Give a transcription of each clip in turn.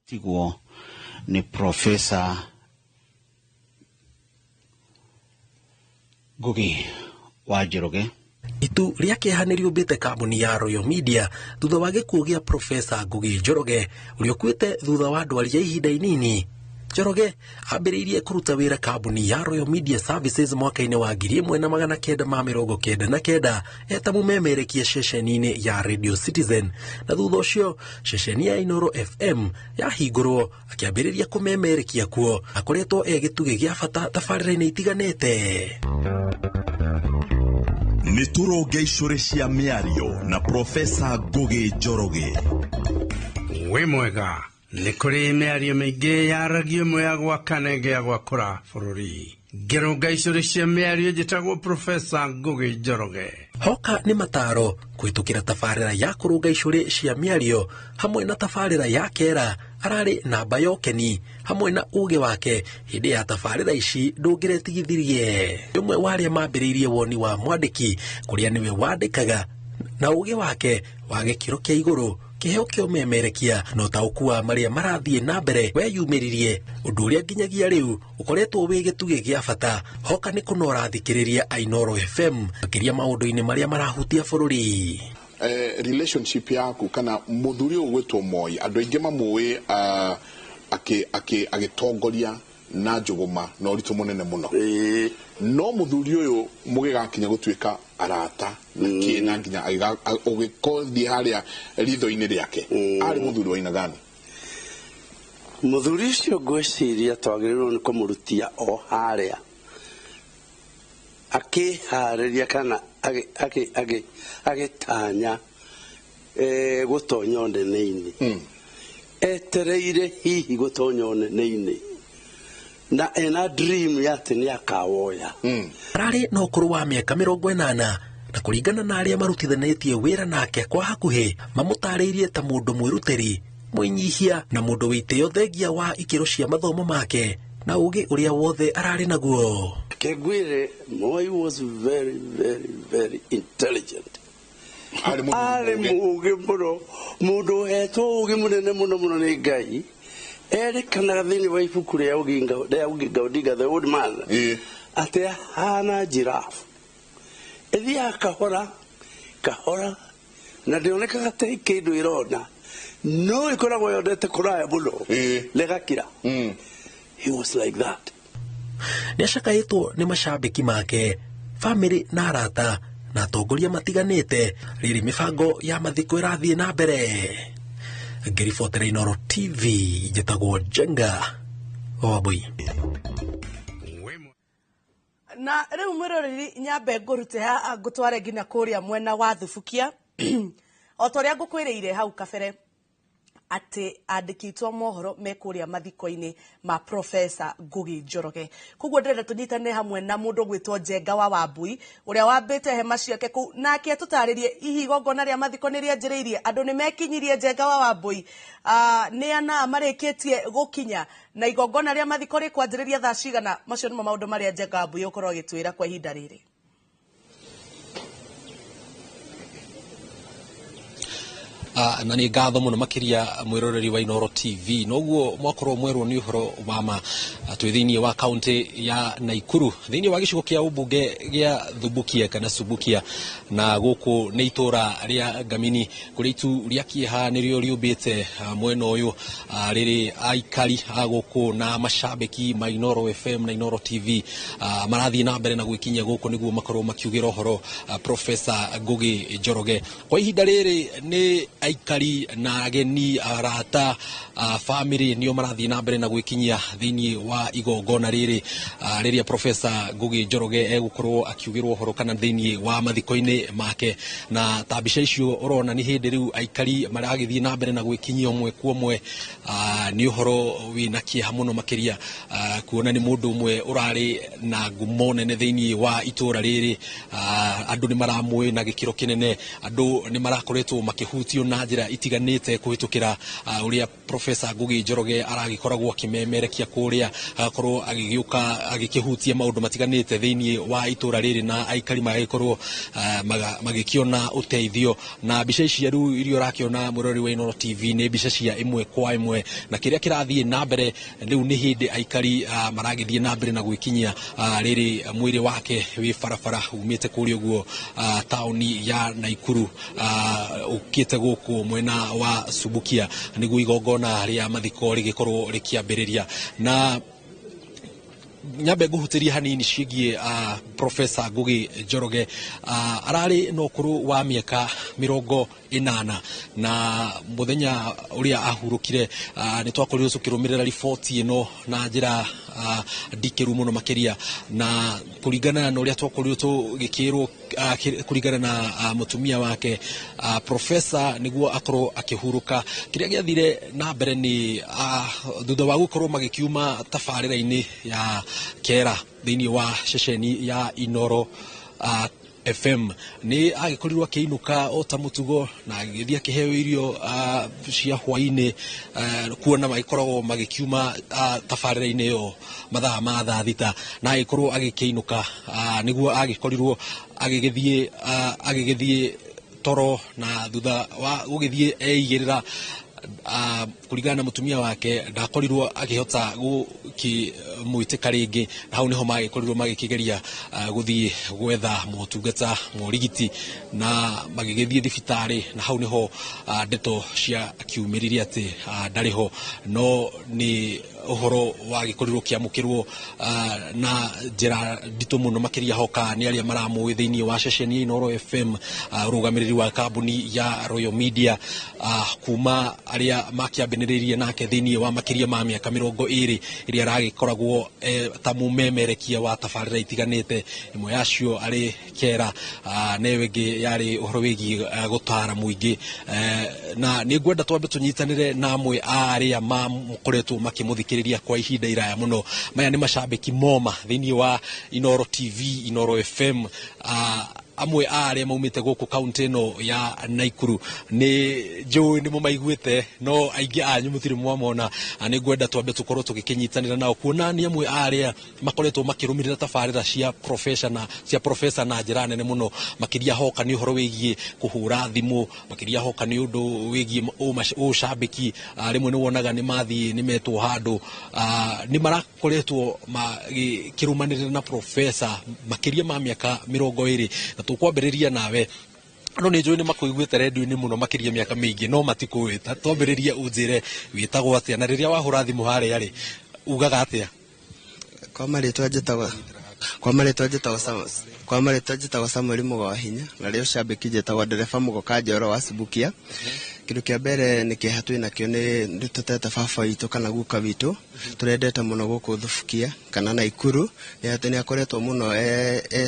Tiguo ni Profesa Ngugi wa Njoroge. Itu riake haniriumbite kambuni ya Royal Media thutha wa gikuo gia Profesa Ngugi Njoroge uria ukuite thutha wa ndwari ya ihinda inini. Njoroge ambiriirie kuruta wira kambuni ya Royal Media Services mwaka-ini wa 1999 eta mumemerekia ceceni-ini ya Radio Citizen, na thutha ucio ceceni ya Inooro FM yahingurwo akiambiriria kumemerekia kuo akoretwo gituge gia bata tabarĩra-inĩ itiganĩte. Nituroge icũrĩ cia mĩario na Profesa Ngugi Njoroge. We mwega nĩ kũrĩ mĩario mĩingĩ yaragio ĩmwe ya gwakanenge ya gwakũra bũrũri. Ngĩrũnga icũrĩ cia mĩario njĩtagwo Profesa Ngugi Njoroge. Hoka nĩ mataro kũhĩtũkĩra tabarĩra ya kũrũnga icũrĩ cia mĩario hamwe na tabarĩra ya kera ararĩ namba ya ũkeni hamwe na uge wake hĩndĩ ya tabarĩra ici ndũngĩretigithirie. Ũmwe wa arĩa mambĩrĩirie woni wa mwandĩki kũrĩa nĩwe wandĩkaga na uge wake wa gĩkĩro kĩa igũrũ kĩheo kĩa ũmemerekia na ũtaũku wa marĩa marathiĩ na mbere weyumĩririe ũndũ ũrĩa nginyagia rĩu ũkoretwo wĩ gĩtugĩ gĩa bata. Hoka nĩ kũnora thikĩrĩria Inooro FM makĩria maũndũ-inĩ marĩa marahutia bũrũri. Relationship yaku kana muthuri ũgwĩtwo Moi andũ aingĩ mamũĩ agĩtongoria na njũgũma na ũritũ mũnene mũno. No muthuri ũyũ mũgĩgakinya gũtuĩka arata na nginya ũgĩkothie harĩa ritho-inĩ rĩake arĩ muthuri wa aina gani? Muthuri ũcio ngwĩciria twagĩrĩirwo nĩ kũmũrutia o harĩa akĩharĩria kana agĩtanya gũtonya nene-inĩ etereire hihi gũtonya nene-inĩ na ena dream ya atĩ nĩ akawoya. Ararĩ na ũkũrũ wa mĩaka 80 na kũringana na arĩa marutithanĩtie wĩra nake kwa hakuhĩ mamũtarĩirie ta mũndũ mwĩrutĩri mwĩnyihia na mũndũ wĩtĩo thengia wa ikĩro cia mathomo make na ũgĩ ũrĩa wothe ararĩ naguo. Kegwire Moi was very very very intelligent. Ari mũgĩ mũno mũndũ hetwo ũgĩ mũnene mũno nĩ Ngai. Erikanaga thĩinĩ wa ibuku rĩa Oginga Odinga the old man atĩ hana giraffe ĩthiaga kahora na ndĩonekaga ta kĩndũ ĩrona no ĩkoragwo yondete kũraya mũno legakira. He was like that. Nĩacakaĩtwo nĩ macambĩki make famĩlĩ na arata na atongoria matiganĩte rĩrĩ mĩbango ya mathiko ĩrathiĩ na mbere. Ngĩribotera Inooro TV njĩtagwo Jenga Wambui. Na rĩu mwĩroreri nyambe ngũrute ha ngũtware nginya kũrĩa mwena wa Thubukia o ta ũrĩa ngũkwĩrĩire hau kabere atĩ andĩkĩtwo mohoro mekũrĩa mathiko-inĩ ma Profesa Ngugi Njoroge. Koguo ndĩrenda tũnyitane hamwe na mũndũ gwĩtwo Njenga wa Wambui ũrĩa wambĩte hema ciake kũu nake tũtarĩrie hihi igongona rĩa mathiko nĩ rĩanjĩrĩirie andũ nĩ mekinyirie. Njenga wa Wambui nĩ ana marĩkĩtie gũkinya na igongona rĩa mathiko rĩkwanjĩrĩria thaa cigana? Macio nĩmo maũndũ marĩa Njenga wa Wambui ũkorwo agĩtwĩra kwa ihinda rĩrĩ. Na nĩ ngatho mũno makĩria mwĩroreri wa Inooro TV noguo mwakorwo mwerwo nĩ ũhoro wa ma twĩ thĩinĩ wa kaunti ya Naikuru thĩinĩ wa gĩcigo kĩa ũmbunge gĩa Thubukia kana Subukia na gũkũ nĩ itũra rĩa Ngamini kũrĩa itu rĩa kĩeha nĩrĩo rĩũmbĩte mwena ũyũ rĩrĩ aikari a gũkũ na macambĩki ma Inooro FM na Inooro TV marathiĩ na mbere na gwĩkinyia gũkũ nĩguo makorwo makiugĩra ũhoro Profesa Ngugi Njoroge. Kwa ihinda rĩrĩ nĩ aikari na ageni arata family nĩo marathiĩ na mbere na gwĩkinyia thĩinĩ wa igongona rĩrĩ rĩrĩa Profesa Ngugi Njoroge egũkorwo akiugĩrwo ũhoro kana thĩinĩ wa mathiko-inĩ make. Na ta mbica icio ũrona nĩ hĩndĩ rĩu aikari maragĩthiĩ na mbere na gwĩkinyia ũmwe kwa ũmwe nĩ ũhoro wĩna kĩeha mũno makĩria kuona nĩ mũndũ ũmwe ũrarĩ na ngumo nene thĩinĩ wa itũra rĩrĩ. Andũ nĩ maramũĩ na gĩkĩro kĩnene, andũ nĩ marakoretwo makĩhutio na na njira itiganite kuhitukira uria Professor Ngugi Njoroge aragikoragwo akimemerekia kuria agakorwo agigiuka agikihutia maundu matiganite thiini wa itura riri na aikari magikorwo magikiona uteithio na bica ici riu irio rakiona Mwiroreri wa Inooro TV ni bica cia imwe kwa imwe na kiria kirathie na mbere riu ni hindi aikari maragithie na mbere na gwikinyia riri mwiri wake wi farafara umite kuri uguo tauni ya Naikuru ukite guku mwena wa Subukia niguo igongona ria mathiko rigikorwo rikiambiriria na nyambe guhutiria hanini cigie Professor Ngugi Njoroge arari no kuru wa miaka 80 na muthenya uria ahurukire ni twakorirwo tukirumirira riboti ino na njira ndikiru muno makiria na kuringana na uria twakorirwo tugikirwo kuringana na mutumia wake Professor niguo akorwo akihuruka kiria giathire na mbere ni thutha wa gukorwo magikiuma tafarira-ini ya kera thiini wa ceceni ya Inooro FM ni agikorirwo akiinuka o ta mutugo na agithia akiheo irio cia hwaini kuona magikoragwo magikiuma tafarira-ini yo mathaa ma thaa thita na agikorwo agikiinuka niguo agikorirwo agigithie toro na thutha wa gugithie eigirira kuringana na mutumia wake ndakorirwo agihota gukimuitika ringi na hau niho magikorirwo magikigeria guthie gwetha motungata morigiti na magigithie thibitari na hau niho ndeto cia kiumiriria ati ndariho no ni uhoro wa gikorirwo kiamukirwo na njira ndito muno makiria hoka ni aria maramu thiini wa ceceni ya Inooro FM rugamiriri wa kambuni ya Royal Media kuma aria makiambiniririe nake thiini wa makiria ma miaka 20 iria ragikoragwo ta mumemerekia wa tafarira itiganite imwe yacio ari kera newengi yari uhoro wigi gutara muingi na ni ngwenda twambe tunyitanire na amwe aria makoretwo makimuthikiriria kwa ihinda iraya muno maya ni macambiki moma thiini wa Inooro TV Inooro FM amwe aria maumite guku kaunti no ya Naikuru ni njui ni mumaiguite no aingi anyu mutiri mwamona ni ngwenda twambe tukorwo tugikinyitanira nao kuona ni amwe aria makoretwo makirumirira tafarira cia Professor na njira nene muno makiria hoka ni uhoro wigie kuhura thimu makiria hoka ni undu wigie ucambiki rimwe ni wonaga ni mathi ni metwo handu ni marakoretwo makirumanirira na Professor makiria ma miaka 20 na tukwambiriria nawe no ni njui ni makuiguite radio-ini muno makiria miaka mingi no matikuita twambiriria unjire witagwo atia na riria wahura thimu haria ri ugaga atia kwa maritwa njitagwo Samuel Mugo hinya na rio cambiki njitagwo ndereba Mugoka Njoro wa Subukia kindu kia mbere ni kihatu na kio ni tutete baba witu kana guka witu turendete muno guku Thubukia kana Naikuru ni ati ni akoretwo muno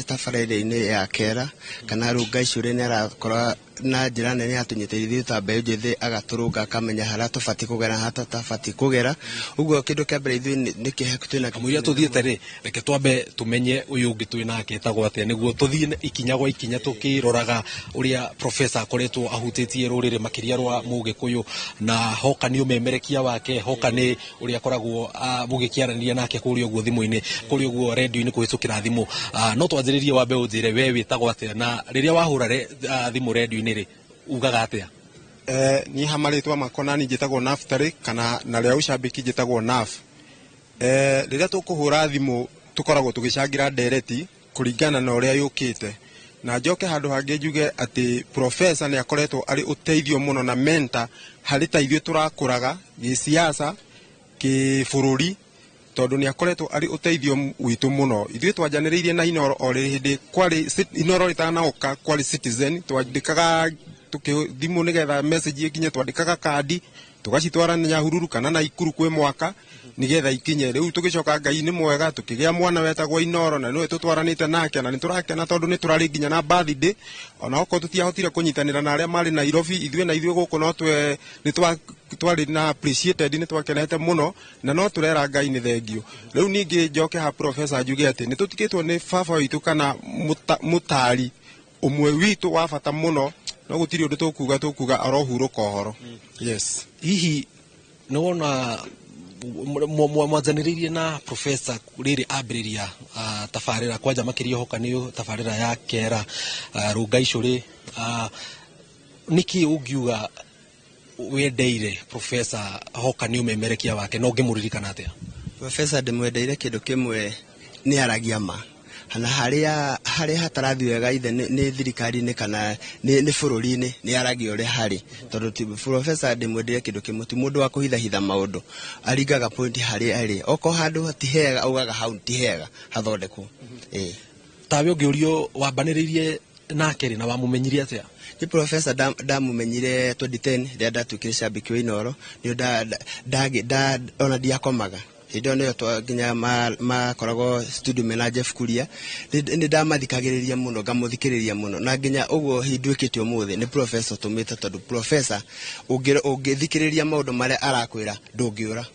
tafarira-ini ya kera kana runga icuri ni arakora na njira nene atunyitiririe ta mbeũ njithi agaturunga akamenya haria tubati kugera hata tabati kugera uguo kindu kia mbere ithui ni kiheku twina kamwiria tuthiete ri reke twambe tumenye uyu ungi twi nake etagwo atia niguo tuthie ikinya gwa ikinya tukiroraga uria Professor akoretwo ahutitie ruriri makiria rwa Mugikuyu na hoka ni umemerekia wake hoka ni uria akoragwo mugikiarania nake kuri uguo thimu-ini kuri uguo radio-ini kuhitukira thimu no twanjiririe wambe unjire we witagwo atia na riria wahura thimu radio-ini ri ugaga atia ni hamaritwa makonani njitagwo Naftari kana na ria ucambiki njitagwo Naf riria tukuhura thimu tukoragwo tugicangira ndereti kuringana na uria yukite na njoke handu hangi njuge ati Professor ni akoretwo ari uteithio muno na mentor hari ta ithue turakuraga gisiasa kibururi tondu ni akoretwo ari uteithio witu muno ithue twanjaniriirie na Inooro o hindi kwari Inooro ritanauka kwari Citizen twandikaga tukithimu nigetha message ikinye twandikaga kandi tugacitwara Nyahururu kana Naikuru kwi mwaka nigetha ikinye riu tugicoka Ngai ni mwega tukigia mwana wetagwo Inooro na niwe tutwaranite nake na niturakena tondu ni turari nginya na birthday ona oko tutiahotire kunyitanira na aria mari Nairobi ithue na ithue guku no twe ni twari na appreciated ni twakenete muno na no turera Ngai ni thengio riu ningi njoke ha Professor njuge ati ni tutikitwo ni baba witu kana mutari umwe witu wa bata muno no gutiri undu tukuga arohuruka horo. Yes. Hihi nona mwanzanirie na professor riri ambiriria tafarira kwanja makiria hoka ni tafarira ya kera Rungaicuri niki ungiuga wendeire professor hoka ni umemerekia wake no ngimuririkana atia? Professor ndimwendeire kindu kimwe ni aragia ma hana haria hatarathi wega ithe ni thirikari ni kana ni bururi-ini ni aragi ore hari tondu ti professor ndimwendeire kindu kimwe ti mundu wa kuhitha maundu aringaga point hari ari oko handu hatihega ugaga hau tihega hathondekwo. Tawe ngiurio wambaniririe nake na wamumenyirie atia? Ni professor ndamumenyire 2010 ria ndatukire shabiki wa Inoro ni ona ndiakomaga hindo niyo twaginya makoragwo studio manager Fukuria ni ndamathikagiriria muno ngamuthikiriria muno na nginya uguo hindwikite umuthi ni professor tumite tondu professor ungithikiriria maundu maria arakwira ndungiura.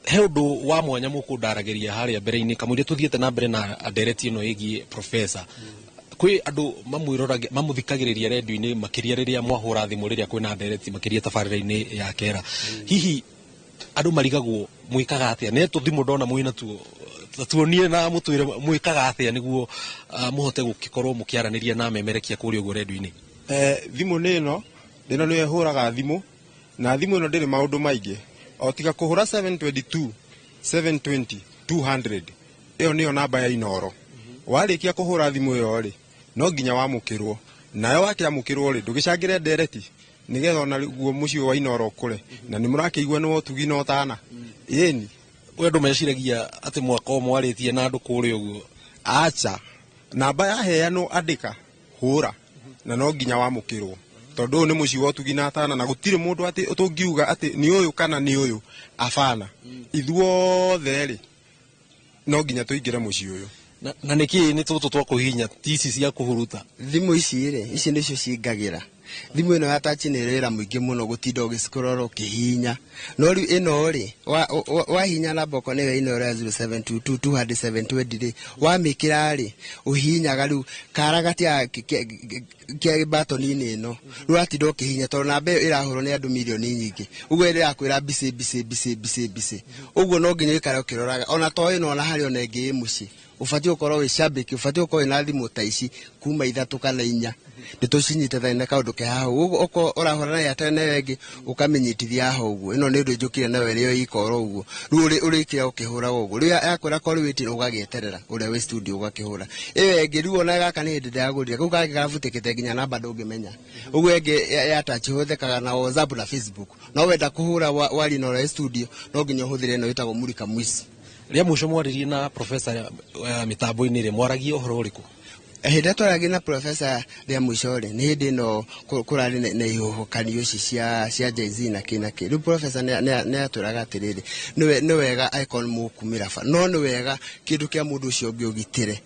He undu wa mwanya mukundaragiria haria mbere-ini kamuria tuthiete na mbere na ndereti ino igi professor kwi andu mamuthikagiriria radio-ini makiria riria mwahura thimu riria kwina ndereti makiria tafarira-ini ya kera hihi andu marigagwo mwikaga atia ne tuthimu ndona mwina tuonie na mutwire mwikaga atia niguo muhote gukikorwo mukiaraniria na memerekia kuri ugo radio-ini? Thimu nino niyo huraga thimu na thimu ino ndiri maundu maingi o tiga kuhura 722 720 200 iyo niyo namba ya Inoro. Warikia kuhura thimu iyo ri no nginya wamukirwo nayo wakiamukirwo ri ndugicangire ndereti nigetha ona guo mucio wa Inoro kure na ni murakiigwa no otugi no tana yeni we ndu meciragia ati mwaka mwaritie na andu kuri uguo? Acha namba ya heano andika hura na no nginya wamukirwo tondu ni mucio wa otugi na tana na gutire mundu ati utungiuga ati ni uyu kana ni uyu afana ithuothe ri no nginya tuingire mucio uyu na niki ni tutu twa kuhinya tisi cia kuhuruta thimu ici nicio cingagira thimu ino yatachi ni rira muingi muno gutinda ugiscroll ukihinya no riu ino ri wa hinya na boko ni ino ra 0722 200 wa mikira ri uhinyaga riu karagati ya kia batoni ni ino riu atinda ukihinya tondu namba irahurwo ni andu milioni nyingi uguo iri yakwira bisi uguo no nginya ikare ukiroraga ona to ino ona hari ona ingi muci ufati ukorwo wi shabiki ufati ukorwo na thimu ta ici kuma 3 kana 4 nditucinyite thaina kaundu ke haho uko urahorana ya tene wengi ukamenyitithia haho uguo ino ni ndu njukire na werio ikoro uguo riu urikira ukihura uguo riu yakwira kori witi ugagieterera uria we studio ugakihura iwe engi riu ona gaka ni hindi ndagurire kau kage gabutikite nginya namba ndungimenya uguo engi yatachi huthekaga na WhatsApp na Facebook no wenda kuhura wali no studio no nginya huthire no itagwo Mulika Mwisi. Ria muco mwaririe na professor mitambo-ini ri mwaragia uhoro uriku? Hinde twaragi na professor ria muco ri ni hindi no kurari na ihuhukanio ici cia Jay-Z na kinaki riu professor ne aturaga atiriri ni wega icon mukumira fa no ni wega kindu kia mundu ucio ungi ugitire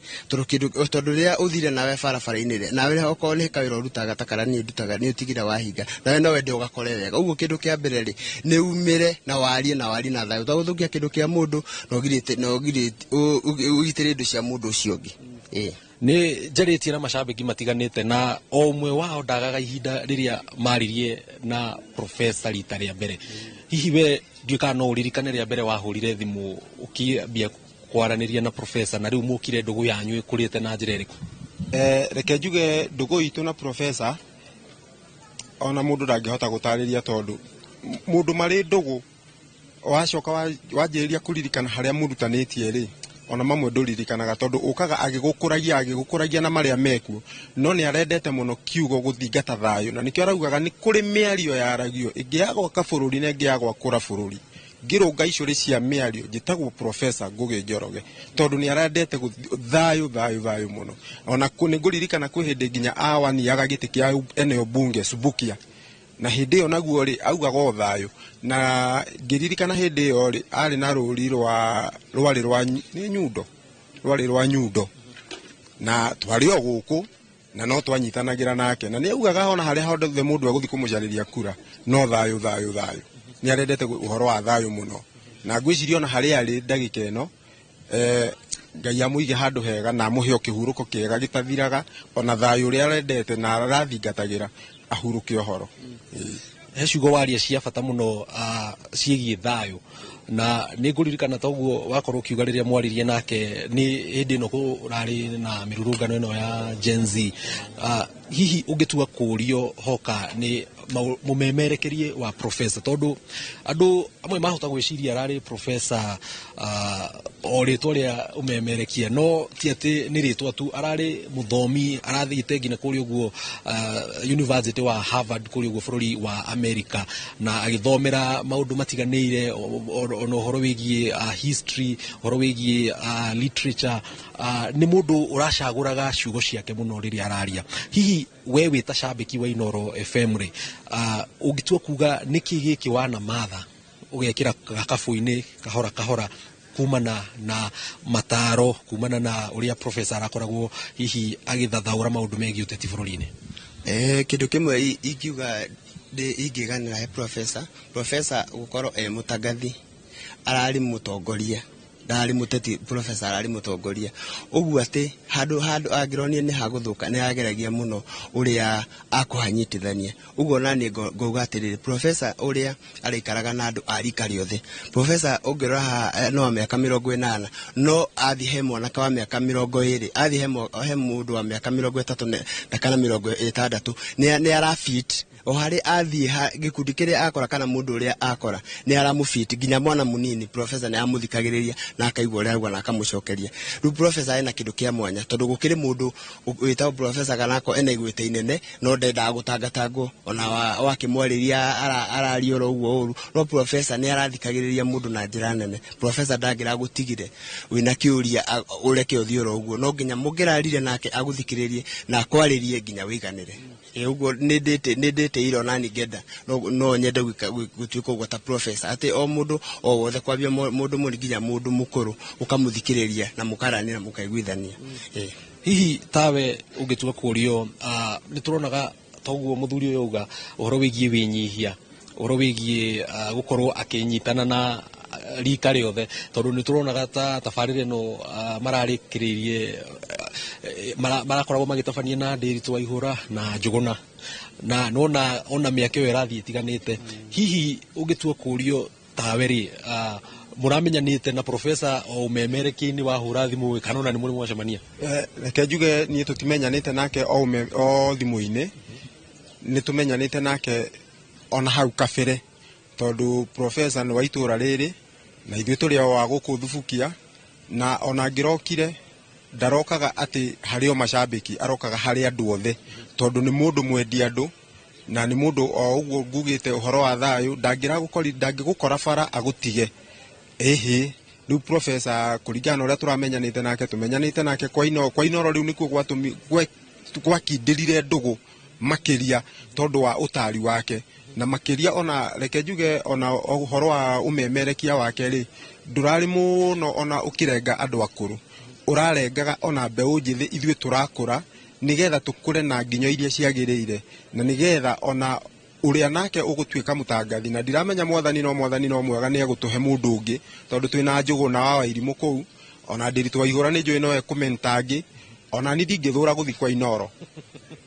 tondu ria uthire nawe barabara-ini ri nawe oko ni kawira urutaga takara ni ndutaga ni utigira wahinga nawe no wende ugakore wega uguo kindu kia mbere ri ni umire na warie na thayo utaguthukia kindu kia mundu no ugitire ndu cia mundu ucio ungi. Ni njaritie na mashabiki matiganite na o umwe wao ndagaga ihinda riria maririe na professor rita ria mbere hihi we ndiuka no uririkane ria mbere wahurire thimu ukiambia kwaraniria na professor na riu mukire ndugu yanyu ikurite na njira iriku? Reke njuge ndugu itu na professor ona mundu ndangihota gutariria tondu mundu mari ndugu wacoka wanjiriria kuririkana haria murutanitie ri ona mamwe nduririkanaga tondu ukaga agigukuragia na maria mekuo no ni arendete muno kiugo guthingata thayo na nikio araugaga ni kuri miario ya aragio ingiagwa ka bururi na ingiagwa kura bururi Rungaicuri cia miario njitagwo professor Ngugi Njoroge tondu ni arendete thayo muno ona ninguririkana kwi hindi nginya awaniaga giti kia eneo bunge Subukia na hindi yo naguo ri augaga thayo na ngiririkana hindi yo ri ari na ruri rwa Nyundo na twari o guku na no twanyitanagira nake na ni augaga ona haria hothe mundu aguthi kumujariria kura no thayo ni arendete uhoro wa thayo muno na ngwiciria ona haria ari ndagika ino Ngai amuige handu hega na amuhe kihuruko kiega gitathiraga ona thayu ria arendete na arathingatagira ahuruke ohoro. He ciugo waria cia bata muno ciegie thayu na nä ngå ririkana toguo wakorwo kiuga rä rä a mwaririe nake nä hä ndä ä no kå rarä na mä rurungano ä no ya Gen Z. Hihi å ngä tua kå rio hoka nä må memerekerie wa profesa tondå andå amwe mahota gwä ciria ararä profesa o rä twa rä a å memerekia no ti atä nä rä twa tu ararä må thomi arathiä te nginya kå rä å guo university wa Harvard kå rä å guo bå rå ri wa America na agä thomera maå ndå matiganä ire ona horo wĩgiĩ history horo wĩgiĩ literature nĩ mũndũ ũracagũraga ciugo ciake mũno rĩrĩa araria. Hihi we wĩ ta cambĩki wa Inooro FM rĩ ũngĩtua kuga nĩkĩ gĩkĩ wana matha ũgekĩra gakabũ-inĩ kahora kahora kumana na mataro kumana na ũrĩa professor arakoragwo hihi agĩthathaũra maũndũ megiĩ ũteti bũrũri-inĩ? Kĩndũ kĩmwe ingiuga ingĩganĩra he professor gũkorwo mũtangathi arari mutongoria ndari muteti professor arari mutongoria uguo ati handu angironie ni haguthuka ni ageragia muno uria akuhanyitithania uguo nani ngauga atiriri professor uria arikaraga na andu arika riothe professor ungirora no miaka 80 no athi he mwanaka wa miaka 20 athi he mundu wa miaka 30 na kana 60 ni arafit o hari athi gikundi kiria akora kana mundu uria akora ni aramufiti ginya mwana munini professor ni amuthikagiriria na akaigwa uria agwa na akamucokeria ru professor ena kindu kia mwanya tondu gukiri mundu wita professor kana ko ena igwete inene no ndenda gutangatangwo ona wakimwariria ararioro uguo uru no professor ni arathikagiriria mundu na njira nene professor ndangira gutigire wina kiuria ureke uthioro uguo no ginya mungirarire nake aguthikiririe na kwaririe ginya wiganire uguo ni ndete iro nani ngenda no nyende gutuika uguo ta professor ati o mundu o wothe kwambia mundu muri ginya mundu mukuru ukamuthikiriria na mukaranira mukaiguithania. Hihi tawe ungitua kurio ni turonaga toguo muthuri uyu uga uhoro wigie winyihia uhoro wigie gukorwo akinyitana na rika riothe tondu ni turonaga tabarire no mararikiririe marakoragwo magitabania na Ndiritu Waihura na Njuguna na nona ona miaka yo irathii itiganite. Hihi ungitua kurio tawe ri muramenyanite na professor o memerekiini wa hura thimu kana ona ni muri mwacemania? Reke njuge ni tutimenyanite nake o thimu-ini ni tumenyanite nake ona hau kabere tondu professor ni wa itura riri na ithuĩ tũrĩ o wa gũkũ thubukia na ona ngirokire ndarokaga ati harĩ o macambĩki arokaga harĩ andũ othe tondu ni mũndũ mwendia andũ na ni mũndũ o ũguo ngugĩte ũhoro wa thayũ ndangĩgũkora bara agũtige. Ehe riu professor kũringana ũrĩa tũramenyanĩte nake tũmenyanĩte nake kwa Inooro riu nĩkuo gwakindĩrire ndũgũ makĩria tondu wa ũtari wake na makiria ona reke njuge ona uhoro wa umemerekia wake ri ndurari muno ona ukirenga andu akuru urarengaga ona mbeu njithi ithuĩ turakura nigetha tukure na nginyo iria ciagiriire na nigetha ona uria nake ugutuika mutangathi na ndiramenya mwathani no mwega ni agutuhe mundu ungi tondu twina Njuguna wa Wairimu kou ona Ndiritu Waihura ni njui no ekumentangi ona ni ndingithura guthi kwa Inooro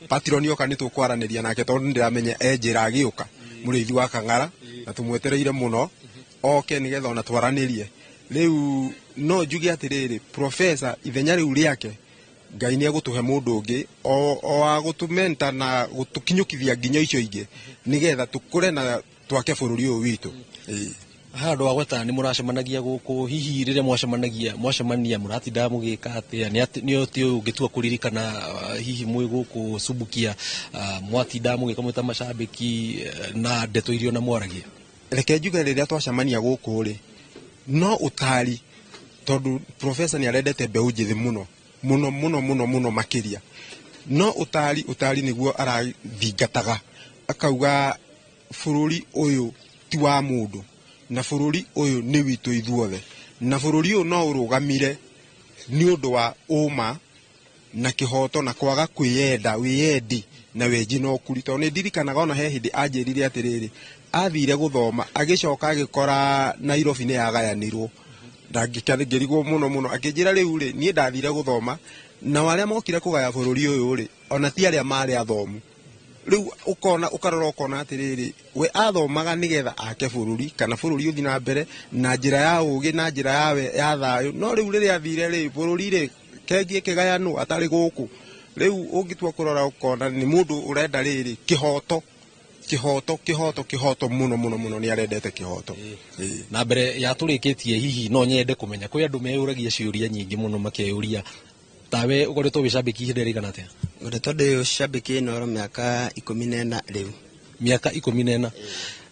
patroni oka ni tukwaraniria nake tondu ndiramenya njira agiuka murithi wa Kang'ara na tumwetereire muno oke nigetha ona twaranirie riu no njuge atiriri professor ithenya riu riake Ngai ni agutuhe mundu ungi o agutumenta na gutukinyukithia nginya icio ingi nigetha tukure na twake bururi uyu witu. Handu wa gweta ni muracemanagia guku hihi riria mwacemania muratinda mugika atia ni otio ungitua kuririkana hihi mwi guku Subukia mwatinda mugika mwita macambiki na ndeto irio na mwaragia? Reke njuge riria twacemania guku ri no utari tondu professor ni arendete mbeu njithi muno makiria no utari niguo arathingataga akauga bururi uyu ti wa mundu na bururi uyu ni witu ithuothe na bururi uyu no urugamire ni undu wa uma na kihoto na kwaga kwiyenda wiyendi na wenji no kurito ni ndirikanaga ona he hindi anjirire atiriri athire guthoma agicoka agikora Nairobi ni yagayanirwo ndangĩkĩrigwo mũno akĩnjĩra rĩu rĩ niĩ ndathire gũthoma na arĩa mokire kũgaya bũrũri ũyũ rĩ ona ti arĩa marĩ athomu rĩu ũkarora ũkona atĩrĩrĩ we athomaga nĩgetha ake bũrũri kana bũrũri ũthiĩ na mbere na njĩra ya ũgĩ na njĩra ya thayũ no rĩu rĩrĩa athire rĩ bũrũri rĩ kengie kĩgayanũ atarĩ gũkũ rĩu ũngĩtua kũrora ũkona nĩ mũndũ ũrenda rĩrĩ kĩhoto mũno nĩ arendete kĩhoto na mbere ya tũrĩkĩtie hihi no nyende kũmenya kwĩ andũ meyũragia ciũria nyingĩ mũno makeyũria tawe ũkoretwo wĩcambĩki ihinda rĩigana atĩa ngoretwo ndĩ cambĩki ĩno mĩaka 14 rĩu mĩaka 14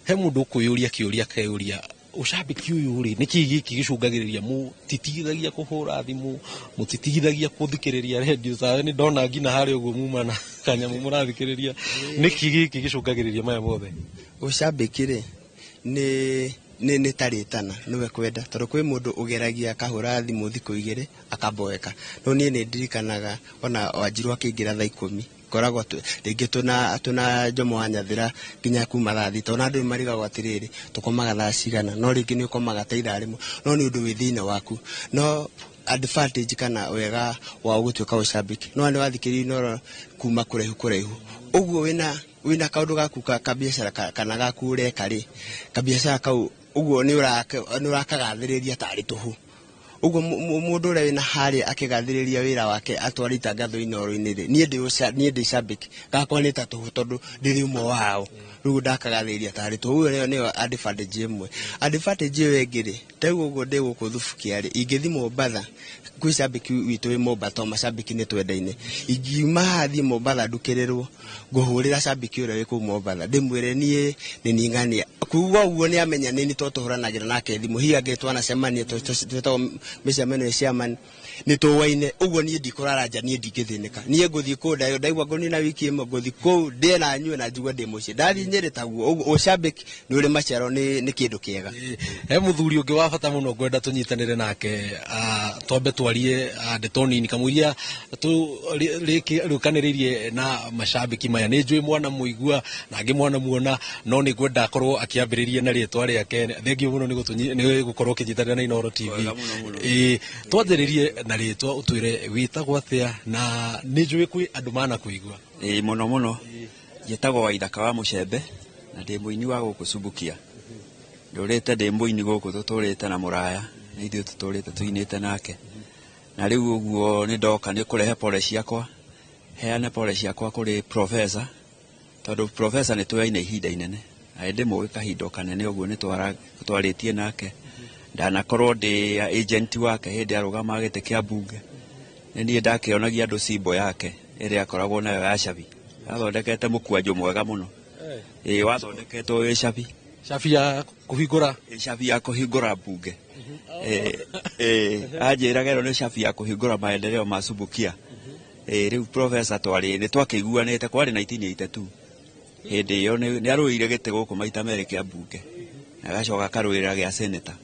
he mũndũ ũkwĩyũria kĩũria akeyũria ucambĩki ũyũ rĩ nĩkĩ gĩkĩ gĩcũngagĩrĩria mũtitigithagia kũhũra thimũ mũtitigithagia gũthikĩrĩria radio sawa nĩ ndona ngina harĩa ũguo muma na kanyamũ mũrathikĩrĩria nĩkĩ gĩkĩ gĩcũngagĩrĩria maya mothe ucambĩki rĩ nĩ tarĩtana nĩwe kwenda tondũ kwĩ mũndũ ũgeragia akahũra thimũ thikũ 2 akamboeka no niĩ nĩ ndirikanaga ona Wanjiru akĩingĩra thaa 10 koragwo rĩngĩ tuna Jomo wa Nyathĩra nginya kuma thaa 3 ona andũ marigagwo atĩrĩrĩ tukomaga thaa cigana no rĩngĩ nĩ ũkomaga ta ithaa rĩmwe no nĩ ũndũ wĩ thĩinĩ waku no advantage kana wega wa gũtuĩka ucambĩki no nĩ wathikĩrĩria no kuma kũraihu ũguo wĩna kaũndũ gaku ka biacara kana gaku ũreka rĩ ka biacara kau ũguo nĩ ũrakagathĩrĩria tarĩ tũhu ũguo mũndũ ũrĩa wĩna harĩa akĩgathĩrĩria wĩra wake atwarĩte ngatho-inĩ oro-inĩ rĩ niĩ ndĩ cambĩki gakwa nĩ ta tũhu tondũ ndĩrĩ ũmwe wao rĩu ndakagathĩrĩria tarĩ tũhu ũguo nĩyo advantage ĩmwe advantage ĩyo ĩngĩ rĩ tegu ũguo ndĩ gũkũ Thubukia rĩ ingĩthiĩ Mombatha kwĩ cambĩki witũ wĩ Mombatha macambĩki nĩ twendaine ingiuma hathiĩ Mombatha ndukĩrĩrwo ngũhũrĩra cambĩki ũrĩa wĩ kũu Mombatha ndĩmwĩre niĩ nĩ ning'ania kuuga ũguo nĩ amenya nĩ tũhũranagĩra nake thimũ hihi angĩtwo anacemania twĩtagwo mĩcemanio cia mani nĩ tũwaine ũguo niĩ ndikũrara nja niĩ ndingĩthĩnĩka niĩ ngũthiĩ kũu ndaigua ngũni na wiki ĩmwe ngũthiĩ kũu ndĩe na nyue na njigua ndĩ mũciĩ ndathiĩ Nyĩrĩ taguo ũcambĩki nĩ ũrĩ maciaro nĩ kĩndũ kĩega he mũthuri ũngĩ wa bata mũno ngwenda tũnyitanĩre nake twambe twarie ndeto nini kamũiria rĩũkanĩrĩirie na macambĩki maya nĩ njũĩ mwana mũigua na angĩ mwana muona no nĩ ngwenda akorwo akĩambĩrĩria na rĩtwa rĩake thengio mũno nĩ gũkorwo ũkĩnyitanĩra na Inooro TV twanjĩrĩrie na rĩtwa ũtwĩre wĩtagwo atĩa na nĩ njũĩ kwĩ andũ mana kũigua mũno njĩtagwo Waithaka wa Mũcembe na ndĩ mũini wa gũkũ Subukia ndũrĩte ndĩ mũini gũkũ tũtũrĩte na mũraya na ithuĩ tũtũrĩte tũinĩte nake na rĩu ũguo nĩ ndoka nĩ kũrehe pole ciakwa heane pole ciakwa kũrĩ professor tondũ professor nĩ tũyaine ihinda inene na ndĩ mũĩ kahinda kanene ũguo nĩ twarĩtie nake ndanakorwo ndĩ agent wake hĩndĩ arũgama gĩtĩ kĩa mbunge nĩ niĩ ndakĩonagia andũ simbo yake ĩrĩa akoragwo nayo ya cabi athondekete mũkwanjũ mwega mũno wathondeketwo wĩ cabi ya kũhingũra cabi ya kũhingũra mbunge anjĩraga ĩno nĩ cabi ya kũhingũra maendeleo ma Subukia rĩu professor nĩ twakĩiguanĩte kwarĩ 1982 hĩndĩ ĩyo nĩ arũĩire gĩtĩ gũkũ maita merĩ kĩa mbunge na agacoka akarũĩrĩra gĩa senator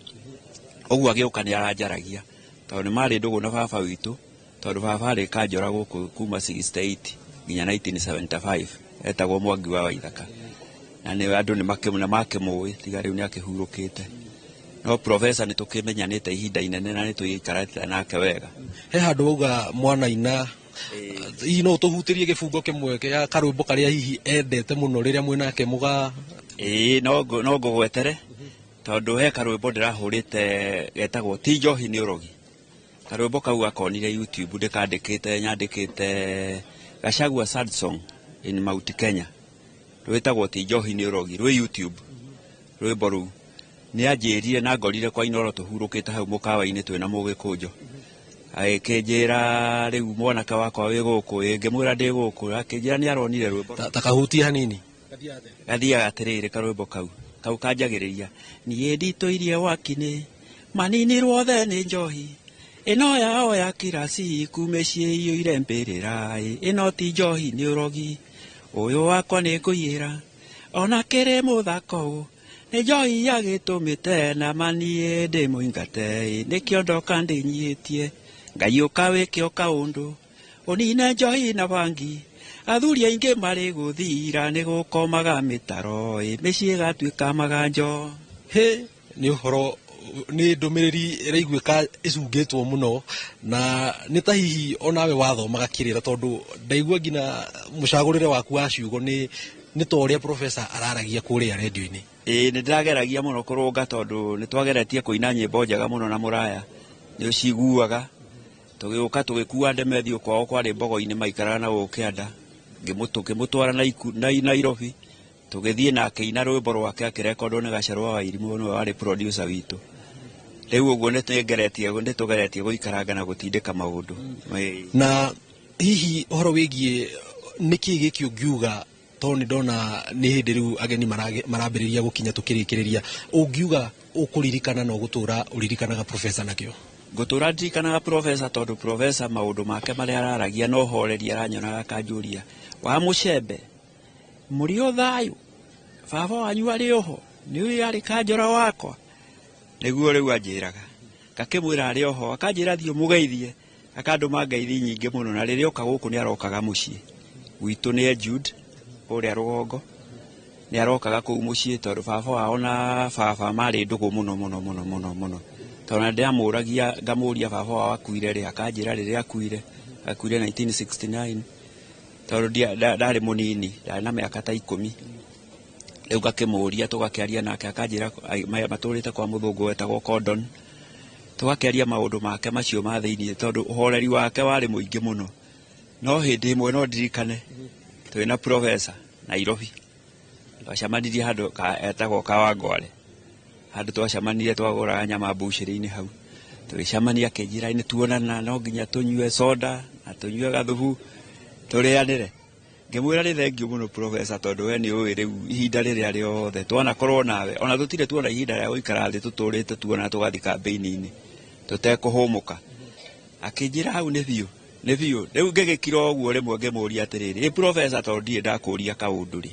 ũguo agĩũka nĩ aranjaragia tondũ nĩ marĩ ndũgũ na baba witũ tondũ baba arĩ kanjora gũkũ kuma 68 nginya 1975 etagwo Mwangi wa Waithaka na nĩ andũ nĩ makĩmũĩ tiga rĩu nĩ akĩhurũkĩte no professor nĩ tũkĩmenyanĩte ihinda inene na nĩ tũikarĩte nake wega he handũ auga mwanaina hihi no tũhutĩrie gĩbungo kĩmwe kĩa karwĩmbo karĩa hihi endete mũno rĩrĩa mwĩnake mũga no ngũgwetere tondũ he karwĩmbo ndĩrahũrĩte getagwo ti njohi nĩ ũrogi karwĩmbo kau gakonire YouTube nyandĩkĩte Gachagua sad song in Mount Kenya rwĩtagwo ti njohi nĩ ũrogi rwĩ YouTube rwĩmbo rũu nĩ anjĩrire na ngorire kwa Inooro tũhurũkĩte hau mũkawa-inĩ twĩna mũgĩkũnjo agĩkĩnjĩra rĩu mwanake wakwa wĩ gũkũ ngĩmwĩra ndĩ gũkũ akĩnjĩra nĩ aronire rwĩmbo takahutia hanini gathiaga atĩrĩrĩ karwĩmbo kau kanjagĩrĩria niĩ nditũirie wakinĩ maninirwo the nĩ njohi ĩno yao ya kirasi kumĩciĩ iyo irembĩrĩra ĩno ti njohi nĩ ũrogi ũyũ wakwa nĩ ngũiyĩra ona kĩrĩ mũthako nĩ njohi yagĩtũmĩte na manie ndĩ mũingate nĩkĩo ndoka ndĩnyihĩtie Ngai ũka wĩke kaũndũ ũnine njohi na bangi athuri aingĩ marĩ gũthira nĩ gũkomaga mĩtaro mĩciĩ gatuĩka maganjo nĩ ũhoro ni ndumiriri raiguika icungitwo muno na ni ta hihi onawe wathomaga kirira tondu ndaigua ngina mucagurire waku wa ciugo ni to uria professor araragia kuria radio-ini. Ni ndageragia muno kurunga tondu ni twageretie kuina nyimbo njega muno na muraya ni uciguaga tugiuka tugikua ndemethi kwao kwari mbogo-ini maikara na ukianda ngimutwara na Nairobi tugithie nake ina rwimbo rwake akirekondo ni Gacarwa wa Irimu no wari producer witu riu uguo nitugeretie guikaranga na gutindika maundu na hihi horo wigie niki giki ungiuga toni ndona ni hindi riu ageni marambiriria gukinya tukirikiriria ungiuga ukuririkana no gutura uririkanaga professor nakio gutura ndirikanaga professor tondu professor maundu make maria araragia no horeri aranyonaga kanjuria wa mucembe muri o thayu baba wanyu ari oho ni uri ari kanjora wakwa niguo riu anjiraga ngakimwira ari oho akanjira thio mugeithie akanduma ngeithi nyingi muno na riria oka guku ni arokaga mucii witu ni Jude uria rugongo ni arokaga kuu mucii tondu baba wao na baba mari ndugu muno tondu ndiamuragia ngamuria baba wao akuire ri akanjira riria akuire 1969 tondu ndari munini ndari na miaka ta 10 riu ngakimuria tugakiaria nake akanjira maya maturite kwa muthungu wetagwo Cordon tugakiaria maundu make macio ma thiini tondu uhoreri wake wari muingi muno no hindi imwe no ndirikane twina professor Nairobi twacamanirie handu etagwo Kawangware handu twacamanirie twaguraga nyama mbuciri-ini hau tugicamania akinjira-ini tuonana no nginya tunyue soda na tunyue gathubu turianire ngimwira ri thengiu muno professor tondu we ni uwi riu ihinda riria riothe twanakorwo nawe ona tutire tuona ihinda ria guikara thi tuturite tuona tugathi kambeini-ini tutekuhumuka akinjira hau ni biu riu ngigikira uguo rimwe ngimuria atiriri ni professor tondu ndie ndakuria kaundu ri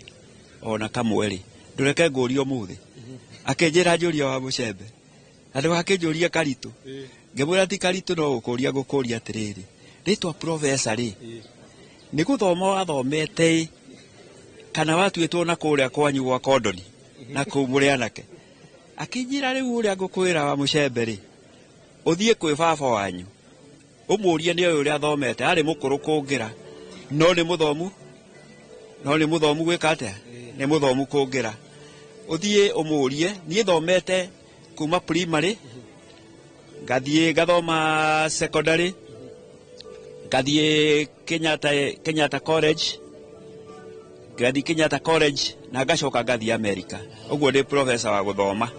ona kamwe ri ndureke nguria umuthi akinjira njuria wa mucembe andu akinjuria karitu ngimwira ti karitu no ngukuria atiriri ritwa professor ri ni guthoma wathomete kana watuitwo na kuria kwanyu gwa Kondoni na kumuri anake akinjira riu uria ngukwira wa mucembe ri uthie kwi baba wanyu umurie ni uria athomete ari mukuru kungira no ni muthomu gwika atia ni muthomu kungira uthie umurie ni thomete kuma primary ngathie gathoma secondary ngathie Kenyatta College ngathie Kenyatta College na ngacoka ngathie America uguo ndi professor wa guthoma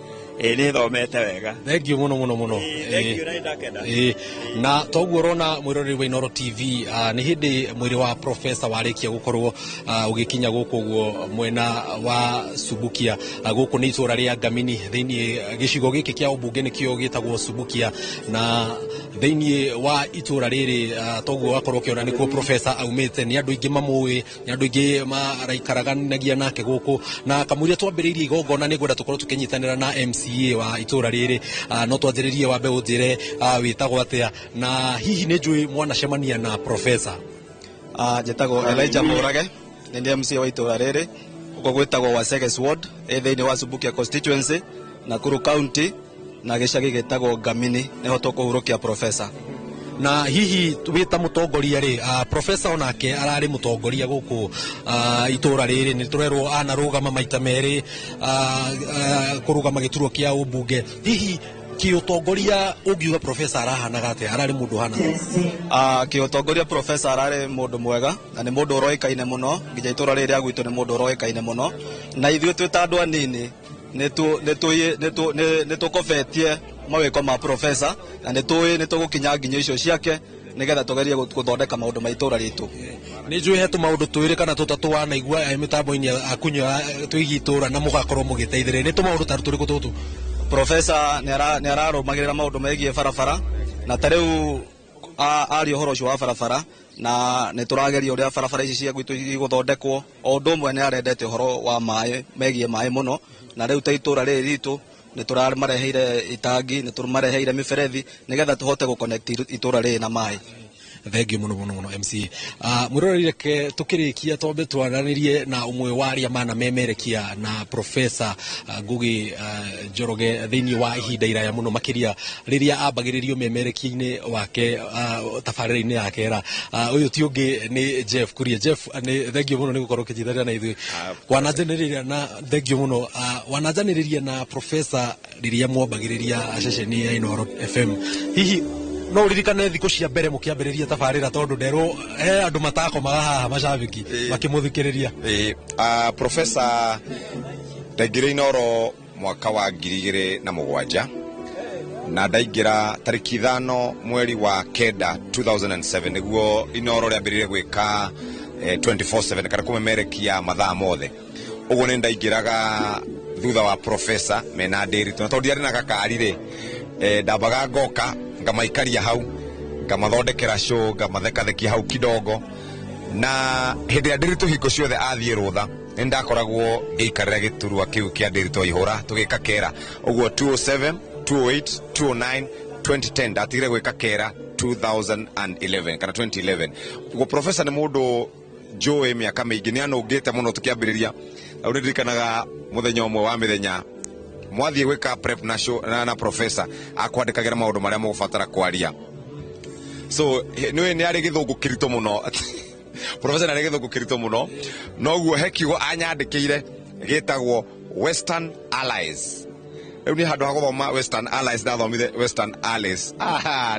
ni thomete wega thengiu muno na toguo rona mwiroreri wa Inooro TV ni hindi mwiri wa professor warikia gukorwo ugikinya guku guo mwena wa Subukia guku ni itura ria Ngamini thiini gicigo giki kia ubunge nikio gitagwo Subukia na thiini wa itura riri toguo akorwo kiona nikuo professor aumite ni andu ingi mamui ni andu ingi maraikaraga nake guku na kamuria twambiriirie igongona ni gwenda tukorwo tukinyitanira na MCA wa itura riri no twanjiririe wa mbeu njire witagwo atia na hihi ni njui mwana cemania na professor jetagwo Elijah Murage ni MCA wa itura riri uko gwitagwo wa Seges Ward thiini wa Subukia constituency Nakuru County na gicagi gitagwo Ngamini niho tukuhurukia professor na hihi wita mutongoria ri professor onake arari mutongoria guku itura riri ni turerwo anarugama maita meri kurugama gituro kia ubunge hihi kiutongoria ungiuga professor arahanaga atia arari mundu hana kiutongoria professor arari mundu mwega na ni mundu uroikaine muno nginya itura riri agwitu ni mundu uroikaine muno na ithuĩ twita andu anini nitukofetie mawiko ma professor na nitugukinya nginya icio ciake nigetha tugerie guthondeka maundu ma itura ritu ni njui hetu maundu twiri kana tutatu wanaigua mitambo-ini akunywa twigi itura na mugakorwo mugiteithire ni tumaundu taru turiku tutu professor ni ararumagirira maundu megie barabara na tariu ari uhoro ucio wa barabara na ni turageria uria barabara ici cia gwitu iguthondekwo o undu umwe ni arendete uhoro wa mai megie mai muno na riu ta itura riri ritu ni turamareheire itangi ni turamareheire miberethi nigetha tuhote guconnect itura riri na mai thengi muno MC mwiroreri ke tukirikia tombe twaranirie na umwe wa aria mana memerekia na Professor Ngugi Njoroge thiini wa ihinda iraya muno makiria riria ambagiririo memerekia-ini wake tabarĩra-inĩ yake era uyu ti ungi ni Jeff Kuria. Jeff ni thengi muno ni gukorwo kijithania na ithui wananjaniriria na thengi muno wananjaniriria na Professor riria mwambagiriria ceceni ya Inooro FM. Hihi no ririkane thikũ cia mbere mũkĩambĩrĩria tabarĩra tondu nderwo he andũ matakomaga haha macabiki makĩmũthikĩrĩria? Professor ndaingĩrire Inooro mwaka wa 2007 na ndaingĩra tariki 5 mweri wa kenda 2007 niguo Inooro rĩambĩrĩirie gwĩka 24/7 kana kũmemerekia mathaa mothe. Ũguo nĩ ndaingĩraga thutha wa Professor mena ndĩri tondu ndiarĩ na gakari rĩ ndambaga ngoka ngamaikaria hau ngamathondekera show ngamathekathekia hau kidogo na hĩndĩ ya ndĩri tũhingo ciothe athiĩ rũtha nĩ ndakoragwo ngĩikarĩra gĩturwa kĩu kĩa ndĩri twaihũra tũgĩka kera. Ũguo 207 208 209 2010 ndatigire gwĩka kera 2011 kana 2011. Ũguo Professor nĩ mũndũ njũĩ mĩaka mĩingĩ nĩ anũngĩte mũno tũkĩambĩrĩria. Rĩu nĩndirikanaga mũthenya ũmwe wa mĩthenya mwathiĩ gwĩka prep na show na Professor akwandĩkagĩra maũndũ marĩa mũgũbatara kwaria. So nĩ arĩ gĩthũngũ kĩritũ mũno Professor nĩ arĩ gĩthũngũ kĩritũ mũno noguo he kiugo anyandĩkĩire gĩtagwo Western Allies. Rĩu nĩ handũ ha gũthoma Western Allies ndathomire Western Allies.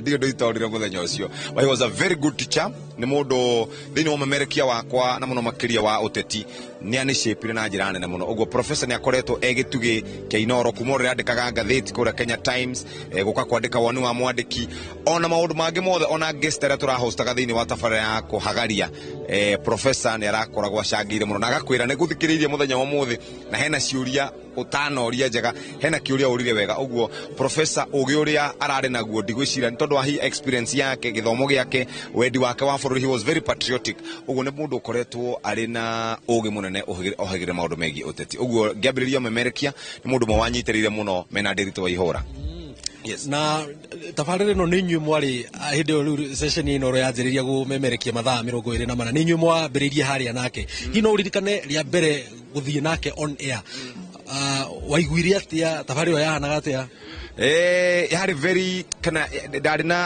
Ndio nditorire mũthenya ũcio. But he was a very good teacher. Nĩ mũndũ thĩinĩ wa memerekia wakwa na mũno makĩria wa ũteti nĩ anĩcĩpire na njĩra nene mũno. Ũguo Professor nĩ akoretwo gĩtugĩ kĩa Inooro kuma rĩrĩa andĩkaga ngathĩti kũrĩa Kenya Times gũka kwandĩka woni wa mwandĩki ona maũndũ mangĩ mothe ona guest arĩa tũrahostaga thĩinĩ wa tabarĩra ya kũhagaria. Professor nĩ arakoragwo acangĩire mũno na agakwĩra nĩ gũthikĩrĩirie mũthenya wa ũmũthĩ na hena ciũria utanoria njega hena kiuria urire wega. Uguo Professor ugi uria arari naguo ndigwicira ni tondu wa hi experience yake githomo giake wendi wake wa bũrũri. He was very patriotic. Uguo ni mundu ukoretwo ari na ugi munene ohagire maundu megi uteti. Uguo ngiambiriria memerekia ni mundu mwanyitirire muno mena ndirito ihora. Yes. Na tabarĩra ĩno nĩ inyuĩ mwarĩ hĩndĩ ĩyo session ĩno yanjĩrĩria gũmemerekia mathaa 24 nĩ inyuĩ mwambĩrĩirie harĩa nake. Hihi no ũririkane rĩa mbere gũthiĩ nake on air waiguire atia tabarĩra yahanaga atia? Yari very kana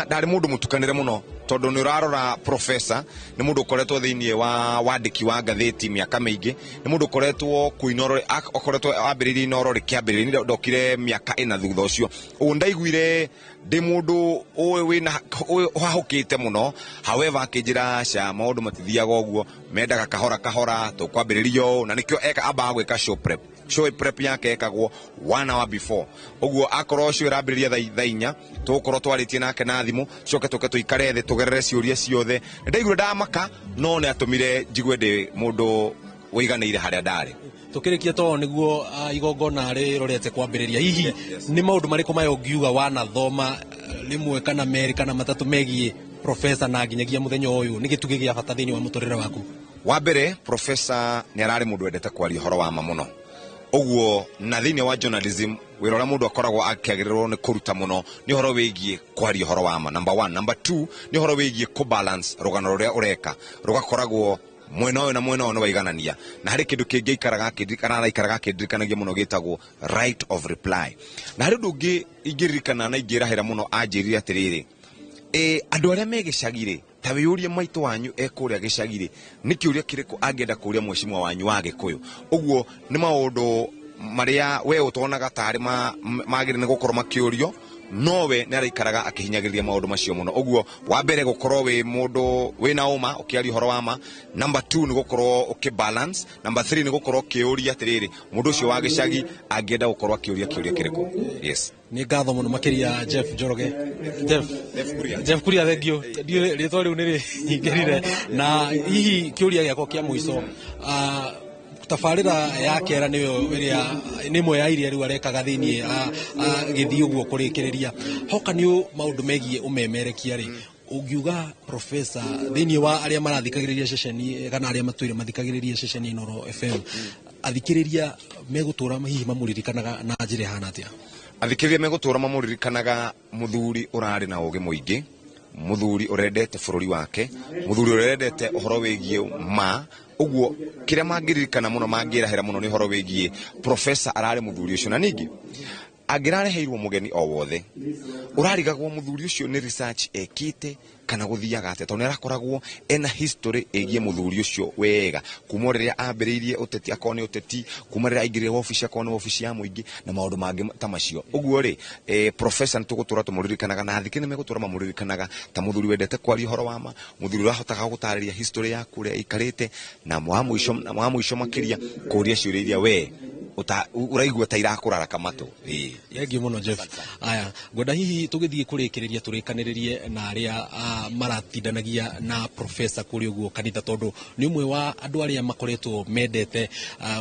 ndari mundu mutukanire muno tondu ni urarora Professor ni mundu ukoretwo thiini wa wandiki wa ngathĩti miaka mĩingĩ ni mundu ukoretwo kuinoro akoretwo ambĩrĩirie Inooro rĩkĩambĩrĩria ndokire miaka ĩna thutha ũcio. Ndaiguire ndi mundu wina hahukite muno. However akĩnjĩra cia maũndũ matithiaga ũguo mendaga kahora tũkwambĩrĩrio na nĩkĩo eka ambaga gwĩka show prep yake ekagwo 1 hour before. Uguo akorwo cio irambĩrĩria thaa 4 tũkorwo twarĩtie nake na thimũ coke tũikare thĩ tugerere ciũria ciothe. Ndaigua ndamaka no nĩ atumire njigue ndi mundu wiganĩire harĩa ndarĩ. Tukirikia to niguo igongona rĩrorete kwambĩrĩria. Hihi nĩ maũndũ marĩkũ maya ũngiuga wanathoma rimwe kana merĩ kana matatũ megiĩ Professor na nginyagia mũthenya ũyũ nĩ gĩtugĩ gĩa bata thĩinĩ wa mũtũrĩre waku? Wa mbere Professor nĩ ararĩ mũndũ wendete kwaria ũhoro wa ma mũno. Uguo na thĩinĩ wa journalism wĩra ũrĩa mũndũ akoragwo akĩagĩrĩrwo nĩ kũruta mũno nĩ ũhoro wĩgiĩ kwaria ũhoro wa ma. Number 1. Number 2 nĩ ũhoro wĩgiĩ kũbalance rũgano rũrĩa ũreka rũgakoragwo mwena ũyũ na mwena ũyũ waiganania. Na harĩ kĩndũ kĩngĩ ikaraga kĩndirikanagia mũno gĩtagwo right of reply. Na harĩ ũndũ ũngĩ ingĩririkana na ingĩrahĩra mũno anjĩrire atĩrĩrĩ andũ arĩa me gĩcagi-rĩ ta wĩyũrie maitũ wanyu ekũrĩa gĩcagi-rĩ nĩ kĩũria kĩrĩkũ angĩenda kũria mwecimwa wanyu wa Gĩkũyũ. Ũguo nĩ maũndũ marĩa we ũtonaga tarĩ magĩrĩire nĩ gũkorwo makĩũrio nowe nĩ araikaraga akĩhinyagĩrĩria maũndũ macio mũno. Ũguo wa mbere gũkorwo wĩ mũndũ wĩna ũma ũkĩaria ũhoro wa ma. Number 2 nĩ gũkorwo ũkĩbalance. Number 3 nĩ gũkorwo ũkĩũria atĩrĩrĩ mũndũ ũcio wa gĩcagi angĩenda gũkorwo akĩũria kĩũria kĩrĩkũ. Yes. Nĩ ngatho mũno makĩria Jeff Njoroge. Jeff Kuria thengio rĩtwa rĩu nĩ rĩingĩrire na hihi kĩũria gĩakwa kĩa mũico tabarĩra ya kera nĩyo ĩrĩa nĩ mwe ya iria rĩu arekaga thĩinĩ gĩthiĩ ũguo kũrĩkĩrĩria hoka nĩ maũndũ megiĩ ũmemerekia rĩ ũngiuga Professor thĩinĩ wa arĩa marathikagĩrĩria ceceni kana arĩa matũire mathikagĩrĩria ceceni Inooro FM athikĩrĩria megũtũra hihi mamũririkanaga na njĩra hana atĩa? Athikĩrĩria megũtũra mamũririkanaga mũthuri ũrarĩ na ũgĩ mũingĩ muthuri urendete bururi wake muthuri urendete uhoro wigie ma uguo kiria mangiririkana muno mangirahira muno ni horo wigie professor arare muthuri ucio na ningi angirareheirwo mugeni o wothe urarigagwo muthuri ucio ni research ekite kana guthiaga ate tondu arakoragwo ena history egie muthuri ucio wega kuma riria ambiriirie uteti akoni uteti kuma riria aingirire office akoni office ya muingi na maundu mangi ta macio uguo ri professor ntugutura tumuririkanaga na thikini megutura mamuririkanaga ta muthuri wendete kwaria horo wama muthuri urahotaga gutariria history yaku ria ikarite na mwa muisho makiria kuria ciuria iria we uraigua ta irakurara kamatu yengi muno Jeff aya ngoda hihi tugithie kurikiriria turikaniririe na aria maratindanagia na professor kuri uguo kanitha tondu ni umwe wa andu aria makoretwo mendete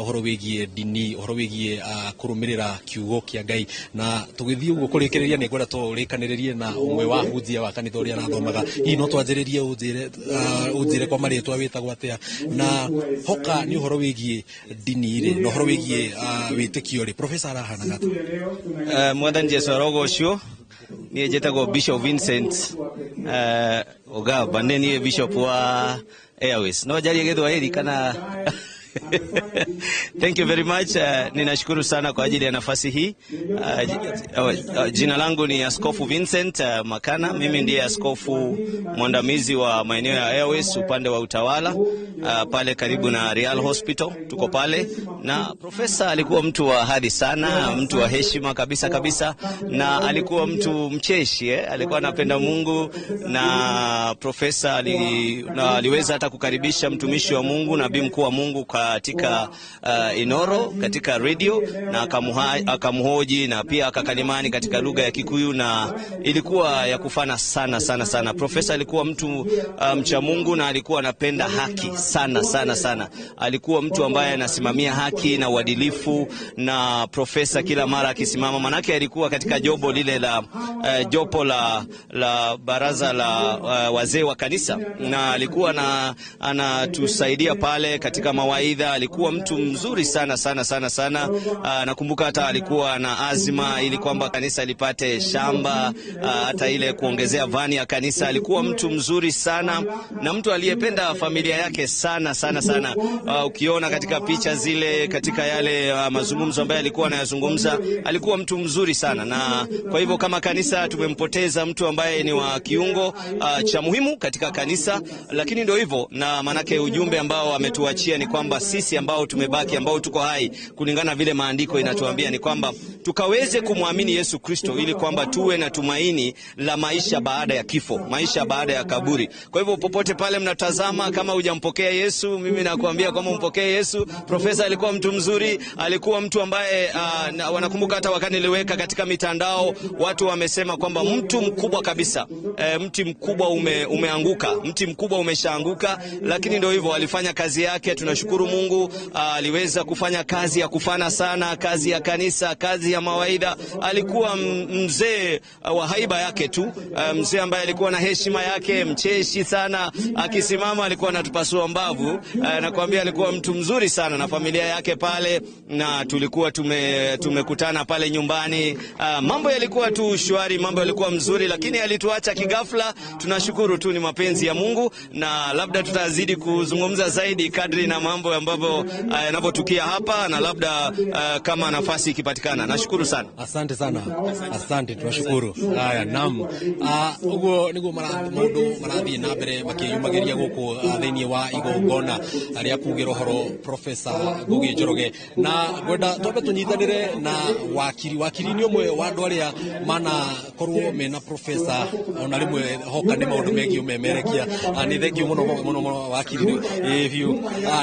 uhoro wigie dini uhoro wigie kurumirira kiugo kia Ngai na tugithie uguo kurikiriria ni ngoda turikaniririe na umwe wa hunjia wa kanitha uria arathomaga hihi no twanjiririe unjire kwa maritwa witagwo atia na hoka ni uhoro wigie dini ri no uhoro wigie witikio ri professor arahana gatu mwathani Jesu arogocio ni jetagwo Bishop Vincent Ogaba ni bishop wa Airways no jari githwairi kana Thank you very much. Ninashukuru sana kwa ajili ya nafasi hii. Jina langu ni Askofu Vincent Makana. Mimi ndiye askofu mwandamizi wa maeneo ya Airways upande wa utawala pale karibu na Real Hospital. Tuko pale na profesa alikuwa mtu wa hadhi sana, mtu wa heshima kabisa na alikuwa mtu mcheshi alikuwa anapenda Mungu na profesa aliweza hata kukaribisha mtumishi wa Mungu nabii mkuu wa Mungu katika Inoro katika radio na akamhoji na pia akakalimani katika lugha ya Kikuyu na ilikuwa ya kufana sana. Profesa alikuwa mtu mcha Mungu na alikuwa anapenda haki sana. Alikuwa mtu ambaye anasimamia haki na uadilifu na profesa kila mara akisimama manake alikuwa katika jopo lile la jopo la baraza la wazee wa kanisa na alikuwa anatusaidia pale katika mawaidha. Alikuwa mtu mzuri sana. Nakumbuka hata alikuwa na azma ili kwamba kanisa lipate shamba hata ile kuongezea vani ya kanisa. Alikuwa mtu mzuri sana na mtu aliyependa familia yake sana. Ukiona katika picha zile katika yale mazungumzo ambayo alikuwa anayazungumza, alikuwa mtu mzuri sana na kwa hivyo kama kanisa tumempoteza mtu ambaye ni wa kiungo cha muhimu katika kanisa, lakini ndio hivyo na manake ujumbe ambao ametuachia ni kwamba sisi ambao tumebaki ambao tuko hai kulingana vile maandiko inatuambia ni kwamba tukaweze kumwamini Yesu Kristo ili kwamba tuwe na tumaini la maisha baada ya kifo, maisha baada ya kaburi. Kwa hivyo popote pale mnatazama kama hujampokea Yesu, mimi nakuambia kama umpokee Yesu. Profesa alikuwa mtu mzuri, alikuwa mtu ambaye wanakumbuka hata wakati niliweka katika mitandao watu wamesema kwamba mtu mkubwa kabisa, mti mkubwa umeanguka, mti mkubwa umeshaanguka, lakini ndio hivyo alifanya kazi yake. Tunashukuru Mungu, aliweza kufanya kazi ya kufana sana, kazi ya kanisa, kazi ya mawaidha. Alikuwa mzee wa haiba yake tu, mzee ambaye alikuwa na heshima yake, mcheshi sana, akisimama alikuwa anatupasua mbavu. Nakwambia alikuwa mtu mzuri sana na familia yake pale na tulikuwa tumekutana pale nyumbani. Mambo yalikuwa tu shwari, mambo yalikuwa mzuri, lakini alituacha kigafla. Tunashukuru tu, ni mapenzi ya Mungu na labda tutazidi kuzungumza zaidi kadri na mambo ambavyo yanavyotukia hapa na labda kama nafasi ikipatikana. Nashukuru sana. Asante sana. Asante, tunashukuru. Haya, naam. Ugo niguo maundu marathie na mbere makiyumagiria guku thiini wa igongona aria kugiro horo Professor Ngugi Njoroge na gwenda twambe tunyitanire na wakiri ni umwe wa andu aria mana korwo mena professor ona rimwe hoka ni maundu mengi umemerekia. Ni thank you muno wakiri if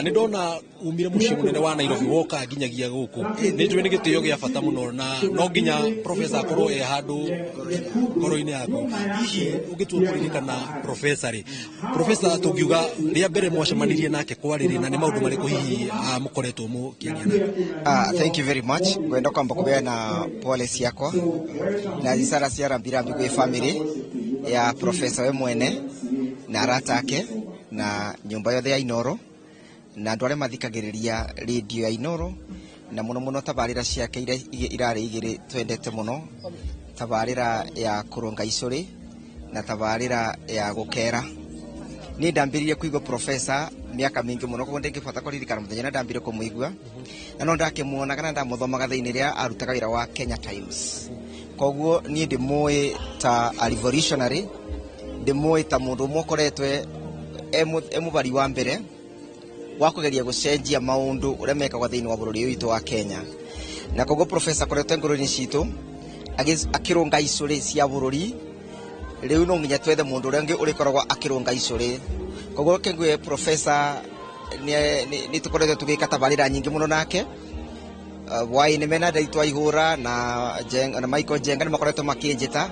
ni ndona umire mucii munene wa Nairobi woka nginyagia guku ni njui ni gitio gia bata muno na no nginya professor korwo handu ngoro-ini yaku. Hihi ugitua kuririkana professor tungiuga ria mbere mwacemanirie nake kwariri na ni maundu mariku hihi mukoretwo mukiaria nake? Thank you very much. Gwenda kwamba kubeana pole ciakwa na zisara cia rambirambi gwi family ya professor we mwene na arata ake na nyumba yothe ya Inoro na andu aria mathikagiriria radio ya Inoro na muno tabarira ciake irari igiri twendete muno, tabarira ya kurunga icuri na tabarira ya gukera ni ndambiririe kuigua professor miaka mingi muno ko ndingibota kuririkana muthenya ndambire kumuigua na no ndakimuona kana ndamuthomaga thiini ria arutaga wira wa Kenya Times koguo ni ndimui ta a revolutionary ndimui ta mundu mokoretwe emubari wa mbere wa kugeria gucenjia maundu uria mekagwa thiini wa bururi witu wa Kenya na koguo professor koretwe nguruni citu akirunga icuri cia bururi riu no nginya twethe mundu uria ngi urikoragwa akirunga icuri koguo kengwe professor ni tukoretwe tugika tabarira nyingi muno nake waine mena ndaitwa ihura na Michael Jenga ni makoretwo makinjita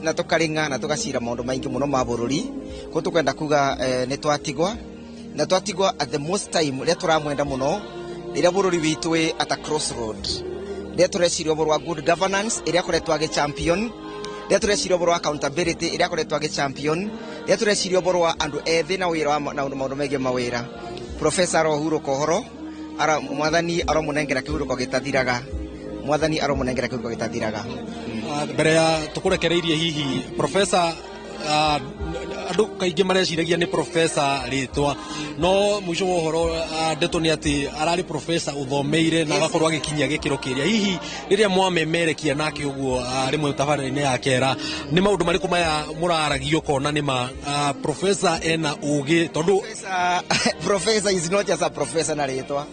na tukaringa na tukacira maundu maingi muno ma bururi ko tukwenda kuga ni twatigwa at the most time ria turamwenda muno ria bururi witu at a crossroad ria tureciria burwa good governance ria koretwo age champion ria tureciria burwa accountability ria koretwo age champion ria tureciria burwa andu ethi na wira na maundu mege mawira professor Uhuru Kohoro ara mwathani aromunengera kihuruko gitathiraga mwathani aromunengera kihuruko gitathiraga mbere ya tukurekereirie hihi professor andu kaingi mareciragia ni professor ritwa no mwisho wa uhoro ndeto ni ati arari professor uthomeire na agakorwo agikinyia gikiro kiria hihi riria mwamemerekia nake uguo rimwe tabarira-ini ya kera ni maundu mariku maya muraragio kona ni ma professor ena ugi tondu professor is not just a professor na ritwa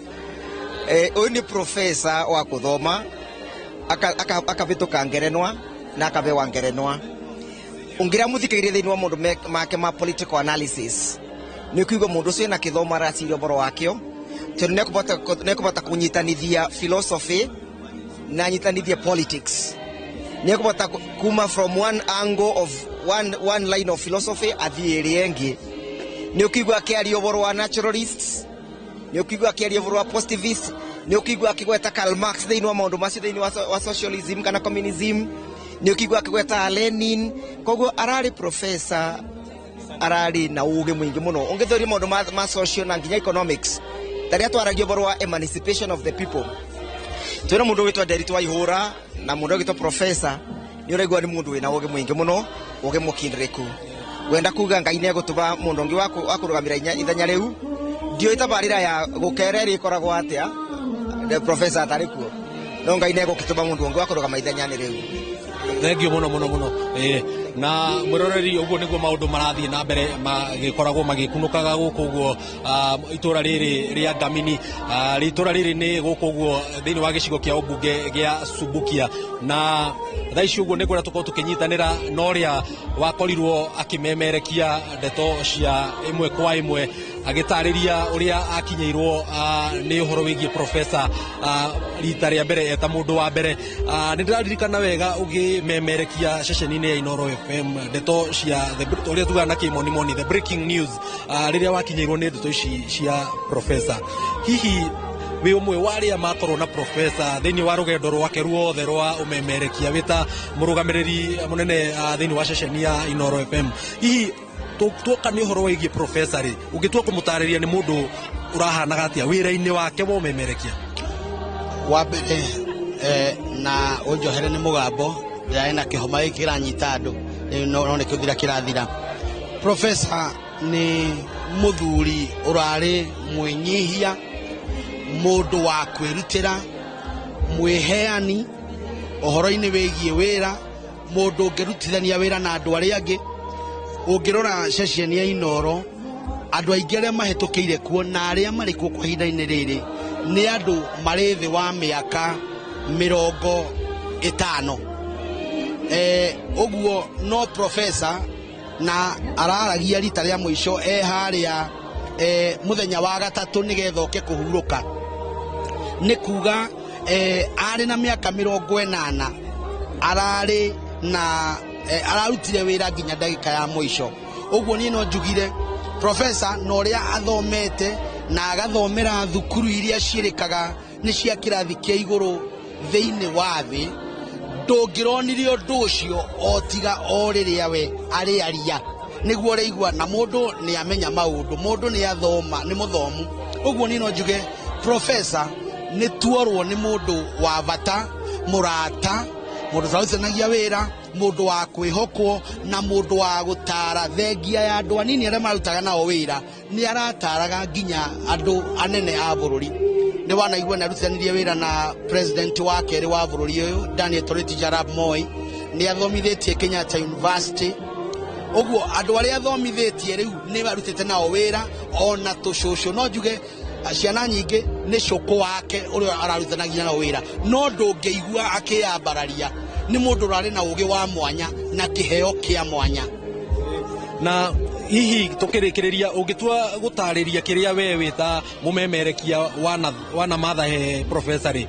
uyu ni professor wa kuthoma akavituka ngerenwa na akavewa ngerenwa ungira muthikiririe thiini wa mundu make ma political analysis ni kuigwa mundu ucio na kithomo aracirio boro wakio tondu nekubota kunyitanithia philosophy na nyitanithia politics nekubota kuma from one angle of one line of philosophy athie riengi ni kuigwa akiario boro wa naturalists ni kuigwa akiario boro wa positivists ni kuigwa akigweta Karl Marx thiini wa maundu macio thiini wa socialism kana communism ni ukigwa akigweta Lenin koguo arari professor arari na uge mwingi muno ungithori maundu ma social na nginya economics taria twaragio boro wa emancipation of the people twina mundu witwa Nderitu Waihura na mundu witwa professor ni uregwa ni mundu wina uge mwingi muno uge mukindiriku wenda kuga ngai ne gutuba mundu ngi wakurugamira ithenya riu ndio itabarira ya gukereri ikoragwo atia the professor atarikuo no ngai ne gutuba mundu ngi wakurugama ithenya riu thengio muno na mwiroreri uguo niguo maundu marathie na mbere magikoragwo magikunukaga guku uguo itura riri ria Ngamini itura riri ni guku uguo thiini wa gicigo kia ubunge gia Subukia na thaici uguo niguo tuko tukinyitanira no ria wakorirwo akimemerekia ndeto cia imwe kwa imwe agitariria uria akinyeirwo ni uhoro wigie professor rita ria mbere eta mundu wa mbere ni ndiraririkana wega ugimemerekia ceceni-ini ya Inoro FM ndeto cia uria tugana kimonimoni the breaking news riria wakinyeirwo ni ndeto ici cia professor hihi we umwe waria makorwo na professor thiini wa rugendo rwake ruothe rwa umemerekia wita murugamiriri munene thiini wa ceceni ya Inoro FM hihi tuoka ni uhoro wigie professor ri ugitua kumutariria ni mundu urahanaga atia wira-ini wake wo umemerekia wa mbere na unjohere ni mugambo ena kihoma ikiranyita andu no ne kuthira kirathira professor ni muthuri urari mwinyihia mundu wa kwirutira mwiheani uhoro-ini wigie wira mundu ngirutithania wira na andu aria angi ungirora ceceni ya Inoro andu aingi aria mahitukiire kuo na aria mari kuo kwa ihinda-ini riri ni andu mari thi wa miaka 50 uguo no professor na araragia rita ria mwisho haria muthenya wa gatatu nigetha oke kuhuruka ni kuga ari na miaka 80 arari na ararutire wira nginya ndagika ya mwisho uguo ni no njugire professor no ria athomete na agathomera thukuru iria cirikaga ni cia kirathi kia iguru thiini wa thi ndungironirio ndu ucio otiga o riria we ari aria niguo reigua na mundu ni amenya maundu mundu ni athoma ni muthomu uguo ni no njuge professor ni tuorwo ni mundu wa bata murata mundu tawithanagia wira mundu wa kwihokwo na mundu wa gutara thengia ya andu anini aria marutaga nao wira ni arataraga nginya andu anene a bururi ni wanaigua narutithanirie wira na president wa keri wa bururi uyu Daniel Toroitich Arap Moi ni athomithitie Kenyatta University oguo andu aria athomithitie riu ni barutite nao wira ona tucucu no njuge ciana nyingi ni cuku wake uria ararutanagia nao wira no ndungeigua akiyambararia ni mundu rari na ugi wa mwanya na kiheo kia mwanya na hihi tukirikiriria ungitua gutariria kiria we wita mumemerekia wana matha he professor ni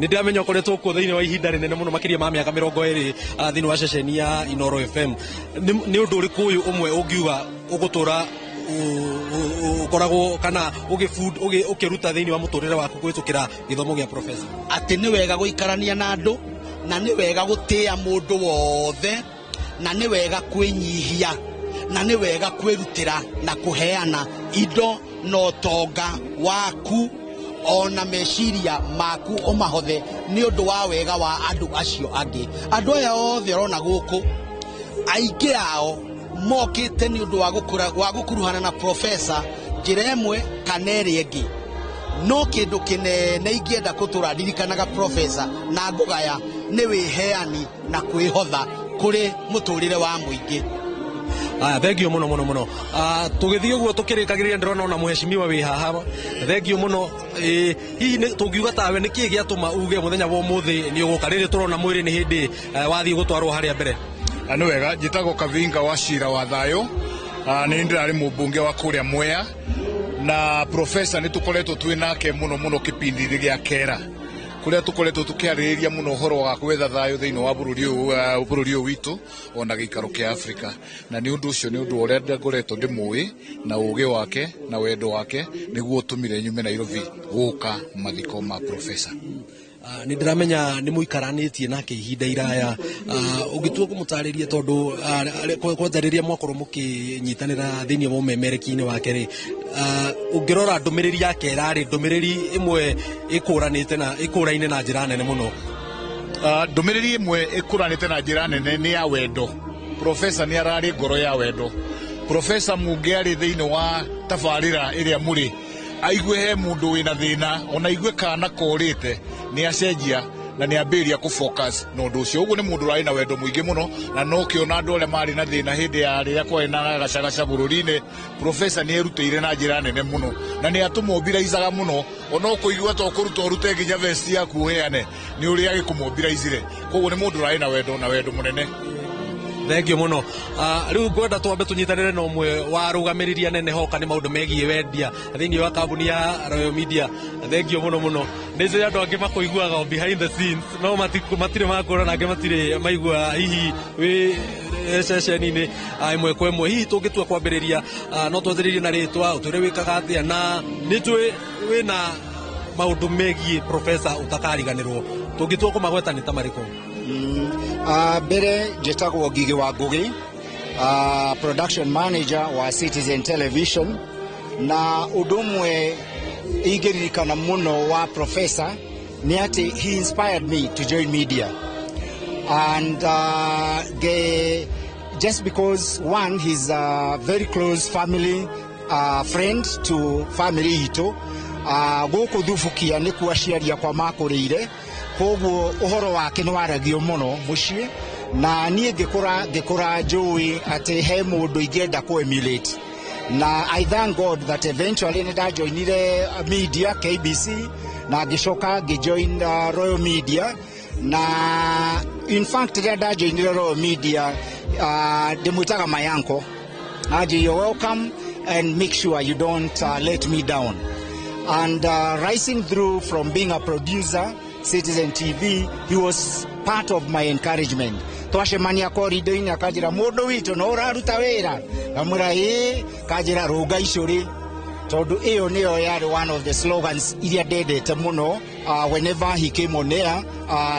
ndiramenya ukoretwo ku thiini wa ihinda rinene muno makiria ma miaka 20 thiini wa ceceni ya Inoro FM ni undu uriku uyu umwe ungiuga ugutura ukoragwo kana ukiruta thiini wa muturire waku kwitukira githomo gia professor ati ni wega guikarania na andu na ni wega gutia mundu wothe na ni wega kwinyihia na ni wega kwirutira na kuheana indo no tonga waku ona meciria maku umahothe ni undu wa wega wa andu acio angi andu aya othe rona guku aingi ao mokite ni undu wa gukuruhana na professor njira imwe kana iri ingi no kindu kinene ingienda kuturandirikanaga professor na ngugaya ni wiheani na kwihotha kuri muturire wa muingi thengio muno tugithii uguo tukirikagiria ndirona ona muheshimiwa wi haha thengio muno hihi tungiuga tawe niki giatuma uge muthenya wa muthi ni uguka riri turona mwiri ni hindi wathii gutwarwo haria mbere ni wega njitagwo Kavinga wa Cira wa Thayo ni ndirari mubunge wa kuria Mwea na professor ni tukoretwo twinake muno kipindi gia kera kuria tukoretwo tukiaririria muno horo wa gwetha thayo thiini wa bururi uyu witu ona gikaro kia Afrika na ni undu ucio ni undu uria ngoretwo ndimui na ugi wake na wendo wake niguo tumire nyume Nairobi guka mathiko ma professor ni ndiramenya ni muikaranitie nake ihinda iraya ugitua kumutariria tondu kwanjariria mwakorwo mukinyitanira thiini wa memerekiini wake ri ungirora ndumiriri yake rari ndumiriri imwe ikuranite na ikuraine na njira nene muno ndumiriri imwe ikuranite na njira nene ni ya wendo professor ni arari ngoro ya wendo professor mungi ari thiini wa tabarira iria muri aigue he mundu wina thina ona aigue kana korite ni acenjia na ni ambiria ku focus no ndu ucio uguo ni mundu rai na wendo muingi muno na no kiona andu ole mari na thina hindi ya riria kwena gacagaca bururi-ini professor ni erutire na njira nene muno na ni atumobilizaga muno ona kuigua to kuruta urute nginya vesti yaku heane ni uri agikumobilizire koguo ni mundu rai na wendo munene thengio muno riu ngwenda twambe tunyitanire na umwe wa rugamiriria nene hoka ni maundu megie wendia thiini wa kambuni ya Royal Media thengio muno nice andu angi makuiguaga behind the scenes no matire makura na angi matire maigua hihi wi ceceni-ini imwe kwa imwe hihi tungitua kwambiriria no twanjiririe na ritwa utire wikaga atia na nitwe wina maundu megie professor utakariganirwo tungitua kumagweta ni tamariko mbere njitagwo Ngigi wa Ngugi production manager wa Citizen Television na udumwe igiririkana muno wa professor ni ati he inspired me to join media and just because one he's a very close family friend to family hito guku thufukia ni kuaciaria kwa makurire koguo uhoro wake ni waragio muno mucii na nie ngikura njui ati he mundu ingenda ku emulate na I thank God that eventually nida joinire media KBC na ngicoka ngijoin Royal Media na in fact nida joinire Royal Media ndimwitaga mayanko aje you're welcome and make sure you don't let me down and rising through from being a producer Citizen TV, he was part of my encouragement. Twacemania korido-ini akajira mundu witu no uraruta wira amura kajira ruga icuri tondu iyo niyo yari one of the slogans iria ndendete muno whenever he came on air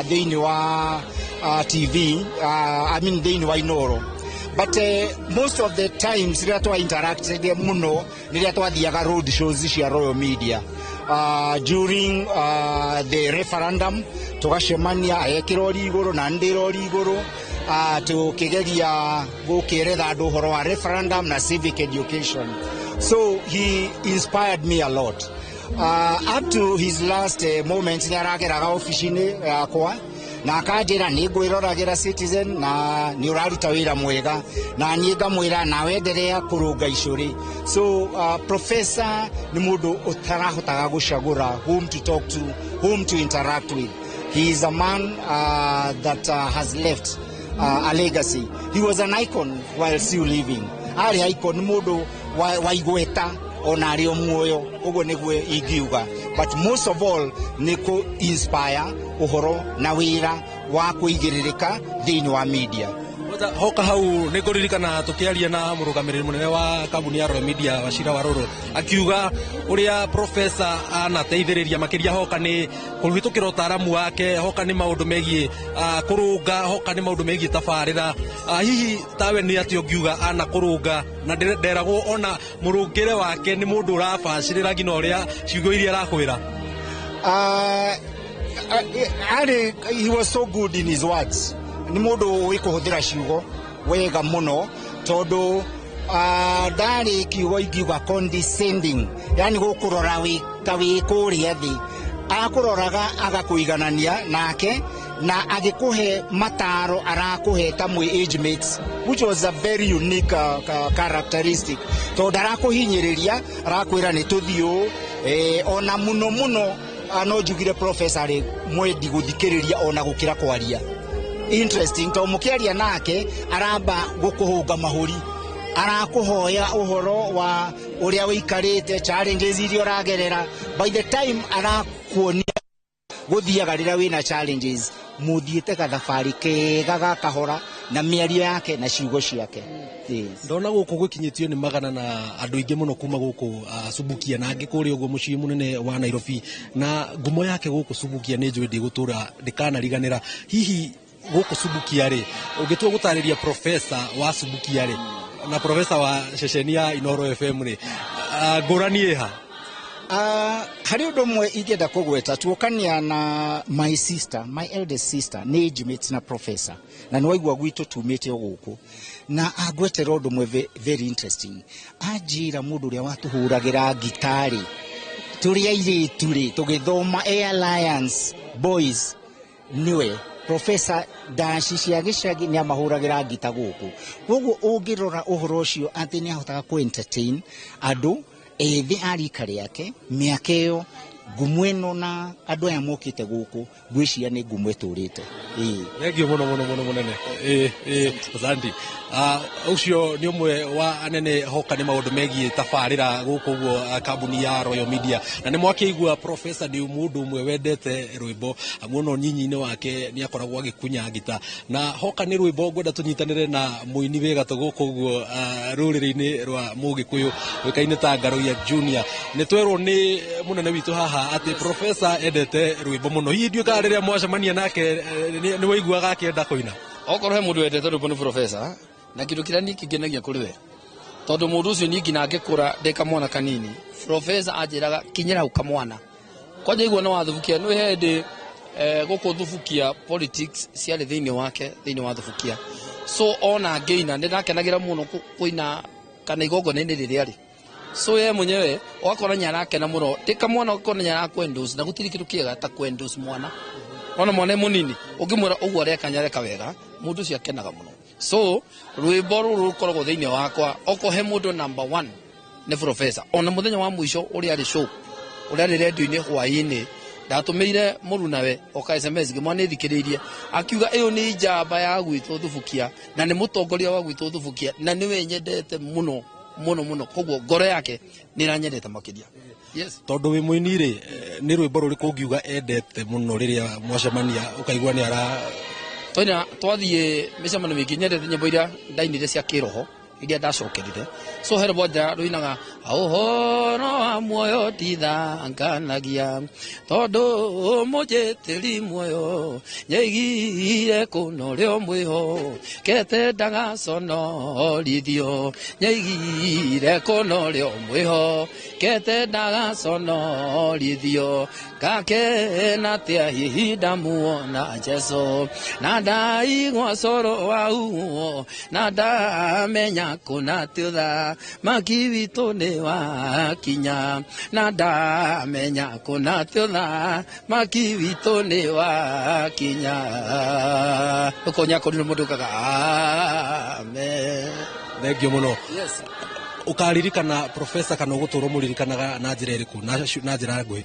thiini wa TV I mean thiini wa Inoro but most of the times riria twa interacted muno riria twathiaga road shows cia Royal Media during the referendum tugacemania ekirori iguru na ndirori iguru tukigeria gukiretha andu uhoro wa referendum na civic education. So he inspired me a lot. Up to his last moments ni arageraga ofisini yakwa na akajira ni ngwiroragera Citizen na ni uraruta wira mwega na ni ngamwira nawe endelea kurunga icuri. So Professor ni mundu utarahotaga gucagura whom to talk to, whom to interact with. He is a man that has left a legacy. He was an icon while still living. Ari icon mundu wa igweta ona ari omuoyo ugo nigwe igiuga. But most of all ni ku inspire uhoro na wira wa kuigiririka thini wa media. Hoka hau nä ngå ririkana tå kä aria na må rå gamä rä ri må nene wa kambuni ya Royal Media Wachira Waruru akiuga å rä a profesa anateithä rä ria makä ria hoka nä kå hä tå kä ra å taramu wake, hoka nä maå ndå megiä kå rå nga, hoka nä maå ndå megiä tabarä ra. Hihi tawe nä atä å ngiuga ana kå rå nga na nderagwo ona må rå ngä re wake nä må ndå å rabacä rä ra ngina å rä a ciugo iria arakwä ra. He was so good in his words. Ni mundu wi kuhuthira ciugo wega muno tondu ndari kiugo ingiuga condescending, yani gukurora wi kuria thi, akuroraga agakuiganania nake na agikuhe mataro arakuhe ta mwi age mates, which was a very unique characteristic. Tondu arakuhinyiriria arakwira ni tuthiu ona muno muno no njugire professor ri mwendi guthikiriria ona gukira kwaria. Interesting to mukiaria nake aramba gukuhunga mahuri, arakuhoya uhoro wa uria wikarite, challenges iria uragerera. By the time arakuonia guthiaga rira wina challenges, muthiite gathabari kega gakahora na miario yake na ciugo ciake. Ndona guku gwikinyitio ni magana na andu ingi muno kuma guku Subukia na angi kuri uguo mucii munene wa Nairobi, na ngumo yake guku Subukia ni njui ndigutura ndikana riganira. Hihi guku Subukia ri ugitua gutariria profesa wa Subukia ri na profesa wa ceceni ya Inoro FM ri ngurani iha? Hari undu mwe ingenda kugweta tuokania na my sister, my eldest sister ni age mate na professor, na niwaigua gwitu tumite guku na agwetera undu mwe very interesting. Ajira mundu uria watuhuragira gitari turi aire turi tugithoma Air Alliance boys niwe Professor Dashi cia gicagi ni amahuragira gita guku. Koguo ungirora uhoro ucio ati ni ahotaga ku entertain andu ethi arika riake miaka iyo ngumu ino na andu aya mokite guku ngwiciria ni ngumu eturite. Thengio muno muno muno munene. Asante. Ucio ni umwe wa anene hoka ni maundu megie tabarira guku guo kambuni ya Royal Media, na ni mwakiigua professor ni mundu umwe wendete rwimbo muno nyinyi-ini wake ni akoragwo agikunya gita, na hoka ni rwimbo ngwenda tunyitanire na muini wega to guku guo ruriri-ini rwa Mugikuyu wikaine ta Ngaruya Junior. Ni twerwo ni munene witu haha ati professor endete rwimbo muno. Hihi ndio ka riria mwacemania nake ni waiguaga akienda kuina? Okorwo he mundu wendete rwimbo ni professor na kindu kiria ni kingenagia kuri we tondu mundu ucio ni ngina ngikura ndeka mwana kanini. Professor ajiraga kinyira ukamwana kwaje igwo no wathubukia no hendi guku thubukia politics ciari thiini wake thiini wa thubukia. So ona ngeina ndinakenagira muno kuina kana igogo nene riria ri. So ye mwenyewe wakora nyarakena muno ndeka mwana ukona nyarakwenduce na gutiri kindu kiega ta kwenduce mwana. Ona mwana munini ungimwira uguo areka nyareka wega mundu ucio akenaga muno. So rwimbo ruru rukoragwo thiini wakwa okohe mundu number 1 ni professor. Ona muthenya wa mwisho uri ari show uri ari radio-ini hwaini ndatumire murunawe oka SMS ngimwana ithikiririe akiuga iyo ni njamba ya gwitwo thubukia na ni mutongoria wa gwitwo thubukia na niwe nyendete muno muno muno, koguo ngoro yake ni ranyendete makiria. Yes. Tondu wi muini ri ni rwimbo ruri kungiuga endete muno riria mwacemania ukaigua ni ara toina twathie micemano mingi nyendete nyimbo iria ndainire cia kiroho iria ndacokerire so he rwimbo ruinaga uhoro wa muoyo ndithanganagia tondu munjitiri muoyo nyeigire kuno rio mwiho kete ndagaconorithio nyeigire kuno rio mwiho kete ndagaconorithio ngakena tia ihinda muona Jesu na ndaigua coro wau na ndamenya kuna tutha maki witũ nĩ wakinya na ndamenya kuna tutha maki witũ nĩ wakinya ũkonya kũrĩ mũndũ kaga amen. Thengio mũno. Yes. Ukaririkana professor kana gũtũrwo mũririkanaga na njĩra ĩrĩkũ na njĩra nguhĩ?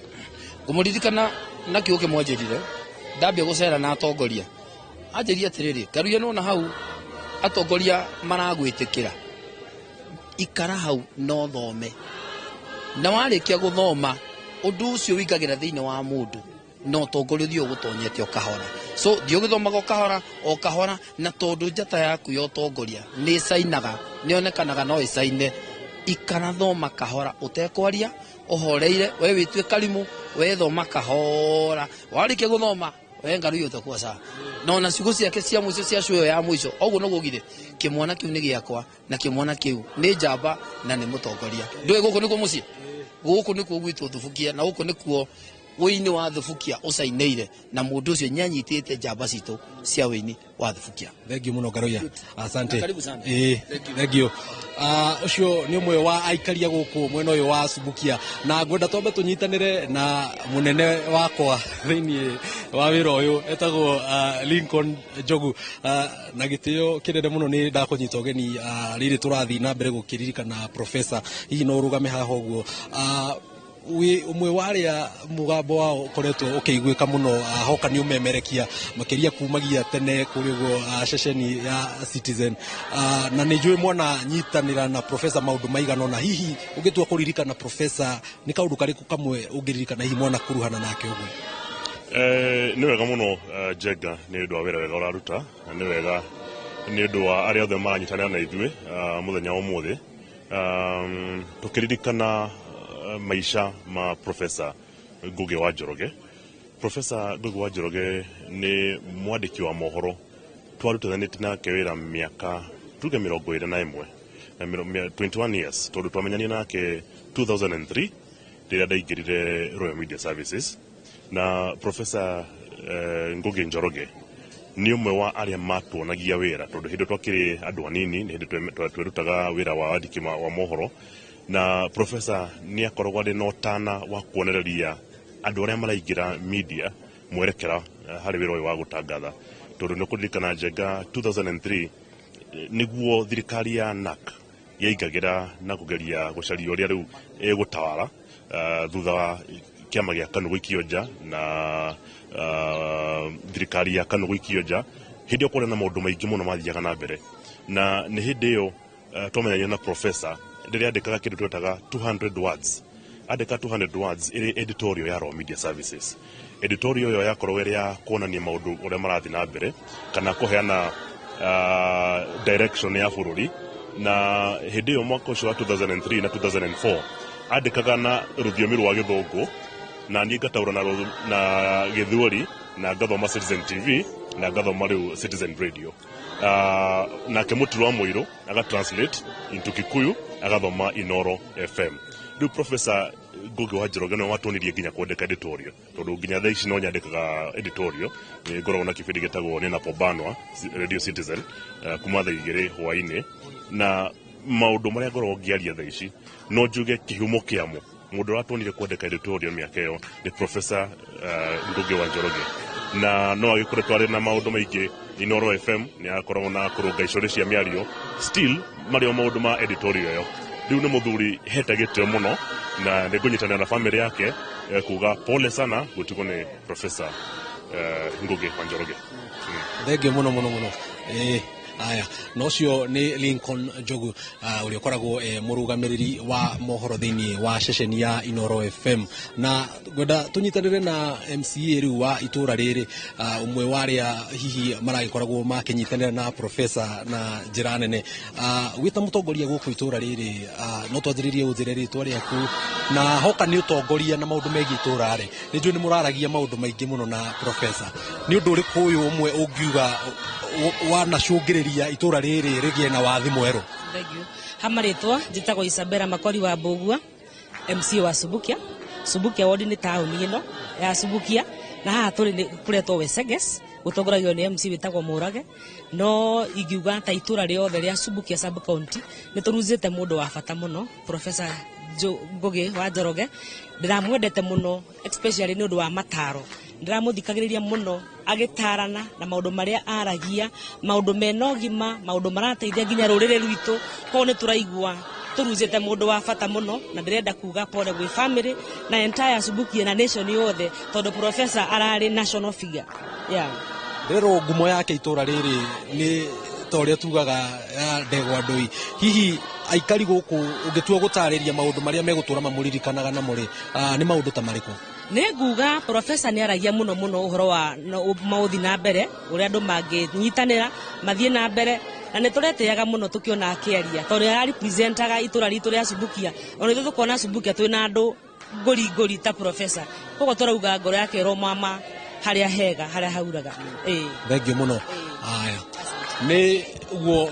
Ngũmũririkana na kiugo kĩmwe anjĩrire ndambia gũcera na atongoria anjĩria atĩrĩrĩ Karuya nona hau atongoria maragwĩtĩkĩra ikara hau no thome na warĩkia gũthoma ũndũ ũcio wĩkagĩra thĩinĩ wa mũndũ no tongoria ũthiĩ ũgũtonyete ũkahora so thiĩ ũgĩthomaga ũkahora na tondũ njata yaku ya ũtongoria nĩ ĩcainaga nĩonekanaga no ĩcaine ikara thoma kahora ũtekwaria ũhoreire we wĩtue karimũ we thoma kahora warĩkia gũthoma we Karuya utakuwa sawa no na ciugo ciake cia mũico cia cuo ya mũico ũguo no gũgire kĩmwana kĩu nĩ gĩakwa na kĩmwana kĩu nĩ njamba na nĩ mũtongoria ndũĩ gũkũ nĩkuo mũciĩ gũkũ nĩkuo gwitũ Thubukia na gũkũ nĩkuo wĩini wa Thubukia ũcainĩire na mũndũ ũcio nyanyitĩte njamba citũ cia wĩini wa Thubukia. Thengio mũno Karuya. Asante. Thengio. Ucio nĩ ũmwe wa aikaria gũkũ mwena ũyũ wa Thubukia na ngwenda twambe tũnyitanĩre na mũnene wakwa thĩinĩ wa wĩra ũyũ etagwo Lincoln Njogu na gĩtĩo kĩnene mũno nĩ ndakũnyita ũgeni rĩrĩ tũrathiĩ na mbere gũkĩririkana professor hihi no ũrũgame haha ũguo we umwe waria mugambo wao ukoretwo ukiguika muno hoka ni umemerekia makiria kumagia tene kurigo ceceni ya Citizen na nijue mwana nyitanira na professor maundu maigana na hihi ugitua kuririkana professor ni kaundu kariku kamwe ungiririkana hihi mwana kuruhana nake uguo ni wega muno Jega ni ndu wa wira wega uraruta ni wega ni ndu wa aria othe maranyitanira na ithuĩ muthenya ũmũthĩ tukiririkana maisha ma Professor Ngugi wa Njoroge. Professor Ngugi wa Njoroge ni mwandiki wa mohoro twarutithanĩtie nake wĩra mĩaka tuge 21 21 years tondu twamenyania nake 2003 rĩrĩa ndaingĩrire Royal Media Services na Professor Ngugi Njoroge ni umwe wa aria matuonagia wĩra tondu hĩndĩ twakĩrĩ andũ anini nĩ hĩndĩ twĩrutaga wĩra wa wandiki wa mohoro na professor ni akoragwo ari no tana wa kuonereria andu aria maraingira media mwerekera hari wira wa gutangatha tondu ni kuririkana Jega 2003 niguo thirikari ya NAC yaigagira na kugeria gucaria uria riu egutawara thutha wa kiama gia KANU guikio nja na thirikari ya KANU guikio nja hindi okore na maundu maingi muno mathiaga na mbere na ni hindi iyo twamenyania na professor ndiria andikaga kindu twetaga 200 words andika 200 words iri editorial ya Royal Media Services editorial yo yakorwo iri ya kuonania maundu uria marathi na mbere kana kuheana direction ya bururi na hindi yo mwaka ucio wa 2003 na 2004 andikaga na rũthiomi rwa Gĩthũngũ na ni ngataũra na Gĩthweri na ngathoma Citizen TV na ngathoma riu Citizen Radio na Kemutirwa Mũirũ aga translate into Kikuyu agathoma Inoro FM. Riu Professor Ngugi wa Njoroge no watonirie nginya kwandika editorial tondu nginya thaa ici no nyandikaga editorial ni ngoragwo na kibindi gitagwo ni na Pobanwa Radio Citizen kuma thaa 2 hwaini na maundu maria ngoragwo ngiaria thaa ici no njuge kihumo kiamo mundu watonirie kwandika editorial miaka iyo ni Professor Ngugi wa Njoroge na no agikoretwo ari na maundu maingi Inoro FM ni akoragwo na kurunga icori cia miario still mario maundu ma editorial yo riu ni muthuri hetagite muno na nĩngũnyitanĩra na family yake kuga pole sana gũtigwo nĩ Professor Ngugi wa Njoroge. Thengio muno aya nocio ni Lincoln Njogu uri okoragwo murugamiriri wa mohoro thiini wa ceceni ya Inoro FM na gwenda tunyitanire na MCA riu wa itura riri umwe waria hihi maragikoragwo makinyitanira na professor na njira nene gwita mutongoria guku itura riri no twajiririe unjire ritwa riaku na hoka ni utongoria na maundu megi itura ri nijue ni muraragia maundu maingi muno na professor ni undu uriku uyu umwe ungiuga wanacungiriria itura riri rigie na wathi mweru. Thank you. Hamaritwa njitagwo Isabella Makori wa Mbugua, MC wa Subukia. Subukia ward ni tauni ino ya Subukia na haha turi kuretwo Weseges gutongoragio ni MC witagwo Murage no igiuga ta itura riothe ria Subukia sub county ni turuzite mundu wa bata muno Professor Ngugi wa Njoroge ndiramwendete muno especially ni undu wa mataro ndiramuthikagiriria muno agitarana na maundu maria aragia maundu menogima maundu marateithia nginya rurire rwitu ko ni turaigua turuzite mundu wa bata muno na ndirenda kuga pole gwi family na entire Subukia na nation yothe tondu professor arari national figure rero ngumo yake itura riri ni toria tugaga ya ndegwa ndui hihi aikari guku ungitua gutariria maundu maria megutura mamuririkanaga na muri ni maundu ta mariko ne nguga professor ni aragia muno uhoro wa mauthi na mbere uria andu manginyitanira mathie na mbere na ne tureteaga muno tukiona akiaria tondu ari presentaga itura ritu ria Subukia ona ithu tukona Subukia twina andu ngori ta professor kogo turauga ngoro yake ro mama haria hega haria hauraga thengio muno aya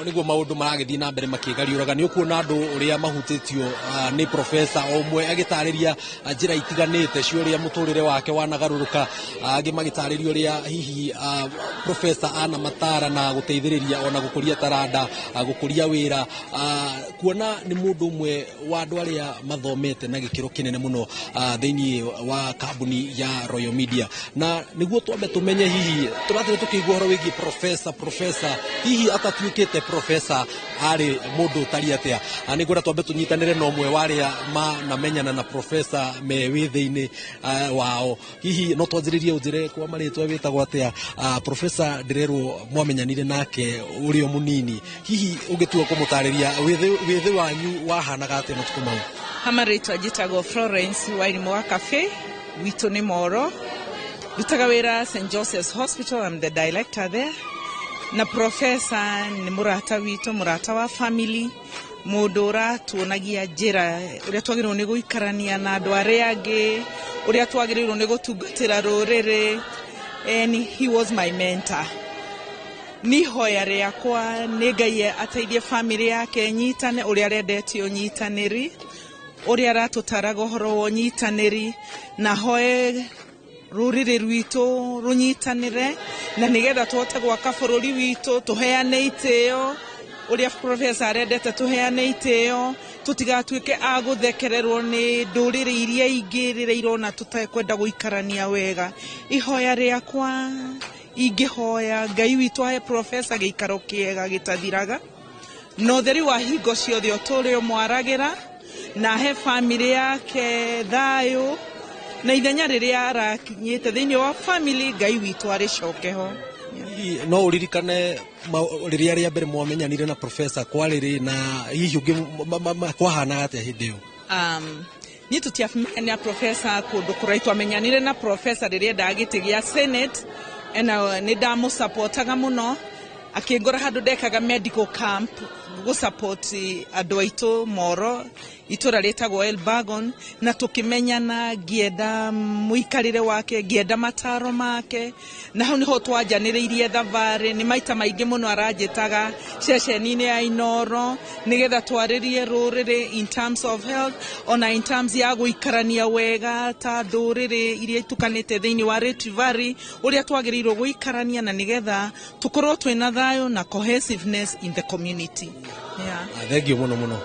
niguo maundu maragithii na mbere makigariuraga ni ukuona andu uria mahutitio ni professor omwe agitariria njira itiganite ciuria muturire wake wanagaruruka agi magitariria uria hihi professor ana matara na guteithiriria ona gukuria taranda gukuria wira kuona ni mundu umwe wa andu aria mathomete na gikiro kinene muno thiini wa kambuni ya Royal Media na niguo twambe tumenye hihi turathire tukigwa horo wigi professor hihi atatuikite professor ari mundu tari atia ani ngora twambe tunyitanire no mwe waria na menyana na professor me withiini wao hihi no twanjiririe unjire kwa maritwa witagwo atia professor ndirero mwamenyanire nake urio munini hihi ungitua kumutariria withi wanyu wahanaga atia no tukumau hamaritwa jitagwo Florence Wairimu wa Cafe witu ni Moro dutaga wira St Joseph's Hospital. I'm the director there na professor ni murata witu murata wa family mudura tuonagia njira uria twagirwo ni guikarania na andu aria angi uria twagirwo ni gutungatira ruriri and he was my mentor ni hoya riakwa ni Ngai ateithie family yake nyitane uria rendetio nyitaniri uria ratutaraga horo wo nyitaniri na hoe rurire rwitu runyitanire na nigetha twote gwaka bururi witu tuheane itio uria professor arendete tuheane itio tutigatuike aguthekererwo ni ndurire iria ingi rire irona tutakwenda guikarania wega ihoya riakwa ingihoya Ngai witu ahe professor giikaro kiega gitathiraga no theri wa hingo ciothe uturi mwaragira na he family yake thayo na ithenya riria arakinyite thiini wa family Ngai witu aricokeho no uririkane riria ria mbere mwamenyanire na professor kwariri na hihi ungi kwahana atia hindi iyo ni tutiamenyanira professor kundu kuraitwa menyanire na professor riria ndagitigia senate ena ni ndamu supportaga muno akingora handu ndekaga medical camp gu support andu aitu Moro itura retagwo Elbagon na tukimenyana gienda muikarire wake gienda mataro make na hau niho twanjaniriirie thavari ni maita maingi muno aranjitaga ceceni-ini ya Inoro nigetha twaririe ruriri in terms of health ona in terms ya guikarania wega ta nduriri iria itukanite thiini wa Rift Valley uria twagirirwo guikarania na nigetha tukorwo twina thayo na cohesiveness in the community. Thank you muno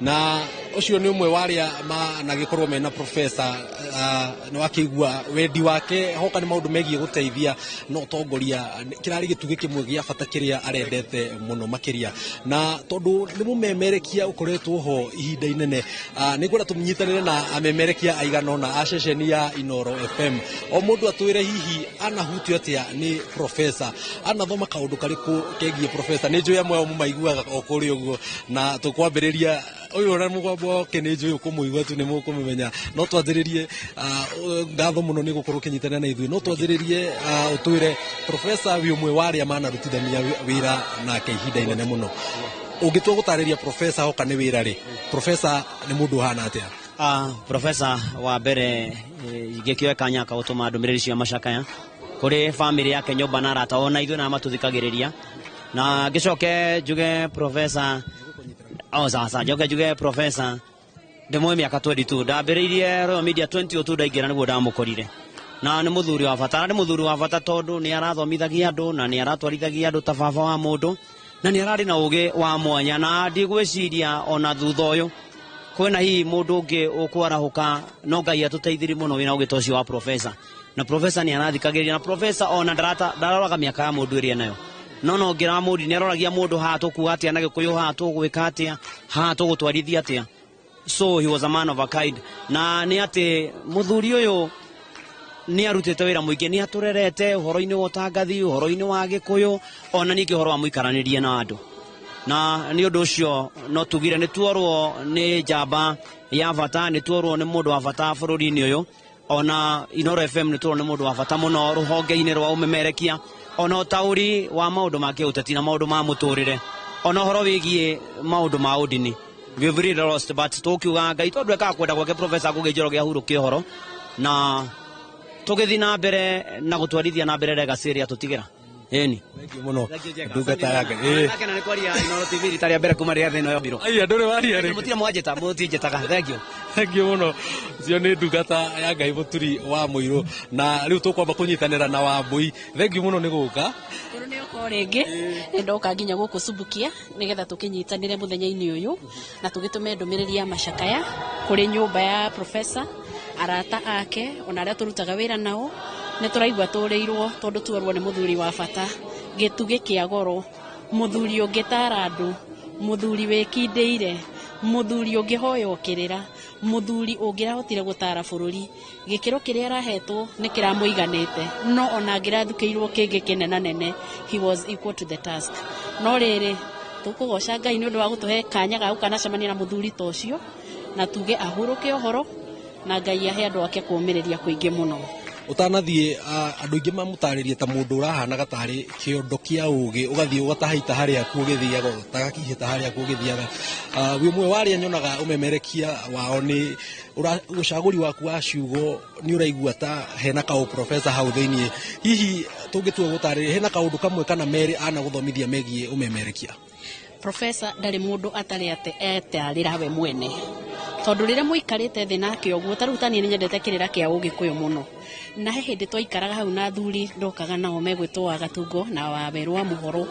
na ucio ni umwe waria na gikorwo mena professor no akigua wendi wake hoka ni maundu megie guteithia no tongoria kirari gituge kimwe gia bata kiria arendete muno makiria na tondu ni mumemerekia ukoretwo ho ihinda inene ni ngwenda tuminyitanire na amemerekia aiganona a ceceni ya Inoro FM o mundu atwire hihi anahutio atia ni professor anathoma kaundu kariku kegie professor ni njuya mwe mumaiguaga okuri uguo na tukwambiriria uyu ora mugwabo kenenjo yuko muigwa tu ni mukumenya no twanjiririe ngatho muno ni gukorwo kinyitana na ithui no twanjiririe utwire professor wi umwe waria mana rutithania wira na kehinda inene muno ungitwa gutariria professor hoka ni wira ri professor ni mundu hana atia professor wa mbere igekioe kanya ka utuma ndumiriri cia macakaya kuri family yake nyumba na arata ona ithu na matuthikagiriria na gicoke njuge professor sasa njuge professor ndemwe miaka 22 ndambiriirie Royal Media 2002 ndaingira niguo ndamukorire na ni muthuri wa bata tondu ni arathomithagia andu na ni aratwarithagia andu ta baba wa mundu na ni arari na uge wa mwanya na ndigwiciria ona thutha uyu kwena hii mundu ungi ukwarahuka no Ngai atuteithiri muno wina uge tocio wa professor na professor ni arathikagiria na professor ona ndararoraga miaka ya mundu iria nayo no ngira mudi ni aroragia mundu hatu kuatia na gikuyu hatu gwika atia hatu gutwarithia atia so he was a man of a kind na ni ati muthuri uyu ni arutite wira muingi ni aturerete uhoro-ini wa utangathi uhoro-ini wa gikuyu ona ningi uhoro wa muikaranirie na andu na ni undu ucio no tugire ni tuorwo ni njamba ya bata ni tuorwo ni mundu wa bata bururi-ini uyu ona Inoro FM ni tuorwo ni mundu wa bata muno ruhonge-ini rwa umemerekia ona utauri wa maundu ma kiuteti na maundu ma muturire ona horo wigie maundu ma udini we very lost but tukiuga Ngai tondu eka kwenda gwake professor Ngugi Njoroge ahurukie horo na tugithi na mbere na gutwarithia na mbere legacy ya tutigira eni thank you muno ndungata yake kana ni kwaria Inoro TV ritaria mbere kuma ria thino yo biro ai ndure waria ri mutira mwanjetaga thank you muno cio ni ndungata ya Ngai muturi wa muiru na riu tukwamba kunyitanira na Wambui thank you muno ni guka turu ni uko ringi ndoka nginya guku Subukia nigetha tukinyitanire muthenya-ini uyu na tugitume ndumiriri ya macakaya kuri nyumba ya professor arata ake ona aria turutaga wira nao ni turaigua tureirwo tondu tuorwo ni muthuri wa bata gitugi kia goro muthuri ungitara andu muthuri wikindeire muthuri ungihoya ukirira muthuri ungirahotire gutara bururi gikiro kiria arahetwo ni kiramuiganite no ona ngirathukiirwo kingi kinena nene he was equal to the task no riri tukugoca Ngai ni undu wa gutuhe kanya ga gukana cemania na muthuri tocio na tuge ahuruke uhoro na Ngai ahe andu ake kumiriria kuingi muno utanathie andu ingi mamutaririe ta mundu urahana gatari kiondo kia ugi ugathie ugatahaita haria kugithiaga utagakihita haria kugithiaga wi umwe waria nyonaga umemerekia wao ni ucaguri waku wa ciugo ni uraigua ta hena ka professor hau thiini hihi tungitua gutariria hena kaundu kamwe kana meri ana guthomithia megie umemerekia professor ndari mundu atari etarira we mwene tondu riria muikarite thi nake oguo tarutani ni nyendete kirira kia ugikuyu muno na he hindi twaikaraga hau na thuri ndokaga nao megwitwa Gatungo na Waweru wa Muhoro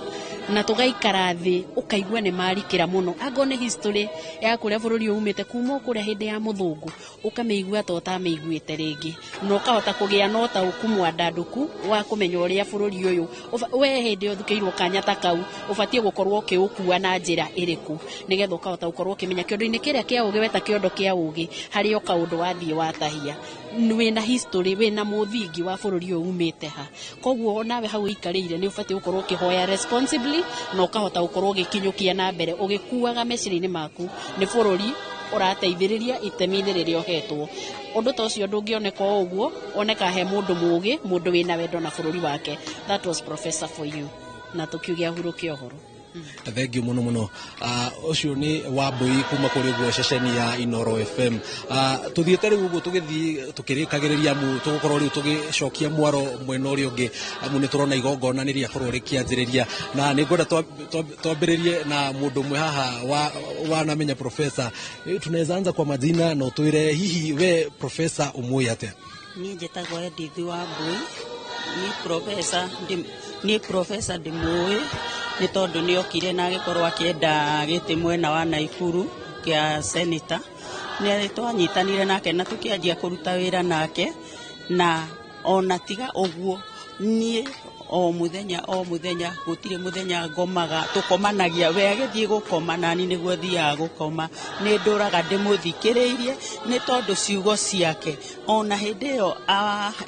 na tugaikara thi ukaigua ni marikira muno ago ni history ya kuria bururi umite kuma kuria hindi ya muthungu ukameigua to ta meiguite ringi no kahota kugia no ta ukumwa ndanduku wa kumenya uria bururi uyu we hindi uthukiirwo kanya ta kau ubatie gukorwo kiukua na njira iriku nigetha ukahota gukorwo kimenya kiondo-ini kiria kia ugi weta kiondo kia ugi hari o kaundu wathie watahia wina history wina muthingi wa bururi uyu umite ha koguo nawe hau ikarire ni ubatie gukorwo kihoya responsibly no kahota gukorwo gikinyukia na mbere ugikuaga mecirini maku ni bururi urateithiriria itemi-ini riria uhetwo undu ta ucio ndungioneka uguo oneka he mundu mugi mundu wina wendo na bururi wake that was professor for you na tukiugia huruke ohoro thank you muno muno ucio ni Wambui kuma kuri guo ceceni ya Inoro FM tuthiete riu guo tugithi tukirikagiriria mu tugukorwo riu tugicokia mwaro mwena uri ungi amu ni turona igongona niria korwo rikianjiriria na ni ngwenda twambiririe na mundu mwe haha wa namenya professor tunaweza anza kwa majina na utwire hihi we professor umui atia ni njitagwo Edith Wambui ni professor ndimui ni tondu ni okire na agikorwo akienda giti mwena wa Naikuru kia senator nä twanyitanire nake na tukianjia kuruta wira nake na ona tiga uguo nie o muthenya gutire muthenya ngomaga tukomanagia we agithie gukoma nani niguo thiaga gukoma ni nduraga ndimuthikiriirie ni tondu ciugo ciake ona hindi yo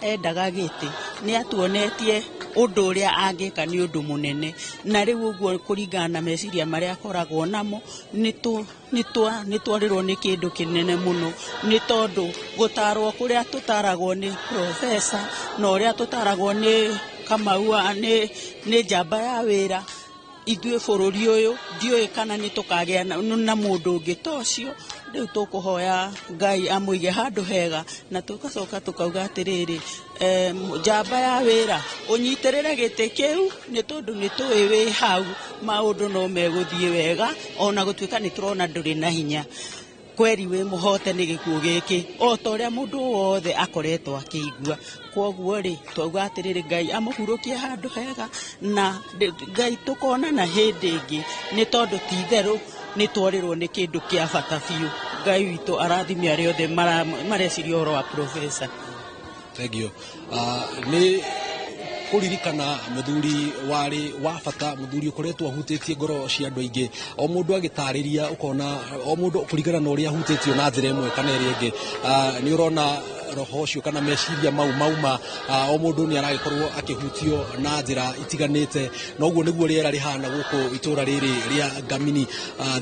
endaga giti ni atuonetie undu uria angika ni undu munene na riu uguo kuringana na meciria maria akoragwo namo ni twarirwo ni kindu kinene muno ni tondu gutarwo kuria tutaragwo ni professor na uria tutaragwo ni Kamaua ni njamba ya wira ithuĩ bũrũri ũyũ ndiũĩ kana nĩ tũkagĩa na mũndũ ũngĩ ta ũcio rĩu tũkũhoya Ngai amũige handũ hega na tũgacoka tũkauga atĩrĩrĩ njamba ya wĩra ũnyitĩrĩre gĩtĩ kĩu nĩ tondũ nĩ tũĩ wĩ hau maũndũ no megũthiĩ wega ona gũtuĩka nĩ tũrona ndũrĩ na hinya kweri we muhote ni gikuo giki o ta uria mundu wothe akoretwo akigua koguo ri twauga atiriri Ngai amuhurukie handu hega na Ngai tukona na hindi ingi ni tondu ti theru ni twarirwo ni kindu kia bata biu Ngai witu arathime aria othe mareciria oro wa professor. Thank you. Ni kuririkana muthuri wari wa bata muthuri ukoretwo ahutitie ngoro cia andu aingi o mundu agitariria ukona o mundu kuringana na uria ahutitio na njira imwe kana iria ingi ni urona roho ucio kana meciria mauma o mundu ni aragikorwo akihutio na njira itiganite na uguo niguo riera rihana guku itura riri ria Ngamini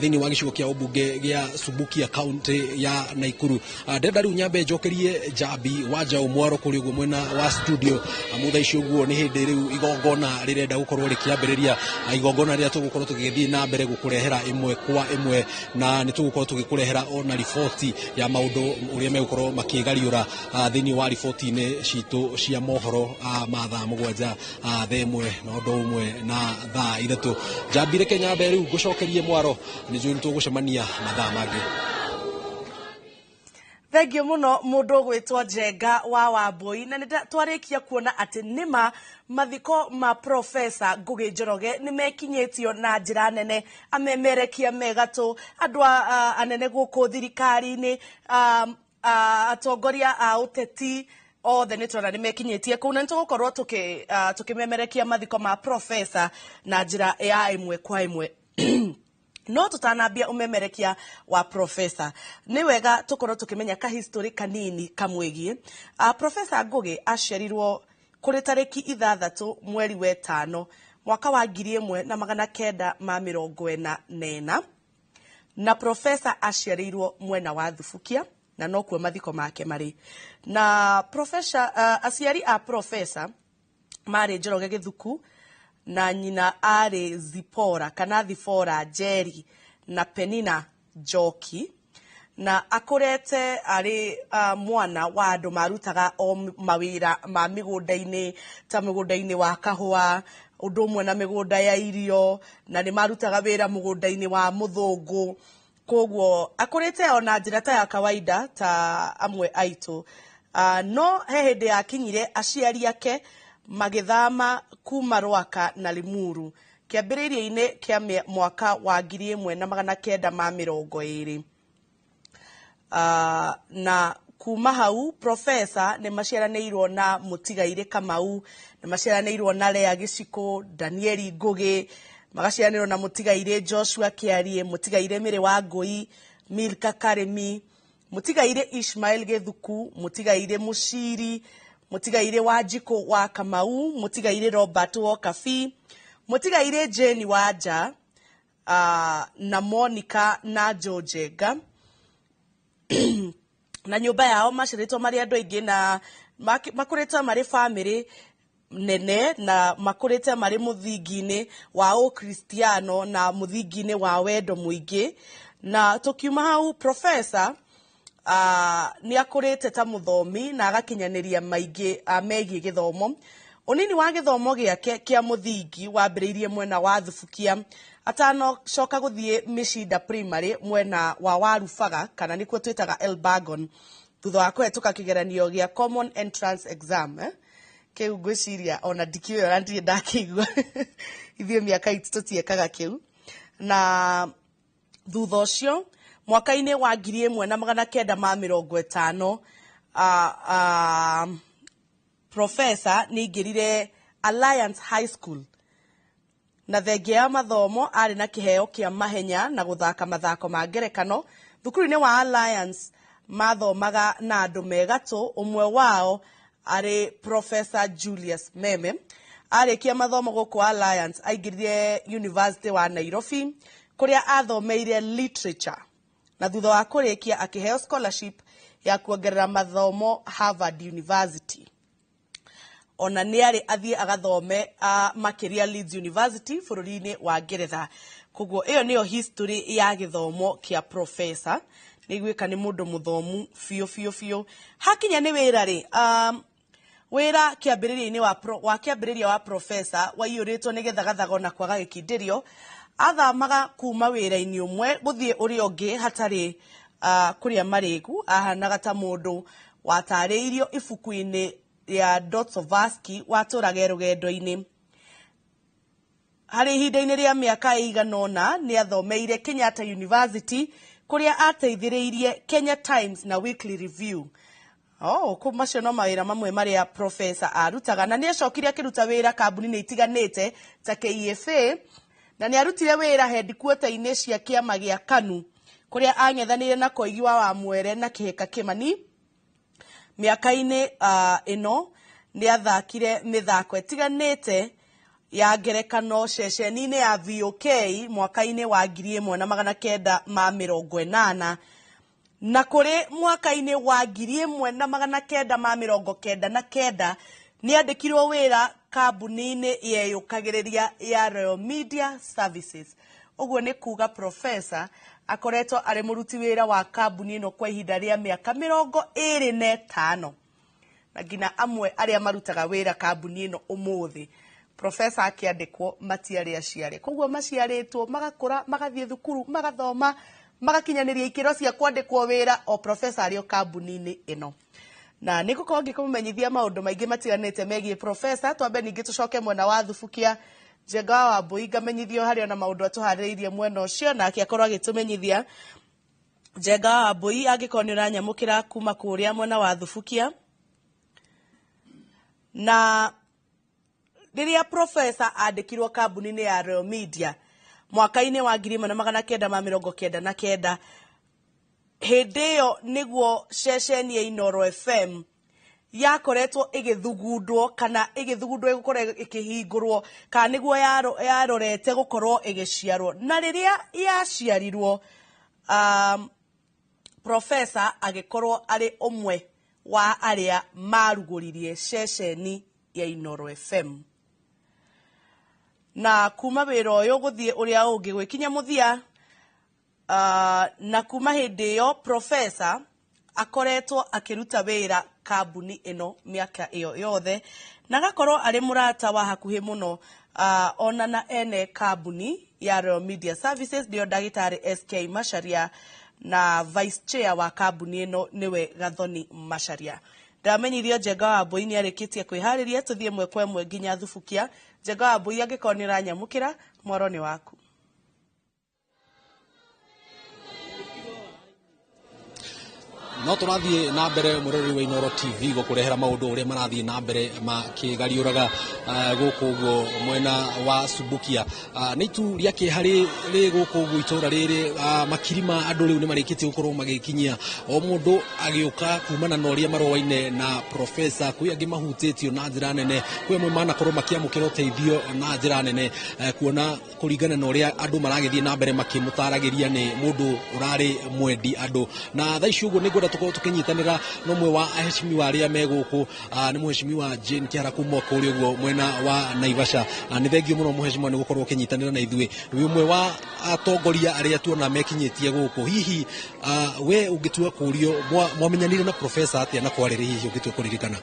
thini wa gicigo kia ubunge gia Subukia county ya Naikuru. Ndenda riu nyambe njokerie Njambi wanja umwaro kuri uguo mwena wa studio mutha icio uguo ni hindi riu igongona rirenda gukorwo rikiambiriria igongona ria tugukorwo tugithii na mbere gukurehera imwe kwa imwe na ni tugukorwo tugikurehera ona riboti ya maundu uria megukorwo makigariura thini wa riboti-ini citu cia mohoro ma thaa mugwanja thaa imwe na undu umwe na thaa ithatu. Njambi reke nyambe riu ngucokerie mwaro ni njui nitugucemania mathaa mangi. Thank you muno mundu gwitwa Njenga wa Wambui na twarikia kuona ati nima mathiko ma Professor Ngugi Njoroge ni mekinyetio na njira nene amemerekia megatu andu anene guku thirikari-ini atongoria a uteti othe ni turona ni mekinyetie kuu na nitugukorwo tukimemerekia mathiko ma Professor na njira ya imwe kwa imwe. No tutanambia umemerekia wa Professor ni wega tukorwo tukimenya ka history kanini kamwegie. Professor Ngugi aciarirwo kuri tariki 6 mweri wa 5 mwaka wa 1944 na Professor aciarirwo mwena wa Thubukia na no kuo mathiko make mari na Professor aciari a Professor mari Njoroge Githuku na nyina ari Zipora kana Thipora Njeri na Penina Njoki na akurete ari mwana wa andu marutaga o mawira ma migunda-ini ta migunda-ini wa kahua undu umwe na migunda ya irio na ni marutaga wira mugunda-ini wa muthungu koguo akurete ona njira ta ya kawaida ta amwe aitu no hehende akinyire aciari ake magithama kuma Rwaka na Limuru kiambiriria-ini kia mwaka wa 1920 na kuma hau Professor ni maciaranĩirwo na Mũtigaire Kamau ni maciaranĩirwo na Lea Giciko Danieli Ngugi magaciaranĩirwo na Mũtigaire Joshua Kiarie Mũtigaire Mĩrĩ wa Ngũi Milka Karemi Mũtigaire Ishmael Githuku Mũtigaire Mushiri Mũtigaire Wanjiko wa Kamau Mũtigaire Robert Wokabi Mũtigaire Jane Wanja na Monica na Georgega na nyumba yao maciaritwo mari andu aingi na makurite mari family nene na makurite mari muthingi-ini wa ukristiano na muthingi-ini wa wendo muingi na tukiuma hau Professor ni akurite ta muthomi na agakinyaniria maingi megie githomo unini wa githomo giake kia muthingi wambiriirie mwena wa Thubukia atano coka guthie Mishinda Primary mwena wa Warubaga kana nikuo twitaga Elbagon thutha wa kuhetuka kigeranio gia Common Entrance Exam kiu ngwiciria ona ndikiwe ona ndie ndakigua ithie miaka itu tutiekaga kiu na thutha ucio mwaka-inĩ wa 1950 Professor nĩingĩrire Alliance High School na thengia ya mathomo arĩ na kĩheo kĩa mahenya na gũthaka mathako ma ngerekano. Thukuru-inĩ wa Alliance mathomaga na andũ megatũ, ũmwe wao arĩ Professor Julius Meme. Arĩkia mathomo gũkũ Alliance aingĩrire University wa Nairobi kũrĩa athomeire literature, na thutha wa kũrĩkia akĩheo scholarship ya kuongerera mathomo Harvard University. Ona nĩarĩ athiĩ agathome makĩria Leeds University bũrũri-inĩ wa Ngeretha. Koguo ĩyo nĩyo history ya gĩthomo kĩa Professor. Nĩguĩka nĩ mũndũ mũthomu biũ. Hakinya nĩ wĩra rĩ, wĩra kĩambĩrĩria-inĩ wa kĩambĩrĩria wa Professor waiyũrĩtwo nĩ gethagathago na kwaga gĩkindĩrio. Athamaga kuma wĩra-inĩ ũmwe gũthiĩ ũrĩa ũngĩ hatarĩ kũrĩa marĩgu. Ahanaga ta mũndũ watarĩirio ibuku-inĩ ya Dostoevsky watũraga rũgendo-inĩ. Harĩ ihinda-inĩ rĩa mĩaka ĩigana ũna nĩ athomeire Kenyatta University kũrĩa ateithĩrĩirie Kenya Times na Weekly Review. Macio no mawĩra mamwe marĩa Professor arutaga, na nĩ acokire akĩruta wĩra kambuni-inĩ itiganĩte ta KFA, na nĩ arutire wĩra headquarter-inĩ cia kĩama gĩa KANU kũrĩa ang'ethanĩire na Koigi wa Wamwere na Kĩhĩka Kĩmani. Mĩaka-inĩ ĩno nĩ athakire mĩthako ĩtiganĩte ya ngerekano ceceni-inĩ ya VOK mwaka-inĩ wa 1980 na kũrĩ mwaka-inĩ wa 1999 nĩ andĩkirwo wĩra kambuni-inĩ yeyũkagĩrĩria ya Royal Media Services. Ũguo nĩ kuga Professor akoretwo arĩ mũruti wĩra wa kambuni ĩno kwa ihinda rĩa mĩaka 25, na ngina amwe arĩa marutaga wĩra kambuni ĩno ũmũthĩ Professor akĩandĩkwo matiarĩ aciare. Koguo maciarĩtwo magakũra magathiĩ thukuru magathoma magakinyanĩria ikĩro cia kwandĩkwo wĩra o Professor arĩ o kambuni-inĩ ĩno. Na nĩgũkorwo ngĩkũmenyithia maũndũ maingĩ matiganĩte megiĩ Professor, twambe ningĩ tũcoke mwena wa Thubukia. Njenga wa Wambui ngamenyithio harĩ ona maũndũ atũharĩrĩirie mwena ũcio, na akĩakorwo agĩtũmenyithia. Njenga wa Wambui angĩkorwo nĩ ũranyamũkĩra kuma kũrĩa mwena wa Thubukia. Na rĩrĩa Professor andĩkirwo kambuni-inĩ ya Royal Media mwaka-inĩ wa 1999, hĩndĩ ĩyo nĩguo ceceni ya Inooro FM yakoretwo ĩgĩthugundwo kana ĩgĩthugundwo ĩgũkorwo ĩkĩhingũrwo kana nĩguo yarorete gũkorwo ĩgĩciarwo. Na rĩrĩa yaciarirwo Professor agĩkorwo arĩ ũmwe wa arĩa marugũririe ceceni ya Inooro FM. Na kuma wĩra ũyũ gũthiĩ ũrĩa ũngĩ gwĩkinya mũthia, na kuma hĩndĩ ĩyo Professor akoretwo akĩruta wĩra kambuni ĩno mĩaka ĩyo yothe, na agakorwo arĩ mũrata wa hakuhĩ mũno ona na ene kambuni ya Royal Media Services nĩyo ndagĩtarĩ SK Macharia, na vice chair wa kambuni ĩno nĩwe Gathoni Macharia. Ndamenyithio Njenga wa Wambui nĩ arĩkĩtie kwĩharĩria, tũthiĩ ĩmwe kwa ĩmwe nginya Thubukia. Njenga wa Wambui angĩkorwo nĩ ũranyamũkĩra, mwaro nĩ waku. No tũrathiĩ na mbere mũroreri wa Inooro TV gũkũrehera maũndũ ũrĩa marathiĩ na mbere makĩgariũraga gũkũ ũguo mwena wa Subukia. Nĩ itu rĩa kĩeha rĩ gũkũ ũguo itũra rĩrĩ, makiri ma andũ rĩu nĩ marĩkĩtie gũkorwo magĩkinyia o mũndũ agĩũka kumana na ũrĩa maroaine na Professor. Kwĩ angĩ mahutĩtio na njĩra nene, kwĩ amwe manakorwo makĩamũkĩra ũteithio na njĩra nene, kuona kũringana na ũrĩa andũ maragĩthiĩ na mbere makĩmũtaragĩria nĩ mũndũ ũrarĩ mwendi andũ. Na thaa ici ũguo nĩ ngwenda tuko tukinyitanira n'umwe wa aheshimiwa arĩa megũkũ, nĩ mũheshimiwa Jane Kĩara kuma kũrĩa ũguo mwena wa Naivasha. Nĩ thengio mũno mũheshimiwa nĩ gũkorwo ũkinyitanira na ithuĩ, wĩ ũmwe wa atongoria arĩa tuona mekinyĩtie gũkũ. Hihi we ũngĩtua kũrio mwamenyanire na Professor atĩa na kwarĩrĩ, hihi ũngĩtua kũririkana?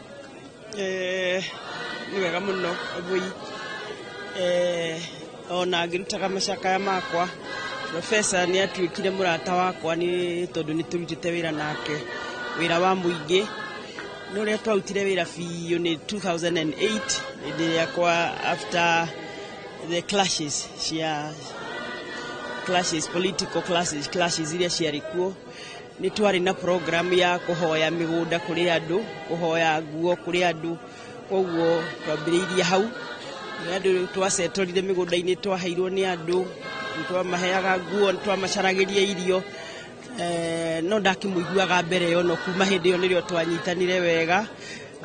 Nĩ wega mũno Wambui, ona ngĩrutaga macakaya makwa Professor nĩ atuĩkire mũrata wakwa nĩ tondũ nĩ tũrutĩte wĩra nake wĩra wa mũingĩ. Nĩ ũrĩa twarutire wĩra biũ nĩ 2008 hĩndĩ ĩrĩa kwa after the clashes cia clashes, political clashes iria ciarĩ kuo. Nĩ twarĩ na program ya kũhoya mĩgũnda kũrĩ andũ, kũhoya nguo kũrĩ andũ, koguo twambĩrĩirie hau. Andũ twacetorire mĩgũnda-inĩ twaheirwo nĩ andũ, twamaheaga nguo, twamacaragĩria irio. No ndakĩmũiguaga mbere ĩyo, no kuma hĩndĩ ĩyo nĩrĩo twanyitanire wega.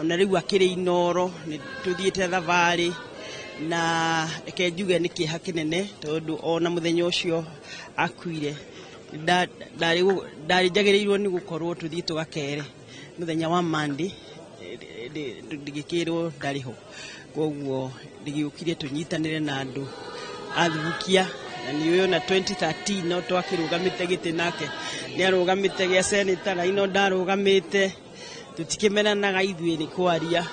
Na rĩu akĩrĩ Inooro, nĩ tũthiĩte thabarĩ, na reke njuge nĩ kĩeha kĩnene tondũ ona mũthenya ũcio akuire ndarĩ njagĩrĩirwo nĩ gũkorwo tũthiĩ tũgakere mũthenya wa Monday, ndigĩkĩrwo ndarĩ ho. Koguo ndigĩũkire tũnyitanĩre na andũ athubukia, na nĩ ũyũ na 2013 no twakĩrũgamĩte gĩtĩ nake nĩ arũgamĩte gĩa seneta, na ino ndarũgamĩte, tũtikĩmenanaga ithuĩ nĩ kwaria.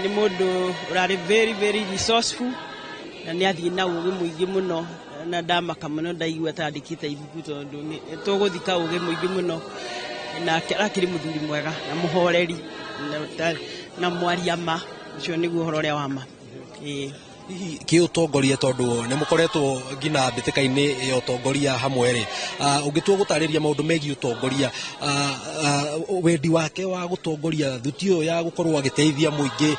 Nĩ mũndũ ũrarĩ very very resourceful, na nĩ athiĩ na ũgĩ mũingĩ mũno, na ndamaka mũno ndaigua ta andĩkĩte ibuku tondũ nĩ tũgũthika ũgĩ mũingĩ mũno, na akĩrĩ mũthuri mwega na mũhoreri na mwaria ma. Ũcio nĩguo ũhoro ũrĩa wa ma. Hihi kĩũtongoria tondũ nĩ mũkoretwo ngina mbĩtĩka-inĩ ya ũtongoria hamwe rĩ, ũngĩtua gũtarĩria maũndũ megiĩ ũtongoria, wendi wake wa gũtongoria thuti ũyũ ya gũkorwo agĩteithia mũingĩ,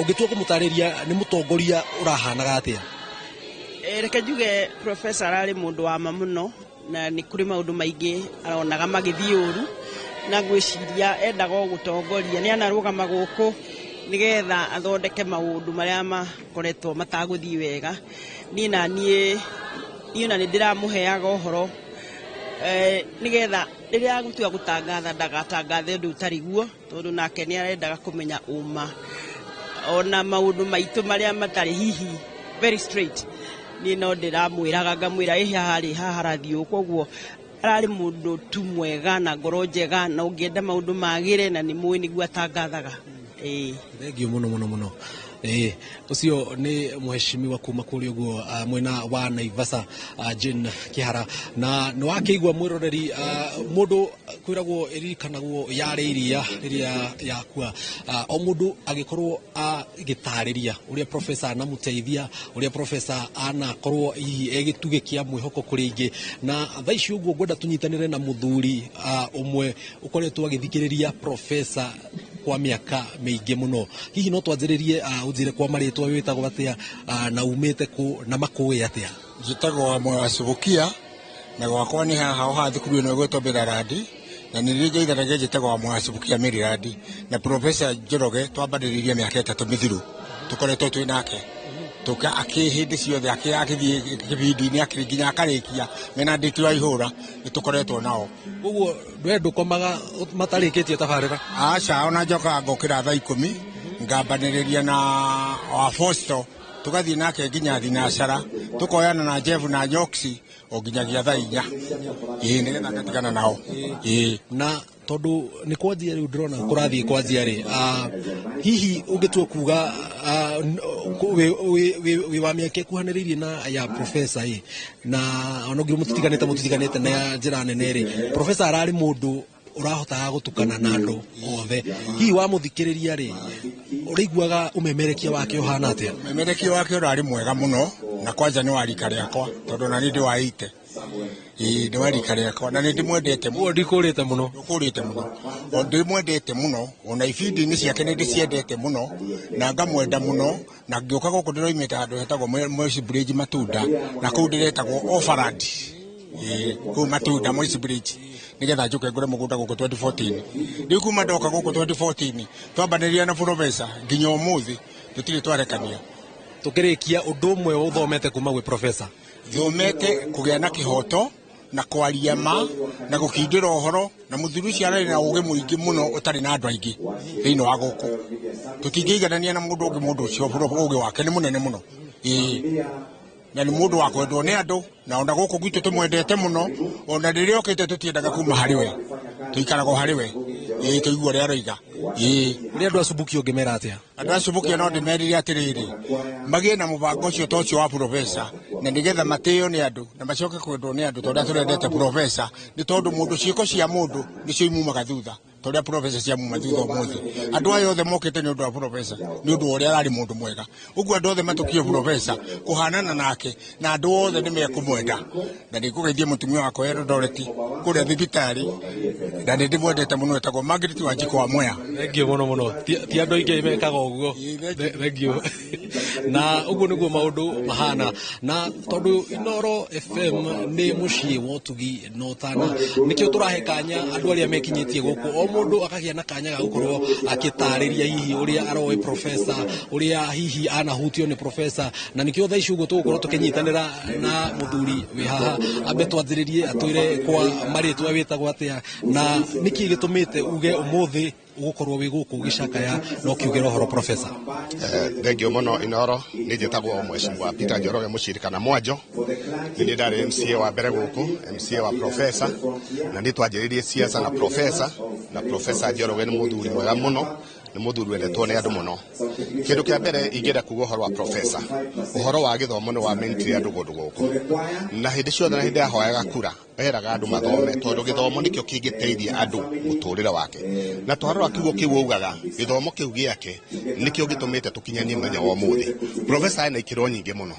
ũngĩtua kũmũtarĩria nĩ mũtongoria ũrahanaga atĩa? Reke njuge Professor ararĩ mũndũ wa ma mũno, na nĩ kũrĩ maũndũ maingĩ aronaga magĩthiĩ ũru, na ngwĩciria endaga gũtongoria, nĩ anarũgama gũkũ nigetha athondeke maũndũ marĩa makoretwo matagũthiĩ wega. Niĩ na niĩ nĩ ndĩramũheaga ũhoro nigetha rĩrĩa agũtua gũtangatha ndagatangathe ũndũ ũtarĩ guo, tondũ nake nĩ arendaga kũmenya ũma ona maũndũ maitũ marĩa matarĩ hihi very straight. Niĩ no ndĩramwĩraga ngamwĩra harĩ haha harathiĩ. Koguo ararĩ mũndũ tu mwega na ngoro njega, na ũngĩenda maũndũ magĩre na nĩ mũĩ nĩguo atangathaga. Thengiũ mũno. Ũcio nĩ mũheshimiwa kuma kũrĩa ũguo mwena wa Naivasha, Jane Kĩhara, na nĩ wakĩigua mwĩroreri mũndũ kwĩragwo ĩririkanagwo yarĩ iria rĩrĩa yakua. O mũndũ agĩkorwo agĩtarĩria ũrĩa professor anamũteithia, ũrĩa professor anakorwo hihi egĩtugĩ kĩa mwĩhoko kũrĩ ingĩ, na thaa ici ũguo ngwenda tũnyitanĩre na mũthuri ũmwe ũkoretwo agĩthikĩrĩria professor kwa miaka mĩingĩ mũno. Hihi no twanjĩrĩrie ũnjĩre kwa marĩtwa wĩtagwo atĩa na umĩte kũ na makũĩ atĩa? Njĩtagwo Mwasubukia, na gwakwa nĩ haha haha thukuru ĩno ĩgwĩtwo Mirarandi, na nĩ niĩ ngeithanagia njĩtagwo Mwasubukia Mirarandi, na Professor Njoroge twambĩrĩirie mĩaka 3 mĩthiru tũkoretwo twĩ nake. Hĩndĩ ciothe akĩthiĩ kĩbindi-inĩ akĩrĩ nginya akarĩkia mena ndĩti wa ihũra nĩ tũkoretwo nao. Ũguo ndũkomaga matarĩkĩtie tabarĩra? Aca, ona njokaga ngokĩra thaa 10 ngambanĩrĩria na wa Fosto, tugathiĩ nake nginya thinacara, tukoyana na Jeff na Nyoksi o nginyagia thaa 4. Nĩgetha ngatigana nao. Na tondũ nĩ kwanjia rĩu ndĩrona kũrathiĩ kwanjia rĩ, hihi ũngĩtua kuga wĩ wa mĩaka ĩkuhanĩrĩirie na ya professor na ona ũngĩrwo mũtitiganĩte na njĩra nene rĩ, professor ararĩ mũndũ ũrahotaga gũtukana na andũ othe. Hihi wamũthikĩrĩria rĩ, ũrĩiguaga ũmemerekia wake ũhana atĩa? Ũmemerekia wake ũrarĩ mwega mũno, na kwanja nĩ wa rika rĩakwa tondũ na nĩ ndĩ wa 80. Nĩ wa rika rĩakwa na nĩ ndĩmwendete mũno. Ndikũrĩte mũno. Ndikũrĩte mũno. Ndĩmwendete mũno, ona ibindi-inĩ ciake nĩ ndĩciendete mũno na ngamwenda mũno, na ngĩũka gũkũ ndĩroimĩte handũ hetagwo Moi's Bridge Matunda, na kũu ndĩretagwo Offerland. Kũu Matunda Moi's Bridge, nigetha njuke ngũre mũgũnda gũkũ 2014. Rĩu kuma ndoka gũkũ 2014 twambanĩrĩria na professor nginya ũmũthĩ tũtirĩ twarekania. Tũkĩrĩkia ũndũ ũmwe ũthomete kuma gwĩ professor? Thomete kũgĩa na kĩhoto na kwaria ma na gũkindĩra ũhoro, na mũthuri ũcio ararĩ na ũgĩ mũingĩ mũno ũtarĩ na andũ aingĩ thĩinĩ wa gũkũ. Tũtingĩiganania na mũndũ ũngĩ, mũndũ ũcio ũgĩ wake nĩ mũnene mũno. Na nĩ mũndũ wa kwendwo nĩ andũ, na ona gũkũ gwitũ tũmwendete mũno, ona rĩrĩa okĩte tũtiendaga kuma harĩ we, tũikaraga harĩ we, tũigua ũrĩa aroiga. Ũrĩa andũ a Subukia ũngĩmera atĩa? Andũ a Subukia no ndĩmerire atĩrĩrĩ, magĩe na mũbango ũcio ta ũcio wa professor, na nĩgetha matĩo nĩ andũ na macoke kwendwo nĩ andũ, tondũ tũrendete professor nĩ tondũ mũndũ ciĩko cia mũndũ nĩcio imumaga thutha. toria professor cia mumathutha umuthi andu ayo othe mokite ni undu wa professor ni undu uria arari mundu mwega uguo andu othe matukio professor kuhanana nake na andu othe ni mekumwenda na ni kugeithia mutumia wako Eldoret kuria thibitari na ndi mwendete muno etagwo Margaret Wanjiku wa Mwea. Thank you muno ti andu aingi mekaga uguo. Thank you. Na uguo niguo maundu mahana na tondu Inoro FM ni mucii wa utugi no tana nikio turahe kanya andu aria mekinyitie guku o mundu akagia na kanya ga gukorwo akitariria hihi uria aroi professor uria hihi anahutio ni professor na nikio thaici uguo tugukorwo tukinyitanira na muthuri wi haha ambe twanjiririe atwire kwa maritwa witagwo atia na niki gitumite uge umuthi ugukorwo wi guku gicakaya no kiugero horo professor. Thank you muno Inoro ni jetagwo mheshimiwa Peter Njoroge mushirikana Mwanjo ni ndari MCA wa mbere guku MCA wa professor na ni twanjiririe siasa na professor Njoroge ni muthuri mwega muno ni muthuri wendetwo ni andu muno kindu kia mbere ingenda kuga uhoro wa professor uhoro wa githomo ni wa mentiri andu gundu guku na hindi ciothe na hindi ahoyaga kura eraga andu mathome tondu githomo nikio kingiteithia andu muturire wake na twarora kiugo kiu ugaga githomo kiu giake nikio gitumite tukinyanie mwanya wa muthi professor ena ikiro nyingi muno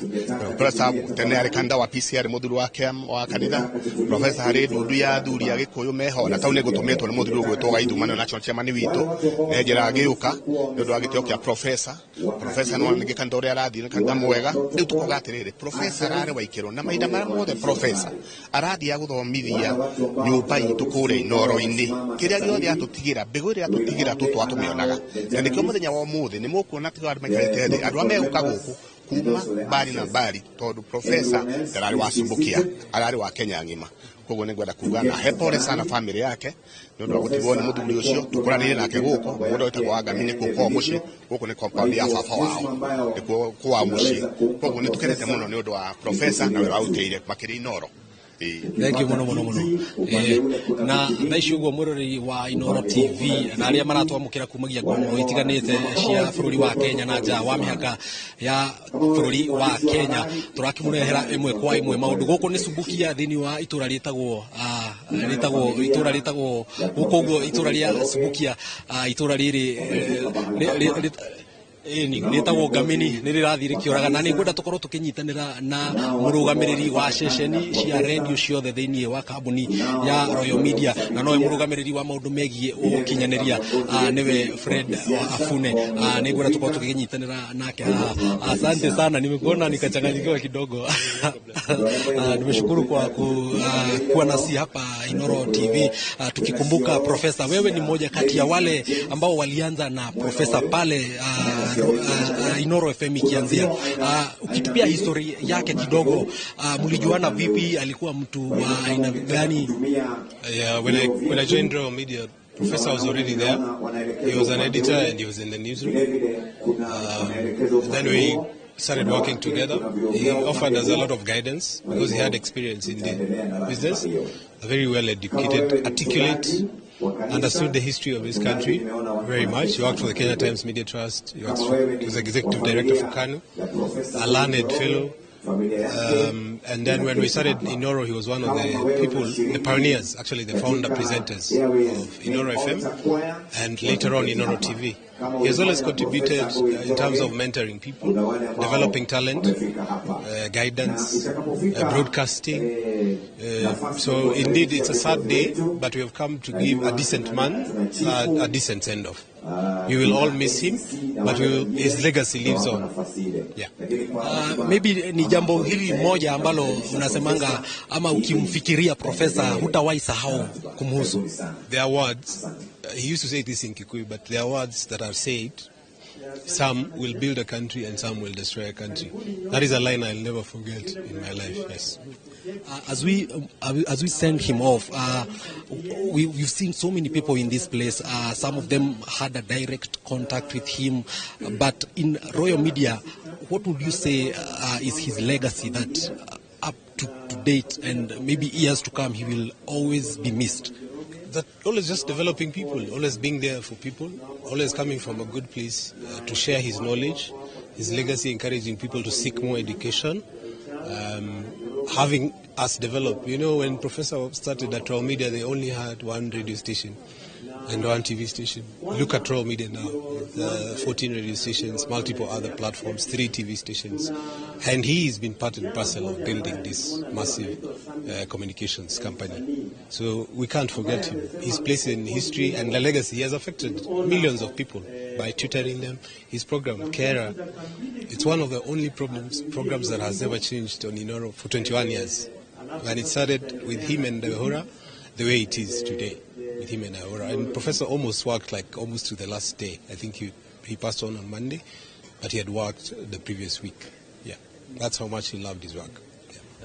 professor tene ari kanda wa PCR muthuri wake wa kanitha professor ari ndundu ya thuri ya gikuyu meho na taune gutumitwo ni muthuri ugwitwo Gaithumano national chairman witu ejera giuka ndu agitio kia professor no ngi kanda uri arathi kanda mwega riu tukuga atiriri professor ari wa ikiro na maida mara mothe professor arathi guthomithia nyumba itu kuria Inoro-ini kiria giothe atutigira mbegu iria atutigira tutu atumionaga na nikio muthenya wa umuthi ni mukuona tiga andu maikarite thi andu ameguka guku kuma bari na bari tondu professor ndarari wa Subukia arari wa Kenya ngima koguo ningwenda kuga na hepole sana family yake nondu gutigwo ni muthuri ucio tukuranire nake guku mundu wetagwo Wangamini kuko muci guku ni compound ya baba wao nikuo kwa muci koguo ni tukerete muno ni undu wa professor na wira uteire makiri Inoro. Thank you muno na thaici uguo mwiroreri wa Inoro TV na aria maratwamukira kumagia ngomo itiganite cia bururi wa Kenya na nja wa mihaka ya bururi wa Kenya turakimurehera imwe kwa imwe maundu guku ni Subukia thini wa itura ritagwo guku uguo itura ria Subukia itura riri nitagwo Ngamini nirirathi rikiuraga na ningwenda tukorwo tukinyitanira na murugamiriri wa ceceni cia radio ciothe thiini wa kambuni ya Royal Media na noe murugamiriri wa maundu megie ukinyaniria niwe Fred Afune ningwenda tukorwo tukinyitanira nake haha. Asante sana, nimekuona nikachanganyikiwa kidogo. Nimeshukuru kwa kuwa nasi hapa Inoro TV tukikumbuka profesa. Wewe ni mmoja kati ya wale ambao walianza na profesa pale Inoro FM ikianzia. Ukitupia historia yake kidogo, mlijuana vipi? Alikuwa mtu wa aina gani? Yeah, when I joined Royal Media, Professor was already there. He was an editor and he was in the newsroom. Then we started working together. He offered us a lot of guidance because he had experience in the business. A very well educated, articulate, understood the history of his country very much. He worked for the Kenya Times Media Trust. He was executive director for KANU, a learned fellow. And then when we started Inoro, he was one of the people, the pioneers, actually the founder presenters of Inoro FM and later on Inoro TV. He has always contributed in terms of mentoring people, developing talent, guidance, broadcasting. So indeed it's a sad day, but we have come to give a decent man a decent send-off. We will all miss him, but his legacy lives on. Yeah. Maybe ni jambo hili moja ambalo unasemanga ama ukimfikiria profesa hutawahi sahau kumhusu. There are words, he used to say this in Kikuyu, but there are words that are said. Some will build a country and some will destroy a country. That is a line I'll never forget in my life. Yes. As we send him off, we've seen so many people in this place. Some of them had a direct contact with him, but in Royal Media, what would you say is his legacy that up to date and maybe years to come he will always be missed? That always just developing people, always being there for people, always coming from a good place to share his knowledge, his legacy, encouraging people to seek more education, having us develop. You know, when Professor started at Royal Media, they only had one radio station. and one TV station. Look at Raw Media now, 14 radio stations, multiple other platforms, 3 TV stations. And he's been part and parcel of building this massive communications company. So we can't forget him. His place in history and the legacy. He has affected millions of people by tutoring them. His program, Kera, it's one of the only programs that has ever changed on Inoro for 21 years. And it started with him and Dawehura the way it is today. With him and Ahura. And Professor almost worked like almost to the last day. I think he passed on Monday, but he had worked the previous week. Yeah, that's how much he loved his work.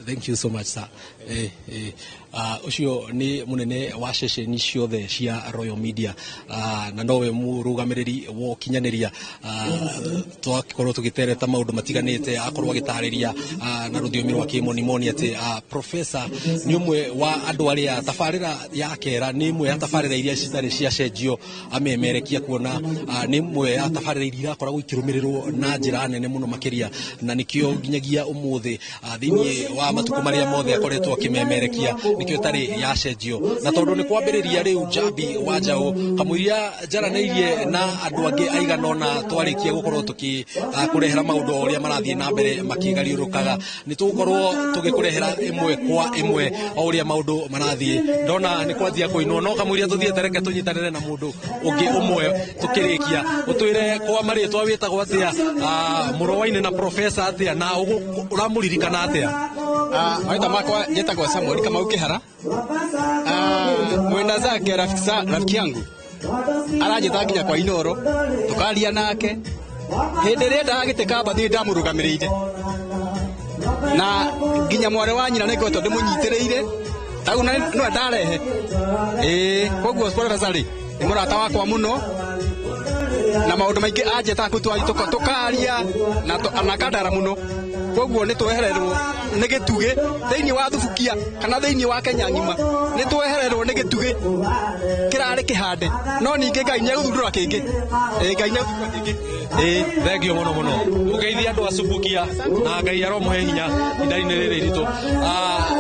Thank you so much, sir. Ucio ni munene wa ceceni ciothe cia Royal Media na nowe murugamiriri wo kinyaniria twakorwo tugitereta maundu matiganite akorwo agitariria na ruthiomi rwa kimonimoni ati professor ni umwe wa andu aria tafarira ya Kera ni imwe ya tafarira iria citari cia cenjio amemerekia kuona ni imwe ya tafarira iria akoragwo ikirumirirwo na njira nene muno makiria na nikio ginyagia umuthi thiini wa matuko maria mothe akoretwo akimemerekia nikio tari ya cenjio na tondu ni kwambiriria riu Jabi wa Njau kamuiria jaraneirie na andu angi aiganona twarikia gukorwo tuki kurehera maundu uria marathie na mbere makigariurukaga ni tugukorwo tugikurehera imwe kwa imwe uria maundu marathie ndona ni kwanzia kuinwo no kamuiria tuthie tereke tunyitanire na mundu ungi umwe tukirikia utwire kwa maritwa witagwo atia murowaine na professor atia na uramuririkana atia maita makwa jetagwo Samuel Kamau Kihara mwenda zake rafiki yangu arajita nginya kwa Inoro tukaria nake hindi ria ndagiteka mbathi ndamurugamirire na nginya mware wa nyina niko tondu munyitiriire tau no ndarehe koguo professor ri ni murata wakwa muno na maundu maingi ajeta kutwari tukaria na kadara muno koguo ni twehererwo ni gituge thiini wa thubukia kana thiini wa Kenya ngima ni twehererwo ni gituge kirari kihande no ninge Ngai nya guthundura kingi Ngai nya guthundura kingi thengio muno muno ugeithia andu asubukia na Ngai aromuhe hinya indaini riri ritu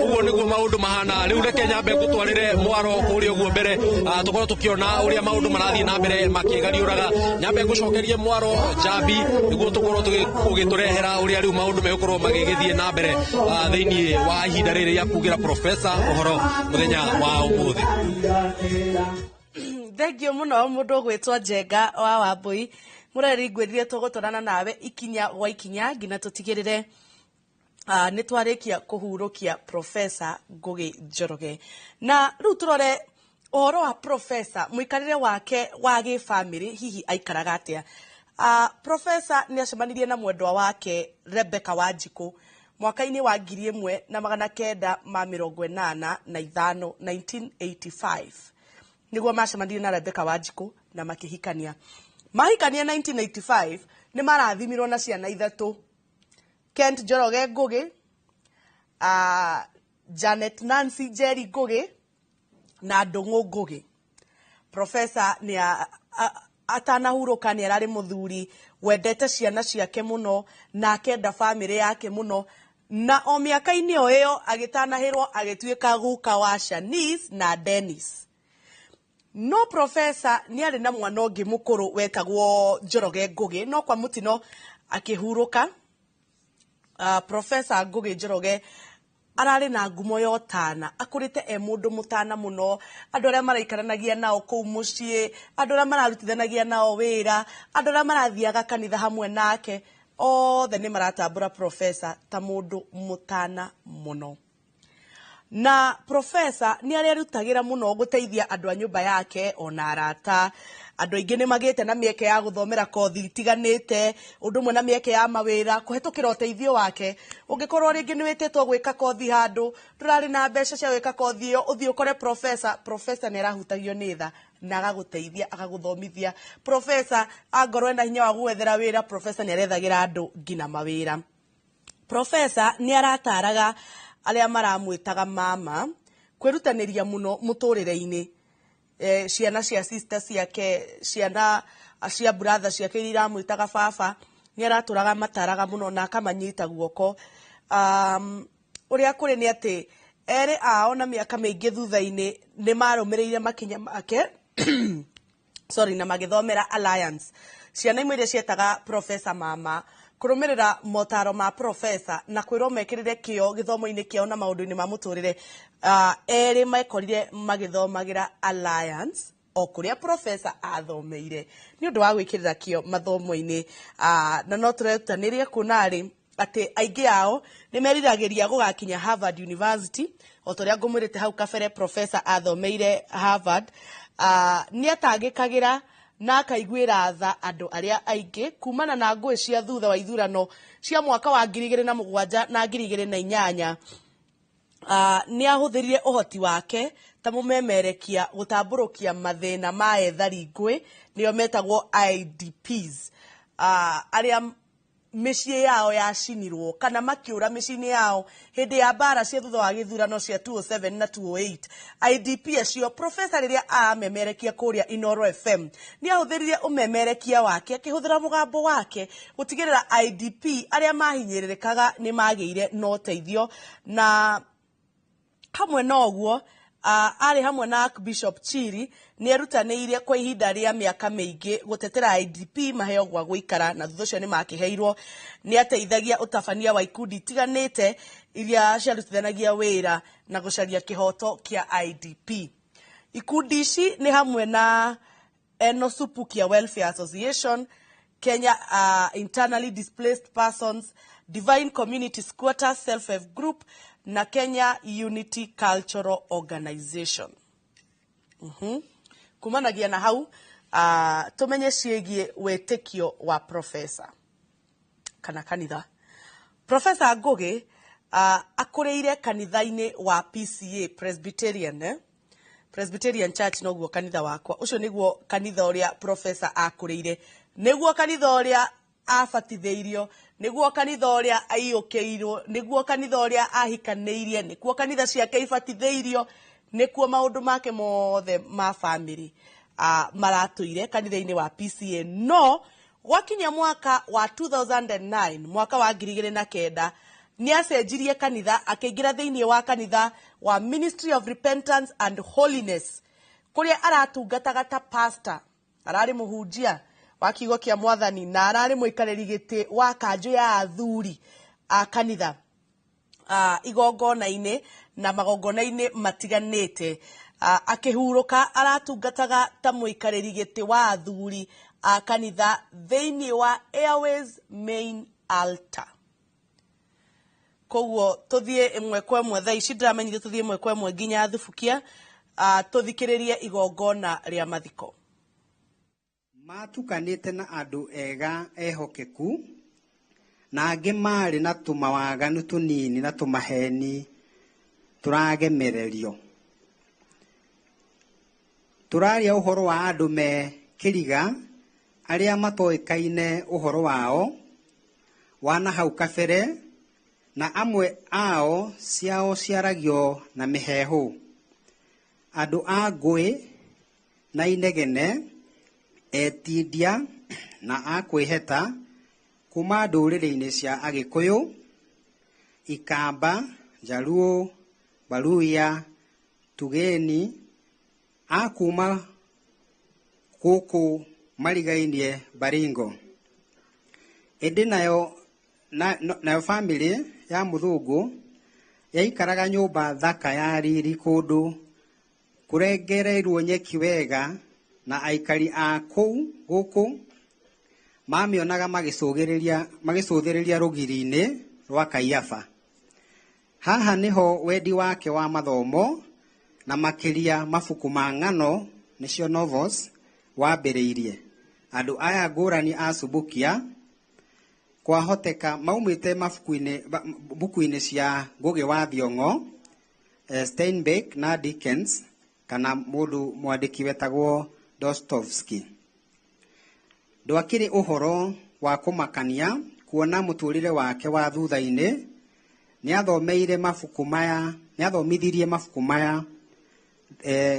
uguo niguo maundu mahana riu reke nyambe gutwarire mwaro kuria uguo mbere tukorwo tukiona uria maundu marathie na mbere makigariuraga nyambe gucokerie mwaro Jabi niguo tukorwo tugiturehera uria riu maundu megukorwo magigithie na mbere thiini wa ihinda riri ya kugira professor uhoro muthenya wa umuthi. Thengio muno mundu gwitwa Njenga wa Wambui mureri ngwirire tugutwarana nawe ikinya gwa ikinya ngina tutigirire ni twarikia kuhurukia Professor Ngugi Njoroge na riu turore uhoro wa professor muikarire wake wa gifamily hihi aikaraga atia. Professor ni acemanirie na mwendwa wake Rebecca Wanjiku mwaka-ini wa 1985 1985 niguo macemanirie na Rebecca Wanjiku na makihikania 1985 ni marathimirwo na ciana ithatu Kent Njoroge Ngugi Janet Nancy Jerry Ngugi na Ndung'u Ngugi. Professor ni atanahuruka ni arari muthuri wendete ciana ciake muno na akenda family yake muno na o miaka-ini iyo agitanahirwo agituika guka wa Shanice na Dennis. No professor ni ari na mwana ungi mukuru wetagwo Njoroge Ngugi no kwa mutino akihuruka. Professor Ngugi Njoroge arari na ngumo yotana akurite mundu mutana muno andu aria maraikaranagia nao kuu mucii andu aria mararutithanagia nao wira andu aria marathiaga kanitha hamwe nake othe ni maratambura professor ta mundu mutana muno. Na professor ni aria rutagira muno guteithia andu a nyumba yake ona arata andu aingi ni magite na mieke ya guthomera kothi itiganite undu mwe na mieke ya mawira kuhetukira uteithio wake ungikorwo ringi ni witetwo gwika kothi handu turari na mbeca cia gwika kothi iyo uthii ukore professor ni arahutagio ni tha na agaguteithia agaguthomithia. Professor angorwe na hinya wa gwethera wira professor ni arethagira andu ngina mawira. Professor ni arataraga aria maramwitaga mama kwirutaniria muno muturire-ini ciana cia sister ciake ciana cia brother ciake iria iramwitaga baba ni araturaga mataraga muno na akamanyita guoko. Uria kuri ni ati eri ao na miaka maingi thutha-ini ni marumireire makinya make na magithomera Alliance. Ciana imwe iria cietaga Professor Mama kurumirira motaro ma professor na kwiro mekirire kio githomo-ini kiao na maundu-ini ma muturire eri mekorire magithomagira Alliance o kuria professor athomeire ni undu wa gwikirira kio mathomo-ini na no turetanirie kunari ati aingi ao ni meriragiria gugakinya Harvard University o toria ngumurite hau kabere professor athomeire Harvard ni atangikagira na akaiguira tha andu aria aingi kumana na ngui cia thutha wa ithurano cia mwaka wa 2007 na 2008 ni ahuthirire uhoti wake ta mumemerekia gutamburukia mathina ma ethari ngui nio metagwo IDPs aria mĩciĩ yao yacinirwo kana makiura mĩciĩ-inĩ yao hĩndĩ ya mbara cia thutha wa gĩthurano cia 2007 na 2008 IDP acio professor rĩrĩa amemerekia kũrĩa Inoro FM nĩ ahũthĩrire ũmemerekia wake akĩhũthĩra mũgambo wake gũtigĩrĩra IDP arĩa mahinyĩrĩrĩkaga nĩ magĩire na ũteithio na hamwe na ũguo ari hamwe na Archbishop Chiri ni erutanĩirie kwa ihinda rĩa mĩaka mĩingĩ gutetera IDP maheo gwa gũikara na thutha ũcio nĩ makiheirwo ni ateithagia ũtabania wa ikundi itiganĩte iria ciarutithanagia wĩra na gũcaria kĩhoto kĩa IDP. Ikundi ici ni hamwe na Enosupukia Welfare Association, Kenya Internally Displaced Persons, Divine Community Squatters Self-Help Group na Kenya Unity Cultural Organization. Kumanagia na hau tumenye ciĩgie wĩtĩkio wa professor kana kanitha. Professor Ngugi akũrĩire kanitha-inĩ wa PCA Presbyterian Church noguo kanitha wakwa. Ucio niguo kanitha ũrĩa professor akũrĩire. Niguo kanitha ũrĩa abatithĩirio, niguo kanitha ũrĩa aiyũkĩirwo, niguo kanitha ũrĩa ahikanĩirie, niguo kanitha ciake ibatithĩirio, nikuo maũndũ make mothe ma family maratũire kanitha-inĩ wa PCA. No gwakinya mwaka wa 2009 mwaka wa 2009 ni acenjirie kanitha akĩingĩra thĩinĩ wa kanitha wa Ministry of Repentance and Holiness kuria aratungataga ta pastor, ararĩ mũhunjia wa kiugo kĩa Mwathani na ararĩ mũikarĩri gĩtĩ wa kanjũ ya athuri a kanitha igongona-inĩ na magongona-inĩ matiganĩte. Akĩhurũka aratungataga ta mũikarĩri gĩtĩ wa athuri a kanitha thĩinĩ wa Airways main altar. Koguo tuthie ĩmwe kwa ĩmwe thaa ici ndĩramenyire tuthie ĩmwe kwa ĩmwe nginya thubukia tuthikĩrĩrie igongona rĩa mathiko. Matukanĩte na andũ ega ehokeku na angĩ marĩ na tũmawaganu tũnini na tũmaheni tũragemererio. Tũraria ũhoro wa andũ me kĩriga arĩa matoĩkaine ũhoro wao wana hau kabere na amwe ao ciao ciaragio na mĩhehu. Andũ a ngũĩ na inegene etindia na a kwĩheta kuma ndũrĩrĩ-inĩ cia Agĩkũyũ, Ikamba, Jaluo, Baluya, Tugeni, a kuma gũkũ marigainie Baringo. Ĩndĩ nayo family ya mũthũngũ yaikaraga nyũmba thaka ya riri kũndũ kũrengereirwo nyeki wega na aikari a kũu gũkũ mamĩonaga magĩcũthĩrĩria rũgiri-inĩ rwa Kaiafa. Haha nĩho wendi wake wa mathomo na makĩria mabuku ma ng'ano nĩcio novels wambĩrĩirie. Andũ aya ngũrani a Subukia kwahoteka maumĩte buku-inĩ cia Ngugi wa Thiong'o, Steinbeck na Dickens kana mũndũ mwandĩki wetagwo Dostoevsky. Ndwakĩrĩ ũhoro wa kũmakania kuona mũtũrĩre wake wa thutha-inĩ nĩathomithirie mabuku maya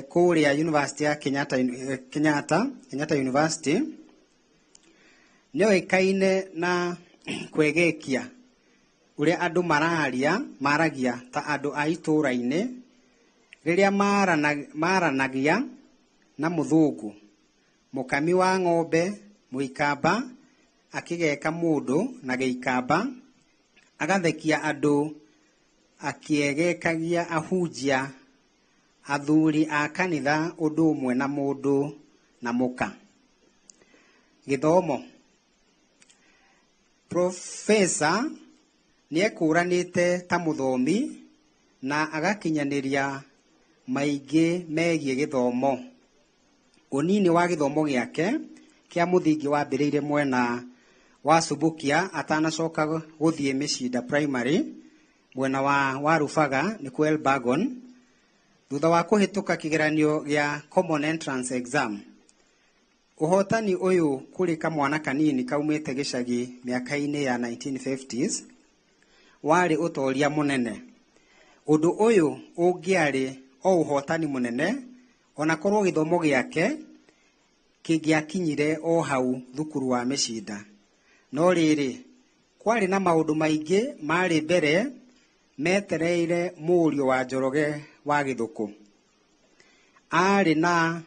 kũrĩa University ya Kenyatta University. Nĩoĩkaine na kwegekia ũrĩa andũ maragia ta andũ a itũũra-inĩ rĩrĩa maranagia na muthungu, mukami wa ng'ombe, muikamba, akigeka mundu na geikamba, agathekia andu, akiegekagia ahunjia, athuri a kanitha undu umwe na mundu na muka. Githomo. Profesa niekũranĩte ta mũthomi na agakinyaniria maingĩ megie gĩthomo. Ũnini wa gĩthomo gĩake kĩa mũthingi wambĩrĩire mwena wa Subukia atanacoka gũthiĩ Mĩcinda Primary mwena wa Warubaga nĩkuo Elbagon, thutha wa kũhĩtũka kĩgeranio gĩa Common Entrance Exam. Ũhotani ũyũ kũrĩ kamwana kanini kaumĩte gĩcagi mĩaka-inĩ ya 1950s warĩ ũtoria mũnene. Ũndũ ũyũ ũngĩarĩ o ũhotani mũnene, ona korwo gĩthomo gĩake kĩngĩakinyire o hau thukuru wa Mĩcinda. No rĩrĩ, kwarĩ na maũndũ maingĩ marĩ mbere metereire mũriũ wa Njoroge wa Gĩthũkũ. Arĩ na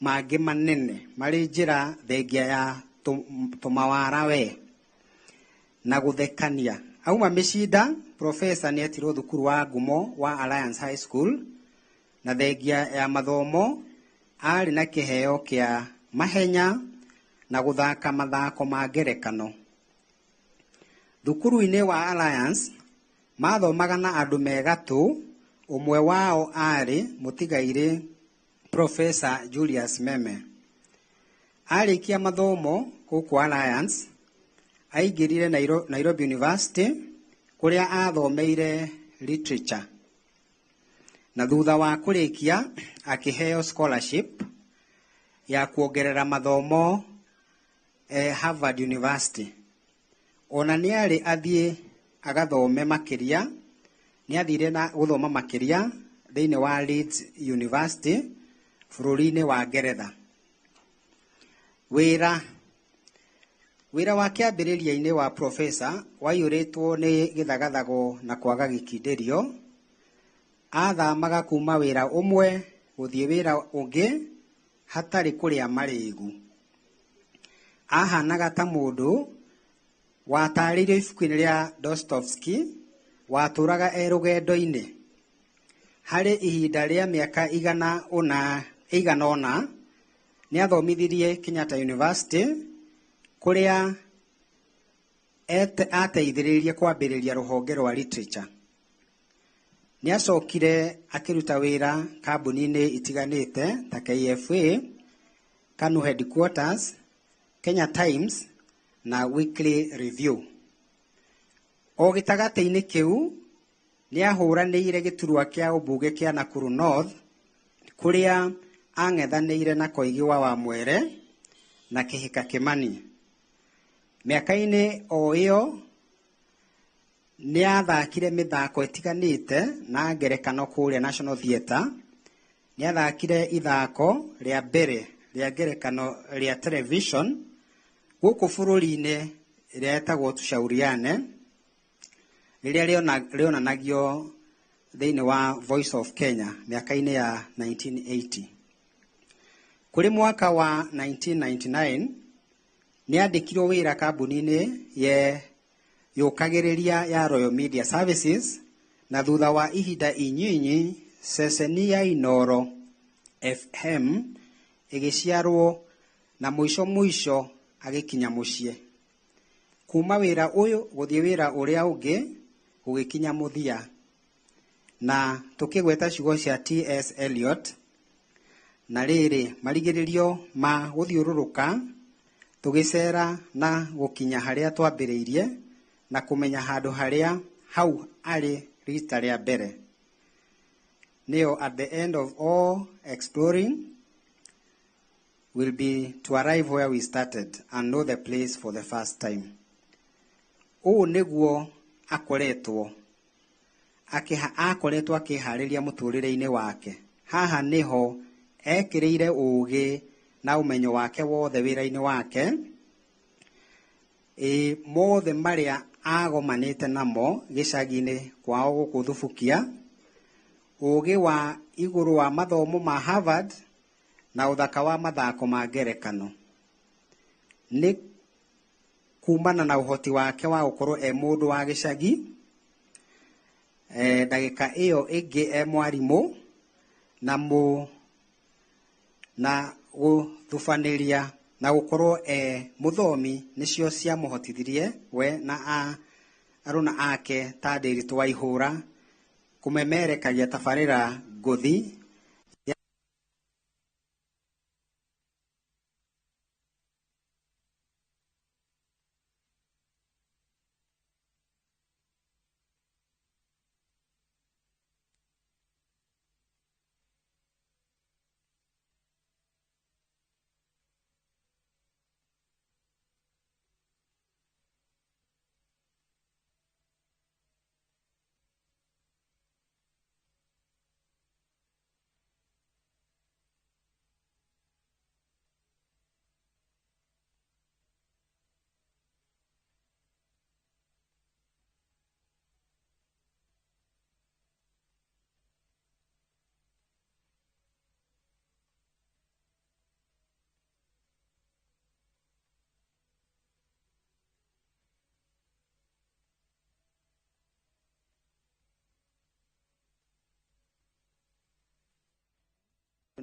mangĩ manene marĩ njĩra thengia ya tũmawara we na gũthekania. Auma Mĩcinda, Profesa nĩetirwo thukuru wa ngumo wa Alliance High School, na thengia ya mathomo arĩ na kĩheo kĩa mahenya na gũthaka mathako ma ngerekano. Thukuru-inĩ wa Alliance mathomaga na andũ megatũ, ũmwe wao arĩ mũtigairĩ Profesa Julius Meme. Arĩkia mathomo gũkũ Alliance, aingĩrire Nairobi University kũrĩa athomeire literature. Na thutha wa kũrĩkia akĩheo scholarship ya kuongerera mathomo Harvard University. Ona nĩarĩ athiĩ agathome makĩria, nĩathire na gũthoma makĩria thĩinĩ wa Leeds University bũrũri-inĩ wa Ngeretha. Wĩra wa kĩambĩrĩria-inĩ wa Profesa waiyũrĩtwo nĩ gĩthagathago na kwaga gĩkindĩrio. Athamaga kuma wĩra ũmwe gũthiĩ wĩra ũngĩ hatarĩ kũrĩa marĩgu. Ahanaga ta mũndũ watarĩirio ibuku-inĩ rĩa Dostoevsky watũraga rũgendo-inĩ. Harĩ ihinda rĩa mĩaka igana ũna nĩathomithirie Kenyatta University kũrĩa ateithĩrĩirie kwambĩrĩria rũhonge rwa literature. Nĩacokire akĩruta wĩra kambuni-inĩ itiganĩte ta KFA, KANU Headquarters, Kenya Times na Weekly Review. O gĩtagatĩ-inĩ kĩu nĩahũranĩire gĩturwa kĩa ũmbunge kĩa Nakuru North kũrĩa ang'ethanĩire na Koigi wa Wamwere na Kĩhika Kĩmani. Mĩaka-inĩ o ĩyo nĩathakire mĩthako ĩtiganĩte na ngerekano kũrĩa National Theatre. Nĩathakire ithako rĩa mbere rĩa ngerekano rĩa television gũkũ bũrũri-inĩ rĩetagwo Tushauriane, rĩrĩa rĩonanagio thĩinĩ wa Voice of Kenya mĩaka-inĩ ya 1980. Kũrĩ mwaka wa 1999 nĩandĩkirwo wĩra kambuni-inĩ yũkagĩrĩria ya Royal Media Services, na thutha wa ihinda inyinyi ceceni ya Inooro FM ĩgĩciarwo na mũico agĩkinya mũciĩ. Kuma wĩra ũyũ gũthiĩ wĩra ũrĩa ũngĩ gũgĩkinya mũthia, na tũkĩgweta ciugo cia T.S. Eliot. Na rĩrĩ marigĩrĩrio ma gũthiũrũrũka tũgĩcera na gũkinya harĩa twambĩrĩirie na kũmenya handũ harĩa hau arĩ rita rĩa mbere. Nĩyo, at the end of all exploring will be to arrive where we started and know the place for the first time. Ũũ nĩguo akoretwo akĩharĩria mũtũrĩre-inĩ wake. Haha nĩho ekĩrĩire ũũgĩ na ũmenyo wake wothe wĩra-inĩ wake, mothe marĩa agomanĩte namo gĩcagi-inĩ kwao gũkũ Thubukia, ũũgĩ wa igũrũ wa mathomo ma Harvard na uthaka wa mathako ma ngerekano ni kumana na uhoti wake wa gukorwo mundu wa gicagi ndagika iyo ingi mwarimu na guthufaniria na gukorwo muthomi nicio cia muhotithirie we na aruna ake ta Ndiritu Waihura kumemerekagia tabarira nguthi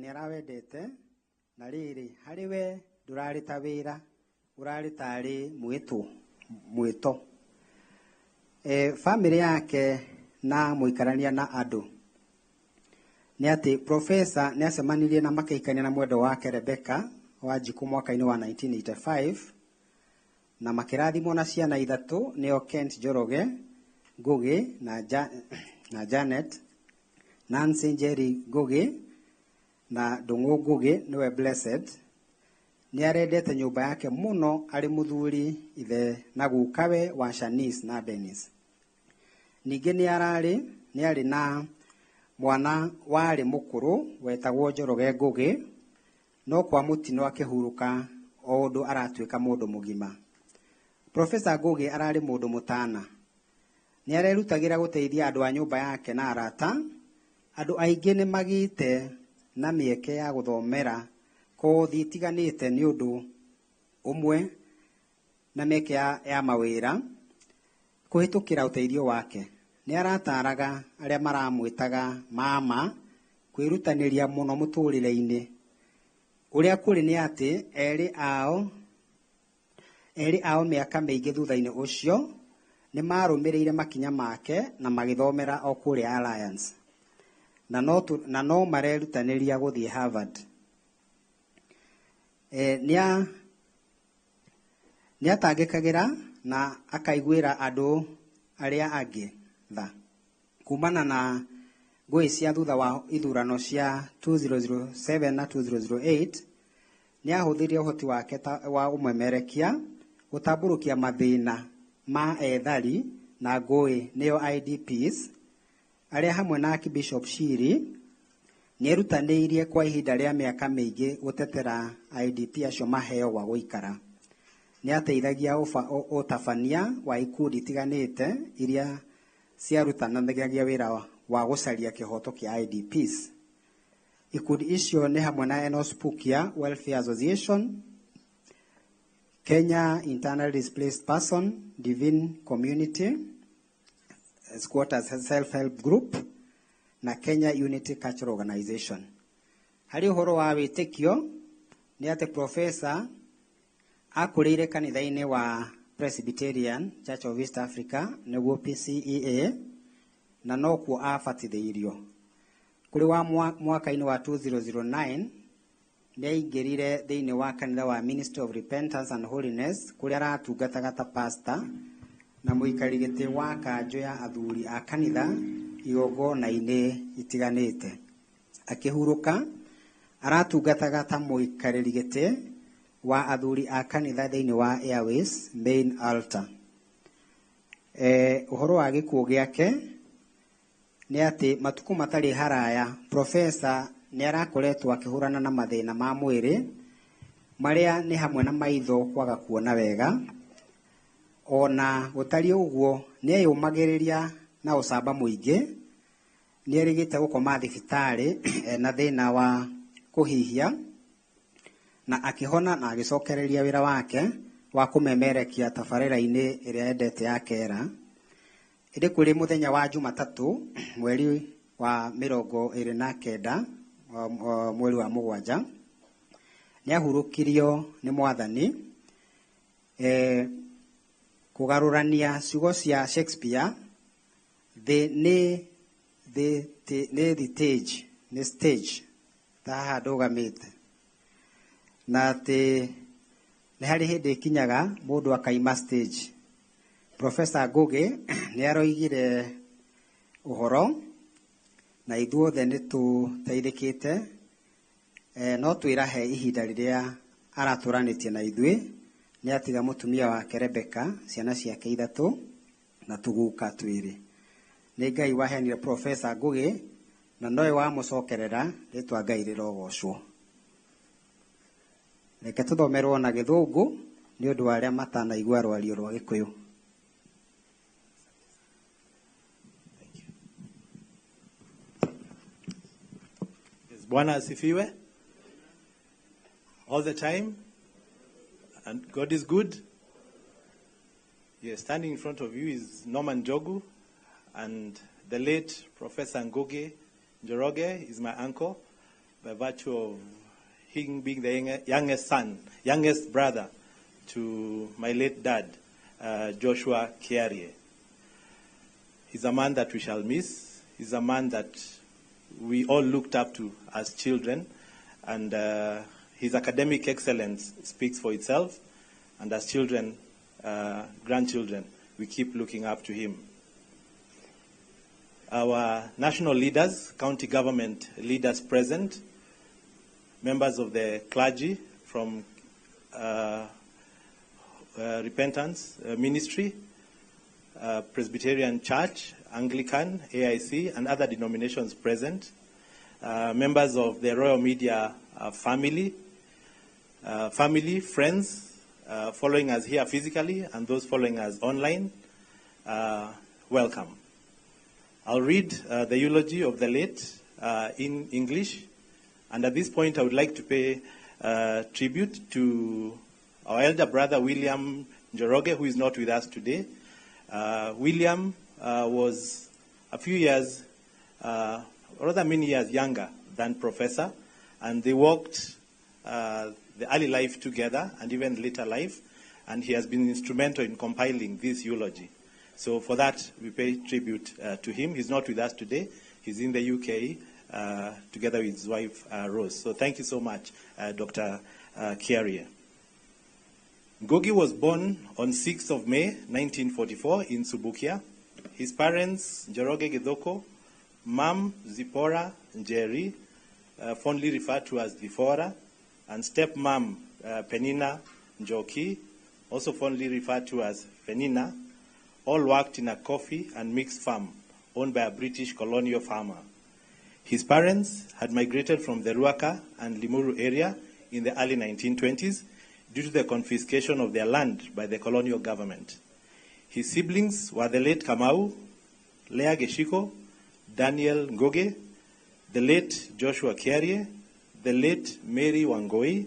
ni arawendete na riri hariwe ndurarita wira urarita ari mwito family yake na muikarania na andu ni ati professor ni acemanirie na makeikania na mwendo wake Rebecca Wanjiku mwaka-ini wa 1985 na makirathimwo na ciana ithatu nio Kent Njoroge Ngugi na Janet Nancy Njeri Ngugi na Ndung'u Ngugi niwe Blessed. Ni arendete nyumba yake muno ari muthuri ithe na gukawe wa Shanice na Dennis. Ningi ni ari na mwana wari mukuru wetagwo Njoroge Ngugi no kwa mutino akihuruka o undu aratuika mundu mugima. Professor Ngugi arari mundu mutana. Ni arerutagira guteithia andu a nyumba yake na arata. Andu aingi ni magite na mieke ya guthomera kothi itiganite ni undu umwe na mieke ya mawira kuhitukira uteithio wake. Ni arataraga aria maramwitaga mama kwirutaniria muno muturire-ini. Uria kuri ni ati eri ao miaka mingi thutha-ini ucio ni marumirire makinya make na magithomera o kuria Alliance na no marerutaniria guthie Harvard. Ni atangikagira na akaiguira andu aria angi tha kumana na ngui cia thutha wa ithurano cia 2007 na 2008. Ni ahuthirie uhoti wake wa umemerekia gutamburukia mathina ma ethari na ngui nio IDPs aria hamwe na Bishop Shiri ni erutaniirie kwa ihinda ria miaka mingi gutetera IDP acio maheo gwa guikara. Ni ateithagia utabania wa ikundi tiganite iria ciarutananagia wira wa gucaria kihoto kia IDPs. Ikundi icio ni hamwe na Enos Pukia Welfare Association, Kenya Internally Displaced Person Divine Community Squatters Self-Help Group na Kenya Unity Cultural Organization. Hari uhoro wa witikio ni ati professor akurire kanitha-ini wa Presbyterian Church of East Africa niguo PCEA na no kuo abatithirio. Kuri wa mwaka-ini wa 2009 ni aingirire thiini wa kanitha wa Ministry of Repentance and Holiness kuria aratungataga ta pastor na muikari giti wa kanjo ya athuri a kanitha igongona-ini itiganite. Akihuruka aratungataga ta muikari giti wa athuri a kanitha thiini wa Airways Main Altar. Uhoro wa gikuo giake ni ati matuku matari haraya professor ni arakoretwo akihurana na mathina ma mwiri maria ni hamwe na maitho kwaga kuona wega. Ona gutari uguo ni eyumagiriria na ucamba muingi. Ni erigite gukoma thibitari na thina wa kuhihia na akihona na agicokereria wira wake wa kumemerekia tabarĩra-inĩ ĩrĩa endete ya Kera. Ĩrĩ kũrĩ mũthenya wa Jumatatu mweri wa 29 mweri wa Mũgwanja nĩahurukirio nĩ Mwathani kugarũrania ciugo cia Shakespeare nĩ stage ta haha ndũgamĩte, na atĩ nĩ harĩ hĩndĩ ĩkinyaga mũndũ akaima stage. Professor Ngugi nĩ aroigire ũhoro na ithuothe nĩ tũteithĩkĩte, no twĩrahe ihinda rĩrĩa aratũranĩtie na ithuĩ nĩ atiga mũtumia wake Rebecca, ciana ciake 3 na tũguka 2. Nĩ Ngai waheanire Professor Ngugi na nowe wamũcokerera, rĩtwa Ngai rĩrogocwo. Reke tũthomerwo na Gĩthũngũ nĩ ũndũ wa arĩa matanaigua rwario rwa Gĩkũyũ. Bwana asifiwe. All the time. And God is good. Yes, standing in front of you is Norman Jogu, and the late Professor Ngugi Njoroge is my uncle by virtue of him being the youngest brother to my late dad, Joshua Kiarie. He's a man that we shall miss. He's a man that we all looked up to as children, and his academic excellence speaks for itself, and as children, grandchildren, we keep looking up to him. Our national leaders, county government leaders present, members of the clergy from Repentance Ministry, Presbyterian Church, Anglican, AIC, and other denominations present, members of the Royal Media family, friends following us here physically, and those following us online, welcome. I'll read the eulogy of the late in English, and at this point I would like to pay tribute to our elder brother William Njoroge, who is not with us today. William was a few years, rather many years younger than Professor, and they walked the early life together and even later life, and he has been instrumental in compiling this eulogy. So for that, we pay tribute to him. He's not with us today. He's in the UK together with his wife, Rose. So thank you so much, Dr. Kiarie. Ngugi was born on 6th of May, 1944 in Subukia. His parents, Njoroge Githoko, Mom Zipporah Njeri, fondly referred to as Zifora, and stepmom Penina Njoki, also fondly referred to as Penina, all worked in a coffee and mixed farm owned by a British colonial farmer. His parents had migrated from the Ruaka and Limuru area in the early 1920s due to the confiscation of their land by the colonial government. His siblings were the late Kamau, Lea Geshiko, Daniel Ngugi, the late Joshua Kiarie, the late Mary Wangoi,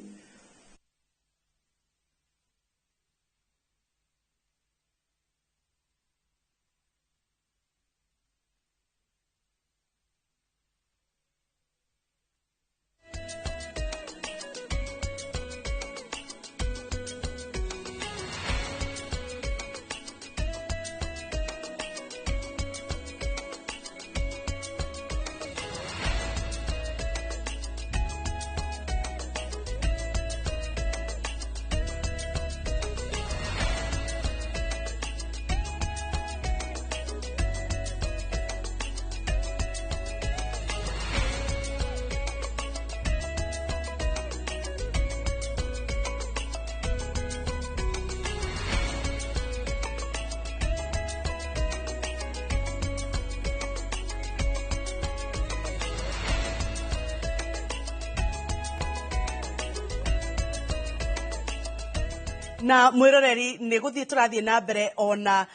na mwiroreri nĩ gũthiĩ tũrathiĩ na mbere ona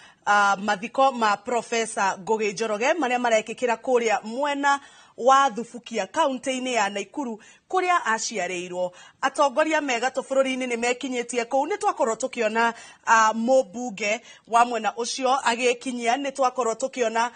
mathiko ma Professor Ngugi Njoroge marĩa marekĩkĩra kũrĩa mwena wa Thubukia kaunti-inĩ ya Naikuru kuria aciarĩirwo. Atongoria mega tũ bũrũri-inĩ nĩ mekinyĩtie kũu. Nĩ twakorwo tũkĩona mũmbunge wa mwena ũcio agĩkinyia. Nĩ twakorwo tũkĩona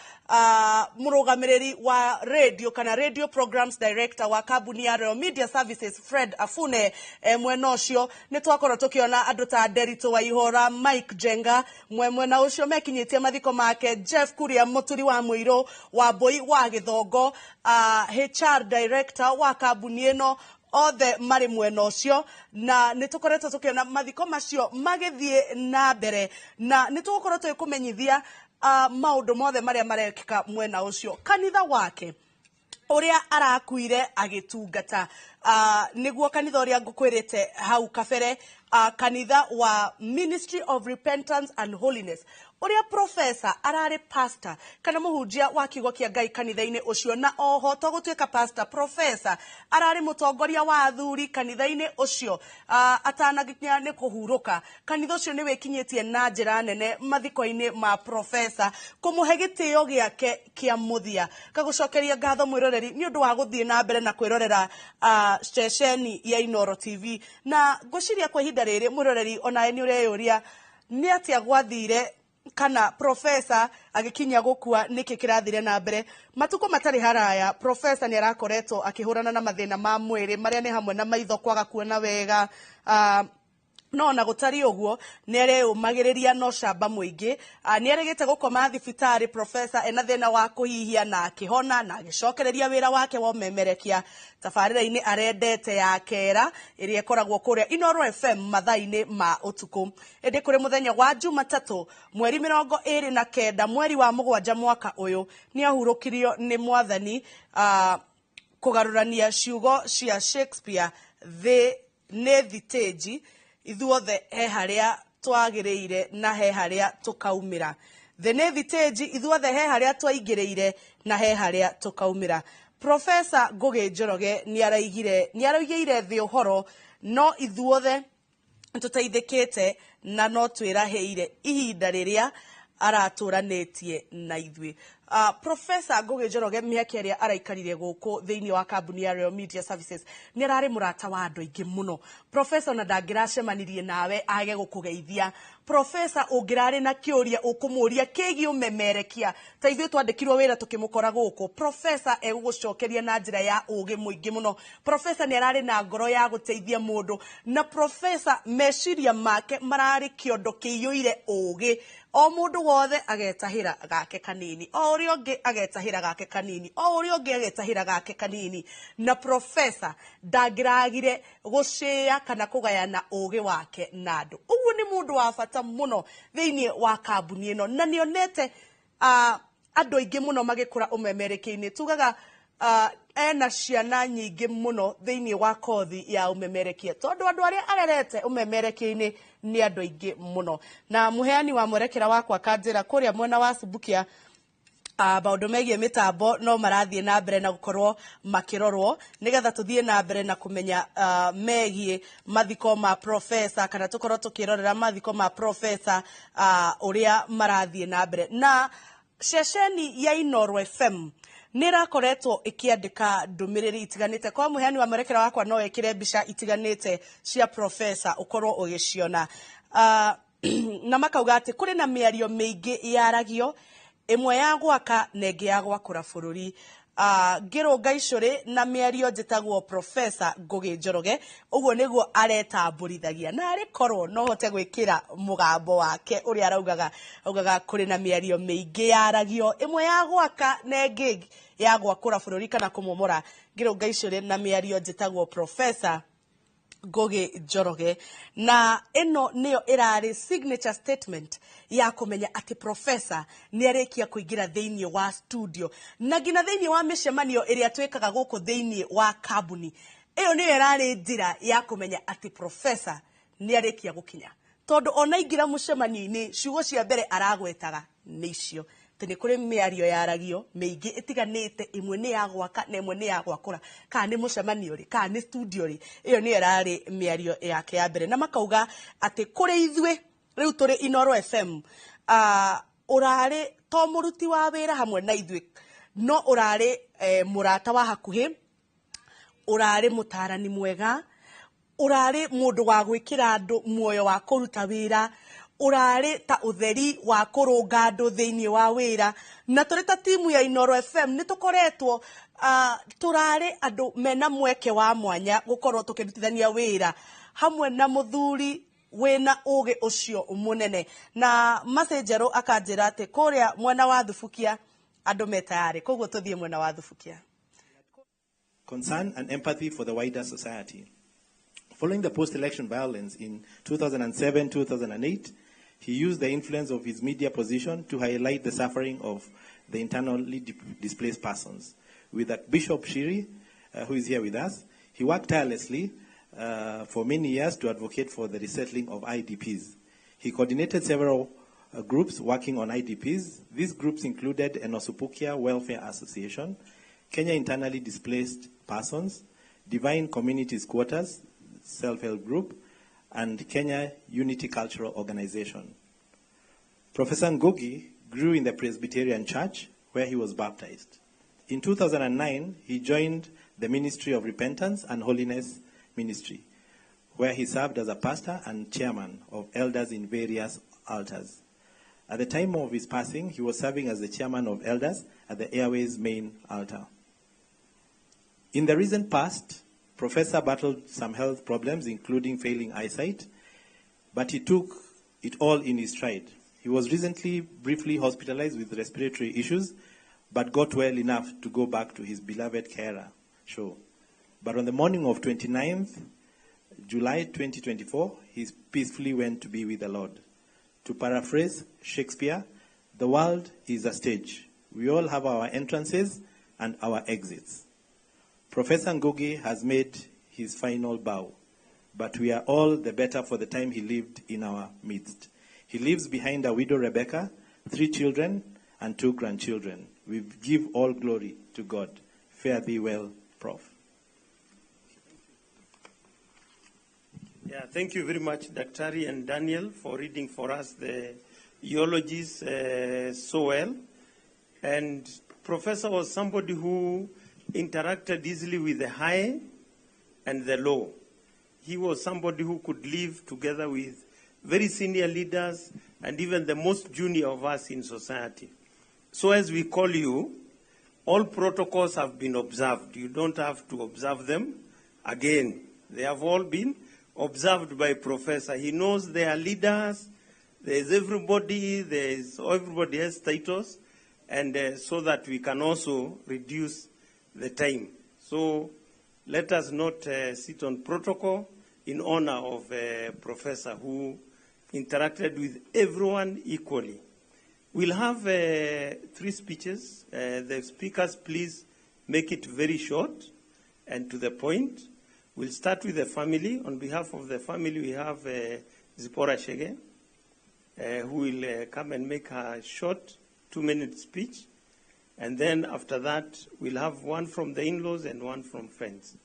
mũrũgamĩrĩri wa radio kana radio programs director wa kambuni ya Royal Media Services Fred Afune mwena ũcio. Nĩ twakorwo tũkĩona andũ ta Nderitu Waihora, Mike Jenga mwena ũcio mekinyĩtie mathiko make. Jeff Kuria mũturi wa Mũirũ, Wambui wa Gĩthongo, HR director wa kambuni ĩno, othe marĩ mwena ũcio, na nĩ tũkoretwo tũkĩona mathiko macio magĩthiĩ na mbere, na nĩ tũgũkorwo tũkũmenyithia maũndũ mothe marĩa marekĩka mwena ũcio. Kanitha wake ũrĩa arakuire agĩtungata, nĩguo kanitha ũrĩa ngũkwĩrĩte hau kabere, kanitha wa Ministry of Repentance and Holiness, uria professor arari pastor kana muhunjia wa kiugo kia Ngai kanitha-inĩ ũcio, na oho to gũtuĩka pastor, professor arari mutongoria wa athuri kanitha-inĩ ũcio, atanaginya nĩ kũhurũka. Kanitha ũcio nĩ wĩkinyĩtie na njĩra nene mathiko-inĩ ma professor, kũmũhe gĩtĩo gĩake kĩa mũthia. Kagũcokeria ngatho mwĩroreri nĩ ũndũ wa gũthiĩ na mbere na kwĩrorera stesheni ya Inooro TV, na ngwĩciria kwa ihinda rĩrĩ mwĩroreri onawe nĩ ũreyũria nĩ atĩa gwathire kana professor agikinya gukua niki kirathire na mbere. Matuko matari haraya professor ni arakoretwo akihurana na mathina ma mwiri maria ni hamwe na maitho kwaga kuona wega, no na gutari uguo ni areyumagiriria no camba muingi, ni aregete gukoma thibitari professor ena thina wa kuhihia na akihona na agicokereria wira wake wa umemerekia. Tabarĩra-inĩ arendete ya kera iria ikoragwo kuria Inooro FM mathaa-inĩ ma utuku. Ĩndĩ kũrĩ mũthenya wa Jumatatũ mweri 29 mweri wa Mũgwanja mwaka ũyũ ni ahurũkirio ni Mwathani kugarũrania ciugo cia Shakespeare nĩ thitĩnji, ithuothe he harĩa twagĩrĩire na he harĩa tukaumĩra. Nĩ thitĩnji, ithuothe he harĩa twaingĩrĩire na he harĩa tukaumĩra. Professor Ngugi Njoroge ni araigĩire thĩ ũhoro, no ithuothe tũteithĩkĩte na no twĩraheire ihinda rĩrĩa aratũranĩtie na ithuĩ. Professor Ngugi Njoroge mĩaka ĩrĩa araikarire gũkũ thĩinĩ wa kambuni ya Royal Media Services nĩ ararĩ mũrata wa andũ aingĩ mũno. Professor na ndangĩracemanirie nawe age gũkũgeithia. Professor ũngĩrarĩ na kĩũria ũkũmũria kĩgiĩ ũmemerekia, ta ithuĩ twandĩkirwo wĩra tũkĩmũkora gũkũ, Professor egũgũcokeria na njĩra ya ũgĩ mũingĩ mũno. Professor nĩ ararĩ na ngoro ya gũteithia mũndũ, na Professor meciria make mararĩ kĩondo kĩiyũire ũgĩ. O mũndũ wothe agetahĩra gake kanini, o ũrĩa ũngĩ agetahĩra gake kanini, o ũrĩa ũngĩ agetahĩra gake kanini, na Professor ndangĩragire gũcĩa kana kũgayana ũgĩ wake na andũ. Ũguo nĩ mũndũ wa bata mũno thĩinĩ wa kambuni ĩno, na nĩonete andũ aingĩ mũno magĩkũra ũmemerekia-inĩ. Tugaga ena ciana nyingĩ mũno thĩinĩ wa kothi ya ũmemerekia, tondũ andũ arĩa arerete ũmemerekia-inĩ nĩ andũ aingĩ mũno. Na mũheani wa mwerekera wakwa kanjĩra kũrĩa mwena wa Subukia, maũndũ megiĩ mĩtambo no marathiĩ na mbere na gũkorwo makĩrorwo nĩgetha tũthiĩ na mbere na kũmenya megiĩ mathiko ma professor, kana tũkorwo tũkĩrorera mathiko ma professor ũrĩa marathiĩ na mbere. Na ceceni ya Inooro FM nĩ rakoretwo ikiandika ndũmĩrĩri itiganĩte. Kwa mũheani wa mwerekera wakwa no ekĩre mbica itiganĩte cia professor ukorwo ũgĩciona, na makauga atĩ kũrĩ na mĩario mĩingĩ yaragio, ĩmwe ya gwaka na ĩngĩ ya gwakũra bũrũri. Ngĩrũnga icũrĩ na mĩario njĩtagwo Professor Ngugi Njoroge, ũguo nĩguo aretambũrithagia, na arĩkorwo no hote gwĩkĩra mũgambo wake ũrĩa araugaga kũrĩ na mĩario mĩingĩ yaragio, ĩmwe ya gwaka na ĩngĩ ya gwakũra bũrũri kana kũmomora. Ngĩrũnga icũrĩ na mĩario njĩtagwo Professor Ngugi Njoroge, na ĩno nĩyo ĩrarĩ signature statement ya kũmenya atĩ professor nĩ arĩkia kũingĩra thĩinĩ wa studio na ngina thĩinĩ wa mĩcemanio ĩrĩa twĩkaga gũkũ thĩinĩ wa kambuni. Ĩyo nĩyo ĩrarĩ njĩra ya kũmenya atĩ professor nĩ arĩkia gũkinya, tondũ ona ingĩra mũcemanio-inĩ ciugo cia mbere aragwetaga nĩ icio. Nĩ kũrĩ mĩario yaragio mĩingĩ ĩtiganĩte, ĩmwe nĩ ya gwaka na ĩmwe nĩ ya gwakũra, kana nĩ mũcemanio rĩ, kana nĩ studio rĩ. Ĩyo nĩyo ĩrarĩ mĩario yake ya mbere, na makauga atĩ kũrĩ ithuĩ rĩu tũrĩ Inooro FM, ũrarĩ to mũruti wa wĩra hamwe na ithuĩ, no urare murata wa hakuhi, urare mutarani mwega, urare mundu wa gwikira andu muoyo wa kuruta wira, urare ta utheri wa kurunga andu thiini wa wira. Na turi ta timu ya Inoro FM ni tukoretwo turare andu mena mweke wa mwanya gukorwo tukirutithania wira hamwe na muthuri wena uge ucio munene. Na Masejero akanjira ati kuria mwena wa Thubukia andu metayari, koguo tuthie mwena wa Thubukia. Concern and empathy for the wider society. Following the post-election violence in 2007-2008, he used the influence of his media position to highlight the suffering of the internally displaced persons. With Bishop Shiri, who is here with us, he worked tirelessly for many years to advocate for the resettling of IDPs. He coordinated several groups working on IDPs. These groups included Enosupukia Welfare Association, Kenya Internally Displaced Persons, Divine Communities Quarters, Self-Help Group, and Kenya Unity Cultural Organization. Professor Ngugi grew in the Presbyterian Church, where he was baptized. In 2009, he joined the Ministry of Repentance and Holiness Ministry, where he served as a pastor and chairman of elders in various altars. At the time of his passing, he was serving as the chairman of elders at the Airways main altar. In the recent past, Professor battled some health problems, including failing eyesight, but he took it all in his stride. He was recently briefly hospitalized with respiratory issues, but got well enough to go back to his beloved carer show. But on the morning of 29th July 2024, he peacefully went to be with the Lord. To paraphrase Shakespeare, the world is a stage. We all have our entrances and our exits. Professor Ngugi has made his final bow, but we are all the better for the time he lived in our midst. He leaves behind a widow Rebecca, 3 children, and 2 grandchildren. We give all glory to God. Fare thee well, Prof. Yeah, thank you very much, Daktari and Daniel, for reading for us the eulogies so well. And Professor was somebody who interacted easily with the high and the low. He was somebody who could live together with very senior leaders and even the most junior of us in society. So as we call you, all protocols have been observed. You don't have to observe them again. They have all been observed by Professor. He knows there are leaders, there's everybody has titles, and so that we can also reduce the time. So let us not sit on protocol in honor of a professor who interacted with everyone equally. We'll have 3 speeches. The speakers, please make it very short and to the point. We'll start with the family. On behalf of the family, we have Zipporah Chege, who will come and make a short 2-minute speech. And then after that, we'll have one from the in-laws and one from friends.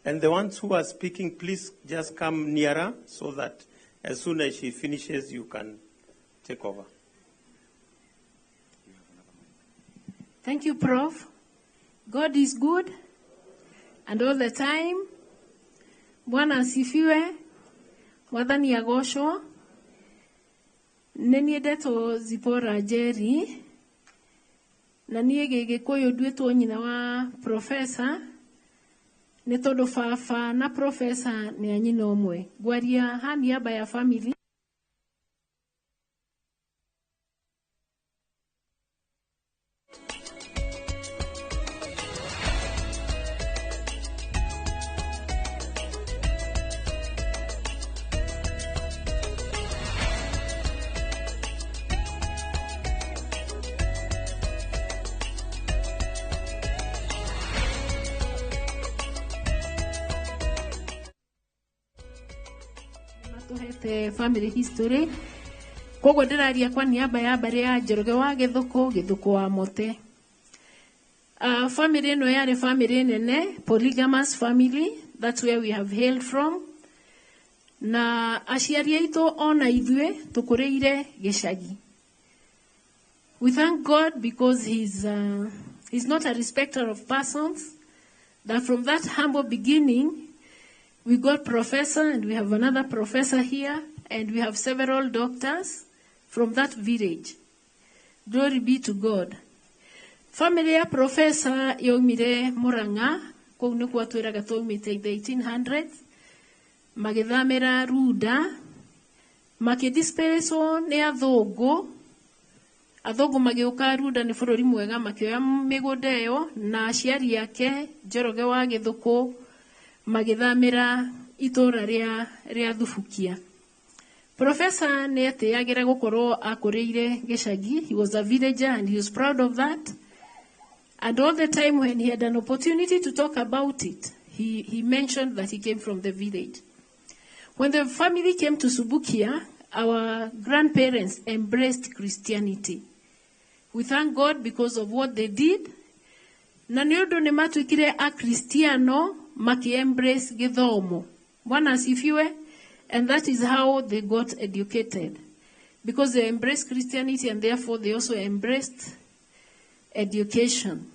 And the ones who are speaking, please just come nearer so that as soon as she finishes, you can take over. Thank you, Prof. God is good, and all the time. Bwana asifiwe. Mwathani agoshwo. Nĩ ndetwo Zipporah Njeri, na niĩ Gĩgĩkũyũ nduĩtwo nyina wa Professor, nĩ tondũ baba na Professor nĩ a nyina ũmwe. Ngwaria ha niaba ya family. Family history. Koguo ndĩraria kwa niaba ya mbarĩ ya Njoroge wa Gĩthũkũ, Gĩthũkũ wa Mote. Family no yare family nene, polygamous family, that's where we have hailed from. Na aciari aitũ ona ithuĩ tũkũrĩire gĩcagi. We thank God because he's not a respecter of persons, that from that humble beginning, we got professor and we have another professor here and we have several doctors from that village. Glory be to God. Family ya professor yaumire Murang'a, kũu nĩkuo twĩraga twaumĩte in the 1800s, magĩthamĩra Ruda, makĩdisperswo nĩ athũngũ. Athũngũ magĩũka Ruda nĩ bũrũri mwega, makĩoya mĩgũnda ĩyo, na aciari yake Njoroge wa Gĩthũkũ magĩthamĩra itũũra rĩa Thubukia. Professor nĩ etĩagĩra gũkorwo akũrĩire gĩcagi. He was a villager and he was proud of that. And all the time when he had an opportunity to talk about it, he mentioned that he came from the village. When the family came to Subukia, our grandparents embraced Christianity. We thank God because of what they did. Na nĩ ũndũ nĩ matuĩkire a Kristiano maki-embrace gĩthomo. Bwana asifiwe. And that is how they got educated. Because they embraced Christianity and therefore they also embraced education.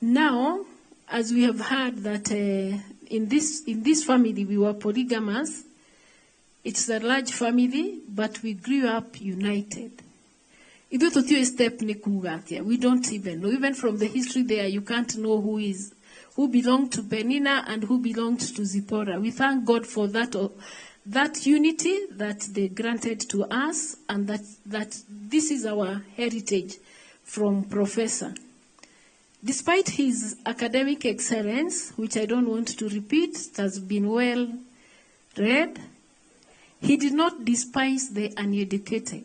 Now, as we have heard that in this family we were polygamous, it's a large family, but we grew up united. We don't even know. Even from the history there, you can't know who belonged to Penina and who belonged to Zipporah. We thank God for that unity that they granted to us, and that this is our heritage from Professor. Despite his academic excellence, which I don't want to repeat, it has been well read, he did not despise the uneducated.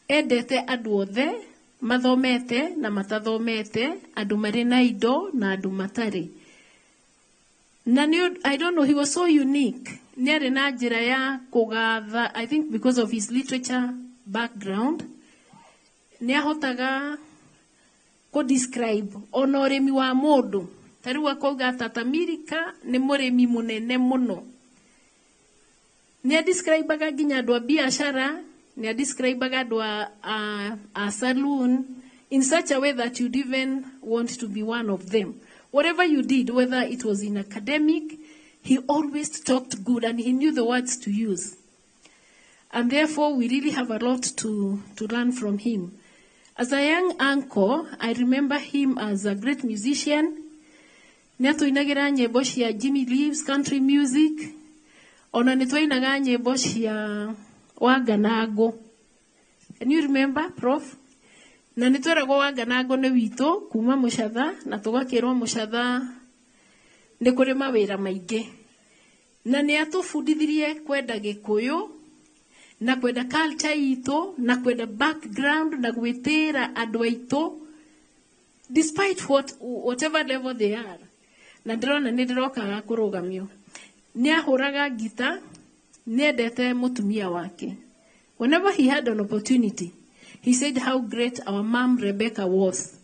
Endete andũ othe, mathomete na matathomete, andũ marĩ na indo na andũ matarĩ. I don't know, he was so unique. Nĩ arĩ na njĩra ya kũgatha, I think because of his literature background, nĩ ahotaga describe ona ũrĩmi wa mũndũ. Ta rĩu akauga Tata Mirika nĩ mũrĩmi mũnene mũno. Nĩ describeaga nginya andũ a biashara, nĩ describeaga andũ a saloon in such a way that you'd even want to be one of them. Whatever you did, whether it was in academic, he always talked good and he knew the words to use. And therefore, we really have a lot to learn from him. As a young uncle, I remember him as a great musician. Nĩ atũinagĩra nyĩmbo cia Jimmy Leaves, country music. Ona nĩ twainaga nyĩmbo cia Wanganango. Can you remember, Prof? Na nĩ tweragwo Wanganango nĩ witũ, kuma Mũchatha, na tũgakĩrwo Mũchatha nĩ kũrĩ mawĩra maingĩ. Na nĩ atũbundithirie kwenda Gĩkũyũ, na kwenda culture itũ, na kwenda background, na gwĩtĩĩra andũ aitũ, despite whatever level they are. Na ndĩrona nĩ ndĩrokaga kũrũgamio. Nĩ ahũraga gita, nĩ endete mũtumia wake. Whenever he had an opportunity, he said how great our mom Rebecca was,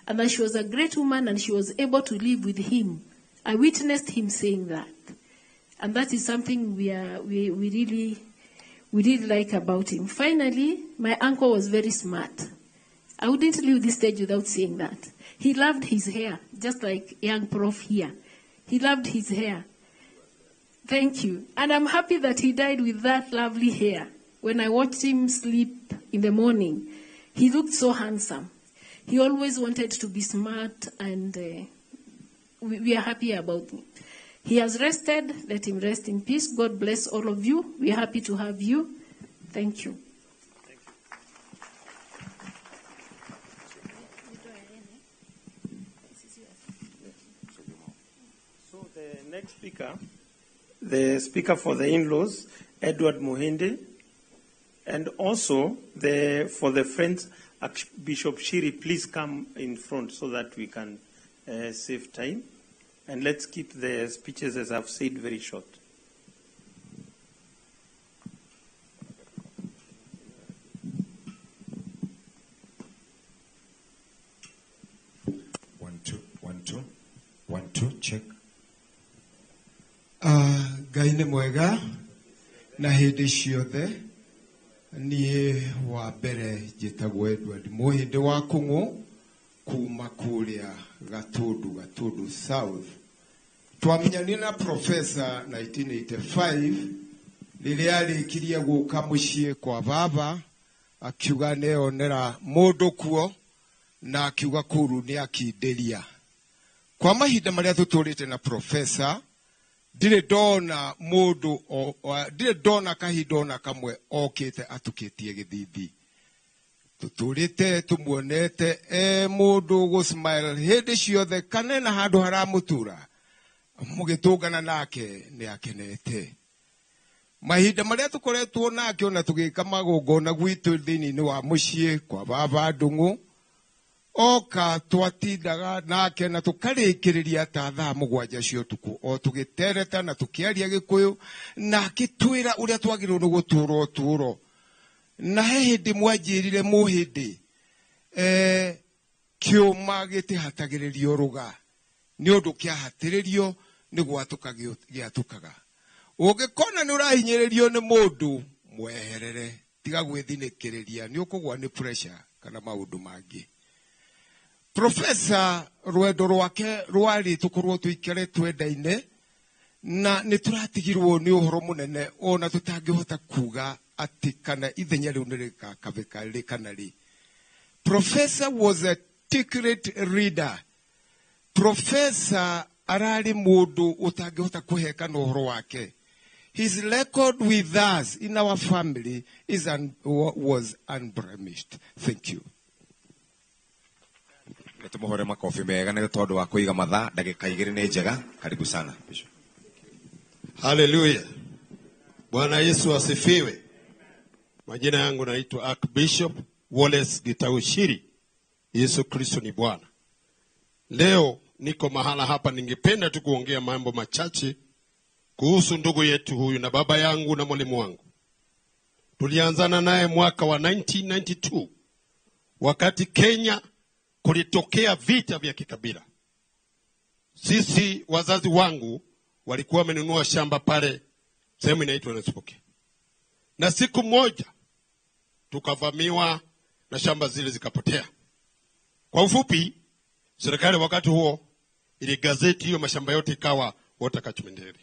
and that she was a great woman and she was able to live with him. I witnessed him saying that. And that is something we really like about him. Finally, my uncle was very smart. I wouldn't leave this stage without saying that. He loved his hair, just like young Prof here. He loved his hair. Thank you. And I'm happy that he died with that lovely hair. When I watched him sleep in the morning, he looked so handsome. He always wanted to be smart, and we are happy about it. He has rested. Let him rest in peace. God bless all of you. We are happy to have you. Thank you. So the next speaker, the speaker for the in-laws, Edward Muhindi, and also for the Friends, Bishop Shiri, please come in front so that we can save time. And let's keep the speeches, as I've said, very short. 2 check. Ngai nĩ mwega na hĩndĩ ciothe. Niĩ wa mbere njĩtagwo Edward Mũhĩndĩ wa Kũng'ũ kuma kũrĩa Gatũndũ South. Twamenyanie na Professor 1985 rĩrĩa arĩkirie gũka mũciĩ kwa baba akiuga neonera mũndũ kuo na akiuga kũru nĩ akindĩria. Kwa mahinda marĩa tũtũrĩte na Professor ndire ndona mũndũ ndire ndona kahinda ona kamwe okĩte atukĩtie gĩthithi. Tũtũrĩte tũmuonete mũndũ gũsmile hĩndĩ ciothe kanena handũ haramũtura mũgĩtũngana nake nĩ akenete. Mahinda marĩa tũkoretwo nake ona tũgĩka magongona gwitũ thĩinĩ wa mũciĩ kwa baba Ndung'u oka twatindaga nake na tũkarĩkĩrĩria ta thaa 7 cia ũtukũ o tũgĩtereta na tũkĩaria Gĩkũyũ na akĩtwĩra ũrĩa twagĩrĩirwo nĩ gũtũũra ũtũũro. Na he hĩndĩ mwanjĩrire Mũhĩndĩ kĩũma gĩtihatagĩrĩrio rũga nĩ ũndũ kĩahatĩrĩrio nĩ gwatũka gĩatũkaga. Ũngĩkona nĩ ũrahinyĩrĩrio nĩ mũndũ mweherere tiga gwĩthinĩkĩrĩria nĩ ũkũgwa nĩ pressure kana maũndũ mangĩ. Professor rwendo rwake rwari tukorwo tuikare twendaine na nĩ tũratigirwo nĩ ũhoro mũnene ona tũtangĩhota kuga ati kana ithenya rĩu nĩ rĩgakabĩka rĩ kana rĩ. Professor was a ticket reader. Professor arari mũndũ ũtangĩhota kũheka na ũhoro wake. His record with us in our family was unblemished. Thank you. Tumuhore makofi mega nĩ tondũ wa kũiga mathaa ndagĩka 2 nĩ njega. Karibu sana Bishop. Hallelujah. Bwana Yesu asifiwe. Majina yangu naitwa Archbishop Wallace Gitaushiri. Yesu Kristo ni Bwana. Leo niko mahala hapa, ningependa tu kuongea mambo machache kuhusu ndugu yetu huyu na baba yangu na mwalimu wangu. Tulianzana naye mwaka wa 1992 wakati Kenya kulitokea vita vya kikabila. Sisi wazazi wangu walikuwa wamenunua shamba pale sehemu inaitwa Nasubukia. Na siku moja tukavamiwa na shamba zile zikapotea. Kwa ufupi, serikali wakati huo ili gazeti hiyo mashamba yote ikawa water catchment area.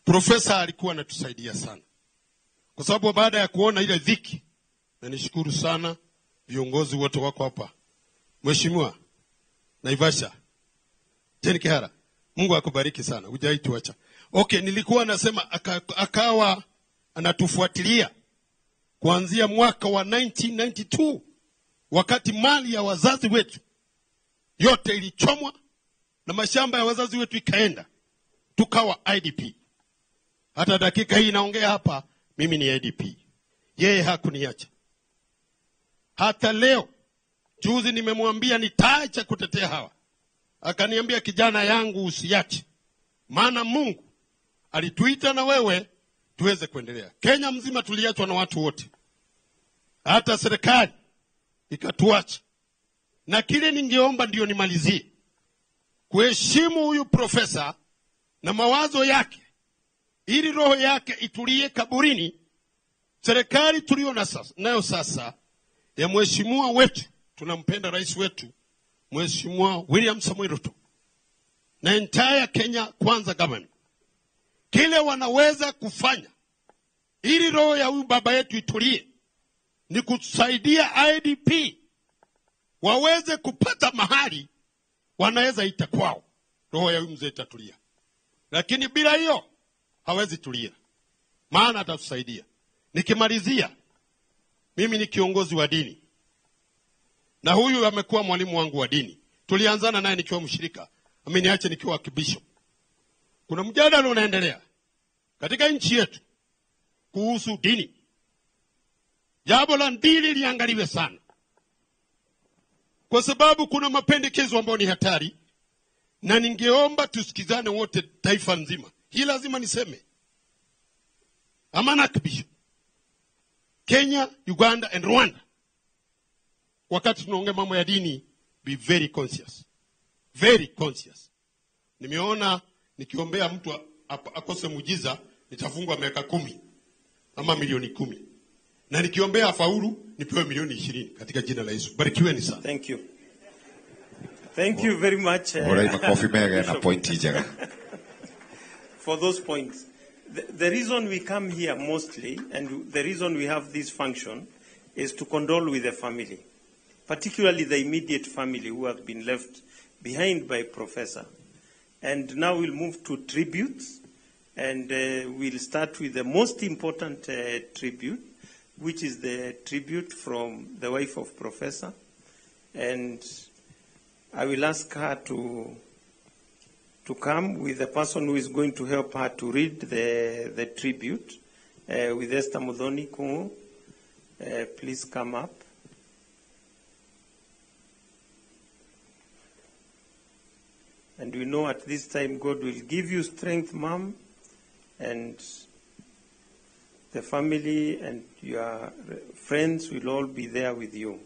Profesa alikuwa anatusaidia sana. Kwa sababu baada ya kuona ile dhiki, na nishukuru sana viongozi wote wako hapa. Mheshimiwa Naivasha, Jane Kihara, Mungu akubariki sana. Hujaituacha. Okay, nilikuwa nasema akawa anatufuatilia kuanzia mwaka wa 1992 wakati mali ya wazazi wetu yote ilichomwa na mashamba ya wazazi wetu ikaenda, tukawa IDP. Hata dakika hii naongea hapa mimi ni IDP. Yeye hakuniacha. Hata leo juzi nimemwambia nitaacha kutetea hawa. Akaniambia kijana yangu usiache. Maana Mungu alituita na wewe tuweze kuendelea. Kenya mzima tuliachwa na watu wote. Hata serikali ikatuacha. Na kile ningeomba ndio nimalizie. Kuheshimu huyu profesa na mawazo yake ili roho yake itulie kaburini. Serikali tulio nayo sasa ya mheshimiwa wetu, tunampenda rais wetu Mheshimiwa William Samoei Ruto na entire Kenya Kwanza government, kile wanaweza kufanya ili roho ya huyu baba yetu itulie ni kusaidia IDP waweze kupata mahali wanaweza ita kwao, roho ya huyu mzee itatulia. Lakini bila hiyo hawezi tulia, maana atatusaidia. Nikimalizia, mimi ni kiongozi wa dini na huyu amekuwa mwalimu wangu wa dini. Tulianzana naye nikiwa mshirika, ameniacha nikiwa kibishop. Kuna mjadala unaendelea katika nchi yetu kuhusu dini. Jambo la dini liangaliwe sana, kwa sababu kuna mapendekezo ambayo ni hatari, na ningeomba tusikizane wote, taifa nzima. Hii lazima niseme. Amana Bishop, Kenya, Uganda and Rwanda, wakati tunaongea mambo ya dini, be very conscious. Very conscious. Nimeona nikiombea mtu akose muujiza nitafungwa miaka 10 ama milioni 10. Na nikiombea afaulu nipewe milioni 20 katika jina la Yesu. Barikiweni sana. Thank you. Thank you very much. For those points. The reason we come here mostly, and the reason we have this function, is to condole with the family, particularly the immediate family who have been left behind by Professor. And now we'll move to tributes, and we'll start with the most important tribute, which is the tribute from the wife of Professor. And I will ask her to come with the person who is going to help her to read the tribute, with Esther Muthoni Kungu. Please come up. And we know at this time God will give you strength, Mom, and the family and your friends will all be there with you.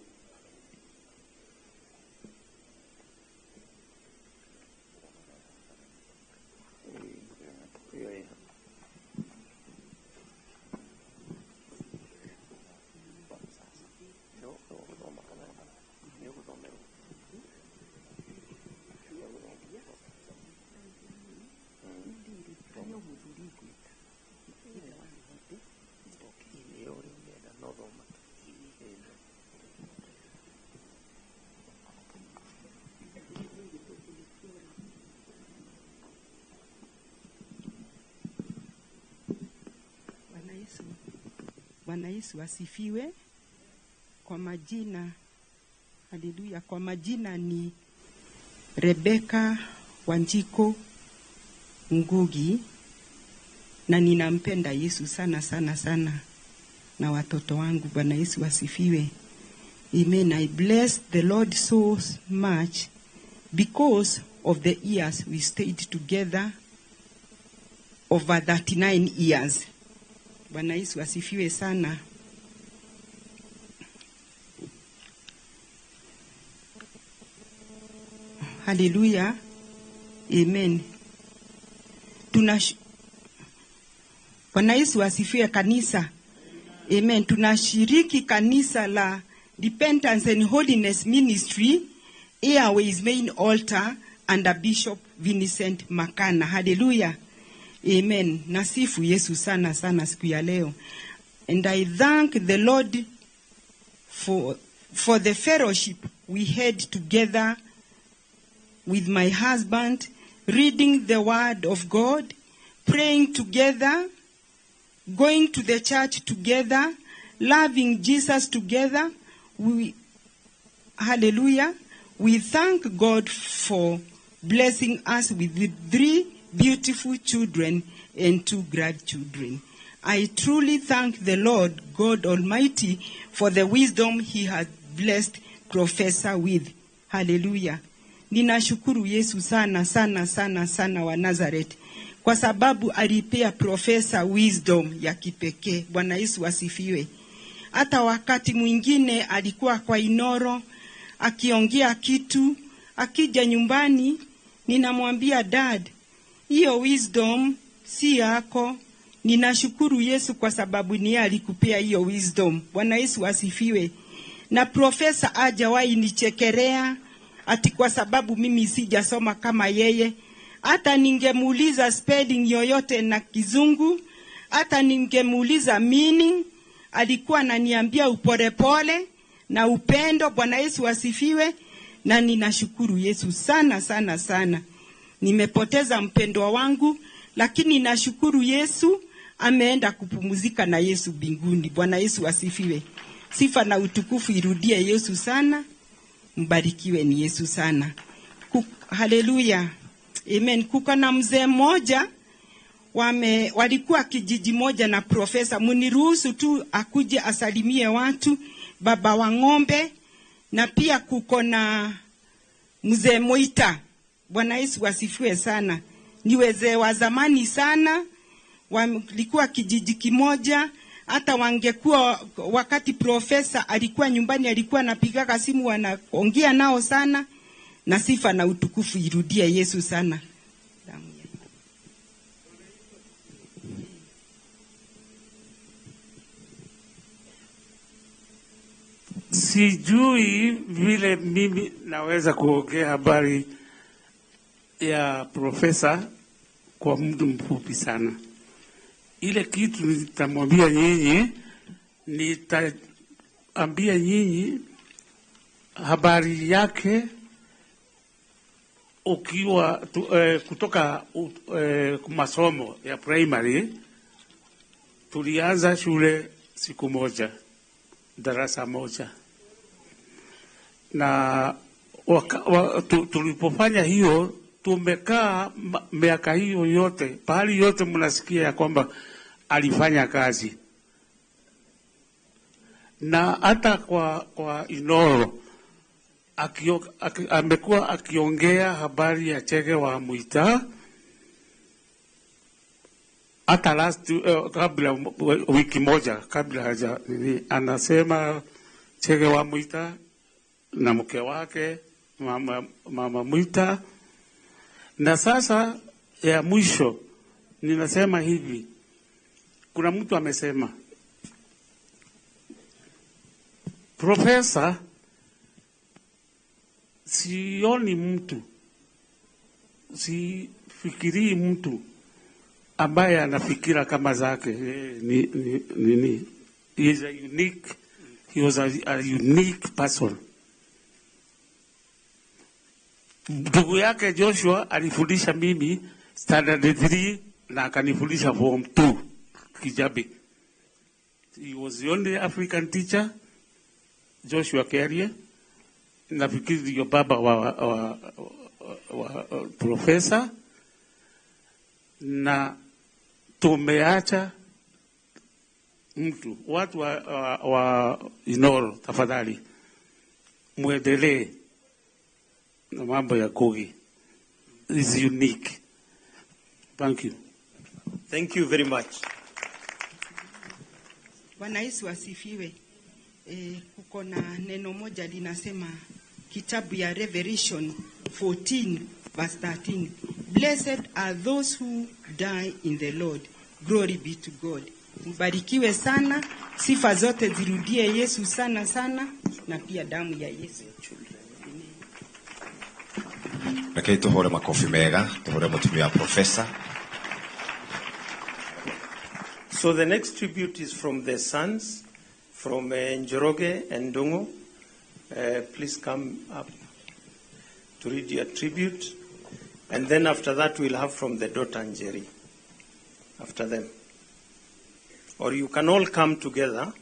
Bwana Yesu asifiwe. Kwa majina, haleluya, kwa majina ni Rebeka Wanjiko Ngugi, na ninampenda Yesu sana sana sana na watoto wangu. Bwana Yesu asifiwe. Amen. I bless the Lord so much because of the years we stayed together, over 39 years. Bwana Yesu asifiwe sana. Hallelujah. Amen. Bwana Yesu asifiwe kanisa. Amen. Tunashiriki kanisa la Repentance and Holiness Ministry, Airways Main Altar, under Bishop Vincent Makana. Hallelujah. Amen. Nasifu Yesu sana sana siku ya leo. And I thank the Lord for the fellowship we had together with my husband, reading the word of God, praying together, going to the church together, loving Jesus together. Hallelujah. We thank God for blessing us with 3 beautiful children and 2 grandchildren. I truly thank the Lord God Almighty for the wisdom He has blessed Professor with. Hallelujah. Ninashukuru Yesu sana sana sana sana wa Nazareth, kwa sababu alipea Professor wisdom ya kipekee. Bwana Yesu asifiwe. Hata wakati mwingine alikuwa kwa Inoro akiongea kitu, akija nyumbani ninamwambia, Dad, hiyo wisdom si yako. Ninashukuru Yesu kwa sababu ni alikupea hiyo wisdom. Bwana Yesu asifiwe. Na Professor hajawahi nichekelea ati kwa sababu mimi sijasoma kama yeye. Hata ningemuuliza spelling yoyote na Kizungu, hata ningemuuliza meaning, alikuwa ananiambia uporepole na upendo. Bwana Yesu asifiwe. Na ninashukuru Yesu sana sana sana. Nimepoteza mpendwa wangu, lakini nashukuru Yesu ameenda kupumzika na Yesu mbinguni. Bwana Yesu asifiwe. Sifa na utukufu irudie Yesu sana. Mbarikiwe ni Yesu sana. Haleluya. Amen. Kuko na mzee mmoja walikuwa kijiji moja na Profesa. Muniruhusu tu akuje asalimie watu, baba wa ng'ombe. Na pia kuko na mzee Moita. Bwana Yesu asifiwe sana. Ni wazee wa zamani sana, walikuwa kijiji kimoja. Hata wangekuwa wakati Profesa alikuwa nyumbani, alikuwa anapiga simu, wanaongea nao sana. Na sifa na utukufu irudie Yesu sana. Sijui vile mimi naweza kuongea habari ya profesa kwa muda mfupi sana. Ile kitu nitamwambia nyinyi, nitaambia nyinyi habari yake ukiwa kutoka masomo ya primary. Tulianza shule siku moja, darasa moja, na tulipofanya hiyo tumekaa miaka hiyo yote, pahali yote mnasikia ya kwamba alifanya kazi, na hata kwa Inoro amekuwa akiongea habari ya Chege wa Muita. Hata kabla wiki moja kabla haja anasema Chege wa Muita na mke wake mama Muita. Na sasa ya mwisho ninasema hivi, kuna mtu amesema profesa, sioni mtu, sifikirii mtu ambaye anafikira kama zake. He was a unique person. Ndugu yake Joshua alifundisha mimi standard 3 na akanifundisha form 2 Kijabi. He was the only African teacher, Joshua Keria. Nafikiri ndio baba wa profesa, na tumeacha mtu. Watu wa Inoro, tafadhali muendelee na mambo ya Ngugi. Is unique. Thank you. Thank you very much. Bwana Yesu asifiwe. Kuko na neno moja linasema kitabu ya Revelation 14 verse 13. Blessed are those who die in the Lord. Glory be to God. Mbarikiwe sana, sifa zote zirudie Yesu sana sana, na pia damu ya Yesu. Rekei tuhore makofi mega, tuhore mutumia profesa. So the next tribute is from the sons, from Njoroge and Ndungu. Please come up to read your tribute. And then after that, we'll have from the daughter Njeri. After them. Or you can all come together.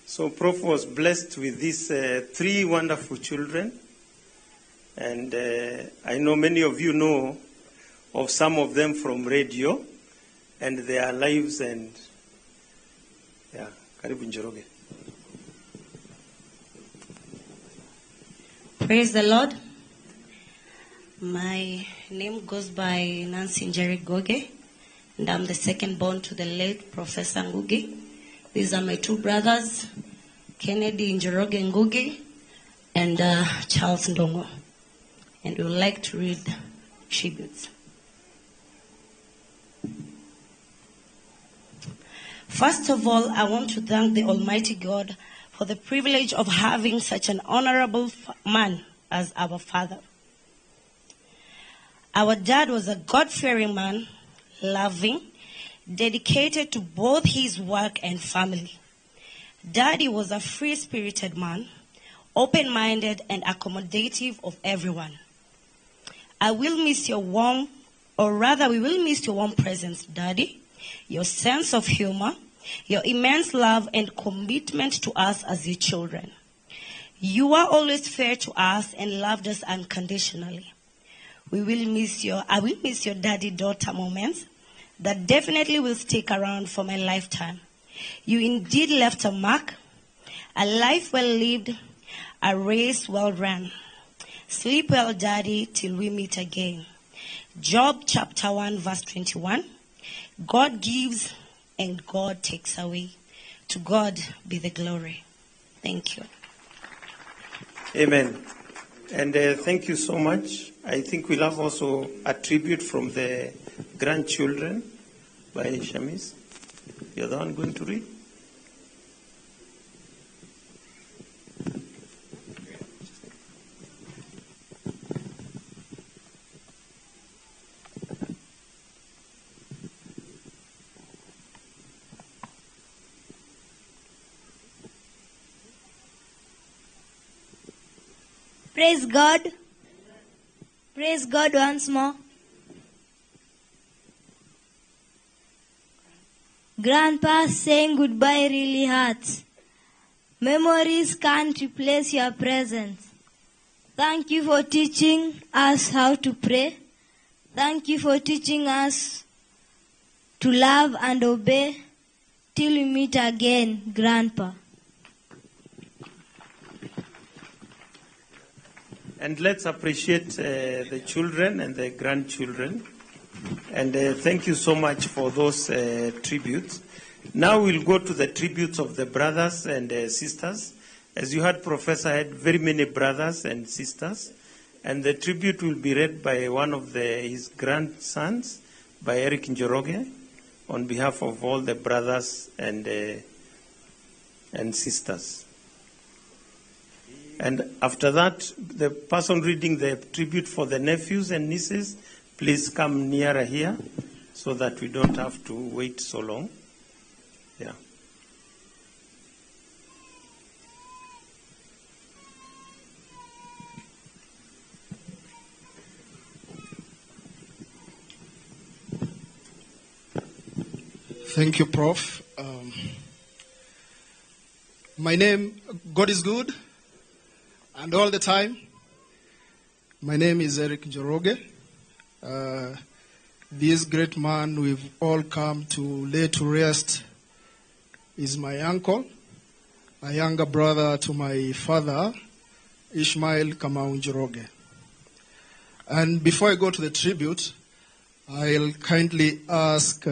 So Prof was blessed with these 3 wonderful children. And I know many of you know of some of them from radio and their lives. And yeah, karibu Njoroge. Praise the Lord. My name goes by Nancy Njeri Goge, and I'm the second born to the late Professor Ngugi. These are my 2 brothers, Kennedy Njoroge Ngugi and Charles Ndongo. And we would like to read tributes. First of all, I want to thank the Almighty God for the privilege of having such an honorable man as our father. Our dad was a God-fearing man, loving, dedicated to both his work and family. Daddy was a free-spirited man, open-minded and accommodative of everyone. We will miss your warm presence, Daddy, your sense of humor, your immense love and commitment to us as your children. You are always fair to us and loved us unconditionally. I will miss your daddy-daughter moments that definitely will stick around for my lifetime. You indeed left a mark, a life well lived, a race well run. Sleep well, Daddy, till we meet again. Job chapter 1 verse 21. God gives and God takes away. To God be the glory. Thank you. Amen. And thank you so much. I think we'll have also a tribute from the grandchildren by Shamis. you're the one going to read. Praise God. Praise God once more. Grandpa, saying goodbye really hurts. Memories can't replace your presence. Thank you for teaching us how to pray. Thank you for teaching us to love and obey. Till we meet again, Grandpa. And let's appreciate the children and the grandchildren. And thank you so much for those tributes. Now we'll go to the tributes of the brothers and sisters. As you heard, Professor had very many brothers and sisters. And the tribute will be read by one of his grandsons, by Eric Njoroge, on behalf of all the brothers and sisters. And after that, the person reading the tribute for the nephews and nieces, please come nearer here so that we don't have to wait so long. Yeah. Thank you, Prof. My name, God is good, and all the time. My name is Eric Njoroge. This great man we've all come to lay to rest is my uncle, a younger brother to my father, Ishmael Kamau Njoroge. And before I go to the tribute, I'll kindly ask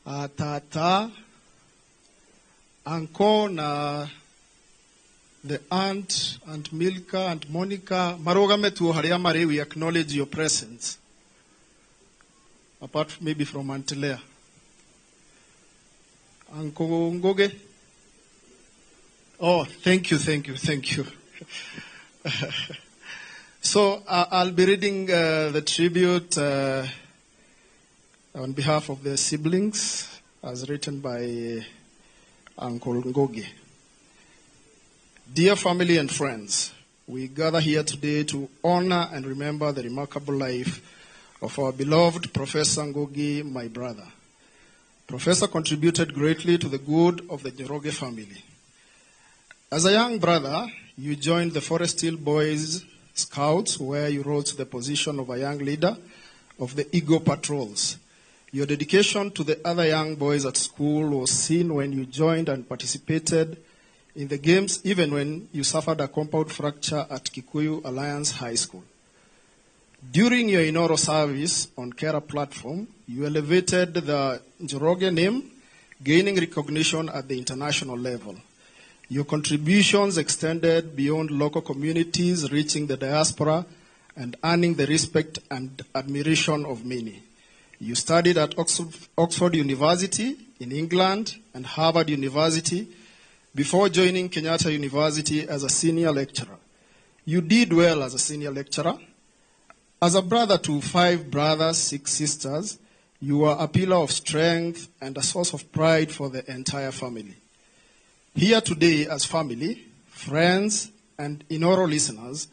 Tata, Uncle, na the aunt, Aunt Milka, Aunt Monica, Marogame tu haria mare, we acknowledge your presence. Apart maybe from Aunt Lea. Uncle Ngoge? Oh, thank you. So I'll be reading the tribute on behalf of the siblings, as written by Uncle Ngoge. Dear family and friends, we gather here today to honor and remember the remarkable life of our beloved Professor Ngoge, my brother. Professor contributed greatly to the good of the Njoroge family. As a young brother, you joined the Forest Hill Boys Scouts, where you rose to the position of a young leader of the Eagle Patrols. Your dedication to the other young boys at school was seen when you joined and participated in the games, even when you suffered a compound fracture at Kikuyu Alliance High School. During your inaugural service on Kera platform, you elevated the Njoroge name, gaining recognition at the international level. Your contributions extended beyond local communities, reaching the diaspora and earning the respect and admiration of many. You studied at Oxford University in England and Harvard University before joining Kenyatta University as a senior lecturer. You did well as a senior lecturer. As a brother to 5 brothers, 6 sisters, you were a pillar of strength and a source of pride for the entire family. Here today as family, friends, and inaugural listeners,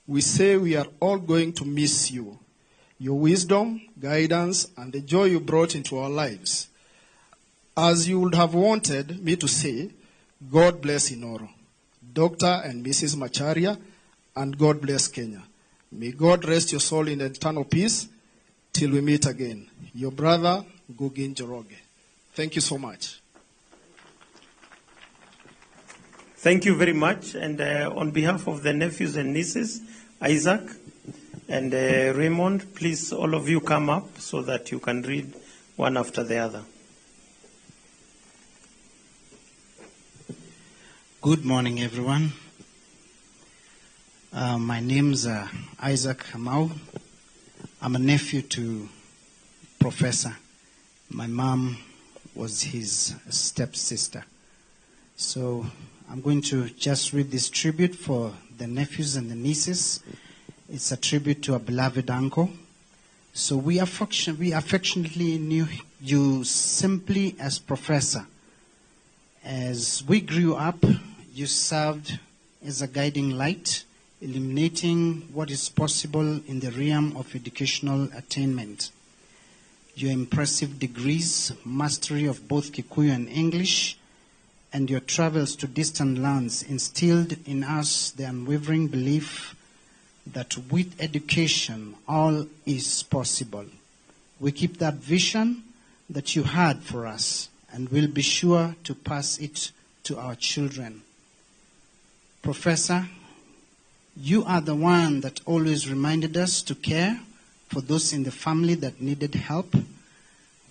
we say we are all going to miss you. Your wisdom, guidance, and the joy you brought into our lives. As you would have wanted me to say, God bless Inoro, Dr. and Mrs. Macharia, and God bless Kenya. May God rest your soul in eternal peace till we meet again. Your brother, Ngoge Njoroge. Thank you so much. Thank you very much. And on behalf of the nephews and nieces, Isaac and Raymond, please all of you come up so that you can read one after the other. Good morning, everyone. My name's Isaac Kamau. I'm a nephew to Professor. My mom was his stepsister. So I'm going to just read this tribute for the nephews and the nieces. It's a tribute to a beloved uncle. So we affectionately knew you simply as Professor. As we grew up, you served as a guiding light, illuminating what is possible in the realm of educational attainment. Your impressive degrees, mastery of both Kikuyu and English, and your travels to distant lands instilled in us the unwavering belief that with education all is possible. We keep that vision that you had for us and will be sure to pass it to our children. Professor, you are the one that always reminded us to care for those in the family that needed help.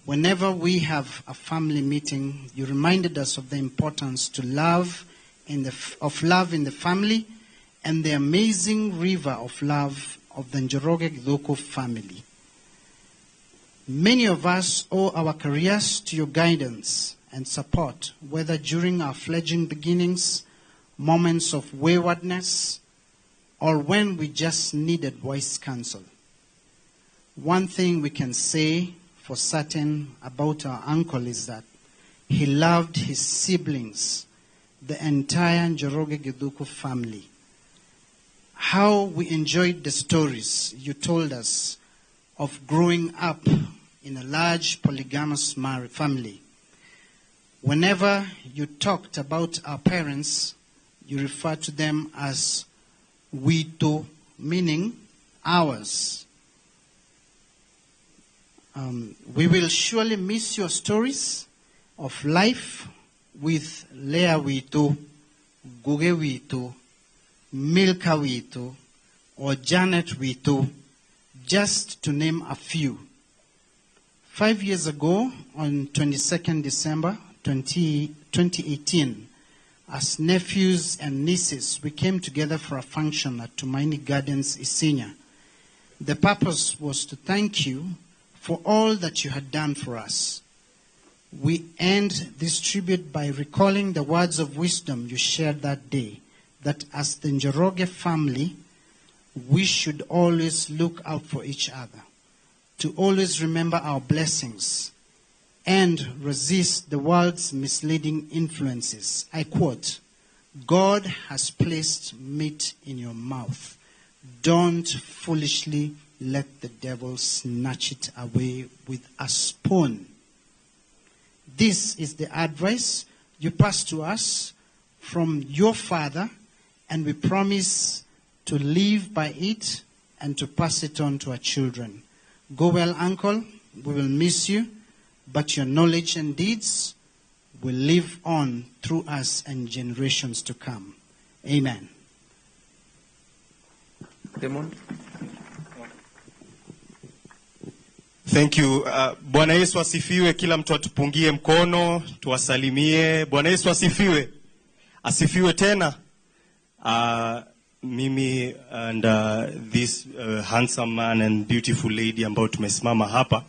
Whenever we have a family meeting, you reminded us of the importance to love in the family and the amazing river of love of the Njoroge Githuku family. Many of us owe our careers to your guidance and support, whether during our fledgling beginnings, moments of waywardness, or when we just needed wise counsel. One thing we can say for certain about our uncle is that he loved his siblings, the entire Njoroge Githuku family. How we enjoyed the stories you told us of growing up in a large polygamous family. Whenever you talked about our parents, you referred to them as Wito, meaning ours. We will surely miss your stories of life with Leah Wito, Guge Wito, Milka Wito, or Janet Wito, just to name a few. 5 years ago, on 22nd December 2018, as nephews and nieces, we came together for a function at Tumaini Gardens, Isinya. The purpose was to thank you for all that you had done for us. We end this tribute by recalling the words of wisdom you shared that day, that as the Njoroge family, we should always look out for each other, to always remember our blessings, and resist the world's misleading influences. I quote, God has placed meat in your mouth. Don't foolishly let the devil snatch it away with a spoon. This is the advice you passed to us from your father, and we promise to live by it and to pass it on to our children. Go well, Uncle. We will miss you, but your knowledge and deeds will live on through us and generations to come. Amen. Demon. Thank you. Bwana Yesu asifiwe. Kila mtu atupungie mkono, tuwasalimie. Bwana Yesu asifiwe. Asifiwe tena. Mimi and this handsome man and beautiful lady ambao tumesimama hapa,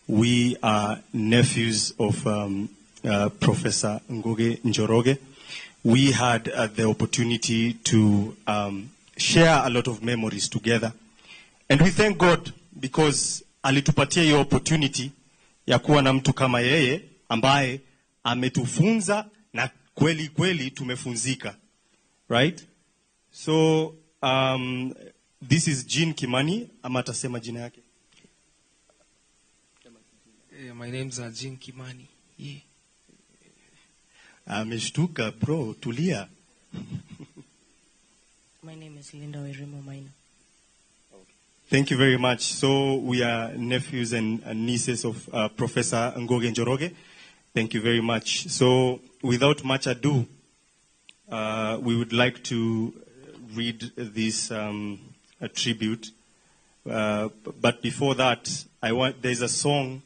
we are nephews of Professor Ngugi Njoroge. We had the opportunity to share a lot of memories together. And we thank God because alitupatia hiyo opportunity ya kuwa na mtu kama yeye ambaye ametufunza na kweli kweli tumefunzika. Right? So this is Jean Kimani. Ama atasema jina yake. My name's Jean Kimani. Yeah. Ameshtuka bro, tulia. My name is Linda Werimo Maina. Thank you very much. So we are nephews and nieces of Professor Ngugi Njoroge. Thank you very much. So without much ado, we would like to read this a tribute. But before that, there's a song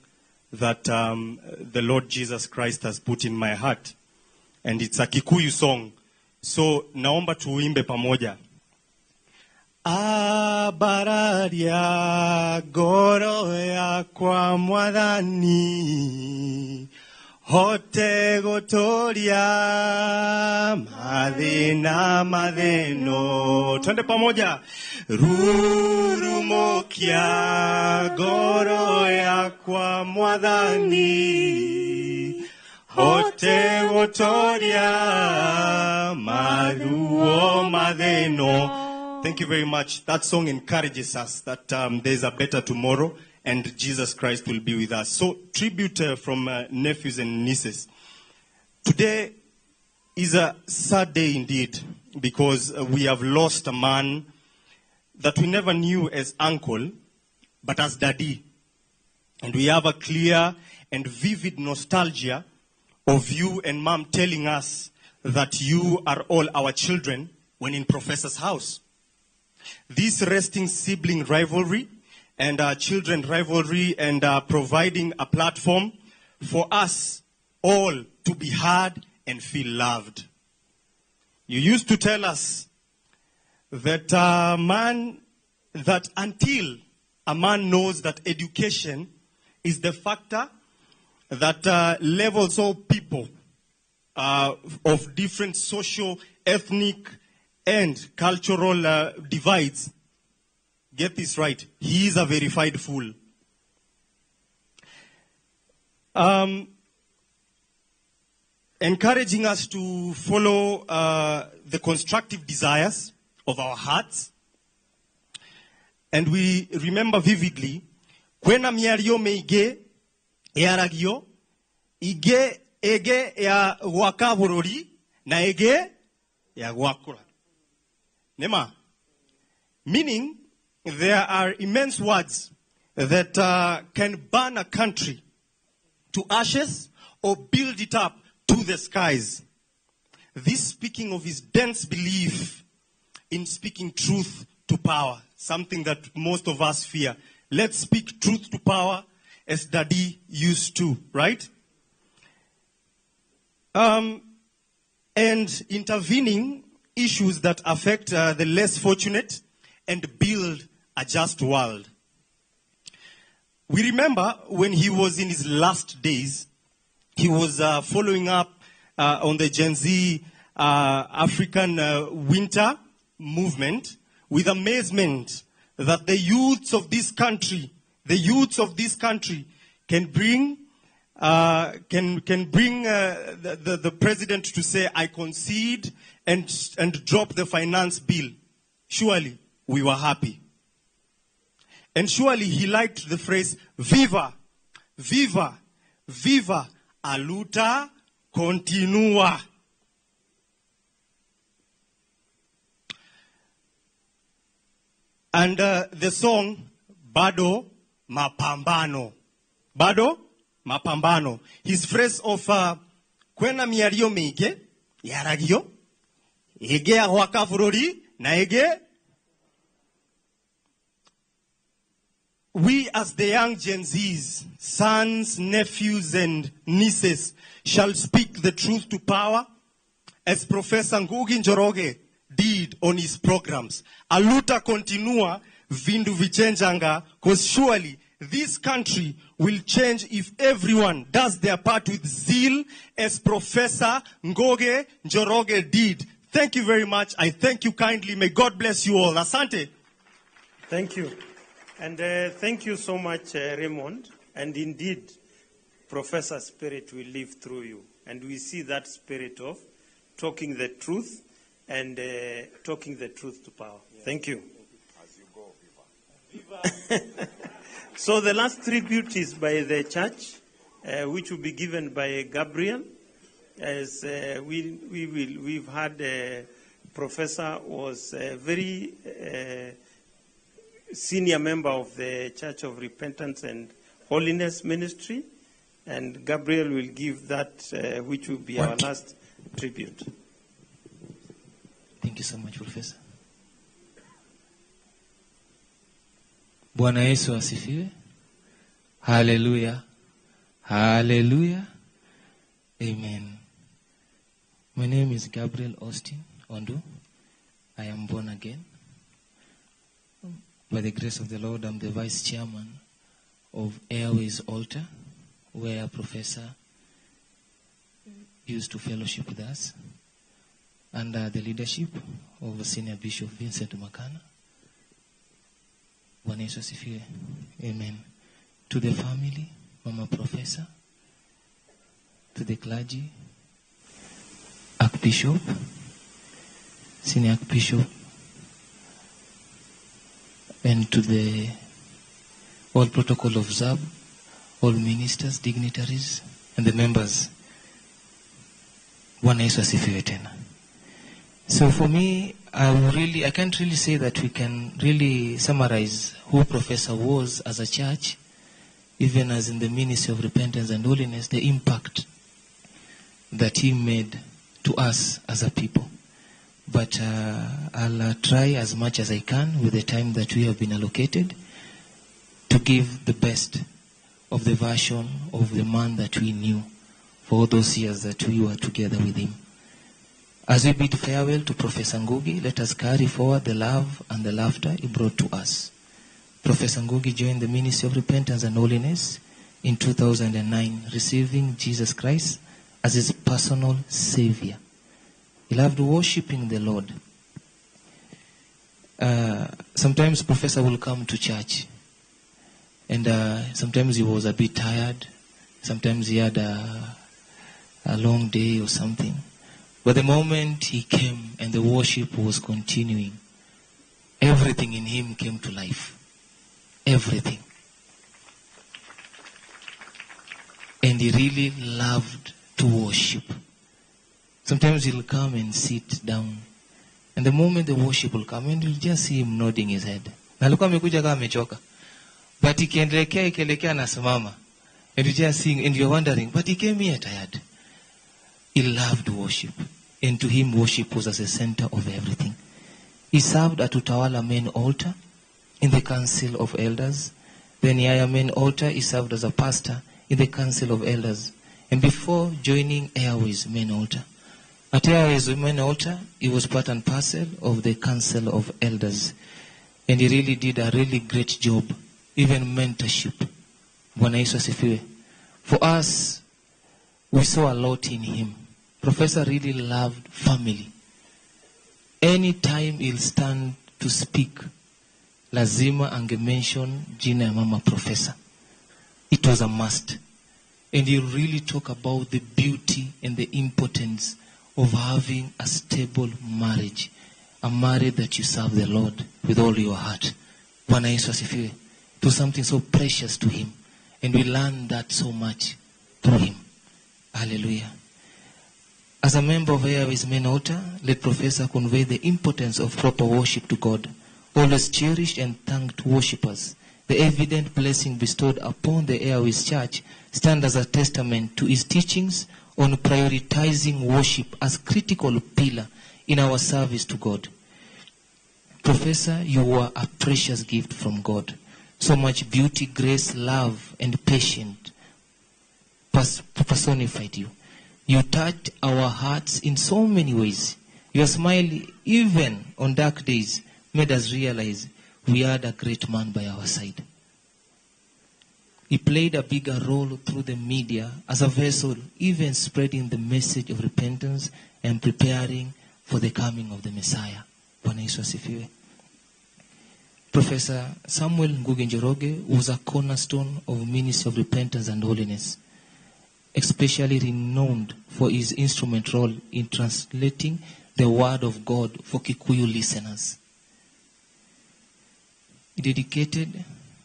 that the Lord Jesus Christ has put in my heart. And it's a Kikuyu song. So naomba tuimbe pamoja. Abararia goro ya kwa mwadhani hote gotoria mathina matheno. Twende pamoja. Rurumokia ngoro yakwa Mwathani, hote gotoria maruo matheno. Thank you very much. That song encourages us that there's a better tomorrow and Jesus Christ will be with us. So, tribute from nephews and nieces. Today is a sad day indeed because we have lost a man that we never knew as uncle, but as daddy. And we have a clear and vivid nostalgia of you and mom telling us that you are all our children when in Professor's house. This resting sibling rivalry and children rivalry and providing a platform for us all to be heard and feel loved. You used to tell us that until a man knows that education is the factor that levels all people of different social, ethnic, and cultural divides, get this right, he is a verified fool. Encouraging us to follow the constructive desires of our hearts. And we remember vividly, kwena miario meige yaragio, ige ege ya gwaka bururi, na ege ya gwakura. Nema, meaning there are immense words that can burn a country to ashes or build it up to the skies. This speaking of his dense belief in speaking truth to power, something that most of us fear. Let's speak truth to power as Daddy used to, right? And intervening issues that affect the less fortunate and build a just world. We remember when he was in his last days, he was following up on the Gen Z African winter movement with amazement that the youths of this country can bring the president to say, I concede and drop the finance bill. Surely we were happy. And surely he liked the phrase, viva, viva, viva, a luta continua. And the song, Bado Mapambano. Bado Mapambano. His phrase of, kwena miario meige, yaragio, ege awaka furori, na ege. We as the young Gen Zs, sons, nephews, and nieces, shall speak the truth to power as Professor Ngugi Njoroge did on his programs. Aluta continua, vindu vichenjanga, because surely this country will change if everyone does their part with zeal as Professor Ngugi Njoroge did. Thank you very much. I thank you kindly. May God bless you all. Asante. Thank you. And thank you so much, Raymond. And indeed, Professor Spirit will live through you. And we see that spirit of talking the truth and talking the truth to power. Yes. Thank you. As you go, Viva. So the last tribute is by the church, which will be given by Gabriel. As we've had Professor was a very senior member of the Church of Repentance and Holiness Ministry, and Gabriel will give that, which will be our last tribute. Thank you so much, Professor. Bwana Yesu asifiwe. Hallelujah. Hallelujah. Amen. My name is Gabriel Austin Ondo. I am born again. By the grace of the Lord, I'm the vice chairman of Airways Altar, where Professor used to fellowship with us under the leadership of Senior Bishop Vincent Makana. Bwana Yesu asifiwe. Amen. To the family, Mama Professor, to the clergy, Archbishop, Senior Archbishop, and to the all protocol observed, all ministers, dignitaries, and the members. Bwana Yesu asifiwe tena. So for me, I can't really say that we can really summarize who Professor was as a church, even as in the ministry of repentance and holiness, the impact that he made to us as a people. But I'll try as much as I can with the time that we have been allocated to give the best of the version of the man that we knew for all those years that we were together with him. As we bid farewell to Professor Ngugi, let us carry forward the love and the laughter he brought to us. Professor Ngugi joined the Ministry of Repentance and Holiness in 2009, receiving Jesus Christ as his personal Savior. He loved worshiping the Lord. Sometimes Professor will come to church, and sometimes he was a bit tired. Sometimes he had a long day or something. But the moment he came and the worship was continuing, everything in him came to life. Everything. And he really loved to worship. Sometimes he'll come and sit down. And the moment the worship will come, and you'll just see him nodding his head. Na alikuwa amekuja kama amechoka. But ikielekea anasimama. And you just sing, and you're wondering, but he came here tired. He loved worship. And to him, worship was as the center of everything. He served at Utawala main altar in the council of elders. Then Yaya main altar, he served as a pastor in the council of elders. And before joining Airways main altar. At Airways main altar, he was part and parcel of the council of elders. And he really did a really great job, even mentorship. Bwana Yesu asifiwe. For us, we saw a lot in him. Professor really loved family. Anytime he'll stand to speak, lazima ange-mention jina ya Mama Professor. It was a must. And he'll really talk about the beauty and the importance of having a stable marriage. A marriage that you serve the Lord with all your heart. Bwana Yesu asifiwe. It was something so precious to him. And we learned that so much through him. Hallelujah. As a member of Airways main altar, let Professor convey the importance of proper worship to God. Always cherished and thanked worshippers. The evident blessing bestowed upon the Airways Church stand as a testament to his teachings on prioritizing worship as critical pillar in our service to God. Professor, you were a precious gift from God. So much beauty, grace, love, and patience personified you. You touched our hearts in so many ways. Your smile, even on dark days, made us realize we had a great man by our side. He played a bigger role through the media as a vessel, even spreading the message of repentance and preparing for the coming of the Messiah. Bwana Yesu asifiwe. Professor Samuel Ngugi Njoroge was a cornerstone of Ministry of Repentance and Holiness, especially renowned for his instrumental role in translating the Word of God for Kikuyu listeners.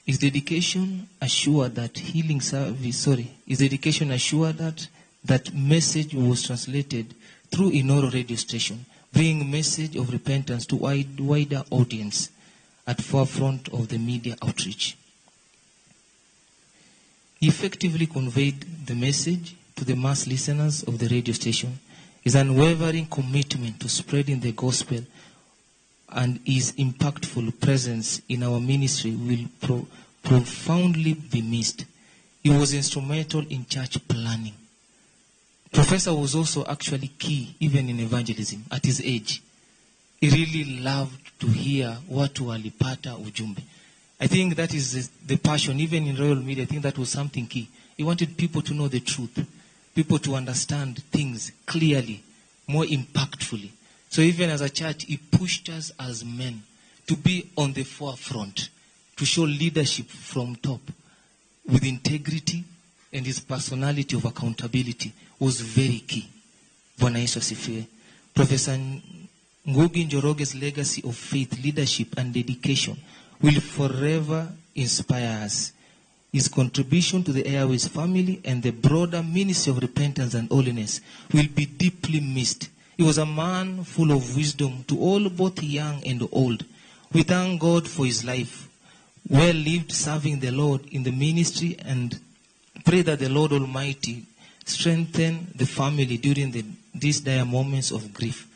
His dedication assured that that message was translated through Inoro radio station, bringing message of repentance to wider audience at forefront of the media outreach. He effectively conveyed the message to the mass listeners of the radio station. His unwavering commitment to spreading the gospel and his impactful presence in our ministry will profoundly be missed. He was instrumental in church planning. Professor was also actually key even in evangelism at his age. He really loved to hear watu walipata ujumbe. I think that is the passion. Even in Royal Media, I think that was something key. He wanted people to know the truth. people to understand things clearly, more impactfully. So even as a church, he pushed us as men to be on the forefront, to show leadership from top with integrity, and his personality of accountability was very key. Bwana Yesu asifiwe. Professor Ngugi Njoroge's legacy of faith, leadership, and dedication will forever inspire us. His contribution to the Airways family and the broader ministry of repentance and holiness will be deeply missed. He was a man full of wisdom to all, both young and old. We thank God for his life, well lived, serving the Lord in the ministry, and pray that the Lord Almighty strengthen the family during these dire moments of grief.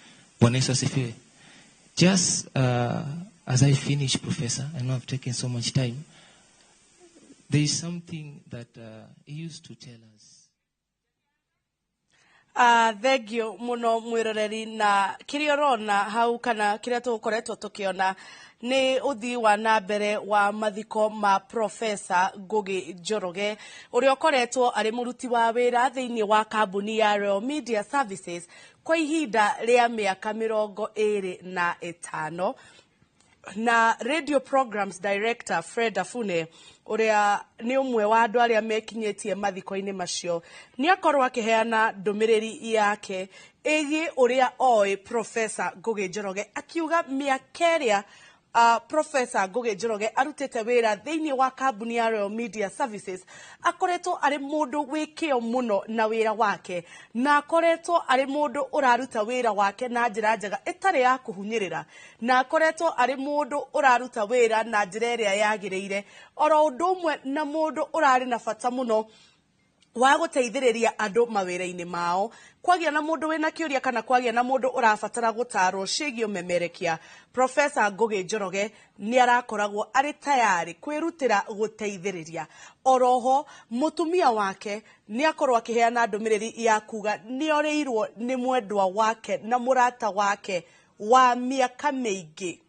Bwana Yesu asifiwe. Just as I finish, Professor, I know I've taken so much time. There is something that he used to tell us. Thegio muno mwiroreri na kiriorona hau kana kiria tukoretwo tukiona ni uthii wa na mbere wa mathiko ma Professor Ngugi Njoroge uria ukoretwo ari muruti wa wira thiini wa kambuni ya Royal Media Services kwa ihinda ria miaka 25 na radio programs director Fred Afune uria ni umwe wa andu aria mekinyetie mathiko-ini macio ni akorwo akiheana ndumiriri yake egi uria oi Professor Ngugi Njoroge akiuga miakeria Professor Ngugi Njoroge arutete wira thiini wa kambuni ya Royal Media Services akoretwo ari mundu wikio muno na wira wake na akoretwo ari mundu uraruta wira wake na njira njega itari ya kuhunyirira na akoretwo ari mundu uraruta wira na njira iria yagireire oro undu umwe na mundu urari na bata muno wa guteithiriria andu mawira-ini mao kwagia na mundu wina kiuria kana kwagia na mundu urabatara gutarwo cigio memerekia Professor Ngugi Njoroge ni arakoragwo ari tayari kwirutira guteithiriria oroho mutumia wake ni akorwo akiheana ndumiriri ya kuga ni oreirwo ni mwendwa wake na murata wake wa miaka mingi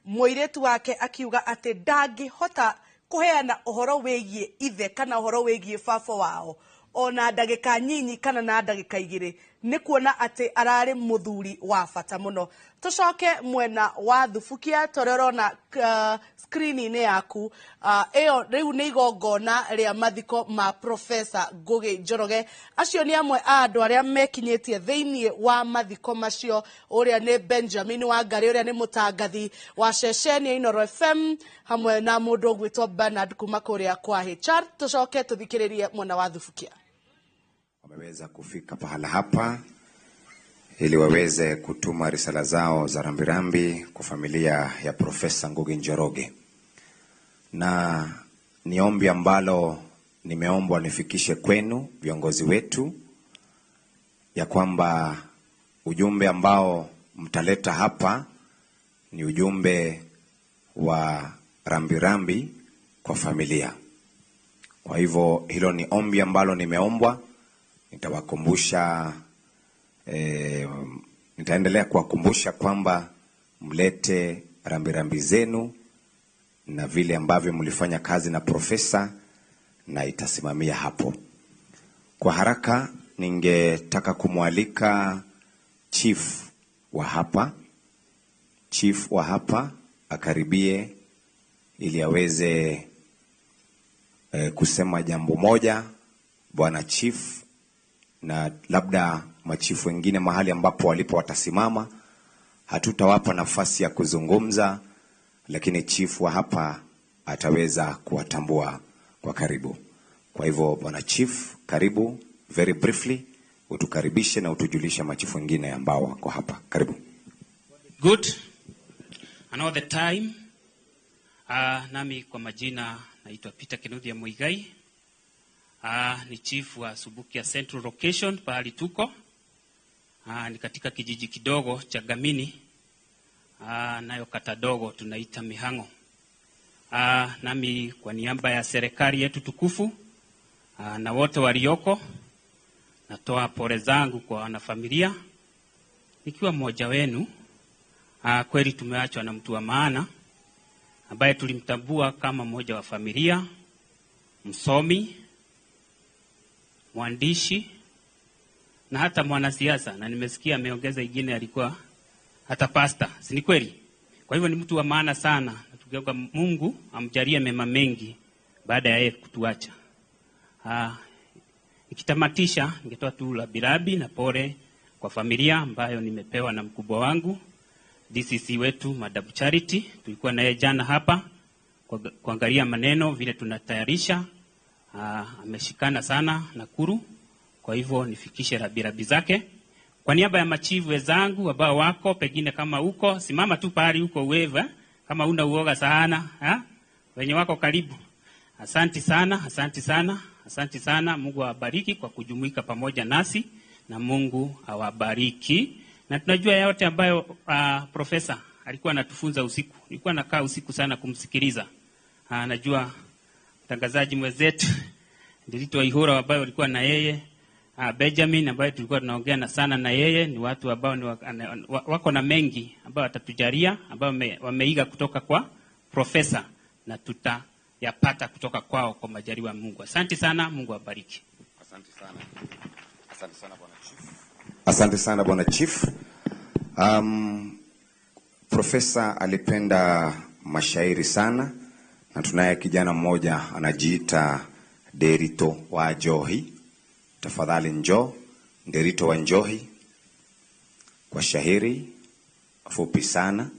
muiretu wake akiuga ati ndangihota kuheana uhoro wegie ithe kana uhoro wegie baba wao ona ndagika nyinyi kana na ndagika igiri ni kuona ati arari muthuri wa bata muno tucoke mwena wa thubukia tororona screen-ini yaku eyo riu ni igongona ria mathiko ma Professor Ngugi Njoroge acio ni amwe andu aria mekinyetie thiini wa mathiko macio uria ni Benjamin Wangari uria ni mutangathi wa ceceni ya Inoro FM hamwe na mundu gwitwo Bernard kuma kuria kwa HR tucoke tuthikiririe mwena wa thubukia. Wameweza kufika pahala hapa ili waweze kutuma risala zao za rambirambi kwa familia ya Professor Ngugi Njoroge. Na ni ombi ambalo nimeombwa nifikishe kwenu viongozi wetu ya kwamba ujumbe ambao mtaleta hapa ni ujumbe wa rambirambi kwa familia. Kwa hivyo hilo ni ombi ambalo nimeombwa. Nitawakumbusha nitaendelea kuwakumbusha kwamba mlete rambirambi zenu na vile ambavyo mlifanya kazi na profesa na itasimamia hapo. Kwa haraka ningetaka kumwalika chief wa hapa akaribie ili aweze kusema jambo moja. Bwana chief, na labda machifu wengine mahali ambapo walipo watasimama, hatutawapa nafasi ya kuzungumza, lakini chief wa hapa ataweza kuwatambua kwa karibu. Kwa hivyo bwana chief, karibu very briefly, utukaribishe na utujulishe machifu wengine ambao wako hapa. Karibu. Good. Another time. Nami kwa majina naitwa Peter Kinuthia Muigai. Ni chief wa Subukia Central Location pahali tuko. Ni katika kijiji kidogo cha Gamini. Nayo kata dogo tunaita Mihango. Nami kwa niaba ya serikali yetu tukufu na wote walioko, natoa pole zangu kwa wanafamilia. Nikiwa mmoja wenu, kweli tumeachwa na mtu wa maana ambaye tulimtambua kama mmoja wa familia, msomi, mwandishi na hata mwanasiasa, na nimesikia ameongeza ingine alikuwa hata pasta, si ni kweli? Kwa hivyo ni mtu wa maana sana, na tukiomba Mungu amjalie mema mengi baada ya yeye kutuacha. Ikitamatisha, ningetoa tu labirabi na pole kwa familia ambayo nimepewa na mkubwa wangu DCC wetu Madam Charity. Tulikuwa naye jana hapa kuangalia maneno vile tunatayarisha. Ameshikana sana Nakuru, kwa hivyo nifikishe rabirabi zake. Kwa niaba ya machifu wenzangu ambao wako, pengine kama uko, simama tu pahali uko uweva, kama una uoga sana, wenye wako karibu. Asante sana, asante sana, asante sana. Mungu awabariki kwa kujumuika pamoja nasi, na Mungu awabariki. Na tunajua yote ambayo profesa alikuwa anatufunza usiku. Nilikuwa nakaa usiku sana kumsikiliza. Najua mtangazaji mwenzetu Ndilito Ihura ambaye alikuwa na yeye, Benjamin ambaye tulikuwa tunaongea sana na yeye, ni watu ambao wako na mengi ambao watatujalia, ambao wameiga kutoka kwa profesa, na tutayapata kutoka kwao kwa majaliwa ya Mungu. Asante sana, Mungu awabariki. Asante sana. Asante sana Bwana Chief. Asante sana Bwana Chief. Profesa alipenda mashairi sana, na tunaye kijana mmoja anajiita Derito wa Njohi. Tafadhali njoo Derito wa Njohi kwa shairi fupi sana.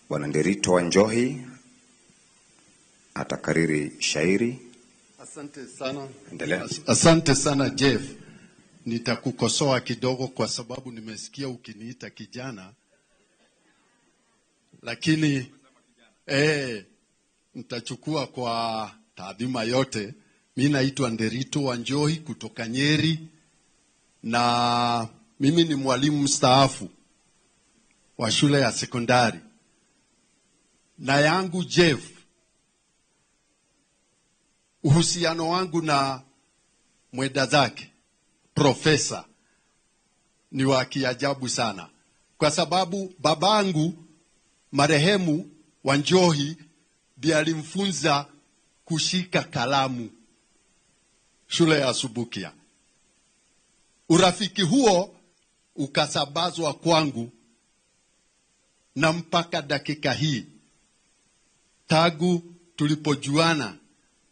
Bwana Derito wa Njohi atakariri shairi. Asante sana. Endelea. Asante sana Jeff. Nitakukosoa kidogo kwa sababu nimesikia ukiniita kijana. Lakini nitachukua kwa taadhima yote. Mimi naitwa Derito wa Njohi kutoka Nyeri, na mimi ni mwalimu mstaafu wa shule ya sekondari. Na yangu Jeff, uhusiano wangu na mwenda zake profesa ni wa kiajabu sana, kwa sababu babangu marehemu wa Njohi ndiye alimfunza kushika kalamu shule ya Subukia. Urafiki huo ukasabazwa kwangu, na mpaka dakika hii tangu tulipojuana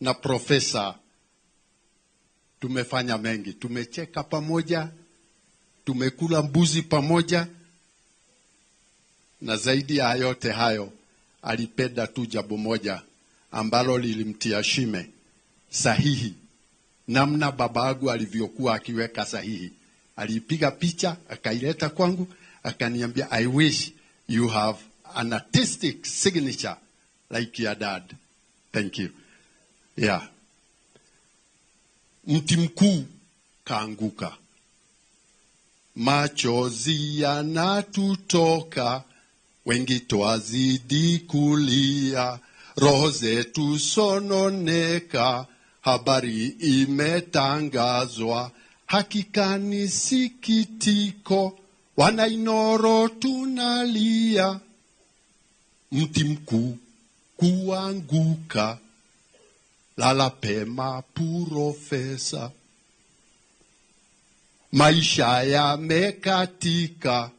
na profesa tumefanya mengi. Tumecheka pamoja, tumekula mbuzi pamoja, na zaidi ya yote hayo alipenda tu jambo moja ambalo lilimtia shime: sahihi. Namna babangu alivyokuwa akiweka sahihi, alipiga picha akaileta kwangu, akaniambia, I wish you have an artistic signature like your dad. Thank you. Yeah. Mti mkuu kaanguka, machozi yanatutoka, wengi twazidi kulia, roho zetu sononeka, habari imetangazwa, hakika ni sikitiko, Wanainoro tunalia. Mti mkuu kuanguka, lala pema profesa. Maisha yamekatika,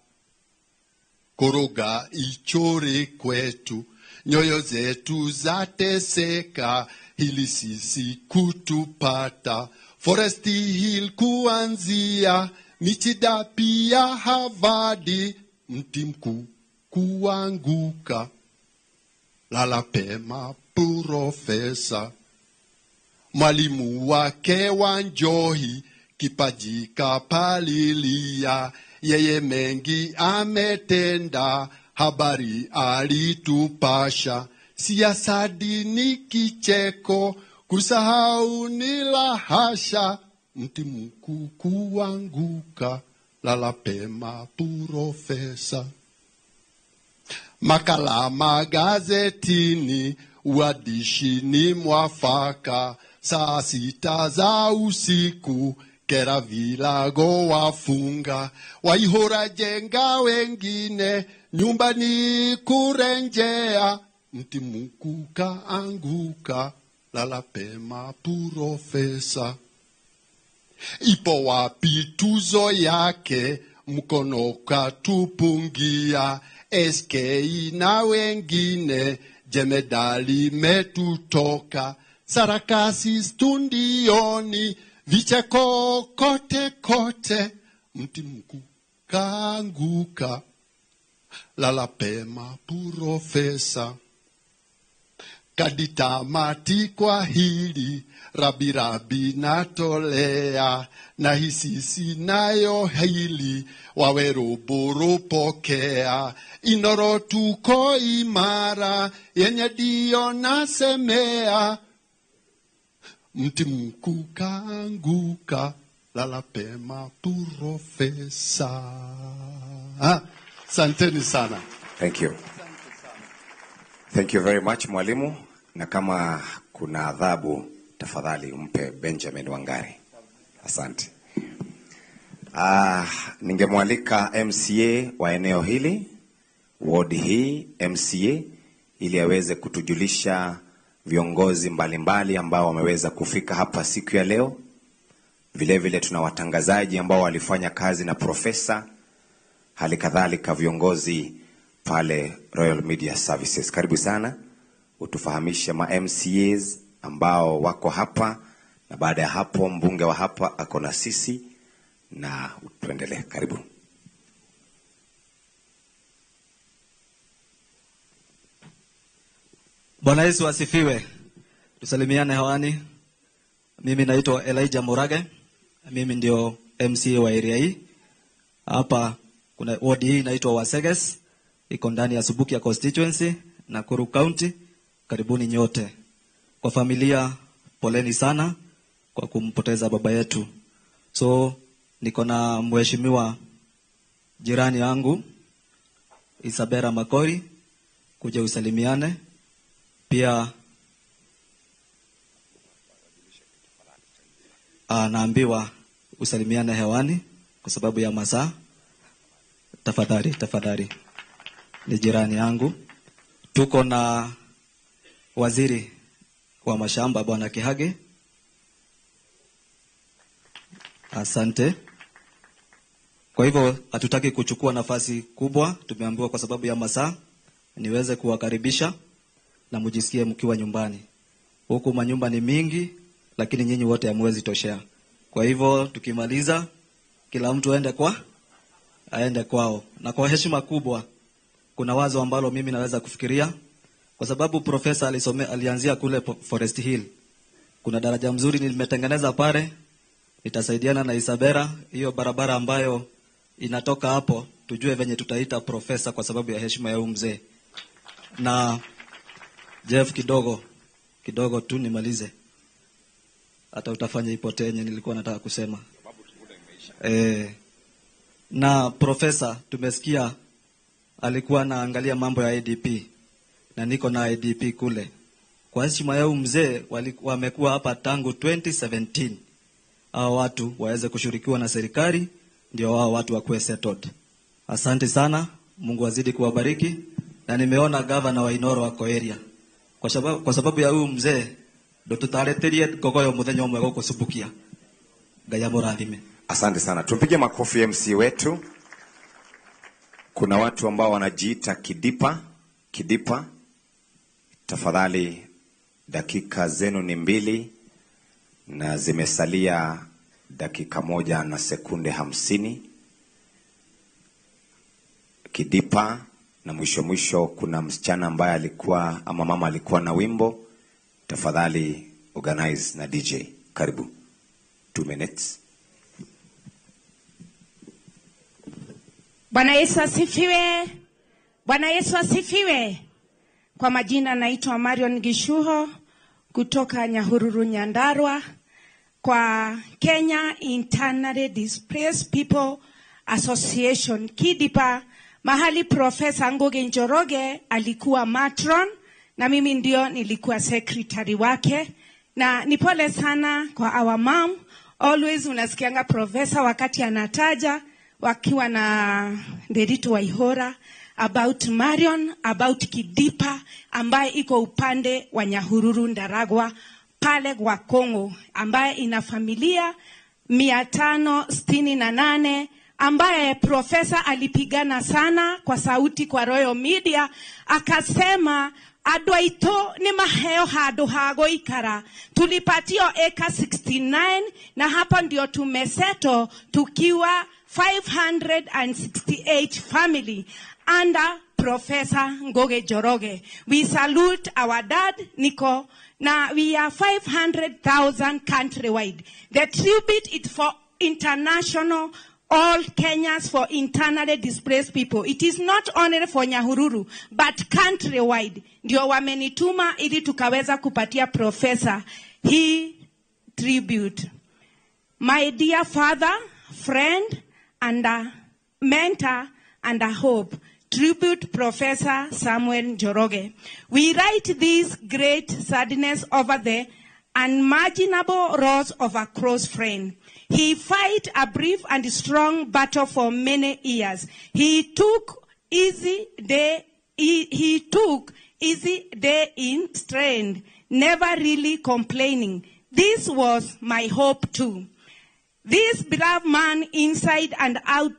koroga ichore kwetu, nyoyo zetu zateseka, hili sisi kutupata. Forest Hill kuanzia, Michida pia Havadi, mti mkuu kuanguka, lala pema profesa. Mwalimu wake wa Njohi, kipaji kapalilia, yeye mengi ametenda, habari alitupasha. Siasa, dini, kicheko, kusahau ni lahasha, mti mkuu kuanguka, lala pema profesa. Makala magazetini, uandishi ni mwafaka, saa 6 za usiku, kera vilago wafunga, Waihora jenga wengine, nyumbani kurenjea, mti mkuu kaanguka, lala pema profesa. Ipo wapi tuzo yake, mkono katupungia, SK na wengine, jemedali metutoka, sarakasi stundioni, vicheko kote kote, mti mkuu kaanguka, lala pema profesa. Kaditamati kwa hili, rabi rabi natolea, na hisisi nayo hili, waweru buru pokea, inoro tuko imara, yenye dio nasemea, mti mkuu kaanguka, lala pema profesa. Asanteni sana. Thank you. Thank you very much mwalimu, na kama kuna adhabu tafadhali umpe Benjamin Wangari. Asante. Ningemwalika MCA wa eneo hili, ward hii, MCA, ili aweze kutujulisha viongozi mbalimbali ambao wameweza kufika hapa siku ya leo. Vile vile tuna watangazaji ambao walifanya kazi na profesa, hali kadhalika viongozi pale Royal Media Services. Karibu sana, utufahamishe ma MCAs ambao wako hapa, na baada ya hapo mbunge wa hapa ako na sisi, na tuendelee. Karibu. Bwana Yesu asifiwe. Tusalimiane hewani. Mimi naitwa Elijah Morage. Mimi ndio MCA wa area hii. Hapa kuna ward hii inaitwa Waseges, iko ndani ya Subukia constituency, Nakuru County. Karibuni nyote. Kwa familia, poleni sana kwa kumpoteza baba yetu. So niko na mheshimiwa jirani yangu Isabella Makori, kuja usalimiane. Pia naambiwa usalimiane hewani kwa sababu ya masaa. Tafadhali. Ni jirani yangu. Tuko na waziri wa mashamba Bwana Kihage. Asante. Kwa hivyo hatutaki kuchukua nafasi kubwa, tumeambiwa kwa sababu ya masaa niweze kuwakaribisha na mjisikie mkiwa nyumbani. Huku manyumba ni mingi, lakini nyinyi wote hamwezi toshea. Kwa hivyo tukimaliza, kila mtu aende kwao. Na kwa heshima kubwa, kuna wazo ambalo mimi naweza kufikiria, kwa sababu profesa alianzia kule Forest Hill. Kuna daraja mzuri nimetengeneza pale, nitasaidiana na Isabella, hiyo barabara ambayo inatoka hapo, tujue venye tutaita profesa kwa sababu ya heshima ya mzee. Na Jeff, kidogo tu nimalize, hata utafanya ipotee yenye nilikuwa nataka kusema. Na profesa tumesikia alikuwa anaangalia mambo ya IDP, na niko na IDP kule. Kwa heshima ya mzee, wamekuwa hapa tangu 2017. Hao watu waweze kushirikiwa na serikali, ndio hao watu wakuwe settled. Asante sana, Mungu azidi kuwabariki. Na nimeona governor wa Inoro wako area. Kwa sababu ya huyu mzee, ndo tutareterie gogoyo muthenya umwe goko Subukia. Ngaya mũrathime. Asante sana. Tumpige makofi MC wetu. Kuna watu ambao wanajiita Kidipa. Tafadhali, dakika zenu ni 2 na zimesalia dakika 1 na sekunde 50. Kidipa, na mwisho kuna msichana ambaye alikuwa ama mama alikuwa na wimbo. Tafadhali organize na DJ. Karibu. 2 minutes. Bwana Yesu asifiwe. Bwana Yesu asifiwe. Kwa majina naitwa Marion Gishuho kutoka Nyahururu Nyandarua, kwa Kenya Internally Displaced People Association Kidipa, mahali Profesa Ngugi Njoroge alikuwa matron na mimi ndio nilikuwa secretary wake. Na ni pole sana kwa our mom, always unasikianga profesa wakati anataja wakiwa na Nderitu Waihora about Marion, about Kidipa ambaye iko upande wa Nyahururu Ndaragwa pale kwa Kongo, ambaye ina familia 568, ambaye profesa alipigana sana kwa sauti kwa Royal Media, akasema adwaito ni maheo hado hago ikara. Tulipatio eka 69 na hapa ndio tumeseto tukiwa 568 family under Professor Ngoge Njoroge. We salute our dad, Nico. Now we are 500,000 countrywide. The tribute is for international, all Kenyans, for internally displaced people. It is not only for Nyahururu, but countrywide. Ndio wamenituma ili tukaweza kupatia professor hii tribute. My dear father, friend, and a mentor, and a hope. Tribute Professor Samuel Njoroge. We write this great sadness over the unimaginable loss of a close friend. He fought a brief and strong battle for many years. He took easy day in strength, never really complaining. This was my hope too. This brave man, inside and out,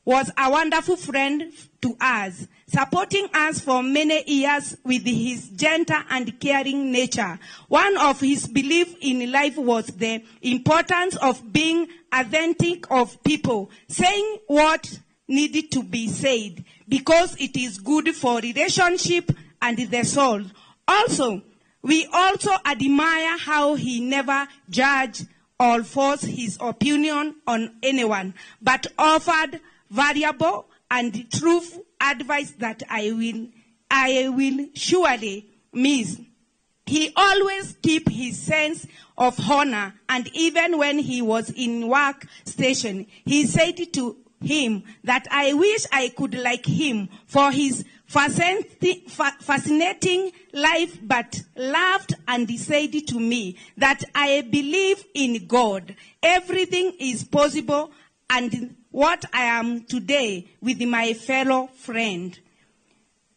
was a wonderful friend to us, supporting us for many years with his gentle and caring nature. One of his beliefs in life was the importance of being authentic of people, saying what needed to be said, because it is good for relationship and the soul. Also, we also admire how he never judged or forced his opinion on anyone, but offered variable and truth advice that I will surely miss. He always kept his sense of honor, and even when he was in work station, he said to him that I wish I could like him for his fascinating life, but laughed and said to me that I believe in God. Everything is possible, and what I am today with my fellow friend.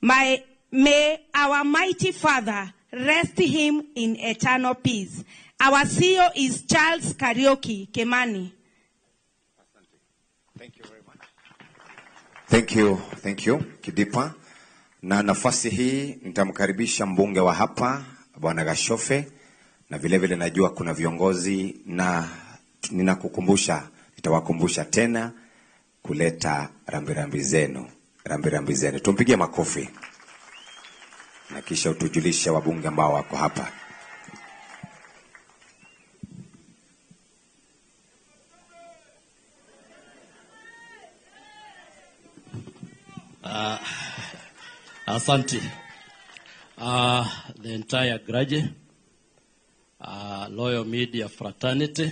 May our mighty Father rest him in eternal peace. Our CEO is Charles Karaoke Kemani. Thank you very much. Thank you Kidipa. Na nafasi hii nitamkaribisha mbunge wa hapa Bwana Gashofe, na vile vile najua kuna viongozi, na nitawakumbusha tena kuleta rambirambi zenu. Tumpigie makofi na kisha utujulishe wabunge ambao wako hapa. Asante. The entire graduate, Loyal Media fraternity,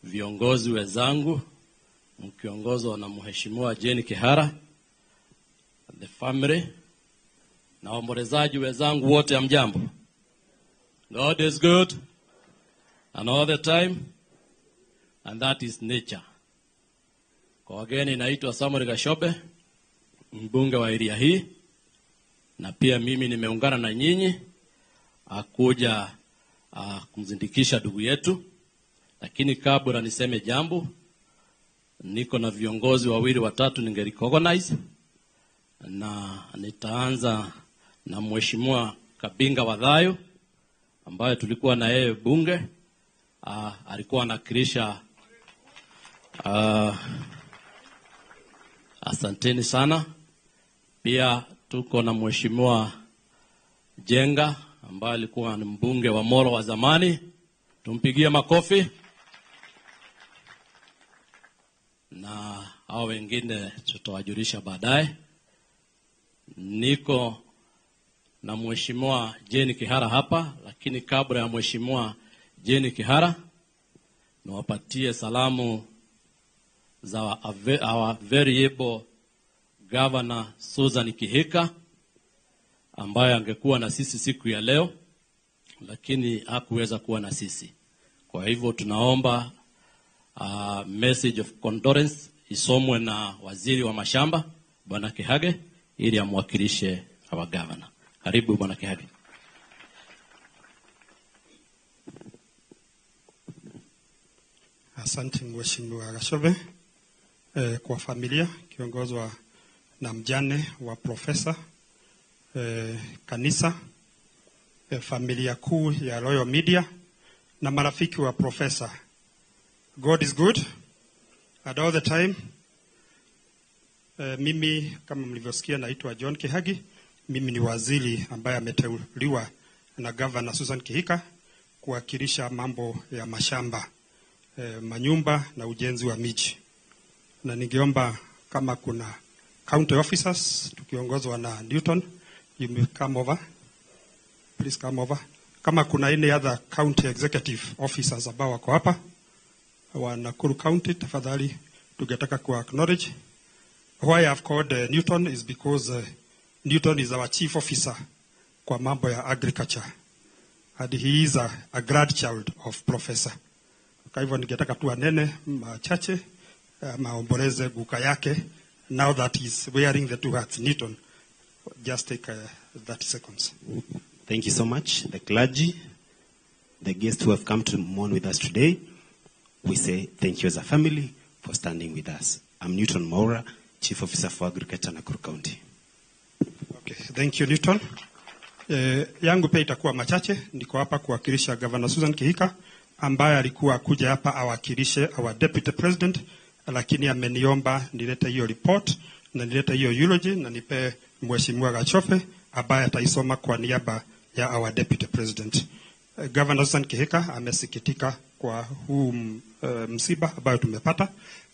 viongozi wenzangu mkiongozwa na Mheshimiwa Jane Kihara, the family, na waombolezaji wenzangu wote, hamjambo? God is good and all the time, and that is nature. Kwa wageni, naitwa Samuel Gashobe, mbunge wa area hii, na pia mimi nimeungana na nyinyi akuja kumzindikisha ndugu yetu. Lakini kabla niseme jambo, niko na viongozi wawili watatu ningerecognize, na nitaanza na Mheshimiwa Kabinga Wadhayo ambaye tulikuwa na yeye bunge. Alikuwa anakilisha asanteni sana. Pia tuko na Mheshimiwa Jenga ambaye alikuwa ni mbunge wa Molo wa zamani. Tumpigie makofi. Na hao wengine tutawajulisha baadaye. Niko na Mheshimiwa Jane Kihara hapa, lakini kabla ya Mheshimiwa Jane Kihara, nawapatie salamu za our very able Governor Susan Kihika ambaye angekuwa na sisi siku ya leo, lakini hakuweza kuwa na sisi. Kwa hivyo tunaomba message of condolence isomwe na waziri wa mashamba Bwana Kihage ili amwakilishe our governor. Karibu Bwana Kihage. Asante Mheshimiwa Gashobe. Kwa familia kiongozwa na mjane wa profesa, kanisa, familia kuu ya Royal Media na marafiki wa profesa. God is good and all the time. Mimi kama mlivyosikia naitwa John Kihagi. Mimi ni waziri ambaye ameteuliwa na Governor Susan Kihika kuwakilisha mambo ya mashamba, manyumba na ujenzi wa miji. Na ningeomba kama kuna county officers tukiongozwa na Newton, you may come over. Please come over. Kama kuna any other county executive officers ambao wako hapa wa Nakuru County, tafadhali tungetaka ku acknowledge. Why I've called Newton is because Newton is our chief officer kwa mambo ya agriculture. And he is a grandchild of professor. Kwa hivyo ningetaka tu anene machache, maomboleze guka yake, now that he's wearing the two hats. Newton, just take 30 seconds. Thank you so much. The clergy, the guests who have come to mourn with us today, we say thank you as a family for standing with us. I'm Newton Maura, Chief Officer for Agriculture, Nakuru County. Okay, thank you Newton. Yangu pia itakuwa machache. Niko hapa kuwakilisha Governor Susan Kihika ambaye alikuwa kuja hapa awakilishe our deputy president, lakini ameniomba nilete hiyo report na nilete hiyo eulogy na nipe Mheshimiwa Gachope ambaye ataisoma kwa niaba ya our deputy president. Governor Susan Kihika amesikitika kwa huu msiba ambayo tumepata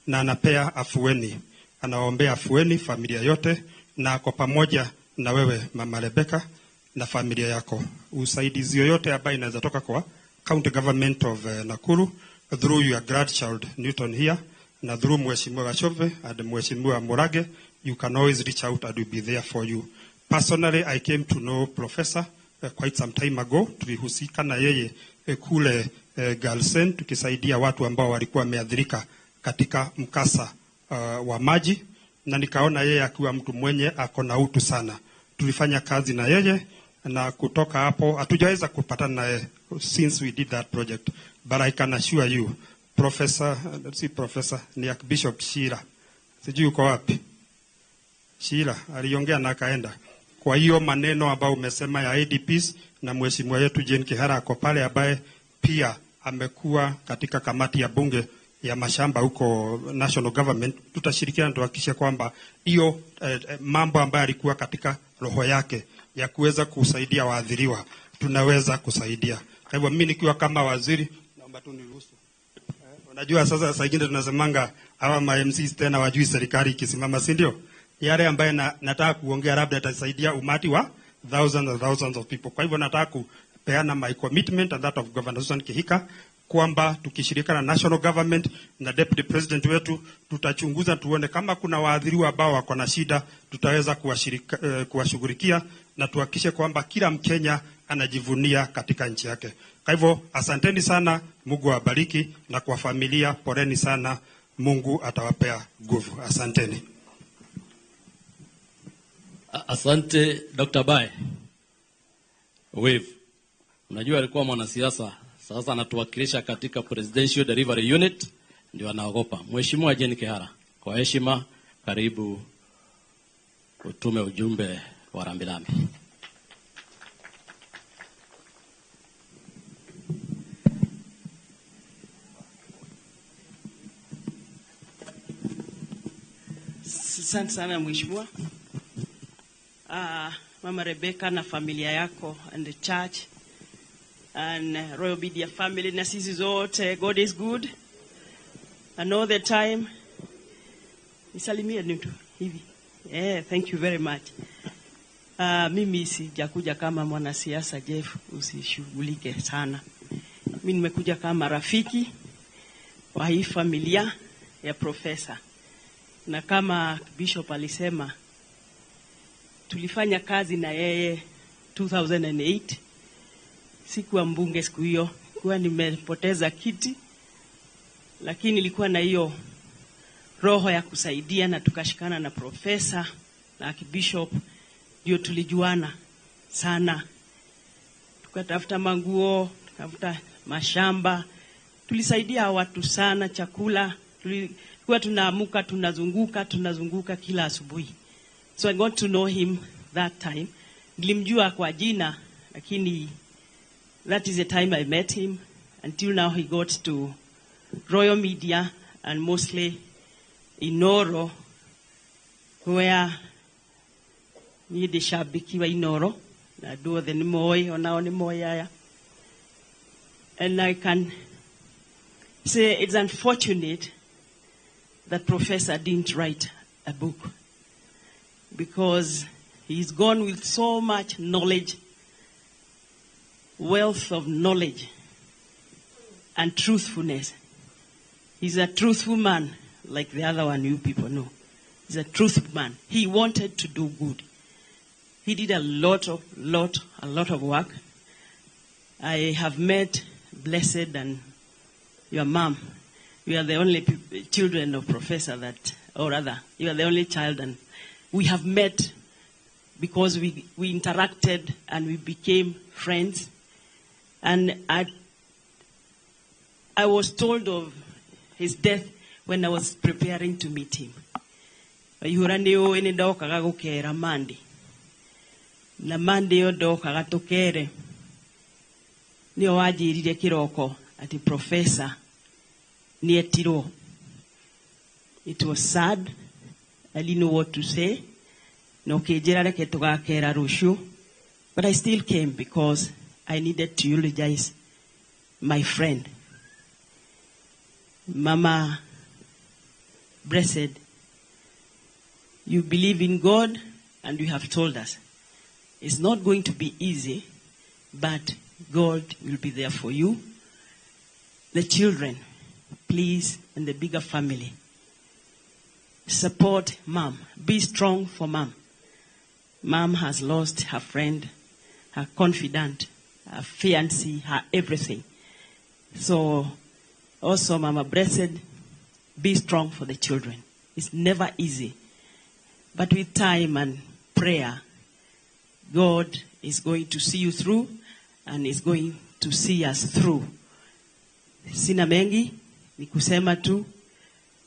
na anapea afueni. Anaombea afueni familia yote na kwa pamoja na wewe Mama Rebecca na familia yako. Usaidizi yoyote ambayo inaweza toka kwa County Government of Nakuru through your grandchild Newton here na through Mheshimiwa Gachope and Mheshimiwa Murage, you can always reach out and we'll be there for you. Personally, I came to know Professor quite some time ago. Tulihusika na yeye kule Galsen tukisaidia watu ambao walikuwa wameathirika katika mkasa wa maji, na nikaona yeye akiwa mtu mwenye ako na utu sana. Tulifanya kazi na yeye na kutoka hapo hatujaweza kupatana naye since we did that project, but I can assure you Professor ni Archbishop Shira, sijui uko wapi Shira, aliongea na akaenda. Kwa hiyo maneno ambayo umesema ya ADPs na mheshimiwa yetu Jane Kihara ako pale ambaye pia amekuwa katika kamati ya bunge ya mashamba huko national government, tutashirikiana tuhakikishe kwamba hiyo mambo ambayo alikuwa katika roho yake ya kuweza kusaidia waathiriwa tunaweza kusaidia. Kwa hivyo mimi nikiwa kama waziri naomba tu niruhusu. Unajua sasa saa nyingine tunasemanga hawa MCs tena wajui serikali ikisimama, si ndio? Yale ambaye nataka kuongea labda itasaidia umati wa thousands and thousands of people. Kwa hivyo nataka kupeana my commitment and that of Governor Susan Kihika kwamba tukishirikana na national government na deputy president wetu tutachunguza tuone kama kuna waathiriwa ambao wako na shida, tutaweza kuwashughulikia na tuhakikishe kwamba kila Mkenya anajivunia katika nchi yake. Kwa hivyo asanteni sana, Mungu awabariki, na kwa familia poreni sana, Mungu atawapea nguvu. Asanteni. Asante Dr. Bai. Wave. Unajua alikuwa mwanasiasa, sasa anatuwakilisha katika Presidential Delivery Unit, ndio anaogopa. Mheshimiwa Jane Kihara, kwa heshima karibu utume ujumbe wa rambirambi. Asante sana mheshimiwa. Mama Rebecca na familia yako and the church and Royal Media family na sisi zote, God is good and all the time. Nisalimie mtu hivi. Thank you very much. Mimi sijakuja kama mwanasiasa Jeff, usishughulike sana. Mimi nimekuja kama rafiki wa hii familia ya profesa. Na kama Bishop alisema tulifanya kazi na yeye 2008. Sikuwa mbunge siku hiyo, kwa nimepoteza kiti, lakini nilikuwa na hiyo roho ya kusaidia na tukashikana na profesa na Archbishop, ndio tulijuana sana. Tukatafuta manguo, tukafuta mashamba, tulisaidia watu sana chakula. Tulikuwa tunaamuka tunazunguka kila asubuhi. So I got to know him that time. Nilimjua kwa jina, lakini that is the time I met him. Until now he got to Royal Media and mostly in Noro, where ni de shabiki wa Inoro na duothe ni moi onao ni moi aya. And I can say it's unfortunate that Professor didn't write a book, because he's gone with so much knowledge, wealth of knowledge and truthfulness. He's a truthful man, like the other one you people know. He's a truthful man. He wanted to do good. He did a lot of work. I have met Blessed and your mom. We are the only children of Professor that, or rather, you are the only child, and we have met because we interacted and we became friends. And I was told of his death when I was preparing to meet him. Ihuraniyo ene doka gagukera mandi. Na mandi yo doka gatokere. Ni wajirire kiroko ati Professor Nietiro. It was sad. I didn't know what to say. No kejera ke tugakera rushu. But I still came because I needed to eulogize my friend. Mama Blessed, you believe in God and you have told us it's not going to be easy, but God will be there for you. The children, please, and the bigger family, support Mom. Be strong for Mom. Mom has lost her friend, her confidant, her fiancé, her everything. So also, Mama Blessed, be strong for the children. It's never easy. But with time and prayer, God is going to see you through and is going to see us through. Sina mengi, ni kusema tu,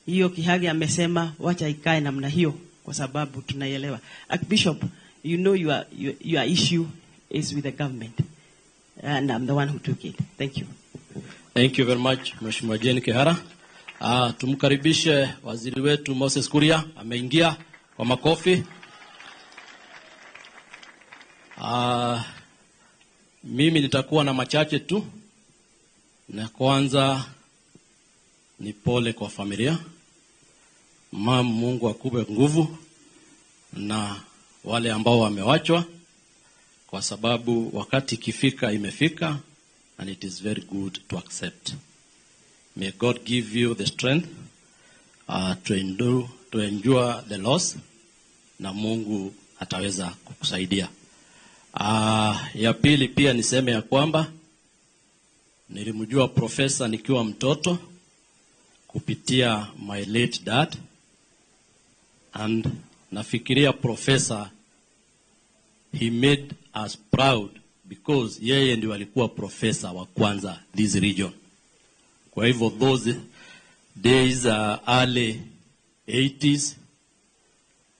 hiyo Kihagi amesema, wacha ikae namna hiyo, kwa sababu tunaielewa. Archbishop, you know your issue is with the government. And I'm the one who took it. Thank you. Thank you very much, Mheshimiwa Jane Kihara. Tumkaribishe waziri wetu Moses Kuria, ameingia kwa makofi. Mimi nitakuwa na machache tu. Na kwanza ni pole kwa familia. Mungu akupe nguvu na wale ambao wamewachwa, kwa sababu wakati ikifika imefika, and it is very good to accept. May God give you the strength to endure the loss, na Mungu ataweza kukusaidia. Ya pili pia niseme ya kwamba nilimjua Professor nikiwa mtoto kupitia my late dad, and nafikiria Professor, he made us proud because yeye ndiye alikuwa professor wa kwanza this region. Kwa hivyo those days, early 80s,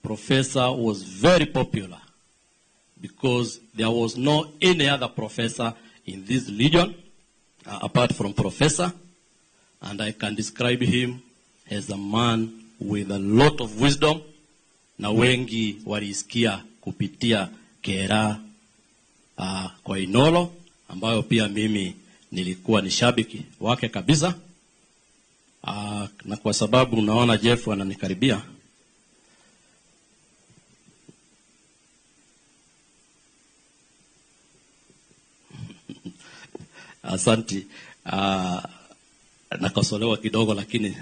Professor was very popular because there was no any other professor in this region apart from Professor, and I can describe him as a man with a lot of wisdom, na wengi walisikia kupitia Kera kwa Inolo, ambayo pia mimi nilikuwa ni shabiki wake kabisa. Na kwa sababu unaona Jeff ananikaribia, asanti. Nakosolewa kidogo, lakini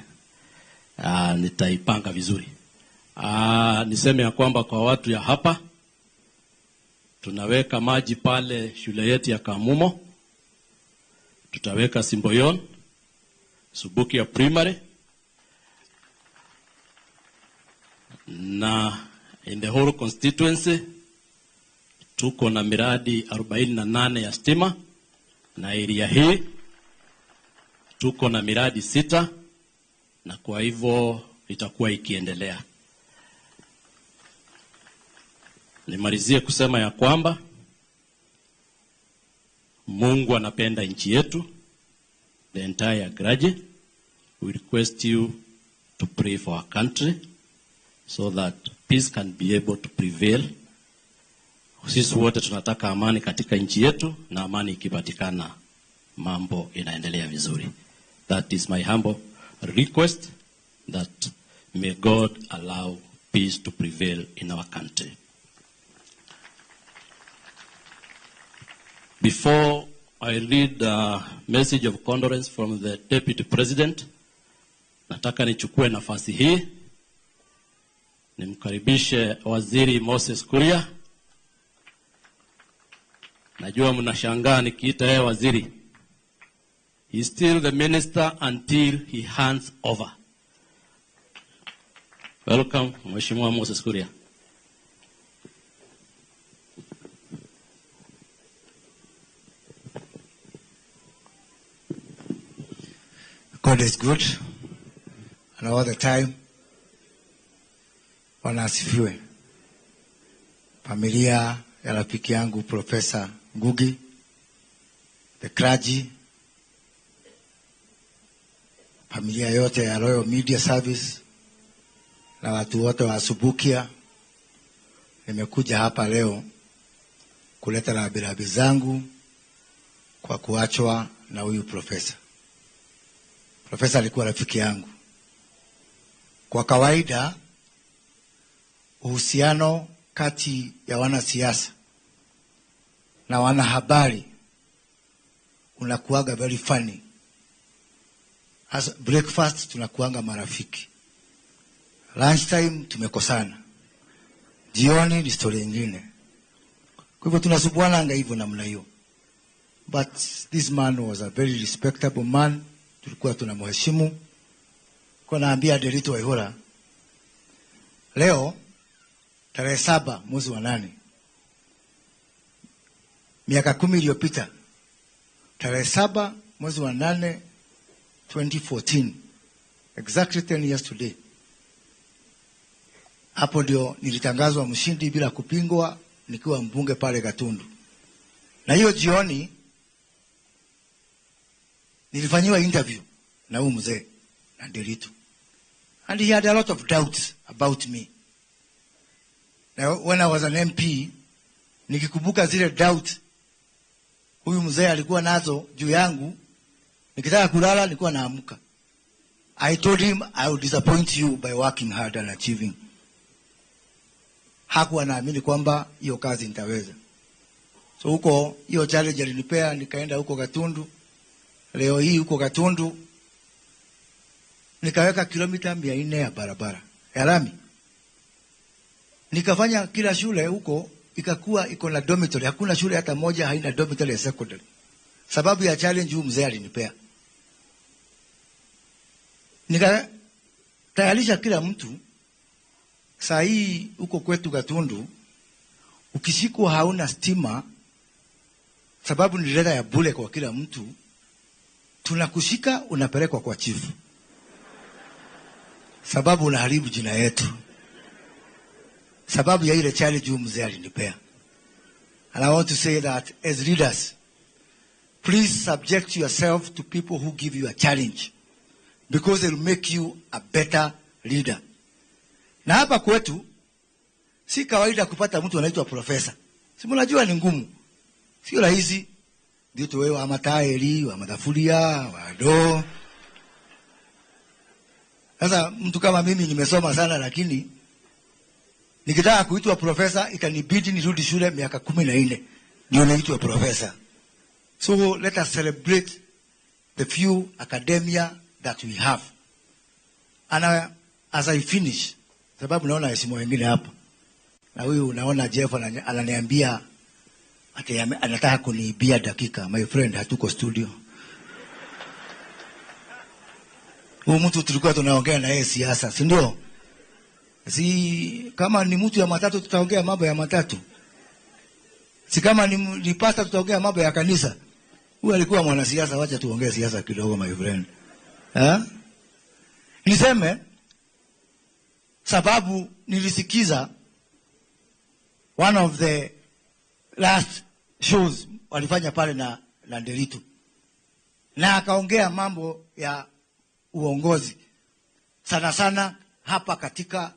nitaipanga vizuri. Niseme ya kwamba kwa watu ya hapa, tunaweka maji pale shule yetu ya Kamumo, tutaweka Simboyon, Subuki ya primary, na in the whole constituency tuko na miradi 48 ya stima, na area hii tuko na miradi 6 na kwa hivyo itakuwa ikiendelea. Nimalizie kusema ya kwamba Mungu anapenda nchi yetu. The entire graduate, we request you to pray for our country so that peace can be able to prevail. Sisi wote tunataka amani katika nchi yetu, na amani ikipatikana mambo inaendelea vizuri. That is my humble request, that may God allow peace to prevail in our country. Before I read a message of condolence from the Deputy President, nataka nichukue nafasi hii nimkaribishe Waziri Moses Kuria. Najua mnashangaa nikiita yeye waziri. He is still the minister until he hands over. Welcome, Mheshimiwa Moses Kuria. God is good, and all the time. Bwana asifiwe. Familia ya rafiki yangu Professor Ngugi, the clergy, familia yote ya Royal Media Service, na watu wote wa Subukia, nimekuja hapa leo kuleta rambirambi zangu kwa kuachwa na huyu profesa. Profesa alikuwa rafiki yangu. Kwa kawaida, uhusiano kati ya wanasiasa na wanahabari unakuaga very funny. As breakfast tunakuanga marafiki. Lunchtime tumekosana. Jioni ni story nyingine. Kwa hivyo tunasubuananga hivyo namna hiyo. But this man was a very respectable man. Tulikuwa tunamheshimu. Kwa naambia Derito Waihura, leo tarehe 7 mwezi wa 8, miaka 10 iliyopita, tarehe 7 mwezi wa 8 2014, exactly 10 years today, hapo ndio nilitangazwa mshindi bila kupingwa nikiwa mbunge pale Gatundu. Na hiyo jioni nilifanyiwa interview na huyu mzee na Derito, and he had a lot of doubts about me. Now, when I was an MP, nikikumbuka zile doubt huyu mzee alikuwa nazo juu yangu, nikitaka kulala nilikuwa naamka. I told him I will disappoint you by working hard and achieving. Hakuwa naamini kwamba hiyo kazi nitaweza. So huko hiyo challenge alinipea, nikaenda huko Gatundu. Leo hii huko Gatundu nikaweka kilomita 400 ya barabara ya lami. Nikafanya kila shule huko ikakuwa iko na dormitory. Hakuna shule hata moja haina dormitory ya secondary. Sababu ya challenge huyu mzee alinipea. Nikatayarisha kila mtu. Saa hii huko kwetu Gatundu, ukishikwa hauna stima, sababu ni reda ya bure kwa kila mtu, tunakushika unapelekwa kwa chifu, sababu unaharibu jina yetu, sababu ya ile challenge huyu mzee alinipea. And I want to say that as leaders, please subject yourself to people who give you a challenge, because it will make you a better leader. Na hapa kwetu si kawaida kupata mtu anaitwa profesa. Si mnajua ni ngumu. Sio rahisi. Ndio tu wewe wa matairi, wa madafuria, wa do. Sasa mtu kama mimi nimesoma sana, lakini nikitaka kuitwa profesa itanibidi nirudi shule miaka 14 ndio naitwa profesa. So let us celebrate the few academia that we have. And as I finish, sababu naona heshima wengine hapa, na huyu naona Jeff ananiambia ati anataka kuniibia dakika. My friend, hatuko studio. Huyu mtu tulikuwa tunaongea na yeye siasa, si ndio? Si kama ni mtu ya matatu tutaongea mambo ya matatu. Si kama ni pasta tutaongea mambo ya kanisa. Huyu alikuwa mwanasiasa, wacha tuongee siasa kidogo my friend. Niseme sababu nilisikiza one of the last shows walifanya pale na Nderitu, na akaongea mambo ya uongozi sana sana hapa katika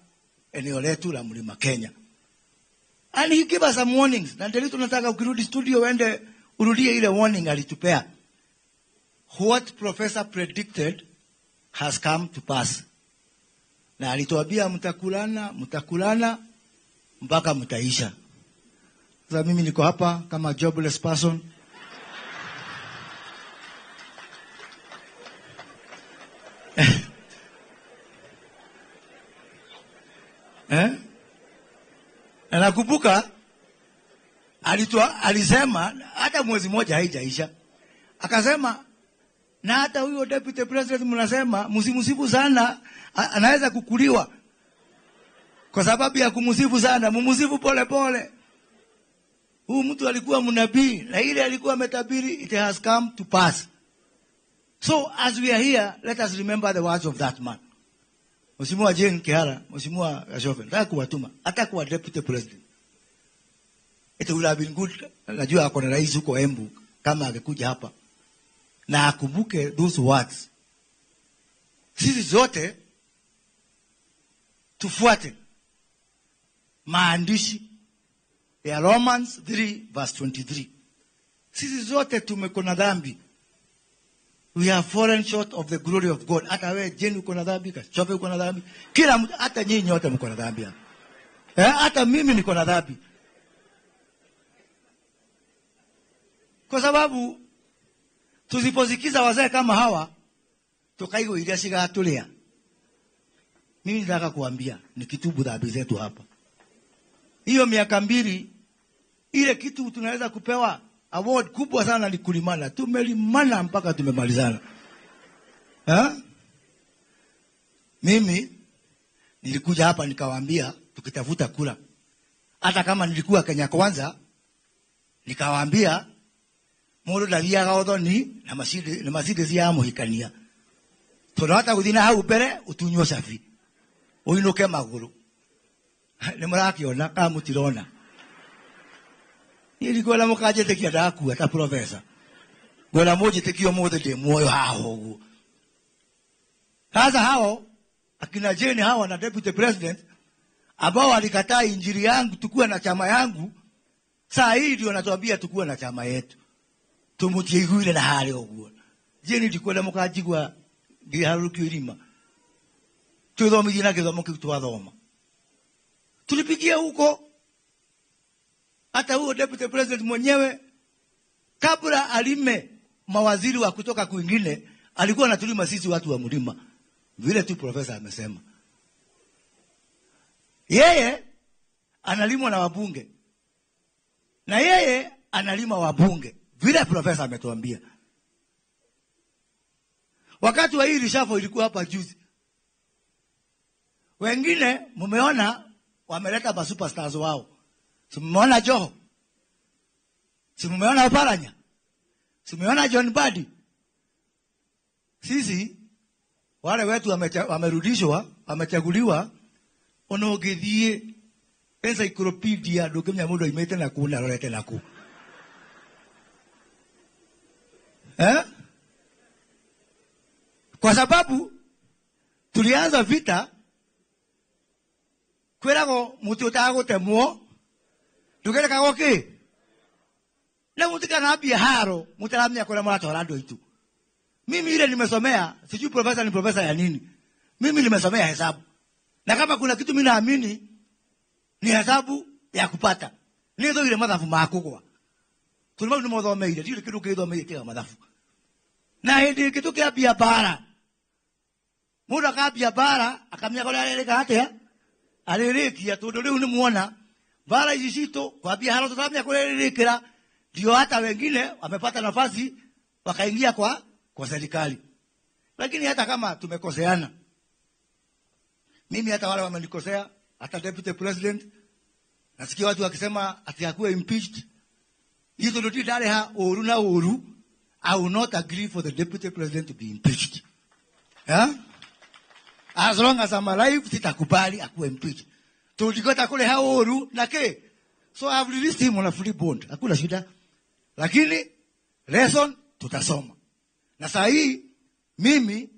eneo letu la Mlima Kenya. And he gave us some warnings. Na Nderitu, nataka ukirudi studio uende urudie ile warning alitupea. What Professor predicted has come to pass. Na alituambia mtakulana mpaka mtaisha. Sasa mimi niko hapa kama jobless person. Na nakumbuka alisema hata mwezi mmoja haijaisha. Akasema na hata huyo deputy president mnasema msimusifu sana, anaweza kukuliwa. Kwa sababu ya kumusifu sana, mumusifu pole pole. Huyu mtu alikuwa mnabii na ile alikuwa ametabiri, it has come to pass. So as we are here, let us remember the words of that man. Mheshimiwa Jane Kihara, Mheshimiwa Gashofe, nataka kuwatuma hata kwa deputy president. It would have been good, najua ako na rais huko Embu, kama angekuja hapa na akumbuke those words. Sisi zote tufuate maandishi ya Romans 3 verse 23. Sisi zote tumekona dhambi. We are fallen short of the glory of God. Hata wewe Jane uko na dhambi, Gashofe uko na dhambi, kila mtu, hata nyinyi wote mko na dhambi. Hata mimi niko na dhambi. Kwa sababu tusiposikiza wazee kama hawa, tukaigo ile shiga tulia. Mimi nataka kuambia nikitubu dhambi zetu hapa. Hiyo miaka 2 ile kitu tunaweza kupewa award kubwa sana ni kulimana. Tumelimana mpaka tumemalizana. Mimi nilikuja hapa nikawaambia tukitafuta kura. Hata kama nilikuwa Kenya Kwanza, nikawaambia moro daria gaothoni na maside cia muhikania. Turata guthina hau mbere utunyo safi. Uinuke maguru. Ni murakiona kama mutirona. Nilikuwa na mukaje tekia daku ata professor. Gona moje tekio mothe de moyo haho. Sasa hao akina Jane hawa na deputy president ambao walikataa injili yangu tukue na chama yangu, saa hii ndio natuambia tukue na chama yetu. Tumutie igwire na hali oguo. Jane ndikwenda mukajigwa giharuki irima. Tuthomithie na githomo kiu twathoma. Tulipigia huko hata huo deputy president mwenyewe kabla alime mawaziri wa kutoka kwingine alikuwa anatulima sisi watu wa mlima. Vile tu profesa amesema. Yeye analimwa na wabunge. Na yeye analima wabunge. Vile profesa ametuambia. Wakati wa hii rishafo ilikuwa hapa juzi. Wengine mumeona wameleta masuperstars wao. Si mumeona Joho? Si mumeona Oparanya? Si mumeona John Badi? Sisi wale wetu wamerudishwa, wamechaguliwa, onogethie encyclopedia ndukimya mundu aimete na ku na rorete na ku. Kwa sababu tulianza vita kwerago muti utagutemwo ndugereka goki na muti kana bia haro mutaramia kwa mwatora andu itu. Mimi ile nimesomea, sijui profesa ni profesa ya nini. Mimi nimesomea hesabu. Na kama kuna kitu mimi naamini ni hesabu ya kupata. Ni ndio ile mathafu makugwa. Tulima ni mothomeire, ndio kitu kithomeire kile mathafu. Na hindi kitu kia bia bara. Muda ka bia bara akamia kwa ile kate alirikia tondu riu ni muona bara hizi cito kwa bia haro tutamia kwa ile kira ndio hata wengine wamepata nafasi wakaingia kwa serikali. Lakini hata kama tumekoseana, mimi hata wale wamenikosea, hata deputy president nasikia watu wakisema ati hakuwa impeached. Hizo ndio dale ha oru na oru I will not agree for the deputy president to be impeached. Yeah? As long as I'm alive, sitakubali akuwe impeached. Tulikota kule haoru na ke. So I have released him on a free bond. Hakuna shida. Lakini lesson tutasoma. Na saa hii mimi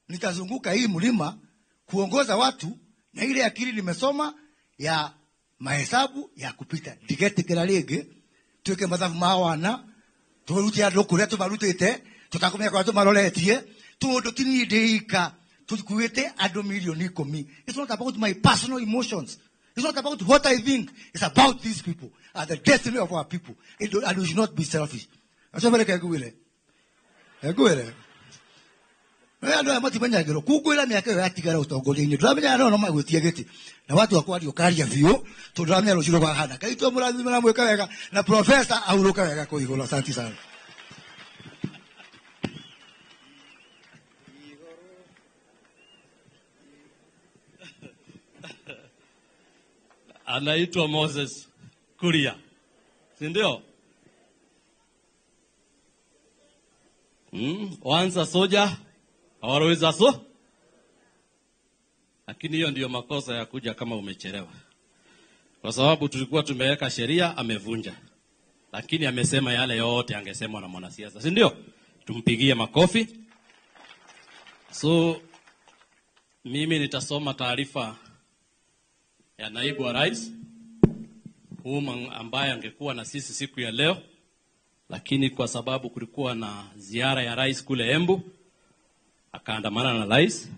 nitazunguka hii mlima kuongoza watu na ile akili nimesoma ya mahesabu ya kupita. Ndigetikira rege tuweke mathabu mawana turutie andu kuria tumarutite tutakomea kwa tumaroretie tundu tinidika tukuite andu milioni 10. It's not about my personal emotions. It's not about what I think. It's about these people and the destiny of our people. And we should not be selfish. That's what I go with. Ando ya mati banyagiro kugwira miaka yo yatigara utongoria-ini turamenya no magwitie giti na watu wakwari ukaria biu turamenya ruciro kwa hana kaitwa murathi na mweka wega na professor auruka wega ko igoro. Asante sana. Anaitwa Moses Kuria, si ndio? Once a soldier, always a soldier. Lakini hiyo ndio makosa ya kuja kama umechelewa. Kwa sababu tulikuwa tumeweka sheria, amevunja. Lakini amesema yale yote angesemwa na mwanasiasa, si ndio? Tumpigie makofi. So mimi nitasoma taarifa ya naibu wa rais ambaye angekuwa na sisi siku ya leo, lakini kwa sababu kulikuwa na ziara ya rais kule Embu akaandamana na rais,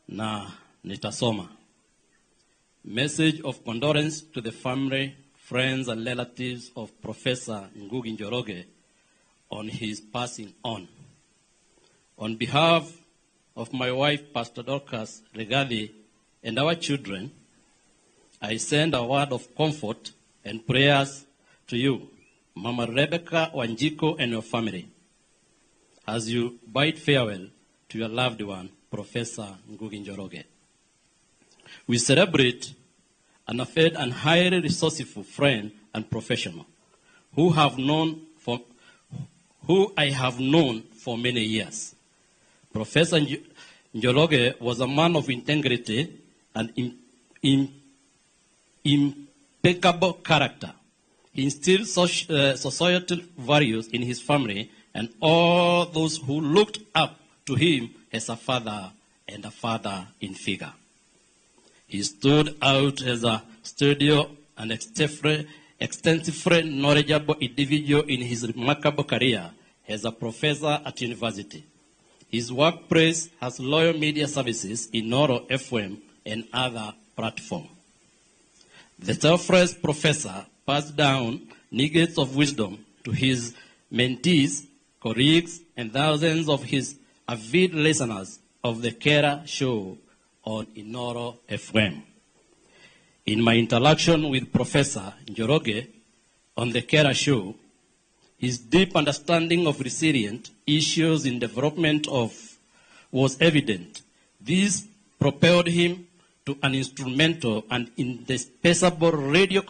na nitasoma. Message of condolence to the family, friends and relatives of Professor Ngugi Njoroge on his passing on. On behalf of my wife, Pastor Dorcas Regadi, and our children, I send a word of comfort and prayers to you, Mama Rebecca Wanjiko and your family, as you bid farewell to your loved one, Professor Ngugi Njoroge. We celebrate an affair and highly resourceful friend and professional who I have known for many years. Professor Njoroge was a man of integrity and impeccable character. He instilled societal values in his family and all those who looked up to him as a father and a father in figure. He stood out as a studious and extensively knowledgeable individual in his remarkable career as a professor at university. His workplace has loyal media services in Noro FM and other platforms. The selfless professor passed down nuggets of wisdom to his mentees, colleagues, and thousands of his avid listeners of the Kera Show on Inoro FM. In my interaction with Professor Njoroge on the Kera Show, his deep understanding of resilient issues in development was evident. This propelled him to an instrumental and indispensable radio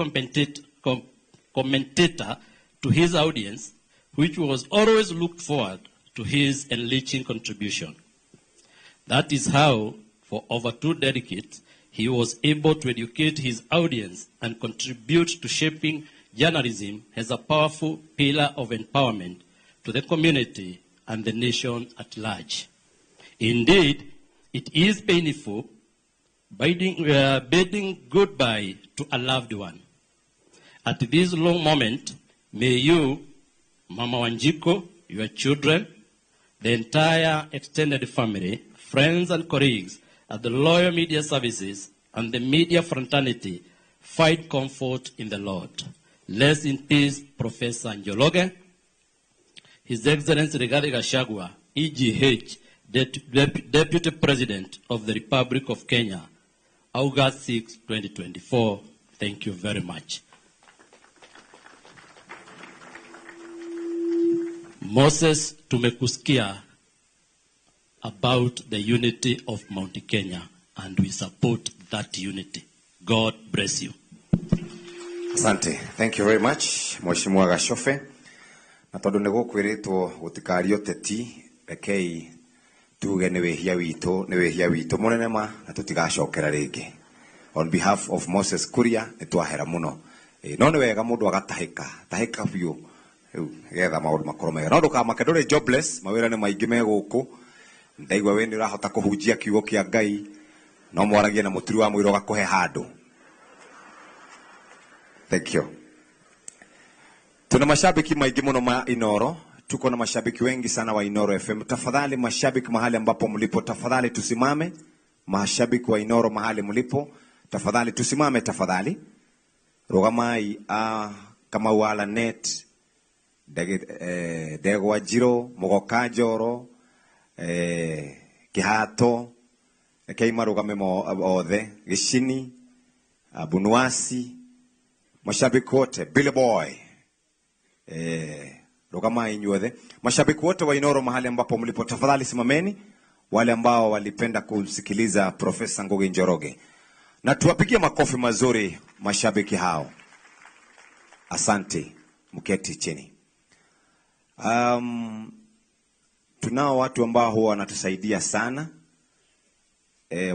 commentator to his audience, which was always looked forward to his enriching contribution. That is how, for over 2 decades, he was able to educate his audience and contribute to shaping journalism as a powerful pillar of empowerment to the community and the nation at large. Indeed, it is painful bidding goodbye to a loved one. At this long moment, may you, Mama Wanjiko, your children, the entire extended family, friends and colleagues at the loyal media services and the media fraternity find comfort in the Lord. Rest in peace, Professor Njoroge. His Excellency Rigathi Gachagua, EGH, Deputy President of the Republic of Kenya, August 6, 2024. Thank you very much. Moses, tumekusikia about the unity of Mount Kenya, and we support that unity. God bless you. Asante. Thank you very much, Mheshimiwa Gashofe. na tondu niguo kwiritwo gutikario teti rekei tuge ni wihia witu munene ma na tutigacokera ringi. On behalf of Moses Kuria nitwahera muno no ni wega mundu agatahika biu getha maundu makorwo mega no ndukamake nduri jobless mawira ni maingi me guku ndaigua we ni urahota kuhunjia kiugo kia Ngai no mwaragie na muturi wa mwiro gakuhe handu. Thank you. Tuna mashabiki maingi muno ma Inoro. Tuko na mashabiki wengi sana wa Inoro FM. Tafadhali mashabiki mahali ambapo mlipo, tafadhali tusimame. Mashabiki wa Inoro mahali mlipo, tafadhali tusimame tafadhali. Rogamai kama wala net Degwa Jiro Mogoka Joro Kihato Keima Rogamemo othe Gishini Bunuasi mashabiki wote Billy Boy Rogamai nyuothe mashabiki wote wa Inoro mahali ambapo mlipo tafadhali simameni. Wale ambao walipenda kusikiliza Profesa Ngugi Njoroge na tuwapigie makofi mazuri mashabiki hao. Asante, mketi chini. Tunao watu ambao huwa wanatusaidia sana.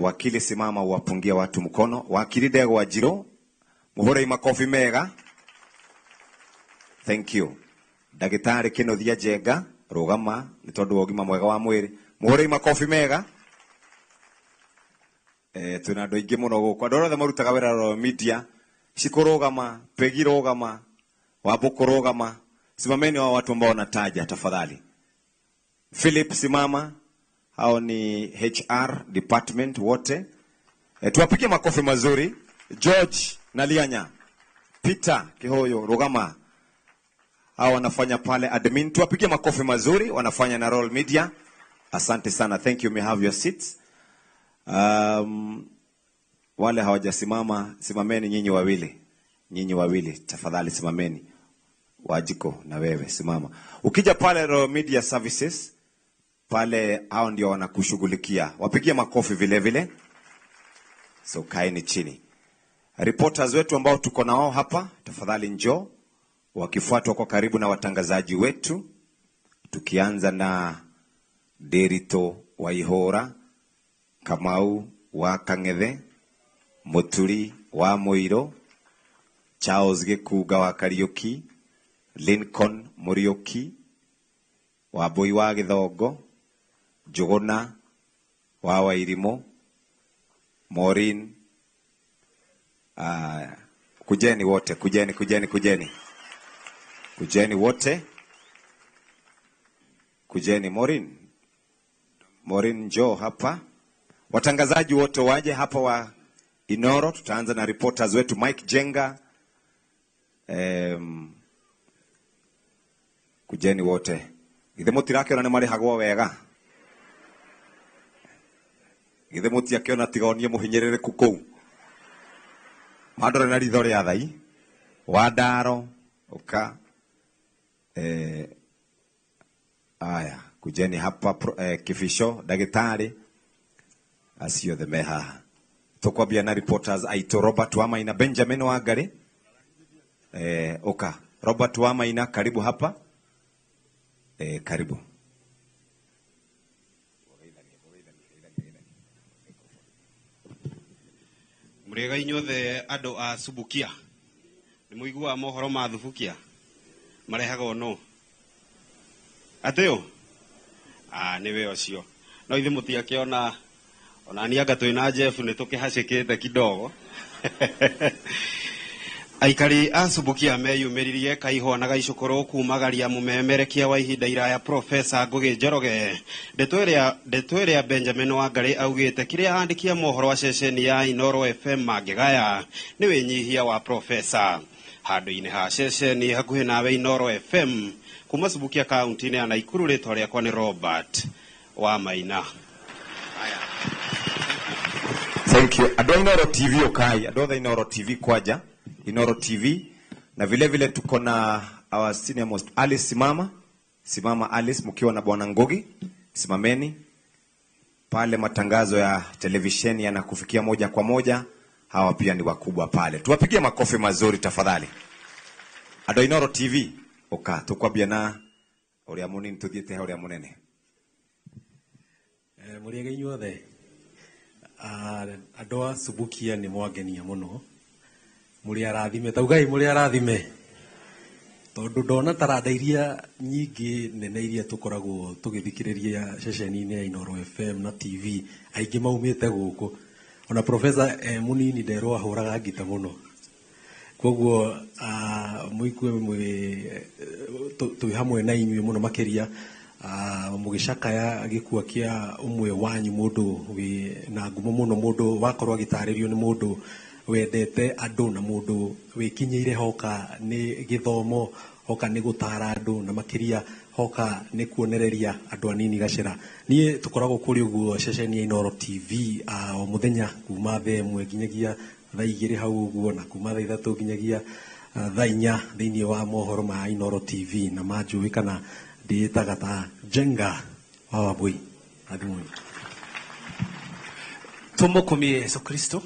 Wakili simama uwapungia watu mkono. Wakili Degwa Jiro muhore makofi mega. Thank you. Dagitari Kinothia Jega rugama ni tondu wa ũgima mwega wa mwiri muhore makofi mega. Tuna andu aingi muno guku andu othe marutaga wira wa media cikurugama Pegi rugama Wabuku rugama simameni wa watu ambao nataja tafadhali. Philip simama, hao ni HR department wote. Tuwapige makofi mazuri. George Nalianya, Peter Kihoyo rugama, hao wanafanya pale admin. Tuwapige makofi mazuri, wanafanya na Roll Media. Asante sana, thank you, may have your seats. Wale hawajasimama simameni nyinyi wawili tafadhali simameni. Wajiko na wewe simama. Ukija pale Royal Media Services pale hao ndio wanakushughulikia. Wapigie makofi vile vile. So kaeni chini. Reporters wetu ambao tuko nao hapa tafadhali njoo wakifuatwa kwa karibu na watangazaji wetu, tukianza na Derito Waihora, Kamau wa Kangethe, Muturi wa Muiro, Charles Gikuga wa Kariuki, Lincoln Murioki, Wabui wa Githongo, Jogona wa Wairimo, Maureen. Kujeni wote, kujeni wote. Kujeni Maureen njoo hapa. Watangazaji wote waje hapa wa Inoro. Tutaanza na reporters wetu Mike Jenga. Kujeni wote. Githe mutirake ona mari hagwa wega. Githe mutiake ona tigonie muhinyerere kuku. Madore na ritho ria thai. Wadaro oka aya kujeni hapa Kifisho Dagitari asio the meha. Tukwambia na reporters aito Robert Wamaina Benjamin Wangari. Oka Robert Wamaina karibu hapa. Karibu. Murega inyothe andu a Subukia ni muigua mohoro ma Thubukia marehaga ono ateo niwe ocio no ithe mutiake ona nianga twina Jeff ni tukihacikite kidogo. Aikari a Subukia meyumiririe kaiho na gaicukuru kumagaria mumemerekia wa ihinda iraya Profesa Ngugi Njoroge. Ndetweria Benjamin Wangari augite kiria andikia mohoro wa ceceni ya Inoro FM magigaya ni winyihia wa Profesa. Handu-ini ha ceceni hakuhi nawe Inoro FM kuma Subukia kaunti-ini ya Naikuru. Ritwa riakwa ni Robert Wamaina. Thank you. Ado Inoro TV okai. Ado Inoro TV kwaja. Inoro TV na vile vile tuko na our senior most Alice simama Alice mkiwa na bwana Ngugi simameni pale. Matangazo ya televisheni yanakufikia moja kwa moja, hawa pia ni wakubwa pale. Tuwapigie makofi mazuri tafadhali. Ado Inoro TV Oka tukwambia na uria munini tuthiete ha uria munene. Muriega inyuothe andu a Subukia ni mwangenia muno muri arathime taugai muri arathime tondu ndona taranda iria nyingi nene iria tukoragwo tugithikiriria ceceni-ini ya Inoro FM na TV aingi maumite guku ona professor munini nderwo ahuraga ngita muno koguo muikue twi hamwe na inyuĩ muno makiria mugicakaya gikua kia umwe wanyu mundu wi na ngumo muno mundu wakorwo agitaririo ni mundu wendete andu na mundu wikinyeire hoka ni githomo hoka ni gutara andu na makiria hoka ni kuonereria andu anini gacira nie tukoragwo kuri uguo ceceni ya Inoro TV o muthenya kuma thaa imwe nginyagia thaa igiri hau uguo na kuma thaa ithatu nginyagia thaa inya thiini wa mohoro ma Inoro TV na manjui kana ndiĩtaga ta Jenga wa Wambui. Adimuni. Tumukumie Yesu Kristo.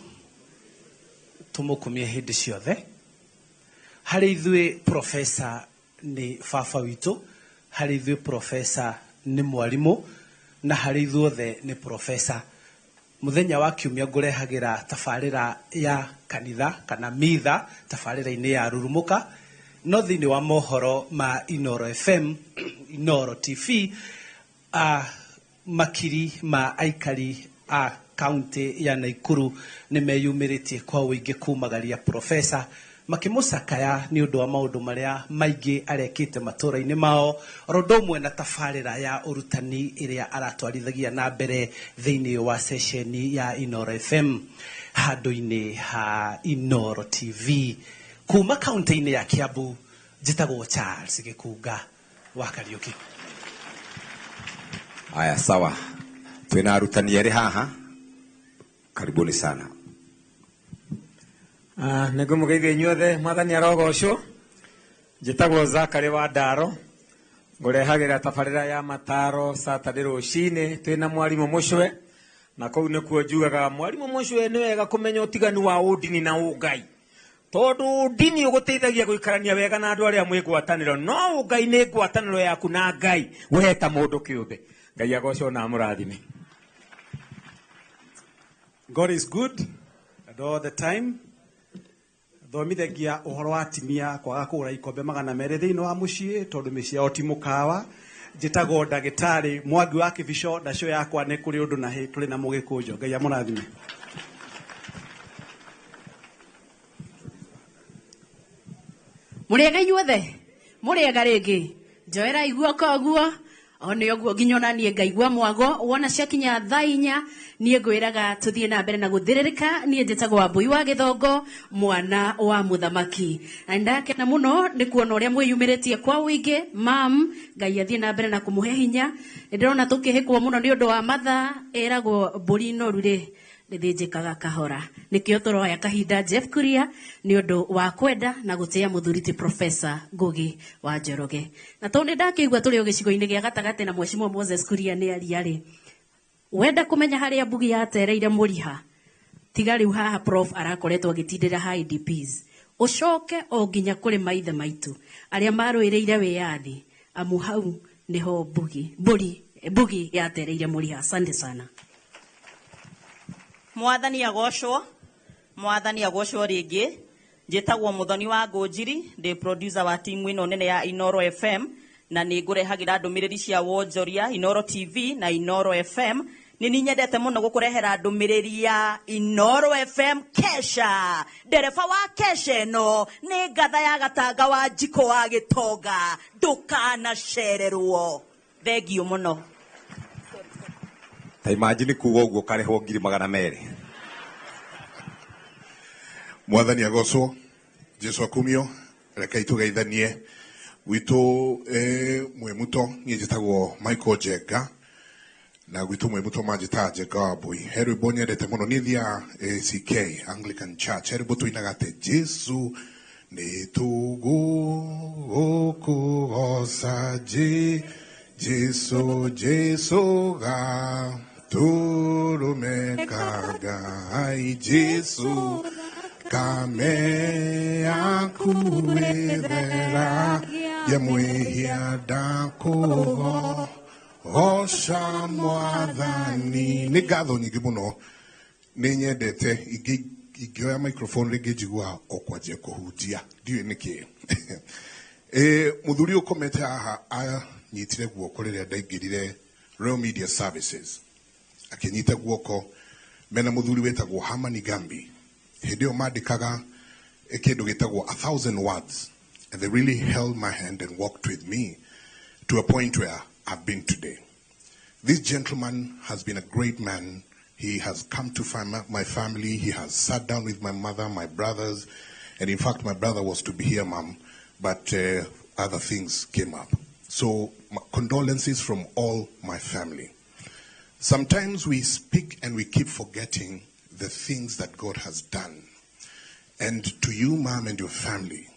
Tumukumie hĩndĩ ciothe. Harĩ ithuĩ profesa nĩ baba witũ, harĩ ithuĩ profesa nĩ mwarimũ, na harĩ ithuothe nĩ profesa. Muthenya wa kiumia ngũrehagĩra tabarĩra ya kanitha kana mitha tabarĩra-inĩ ya Rurumuka. No thĩinĩ wa mohoro ma Inoro FM, Inoro TV, makiri ma aikari a kaunti ya Naikuru nĩ meyumĩrĩtie kwa ũingĩ kumagaria profesa makĩmũcakaya nĩ ũndũ wa maũndũ marĩa maingĩ arekĩte matũũra-inĩ mao oro ũndũ ũmwe na tabarĩra ya ũrutani ĩrĩa aratwarithagia na mbere thĩinĩ wa ceceni ya Inoro FM handũ-inĩ ha Inoro TV. Kuma kaunti-inĩ ya Kiambu njĩtagwo Charles Gĩkunga wa Kariuki. Aya, sawa. Twina arutani erĩ haha. Karibuni sana. Nego mugeithie inyuothe mwathani arogocwo. Njĩtagwo Zakari wa Ndaro. Ngũrehagĩra tabarĩra ya mataro Saturday rũcinĩ twĩna mwarimũ Mũcwe. Na kũu nĩkuo njugaga mwarimũ Mũcwe nĩ wega kũmenya ũtiganu wa ũndini na ũngai. Tondu ndini ũgũteithagia gũikarania wega na andũ arĩa mwĩ ngwatanĩro, no ũngai nĩ ngwatanĩro yaku na Ngai we ta mũndũ kĩũmbe. Ngai agocwo na mũrathime. God is good and all the time. Thomithagia ũhoro wa atimia kwaga kũgũra ikombe 200 thĩinĩ wa mũciĩ tondũ mĩciĩ yao ti mũkawa. Njĩtagwo ndagĩtarĩ Mwangi wa Kĩbico, ndacio yakwa nĩ kũrĩ ũndũ na hĩ tũrĩ na mũgĩkũnjo. Ngai amũrathime. Muriega inyuothe muriega rĩngĩ njoera igua koguo one oguo nginya ona niĩ ngaigua mwago wona ciakinya thaa 4 niĩ ngwĩraga tũthiĩ na mbere na gũthĩrĩrĩka. Niĩ njĩtagwo Wambui wa Gĩthongo mwana wa mũthamaki na ndakena mũno nĩ kuona ũrĩa mwĩyumĩrĩtie kwa ũingĩ. Mam Ngai athiĩ na mbere na kũmũhe hinya. Nĩ ndĩrona tũkĩhĩkwo mũno nĩ ũndũ wa mathaa. Eragwo mbũri noru rĩ ndĩthĩnjĩkaga kahora. Nĩkĩo tũroya kahinda Jeff Kuria nĩ ũndũ wa kwenda na gũtĩa mũthuriti Professor Ngugi wa Njoroge. Na tondũ ndakĩigua tũrĩ o gĩcigo-inĩ gĩa gatagatĩ na Mheshimiwa Moses Kuria nĩ aria-rĩ, wenda kũmenya harĩa Mbugi yatereire mũriha, tiga rĩu haha Prof arakoretwo agĩtindĩra ha IDPs, ũcoke o nginya kũrĩ maithe maitũ arĩa marũĩrĩire wĩyathi, amu hau nĩho Mbugi yatereire mũriha. Asante sana. Mwathani agocwo rĩngĩ. Njĩtagwo Mũthoni wa Ngũnjiri, ndĩ producer wa timu ĩno nene ya Inoro FM na nĩ ngũrehagĩra ndũmĩrĩri cia wonjoria Inoro TV na Inoro FM. Nĩ niĩ nyendete mũno gũkũrehera ndũmĩrĩri ya Inoro FM Kesha. Ndereba wa Kesha ĩno nĩ ngatha ya Gatanga wa Njiko wa Gĩtonga. Ndũkanacererwo. Thengiũ mũno. Ta imagine kuga ũguo karĩhwo 200,000. Mwathani agocwo. Jesu akumio. Reke itugeithanie. Gwitũ mwemuto niĩ njĩtagwo Michael Jenga. Na gwitũ mwemuto manjĩtaga Jenga wa Wambui. He rwĩmbo nyendete mũno nĩ thia ACK Anglican Church. He rwĩmbo tũinaga atĩ Jesu nĩ tũgũkũgoca Jesu ga turumekaga Jesu kame akuwethera ya mwihia ndakugo osha mwathani nĩ ngatho nyingĩ mũno nĩ nyendete ingĩoya microphone rĩngĩ njigua o kwanjia kũhunjia ndiũĩ nĩkĩ mũthuri ũkomete haha anyitire guoko rĩrĩa ndaingĩrire Royal Media Services akĩnyita guoko mena mũthuri wetagwo Hamani Gambi hĩndĩ ĩyo mandĩkaga kĩndũ gĩtagwo 1,000 words and they really held my hand and walked with me to a point where I've been today. This gentleman has been a great man. He has come to my family. He has sat down with my mother, my brothers. And in fact, my brother was to be here, Mom, but other things came up. So condolences from all my family. Sometimes we speak and we keep forgetting the things that God has done. And to you, Mom, and your family,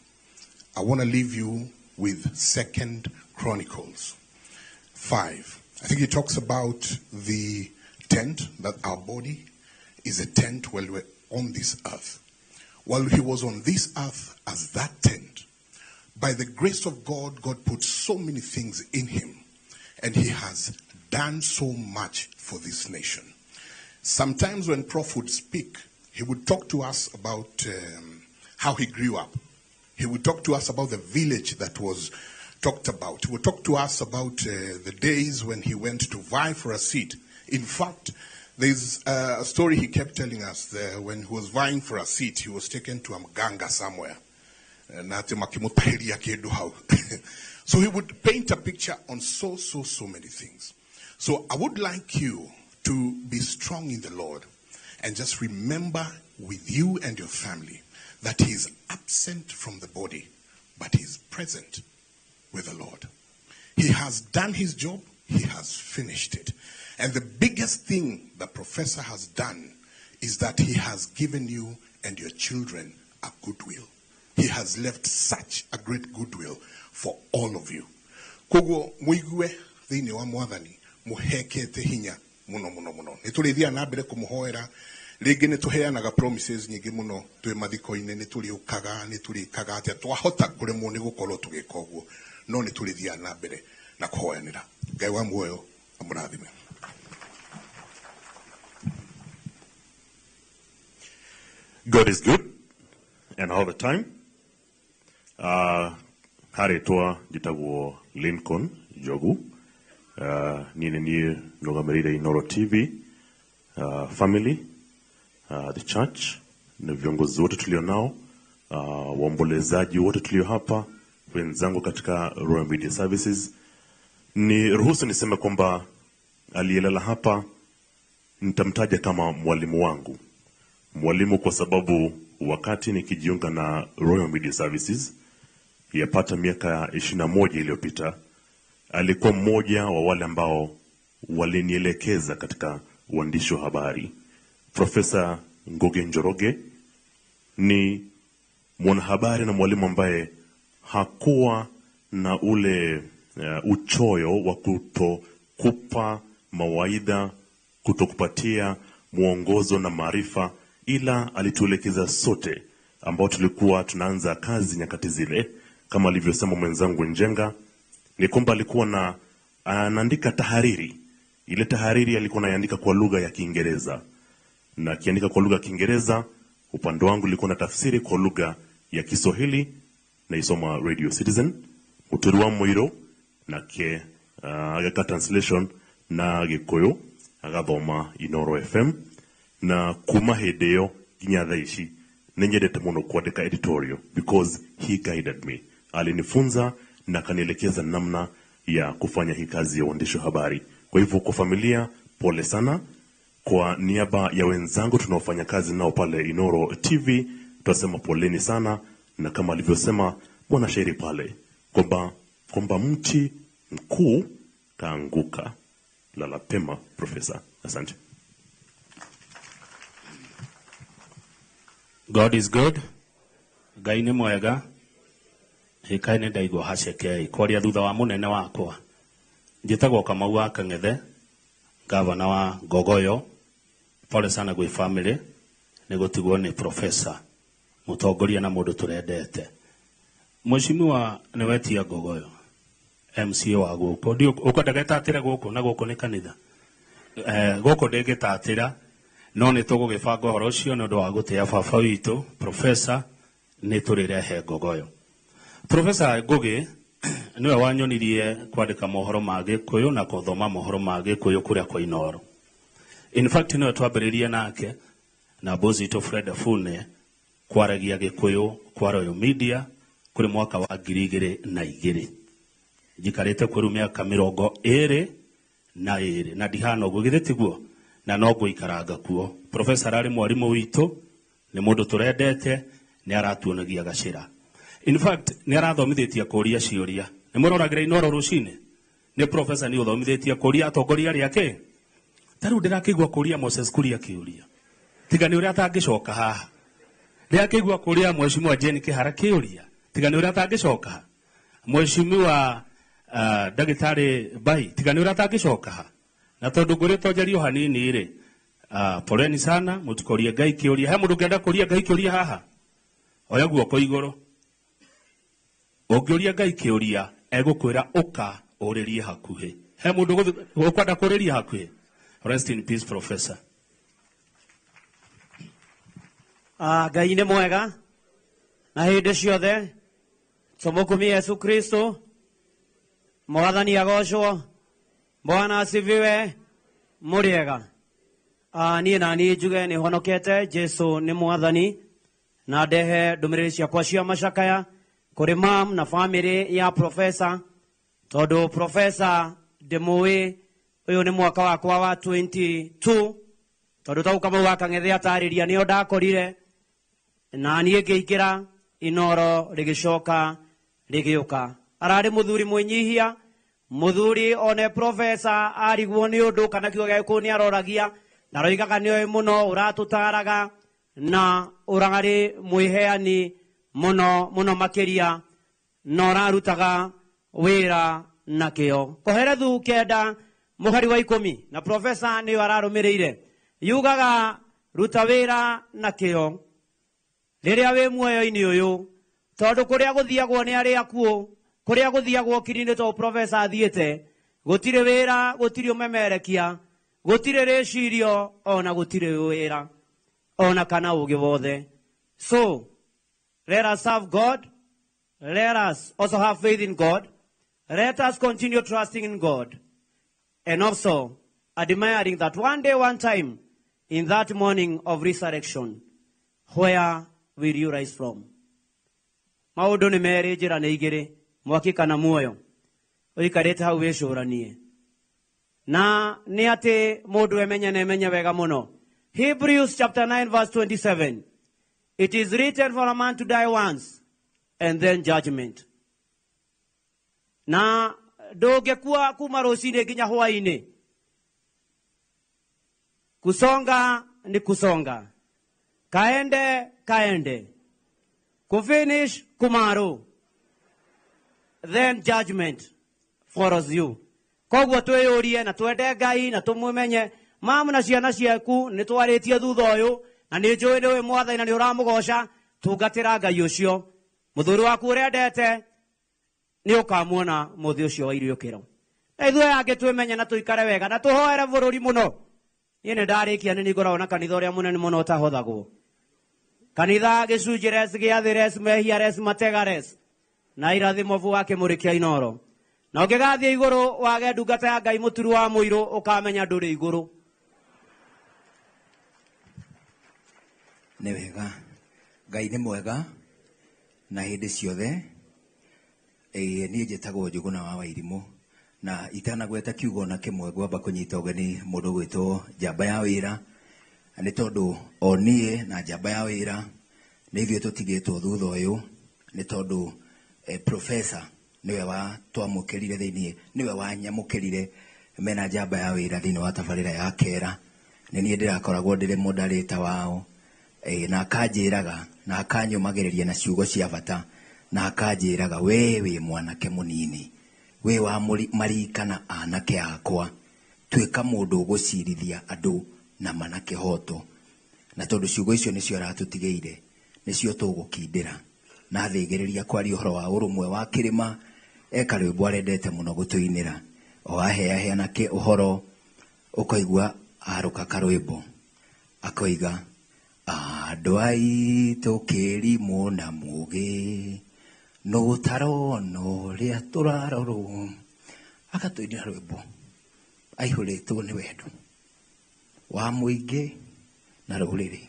I want to leave you with 2 Chronicles 5. I think it talks about the tent, that our body is a tent while we're on this earth. While he was on this earth as that tent, by the grace of God, God put so many things in him, and he has done so much for this nation. Sometimes when Prof would speak, he would talk to us about how he grew up. He would talk to us about the village that was talked about. He would talk to us about the days when he went to vie for a seat. In fact, there's a story he kept telling us when he was vying for a seat, he was taken to a mganga somewhere. So he would paint a picture on so many things. So I would like you to be strong in the Lord and just remember with you and your family that he is absent from the body, but he is present with the Lord. He has done his job. He has finished it. And the biggest thing the professor has done is that he has given you and your children a goodwill. He has left such a great goodwill for all of you. Kogo muigue thini wa mwathani muhekete hinya muno muno muno. Nitulithia na mbere kumuhoera rĩngĩ nĩtũheanaga promises nyingĩ mũno twĩ mathiko-inĩ nĩtũrĩũkaga nĩtũrĩkaga atĩa twahota kũremwo nĩ gũkorwo tũgĩka ũguo no nĩtũrĩthia na mbere na kũhoyanĩra Ngai wa muoyo amũrathime. God is good and all the time. Haretwa jitagwo Lincoln Jogu. Nini ni nogamerire Inoro TV family, the church, na viongozi wote tulio nao, waombolezaji wote tulio hapa, wenzangu katika Royal Media Services. Ni ruhusu niseme kwamba aliyelala hapa nitamtaja kama mwalimu wangu. Mwalimu kwa sababu wakati nikijiunga na Royal Media Services yapata miaka 21 iliyopita, alikuwa mmoja wa wale ambao walinielekeza katika uandishi wa habari. Profesa Ngugi Njoroge ni mwanahabari na mwalimu ambaye hakuwa na ule uchoyo wa kutokupa mawaidha, kutokupatia mwongozo na maarifa, ila alituelekeza sote ambao tulikuwa tunaanza kazi nyakati zile. Kama alivyosema mwenzangu Njenga, ni kwamba alikuwa anaandika tahariri. Ile tahariri alikuwa anaandika kwa lugha ya Kiingereza, na akiandika kwa lugha ya Kiingereza, upande wangu nilikuwa na tafsiri kwa lugha ya Kiswahili na isoma Radio Citizen, Muturwa Moiro na ke agaka translation na Gikuyu agathoma Inoro FM, na kuma hedeo ginya thaici nĩnyendete mũno kuandika editorial because he guided me. Alinifunza na kanielekeza namna ya kufanya hii kazi ya uandishi wa habari. Kwa hivyo kwa familia, pole sana. Kwa niaba ya wenzangu tunaofanya kazi nao pale Inoro TV, tunasema poleni sana, na kama alivyosema bwana shairi pale kwamba mti mkuu kaanguka. Lala pema Profesa. Asante. God is good. Ngai nĩ mwega. Hikaĩ nĩ ndaigua haceke kwaria thutha wa mũnene wakwa. Njĩtagwo Kamau wa Kang'ethe, gavana wa Gogoyo. Pole sana gwĩ family nĩ gũtigwo nĩ professor, mũtongoria na mũndũ tũrendete. Mheshimiwa Newetia Gogoyo MCA wa guko ndio ukodagetatira guko na guko ni kanitha guko ndegetatira no ni tugugibanga horo cio no ndo wa gutia baba witu professor ni turirehe Gogoyo. Professor Ngugi niwe wanyonirie kwandika mohoro ma Gikuyu na kuthoma mohoro ma Gikuyu kuria kwa Inoro. In fact niwe twambiririe nake na bozi to Fred Fune kwaragia Gikuyu kwa Royal Media kuri mwaka wa 2002 jikarete kuri miaka 22 na dihano gugithiti guo na no guikaraga kuo. Professor ari mwarimu witu ni mundu turendete ni aratuonagia gacira. In fact ni arathomithitie kuria ciuria ni muroragira Inoro rucine ni professor ni uthomithitie kuria atongoria riake taru ndirakigwa kuria Moses kuria kiuria tiga ni uria atangicoka haha ndirakigwa kuria Mheshimiwa Jane Kihara kiuria tiga ni uria atangicoka Mheshimiwa Dagitari Bai tiga ni uria atangicoka ha na tondu nguritwo njario hanini ri poleni sana mutikorie Ngai kiuria he mundu ngenda kuria Ngai kiuria haha oya guoko iguru Ogioria Ngai kiuria egukwira uka uririe hakuhi he mundu ukwenda kuriria hakuhi. Rest in peace professor. Ngai nĩ mwega na hĩndĩ ciothe tũmũkumie Yesu Kristo mwathani agocwo Bwana asifiwe mũrĩega. Niĩ na niĩ njuge nĩ honokete Jesu nĩ mwathani na ndehe ndũmĩrĩri ciakwa cia macakaya kuri mam na family ya professor todo professor ndĩmũĩ uyu ni mwaka wakwa wa 22 tondu tau kama wakang'ethe atariria nio ndakorire na niĩ ngĩingĩra Inoro rĩgĩcoka rĩgĩũka. Ararĩ mũthuri mwĩnyihia mũthuri one professor ariguo nĩ ũndũ kana kiugo gĩa Gĩkũyũ nĩ aroragia na roigaga nĩoĩ mũno ũratũtaraga na ũrarĩ mwĩheani muno muno makiria no rarutaga wira na kĩo. Koherethu kenda mũhari wa 10 na professor nĩ ararumirĩire yugaga ruta wira na kĩo rĩrĩa wĩ muoyo-inĩ ũyũ tondu kũrĩa gũthiagwo nĩ arĩa akuũ kũrĩa gũthiagwo kiri-inĩ to professor athiĩte gũtirĩ wĩra gũtirĩ ũmemerekia gũtirĩ rĩcirio ona gũtirĩ wĩra ona kana ũgĩ wothe. So let us serve God. Let us also have faith in God. Let us continue trusting in God. And also admiring that one day, one time, in that morning of resurrection, where will you rise from? Maũndũ nĩ merĩ njĩra nĩ igĩrĩ mwaki kana muoyo ũikarĩte hau wĩcũranie na nĩ atĩ mũndũ emenya wega mũno. Hebrews chapter 9 verse 27. It is written for a man to die once and then judgment. Na ndũngĩkua kuma rũcinĩ nginya hwaĩ-inĩ. Kusonga ni kusonga. Kaende. Kufinish kumaru. Then judgment follows you. Koguo twĩyũrie na twende Ngai na tũmũmenye mamu na ciana ciaku nĩ twarĩtie thutha ũyũ na nĩ njũĩ nĩwe mwathani na nĩ ũramũgoca tungatĩra Ngai ũcio. Mũthuri waku ũrendete nĩ ũkamuona mũthĩ ũcio wa iriũkĩro. Na ithuĩ angĩ twĩmenye na tũikare wega na tũhoere bũrũri mũno. Niĩ nĩ ndarĩkia nĩ ngoragwo na kanitha ũrĩa mũnene mũno ũtahothagwo. Kanitha gĩcunjĩ res gĩa thĩ res mehia res matega res na irathimo bu wa kĩmũrĩ kĩa Inoro. Na ũngĩgathiĩ igũrũ wage ndungata ya Ngai mũturu wa mũirũ ũkamenya ndũrĩ igũrũ. Nĩ wega Ngai nĩ mwega na hĩndĩ ciothe. Niĩ njĩtagwo Njũgũna wa Wairimũ na itanagweta kiugo na kĩmwe ngwamba kũnyita ũgeni mũndũ gwĩtwo njamba ya wĩra nĩ tondũ o niĩ na njamba ya wĩra nĩ ithuĩ tũtigĩtwo thutha ũyũ nĩ tondũ professor niwe watwamũkĩrire thĩinĩ niwe wanyamũkĩrire mena njamba ya wĩra thĩinĩ wa tabarĩra ya Kera. Nĩ niĩ ndĩrakoragwo ndĩrĩ moderator wao na akanjĩraga na akanyũmagĩrĩria na ciugo cia bata na akanjĩraga we wĩ mwanake mũnini we wa marika na anake akwa twĩka mũndũ ũgũcirithia andũ na manakĩhoto na tondũ ciugo icio nĩcio aratũtigĩire nĩcio tũgũkindĩra na thigiriria kwaria uhoro wa urumwe wa kirima eka rwimbo arendete muno gutuinira o aheaheana ke uhoro ukaigua aruka karwimbo akoiga andu aitu kirimu na mugi no tarono ria turaroro akatuinira rwimbo aihuritwo ni wendo wa muingi na ruriri.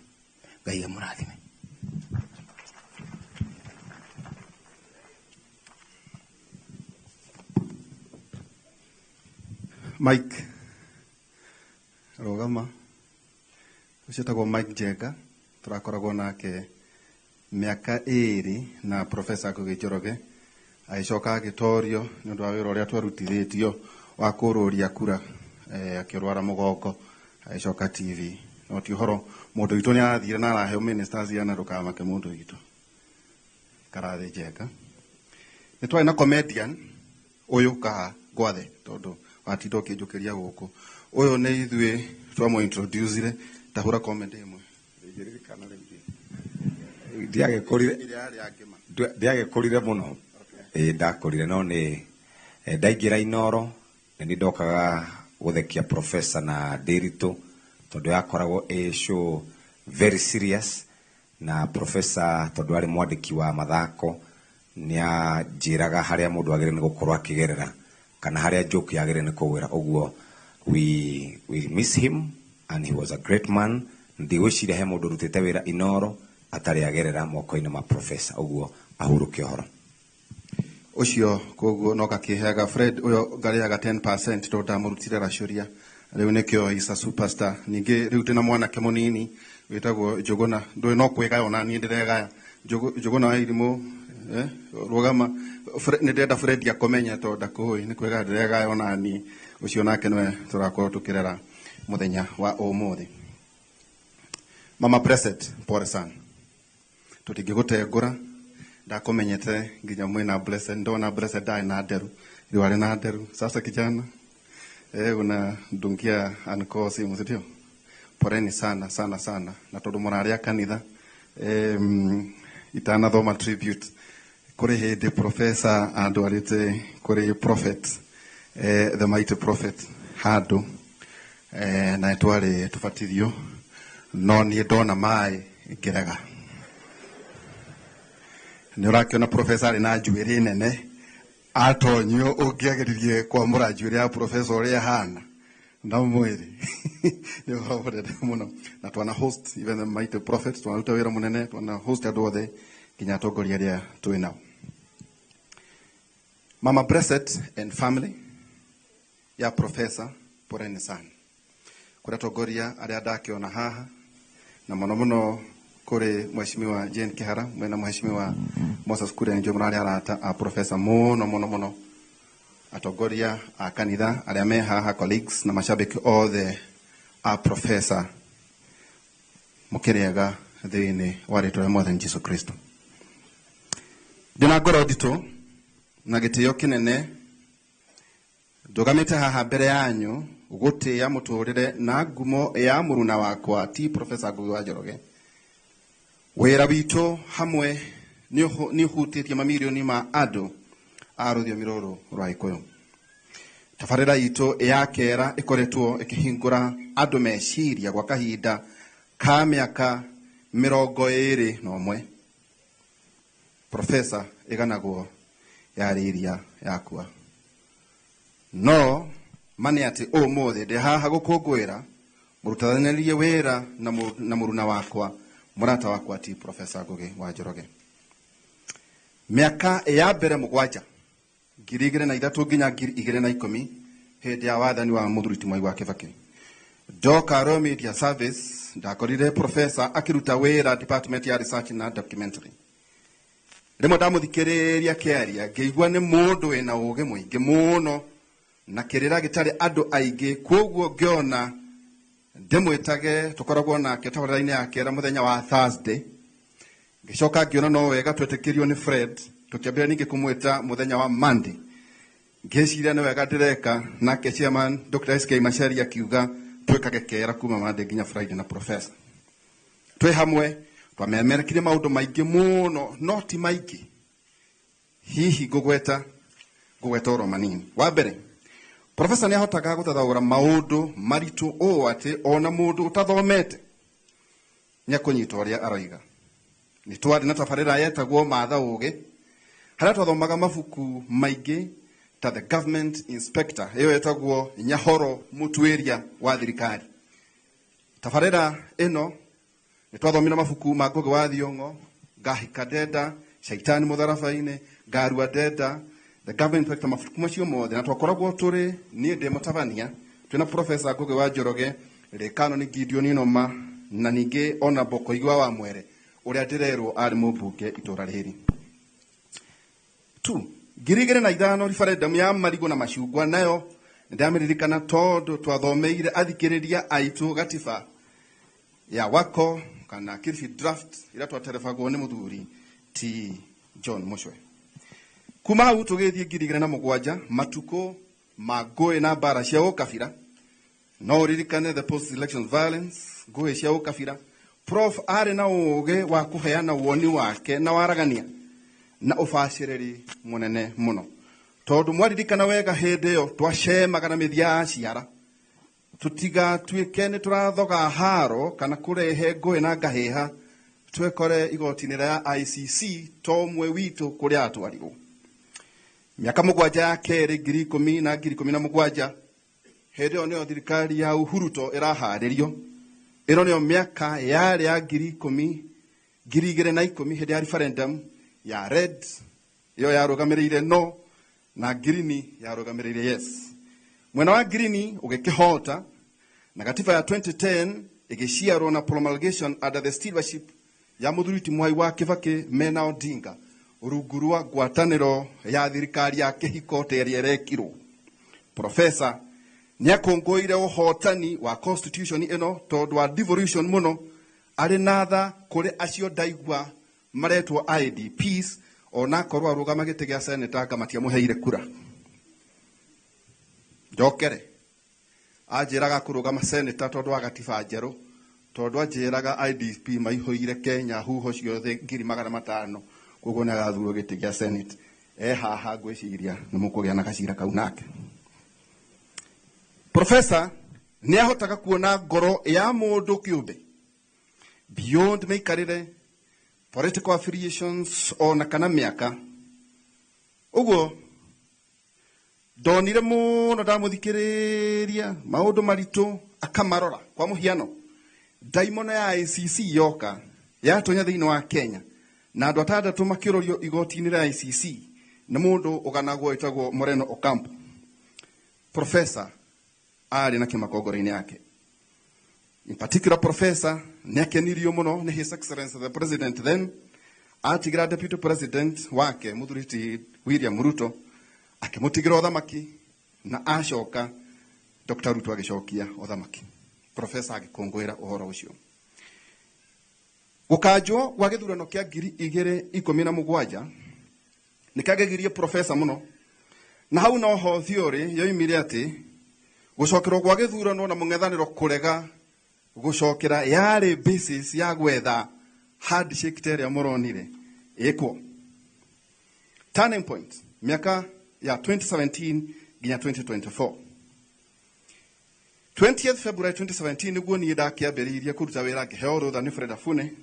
Ngai amurathime. Mike rogama ucitagwo Mike Njenga turakoragwo nake miaka 2 na Professor Ngugi Njoroge aicoka agitorio ni undu wa wira uria twarutithitio wa kururia kura akirwara mugongo aicoka TV no ti horo mundu witu ni arathire na arahe ministers yana rukamake mundu witu Karathi Njenga ni twari na comedian uyu ka gwathe tondu atindo kinjukiria guku uyu ni ithue twamo introduce tahura comment imwe ndiririkana ndiage kurire muno ndakurire no ni ndaingira Inoro ni ndokaga guthekia Professor na Ndiritu tondu yakoragwo show very serious na Professor tondu ari mwandiki wa mathako ni ajiraga haria mundu agire ni gukorwo akigerera kana haria joke yagire ni kuwira uguo we miss him and he was a great man ndigwiciria he mundu rutite wira Inoro atari agerera moko-ini ma Professor uguo ahuruke horo ucio koguo no gakiheaga Fred uyo ngariaga 10% to ndamurutire racuria riu nikio is a superstar ningi riu tina mwanake munini witagwo Njuguna ndui no kwigaya ona ni ndiregaya Njuguna wa irimu rugama ni ndenda Fred akomenya to ndakuhui ni kwigaya ndiregaya ona ni ucio nake nwe turakorwo tukirera muthenya wa umuthi. Mama Blessed pore sana tutingigutengura ndakumenyete nginya mwina Blessed ndona Blessed dai na nderu riwari na nderu sasa kijana una dungia ankosi mzitio poreni sana sana sana na tondu muraria kanitha itana thoma tribute kuri hindi Professor andu arite kuri prophet the mighty prophet handu na twari tufatithio no ni ndona mai ngiraga ni urakiona Professor ari na njuiri nene atonyo ungiagiririe kwamura njuiri ya Professor uria hana na mwiri ni urabonete muno na twana host even the mighty prophet twana wira munene twana host andu othe kinya atongoria aria twinao. Mama Blessed and family ya Professor poreni sana kuri atongoria aria ndakiona haha na muno muno kuri mheshimiwa Jane Kihara mwena mheshimiwa Moses Kuria njo murari arata a Professor muno atongoria a kanitha aria me haha colleagues na mashabiki all the a Professor mukiriaga thiini wa ritwa rĩa Mwathani Jesu Kristo. Ndina ngoro ndito na gitio kinene ndugamite haha mbere yanyu gutia muturire na ngumo ya muruna wakwa ti Professor Ngugi wa Njoroge. Wira witu hamwe ni hutitie mamilioni ma andu a ruthiomi ruru rwa Gikuyu. Tabarĩra itu ya kera ikoretwo ikihingura andu meciria gwa kahinda ka miaka 21 Professor iganagwo yariria yakua no mani ati umuthi ndi haha gukungwira murutananirie wira na muruna wakwa murata wakwa ti Professor Ngugi wa Njoroge. Miaka ya mbere 7 2003 nginya 2010 hindi ya wathani wa Muthuriti Mwai wa Kibaki ndoka Royal Media Service ndakorire Professor akiruta wira department ya research na documentary. Rimwe ndamuthikiriria kiaria ngeigua ni mundu wina uge muingi muno na kirira gitari andu aingi koguo ngiona ndimwitage tukoragwo nake tabarĩra-inĩ ya kera muthenya wa Thursday ngicoka ngiona no wega twetikirio ni Fred tukiambia ningi kumwita muthenya wa Monday ngeciria ni wega ndireka nake chairman Dr. SK Macharia akiuga twikage kera kuma Monday nginya Friday na Professor twi hamwe twamemerekire maundu maingi muno no ti maingi hihi ngugweta oro manini. Wa mbere, profesa ni ahotaga guthathaura maundu maritu o ati ona mundu utathomete nyakunyita uria aroiga. Ni twari na tabarira yetagwo matha uge haria twathomaga mabuku maingi ta the government inspector iyo yetagwo Nyahoro Mutuiria wa thirikari. Tabarira ino ni twathomire mabuku ma Ngugi wa Thiong'o, Ngahika Ndenda, Shaitani Mutharabaine, Ngarua Ndenda, the government inspector mabuku macio mothe na twakoragwo turi nie ndi mutabania twina professor Ngugi wa Njoroge, Rekano ni Gideon Inoma na ningi ona Boko Igwa wa Mwere uria ndirerwo ari mubunge itura riri. 2 girigire na ithano referendum ya marigo na macungwa nayo ndameririkana tondu twathomeire athikiriria aitu gatiba ya wako kana kirifi draft ira twaterefagwo ni muthuri ti John Muchwe. Kuma hau tugithie girigire na mugwanja matuko magwe na bara cia ukabira no ririkane the post election violence ngwe cia ukabira. Prof ari na uge wa kuheana woni wake na waragania na ufaciriri munene muno tondu mwaririkana wega hindi yo twacemaga na mithia ciara tutiga twikene turathoga haro kana kurehe ngwe na ngaheha twekore igotini ya ICC tomwe witu kuria atwarirwo. Miaka mugwanja ya keri 2010 na 2017 hindi yo nio thirikari ya Uhuruto iraharirio. Ino nio miaka yari ya 2010 hindi ya referendum ya red iyo yarugamirire no na green yarugamirire yes. Mwena wa green ugekihota na katiba ya 2010 igiciarwo na promulgation under the stewardship ya muthuriti Mwai wa Kibaki Mena Odinga urugurwa gwataniro ya thirikari ya kihiko terierekirwo. Professor nyakongoire uhotani wa constitution ino tondu wa devolution muno ari natha kuri acio ndaigwa maretwo IDPs ona korwa rugama gite gya senator kamatia muheire kura. Jokere ajiraga kurugama senator tondu wa gatiba njeru tondu ajiraga IDP maihoire Kenya huho ciothe 500,000 koguo na gathuro gite gya senate haha gwiciria nimukugia na gacira kau nake. Professor ni ahotaga kuona ngoro ya mundu kiumbe beyond meikarire political affiliations ona kana miaka. Uguo donire muno ndamuthikiriria maundu maritu akamarora kwa muhiano daimono ya ICC yoka yatonya thiini wa Kenya na andu atandatu makirorio igotini ya ICC na mundu uganagwo itagwo Moreno Ocampo. Professor ari na kimakogoro-ini yake. In particular, Professor nekenirio muno ni His Excellency the President then atigira Deputy President wake muthuriti William Ruto akimutigira othamaki na acoka Dr. Ruto agicokia othamaki. Professor agikongwira uhoro ucio. Gukanjwo gwa githurano kia 2017 nikagegirie Professor muno na hau no ho theory yoimire ati gucokerwo gwa githurano na mung'ethaniro kurega gucokera yari basis ya gwetha handshake teria muronire eko. Turning point miaka ya 2017 ginya 2024. 20th February 2017 niguo ni ndakiambiriria kuruta wira ngiheo rutha ni Fred Afune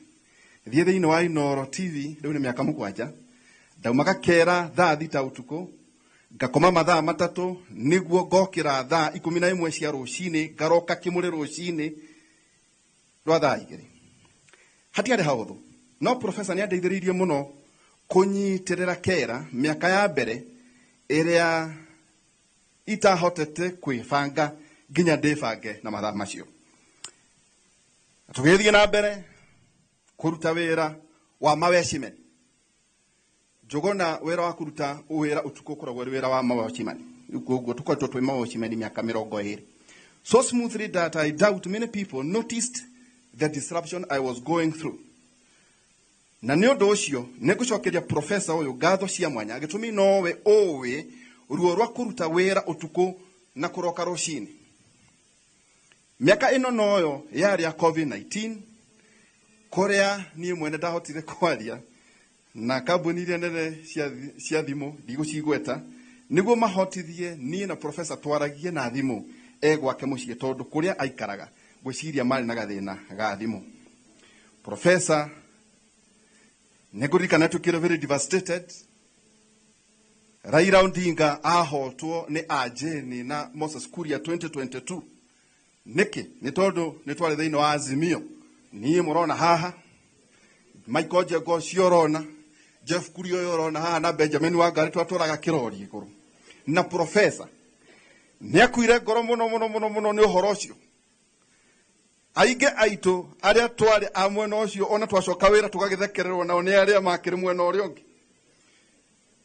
thie thiini wa Inoro TV riu ni miaka mugwanja ndaumaga kera thaa thita utuku ngakoma mathaa matatu niguo ngokira thaa 11 cia rucini ngaroka kimuri rucini rwa thaa 2. Hatiari hauthu no Professor ni andeithiririe muno kunyitirira kera miaka ya mbere iria itahotete kwibanga ginya ndibange na mathaa macio. Tugithie na mbere kuruta wira wa mawecime jogona wira wa kuruta wira utuko kuragwo wira wa mawecimani uguo tukoretwo twi mawecimani miaka 20 so smoothly that I doubt many people noticed the disruption I was going through. Na ni undu ucio nigucokeria Professor uyu ngatho cia mwanya agitumi nowe owe ruo rwa kuruta wira utuko na kuroka rucini. Miaka ino noyo yari ya COVID-19 korea niĩ mwene ndahotire kwaria na kambuni iria nene cia thimũ ndigũcigweta nĩguo mahotithie niĩ na profesa twaragie na thimũ gwake mũciĩ tondũ kũrĩa aikaraga gwĩciria marĩ na gathĩna ga thimũ. Profesa nĩngũririkana tukĩrĩ very devastated. Raila Odinga ahotwo nĩ ajeni na Moses Kuria 2022. Nĩkĩ? Nĩ tondũ nĩ twarĩ thĩinĩ wa Azimio. Niĩ mũrona haha, Michael Jego ũcio ũrona, Jeff Kuria ũyũ ũrona haha na Benjamin Wangari twatũraga kĩrori igũrũ. Na profesa nĩakuire ngoro mũno nĩ ũhoro ũcio. Aingĩ aitũ arĩa twarĩ a mwena ũcio ona twacoka wĩra tũgagĩthekererwo nao nĩ arĩa makĩrĩ mwena ũrĩa ũngĩ.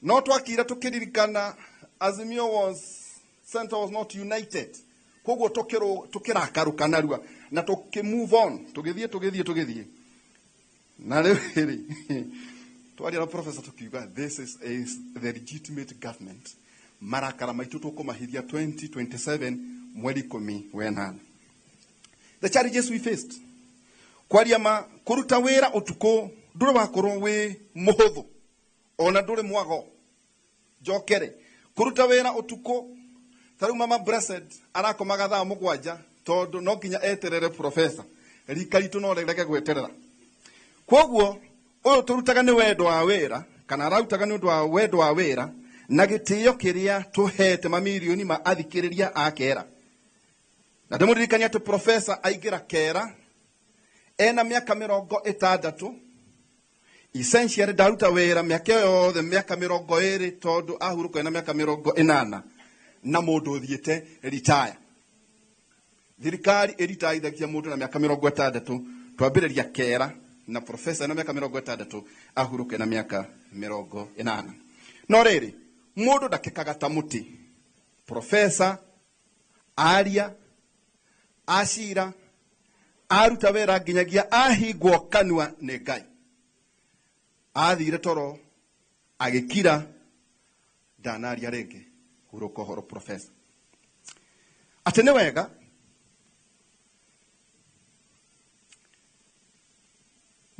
No twakira tukiririkana Azimio Center was not united. Koguo tukirakaruka narua na tukimove on tugithie. Na rĩu twaria na professor tukiuga this is the legitimate government. Marakara maitu tukumahithia 2027 mweri 18. The challenges we faced. Kwaria ma kuruta wĩra utuko ndũrĩ wakorwo wĩ mũhũthũ. Ona ndũrĩ mwago jokere kuruta wĩra utuko taru mama blessed arakomaga thaa mũgwanja tondũ no nginya eterere professor rika ritũ no rĩrege gweterera. Koguo ũyũ tũrutaga nĩ wendo wa wĩra kana ararutaga nĩ ũndũ wa wendo wa wĩra na gĩtĩo kĩrĩa tũhete mamirioni ma athikĩrĩria akera. Na ndĩmũririkania atĩ professor aingĩra kera ena mĩaka 60. Essentially ndaruta wĩra mĩaka yothe mĩaka 20 tondũ ahurũka ena mĩaka 80 na mũndũ ũthiĩte retire. Thirikari ĩritaithagia mũndũ na mĩaka 60 twambĩrĩria kera na professor ena mĩaka 60 ahurũka ena mĩaka 80. No rĩrĩ mũndũ ndakĩkaga ta mũtĩ. Professor aria acira aruta wĩra nginyagia ahingwo kanua nĩ Ngai. Athire toro agikira ndanaria rĩngĩ huruka horo professor. Atĩ nĩ wega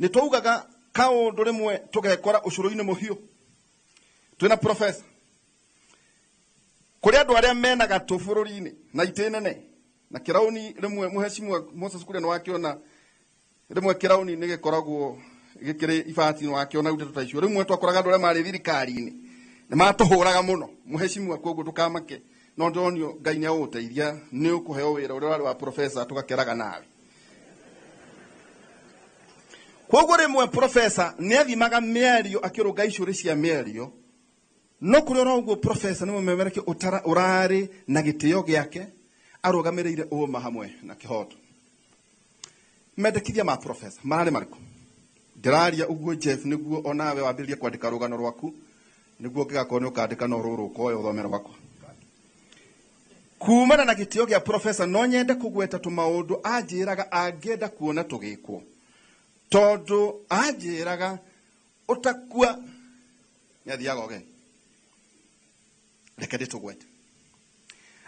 nĩ twaugaga kaũndũ rĩmwe tũgekora ũcũrũ-inĩ mũhiũ. Twĩna professor kũrĩ andũ arĩa mena gatũ bũrũri-inĩ na itĩ nene na kĩrauni rĩmwe mũhecimwa Moses Kuria nĩwakiona rĩmwe kĩrauni nĩ gĩkoragwo gĩkĩrĩ ibati nĩwakiona rute ta icio rĩmwe twakoraga andũ arĩa marĩ thirikari-inĩ nĩ matũhũraga mũno mũhecimwa koguo tũkamake no ndonio Ngai nĩ agũteithia nĩ ũkũheo wĩra ũrĩa warĩ wa professor tũgakeraga nawe. Koguo rĩmwe professor nĩ athimaga mĩario akĩrũnga icũrĩ cia mĩario no kũrĩ ora ũguo professor nĩ mũmemereki ũrarĩ na gĩtĩo gĩake arũgamĩrĩire ũma hamwe na kĩhoto. Mendekithia ma professor mararĩ marĩkũ? Ndĩraria ũguo Jeff nĩguo onawe wambĩrĩrie kwandĩka rũgano rwaku nĩguo ũngĩgakorwo nĩ ũkandĩka no rũrũ ũkoya ũthome rwakwa. Kumana na gĩtĩo gĩa professor no nyende kũgweta tũmaũndũ anjĩraga angĩenda kuona tũgĩkwo. Tondũ anjĩraga ũtakua nĩathiaga ũgeni. Reke ndĩtũgwete.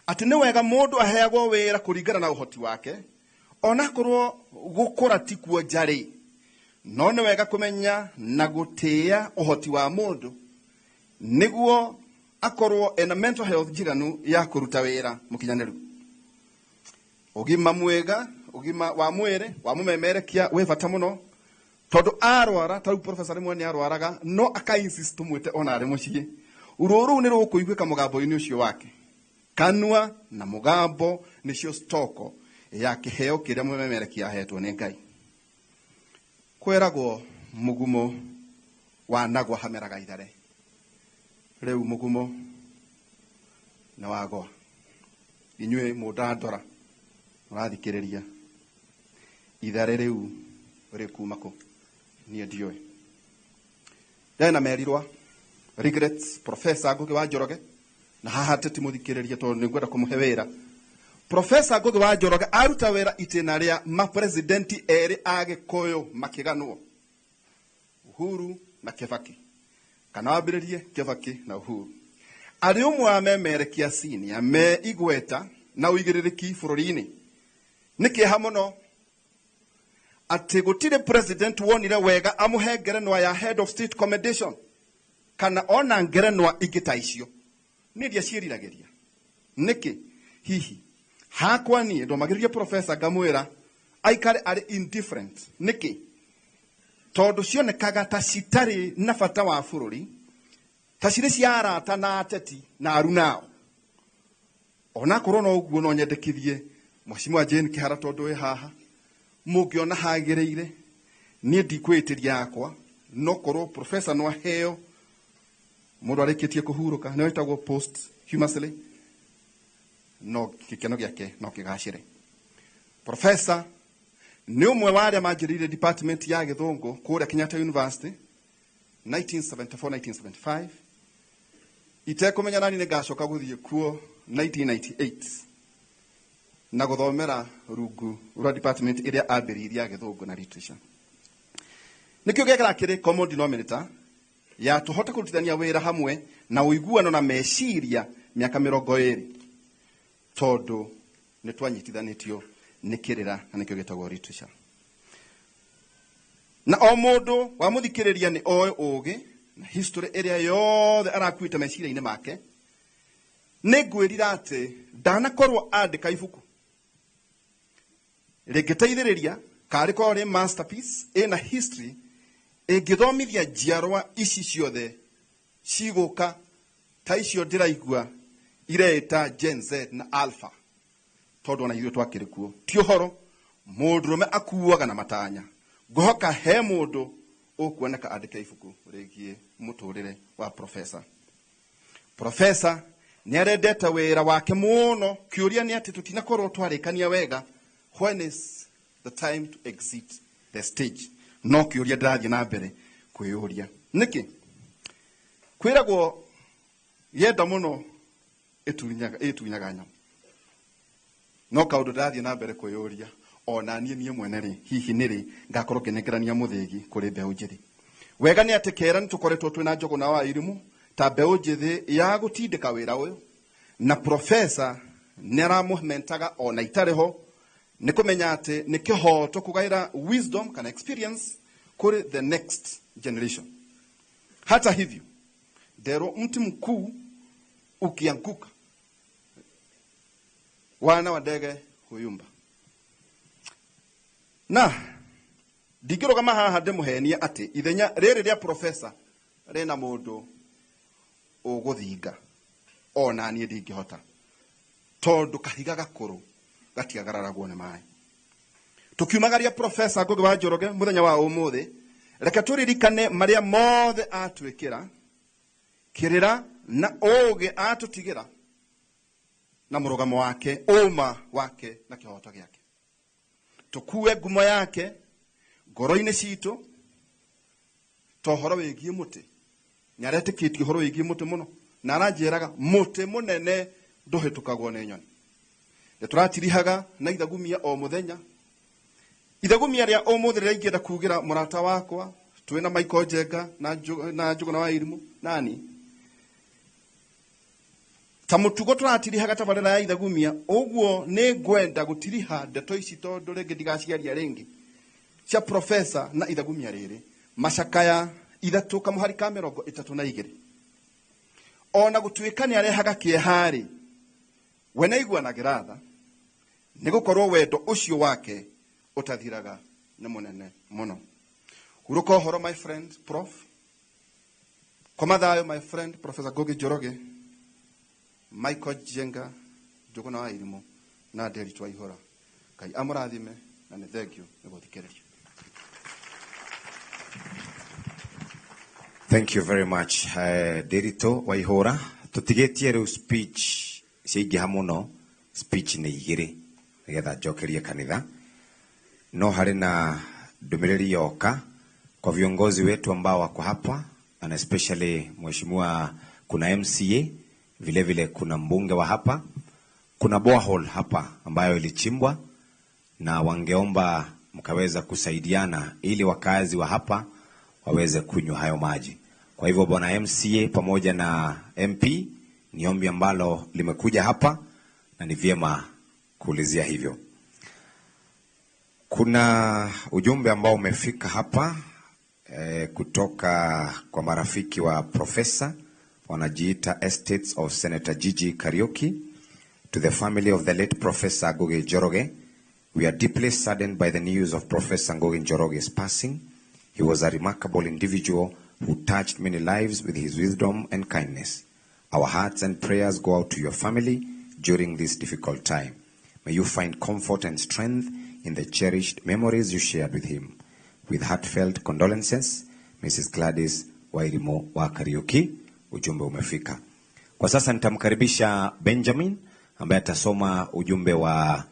Atĩ nĩ wega mũndũ aheagwo wĩra kũringana na ũhoti wake onakorwo gũkũra ti kuo njarĩ. No nĩ wega kũmenya na gũtĩa ũhoti wa mũndũ nĩguo akorwo ena mental health njiganu ya kũruta wĩra mũkinyanĩru. Ũgima mwega, ũgima wa mwĩrĩ wa mũmemerekia wĩ bata mũno tondũ arwara ta professor rĩmwe nĩ arwaraga no aka insist tumwĩte ona arĩ mũciĩ. Rũrũ nĩ rũkũiguĩka mũgambo-inĩ ũcio wake. Kanua na mũgambo nĩcio stoko ya kĩheo kĩrĩa mũmemerekia ahetwo nĩ Ngai. Kweragwo mũgumo wanagwa hameraga ithare. Rĩu mũgumo na wagwa. Inyuĩ mũndandora mũrathikĩrĩria. Ithare rĩu rĩkuma kũ? Niĩ ndiũĩ. Ndena merirwa regrets professor Ngugi wa Njoroge na haha tũtimũthikĩrĩria tondũ nĩngwenda kũmũhe wĩra. Professor Ngugi wa Njoroge aruta wĩra itĩna rĩa mapresidenti erĩ a Gĩkũyũ makĩganwo. Uhuru na Kibaki. Kana wambĩrĩrie Kibaki na Uhuru. Arĩ ũmwe wa memerekia senior me igweta na ũigĩrĩrĩki bũrũri-inĩ. Nĩ kĩeha mũno ati gutire president wonire wega amuhe ngerenwa ya head of state commendation kana ona ngerenwa ingita icio ni ndia ciiriragiria niki hihi hakwa ni ndomagiriria professor ngamwira aikare ari indifferent niki tondu cionekaga ta citari na bata wa bururi ta cire ciarata na ateti na arunao ona korwo no uguo no nyendekithie Mheshimiwa Jane Kihara tondu we haha mungiona hagireire nie ndikwitiria yakwa no korwo professor no heo mundu arikitie kuhuruka no itagwo post humously no gikeno giake no kigacire professor ni umwe wa aria manjirire department ya githungu kuria Kenyatta University 1974-1975 itekumenya nani ni gacoka guthie kuo 1998 na guthomera rungu rwa department iria ambiriria ya githungu na literature nikio gekira kiri common denominator ya tuhota kurutithania wira hamwe na uiguano na meciria miaka 20 tondu ni twanyitithanitio nikirira na nikio getagwo literature na o mundu wa muthikiriria ni oe ugi na history iria yothe arakuita meciria-ini make ni ngwirira ati ndanakorwo andika ibuku rigiteithiriria kari kori masterpiece ina history ingithomithia njiarwa ici ciothe ciguka ta icio ndiraigua ireita Gen Z na Alpha tondu na ithuĩ twakĩrĩ kuo ti ũhoro mũndũrũme akuaga na matanya ngũhoka he mũndũ ũkuoneka andĩke ibuku rĩgiĩ mũtũrĩre wa professor nĩ arendete wĩra wake mũno kĩũria nĩ atĩ tũtinakorwo twarĩkania wega when is the time to exit the stage no kĩũria ndĩrathiĩ na mbere kwĩyũria nĩkĩ kwĩragwo yenda mũno ĩtunyaga nyamũ no kaũndũ ndĩrathiĩ na mbere kwĩyũria ona niĩ mwene rĩ hihi nĩrĩ ngakorwo ngĩnengerania mũthĩgi kũrĩ mbeũ njĩthĩ wega nĩ atĩ kera nĩ tũkoretwo twĩna Njũgũna wa Irimũ ta mbeũ njĩthĩ ya gũtindĩka wĩra ũyũ na professor nĩ aramũmentaga ona itarĩ ho nĩ kũmenya atĩ nĩ kĩhoto kũgaĩra wisdom kana experience kũrĩ the next generation. Hata hivyo ndero mti mkuu ukianguka wana wa ndege huyumba na ndingĩrũgama kama haha ndĩmũhenie atĩ ithenya rĩrĩ rĩa professor rĩna mũndũ ũgũthinga ona niĩ ndingĩhota tondu kahiga gakũrũ gatiagararagwo nĩ maĩ tukiumagaria professor Ngugi wa Njoroge muthenya wa ũmũthĩ reke tũririkane marĩa mothe atwĩkĩra kĩrĩra na ũgĩ atũtigĩra na mũrũgamo wake ũma wake na kĩhoto gĩake tukue ngumo yake ngoro-inĩ citũ tohoro wĩgiĩ mũtĩ nĩaretĩkĩtie ũhoro wĩgiĩ mũtĩ mũno na aranjĩraga mũtĩ mũnene ndũhĩtũkagwo nĩ nyoni nĩtũratirihaga na ithagumia o mũthenya ithagumia rĩa ũmũthĩ rĩrĩa ingĩenda kugĩra mũrata wakwa twĩna Michael Njenga na Njũgũna wa Irimũ nani ta mũtugo tũratirihaga tabarĩra ya ithagumia ũguo nĩ ngwenda gũtiriha ndeto ici tondũ rĩngĩ ndigaciaria rĩngĩ cia professor na ithagumia rĩrĩ macakaya ithatũ kamũhari ka 32 ona gũtuĩka nĩ arehaga kĩeharĩ we naiguanagĩra tha nĩ gũkorwo wendo ũcio wake ũtathiraga nĩ mũnene mũno hurũka ũhoro my friend prof koma thayũ my friend Professor Ngugi Njoroge Michael Njenga Njũgũna wa Irimũ na Nderitu Waihũra Ngai amũrathime na nĩ thengio nĩ gũthikĩrĩria. Thank you very much Nderitu Waihũra tũtigĩtie rĩu speech ciaingĩha mũno speech nĩ igĩrĩ nĩgetha njokerie kanitha no harĩ na ndũmĩrĩri yoka kwa viongozi wetu ambao wako hapa and especially mheshimiwa kuna MCA vile vile kuna mbunge wa hapa kuna borehole hapa ambayo ilichimbwa na wangeomba mkaweza kusaidiana ili wakazi wa hapa waweze kunywa hayo maji. Kwa hivyo bwana MCA pamoja na MP ni ombi ambalo limekuja hapa na ni vyema kuulizia hivyo. Kuna ujumbe ambao umefika hapa kutoka kwa marafiki wa profesa wanajiita Estates of Senator Gigi Kariuki. To the family of the late Professor Ngugi Njoroge, we are deeply saddened by the news of Professor Ngugi Njoroge's passing. He was a remarkable individual who touched many lives with his wisdom and kindness. Our hearts and prayers go out to your family during this difficult time. May you find comfort and strength in the cherished memories you shared with him. With heartfelt condolences, Mrs. Gladys Wairimo wa Kariuki. Ujumbe umefika. Kwa sasa nitamkaribisha Benjamin ambaye atasoma ujumbe wa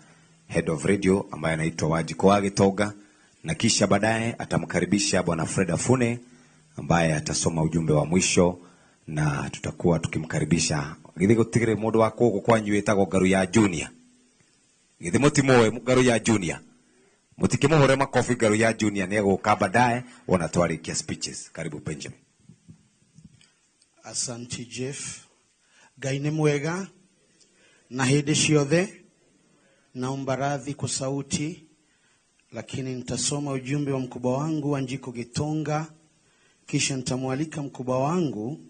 Head of Radio ambaye anaitwa Wajiko wa Gitoga, na kisha baadaye atamkaribisha Bwana Fred Afune ambaye atasoma ujumbe wa mwisho, na tutakuwa tukimkaribisha githiko tigire mundu wa kugo kwanyu etagwo Garu ya Junior. Githimo timoe Garu ya Junior. Mutikimuhore makofi Garu ya Junior ni guka baadaye ona twarikia speeches. Karibu Benjamin. Asante Jeff. Ngai nĩ mwega na hĩndĩ ciothe. Naomba radhi kwa sauti, lakini nitasoma ujumbe wa mkubwa wangu Wanjiko Gitonga, kisha nitamwalika mkubwa wangu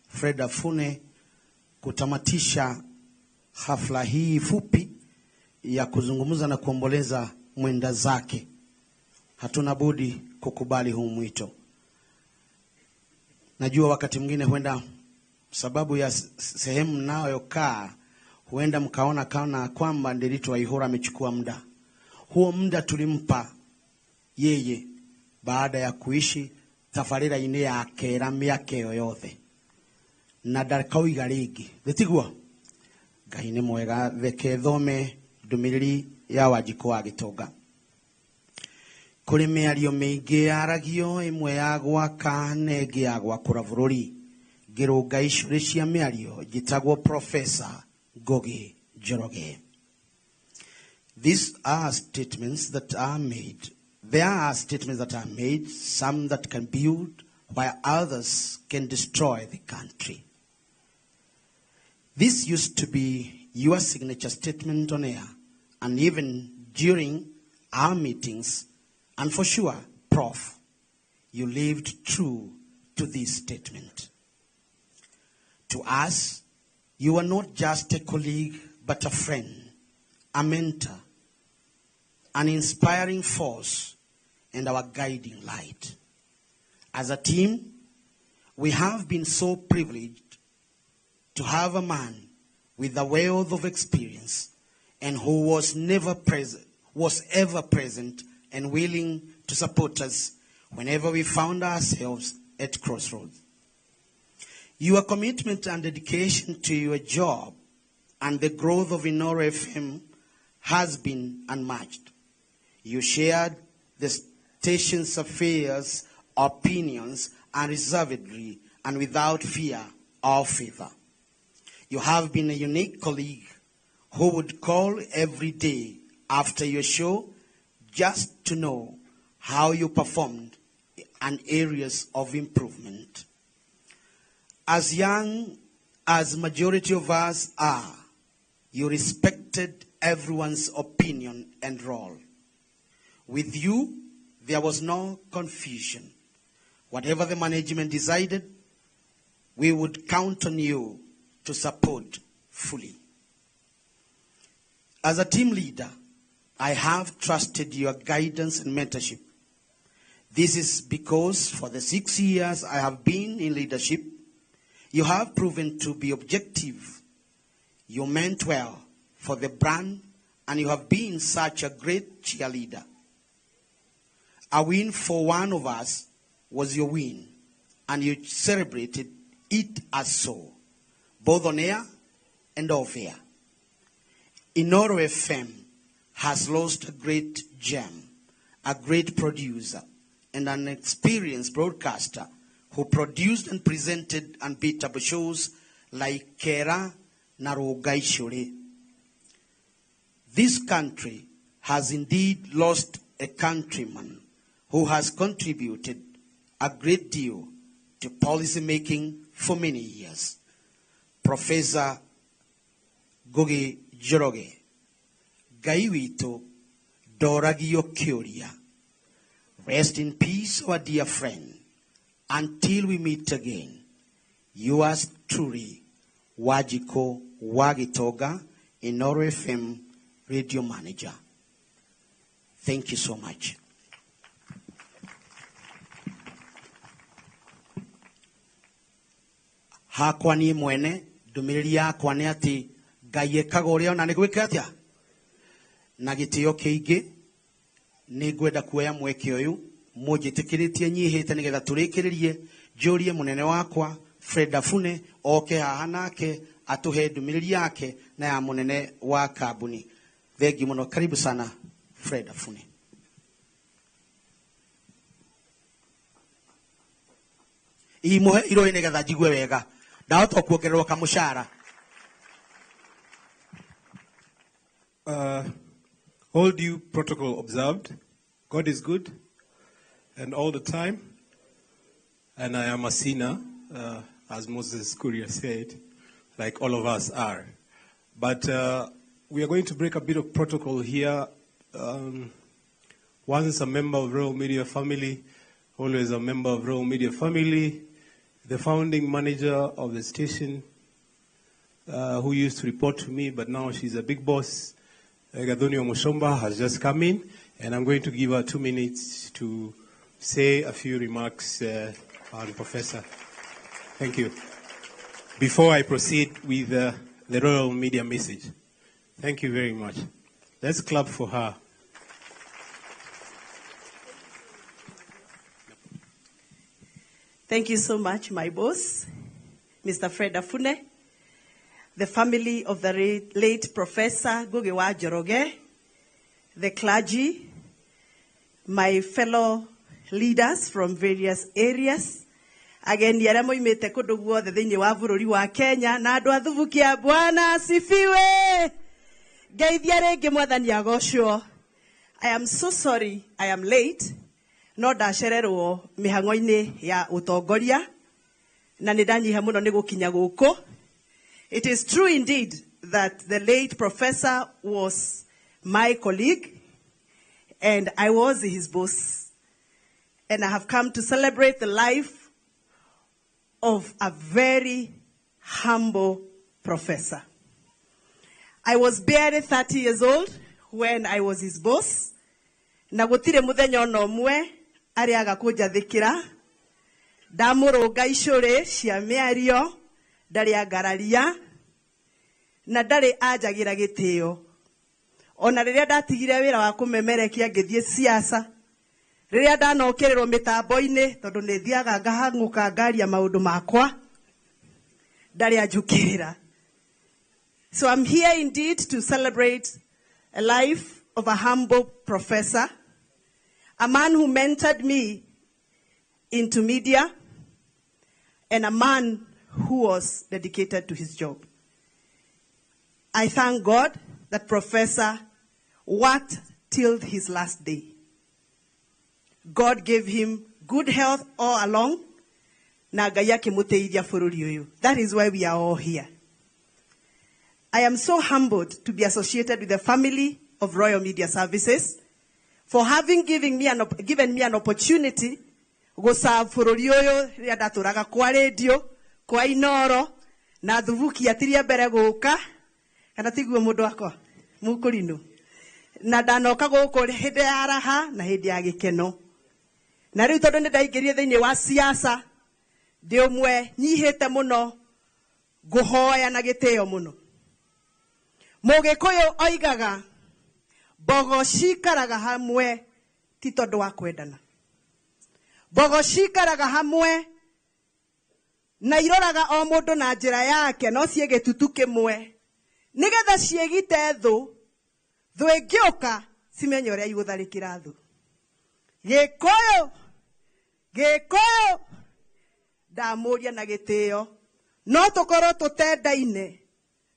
Fred Afune kutamatisha hafla hii fupi ya kuzungumza na kuomboleza mwenda zake. Hatuna budi kukubali huu mwito. Najua wakati mwingine huenda sababu ya sehemu mnayokaa huenda mkaona kana kwamba Nderitu Waihura amechukua muda. Huo muda tulimpa yeye baada ya kuishi tafarira ine ya kera miake yoyothe. Na darakawiga rigi. Thitigwa. Ngai nĩ mwega. Reke thome ndumiriri ya Wanjiko wa Gitoga. Kũrĩ mĩario mĩingĩ yaragio, ĩmwe ya gwaka na ĩngĩ ya gwakũra bũrũri. Ngĩrũnga icũrĩ cia mĩario njĩtagwo Professor Ngugi Njoroge. These are statements that are made. There are statements that are made, some that can build, while others can destroy the country. This used to be your signature statement on air, and even during our meetings, and for sure, Prof, you lived true to this statement. To us, you are not just a colleague, but a friend, a mentor, an inspiring force, and our guiding light. As a team, we have been so privileged to have a man with a wealth of experience and who was ever present and willing to support us whenever we found ourselves at crossroads. Your commitment and dedication to your job and the growth of Inoro FM has been unmatched. You shared the station's affairs, opinions, unreservedly and without fear or favor. You have been a unique colleague who would call every day after your show just to know how you performed and areas of improvement. As young as majority of us are, you respected everyone's opinion and role. With you, there was no confusion. Whatever the management decided, we would count on you to support fully. As a team leader, I have trusted your guidance and mentorship. This is because for the 6 years I have been in leadership, you have proven to be objective. You meant well for the brand, and you have been such a great cheerleader. A win for one of us was your win, and you celebrated it as so, both on air and off air. Inoro FM has lost a great gem, a great producer, and an experienced broadcaster who produced and presented unbeatable shows like Kera Narogaishore. This country has indeed lost a countryman who has contributed a great deal to policy making for many years. Professor Ngugi Njoroge, Ngai witũ Doragio Kyoria. Rest in peace, our dear friend. Until we meet again, yours truly, Wajiko Wagitoga, Inoro FM radio manager. Thank you so much. Hakwa ni mwene ndumiriri yakwa ni ati Ngai ekaga uria ona nigwika atia na gitio kiingi ni ngwenda kuoya mweke uyu munjitikiritie nyihite nigetha turikiririe njurie munene wakwa Fred Afune oke haha nake atuhe ndumiriri yake na ya munene wa kambuni. Thengi muno, karibu sana Fred Afune. Imuhe iroi nigetha njigwe wega ndahota kuongererwo kamushara. All due protocol observed. God is good, and all the time. And I am a sinner, as Moses Kuria said, like all of us are. But we are going to break a bit of protocol here. Once a member of Royal Media family, always a member of Royal Media family. The founding manager of the station, who used to report to me, but now she's a big boss, Gadonio Mushomba, has just come in, and I'm going to give her 2 minutes to say a few remarks on Professor. Thank you. Before I proceed with the Royal Media message. Thank you very much. Let's clap for her. Thank you so much, my boss, Mr. Fred Afune, the family of the late Professor Ngugi Njoroge, the clergy, my fellow leaders from various areas, ageni arĩa moimĩte kũndũ guothe thĩinĩ wa bũrũri wa Kenya, na andũ athubukia Bwana asifiwe. Ngeithia rĩngĩ Mwathani agocwo. I am so sorry I am late. No ndacererwo mĩhang'o-inĩ ya ũtongoria na nĩ ndanyiha mũno nĩ gũkinya gũkũ. It is true indeed that the late professor was my colleague and I was his boss. And I have come to celebrate the life of a very humble professor. I was barely 30 years old when I was his boss. Na gũtirĩ mũthenya ona ũmwe arĩaga kũnjathĩkĩra. Ndamũrũnga icũrĩ cia mĩario, ndarĩ angararia, na ndarĩ anjagĩra gĩtĩo. Ona rĩrĩa ndatigire wĩra wa kũmemerekia ngĩthiĩ siasa, rĩrĩa ndanokererwo mĩtambo-inĩ tondũ nĩ thiaga ngahang'ũka ngaria maũndũ makwa, ndarĩ anjũkĩrĩra. So I'm here indeed to celebrate a life of a humble professor, a man who mentored me into media, and a man who was dedicated to his job. I thank God that Professor worked till his last day. God gave him good health all along. Na Ngai akĩmũteithia bũrũri ũyũ. That is why we are all here. I am so humbled to be associated with the family of Royal Media Services for having given me an opportunity go serve bũrũri ũyũ rĩrĩa ndatũraga kwa radio, kwa Inoro, na thubuki atiria mbere gũka, kana tiguo mũndũ wakwa, mũkũrinũ. Na ndanoka gũkũ hĩndĩ ya raha na hĩndĩ ya gĩkeno. Na rĩu tondũ nĩ ndaingĩrire thĩinĩ wa siasa, ndĩ ũmwe nyihĩte mũno, ngũhoya na gĩtĩo mũno. Mũgĩkũyũ oigaga, mbogo cikaraga hamwe ti tondũ wa kwendana. Mbogo cikaraga hamwe na iroraga o mũndũ na njĩra yake, no ciĩ gĩtutu kĩmwe, nĩgetha ciĩgite thũ, thũ ĩngĩũka cimenye ũrĩa igũtharĩkĩra thũ. Gĩkũyũ, Gĩkũyũ, ndamũria na gĩtĩo, no tũkorwo tũtendaine,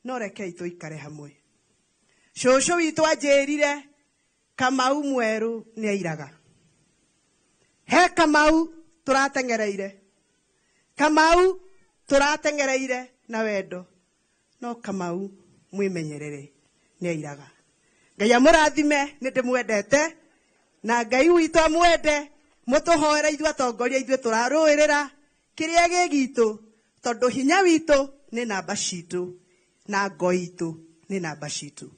no rekei tũikare hamwe. Cũcũ witũ anjĩrire Kamau mwerũ nĩ airaga. He Kamau tũratengereire. Kamau tũratengereire na wendo. No Kamau mwĩmenyerere nĩ airaga. Ngai amurathime nĩ ndĩmwendete na Ngai witũ amwende mũtũhoere ithuĩ atongoria ithuĩ tũrarũĩrĩra kĩrĩa gĩ gitũ tondũ hinya witũ nĩ namba citũ na ngo itũ nĩ namba citũ.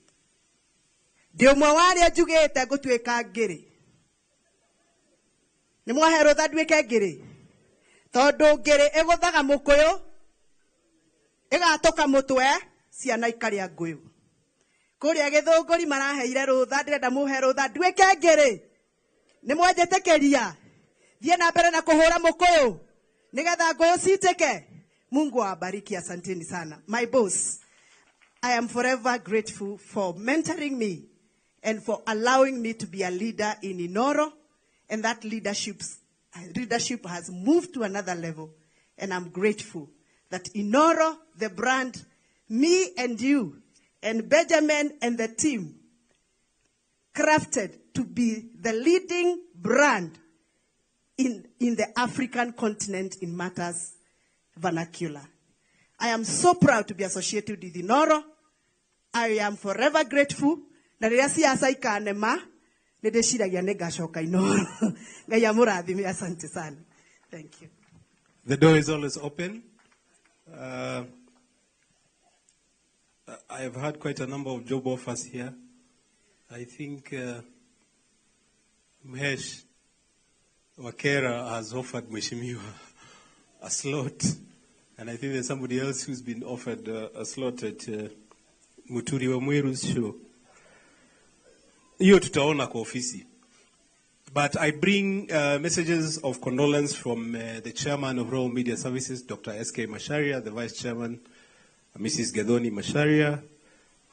Ndĩ ũmwe wa arĩa njugĩte ngũtuĩka ngĩrĩ. Nĩ mwahe rũtha nduĩke ngĩrĩ tondũ ngĩrĩ ĩgũthaga mũkũyũ ĩgatũka mũtwe ciana ikarĩa ngũyũ. Kũrĩa Gĩthũngũri maraheire rũtha ndĩrenda mũhe rũtha nduĩke ngĩrĩ. Nĩ mwanjĩtĩkĩria thiĩ na mbere na kũhũra mũkũyũ nĩgetha ngũyũ citĩke. Mungu awabariki, asanteni sana. My boss, I am forever grateful for mentoring me and for allowing me to be a leader in Inoro, and that leadership has moved to another level, and I'm grateful that Inoro, the brand, me and you, and Benjamin and the team crafted to be the leading brand in the African continent in matters vernacular. I am so proud to be associated with Inoro. I am forever grateful. Na rĩrĩa siasa ikanema nĩ ndĩciragia nĩ ngacoka Inoro. Ngai amũrathime, asante sana. Thank you. The door is always open. I have had quite a number of job offers here. I think Mhesh Wakera has offered Mheshimiwa a slot, and I think there's somebody else who's been offered a slot at Muturi wa Mweru's show. Hiyo tutaona kwa ofisi. But I bring messages of condolence from the chairman of Royal Media Services, Dr. S.K. Masharia, the vice chairman, Mrs. Gedoni Masharia,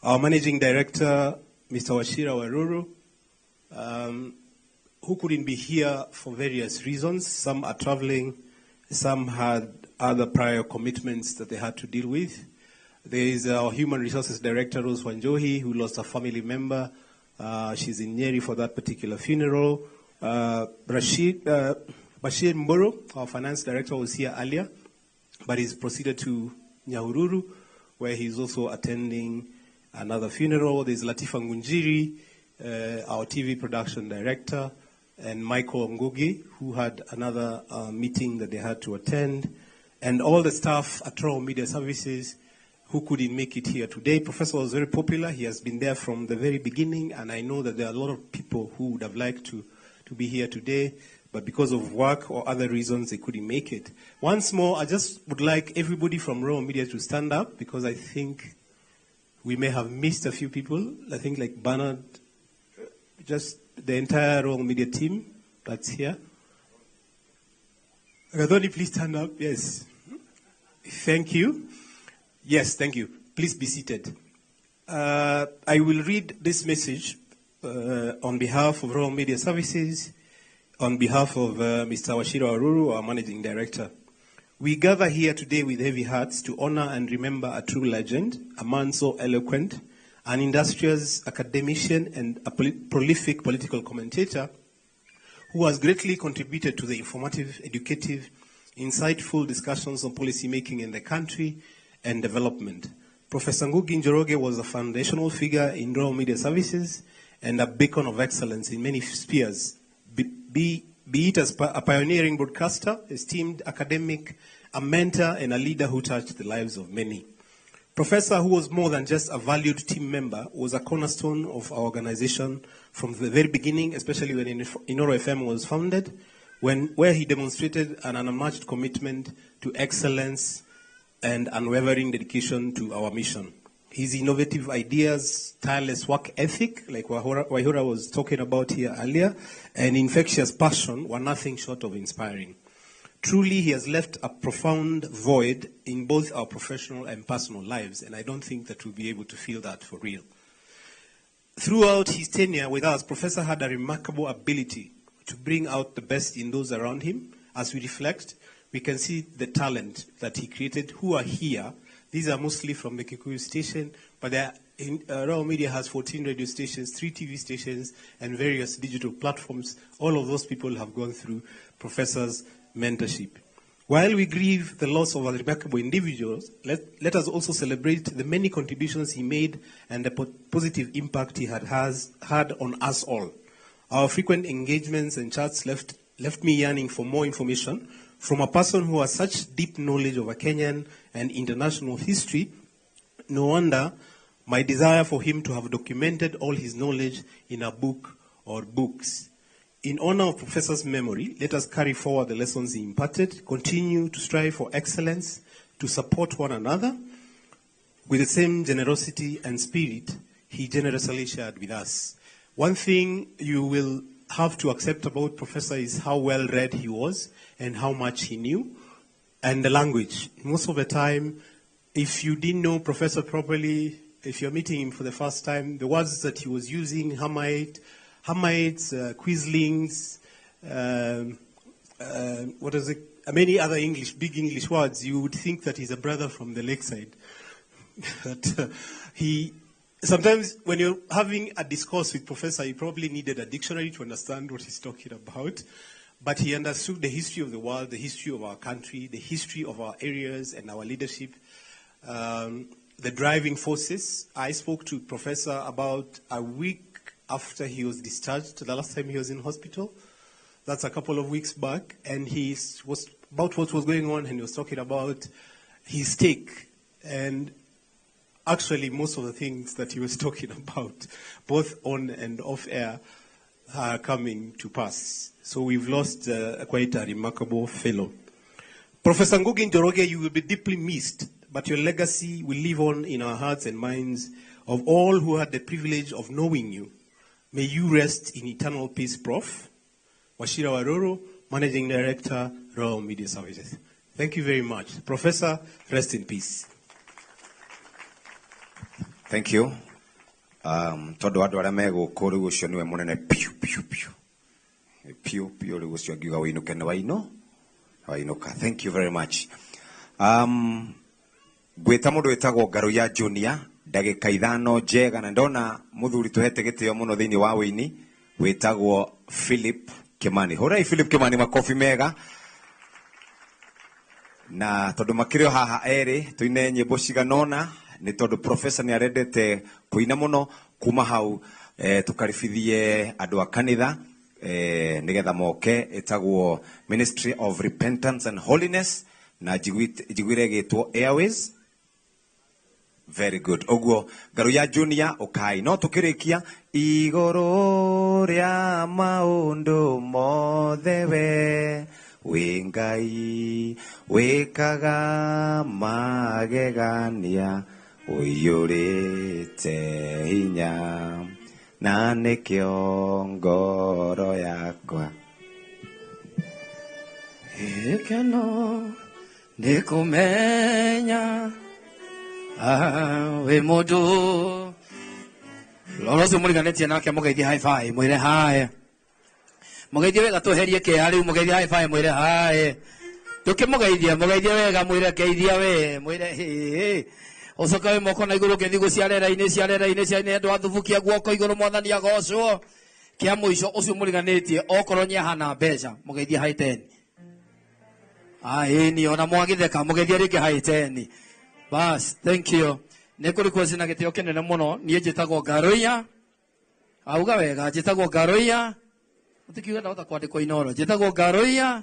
our managing director, Mr. Wachira Waruru, who couldn't be here for various reasons. Some are traveling, some had other prior commitments that they had to deal with. There is our human resources director, Rose Wanjohi, who lost a family member. She's in Nyeri for that particular funeral. Bashir Mboro, our finance director, was here earlier, but he's proceeded to Nyahururu, where he's also attending another funeral. There's Latifa Ngunjiri, our TV production director, and Michael Ngugi, who had another meeting that they had to attend, and all the staff at Royal Media Services who couldn't make it here today. Professor was very popular. He has been there from the very beginning, and I know that there are a lot of people who would have liked to be here today, but because of work or other reasons, they couldn't make it. Once more, I just would like everybody from Royal Media to stand up, because I think we may have missed a few people. I think like Bernard, just the entire Royal Media team that's here. Gadoni, please stand up. Yes. Thank you. Yes, thank you. Please be seated. I will read this message on behalf of Royal Media Services, on behalf of Mr. Wachira Waruru, our Managing Director. We gather here today with heavy hearts to honor and remember a true legend, a man so eloquent, an industrious academician and a prolific political commentator who has greatly contributed to the informative, educative, insightful discussions on policy making in the country and development. Professor Ngugi Njoroge was a foundational figure in Royal Media Services and a beacon of excellence in many spheres, be it as a pioneering broadcaster, esteemed academic, a mentor, and a leader who touched the lives of many. Professor, who was more than just a valued team member, was a cornerstone of our organization from the very beginning, especially when Inoro FM was founded, where he demonstrated an unmatched commitment to excellence and unwavering dedication to our mission. His innovative ideas, tireless work ethic, like Wahura was talking about here earlier, and infectious passion were nothing short of inspiring. Truly, he has left a profound void in both our professional and personal lives, and I don't think that we'll be able to feel that for real. Throughout his tenure with us, Professor had a remarkable ability to bring out the best in those around him. As we reflect, we can see the talent that he created who are here. These are mostly from the Kikuyu station, but Royal Media has 14 radio stations, 3 TV stations, and various digital platforms. All of those people have gone through Professor's mentorship. While we grieve the loss of a remarkable individual, let us also celebrate the many contributions he made and the positive impact he had on us all. Our frequent engagements and chats left me yearning for more information from a person who has such deep knowledge of a Kenyan and international history. No wonder my desire for him to have documented all his knowledge in a book or books. In honor of Professor's memory, let us carry forward the lessons he imparted, continue to strive for excellence, to support one another with the same generosity and spirit he generously shared with us. One thing you will have to accept about Professor is how well read he was and how much he knew, and the language. Most of the time, if you didn't know Professor properly, if you're meeting him for the first time, the words that he was using, Hamites, Quislings, many other big English words, you would think that he's a brother from the lakeside. But sometimes when you're having a discourse with Professor, you probably needed a dictionary to understand what he's talking about. But he understood the history of the world, the history of our country, the history of our areas and our leadership, the driving forces. I spoke to Professor about a week after he was discharged, the last time he was in hospital. That's a couple of weeks back. And he was about what was going on, and he was talking about his take. And actually, most of the things that he was talking about, both on and off air, are coming to pass. So we've lost quite a remarkable fellow. Professor Ngugi Njoroge, you will be deeply missed, but your legacy will live on in our hearts and minds of all who had the privilege of knowing you. May you rest in eternal peace, Prof. Wachira Waruru, Managing Director, Royal Media Services. Thank you very much. Professor, rest in peace. Thank you. Todo wadu wala mego kore usho niwe monene piu piu piu. Piu piu le usho giga wino kene waino ka. Thank you very much. Gweta mundu wetagwo Garuya Junior ndagika ithano njega na ndona muthuri tuhete gitio muno thiini wa wini wetagwo Philip Kimani. Horai Philip Kimani makofi mega. Na tondu makirio haha eri tuine nyimbo ciganona ni tondu professor ni arendete kuina muno kuma hau tukaribithie andu a kanitha nigetha moke etagwo Ministry of Repentance and Holiness na jigwire gitwo Airways. Very good. Oguo Garuya Junior okai no tukirikia igoro ria maundu mothe we wingai wikaga magegania uyurite hinya na nikio ngoro yakwa ikeno nikumenya we mundu lolo se muliganetie nake mugeithie high five mwire hae mugeithie wega tweherie ke ari mugeithie high five mwire hae tukimugeithie mugeithie wega mwire keithia we mwire ucoka we moko na iguru kethi guciarera-ini ciaine andu athubukia guoko iguru mwathani agocwo kia muico ucio muliganetie okorwo ni ahana mbeca mugeithie high 10 ni ona mwagitheka mugeithie ringi high 10 bas. Thank you. Nekuri kwa zina gitio kenene muno nie njitagwo Garuya auga wega njitagwo Garuya utikiuga ndahota kwandikwo inoro njitagwo Garuya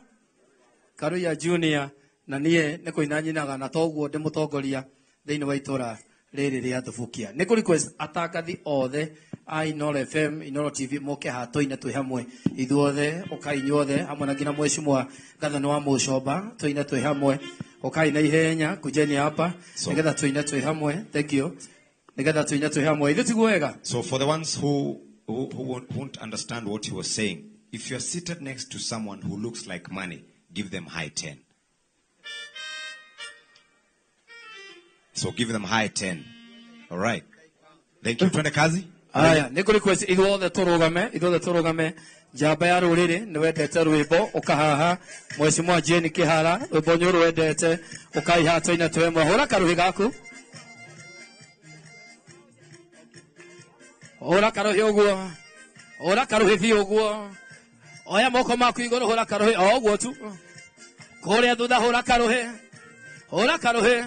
Junior na nie nikuina nyinaga na toguo ndi mutongoria thiini wa itura riri ria Thubukia. Nikuri kwa atakathi othe a Inoro FM Inoro TV moke hatoine twi hamwe ithuothe ukainyuothe hamwe na ngina mweshimwa gathano wa Mucomba tuine twi hamwe ukai na ihenya kujeni hapa nigetha tuine twi hamwe. Thank you. Nigetha tuine twi hamwe ithu tigwega. So for the ones who won't understand what he was saying, if you're seated next to someone who looks like money, give them high 10. So give them high 10. All right. Thank you. Twende kazi. Aya nikuri kwesi ithuothe turugame njamba ya ruriri ni wendete rwimbo ukahaha mweshimwa Jane Kihara rwimbo nyuru wendete ukaiha toina twemwe hura karuhi gaku hura karuhi uguo oya moko maku iguru hura karuhi oguo tu Korea thutha hura karuhe. Hura karuhe.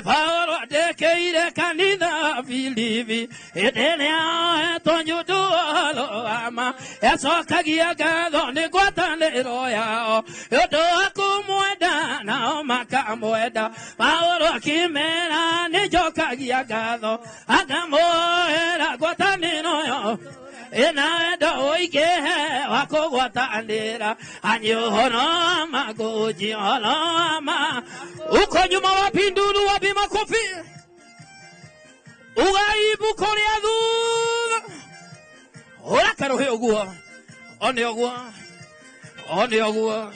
Paulo adekeire kanitha Filipi endelea tonjutualo ama ecokagia ngatho nĩ ngwatanĩro yao ũndũ wa kũmwenda nao makamwenda. Paulo akĩmera nĩ njokagia ngatho akamwĩra ngwatanĩro yao ena wendo ũingĩhe wa kũgwatanĩra anyuhoro magũnjioroma. Uko nyuma wapi nduru wapi makofi? Ugaibu kũrĩa thutha. Hũra karuhe ũguo. One ũguo. One ũguo.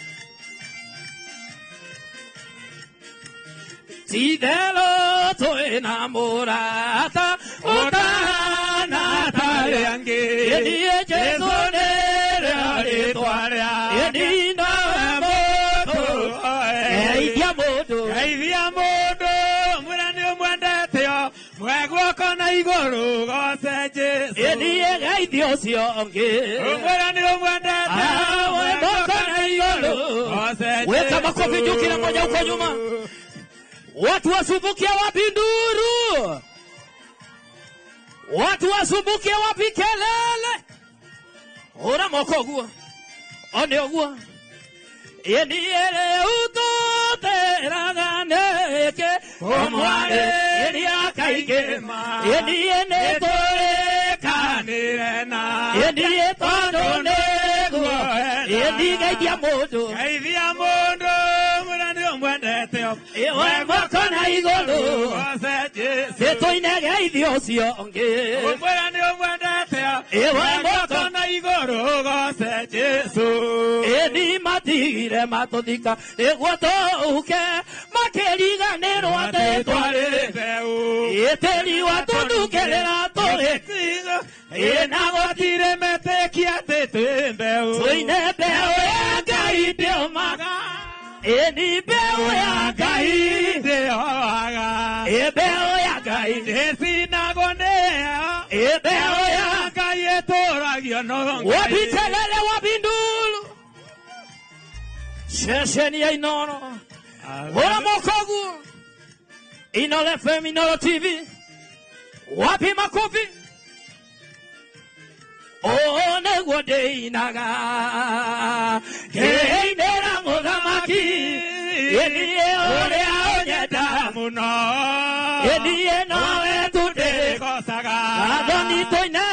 Tidelo twĩna mũrata ũtana tarĩ angĩ. Ĩniĩ Jesũ nĩrĩo rĩĩtwa rĩa. Ĩni nawe mũndũ. Geithia mũndũ. Geithia mũndũ. Mwĩra nĩ ũmwendete mwegwoko na igũrũ goce Jesũ. Ĩniĩ geithia ũcio ũngĩ. Mwĩra nĩ ũmwendete mwegwoko na igũrũ goce Jesũ. Weka makofi juu kila mmoja huko nyuma. Watu wasumbukia wapi nduru? Watu wasumbukia wapi kelele? Ora moko guo. One oguo. Eniere utoteraneke omware eria kaigema. Eniene tore kanirena. Enie tondo neguo. Eni gaidia modo. Gaidia modo. Mwendete ewe mwako na igũrũ setoine geithia ũcio ũngĩ. Mwĩra nĩ ũmwendete ewe mwako na igũrũ goce Jesũ. Ĩni matigire matũthika nĩguo tũũke makĩriganĩrwo rĩĩtwa rĩrĩ. Ĩtĩri watũndukerera tũrĩ ĩna gũtirĩ metĩkia atĩ twĩ mbeũ. Tũine mbeũ ya Ngai ndĩomaga. Eni beo ya Ngai ndĩoaga. Beo ya Ngai ndĩcinagonea. Beo ya Ngai ĩtũũragio no Ngai. Wapi kelele wapi nduru? Ceceni ya Inooro. Hũra moko guo. Inooro FM, Inooro TV. Wapi makofi? Nĩguo ndĩinaga ngĩinĩra mũthamaki. Ĩniĩ ũrĩa ũnyenda mũno. Ĩniĩ nowe tu ndĩgocaga. Athoni tũine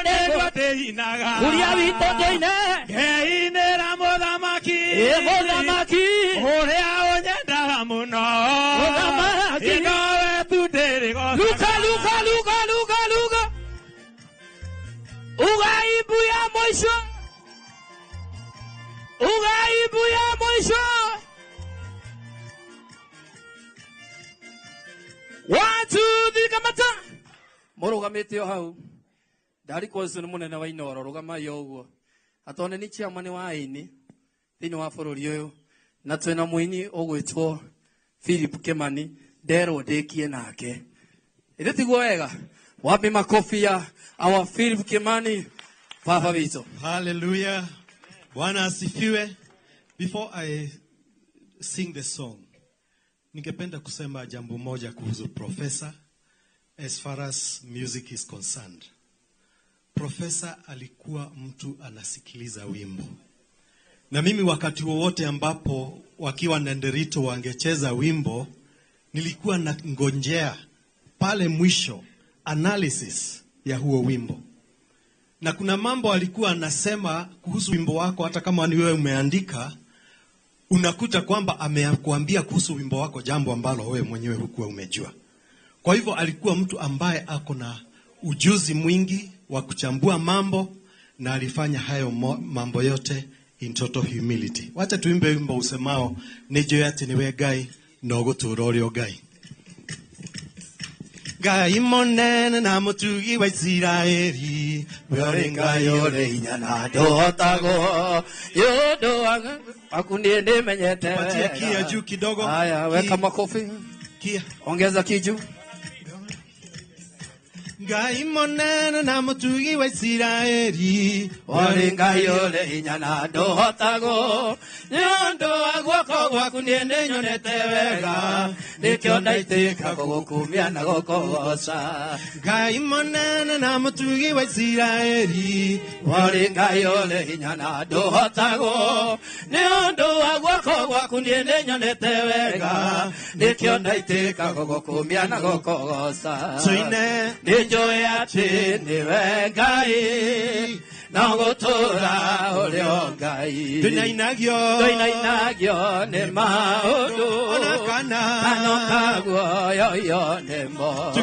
nĩguo ndĩinaga. Kuria witũ tũine ngĩinĩra mũthamaki. Mũthamaki ũrĩa ũnyendaga mũno. Mũthamaki nowe tu ndĩgocaga. Luka luka luka luka luka. Ugaibu ya mwisho. Ugaibu ya mwisho. Watu thikamata. Mũrũgamĩte o hau. Ndari kwanza nĩ mũnene wa Inooro rũgama yo ũguo. Atone ni chairman wa aini thĩinĩ wa bũrũri ũyũ. Na twĩna mũini ũgwĩtwo Philip Kimani nderwo ndĩkie nake. Ĩrĩ tiguo wega. Wapi makofi ya our Philip Kimani Papa Vito. Hallelujah. Bwana asifiwe. Before I sing the song, ningependa kusema jambo moja kuhusu Professor as far as music is concerned. Professor alikuwa mtu anasikiliza wimbo. Na mimi wakati wowote ambapo wakiwa na Nderito wangecheza wimbo, nilikuwa na ngonjea pale mwisho analysis ya huo wimbo. Na kuna mambo alikuwa anasema kuhusu wimbo wako, hata kama ni wewe umeandika, unakuta kwamba amekuambia kuhusu wimbo wako jambo ambalo wewe mwenyewe hukuwa umejua. Kwa hivyo alikuwa mtu ambaye ako na ujuzi mwingi wa kuchambua mambo, na alifanya hayo mambo yote in total humility. Wacha tuimbe wimbo usemao nejo yati niwe Ngai no gũtũũra ũrĩ Ngai. Ngai mũnene na mũtugi wa Isiraeli, we ũrĩ Ngai ũrĩ hinya na ndũhotagwo. Yodo akunie nimenyete. Patia kia juu kidogo. Haya, weka makofi. Kia. Ongeza kiju. Ngai monene na mutugi wa Isiraeli. Ori Ngai ule hinya na ndohotago. Nyondo wa guoko gwaku niende nyonete wega. Nikio ndaitika gugukumia na gukugoca. Ngai monene na mutugi wa Isiraeli. Ori Ngai ule hinya na ndohotago. Nyondo wa guoko gwaku niende nyonete wega. Nikio ndaitika gugukumia na gukugoca. Soine Nijoe ati niwe Ngai na gutura urio Ngai. Tuinainagio ni maundu kana kaguo yoyo nimo.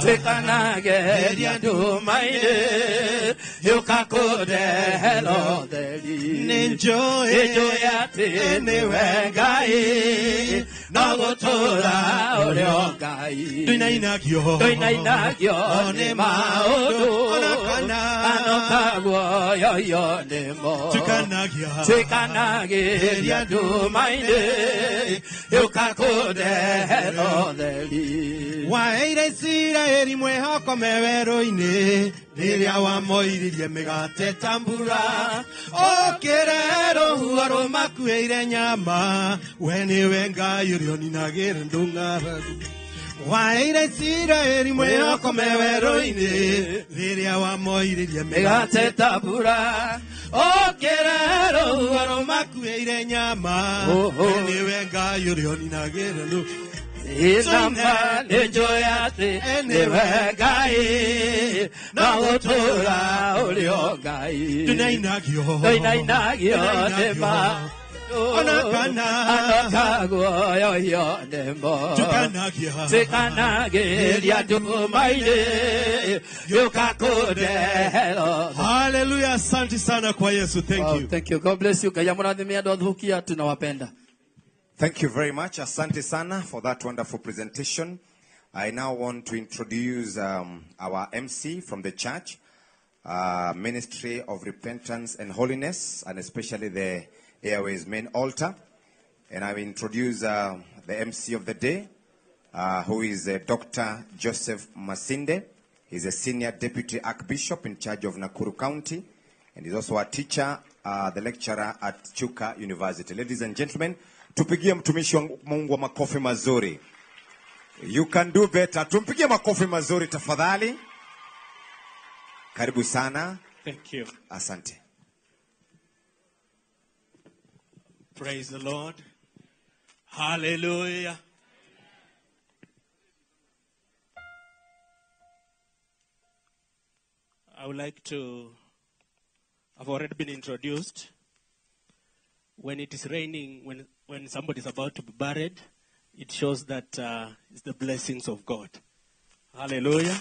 Tukanageria ndumaine yukakudehelo theri. Nijoe ati niwe Ngai na gutura urio Ngai. Tuinainagio ni maundu kana kaguo yoyo nimo. Tukanageria ndumaine yukakudehelo theri. Waeire Isiraeli mwehoko mewerũ-inĩ rĩrĩa wamoiririe mĩgate tambura. Okĩre rũhuho rũmakuĩire nyama, we nĩwe Ngai ũrĩa ũninagĩra ndũng'aragu. Waeire Isiraeli mwehoko mewerũ-inĩ rĩrĩa wamoiririe mĩgate tambura. Okĩre rũhuho rũmakuĩire nyama, we nĩwe Ngai ũrĩa ũninagĩra ndũng'aragu. Inamba nijoe ati niwe Ngai na gutura urio Ngai. Tuinainagio nema anakaguo yoyo nemo. Tukanageria ndumaine yukakudehelo. Hallelujah, asante sana kwa Yesu. Thank you. Thank you. God bless you. Kaya murathimia andu athukia tunawapenda. Thank you very much. Asante sana for that wonderful presentation. I now want to introduce our MC from the church, Ministry of Repentance and Holiness, and especially the Airways main altar. And I will introduce the MC of the day, who is Dr. Joseph Masinde. He's a senior deputy archbishop in charge of Nakuru County, and he's also a teacher, the lecturer at Chuka University. Ladies and gentlemen, tupigie mtumishi wa Mungu wa makofi mazuri. You can do better. Tumpigie makofi mazuri tafadhali. Karibu sana. Thank you. Asante. Praise the Lord. Hallelujah. I would like to, I've already been introduced. When it is raining, when somebody is about to be buried, it shows that it's the blessings of God. Hallelujah.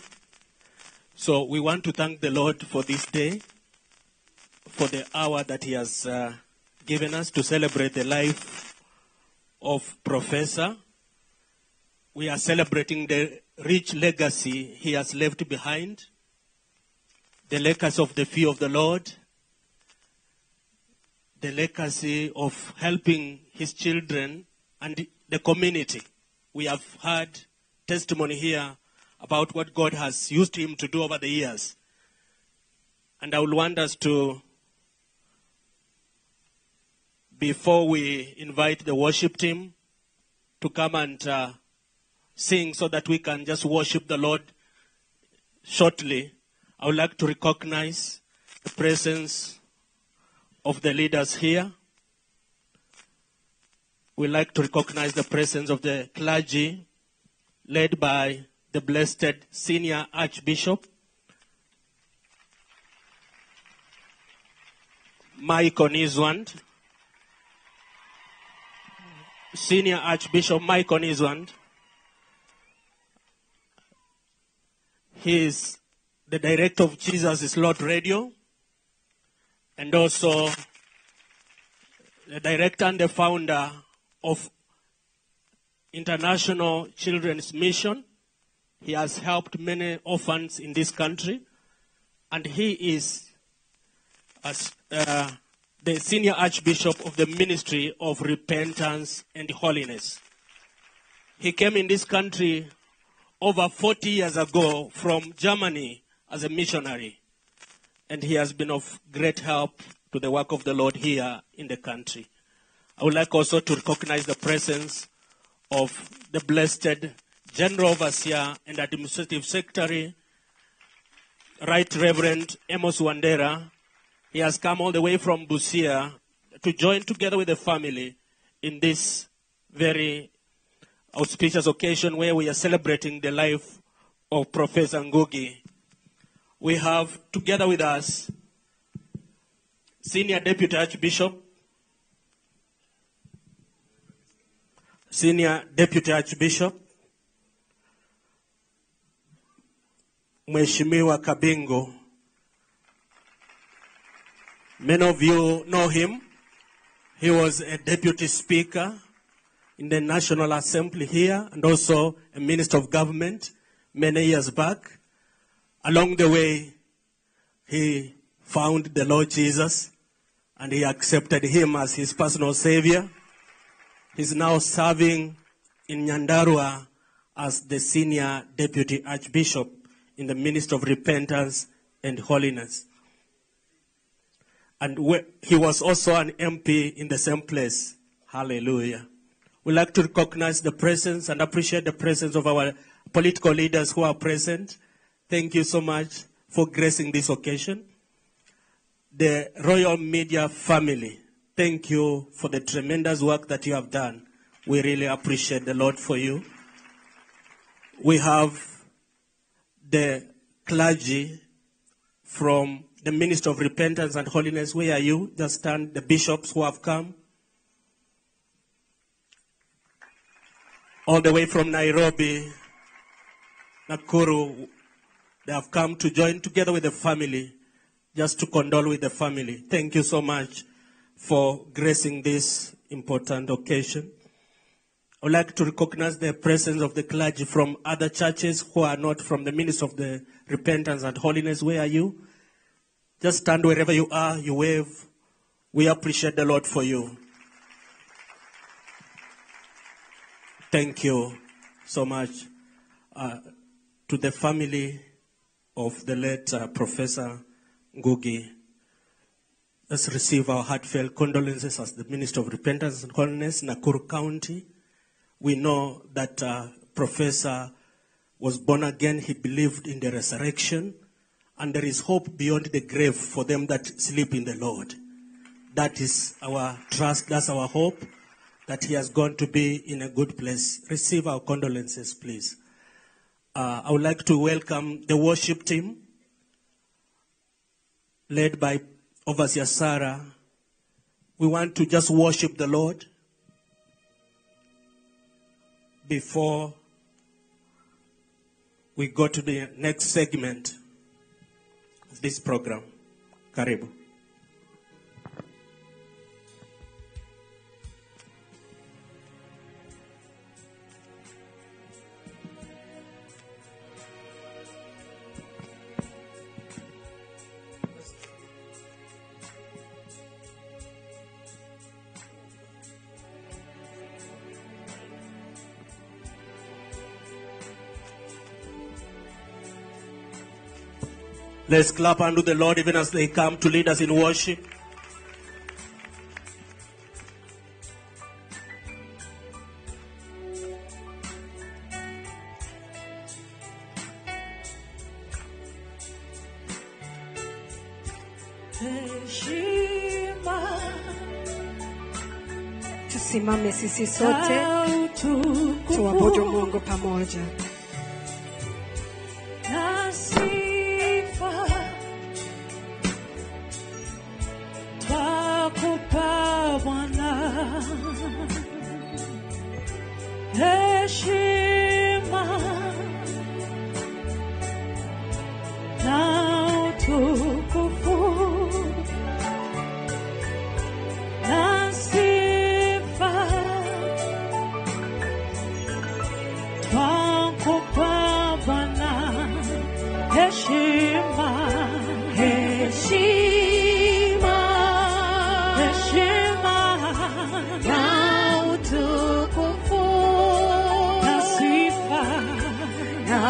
So we want to thank the Lord for this day, for the hour that He has given us to celebrate the life of Professor. We are celebrating the rich legacy he has left behind, the legacy of the fear of the Lord, the legacy of helping his children and the community. We have heard testimony here about what God has used him to do over the years. And I would want us to, before we invite the worship team to come and sing so that we can just worship the Lord shortly, I would like to recognize the presence of the leaders here. We like to recognize the presence of the clergy led by the blessed Senior Archbishop Mike Onizwand. Senior Archbishop Mike Onizwand. He is the director of Jesus is Lord Radio, and also the director and the founder of International Children's Mission. He has helped many orphans in this country, and he is the Senior Archbishop of the Ministry of Repentance and Holiness. He came in this country over 40 years ago from Germany as a missionary. And he has been of great help to the work of the Lord here in the country. I would like also to recognize the presence of the blessed General Overseer and Administrative Secretary, Right Reverend Amos Wandera. He has come all the way from Busia to join together with the family in this very auspicious occasion where we are celebrating the life of Professor Ngugi. We have together with us Senior Deputy Archbishop, Mheshimiwa Kabingo. Many of you know him. He was a deputy speaker in the National Assembly here and also a minister of government many years back. Along the way, he found the Lord Jesus and he accepted him as his personal savior. He's now serving in Nyandarua as the senior deputy archbishop in the Ministry of Repentance and Holiness. And he was also an MP in the same place. Hallelujah. We'd like to recognize the presence and appreciate the presence of our political leaders who are present. Thank you so much for gracing this occasion. The Royal Media family, thank you for the tremendous work that you have done. We really appreciate the Lord for you. We have the clergy from the Ministry of Repentance and Holiness. Where are you? Just stand. The bishops who have come. All the way from Nairobi, Nakuru, they have come to join together with the family, just to condole with the family. Thank you so much for gracing this important occasion. I would like to recognize the presence of the clergy from other churches who are not from the Ministry of the Repentance and Holiness. Where are you? Just stand wherever you are, you wave. We appreciate the Lord for you. Thank you so much. To the family of the late Professor Ngugi, let's receive our heartfelt condolences as the Minister of Repentance and Holiness, Nakuru County. We know that Professor was born again. He believed in the resurrection. And there is hope beyond the grave for them that sleep in the Lord. That is our trust. That's our hope, that he has gone to be in a good place. Receive our condolences, please. I would like to welcome the worship team led by Overseer Sarah. We want to just worship the Lord before we go to the next segment of this program. Karibu. Let's clap unto the Lord even as they come to lead us in worship. Tusimame sisi sote tuabudu Mungu pamoja.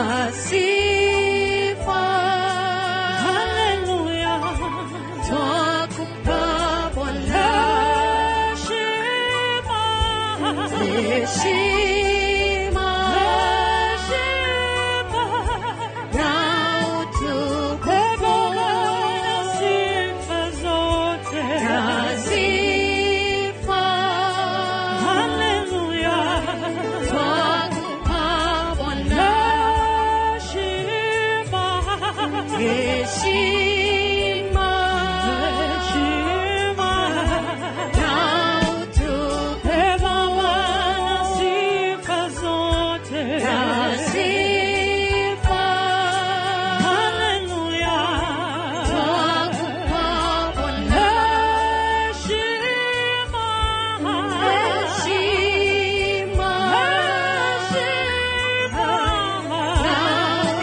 na sifa. Haleluya. Twakupa Bwana heshima na utukufu na sifa zote na sifa. Haleluya. Twakupa Bwana heshima na utukufu na sifa zote na sifa. Haleluya. Twakupa Bwana heshima na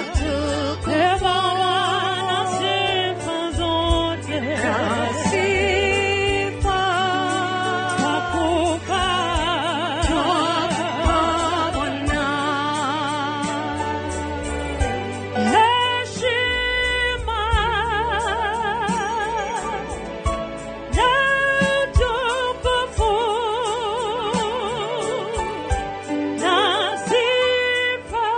utukufu na sifa zote na sifa. Twakupa Bwana heshima na utukufu na sifa.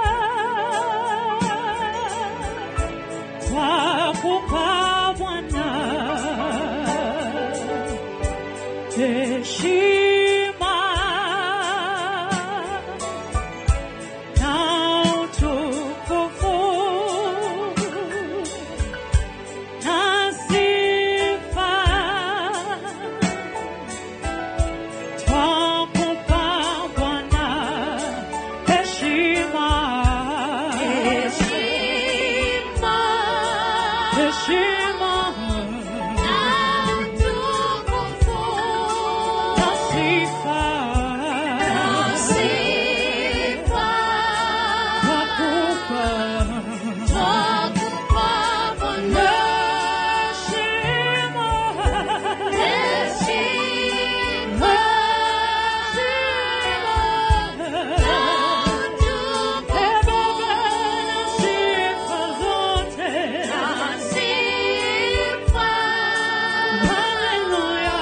Twakupa Bwana heshima na utukufu na sifa. Twakupa Bwana heshima, heshima na utukufu na sifa. Twakupa Bwana heshima, sifa zote. Haleluya.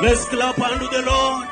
Let's clap unto the Lord.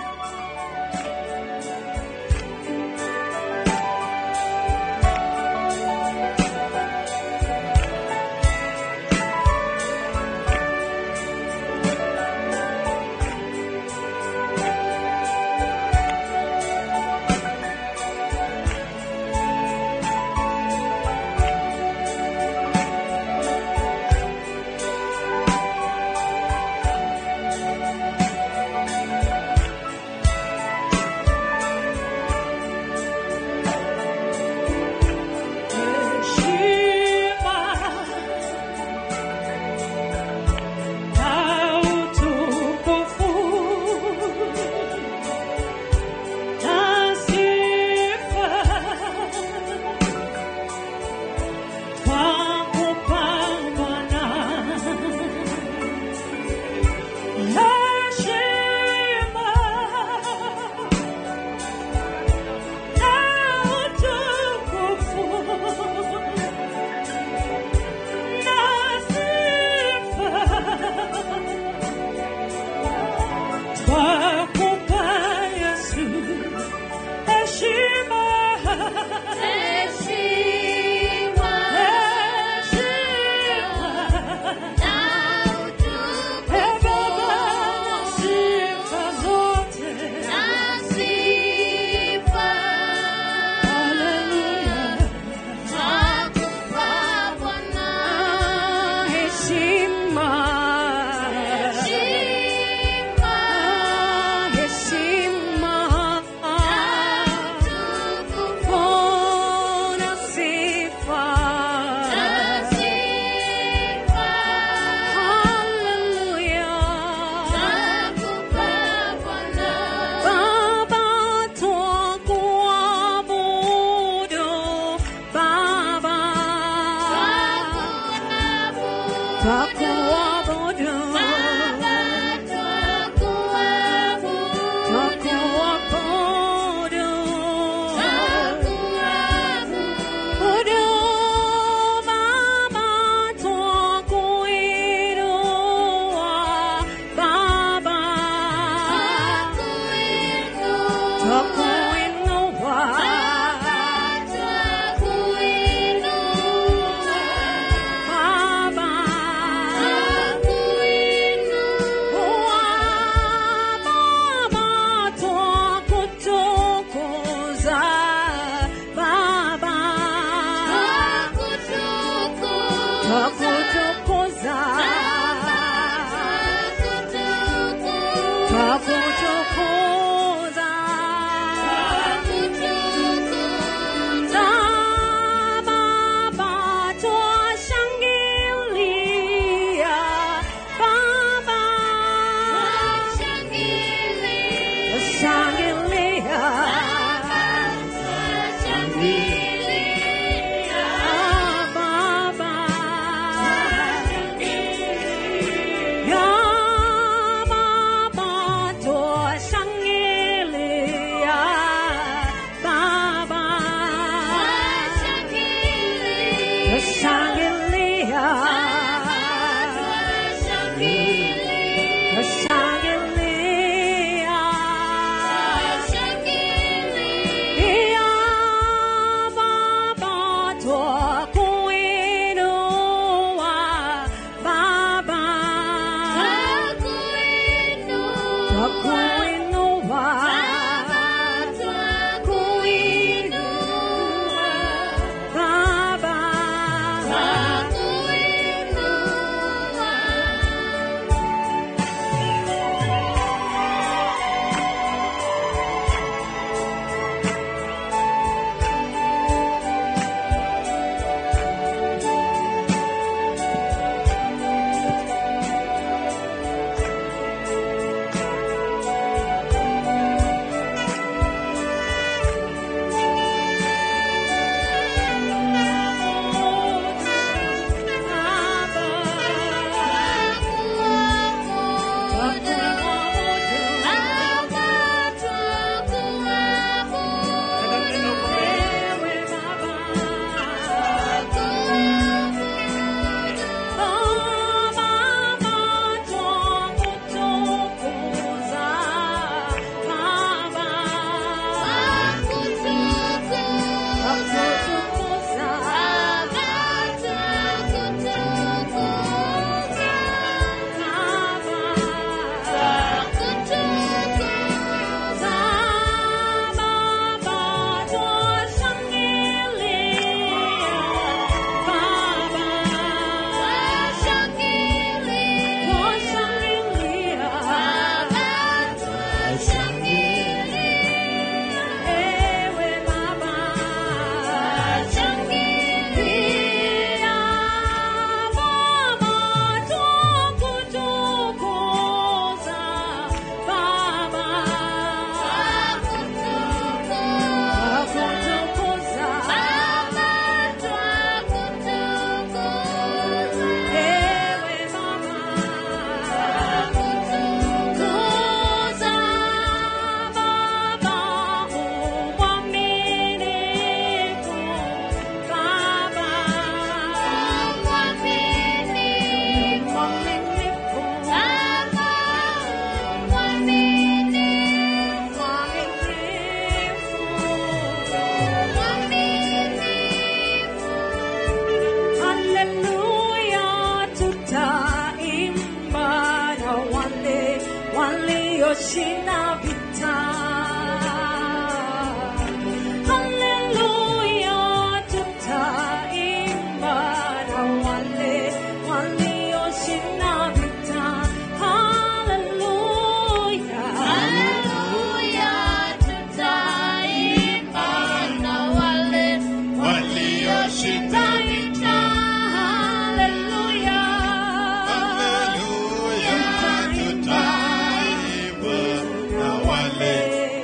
wale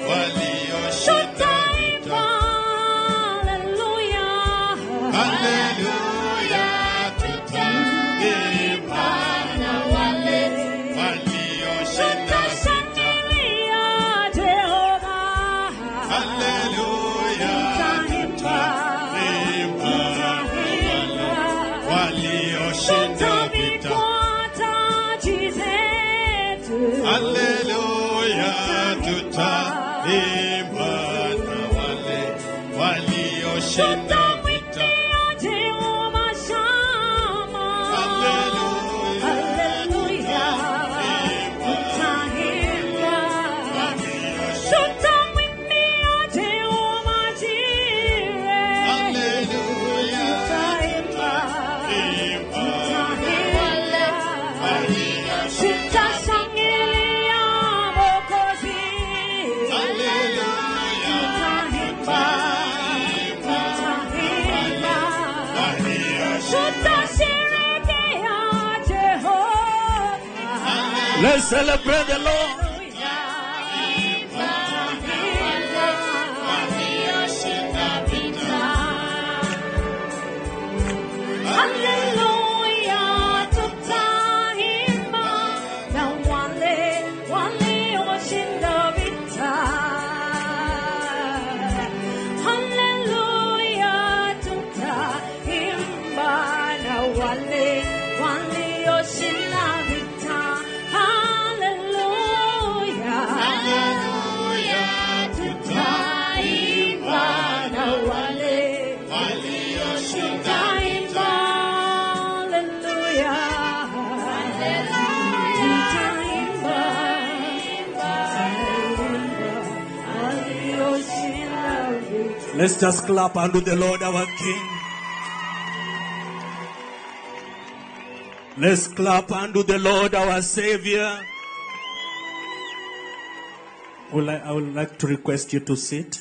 walioshinda vita. Haleluya, tutaimba na wale walioshinda vita. Haleluya, tutaimba na wale walioshinda vita. Haleluya, tutaimba na wale walioshinda vita. Let's celebrate the Lord. Let's just clap unto the Lord our King. Let's clap unto the Lord our Savior. I would like to request you to sit.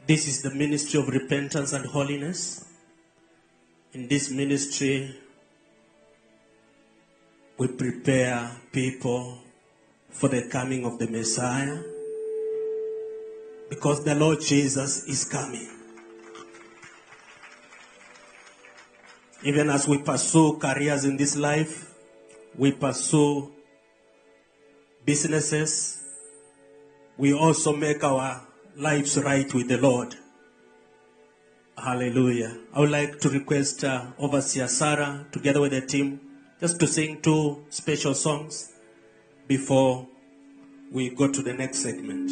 This is the ministry of repentance and holiness. In this ministry, we prepare people for the coming of the Messiah, because the Lord Jesus is coming. Even as we pursue careers in this life, we pursue businesses, we also make our lives right with the Lord. Hallelujah. I would like to request Overseer Sarah, together with the team, just to sing 2 special songs before we go to the next segment.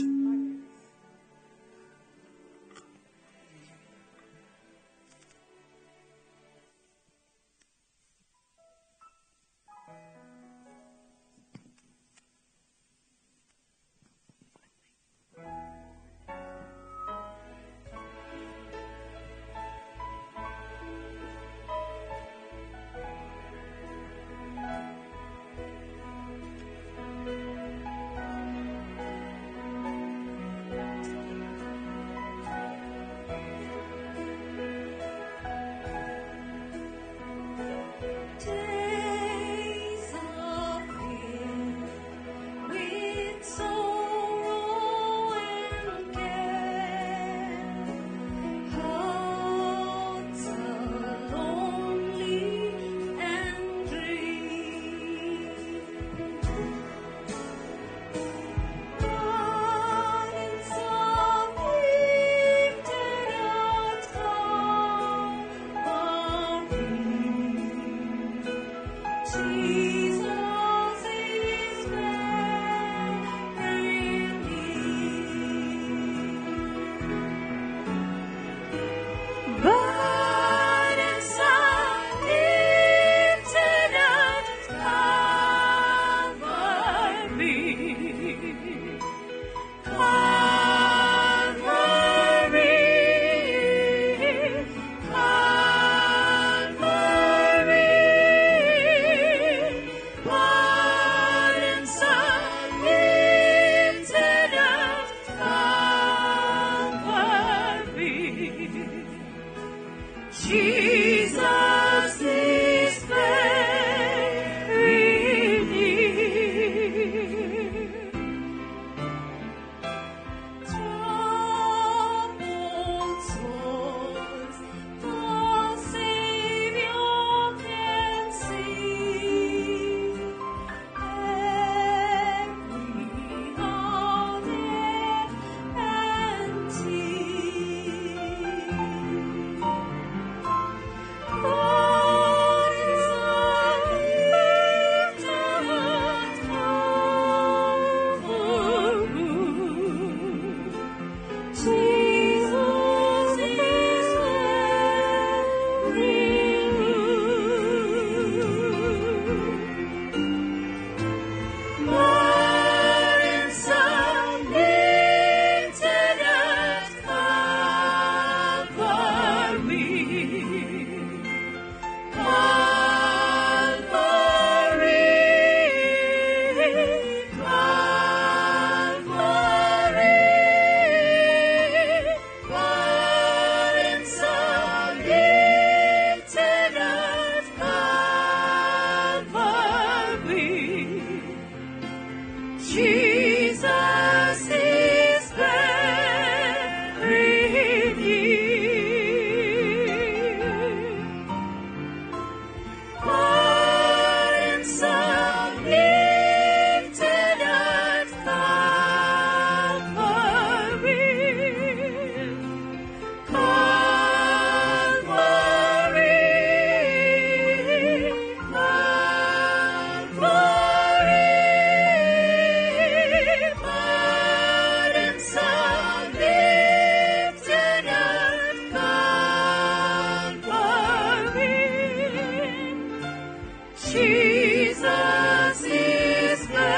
Jesus is very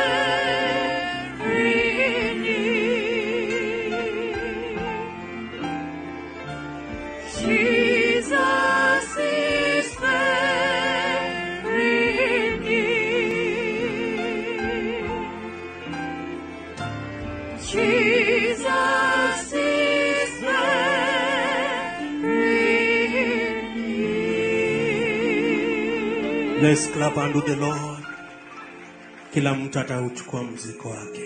near. Jesus is very near. Jesus is very near. Let's clap unto the Lord. Kila mtu atauchukua mzigo wake.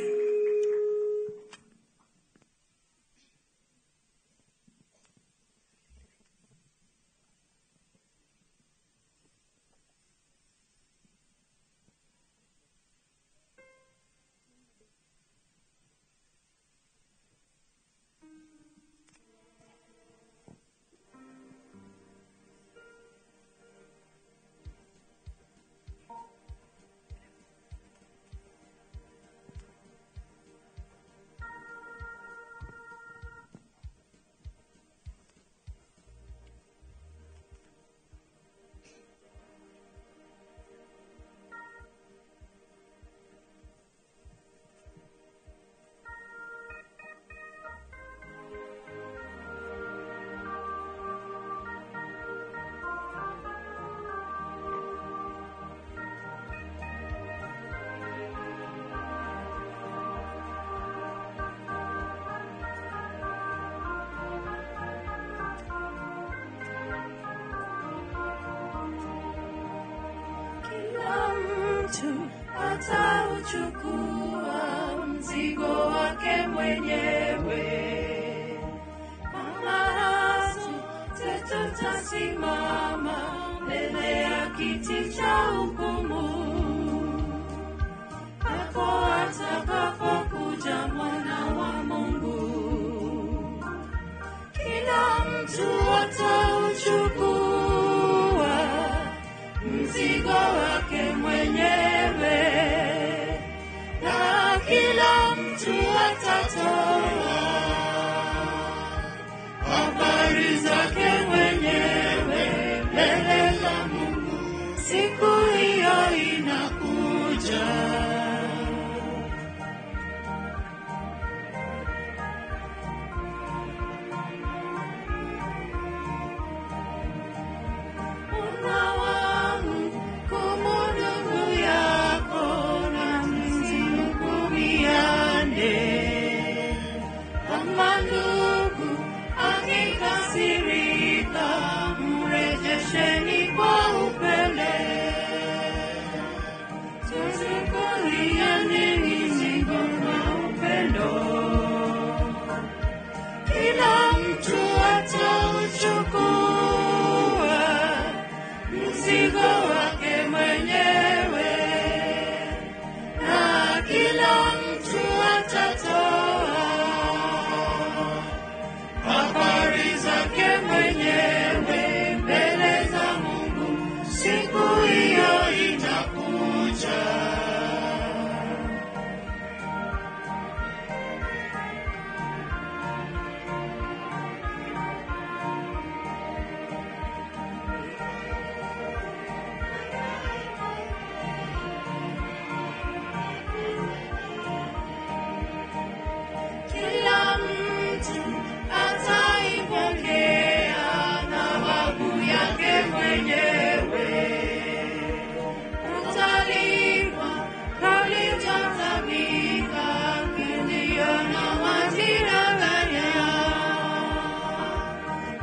Kila mtu atauchukua mzigo wake mwenyewe. Maana tutasimama mbele ya kiti cha hukumu, hapo atakapokuja Mwana wa Mungu. Kila mtu atauchukua mzigo wake mwenyewe, na kila mtu atatoa habari zake mwenyewe mbele za Mungu. Siku hiyo inakuja. Kila mtu atauchukua mzigo wake mwenyewe, na kila mtu atatoa habari zake mwenyewe mbele za Mungu. Siku hiyo inakuja. Kila mtu ataipokea thawabu yake mwenyewe. Utalipwa kalichotabika, kilio na matiraganya.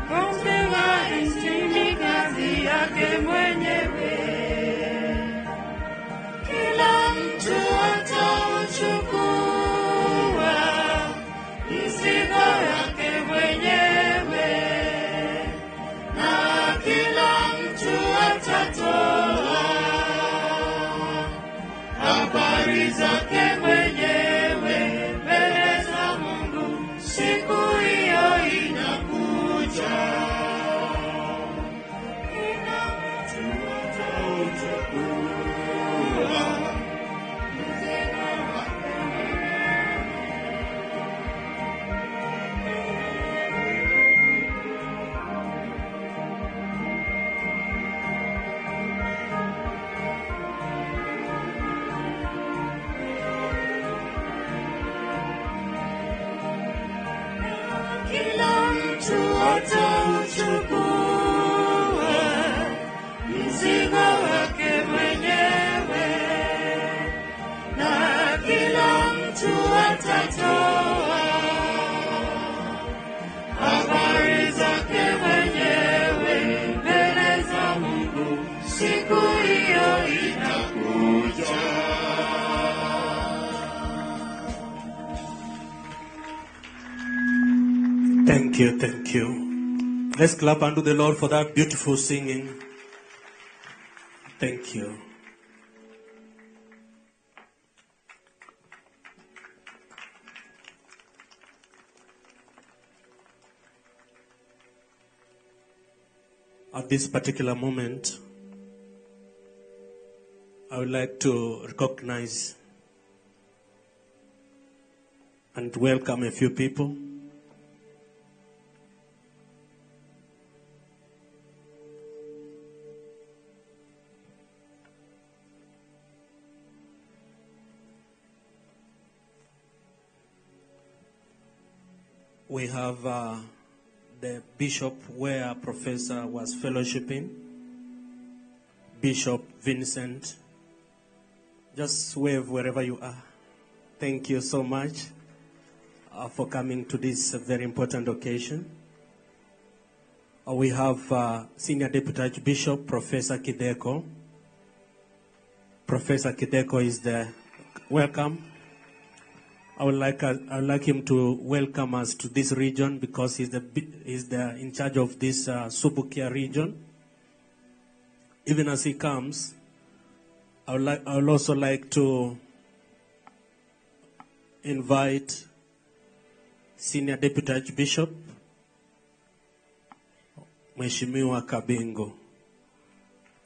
Kumbuka ni kazi yake mwenyewe. Kila mtu atauchukua mzigo wake mwenyewe, na kila mtu atatoa habari zake mwenyewe mbele za Mungu. Siku hiyo inakuja. Kila mtu atauchukua mzigo wake atauchukua mzigo wake mwenyewe, na kila mtu atatoa habari zake mwenyewe mbele za Mungu. Siku hiyo itakuja. Thank you, thank you. Let's clap unto the Lord for that beautiful singing. Thank you. At this particular moment, I would like to recognize and welcome a few people. We have the bishop where Professor was fellowshipping, Bishop Vincent. Just wave wherever you are. Thank you so much for coming to this very important occasion. We have Senior Deputy Archbishop, Professor Kideko. Professor Kideko is there. Welcome. I would like him to welcome us to this region because he's in charge of this Subukia region. Even as he comes, I would also like to invite Senior Deputy Archbishop Mheshimiwa Kabingo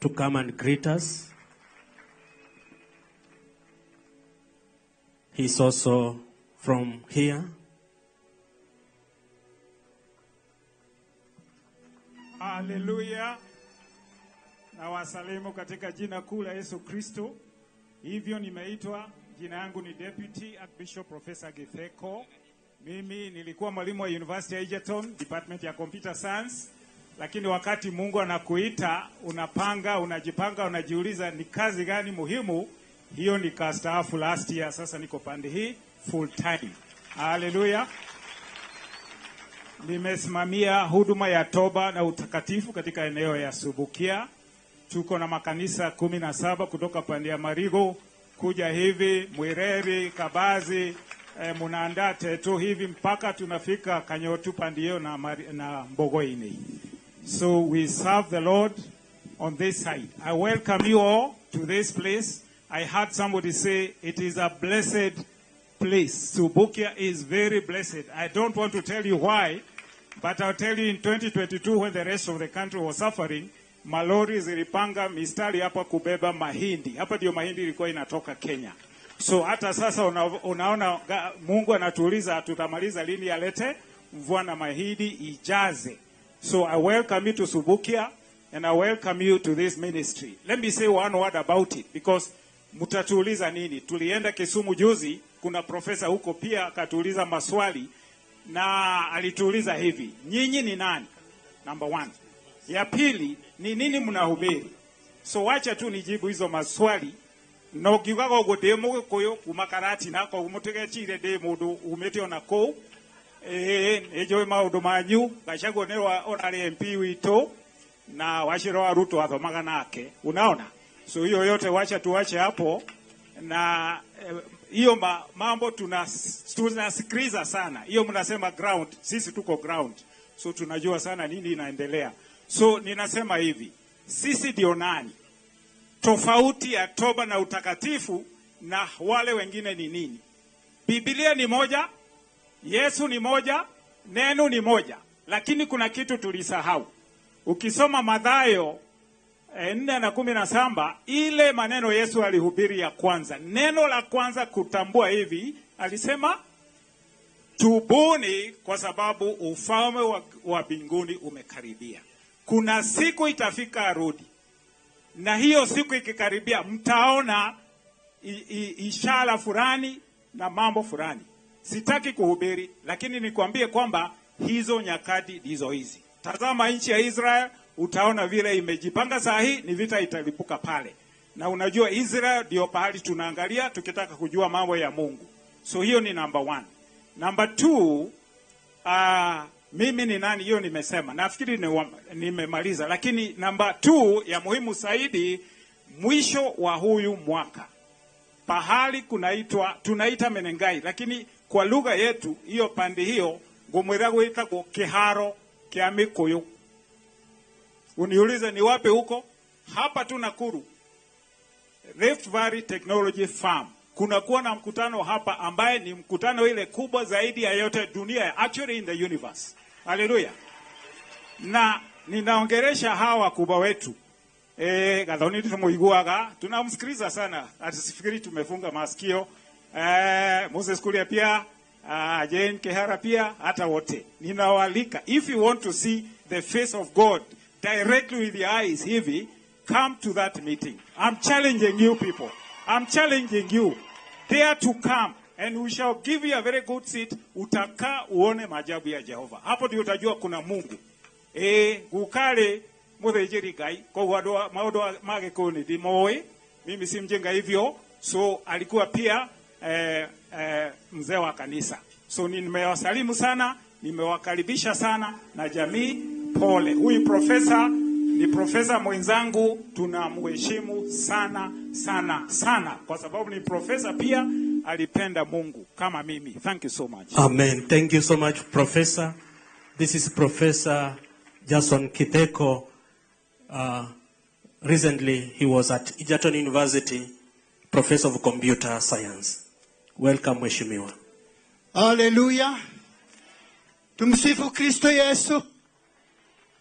to come and greet us. He's also from here. Haleluya. Na wasalimu katika jina kuu la Yesu Kristo. Hivyo nimeitwa, jina yangu ni Deputy Archbishop Professor Githeko. Mimi nilikuwa mwalimu wa University of Egerton, Department ya Computer Science. Lakini wakati Mungu anakuita, unajipanga, unajiuliza ni kazi gani muhimu. Hiyo nikastaafu last year, sasa niko pande hii full time. Haleluya. Nimesimamia huduma ya toba na utakatifu katika eneo ya Subukia. Tuko na makanisa 17 kutoka pande ya Marigo kuja hivi Mwireri, Kabazi, Munanda, Teto hivi mpaka tunafika Kanyotu pandio na Mbogoini. So we serve the Lord on this side. I welcome you all to this place. I heard somebody say it is a blessed place. Subukia is very blessed. I don't want to tell you why, but I'll tell you in 2022 when the rest of the country was suffering, malori zilipanga mistari hapa kubeba mahindi. Hapa ndio mahindi ilikuwa inatoka Kenya. So hata sasa unaona Mungu anatuuliza tutamaliza lini alete mvua na mahindi ijaze. So I welcome you to Subukia and I welcome you to this ministry. Let me say one word about it because mtatuuliza nini? Tulienda Kisumu juzi, kuna profesa huko pia akatuuliza maswali na alituuliza hivi, nyinyi ni nani? Number 1. Ya pili, ni nini mnahubiri? So wacha tu nijibu hizo maswali. No gigago go demo koyo kumakarati nako umutegechire de mundu umete ona ko ejo maundu manyu gachago ne onari MP wito na washiro wa Ruto athomaga nake. Unaona? So hiyo yote wacha tuache hapo na hiyo mambo tunasikiliza sana. Hiyo mnasema ground, sisi tuko ground. So tunajua sana nini inaendelea. So ninasema hivi, sisi ndio nani? Tofauti ya toba na utakatifu na wale wengine ni nini? Biblia ni moja, Yesu ni moja, neno ni moja. Lakini kuna kitu tulisahau. Ukisoma Mathayo 4:17, ile maneno Yesu alihubiri ya kwanza. Neno la kwanza kutambua hivi, alisema tubuni kwa sababu ufalme wa mbinguni umekaribia. Kuna siku itafika arudi. Na hiyo siku ikikaribia mtaona ishara fulani na mambo fulani. Sitaki kuhubiri, lakini nikwambie kwamba hizo nyakati ndizo hizi. Tazama nchi ya Israel, utaona vile imejipanga saa hii, ni vita italipuka pale. Na unajua Israel ndio pahali tunaangalia tukitaka kujua mambo ya Mungu. So hiyo ni number 1. Number 2, mimi ni nani, hiyo nimesema. Nafikiri nimemaliza, lakini number 2 ya muhimu zaidi, mwisho wa huyu mwaka pahali tunaita Menengai, lakini kwa lugha yetu hiyo pande hiyo ngomwira gwita go kiharo kia Mikuyu. Uniulize ni wapi huko? Hapa tu Nakuru, Rift Valley Technology Farm. Kuna kuwa na mkutano hapa ambaye ni mkutano ile kubwa zaidi ya yote dunia, actually in the universe. Hallelujah. Na ninaongeresha hawa kubwa wetu. Gathoni tumuiguaga, tunamsikiliza sana. Asifikiri tumefunga masikio. Moses Kuria pia, Jane Kehara pia, hata wote. Ninawalika, if you want to see the face of God directly with your eyes hivi, come to that meeting. I'm challenging you people. I'm challenging you. Dare to come and we shall give you a very good seat. Utakaa uone maajabu ya Jehova. Hapo ndio utajua kuna Mungu. Gukale muthejeri Ngai, kwa maundu magikuyu ni ndimoe, mimi si mjenga hivyo. So alikuwa pia mzee wa kanisa. So nimewasalimu sana, nimewakaribisha sana na jamii pole. Huyu profesa ni profesa mwenzangu, tunamheshimu sana sana sana kwa sababu ni profesa pia alipenda Mungu kama mimi. Thank you so much. Amen. Thank you so much, Professor. This is Professor Jason Kitheko. Recently, he was at Egerton University, Professor of Computer Science. Welcome, Mheshimiwa. Hallelujah. Tumsifu Kristo Yesu.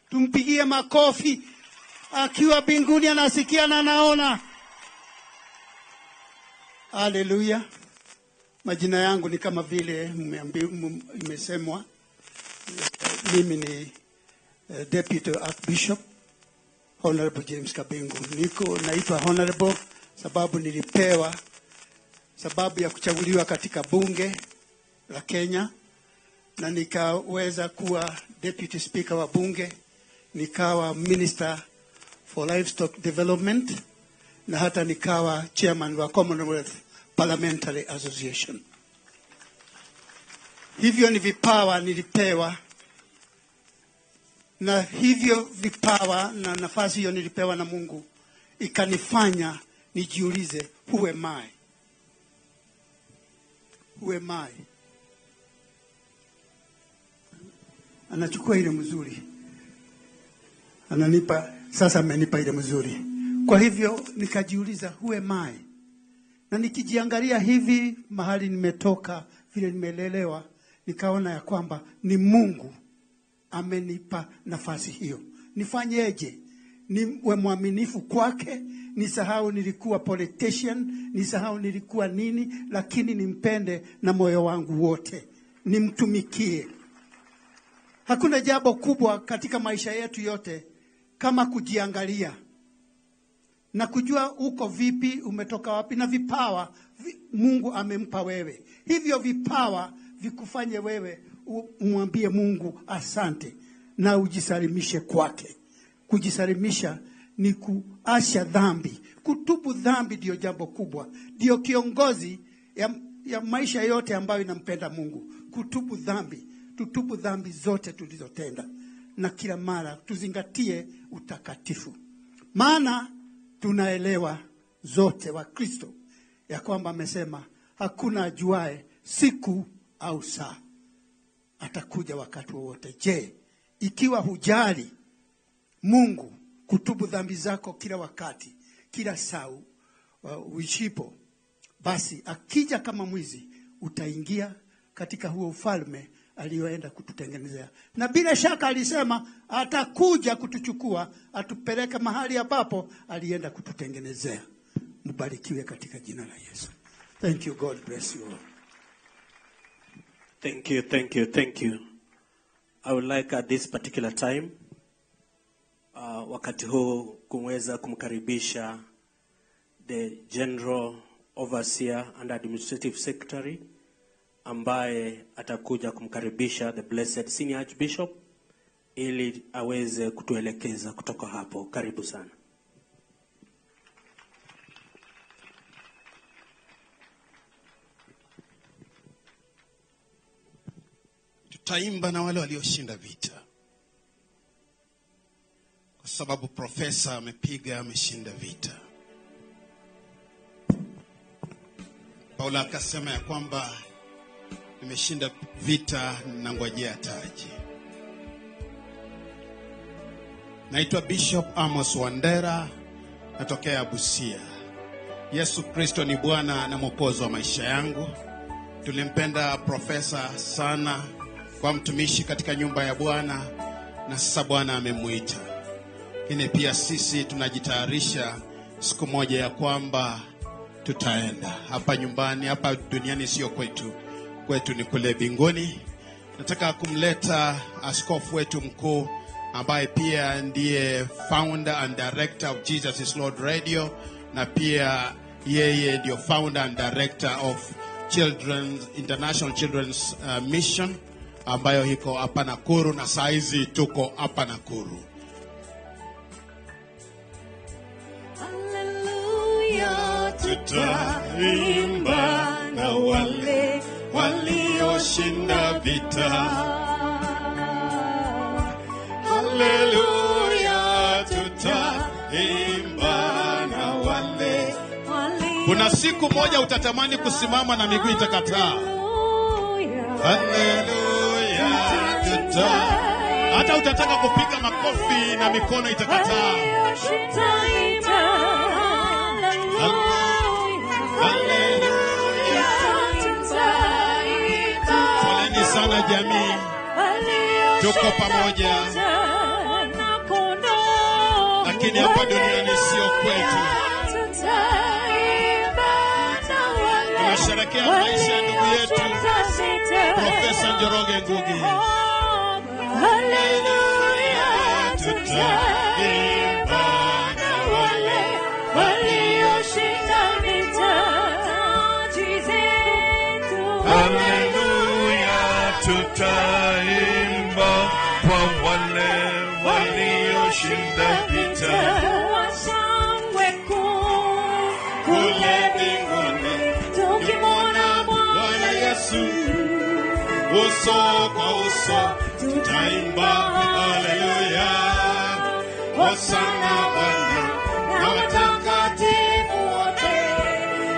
Tumpigie makofi. Akiwa mbinguni anasikia na anaona. Hallelujah. Majina yangu ni kama vile imesemwa. Mimi ni Deputy Archbishop Honorable James Kabengu. Niko naitwa Honorable sababu nilipewa sababu ya kuchaguliwa katika bunge la Kenya, na nikaweza kuwa Deputy Speaker wa bunge, nikawa Minister for Livestock Development, na hata nikawa Chairman wa Commonwealth Parliamentary Association. Hivyo ni vipawa nilipewa, na hivyo vipawa na nafasi hiyo nilipewa na Mungu ikanifanya nijiulize, who am I? Who am I? Anachukua ile mzuri, ananipa, sasa amenipa ile mzuri. Kwa hivyo nikajiuliza, who am I? Na nikijiangalia hivi mahali nimetoka, vile nimelelewa, nikaona ya kwamba ni Mungu amenipa nafasi hiyo. Nifanyeje? Niwe mwaminifu kwake, nisahau nilikuwa politician, nisahau nilikuwa nini, lakini nimpende na moyo wangu wote, nimtumikie. Hakuna jambo kubwa katika maisha yetu yote kama kujiangalia na kujua uko vipi, umetoka wapi, na vipawa Mungu amempa wewe. Hivyo vipawa vikufanye wewe umwambie Mungu asante na ujisalimishe kwake. Kujisalimisha ni kuacha dhambi. Kutubu dhambi ndio jambo kubwa. Ndio kiongozi ya maisha yote ambayo inampenda Mungu. Kutubu dhambi. Tutubu dhambi zote tulizotenda. Na kila mara tuzingatie utakatifu. Maana tunaelewa zote wa Kristo ya kwamba amesema hakuna ajuae siku au saa, atakuja wakati wowote. Je, ikiwa hujali Mungu kutubu dhambi zako kila wakati, kila saa uishipo, basi akija kama mwizi utaingia katika huo ufalme alioenda kututengenezea. Na bila shaka alisema atakuja kutuchukua, atupeleke mahali ambapo alienda kututengenezea. Mbarikiwe katika jina la Yesu. Thank you. God bless you all. Thank you, thank you, thank you. I would like at this particular time, wakati huu kumweza kumkaribisha the General Overseer and Administrative Secretary ambaye atakuja kumkaribisha the Blessed Senior Archbishop ili aweze kutuelekeza kutoka hapo. Karibu sana. Tutaimba na wale walioshinda vita, kwa sababu profesa ameshinda vita. Paulo akasema ya kwamba nimeshinda vita na ngojea taji. Naitwa Bishop Amos Wandera, natokea Busia. Yesu Kristo ni Bwana na Mwokozi wa maisha yangu. Tulimpenda profesa sana kwa mtumishi katika nyumba ya Bwana, na sasa Bwana amemuita. Lakini pia sisi tunajitayarisha siku moja ya kwamba tutaenda. Hapa nyumbani, hapa duniani sio kwetu. Kwetu ni kule mbinguni. Nataka kumleta askofu wetu mkuu ambaye pia ndiye founder and director of Jesus is Lord Radio, na pia yeye ndio founder and director of International Children's Mission ambayo iko hapa Nakuru, na saizi tuko hapa Nakuru. Hallelujah, tutaimba na wale walioshinda vita. Hallelujah, tutaimba na wale. Kuna siku moja utatamani kusimama na miguu itakataa. Hallelujah, hata utataka kupiga makofi na mikono itakataa. Poleni sana jamii, tuko pamoja, lakini hapa duniani sio kwetu. Tunasherehekea maisha ya ndugu yetu Profesa Njoroge Ngugi. Hallelujah, tutaimba na wale walioshinda vita. Hallelujah, tutaimba kwa wale walioshinda vita. Kule mbinguni tukimwona Bwana Yesu uso kwa uso, tutaimba haleluya. Hosana Bwana na watakatifu wote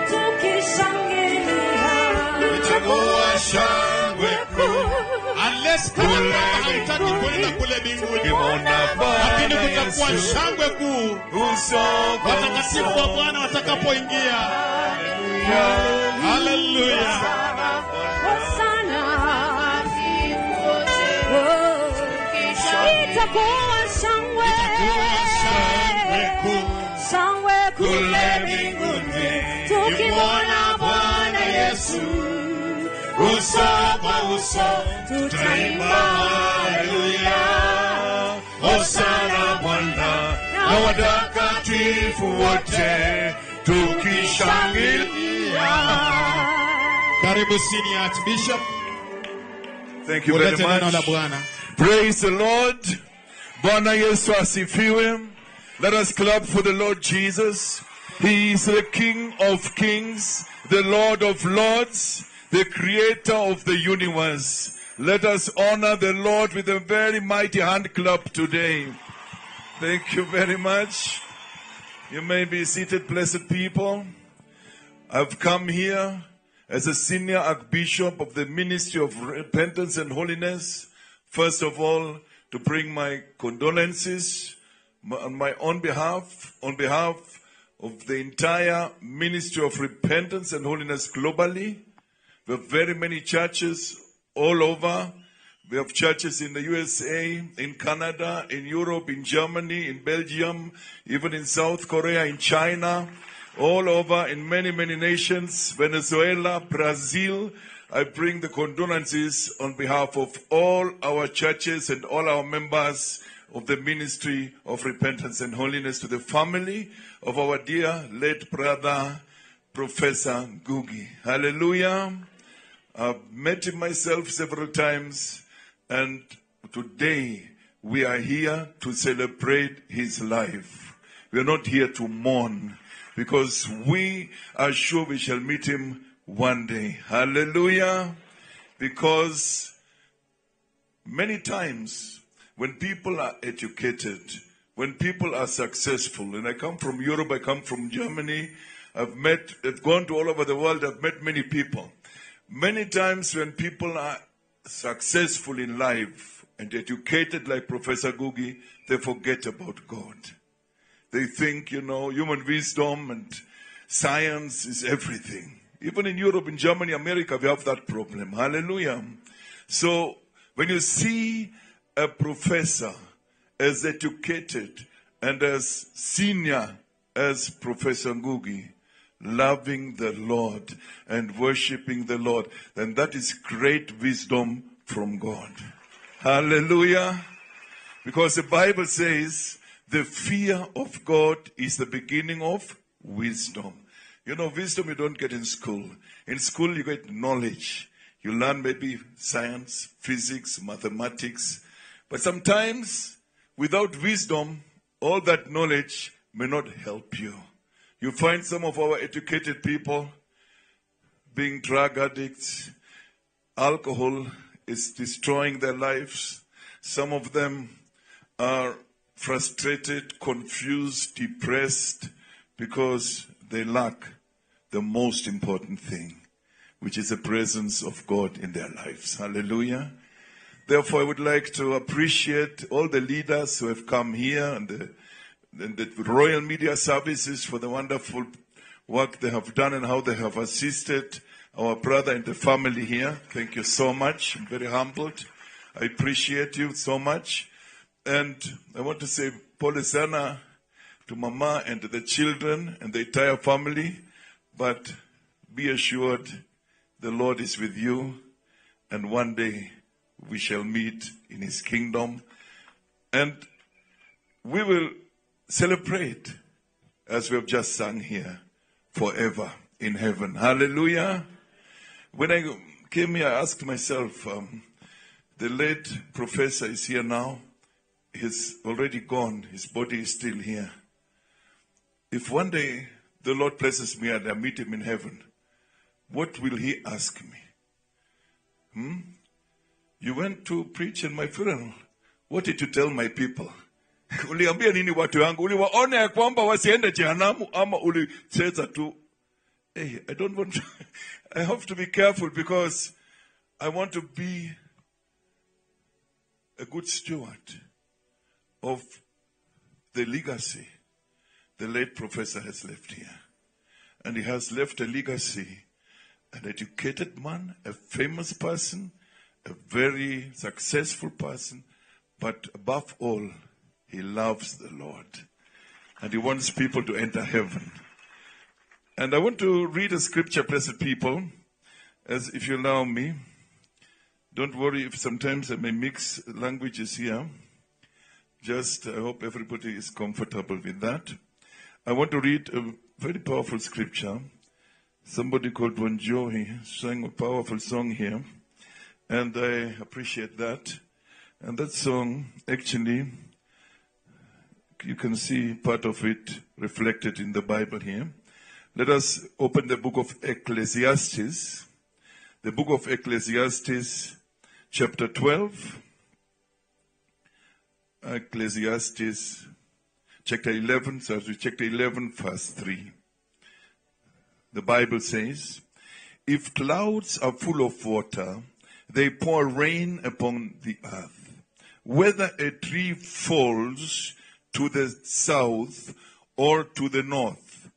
tukishangilia. Chagua shangwe kuu. Unless kama hautaki kwenda kule mbinguni, lakini kutakuwa shangwe kuu watakatifu wa Bwana watakapoingia. Haleluya. Itakuwa shangwe kule mbinguni tukimwona Bwana Yesu uso kwa uso, tutaimba haleluya. Hosana Bwana na watakatifu wote tukishangilia. Karibu Senior Archbishop. Thank you very much. Praise the Lord. Bwana Yesu asifiwe. Let us clap for the Lord Jesus. He is the King of Kings, the Lord of Lords, the Creator of the universe. Let us honor the Lord with a very mighty hand clap today. Thank you very much. You may be seated, blessed people. I've come here as a senior archbishop of the Ministry of Repentance and Holiness, first of all, to bring my condolences on my own behalf, on behalf of the entire Ministry of Repentance and Holiness globally. We have very many churches all over. We have churches in the USA, in Canada, in Europe, in Germany, in Belgium, even in South Korea, in China, all over in many, many nations, Venezuela, Brazil. I bring the condolences on behalf of all our churches and all our members of the Ministry of Repentance and Holiness to the family of our dear late brother, Professor Ngugi. Hallelujah. I've met him myself several times, and today we are here to celebrate his life. We are not here to mourn, because we are sure we shall meet him one day. Hallelujah. Because many times when people are educated, when people are successful, and I come from Europe, I come from Germany, I've gone to all over the world, I've met many people. Many times when people are successful in life and educated like Professor Ngugi, they forget about God. They think, human wisdom and science is everything. Even in Europe, in Germany, America, we have that problem. Hallelujah. So when you see a professor as educated and as senior as Professor Ngugi, loving the Lord and worshiping the Lord, then that is great wisdom from God. Hallelujah. Because the Bible says the fear of God is the beginning of wisdom. Wisdom you don't get in school. In school you get knowledge. You learn maybe science, physics, mathematics. But sometimes without wisdom, all that knowledge may not help you. You find some of our educated people being drug addicts. Alcohol is destroying their lives. Some of them are frustrated, confused, depressed, because they lack the most important thing, which is the presence of God in their lives. Hallelujah. Therefore, I would like to appreciate all the leaders who have come here and the Royal Media Services for the wonderful work they have done and how they have assisted our brother and the family here. Thank you so much. I'm very humbled. I appreciate you so much. And I want to say pole sana to Mama and to the children and the entire family. But be assured the Lord is with you, and one day we shall meet in his kingdom. And we will celebrate, as we have just sung here, forever in heaven. Hallelujah. When I came here, I asked myself, the late professor is here now. He's already gone. His body is still here. If one day the Lord blesses me and I meet him in heaven, what will he ask me? You went to preach in my funeral. What did you tell my people? Uliambia nini watu yangu? Uliwaona ya kwamba wasiende jehanamu ama ulicheza tu? Hey, I don't want to, I have to be careful, because I want to be a good steward of the legacy the late professor has left here. And he has left a legacy, an educated man, a famous person, a very successful person, but above all, he loves the Lord. And he wants people to enter heaven. And I want to read a scripture, blessed people, as if you allow me. Don't worry if sometimes I may mix languages here. Just, I hope everybody is comfortable with that. I want to read a very powerful scripture. Somebody called Bon Jovi sang a powerful song here. And I appreciate that. And that song, actually, you can see part of it reflected in the Bible here. Let us open the book of Ecclesiastes. The book of Ecclesiastes, chapter 12. Ecclesiastes, chapter 11, chapter 11, verse 3. The Bible says, if clouds are full of water, they pour rain upon the earth. Whether a tree falls to the south or to the north,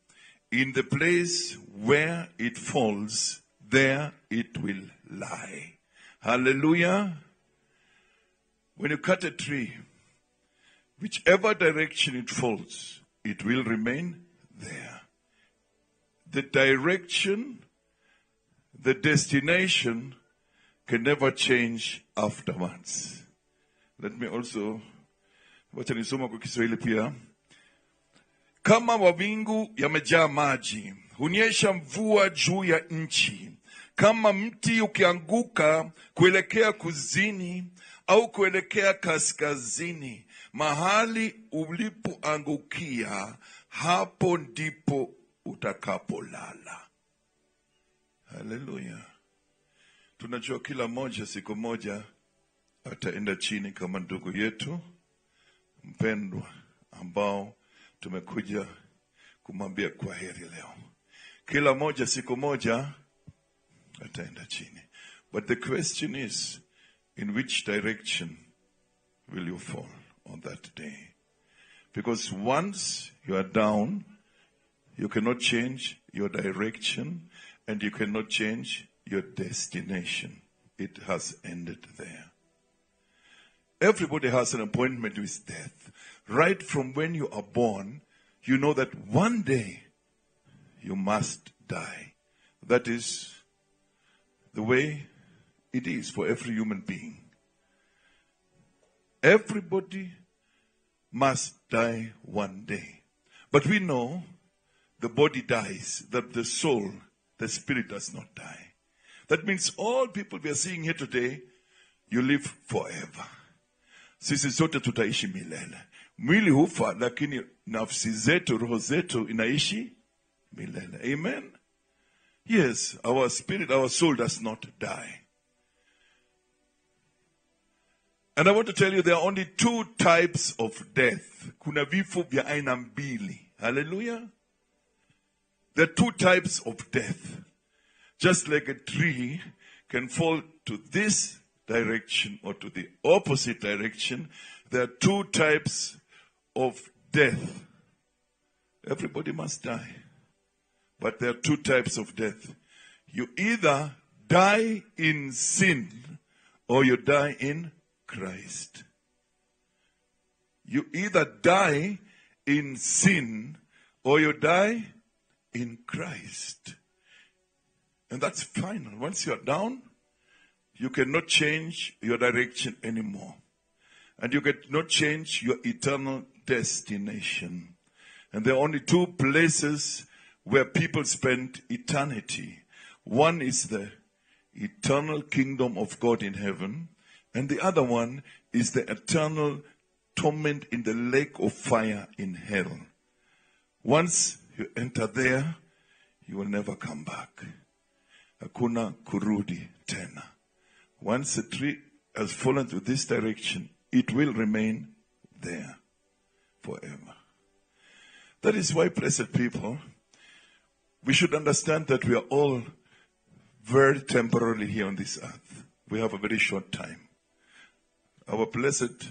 in the place where it falls, there it will lie. Hallelujah. When you cut a tree, whichever direction it falls, it will remain there. The direction, the destination can never change afterwards. Let me also, wacha nisoma kwa Kiswahili pia. Kama mawingu yamejaa maji, hunyesha mvua juu ya nchi. Kama mti ukianguka kuelekea kuzini au kuelekea kaskazini, mahali ulipoangukia, hapo ndipo utakapolala. Haleluya. Tunajua kila moja siku moja ataenda chini kama ndugu yetu mpendwa ambao tumekuja kumwambia kwa heri leo. Kila moja siku moja ataenda chini. But the question is, in which direction will you fall on that day? Because once you are down, you cannot change your direction and you cannot change your destination. It has ended there. Everybody has an appointment with death. Right from when you are born, you know that one day you must die. That is the way it is for every human being. Everybody must die one day. But we know the body dies, that the soul, the spirit does not die. That means all people we are seeing here today, you live forever. Sisi sote tutaishi milele. Mwili hufa, lakini nafsi zetu, roho zetu inaishi milele. Amen? Yes, our spirit, our soul does not die. And I want to tell you there are only two types of death. Kuna vifo vya aina mbili. Hallelujah. There are two types of death. Just like a tree can fall to this direction or to the opposite direction, there are two types of death. Everybody must die. But there are two types of death. You either die in sin or you die in Christ. You either die in sin or you die in Christ. And that's final. Once you are down, you cannot change your direction anymore. And you cannot change your eternal destination. And there are only two places where people spend eternity. One is the eternal kingdom of God in heaven, and the other one is the eternal torment in the lake of fire in hell. Once you enter there, you will never come back. Hakuna kurudi tena. Once a tree has fallen to this direction, it will remain there forever. That is why, blessed people, we should understand that we are all very temporarily here on this earth. We have a very short time. Our blessed,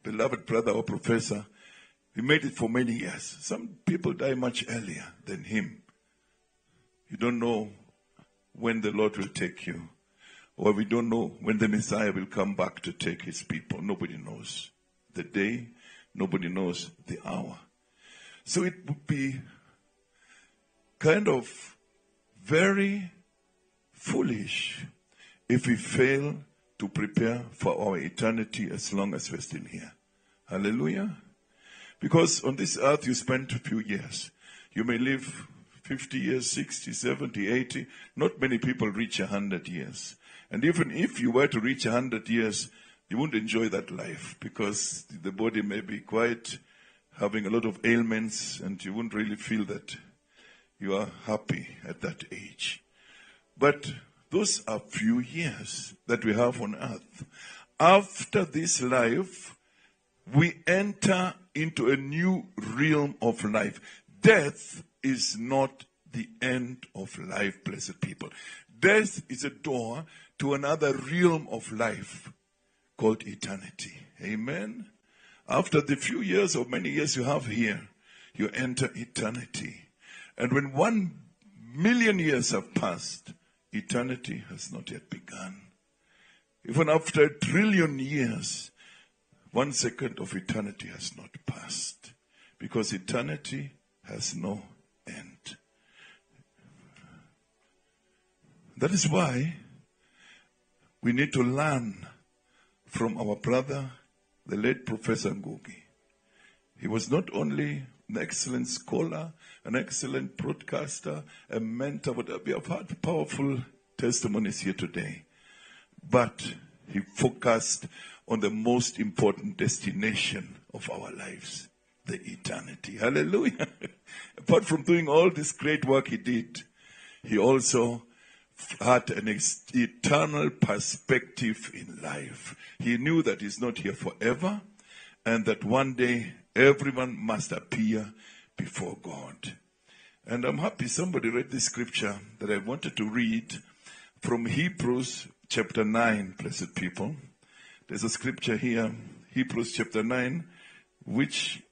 beloved brother, our professor, he made it for many years. Some people die much earlier than him. You don't know when the Lord will take you. Or we don't know when the Messiah will come back to take his people. Nobody knows the day. Nobody knows the hour. So it would be kind of very foolish if we fail to prepare for our eternity as long as we're still here. Hallelujah. Because on this earth you spend a few years. You may live 50 years, 60, 70, 80. Not many people reach 100 years. And even if you were to reach 100 years, you wouldn't enjoy that life because the body may be quite having a lot of ailments and you wouldn't really feel that you are happy at that age. But those are few years that we have on earth. After this life, we enter into a new realm of life. Death is not the end of life, blessed people. Death is a door to another realm of life called eternity. Amen. After the few years or many years you have here, you enter eternity. And when 1 million years have passed, eternity has not yet begun. Even after 1 trillion years, 1 second of eternity has not passed. Because eternity has no end. That is why we need to learn from our brother, the late Professor Ngugi. He was not only an excellent scholar, an excellent broadcaster, a mentor, but we have had powerful testimonies here today. But he focused on the most important destination of our lives, the eternity. Hallelujah. Apart from doing all this great work he did, he also had an eternal perspective in life. He knew that he's not here forever and that one day everyone must appear before God. And I'm happy somebody read this scripture that I wanted to read from Hebrews chapter 9, blessed people. There's a scripture here, Hebrews chapter 9, which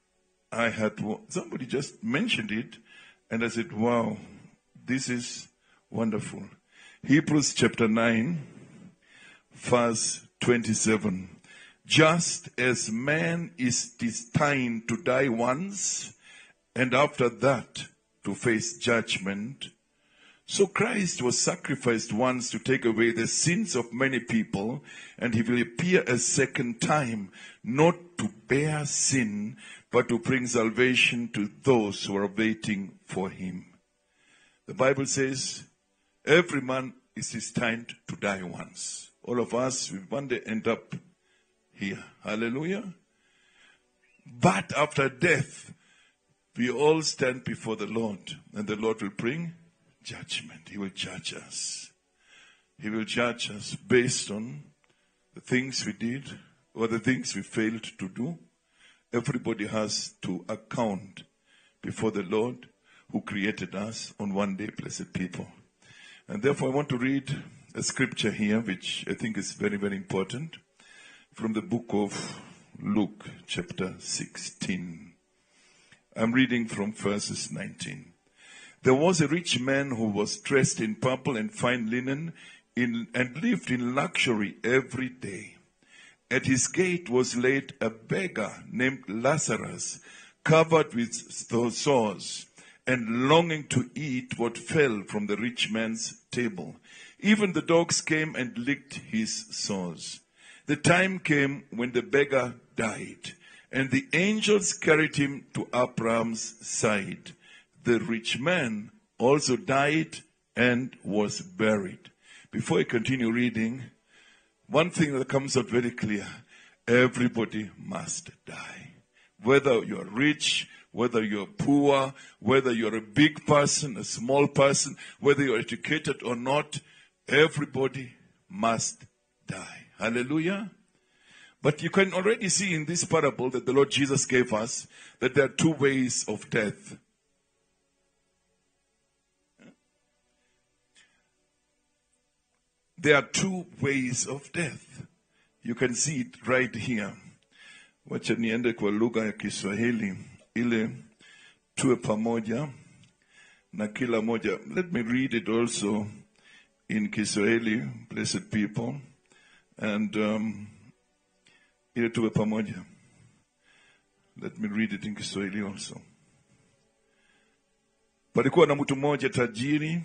I had, somebody just mentioned it, and I said, wow, this is wonderful. Hebrews chapter 9, verse 27. Just as man is destined to die once, and after that to face judgment, so Christ was sacrificed once to take away the sins of many people, and he will appear a second time, not to bear sin, but to bring salvation to those who are waiting for him. The Bible says, every man is destined to die once. All of us will one day end up here. Hallelujah. But after death, we all stand before the Lord, and the Lord will bring judgment. He will judge us. He will judge us based on the things we did or the things we failed to do. Everybody has to account before the Lord who created us on one day, blessed people. And therefore I want to read a scripture here which I think is very, very important from the book of Luke chapter 16. I'm reading from verses 19. There was a rich man who was dressed in purple and fine linen and lived in luxury every day. At his gate was laid a beggar named Lazarus, covered with sores and longing to eat what fell from the rich man's table. Even the dogs came and licked his sores. The time came when the beggar died, and the angels carried him to Abraham's side. The rich man also died and was buried. Before I continue reading, one thing that comes out very clear, everybody must die. Whether you're rich, whether you're poor, whether you're a big person, a small person, whether you're educated or not, everybody must die. Hallelujah. But you can already see in this parable that the Lord Jesus gave us that there are two ways of death. There are two ways of death. You can see it right here. Wacha niende kwa lugha ya Kiswahili ile tuwe pamoja na kila moja. Let me read it also in Kiswahili, blessed people. And ile tuwe pamoja. Let me read it in Kiswahili also. Palikuwa na mtu mmoja tajiri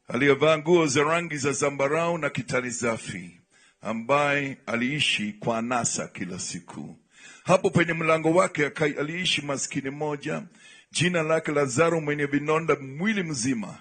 aliyevaa nguo za rangi za zambarau na kitani safi, ambaye aliishi kwa anasa kila siku. Hapo penye mlango wake aliishi maskini moja, jina lake Lazaro, mwenye vinonda mwili mzima.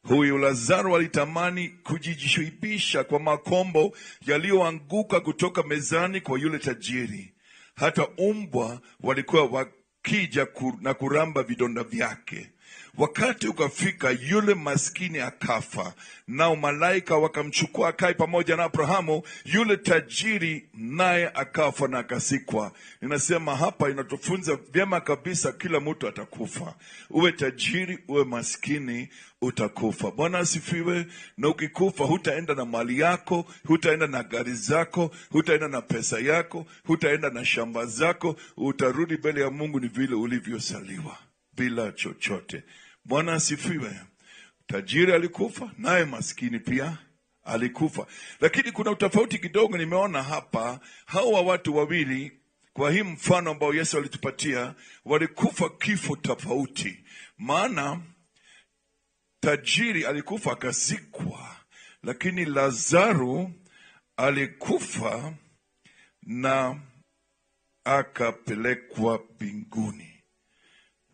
Huyu Lazaro alitamani kujishibisha kwa makombo yaliyoanguka kutoka mezani kwa yule tajiri. Hata umbwa walikuwa wakija na kuramba vidonda vyake. Wakati ukafika, yule maskini akafa, nao malaika wakamchukua akae pamoja na Abrahamu. Yule tajiri naye akafa na akasikwa. Ninasema hapa inatufunza vyema kabisa, kila mtu atakufa. Uwe tajiri, uwe maskini, utakufa. Bwana asifiwe. Na ukikufa, hutaenda na mali yako, hutaenda na gari zako, hutaenda na pesa yako, hutaenda na shamba zako. Utarudi mbele ya Mungu ni vile ulivyosaliwa, bila chochote. Bwana asifiwe. Tajiri alikufa, naye maskini pia alikufa. Lakini kuna utofauti kidogo nimeona hapa. Hawa watu wawili, kwa hii mfano ambao Yesu alitupatia, walikufa kifo tofauti. Maana tajiri alikufa akazikwa, lakini Lazaro alikufa na akapelekwa mbinguni.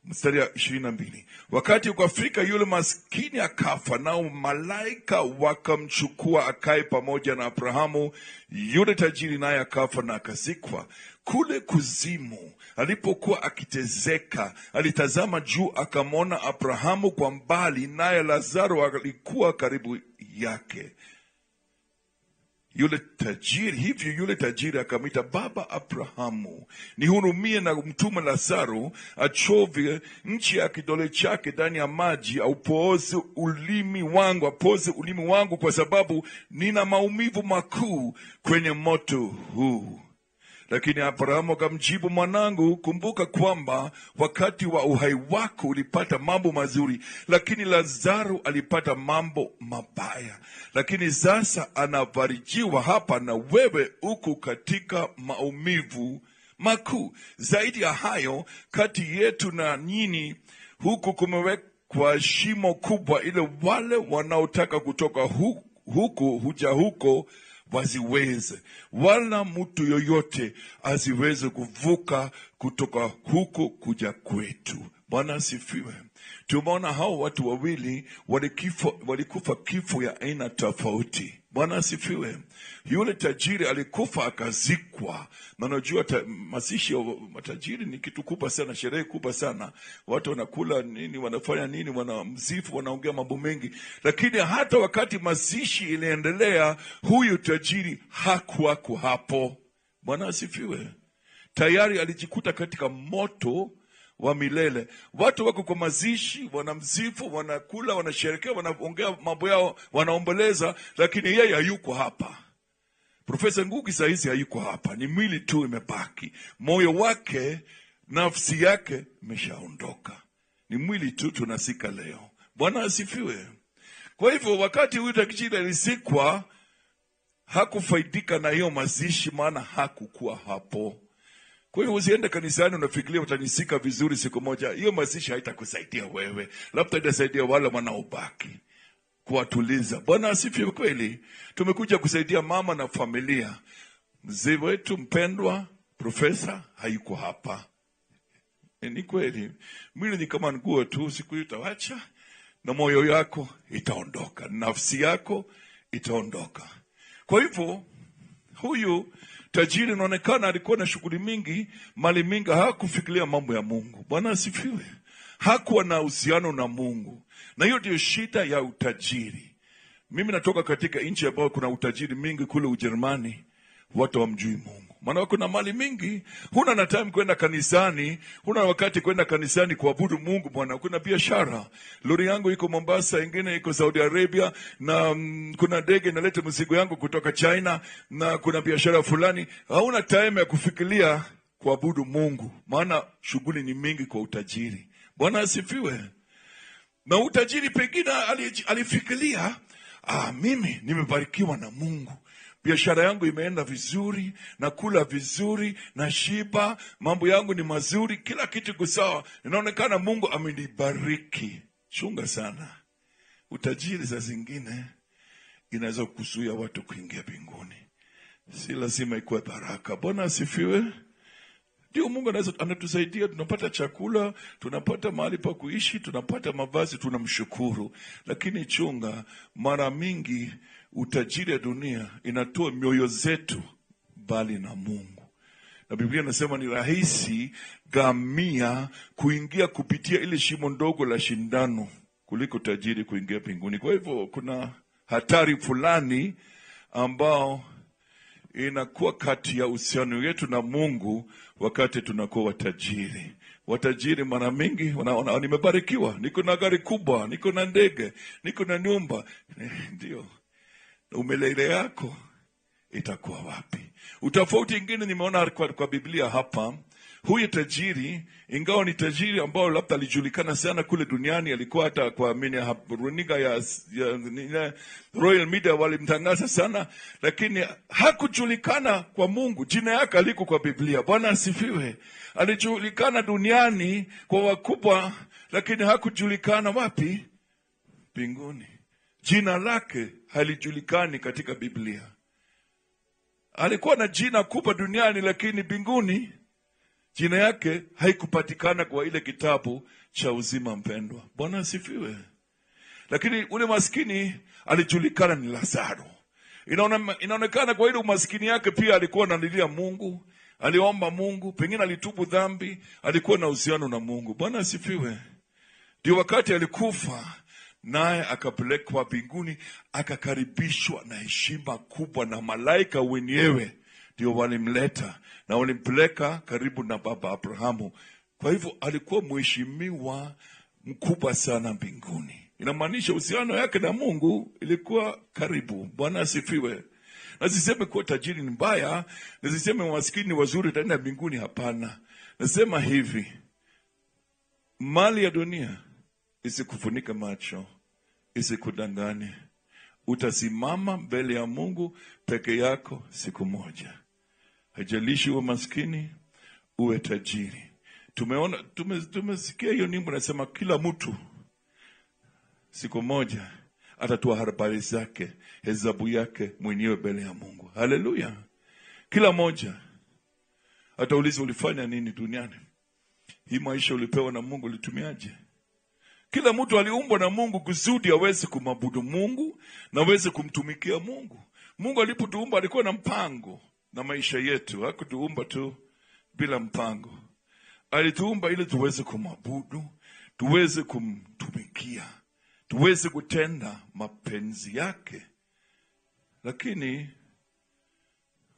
mstari wa 22. Wakati ukafika yule maskini akafa, nao malaika wakamchukua akae pamoja na Abrahamu. Yule tajiri naye akafa na akazikwa. Kule kuzimu alipokuwa akitezeka, alitazama juu akamwona Abrahamu kwa mbali, naye Lazaro alikuwa karibu yake. Yule tajiri akamwita, Baba Abrahamu, nihurumie na mtume Lazaro achovye nchi ya kidole chake ndani ya maji, apoze ulimi wangu, kwa sababu nina maumivu makuu kwenye moto huu. Lakini Abrahamu akamjibu, mwanangu, kumbuka kwamba wakati wa uhai wako ulipata mambo mazuri, lakini Lazaro alipata mambo mabaya. Lakini sasa anabarikiwa hapa, na wewe uko katika maumivu makuu. Zaidi ya hayo, kati yetu na nyinyi huku kumewekwa shimo kubwa, ile wale wanaotaka kutoka huko wasiweze, wala mtu yoyote asiweze kuvuka kutoka huko kuja kwetu. Bwana asifiwe. Tumeona hao watu wawili walikufa kifo ya aina tofauti. Bwana asifiwe. Yule tajiri alikufa akazikwa. Na unajua mazishi ya matajiri ni kitu kubwa sana, sherehe kubwa sana. Watu wanakula nini, wanafanya nini, wanamsifu, wanaongea mambo mengi. Lakini hata wakati mazishi iliendelea, huyu tajiri hakuwako hapo. Bwana asifiwe. Tayari alijikuta katika moto wa milele. Watu wako kwa mazishi, wanamsifu, wanakula, wanasherekea, wanaongea mambo yao, wanaomboleza, lakini yeye hayuko hapa. Profesa Ngugi saizi hayuko hapa, ni mwili tu imebaki. Moyo wake, nafsi yake imeshaondoka. Ni mwili tu tunasika leo. Bwana asifiwe. Kwa hivyo wakati huyu tajiri alizikwa, hakufaidika na hiyo mazishi, maana hakukuwa hapo. Kwa hiyo usiende kanisani unafikiria utanisika vizuri siku moja. Hiyo mazishi haitakusaidia wewe. Labda itasaidia wale wanaobaki, kuwatuliza. Bwana asifiwe kweli. Tumekuja kusaidia mama na familia. Mzee wetu mpendwa profesa hayuko hapa. Ni kweli. Mwili ni kama nguo tu, siku itawacha na moyo yako itaondoka, nafsi yako itaondoka. Kwa hivyo huyu tajiri inaonekana alikuwa na shughuli mingi, mali mingi, hakufikiria mambo ya Mungu. Bwana asifiwe. Hakuwa na uhusiano na Mungu. Na hiyo ndio shida ya utajiri. Mimi natoka katika nchi ambayo kuna utajiri mingi kule Ujerumani. Watu hawamjui Mungu. Maana kuna mali mingi, huna na time kwenda kanisani, huna wakati kwenda kanisani kuabudu Mungu bwana. Kuna biashara. Lori yangu iko Mombasa, ingine iko Saudi Arabia, na kuna ndege inaleta mzigo yangu kutoka China, na kuna biashara fulani. Hauna time ya kufikiria kuabudu Mungu, maana shughuli ni mingi kwa utajiri. Bwana asifiwe. Na utajiri pengine alifikiria, mimi nimebarikiwa na Mungu. Biashara yangu imeenda vizuri, nakula vizuri, na shiba, mambo yangu ni mazuri, kila kitu kusawa. Inaonekana Mungu amenibariki. Chunga sana. Utajiri za zingine inaweza kuzuia watu kuingia mbinguni. Si lazima ikuwe baraka. Bwana asifiwe. Ndio Mungu anatusaidia, tunapata chakula, tunapata mahali pa kuishi, tunapata mavazi, tunamshukuru. Lakini chunga, mara mingi utajiri ya dunia inatoa mioyo zetu bali na Mungu. Na Biblia inasema ni rahisi gamia kuingia kupitia ile shimo ndogo la shindano kuliko tajiri kuingia mbinguni. Kwa hivyo kuna hatari fulani ambao inakuwa kati ya uhusiano wetu na Mungu wakati tunakuwa watajiri. Watajiri mara mingi wanaona nimebarikiwa, niko na gari kubwa, niko na ndege, niko na nyumba. Ndio. Umelele yako itakuwa wapi? Utofauti mwingine nimeona kwa Biblia hapa. Huyu tajiri, ingawa ni tajiri ambao labda alijulikana sana kule duniani, alikuwa hata kwa runinga ya Royal Media walimtangaza sana, lakini hakujulikana kwa Mungu. Jina yake aliko kwa Biblia. Bwana asifiwe. Alijulikana duniani kwa wakubwa, lakini hakujulikana wapi? Mbinguni. Jina lake halijulikani katika Biblia. Alikuwa na jina kubwa duniani, lakini mbinguni jina yake haikupatikana kwa ile kitabu cha uzima. Mpendwa, Bwana asifiwe. Lakini ule maskini alijulikana ni Lazaro. Inaonekana kwa ile umaskini yake pia alikuwa analilia Mungu, aliomba Mungu, pengine alitubu dhambi, alikuwa na uhusiano na Mungu. Bwana asifiwe. Ndio wakati alikufa, naye akapelekwa mbinguni, akakaribishwa na heshima kubwa na malaika wenyewe. Ndio walimleta na walimpeleka karibu na baba Abrahamu. Kwa hivyo alikuwa mheshimiwa mkubwa sana mbinguni. Inamaanisha uhusiano yake na Mungu ilikuwa karibu. Bwana asifiwe. Na siseme kuwa tajiri ni mbaya, na siseme maskini wazuri taenda mbinguni, hapana. Nasema hivi, mali ya dunia isikufunike macho, isikudanganye. Utasimama mbele ya Mungu peke yako siku moja. Haijalishi uwe maskini, uwe tajiri. Tumesikia hiyo nyimbo nasema kila mtu siku moja atatoa habari zake, hesabu yake mwenyewe mbele ya Mungu. Haleluya. Kila moja atauliza ulifanya nini duniani? Hii maisha ulipewa na Mungu ulitumiaje? Kila mtu aliumbwa na Mungu kusudi aweze kumwabudu Mungu na aweze kumtumikia Mungu. Mungu alipotuumba alikuwa na mpango na maisha yetu. Hakutuumba tu bila mpango. Alituumba ili tuweze kumwabudu, tuweze kumtumikia, tuweze kutenda mapenzi yake. Lakini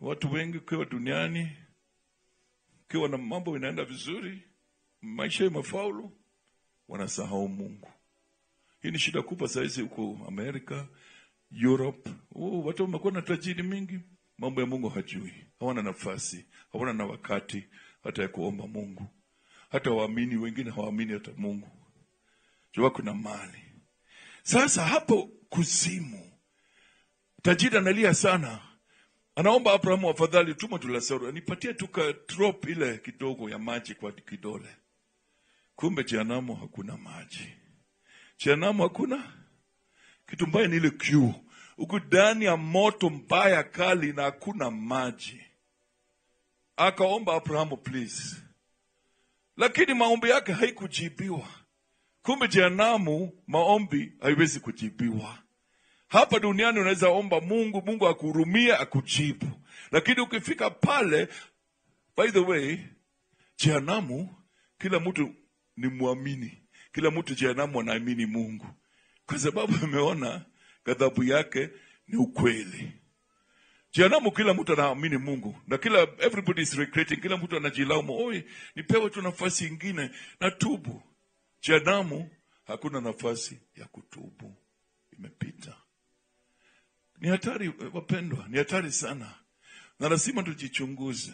watu wengi kwa duniani, kiwa na mambo inaenda vizuri, maisha imefaulu, wanasahau Mungu. Hii ni shida kubwa sasa huko Amerika, Europe. Watu wamekuwa na tajiri mingi, mambo ya Mungu hajui. Hawana nafasi, hawana na wakati hata ya kuomba Mungu. Hata waamini wengine hawaamini hata Mungu. Jua kuna mali. Sasa hapo kuzimu, tajiri analia sana. Anaomba Abrahamu, afadhali tuma tu Lazaro, nipatie tu ka drop ile kidogo ya maji kwa kidole. Kumbe jehanamu hakuna maji. Jehanamu hakuna kitu mbaya, ni ile kiu. Uko ndani ya moto mbaya kali na hakuna maji. Akaomba Abrahamu, please. Lakini maombi yake haikujibiwa. Kumbe jehanamu maombi haiwezi kujibiwa. Hapa duniani unaweza omba Mungu, Mungu akuhurumie, akujibu. Lakini ukifika pale, by the way, jehanamu kila mtu ni muamini. Kila mtu jehanamu anaamini Mungu. Kwa sababu ameona ghadhabu yake ni ukweli. Jehanamu kila mtu anaamini Mungu. Na everybody is regretting. Kila mtu anajilaumu, oi, nipewe tu nafasi ingine na tubu. Jehanamu hakuna nafasi ya kutubu. Imepita. Ni hatari wapendwa, ni hatari sana. Na lazima tujichunguze.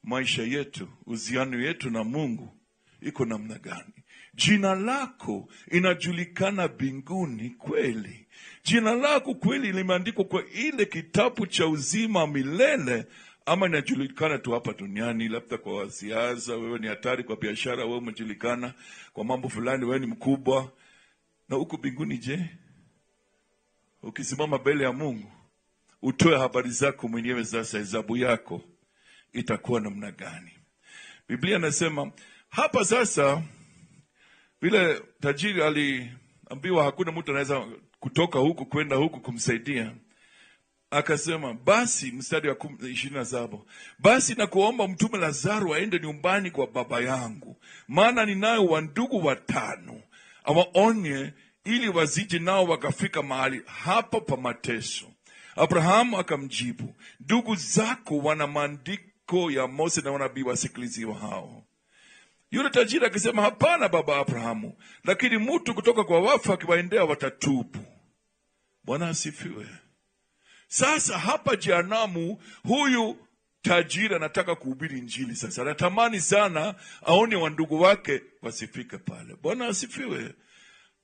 Maisha yetu, uhusiano yetu na Mungu iko namna gani? Jina lako inajulikana mbinguni kweli? Jina lako kweli limeandikwa kwa ile kitabu cha uzima milele, ama inajulikana tu hapa duniani? Labda kwa siasa wewe ni hatari, kwa biashara wewe umejulikana, kwa mambo fulani wewe ni mkubwa. Na huko mbinguni je? Ukisimama mbele ya Mungu utoe habari zako mwenyewe, sasa hesabu yako itakuwa namna gani? Biblia inasema hapa sasa, vile tajiri aliambiwa hakuna mtu anaweza kutoka huku kwenda huku kumsaidia, akasema basi, mstari wa 27, basi na kuomba mtume Lazaro aende nyumbani kwa baba yangu, maana ninayo wandugu 5, awaonye ili wazije nao wakafika mahali hapa pa mateso. Abrahamu akamjibu, ndugu zako wana maandiko ya Mose na wanabii, wasikiliziwa hao. Yule tajiri akisema, hapana baba Abrahamu, lakini mtu kutoka kwa wafu akiwaendea watatubu. Bwana asifiwe. Sasa hapa jehanamu, huyu tajiri anataka kuhubiri Injili. Sasa anatamani sana aone wandugu wake wasifike pale. Bwana asifiwe.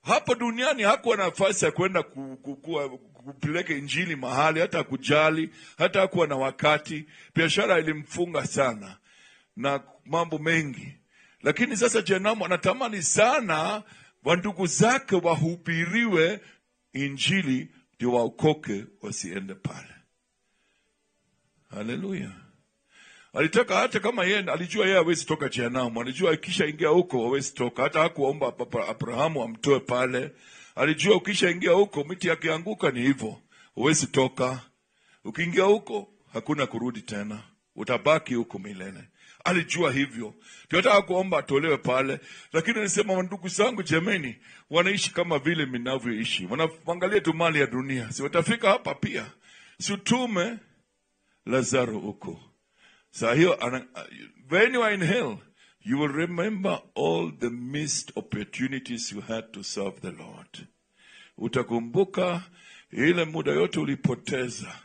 Hapa duniani hakuwa nafasi ya kwenda kupeleka Injili mahali, hata kujali, hata hakuwa na wakati. Biashara ilimfunga sana na mambo mengi. Lakini sasa jehanamu anatamani sana wandugu zake wahubiriwe Injili ndio waokoke, wasiende pale. Haleluya. Alitaka hata kama yeye alijua yeye hawezi toka jehanamu, alijua ikishaingia huko hawezi toka. Hata hakuomba Abrahamu amtoe pale. Alijua ukishaingia huko miti yakianguka ni hivyo, huwezi toka. Ukiingia huko hakuna kurudi tena, utabaki huko milele. Alijua hivyo. Tunataka kuomba atolewe pale, lakini nisema ndugu zangu jameni, wanaishi kama vile mnavyoishi. Wanaangalia tu mali ya dunia. Si watafika hapa pia. Si utume Lazaro huko. Saa hiyo when you are in hell, you will remember all the missed opportunities you had to serve the Lord. Utakumbuka ile muda yote ulipoteza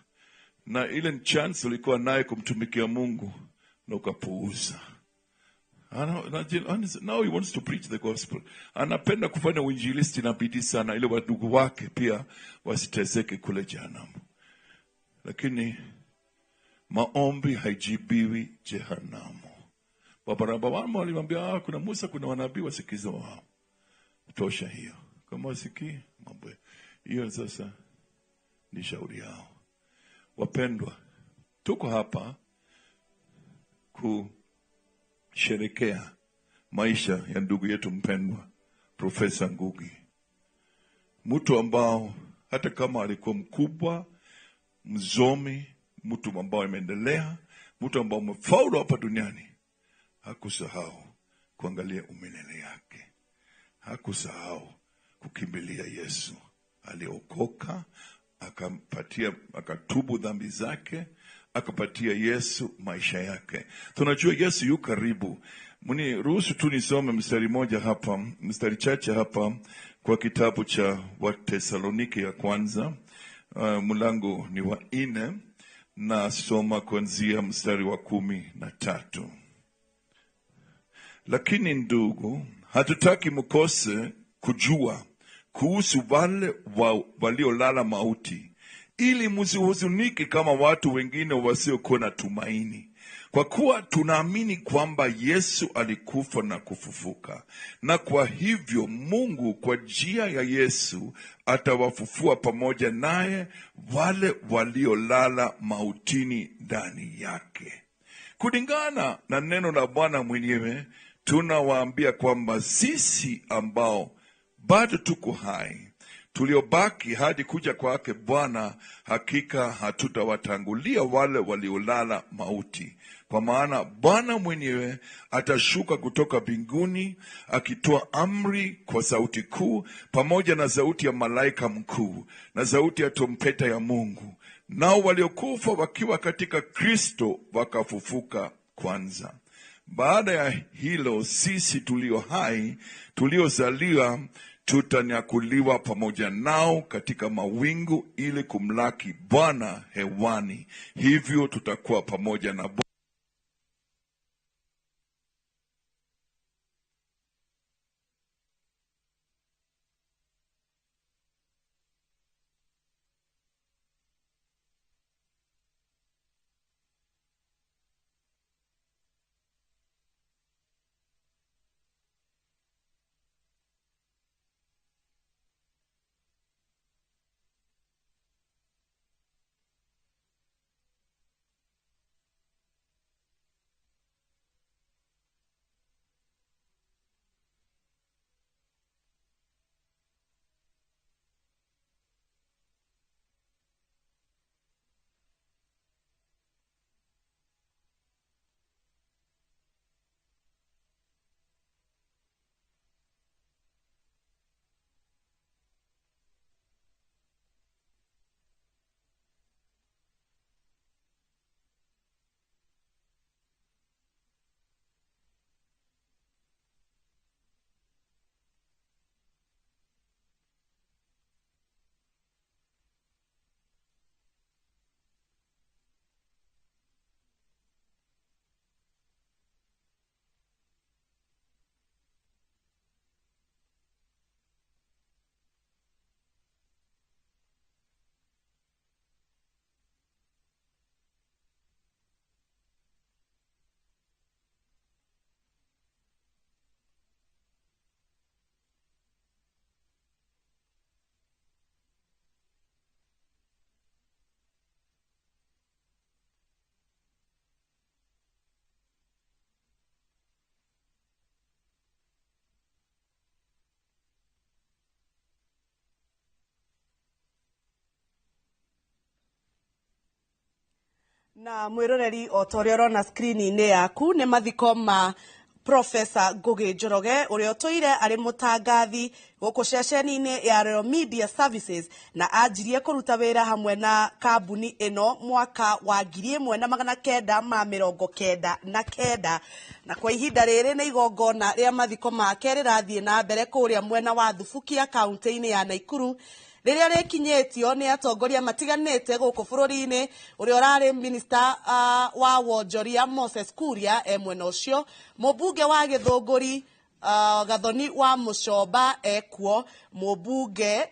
na ile chance ulikuwa naye kumtumikia Mungu na ukapuuza. Now he wants to preach the gospel. Anapenda kufanya uinjilisti na bidii sana ili wadugu wake pia wasiteseke kule jehanamu. Lakini maombi haijibiwi jehanamu. Baba wangu alimwambia kuna Musa, kuna wanabii, wasikize wao. Tosha hiyo. Kama wasikii mambo hiyo sasa ni shauri yao. Wapendwa, tuko hapa kusherekea maisha ya ndugu yetu mpendwa Profesa Ngugi. Mtu ambao hata kama alikuwa mkubwa, mzomi, mtu ambao ameendelea, mtu ambao umefaulu hapa duniani, hakusahau kuangalia umilele yake. Hakusahau kukimbilia Yesu. Aliokoka, akatubu dhambi zake, akapatia Yesu maisha yake. Tunajua Yesu yu karibu. Ruhusu tu nisome mstari chache hapa kwa kitabu cha Wathesalonike ya kwanza, mlango ni wa 4, na soma kuanzia mstari wa 13. Lakini ndugu, hatutaki mkose kujua kuhusu wale waliolala mauti, ili msihuzunike kama watu wengine wasiokuwa na tumaini. Kwa kuwa tunaamini kwamba Yesu alikufa na kufufuka, na kwa hivyo Mungu kwa njia ya Yesu atawafufua pamoja naye wale waliolala mautini ndani yake. Kulingana na neno la Bwana mwenyewe, tunawaambia kwamba sisi ambao bado tuko hai, tuliobaki hadi kuja kwake Bwana, hakika hatutawatangulia wale waliolala mauti. Kwa maana Bwana mwenyewe atashuka kutoka mbinguni akitoa amri kwa sauti kuu, pamoja na sauti ya malaika mkuu na sauti ya trompeta ya Mungu. Nao waliokufa wakiwa katika Kristo wakafufuka kwanza. Baada ya hilo sisi tulio hai, tuliozaliwa, tutanyakuliwa pamoja nao katika mawingu ili kumlaki Bwana hewani. Hivyo tutakuwa pamoja na Bwana. Na mwiroreri otorio na screen-inĩ yaku nĩ mathiko ma Professor Ngugi Njoroge uria otoire ari mutangathi guku ceceni-inĩ ya Royal Media Services na anjirie kuruta wira hamwe na kambuni ino mwaka wa 1999 na kwa ihinda rĩrĩ nĩ igongona rĩa mathiko make rĩrathiĩ na mbere kũrĩa mwena wa Thubukia kaunti-inĩ ya Naikuru riria rekinyetio ni atongoria matiganite guku bururi-ini uria urari minister wa wonjoria Moses Kuria mwena ucio mubunge wa Githunguri Gathoni wa Mucomba ekuo mubunge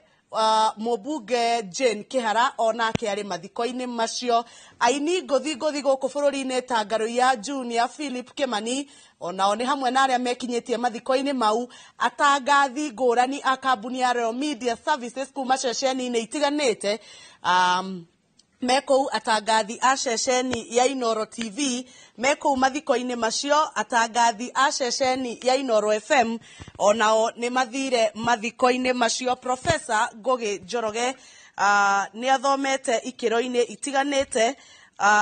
Jane Kihara onake ari mathiko-ini macio aini ngothi guku bururi-ini Tangaruya Junior Philip Kimani onao ni hamwe na aria mekinyetie mathiko-ini mau atangathi ngurani a kambuni ya Royal Media Services kuma ceceni-ini itiganite meko atangathi a ceceni ya Inoro TV meko mathiko-ini macio atangathi a ceceni ya Inoro FM onao ni mathire mathiko-ini macio Professor Ngugi Njoroge ni athomete ikiro-ini itiganite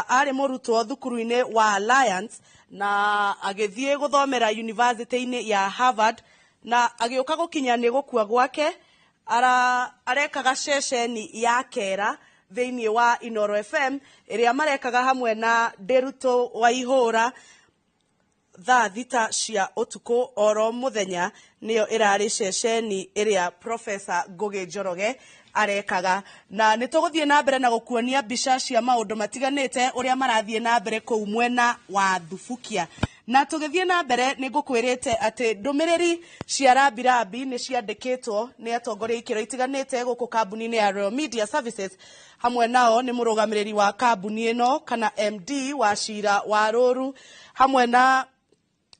ari murutwo thukuru-ini wa Alliance na agithie guthomera university-ini ya Harvard na agioka gukinya ni gukua gwake arekaga ceceni ya Kera thĩinĩ wa Inoro FM iria marekaga hamwe na Deruto Waihura thaa thita cia utuku oro muthenya niyo irari ceceni iria Professor Ngugi Njoroge arekaga na nituguthie na mbere na gukuonia mbica cia maundu matiganite uria marathie na mbere kuu mwena wa Thubukia na tugithie na mbere nigukwirite ati ndumiriri cia Rabirambi ni ciandikitwo ni atongoria ikiro itiganite guku kambuni-ini ya Royal Media Services hamwe nao ni murugamiriri wa kambuni ino kana MD wa Shira wa Ruru hamwe na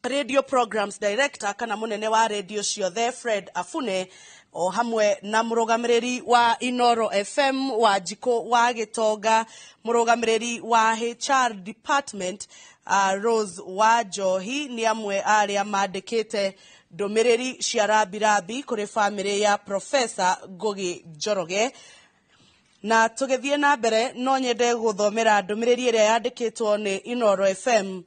Radio Programs Director kana munene wa radio ciothe Fred Afune o hamwe na murugamiriri wa Inoro FM wa Jiko wa Gitonga murugamiriri wa HR Department Rose wa Johi ni amwe aria mandikite ndumiriri cia Rabirambi kuri family ya Professor Ngugi Njoroge na tugithie na mbere no nyende guthomera ndumiriri iria yandikitwo ni Inoro FM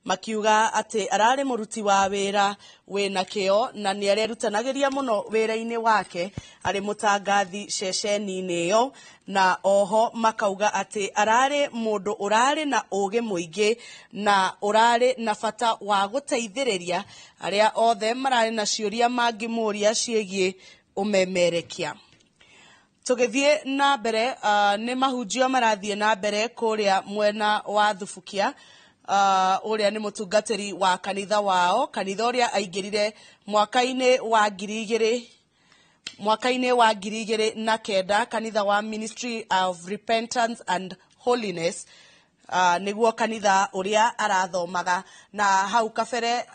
makiuga ati arari muruti wa wira wina kio na ni arerutanagiria muno wira-ini wake ari mutangathi ceceni-ini iyo na oho makauga ati arari mundu urari na uge muingi na urari na bata wa guteithiriria aria othe marari na ciuria mangimuria ciegie umemerekia tugithie na mbere ni mahunjio marathie na mbere kuria mwena wa Thubukia uria ni mutungatiri wa kanitha wao kanitha uria aingirire mwaka-ini wa 2009 kanitha wa Ministry of Repentance and Holiness niguo kanitha uria arathomaga na hau kabere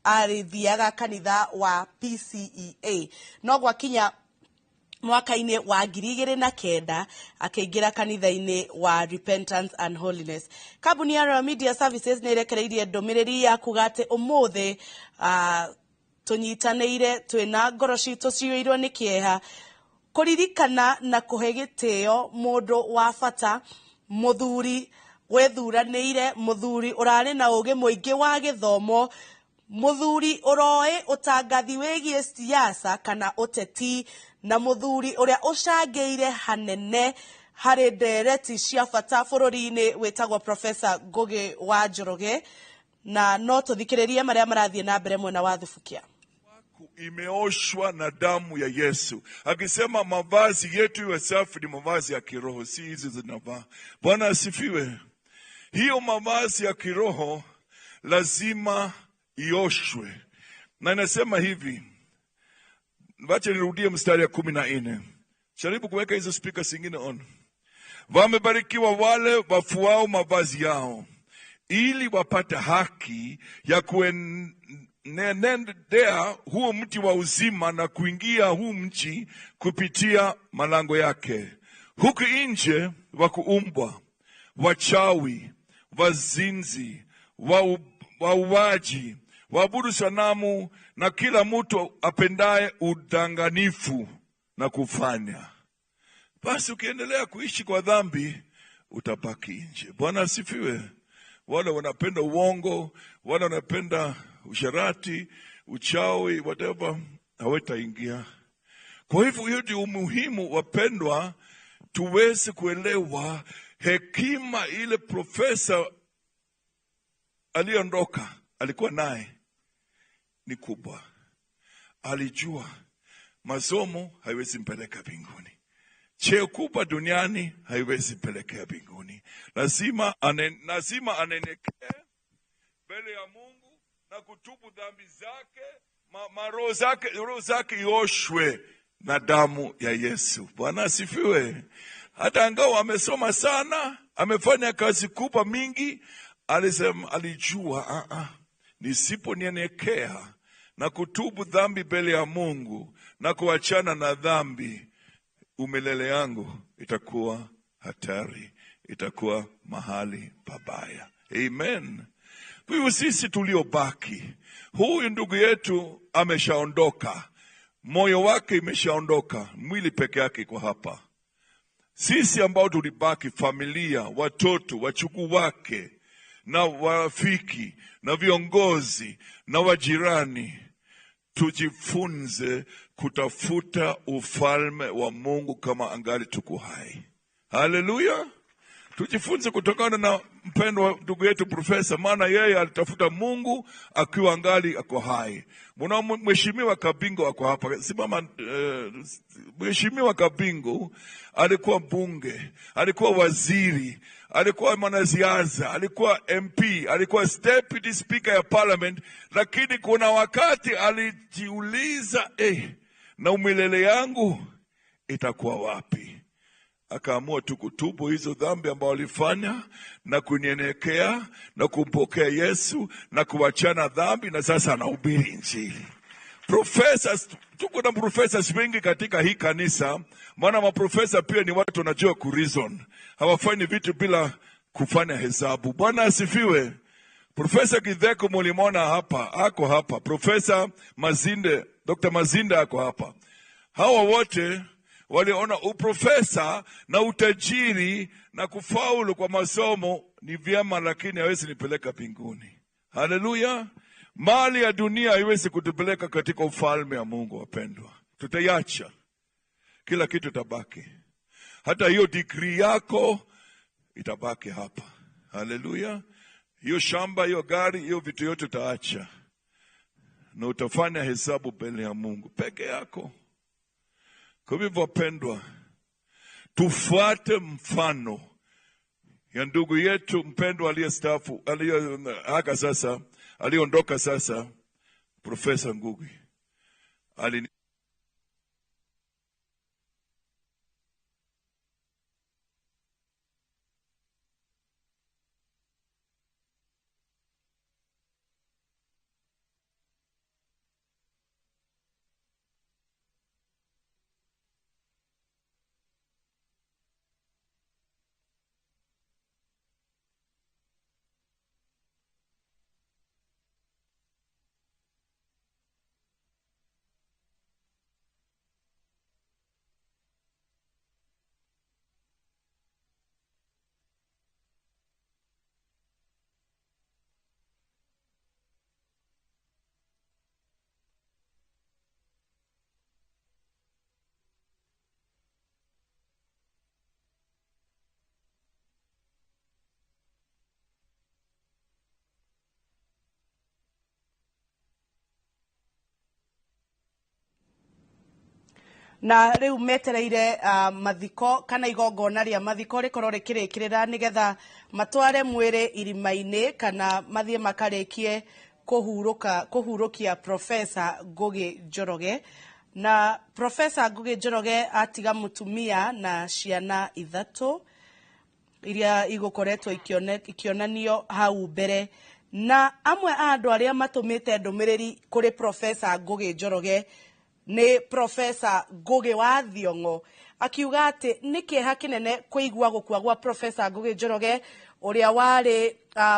arithiaga kanitha wa PCEA no gwakinya mwaka-ini wa 2009 akaingira kanitha-ini wa Repentance and Holiness. Kambuni ya Royal Media Services ni irekereirie ndumiriri ya kuga ati umuthi tunyitanĩire twina ngoro citu cioirwo ni kieha kuririkana na kuhe gitio mundu wa bata muthuri wethuranĩire muthuri urari na uge muingi wa githomo muthuri uroi utangathi wigie siasa kana uteti na muthuri uria ucangeire hanene hari ndereti cia bata bururi-ini wetagwo Professor Ngugi wa Njoroge na no tuthikiririe maria marathie na mbere mwena wa Thubukia. Imeoshwa na damu ya Yesu. Akisema mavazi yetu iwe safi ni mavazi ya kiroho, si hizi zinavaa. Bwana asifiwe. Hiyo mavazi ya kiroho lazima ioshwe. Na inasema hivi. Wacha nirudie mstari ya 14. Jaribu kuweka hizo speakers zingine on. Wamebarikiwa wale wafuao mavazi yao, ili wapate haki ya kuenendea huo mti wa uzima na kuingia huu mji kupitia malango yake. Huku nje wakuumbwa, wachawi, wazinzi, wauaji, waabudu sanamu na kila mtu apendaye udanganifu na kufanya. Basi ukiendelea kuishi kwa dhambi, utabaki nje. Bwana asifiwe. Wale wanapenda uongo, wale wanapenda usharati, uchawi, whatever, hawataingia. Kwa hivyo hiyo ndio umuhimu, wapendwa, tuweze kuelewa hekima ile profesa aliondoka alikuwa naye ni kubwa. Alijua masomo haiwezi mpeleka mbinguni. Cheo kubwa duniani haiwezi mpelekea mbinguni. Lazima anenekee mbele ya Mungu na kutubu dhambi zake, roho zake ioshwe na damu ya Yesu. Bwana asifiwe. Hata angao amesoma sana, amefanya kazi kubwa mingi, alijua nisiponyenyekea na kutubu dhambi mbele ya Mungu na kuachana na dhambi, umilele yangu itakuwa hatari, itakuwa mahali pabaya. Amen. Kwa hivyo sisi tuliobaki, huyu ndugu yetu ameshaondoka, moyo wake imeshaondoka, mwili peke yake kwa hapa. Sisi ambao tulibaki, familia, watoto, wachukuu wake, na warafiki, na viongozi, na wajirani, tujifunze kutafuta ufalme wa Mungu kama angali tuko hai. Haleluya. Tujifunze kutokana na mpendwa ndugu yetu profesa, maana yeye alitafuta Mungu akiwa angali ako hai. Mwana mheshimiwa Kabingo ako hapa. Simama. Mheshimiwa Kabingo alikuwa mbunge, alikuwa waziri, alikuwa mwanasiasa, alikuwa MP, alikuwa deputy speaker ya parliament, lakini kuna wakati alijiuliza, na umilele yangu itakuwa wapi? Akaamua tu kutubu hizo dhambi ambao alifanya na kunyenyekea na kumpokea Yesu na kuachana dhambi, na sasa anahubiri Injili. Professors, tuko na professors wengi katika hii kanisa, maana maprofesa pia ni watu wanajua kureason. Hawafanyi vitu bila kufanya hesabu. Bwana asifiwe. Profesa Kidheko mulimona hapa, ako hapa. Profesa Mazinde, Dr. Mazinde ako hapa. Hawa wote waliona uprofesa na utajiri na kufaulu kwa masomo ni vyema, lakini hawezi nipeleka mbinguni. Haleluya. Mali ya dunia haiwezi kutupeleka katika ufalme wa Mungu. Wapendwa, tutaiacha, kila kitu itabaki. Hata hiyo degree yako itabaki hapa. Haleluya. Hiyo shamba, hiyo gari, hiyo vitu yote utaacha, na utafanya hesabu mbele ya Mungu peke yako. Kwa hivyo wapendwa, tufuate mfano ya ndugu yetu mpendwa aliyestaafu, aliondoka sasa, Profesa Ngugi. na riu metereire mathiko kana igongona ria mathiko rikorwo rikirikirira nigetha matware mwire irimaini kana mathie makarikie kuhurukia Profesa Ngugi Njoroge. Na Profesa Ngugi Njoroge atiga mutumia na ciana ithatu iria igukoretwo ikionanio hau mbere, na amwe andu aria matumite ndumiriri kuri Profesa Ngugi Njoroge ni Profesa Ngugi wa Thiong'o, akiuga ati ni kieha kinene kuigua gukua gwa Profesa Ngugi Njoroge uria wari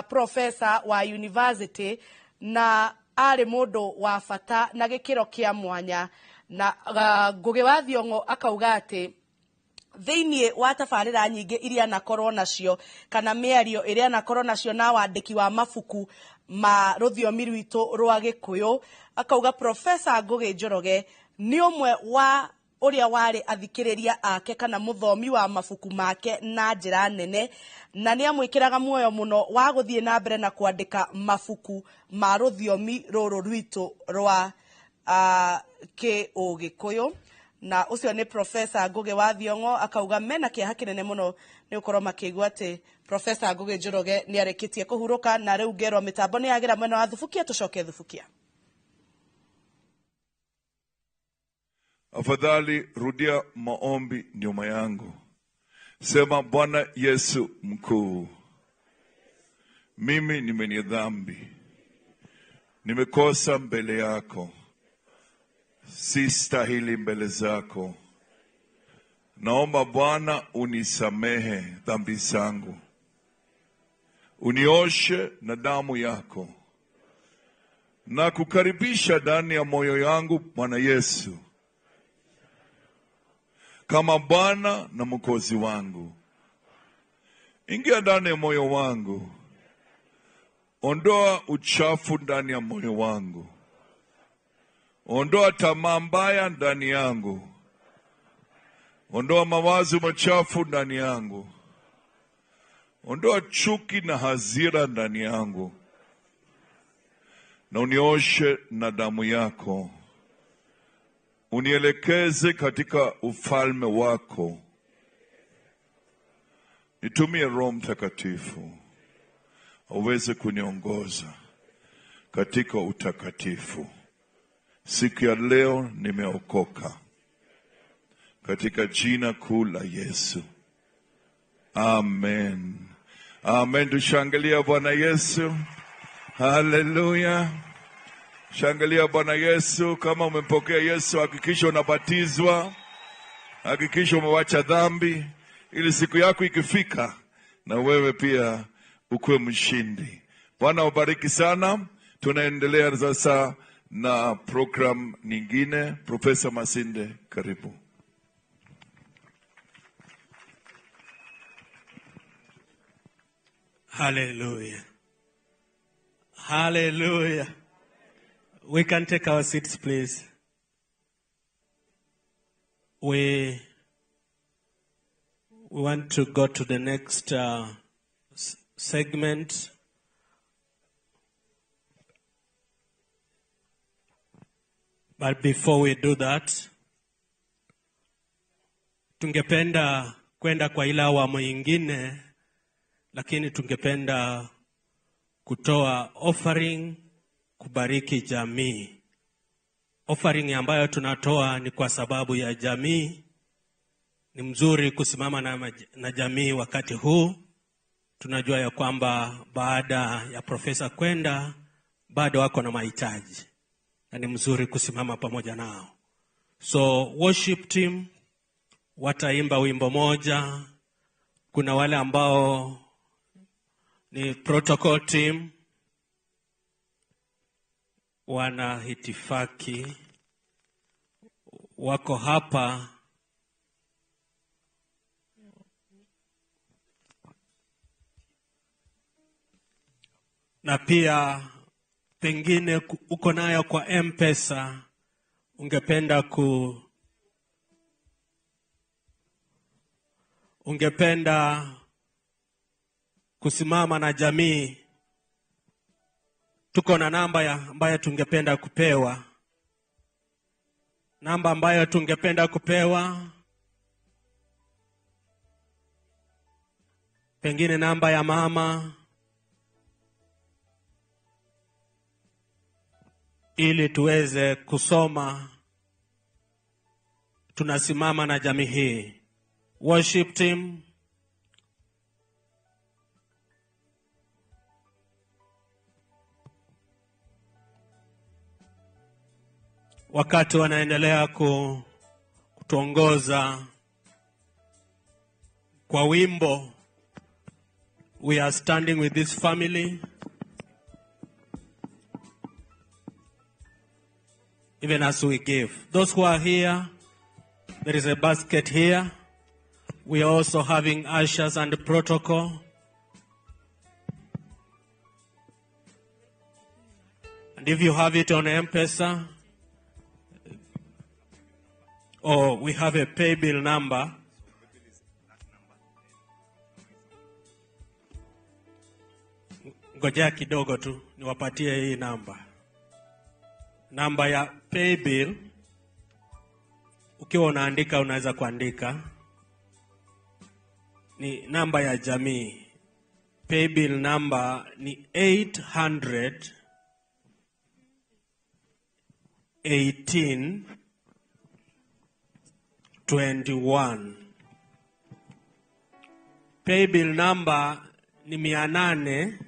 profesa wa university na ari mundu wa bata na gikiro kia mwanya. Na Ngugi wa Thiong'o akauga ati thiini wa tabarira nyingi iria nakorwo nacio kana miario iria nakorwo nacio na wandiki wa mabuku ma ruthiomi rwitu rwa Gikuyu. Akauga Professor Ngugi Njoroge ni umwe wa uria wari athikiriria ake kana muthomi wa mabuku make na njira nene, na ni amwikiraga muoyo muno wa guthie na mbere na kwandika mabuku ma ruthiomi ruru rwitu rwa Gikuyu. Na ucio ni Professor Ngugi wa Thiong'o. Akauga mena kiaha kinene muno ni ukorwo makigwa ati Professor Ngugi Njoroge ni arekitie kuhuruka, na riu ngerwo mitambo ni yagira mwena wa Thubukia. Tucoke Thubukia. Afadhali rudia maombi nyuma yangu. Sema, Bwana Yesu mkuu, mimi ni mwenye dhambi, nimekosa mbele yako, si stahili mbele zako. Naomba Bwana unisamehe dhambi zangu, unioshe na damu yako, na kukaribisha ndani ya moyo yangu Bwana Yesu kama Bwana na Mwokozi wangu. Ingia ndani ya moyo wangu, ondoa uchafu ndani ya moyo wangu, ondoa tamaa mbaya ndani yangu, ondoa mawazo machafu ndani yangu, ondoa chuki na hasira ndani yangu, na unioshe na damu yako. Unielekeze katika ufalme wako. Nitumie Roho Mtakatifu aweze kuniongoza katika utakatifu. Siku ya leo nimeokoka katika jina kuu la Yesu. Amen. Amen. Tushangilia Bwana Yesu. Hallelujah. Shangilia Bwana Yesu. Kama umempokea Yesu, hakikisha unabatizwa, hakikisha umewacha dhambi, ili siku yako ikifika na wewe pia ukuwe mshindi. Bwana ubariki sana. Tunaendelea sasa na program nyingine. Profesa Masinde, karibu. Hallelujah. Hallelujah. We can take our seats, please. We want to go to the next segment. But before we do that, tungependa kwenda kwa ile awamu nyingine, lakini tungependa kutoa offering kubariki jamii. Offering ambayo tunatoa ni kwa sababu ya jamii. Ni mzuri kusimama na jamii wakati huu. Tunajua ya kwamba baada ya profesa kwenda bado wako na mahitaji, na ni mzuri kusimama pamoja nao. So worship team wataimba wimbo moja. Kuna wale ambao ni protocol team wana hitifaki wako hapa, na pia pengine uko nayo kwa M-Pesa, ungependa kusimama na jamii. Tuko na namba ambayo tungependa kupewa. Namba ambayo tungependa kupewa, pengine namba ya mama, ili tuweze kusoma tunasimama na jamii hii. Worship team, wakati wanaendelea kutuongoza kwa wimbo, we are standing with this family. Even as we give. Those who are here, there is a basket here. We are also having ushers and protocol. And if you have it on M-Pesa, or we have a pay bill number, ngojea kidogo tu niwapatie hii namba. Namba ya pay bill, ukiwa unaandika unaweza kuandika, ni namba ya jamii. Pay bill number ni 800-18-21. Pay bill number ni 800-18-21.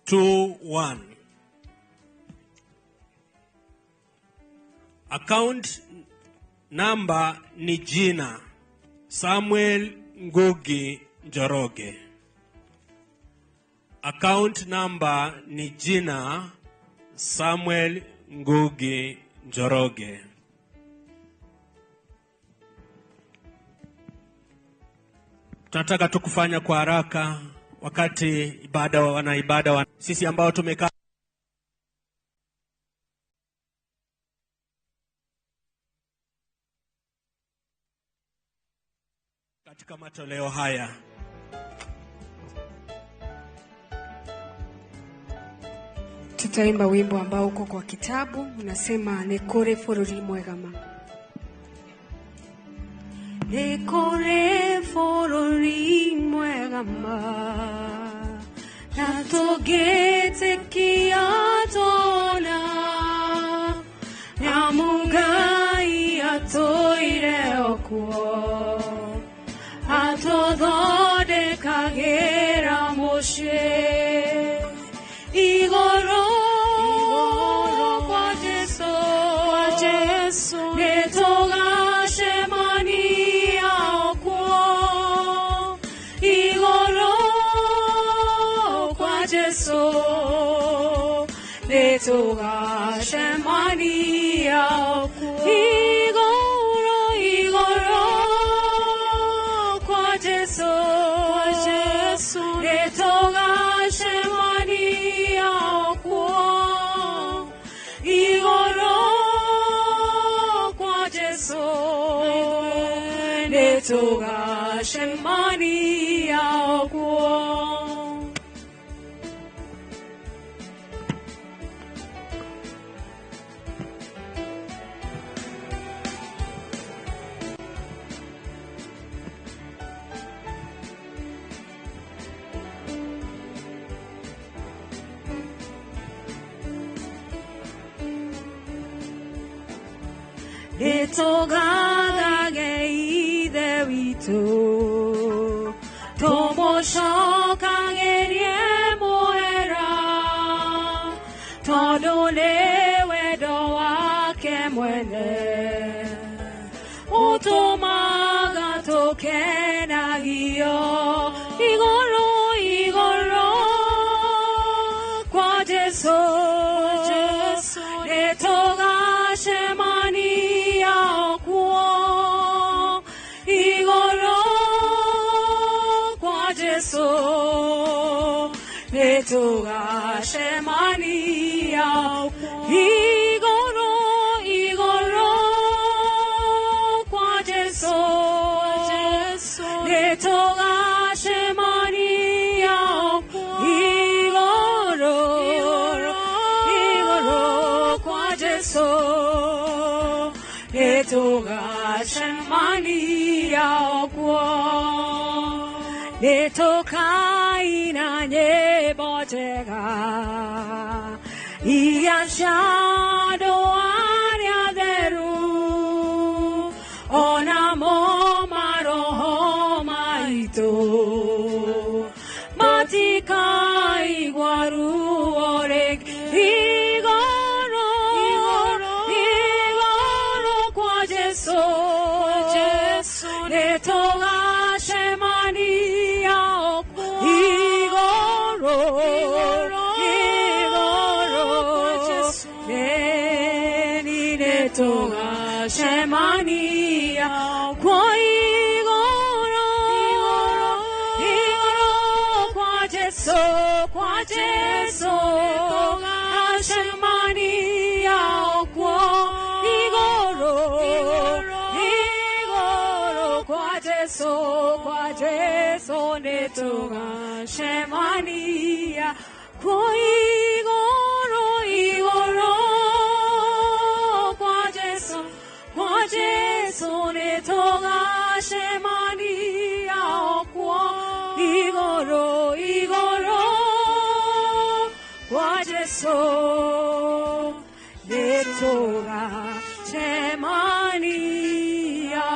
800-18-21. Account number ni jina Samuel Ngugi Njoroge. Account number ni jina Samuel Ngugi Njoroge. Tunataka tukufanya kwa haraka wakati wanaibada sisi ambao tumekaa katika matoleo haya. Tutaimba wimbo ambao uko kwa kitabu, unasema nekore forori mwegama. Nekore forori mwegama, natogete kiatona, nyamugai atoire okuo, atodode kagera Moshe, igoro kwa Jesu, netoga shemani akuo, igoro kwa Jesu, netoga shemani akuo, igoro kwa Jesu, netoga shemani akuo, igoro kwa Jesu, netoga shemani akuo. Netogagage ide wito, tomo shokage nie moera, todole wedo wake mwene, otomaga toke nagio, igoro kwa Jesu, netoga shemani akuo, igoro kwa Jesu, netoga shemani akuo, igoro kwa Jesu, netoga shemani akuo, igoro kwa Jesu, netoga shemani akuo, netoka ina nyebotega, iya shado aria deru, ona mo maroho maito, matika iguaru orek, igoro kwa Jesu, netoga shemani kwa Jesu ashemani yao igoro kwa Jesu netunga shemani ya kwa igoro kwa Jesu netunga shemani ya kwa igoro kwa Jesu netunga shemani ya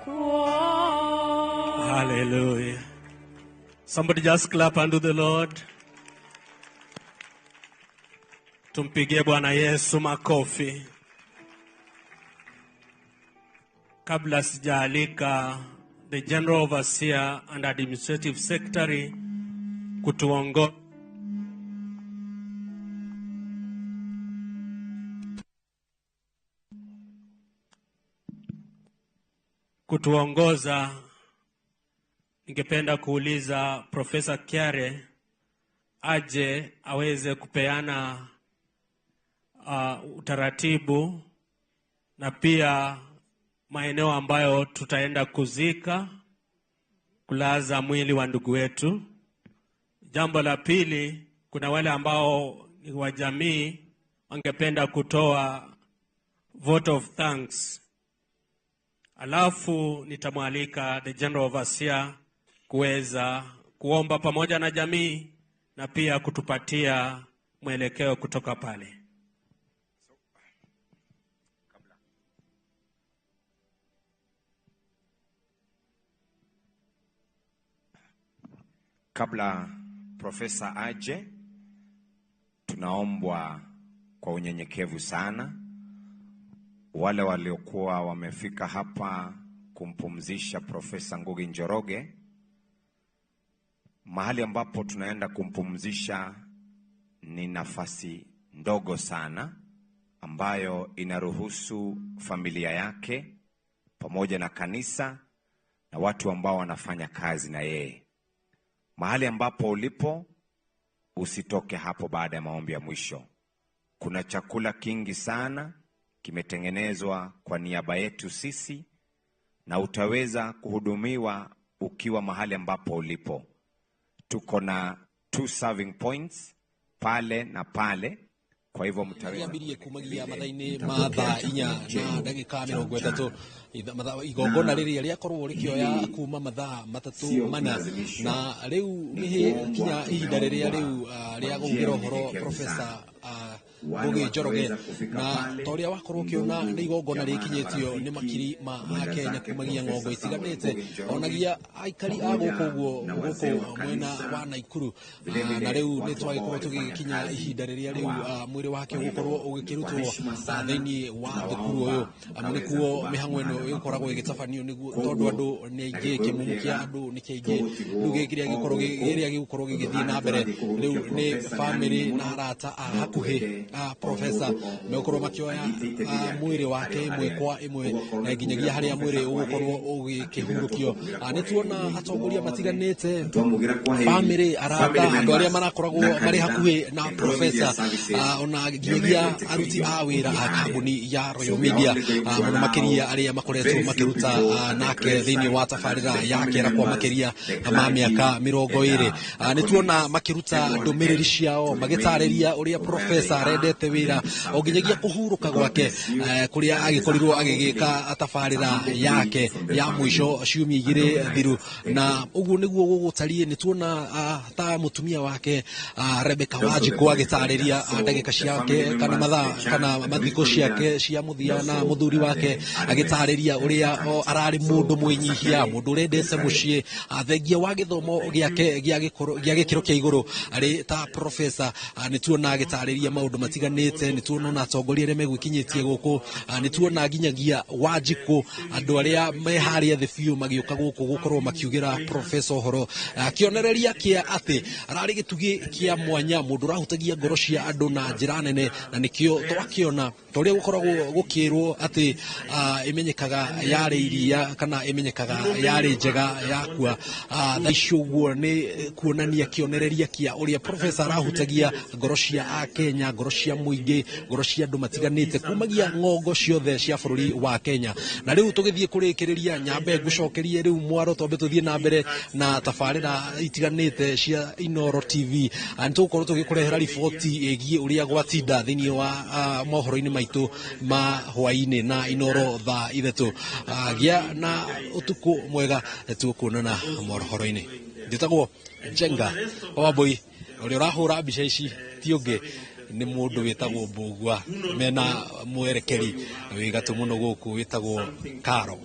kwa. Hallelujah. Somebody just clap unto the Lord. Tumpigie Bwana Yesu makofi. Kabla sijaalika the General Overseer and Administrative Secretary kutuongoza, ningependa kuuliza Profesa Kiare aje aweze kupeana utaratibu na pia maeneo ambayo tutaenda kuzika, kulaza mwili wa ndugu wetu. Jambo la pili, kuna wale ambao ni wa jamii wangependa kutoa vote of thanks. Alafu nitamwalika the General Overseer kuweza kuomba pamoja na jamii na pia kutupatia mwelekeo kutoka pale. Kabla Profesa aje, tunaombwa kwa unyenyekevu sana wale waliokuwa wamefika hapa kumpumzisha Profesa Ngugi Njoroge. Mahali ambapo tunaenda kumpumzisha ni nafasi ndogo sana ambayo inaruhusu familia yake pamoja na kanisa na watu ambao wanafanya kazi na yeye. Mahali ambapo ulipo, usitoke hapo baada ya maombi ya mwisho. Kuna chakula kingi sana kimetengenezwa kwa niaba yetu sisi, na utaweza kuhudumiwa ukiwa mahali ambapo ulipo. Tuko na 2 serving points pale na pale, kwa hivyo mtaweza yambirie kumagia mathaini matha inya na ndagika 30 igongona riria riakorwo rikioya kuma mathaa 3 mana na riu nihi kinya ihinda riria riu ria gugira horo Profesa Ngugi Njoroge na toria wakorwo kiona ni igongona rikinyetio ni makiri ma Kenya kumagia ngongo itiganite onagia aikari aguko mwena wa Naikuru na riu ni twagikorwo tugikinya ihinda riria riu mwiri wake gukorwo ugikirutwo thiini wa thukuru uyu nikuo mihango ino ikoragwo igitabanio niguo tondu andu ni aingi kimumukia andu ni kiingi riu gikiria gikorwo gigithii na mbere riu ni family na arata hakuhi Profesa mekorwo makioya mwiri wake imwe kwa imwe na nginyagia haria mwiri ugukorwo ugikihurukio. Nituona atongoria matiganite, family, arata, andu aria marakoragwo mari hakuhi na Profesa ona nginyagia aruti a wira a kambuni ya Royal Media muno makiria aria makoretwo makiruta nake thiini wa tafarira yake ra kwa makiria ma miaka 20. Nituona makiruta ndumiriri ciao magitariria uria Profesa arendete wira onginyagia kuhuruka gwake kuria agikorirwo agigika tafarira yake ya mwisho ciumia 2 thiru na uguo niguo gugutarie. Nituona ta mutumia wake Rebecca Wanjiku agitariria ndagika ciake kana mathaa kana mathiko ciake cia muthia na muthuri wake agitariria uria arari mundu mwinyihia mundu rendete mucii athengia wa githomo giake gia gikiro kia iguru ari ta Profesa. Nituona agitariria maundu matiganite, nituona na atongoria aria megwikinyitie guku, nituona nginyagia Wanjiku andu aria meharia the few magioka guku gukorwo makiugira Profesa horo kionereria kia ati arari gitugi kia mwanya mundu rahutagia ngoro cia andu na njira nene na nikio twakiona toria gukoragwo gukirwo ati imenyekaga imenyekaga yari iria kana imenyekaga yari njega yakua thaicũguo ni kuonania kionereria kia uria professor arahutagia ngoro cia a Kenya, ngoro cia muingi, ngoro cia andu matiganite kumagia ngongo ciothe cia bururi wa Kenya. Na riu tugithie kurikiriria nyambe ngucokerie riu mwaro tombe tuthie na mbere na tafarira itiganite cia Inoro TV. Antukorwo tugikurehera riboti egie uria gwatinda thini wa mohoro-ini maitu ma hwaini na Inoro tha ithatũ. Gia na utuku mwega tukuonana mohoro-ini. Nditagwo Jenga Wambui uria urahura mbica ici ti ungi ni mundu witagwo Mbugua mena mwerekeri wi gatu muno guku witagwo Karo.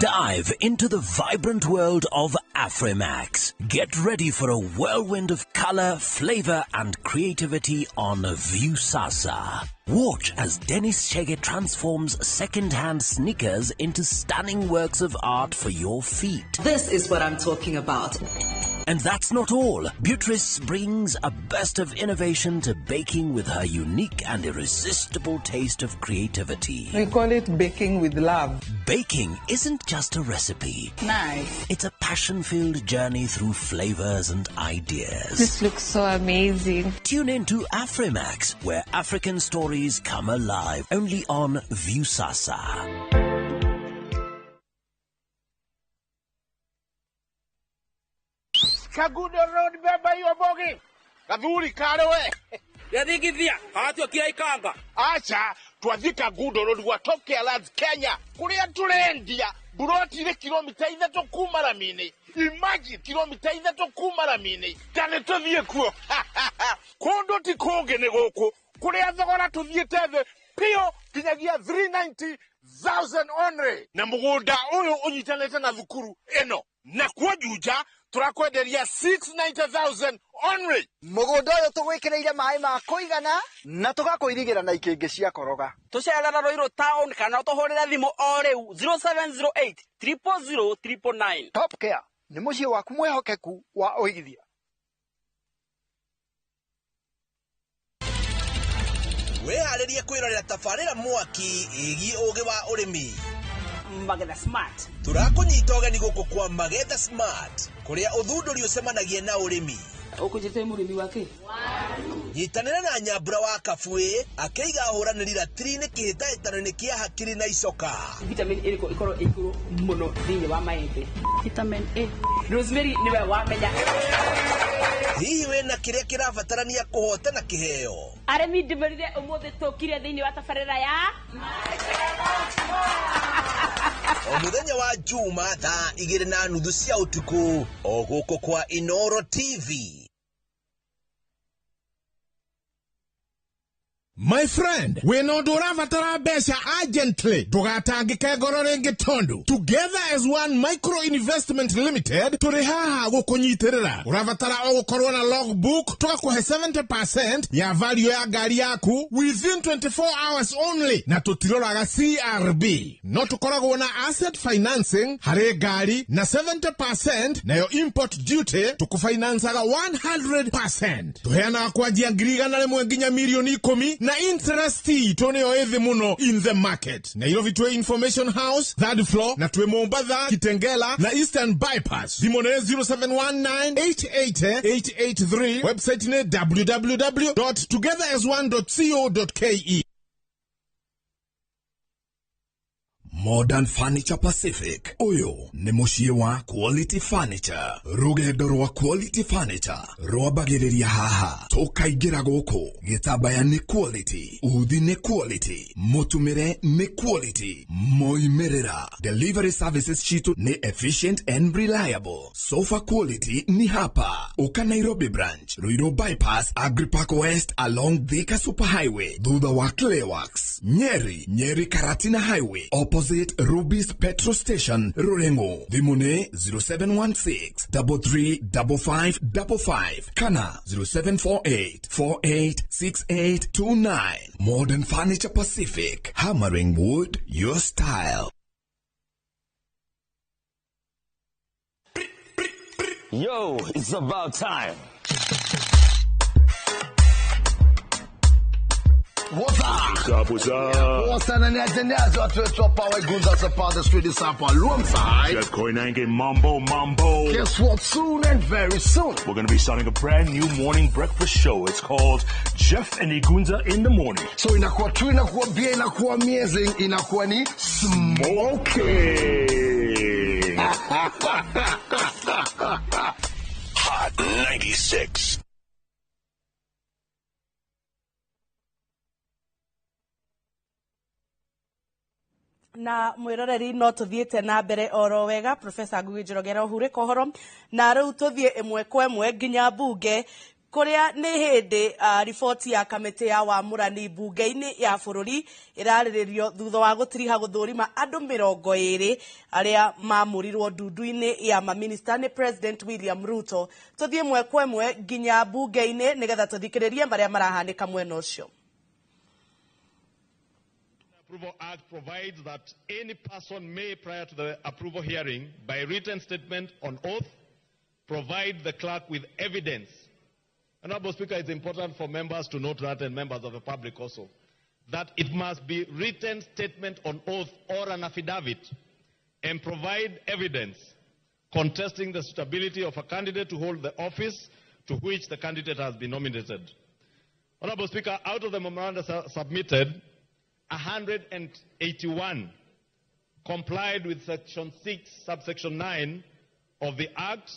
Dive into the vibrant world of Afrimax. Get ready for a whirlwind of color, flavor, and creativity on Viusasa. Watch as Dennis Chege transforms second-hand sneakers into stunning works of art for your feet. This is what I'm talking about. And that's not all. Beatrice brings a burst of innovation to baking with her unique and irresistible taste of creativity. We call it baking with love. Baking isn't just a recipe. Nice. It's a passion-filled journey through flavors and ideas. This looks so amazing. Tune in to Afrimax, where African stories come alive. Only on Viusasa. Kagudo road beba hiyo bogi. Kadhuri kare we. Yathigithia, hatio kia ikanga. Acha, twathika Gudo road watoke Alads Kenya. Kuria turendia, buroti ile kilomita 3 kuma Ramini. Imagine kilomita 3 kuma Ramini. Kane tuthie kuo. Kondo ti kongene goko. Kuria thogora tuthie teve. Pio kinyagia 390,000 onre. Na mugunda uyu unyitanete na thukuru eno. Na kwa juja turakwenderia 690,000 only. Mugunda uyu tugwikireire mai ma kuigana na tugakuirigira na ikingi cia koroga. Tucerera Roiro town kana tuhurira thimu o riu 0708 000 999. Top Care ni mucie waku mwehokeku wa oigithia. Weharirie kwirorera tafarira mwaki igi ugi wa urimi. Magetha Smart. Turakunyita ugeni guku kwa Magetha Smart kuria uthunduri ucemanagia na urimi. Ukujite murimi wake. Nyitanira na Nyambura wa Kabwe akeiga huraniri latrini kihitaitano-ini kia hakiri na icoka. Vitamin A ikoro ikuru muno thini wa maembe. Vitamin A. Rosemary niwe wamenya. Hihi wena kiria kirabatarania kuhotana kiheo. Aremi ndiverire umuthe tukire thini wa tafarira ya Omuthenya wa Juma thaa 2:30 cia utuku o guko kwa Inoro TV. My friend, we no duravatara besha urgently. Tugatangike ngoro ringi tondu. Together as one micro investment limited, turihaha gukunyitirira. Uravatara o gukorwo na logbook, tugakuhe 70% ya value ya gari yaku within 24 hours only. Na tutiroraga CRB. No tukoragwo na asset financing, hari gari na 70% na yo import duty tukufinansaga 100%. Tuheana kwanjia ngirigana rimwe nginya milioni 10 na interest ito niyo ethi muno in the market. Nairobi tuwe Information House, third floor, na tuwe Mombasa, Kitengela, na Eastern Bypass. Dimone 0719-880-883. Website ne www.togetheras1.co.ke. Modern Furniture Pacific. Uyo ni mushie wa Quality Furniture. Rugendo rwa Quality Furniture. Rwa bagiriria haha. Toka igira goko. Gitabaya ni quality. Uthi ni quality. Motumire ni quality. Moimerera. Delivery services chitu ni efficient and reliable. Sofa quality ni hapa. Uka Nairobi branch. Ruiru bypass. Agripark West along Thika Superhighway. Dhudha wa Clayworks. Nyeri Karatina Highway. Opposite Ruby's Petrol Station, Rurengo. Dhimune 0716-335555. Kana 0748-486829. Modern Furniture Pacific. Hammering wood, your style. Yo, it's about time. What's up? What's up? What's up? And that's what we're talking about. Gunza support the street is up alongside. Just going and get mambo. Guess what? Soon and very soon, we're going to be starting a brand new morning breakfast show. It's called Jeff and Igunza in the Morning. So inakuwa true, inakuwa bia, inakuwa amazing, inakuwa ni smoking. Hot 96. na mwiroreri no tuthiete na mbere oro wega Professor Ngugi Njoroge ohurika horo na riu tuthie imwe kwa imwe nginya bunge kuria ni hindi riboti ya kamiti ya wamurani bunge-ini ya bururi irariririo thutha wa gutiriha guthurima andu 20 aria mamurirwo ndundu-ini ya maminista ni President William Ruto. Tuthie imwe kwa imwe nginya bunge-ini nigetha tuthikiririe maria marahanika mwena ucio. Approval Act provides that any person may, prior to the approval hearing, by written statement on oath, provide the clerk with evidence. Honorable Speaker, it's important for members to note that, and members of the public also, that it must be written statement on oath or an affidavit and provide evidence contesting the suitability of a candidate to hold the office to which the candidate has been nominated. Honorable Speaker, out of the memoranda submitted, 181 complied with Section 6, subsection 9 of the Act,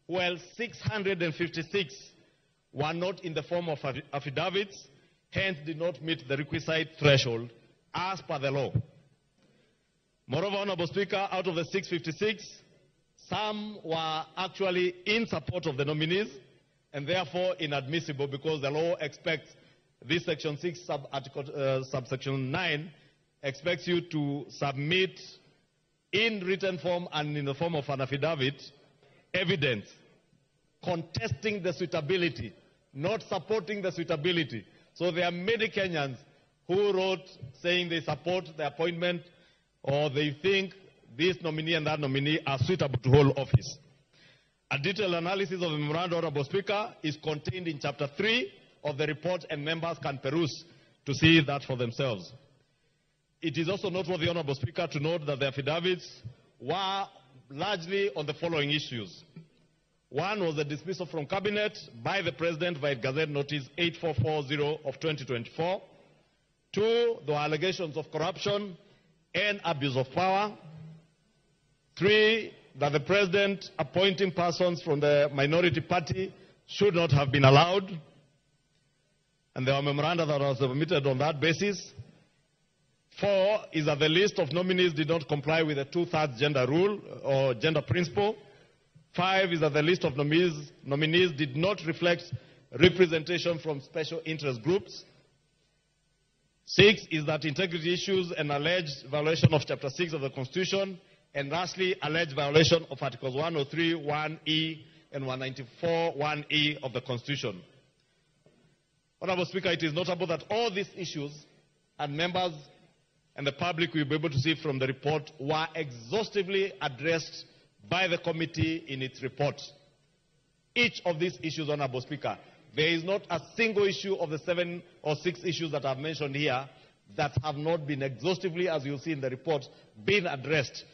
while 656 were not in the form of affidavits, hence did not meet the requisite threshold as per the law. Moreover, Honorable Speaker, out of the 656, some were actually in support of the nominees and therefore inadmissible because the law expects this Section 6, subsection 9, expects you to submit in written form and in the form of an affidavit evidence contesting the suitability, not supporting the suitability. So there are many Kenyans who wrote saying they support the appointment or they think this nominee and that nominee are suitable to hold office. A detailed analysis of the memorandum, Honorable Speaker, is contained in Chapter 3 of the report, and members can peruse to see that for themselves. It is also noteworthy, Honorable Speaker, to note that the affidavits were largely on the following issues. One was the dismissal from Cabinet by the President via Gazette Notice 8440 of 2024. Two, there were allegations of corruption and abuse of power. Three, that the President appointing persons from the minority party should not have been allowed. And there were memoranda that were submitted on that basis. Four is that the list of nominees did not comply with the 2/3 gender rule or gender principle. Five is that the list of nominees did not reflect representation from special interest groups. Six is that integrity issues and alleged violation of Chapter 6 of the Constitution. And lastly, alleged violation of Articles 103, 1E, and 194, 1E of the Constitution. Honorable Speaker, it is notable that all these issues, and members and the public will be able to see from the report, were exhaustively addressed by the committee in its report. Each of these issues, Honorable Speaker, there is not a single issue of the 7 or 6 issues that I've mentioned here that have not been exhaustively, as you'll see in the report, been addressed,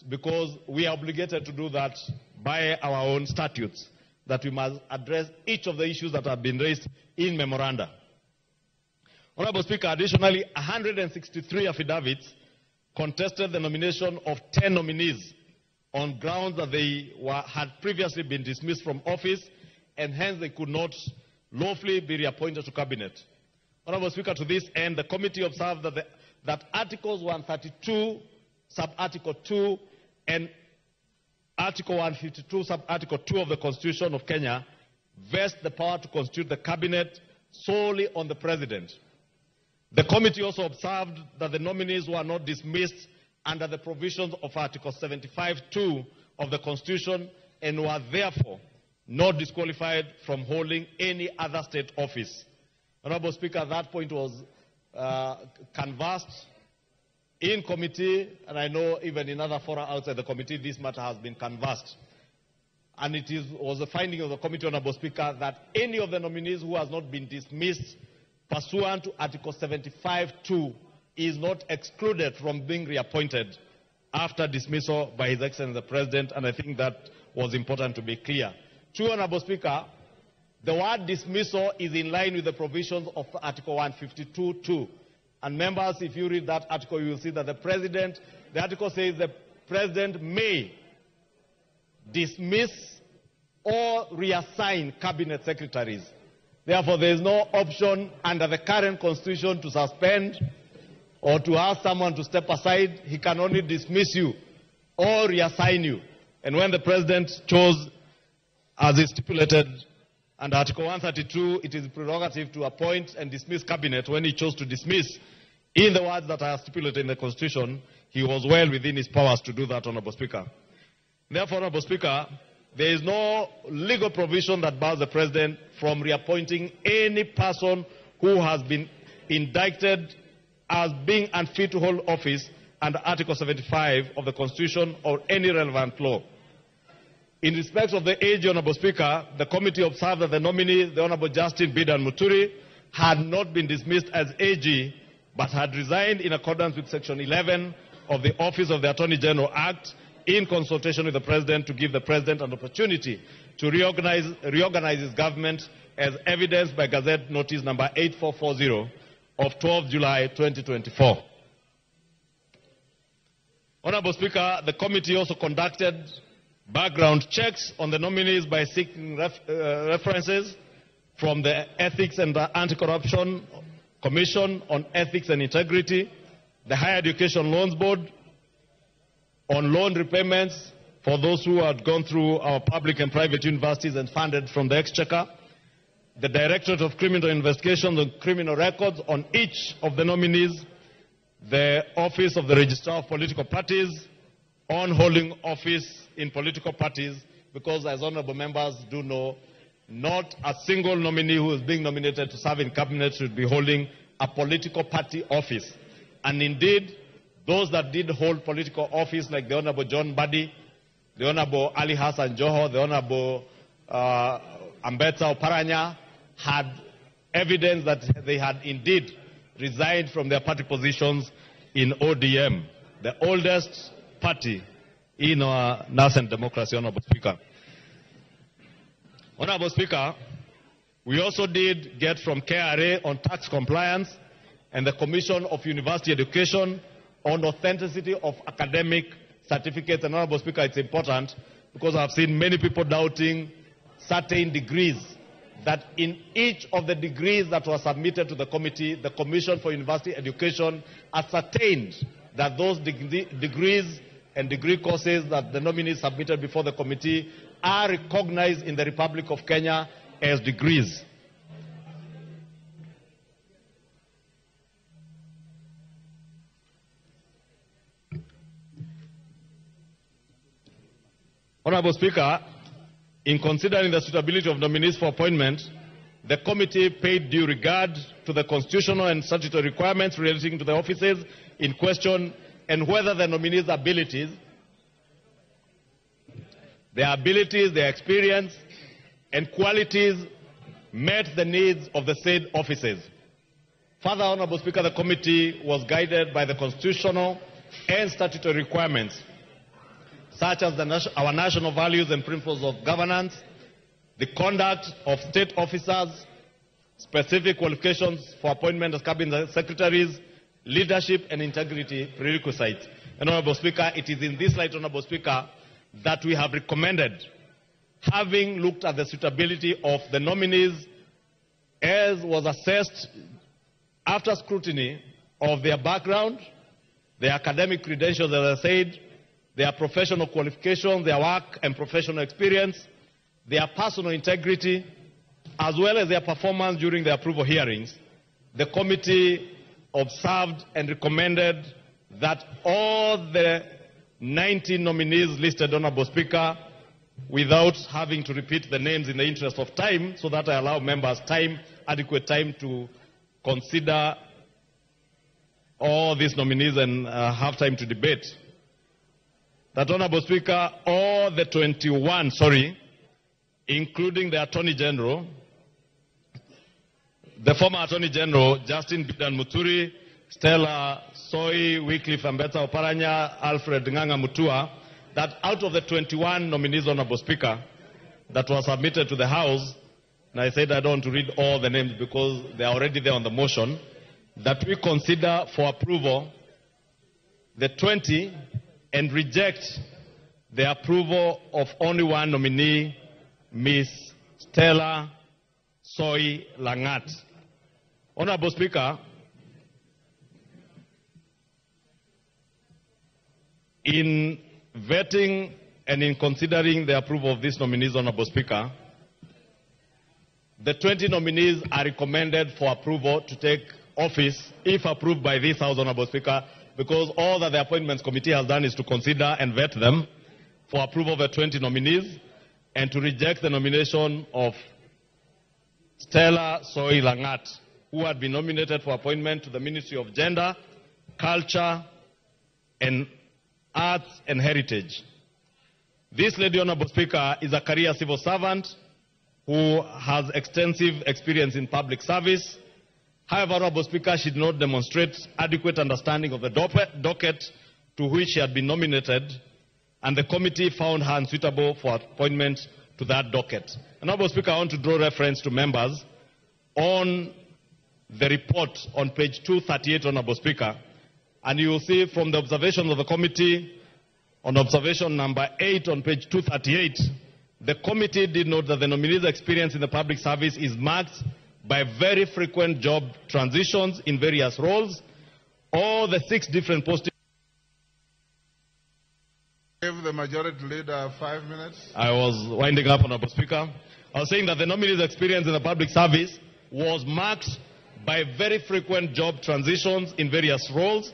because we are obligated to do that by our own statutes, that we must address each of the issues that have been raised in memoranda. Honorable Speaker, additionally, 163 affidavits contested the nomination of 10 nominees on grounds that they had previously been dismissed from office and hence they could not lawfully be reappointed to cabinet. Honorable Speaker, to this end, the committee observed that Articles 132, Sub-Article 2, and Article 152, Sub-Article 2 of the Constitution of Kenya vest the power to constitute the cabinet solely on the President. The committee also observed that the nominees were not dismissed under the provisions of Article 75(2) of the Constitution and were therefore not disqualified from holding any other state office. Honorable Speaker, that point was canvassed in committee, and I know even in other fora outside the committee, this matter has been canvassed. And it was a finding of the committee, Honorable Speaker, that any of the nominees who has not been dismissed pursuant to Article 75(2) is not excluded from being reappointed after dismissal by His Excellency the President, and I think that was important to be clear. True, Honorable Speaker, the word dismissal is in line with the provisions of Article 152(2). And members, if you read that article, you will see that the article says the President may dismiss or reassign cabinet secretaries. Therefore, there is no option under the current constitution to suspend or to ask someone to step aside. He can only dismiss you or reassign you. And when the President chose, as is stipulated under Article 132, it is prerogative to appoint and dismiss cabinet. When he chose to dismiss, in the words that are stipulated in the Constitution, he was well within his powers to do that, Honorable Speaker. Therefore, Honorable Speaker, there is no legal provision that bars the President from reappointing any person who has been indicted as being unfit to hold office under Article 75 of the Constitution or any relevant law. In respect of the AG, Honorable Speaker, the committee observed that the nominee, the Honorable Justin Bidan Muturi, had not been dismissed as AG, but had resigned in accordance with Section 11 of the Office of the Attorney General Act in consultation with the President to give the President an opportunity to reorganize his government as evidenced by Gazette Notice number 8440 of 12 July 2024. Honorable Speaker, the committee also conducted background checks on the nominees by seeking references from the Ethics and Anti-Corruption Commission on Ethics and Integrity, the Higher Education Loans Board, on loan repayments for those who had gone through our public and private universities and funded from the Exchequer, the Directorate of Criminal Investigations on criminal records on each of the nominees, the Office of the Registrar of Political Parties on holding office in political parties, because as honorable members do know, not a single nominee who is being nominated to serve in cabinet should be holding a political party office. And indeed, those that did hold political office, like the Honorable John Badi, the Honorable Ali Hassan Joho, the Honorable Ambetsa Oparanya, had evidence that they had indeed resigned from their party positions in ODM, the oldest party in our nascent democracy, Honorable Speaker. Honorable Speaker, we also did get from KRA on tax compliance and the Commission of University Education on authenticity of academic certificates. And Honorable Speaker, it's important because I've seen many people doubting certain degrees, that in each of the degrees that were submitted to the committee, the Commission for University Education ascertained that those degrees and degree courses that the nominees submitted before the committee are recognized in the Republic of Kenya as degrees. Honorable Speaker, in considering the suitability of nominees for appointment, the committee paid due regard to the constitutional and statutory requirements relating to the offices in question and whether the nominees' abilities, their experience, and qualities met the needs of the said offices. Further, Honorable Speaker, the committee was guided by the constitutional and statutory requirements, such as our national values and principles of governance, the conduct of state officers, specific qualifications for appointment as cabinet secretaries, leadership and integrity prerequisites. And Honorable Speaker, it is in this light, Honorable Speaker, that we have recommended, having looked at the suitability of the nominees as was assessed after scrutiny of their background, their academic credentials, as I said, their professional qualifications, their work and professional experience, their personal integrity, as well as their performance during the approval hearings. The committee observed and recommended that all the 19 nominees listed, Honorable Speaker, without having to repeat the names in the interest of time, so that I allow members adequate time to consider all these nominees and have time to debate. That, Honorable Speaker, all the 21, including the Attorney General, the former Attorney General, Justin Bidan Muturi, Stella Soy, Wycliffe Ambetsa Oparanya, Alfred Nganga Mutua, that out of the 21 nominees, Honorable Speaker, that were submitted to the House, and I said I don't want to read all the names because they are already there on the motion, that we consider for approval the 20 and reject the approval of only one nominee, Ms. Stella Soy Langat. Honorable Speaker, in vetting and in considering the approval of these nominees, Honorable Speaker, the 20 nominees are recommended for approval to take office if approved by this House, Honorable Speaker, because all that the Appointments Committee has done is to consider and vet them for approval of the 20 nominees and to reject the nomination of Stella Soy Langat, who had been nominated for appointment to the Ministry of Gender, Culture, and Arts and Heritage. This lady, Honorable Speaker, is a career civil servant who has extensive experience in public service. However, Honorable Speaker, she did not demonstrate adequate understanding of the docket to which she had been nominated, and the committee found her unsuitable for appointment to that docket. Honorable Speaker, I want to draw reference to members on the report on page 238, Honorable Speaker, and you will see from the observations of the committee on observation number 8 on page 238, the committee did note that the nominee's experience in the public service is marked by very frequent job transitions in various roles. All the 6 different postings. Give the majority leader 5 minutes. I was winding up, Honorable Speaker. I was saying that the nominee's experience in the public service was marked by very frequent job transitions in various roles.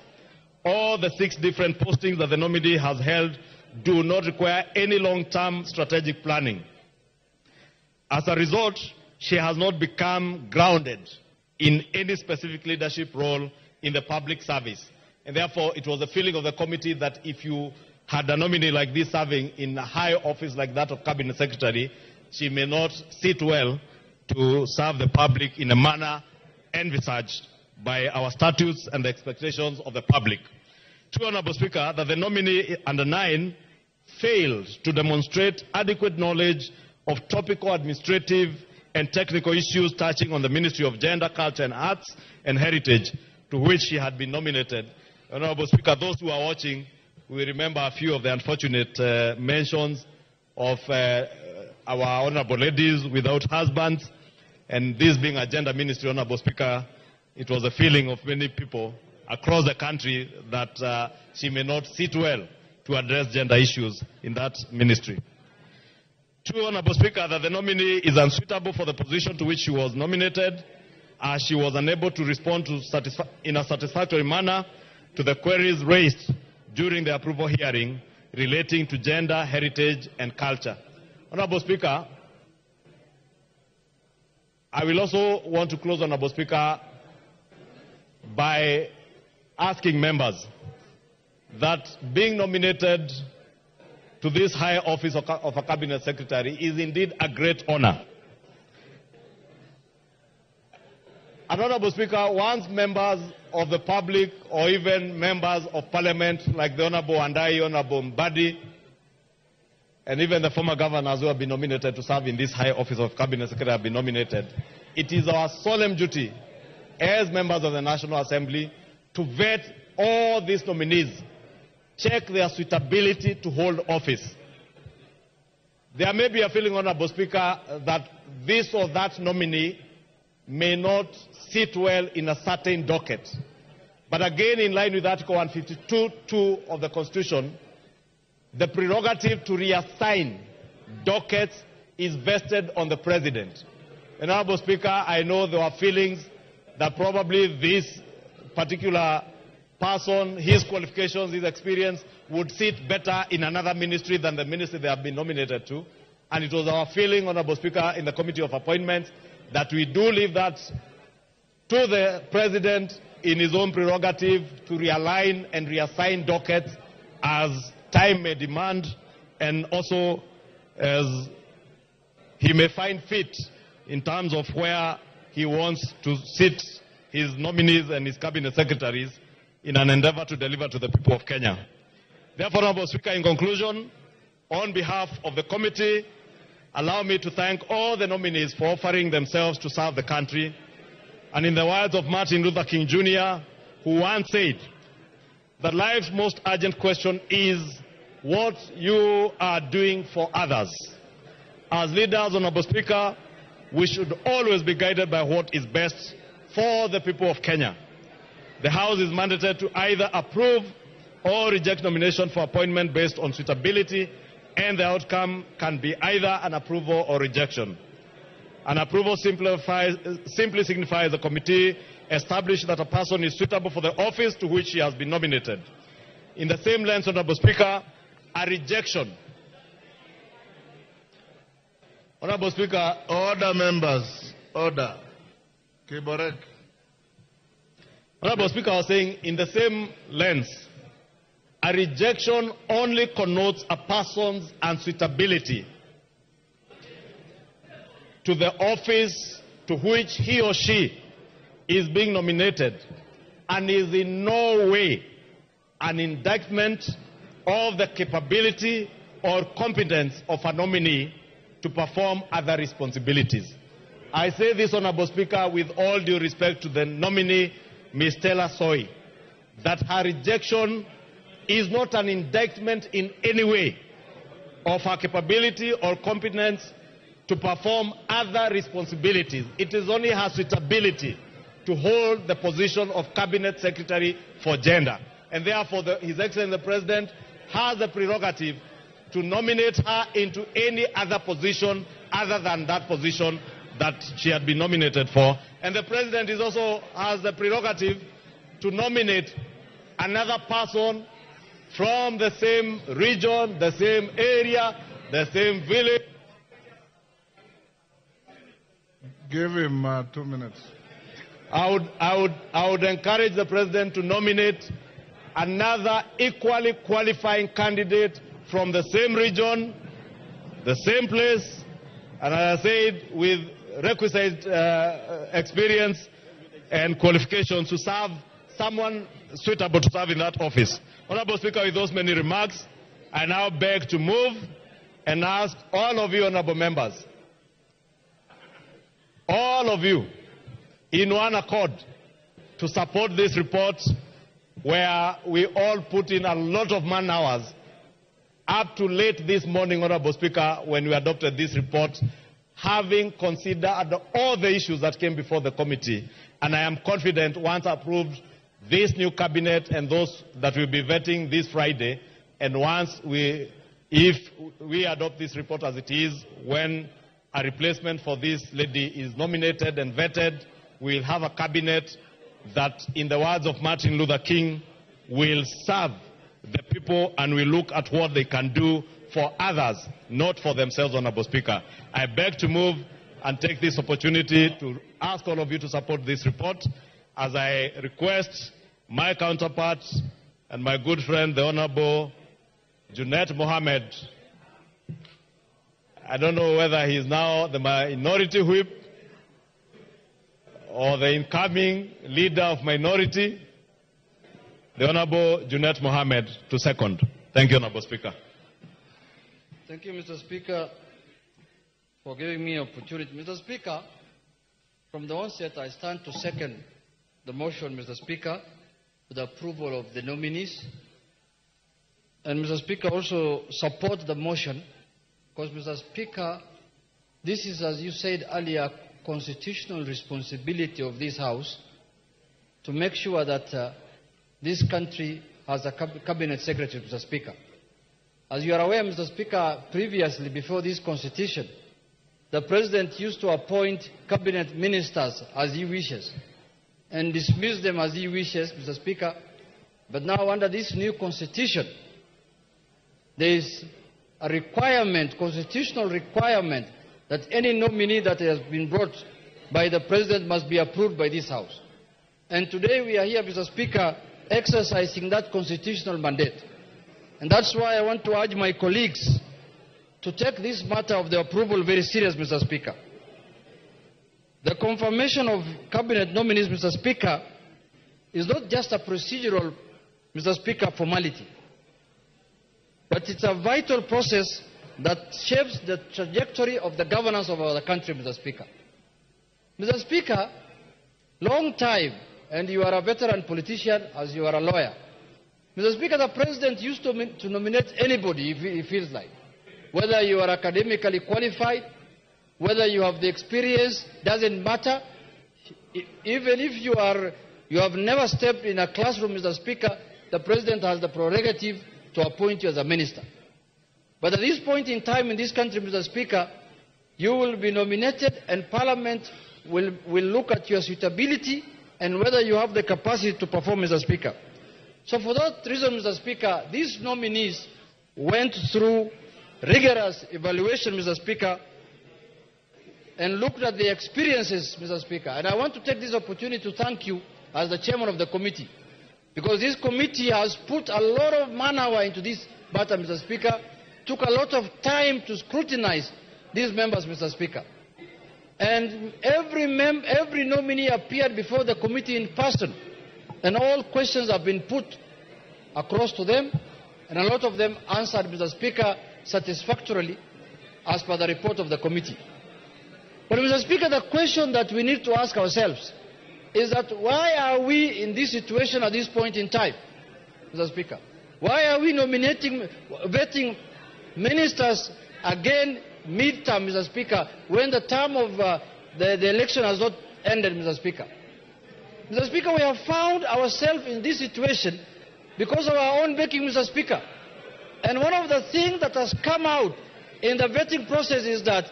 All the 6 different postings that the nominee has held do not require any long-term strategic planning. As a result, she has not become grounded in any specific leadership role in the public service. And therefore, it was the feeling of the committee that if you had a nominee like this serving in a high office like that of Cabinet Secretary, she may not sit well to serve the public in a manner envisaged by our statutes and the expectations of the public. True, Honorable Speaker, that the nominee under 9 failed to demonstrate adequate knowledge of topical administrative and technical issues touching on the Ministry of Gender, Culture and Arts and Heritage, to which she had been nominated. Honorable Speaker, those who are watching will remember a few of the unfortunate mentions of our honorable ladies without husbands, and this being a gender ministry, Honorable Speaker, it was a feeling of many people across the country that she may not sit well to address gender issues in that ministry. True, Honorable Speaker, that the nominee is unsuitable for the position to which she was nominated, as she was unable to respond to in a satisfactory manner to the queries raised during the approval hearing relating to gender, heritage, and culture. Honorable Speaker, I will also want to close, Honorable Speaker, by asking members that being nominated to this high office of a Cabinet Secretary is indeed a great honor. And Honorable Speaker, once members of the public or even members of Parliament like the Honorable Andai, Honorable Mbadi, and even the former governors who have been nominated to serve in this high office of Cabinet Secretary have been nominated, it is our solemn duty as members of the National Assembly to vet all these nominees, check their suitability to hold office. There may be a feeling, Honorable Speaker, that this or that nominee may not sit well in a certain docket. But again, in line with Article 152(2) of the Constitution, the prerogative to reassign dockets is vested on the President. And Honorable Speaker, I know there are feelings that probably this particular person, his qualifications, his experience, would sit better in another ministry than the ministry they have been nominated to. And it was our feeling, Honorable Speaker, in the Committee of Appointments, that we do leave that to the President in his own prerogative to realign and reassign dockets as time may demand, and also as he may find fit in terms of where he wants to sit his nominees and his cabinet secretaries in an endeavor to deliver to the people of Kenya. Therefore, Honorable Speaker, in conclusion, on behalf of the committee, allow me to thank all the nominees for offering themselves to serve the country. And in the words of Martin Luther King Jr., who once said that life's most urgent question is what you are doing for others. As leaders, Honorable Speaker, we should always be guided by what is best for the people of Kenya. The House is mandated to either approve or reject nomination for appointment based on suitability, and the outcome can be either an approval or rejection. An approval simply signifies the committee established that a person is suitable for the office to which he has been nominated. In the same lens, Honorable Speaker, a rejection. Honorable Speaker. Order, members. Order. Kiborek. Honorable Speaker, I was saying, in the same lens, a rejection only connotes a person's unsuitability to the office to which he or she is being nominated, and is in no way an indictment of the capability or competence of a nominee to perform other responsibilities. I say this, Honorable Speaker, with all due respect to the nominee, Ms. Stella Soy, that her rejection is not an indictment in any way of her capability or competence to perform other responsibilities. It is only her suitability to hold the position of Cabinet Secretary for Gender. And therefore, His Excellency the President has the prerogative to nominate her into any other position other than that position that she had been nominated for. And the President also has the prerogative to nominate another person from the same region, the same area, the same village. Give him 2 minutes. I would encourage the President to nominate another equally qualifying candidate from the same region, the same place, and as I said, with requisite experience and qualifications to serve someone suitable to serve in that office. Honorable Speaker, with those many remarks, I now beg to move and ask all of you, honorable members, all of you, in one accord, to support this report where we all put in a lot of man hours up to late this morning, Honorable Speaker, when we adopted this report, having considered all the issues that came before the committee. And I am confident, once approved, this new cabinet and those that will be vetting this Friday, and if we adopt this report as it is, when a replacement for this lady is nominated and vetted, we'll have a cabinet that, in the words of Martin Luther King, will serve the people and will look at what they can do for others, not for themselves, Honorable Speaker. I beg to move and take this opportunity to ask all of you to support this report, as I request my counterpart and my good friend, the Honorable Junet Mohammed. I don't know whether he is now the minority whip or the incoming leader of minority, the Honorable Junet Mohammed, to second. Thank you, Honorable Speaker. Thank you, Mr. Speaker, for giving me opportunity. Mr. Speaker, from the onset, I stand to second the motion, Mr. Speaker, with the approval of the nominees. And Mr. Speaker, also support the motion because, Mr. Speaker, this is, as you said earlier, constitutional responsibility of this House to make sure that this country has a cabinet secretary, Mr. Speaker. As you are aware, Mr. Speaker, previously, before this constitution, the President used to appoint cabinet ministers as he wishes and dismiss them as he wishes, Mr. Speaker. But now, under this new constitution, there is a requirement, constitutional requirement, that any nominee that has been brought by the President must be approved by this House. And today we are here, Mr. Speaker, exercising that constitutional mandate. And that's why I want to urge my colleagues to take this matter of the approval very serious, Mr. Speaker. The confirmation of cabinet nominees, Mr. Speaker, is not just a procedural, Mr. Speaker, formality, but it's a vital process that shapes the trajectory of the governance of our country, Mr. Speaker. Mr. Speaker, long time, and you are a veteran politician as you are a lawyer. Mr. Speaker, the President used to nominate anybody if he feels like. Whether you are academically qualified, whether you have the experience, doesn't matter. Even if you have never stepped in a classroom, Mr. Speaker, the President has the prerogative to appoint you as a minister. But at this point in time in this country, Mr. Speaker, you will be nominated and Parliament will look at your suitability and whether you have the capacity to perform, Mr. Speaker. So for that reason, Mr. Speaker, these nominees went through rigorous evaluation, Mr. Speaker, and looked at the experiences, Mr. Speaker. And I want to take this opportunity to thank you as the chairman of the committee, because this committee has put a lot of manpower into this matter, Mr. Speaker, took a lot of time to scrutinize these members, Mr. Speaker. And every nominee appeared before the committee in person, and all questions have been put across to them, and a lot of them answered, Mr. Speaker, satisfactorily as per the report of the committee. But, Mr. Speaker, the question that we need to ask ourselves is that why are we in this situation at this point in time, Mr. Speaker? Why are we vetting ministers again mid-term, Mr. Speaker, when the term of the election has not ended, Mr. Speaker? Mr. Speaker, we have found ourselves in this situation because of our own vetting, Mr. Speaker. And one of the things that has come out in the vetting process is that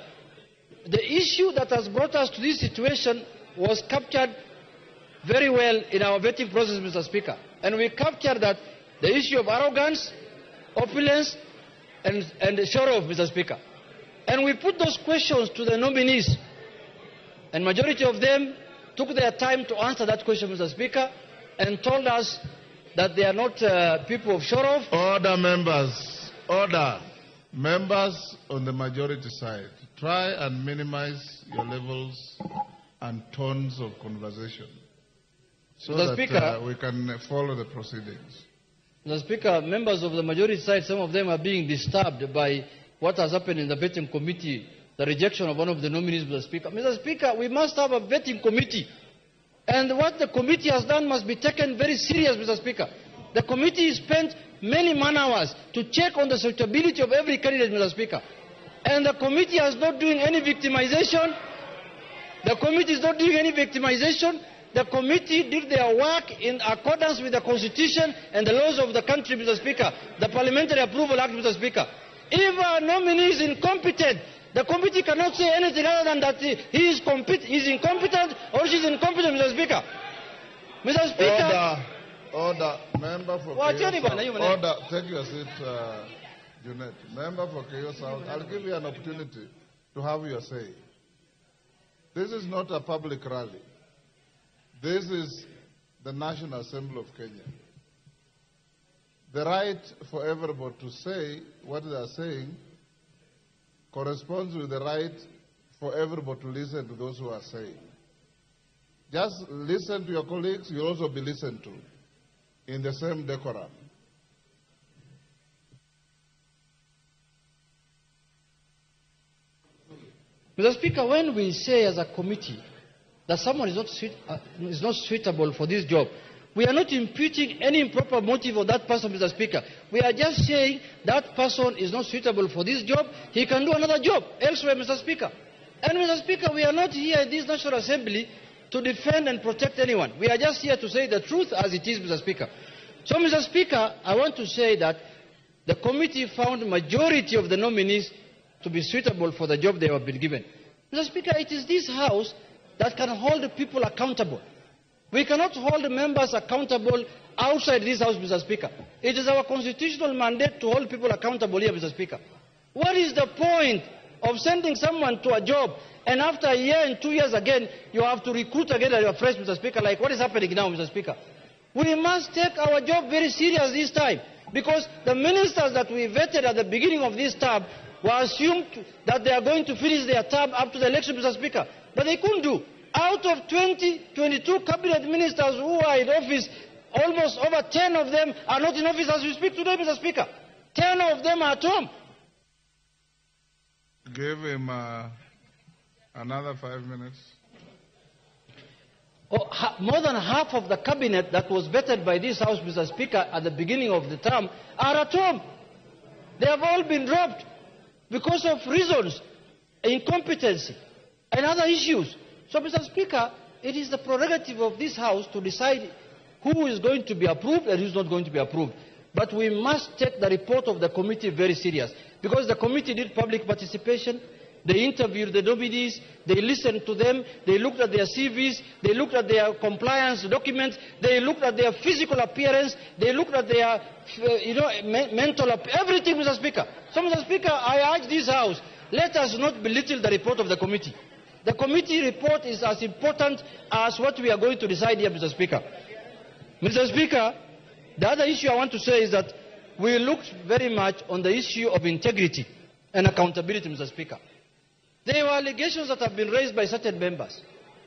the issue that has brought us to this situation was captured very well in our vetting process, Mr. Speaker. And we captured that the issue of arrogance, opulence, and show-off, Mr. Speaker. And we put those questions to the nominees. And majority of them took their time to answer that question, Mr. Speaker, and told us that they are not people of show-off. Order, members. Order. Members on the majority side, try and minimize your levels and tones of conversation so Mr. that Speaker, we can follow the proceedings. Mr. Speaker, members of the majority side, some of them are being disturbed by what has happened in the vetting committee, the rejection of one of the nominees, Mr. Speaker. Mr. Speaker, we must have a vetting committee. And what the committee has done must be taken very serious, Mr. Speaker. The committee spent many man-hours to check on the suitability of every candidate, Mr. Speaker. And the committee is not doing any victimization. The committee is not doing any victimization. The committee did their work in accordance with the Constitution and the laws of the country, Mr. Speaker. The Parliamentary Approval Act, Mr. Speaker. If a nominee is incompetent, the committee cannot say anything other than that he is incompetent or she is incompetent, Mr. Speaker. Mr. Speaker. Order. Member for Keyo South. Order. Take your seat, Junet. Member for Keyo South. I'll give you an opportunity to have your say. This is not a public rally. This is the National Assembly of Kenya. The right for everybody to say what they are saying corresponds with the right for everybody to listen to those who are saying. Just listen to your colleagues, you'll also be listened to in the same decorum. Mr. Speaker, when we say as a committee that someone is not suitable for this job, We are not imputing any improper motive of that person, Mr. Speaker. We are just saying that person is not suitable for this job. He can do another job elsewhere, Mr. Speaker. And, Mr. Speaker, we are not here in this National Assembly to defend and protect anyone. We are just here to say the truth as it is, Mr. Speaker. So, Mr. Speaker, I want to say that the committee found the majority of the nominees to be suitable for the job they have been given. Mr. Speaker, it is this House that can hold people accountable. We cannot hold members accountable outside this House, Mr. Speaker. It is our constitutional mandate to hold people accountable here, Mr. Speaker. What is the point of sending someone to a job and after a year and 2 years again, you have to recruit again at your fresh, Mr. Speaker, like what is happening now, Mr. Speaker? We must take our job very serious this time because the ministers that we vetted at the beginning of this term were assumed that they are going to finish their term up to the election, Mr. Speaker. But they couldn't do. Out of 22 cabinet ministers who are in office, almost over 10 of them are not in office as we speak today, Mr. Speaker. 10 of them are at home. Give him another 5 minutes. More than half of the cabinet that was vetted by this House, Mr. Speaker, at the beginning of the term are at home. They have all been dropped because of reasons, incompetency, and other issues. So, Mr. Speaker, it is the prerogative of this House to decide who is going to be approved and who is not going to be approved. But we must take the report of the committee very serious because the committee did public participation. They interviewed the nominees, they listened to them, they looked at their CVs, they looked at their compliance documents, they looked at their physical appearance, they looked at their mental everything, Mr. Speaker. So, Mr. Speaker, I urge this House, let us not belittle the report of the committee. The committee report is as important as what we are going to decide here, Mr. Speaker. Mr. Speaker, the other issue I want to say is that we looked very much on the issue of integrity and accountability, Mr. Speaker. There were allegations that have been raised by certain members.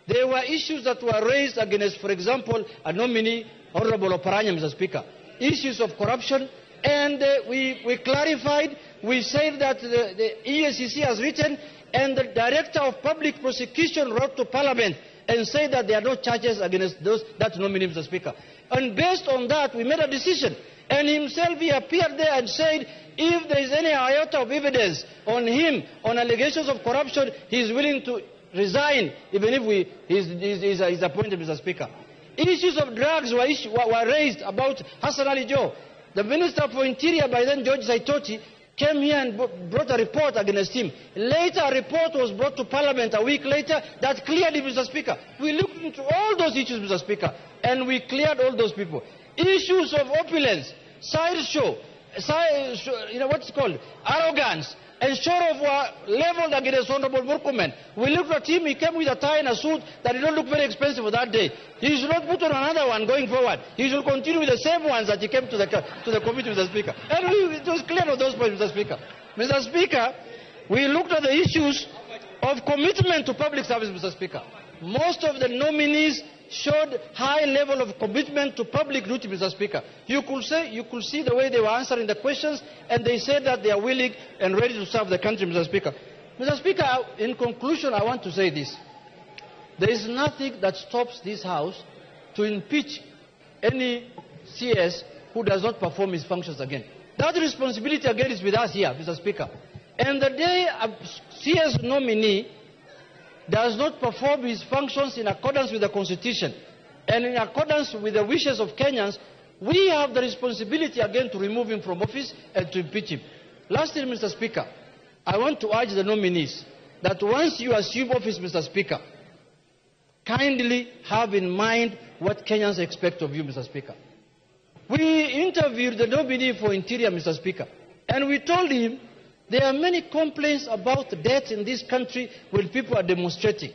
There were issues that were raised against, for example, a nominee, Honorable Oparanya, Mr. Speaker. Issues of corruption, and we clarified, we said that the EACC has written, and the Director of Public Prosecution wrote to Parliament and said that there are no charges against that nominee, Mr. Speaker. And based on that, we made a decision. And himself, he appeared there and said, if there is any iota of evidence on him, on allegations of corruption, he is willing to resign, even if he is appointed, Mr. Speaker. Issues of drugs were raised about Hassan Ali Joe. The Minister for Interior, by then George Saitoti, came here and brought a report against him. Later, a report was brought to Parliament a week later that cleared him, Mr. Speaker. We looked into all those issues, Mr. Speaker, and we cleared all those people. Issues of opulence, sideshow, what's it called, arrogance, and sort of were leveled against Honorable Murkomen. We looked at him, he came with a tie and a suit that did not look very expensive for that day. He should not put on another one going forward. He should continue with the same ones that he came to the committee, Mr. Speaker. And it was clear on those points, Mr. Speaker. Mr. Speaker, we looked at the issues of commitment to public service, Mr. Speaker. Most of the nominees showed high level of commitment to public duty, Mr. Speaker. You could see the way they were answering the questions, and they said that they are willing and ready to serve the country, Mr. Speaker. Mr. Speaker, in conclusion, I want to say this. There is nothing that stops this House to impeach any CS who does not perform his functions again. That responsibility again is with us here, Mr. Speaker. And the day a CS nominee does not perform his functions in accordance with the Constitution and in accordance with the wishes of Kenyans, we have the responsibility again to remove him from office and to impeach him. Lastly, Mr. Speaker, I want to urge the nominees that once you assume office, Mr. Speaker, kindly have in mind what Kenyans expect of you, Mr. Speaker. We interviewed the nominee for Interior, Mr. Speaker, and we told him there are many complaints about death in this country when people are demonstrating.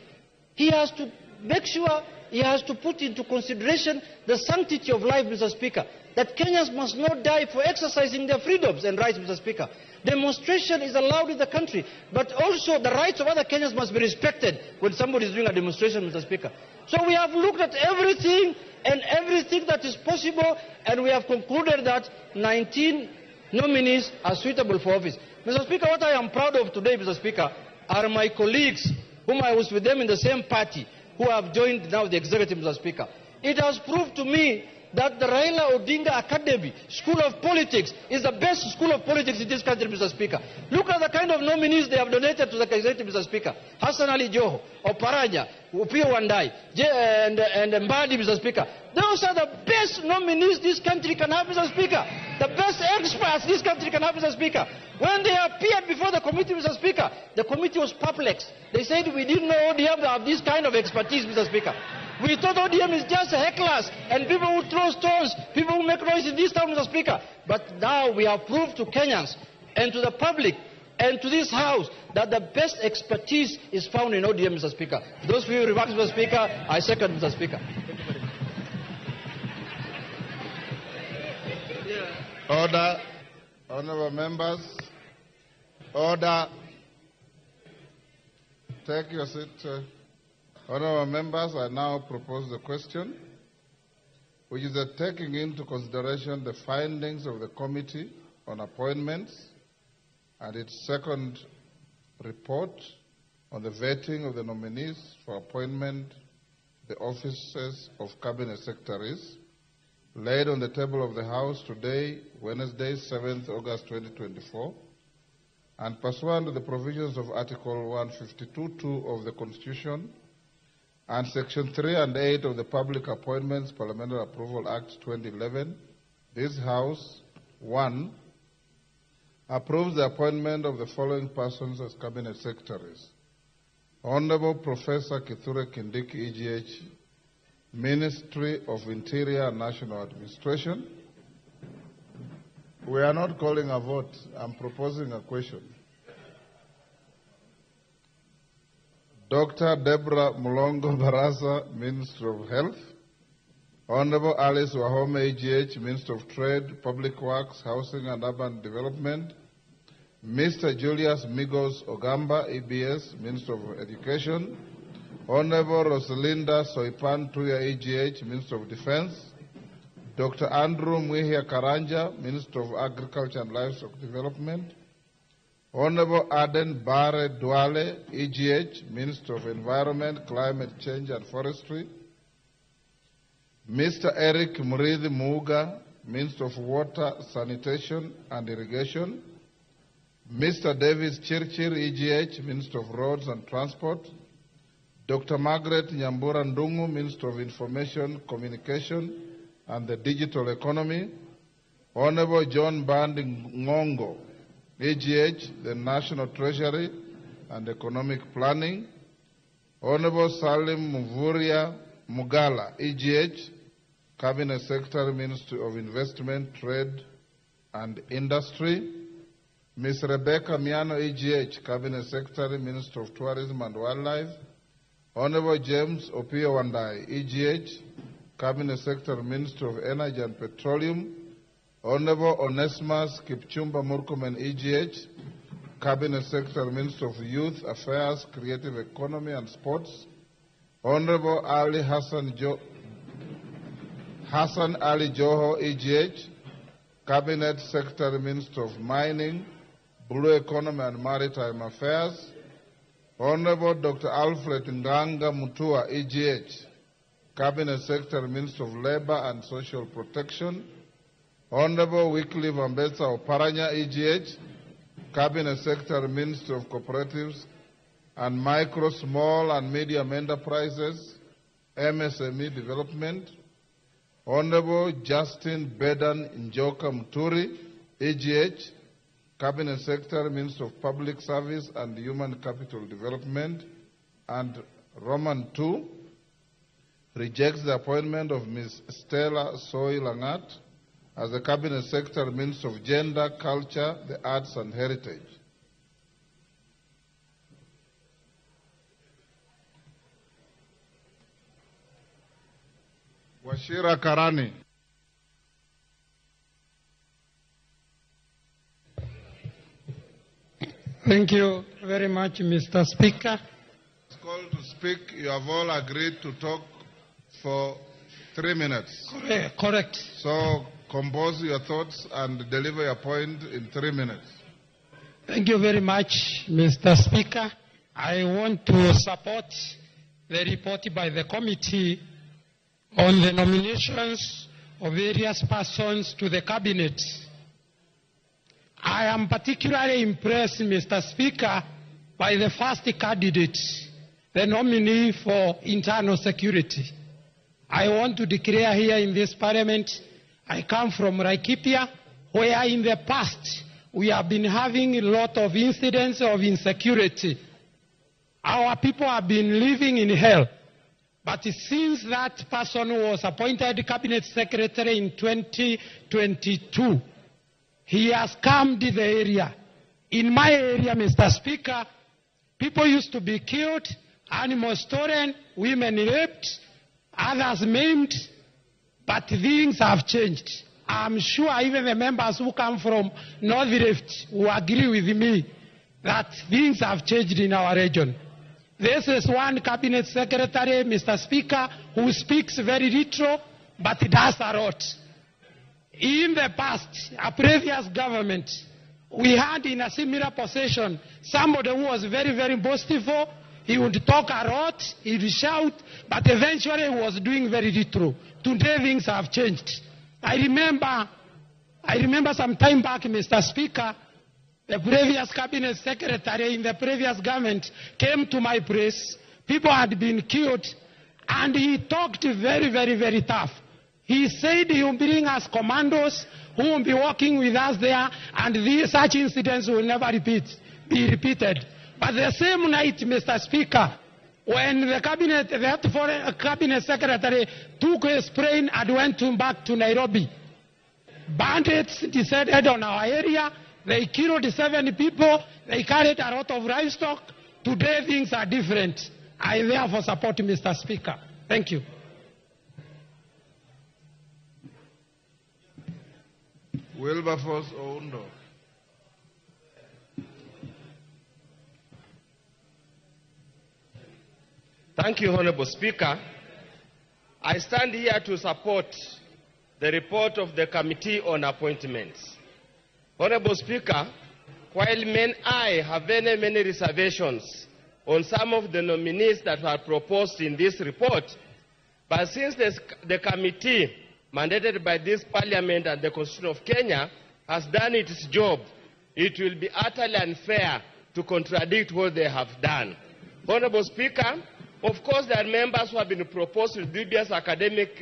He has to make sure, he has to put into consideration the sanctity of life, Mr. Speaker, that Kenyans must not die for exercising their freedoms and rights, Mr. Speaker. Demonstration is allowed in the country, but also the rights of other Kenyans must be respected when somebody is doing a demonstration, Mr. Speaker. So we have looked at everything and everything that is possible, and we have concluded that 19 nominees are suitable for office. Mr. Speaker, what I am proud of today, Mr. Speaker, are my colleagues whom I was with them in the same party who have joined now the executive, Mr. Speaker. It has proved to me that the Raila Odinga Academy, School of Politics, is the best school of politics in this country, Mr. Speaker. Look at the kind of nominees they have donated to the Kaiserete, Mr. Speaker. Hassan Ali Joho, Oparanya, Upio Wandai, and Mbadi, Mr. Speaker. Those are the best nominees this country can have, Mr. Speaker. The best experts this country can have, Mr. Speaker. When they appeared before the committee, Mr. Speaker, the committee was perplexed. They said, we didn't know ODM have this kind of expertise, Mr. Speaker. We thought ODM is just hecklers and people who throw stones, people who make noise in this town, Mr. Speaker. But now we have proved to Kenyans and to the public and to this House that the best expertise is found in ODM, Mr. Speaker. Those few remarks, Mr. Speaker, I second, Mr. Speaker. Order. Honorable members. Order. Take your seat. Honorable members, I now propose the question, which is that taking into consideration the findings of the Committee on Appointments and its second report on the vetting of the nominees for appointment the offices of Cabinet Secretaries, laid on the table of the House today, Wednesday, 7th August 2024, and pursuant to the provisions of Article 152(2) of the Constitution and Section 3 and 8 of the Public Appointments Parliamentary Approval Act 2011, this House, 1, approves the appointment of the following persons as Cabinet Secretaries. Honorable Professor Kithure Kindiki, EGH, Ministry of Interior and National Administration. We are not calling a vote. I'm proposing a question. Dr. Deborah Mulongo Barasa, Minister of Health. Honorable Alice Wahome, EGH, Minister of Trade, Public Works, Housing and Urban Development. Mr. Julius Migos Ogamba, EBS, Minister of Education. Honorable Rosalinda Soipan Tuya, EGH, Minister of Defense. Dr. Andrew Mwihia Karanja, Minister of Agriculture and Livestock Development. Honorable Aden Bare Duale, EGH, Minister of Environment, Climate Change and Forestry. Mr. Eric Murithi Muga, Minister of Water, Sanitation and Irrigation. Mr. Davis Chirchir, EGH, Minister of Roads and Transport. Dr. Margaret Nyambura Ndungu, Minister of Information, Communication and the Digital Economy. Honorable John Bandi Ngongo, EGH, the National Treasury and Economic Planning. Honorable Salim Muvuria Mugala, EGH, Cabinet Secretary, Ministry of Investment, Trade and Industry. Ms. Rebecca Miano, EGH, Cabinet Secretary, Minister of Tourism and Wildlife. Honorable James Opio Wandai, EGH, Cabinet Secretary, Minister of Energy and Petroleum. Honorable Onesimus Kipchumba Murkomen, EGH, Cabinet Secretary, Minister of Youth Affairs, Creative Economy and Sports. Honorable Ali Hassan Ali Joho, EGH, Cabinet Secretary, Minister of Mining, Blue Economy and Maritime Affairs. Honorable Dr. Alfred Nganga Mutua, EGH, Cabinet Secretary, Minister of Labor and Social Protection. Honorable Wycliffe Ambetsa Oparanya, EGH, Cabinet Secretary, Minister of Cooperatives and Micro, Small and Medium Enterprises, MSME Development. Honorable Justin Bedan Njoka Muturi, EGH, Cabinet Secretary, Minister of Public Service and Human Capital Development. And Roman 2 rejects the appointment of Ms. Stella Soy Langat as the Cabinet Secretary, Minister of Gender, Culture, the Arts and Heritage. Washira Karani. Thank you very much, Mr. Speaker. It's called to speak. You have all agreed to talk for 3 minutes. Correct. So compose your thoughts and deliver your point in 3 minutes. Thank you very much, Mr. Speaker. I want to support the report by the committee on the nominations of various persons to the cabinet. I am particularly impressed, Mr. Speaker, by the first candidate, the nominee for internal security. I want to declare here in this parliament, I come from Laikipia, where in the past we have been having a lot of incidents of insecurity. Our people have been living in hell. But since that person was appointed cabinet secretary in 2022, he has calmed the area. In my area, Mr. Speaker, people used to be killed, animals stolen, women raped, others maimed, but things have changed. I'm sure even the members who come from North Rift will agree with me that things have changed in our region. This is one cabinet secretary, Mr. Speaker, who speaks very little, but does a lot. In the past, a previous government, we had in a similar position somebody who was very, very boastful. He would talk a lot, he would shout, but eventually he was doing very little. Today things have changed. I remember some time back, Mr. Speaker, the previous cabinet secretary in the previous government came to my place. People had been killed, and he talked very, very, very tough. He said he will bring us commandos who will be working with us there, and such incidents will never be repeated. But the same night, Mr. Speaker, when the cabinet secretary took his plane and went back to Nairobi, bandits descended on our area. They killed 7 people. They carried a lot of livestock. Today things are different. I therefore support Mr. Speaker. Thank you. Wilberforce Oundo. Thank you, Honorable Speaker. I stand here to support the report of the Committee on Appointments. Honorable Speaker, while I have many reservations on some of the nominees that were proposed in this report, but since the committee mandated by this Parliament and the Constitution of Kenya has done its job, it will be utterly unfair to contradict what they have done. Honorable Speaker, of course there are members who have been proposed with dubious academic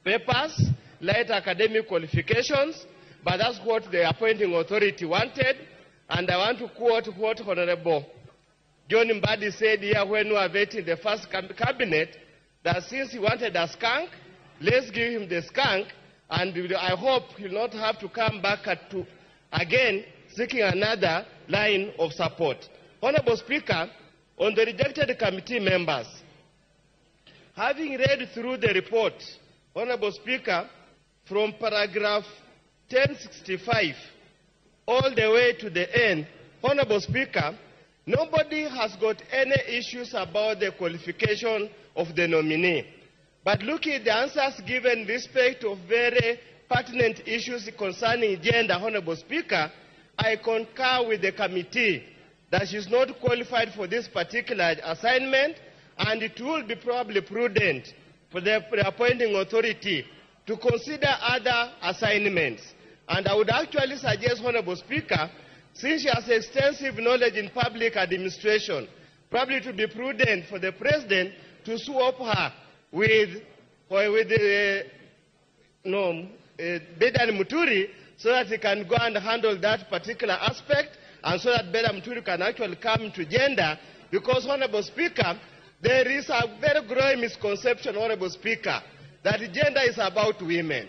papers, light academic qualifications, but that's what the appointing authority wanted. And I want to quote what Honorable John Mbadi said here when we were vetting the first cabinet, that since he wanted a skunk, let's give him the skunk, and I hope he'll not have to come back again seeking another line of support. Honorable Speaker, on the rejected committee members, having read through the report, Honorable Speaker, from paragraph 1065 all the way to the end, Honorable Speaker, nobody has got any issues about the qualification of the nominee. But looking at the answers given in respect of very pertinent issues concerning gender, Honorable Speaker, I concur with the committee that she is not qualified for this particular assignment, and it will be probably prudent for the appointing authority to consider other assignments. And I would actually suggest, Honorable Speaker, since she has extensive knowledge in public administration, probably to be prudent for the President to swap her with Dedan Muturi, so that he can go and handle that particular aspect, and so that Dedan Muturi can actually come to gender. Because, Honorable Speaker, there is a very growing misconception, Honorable Speaker, that gender is about women.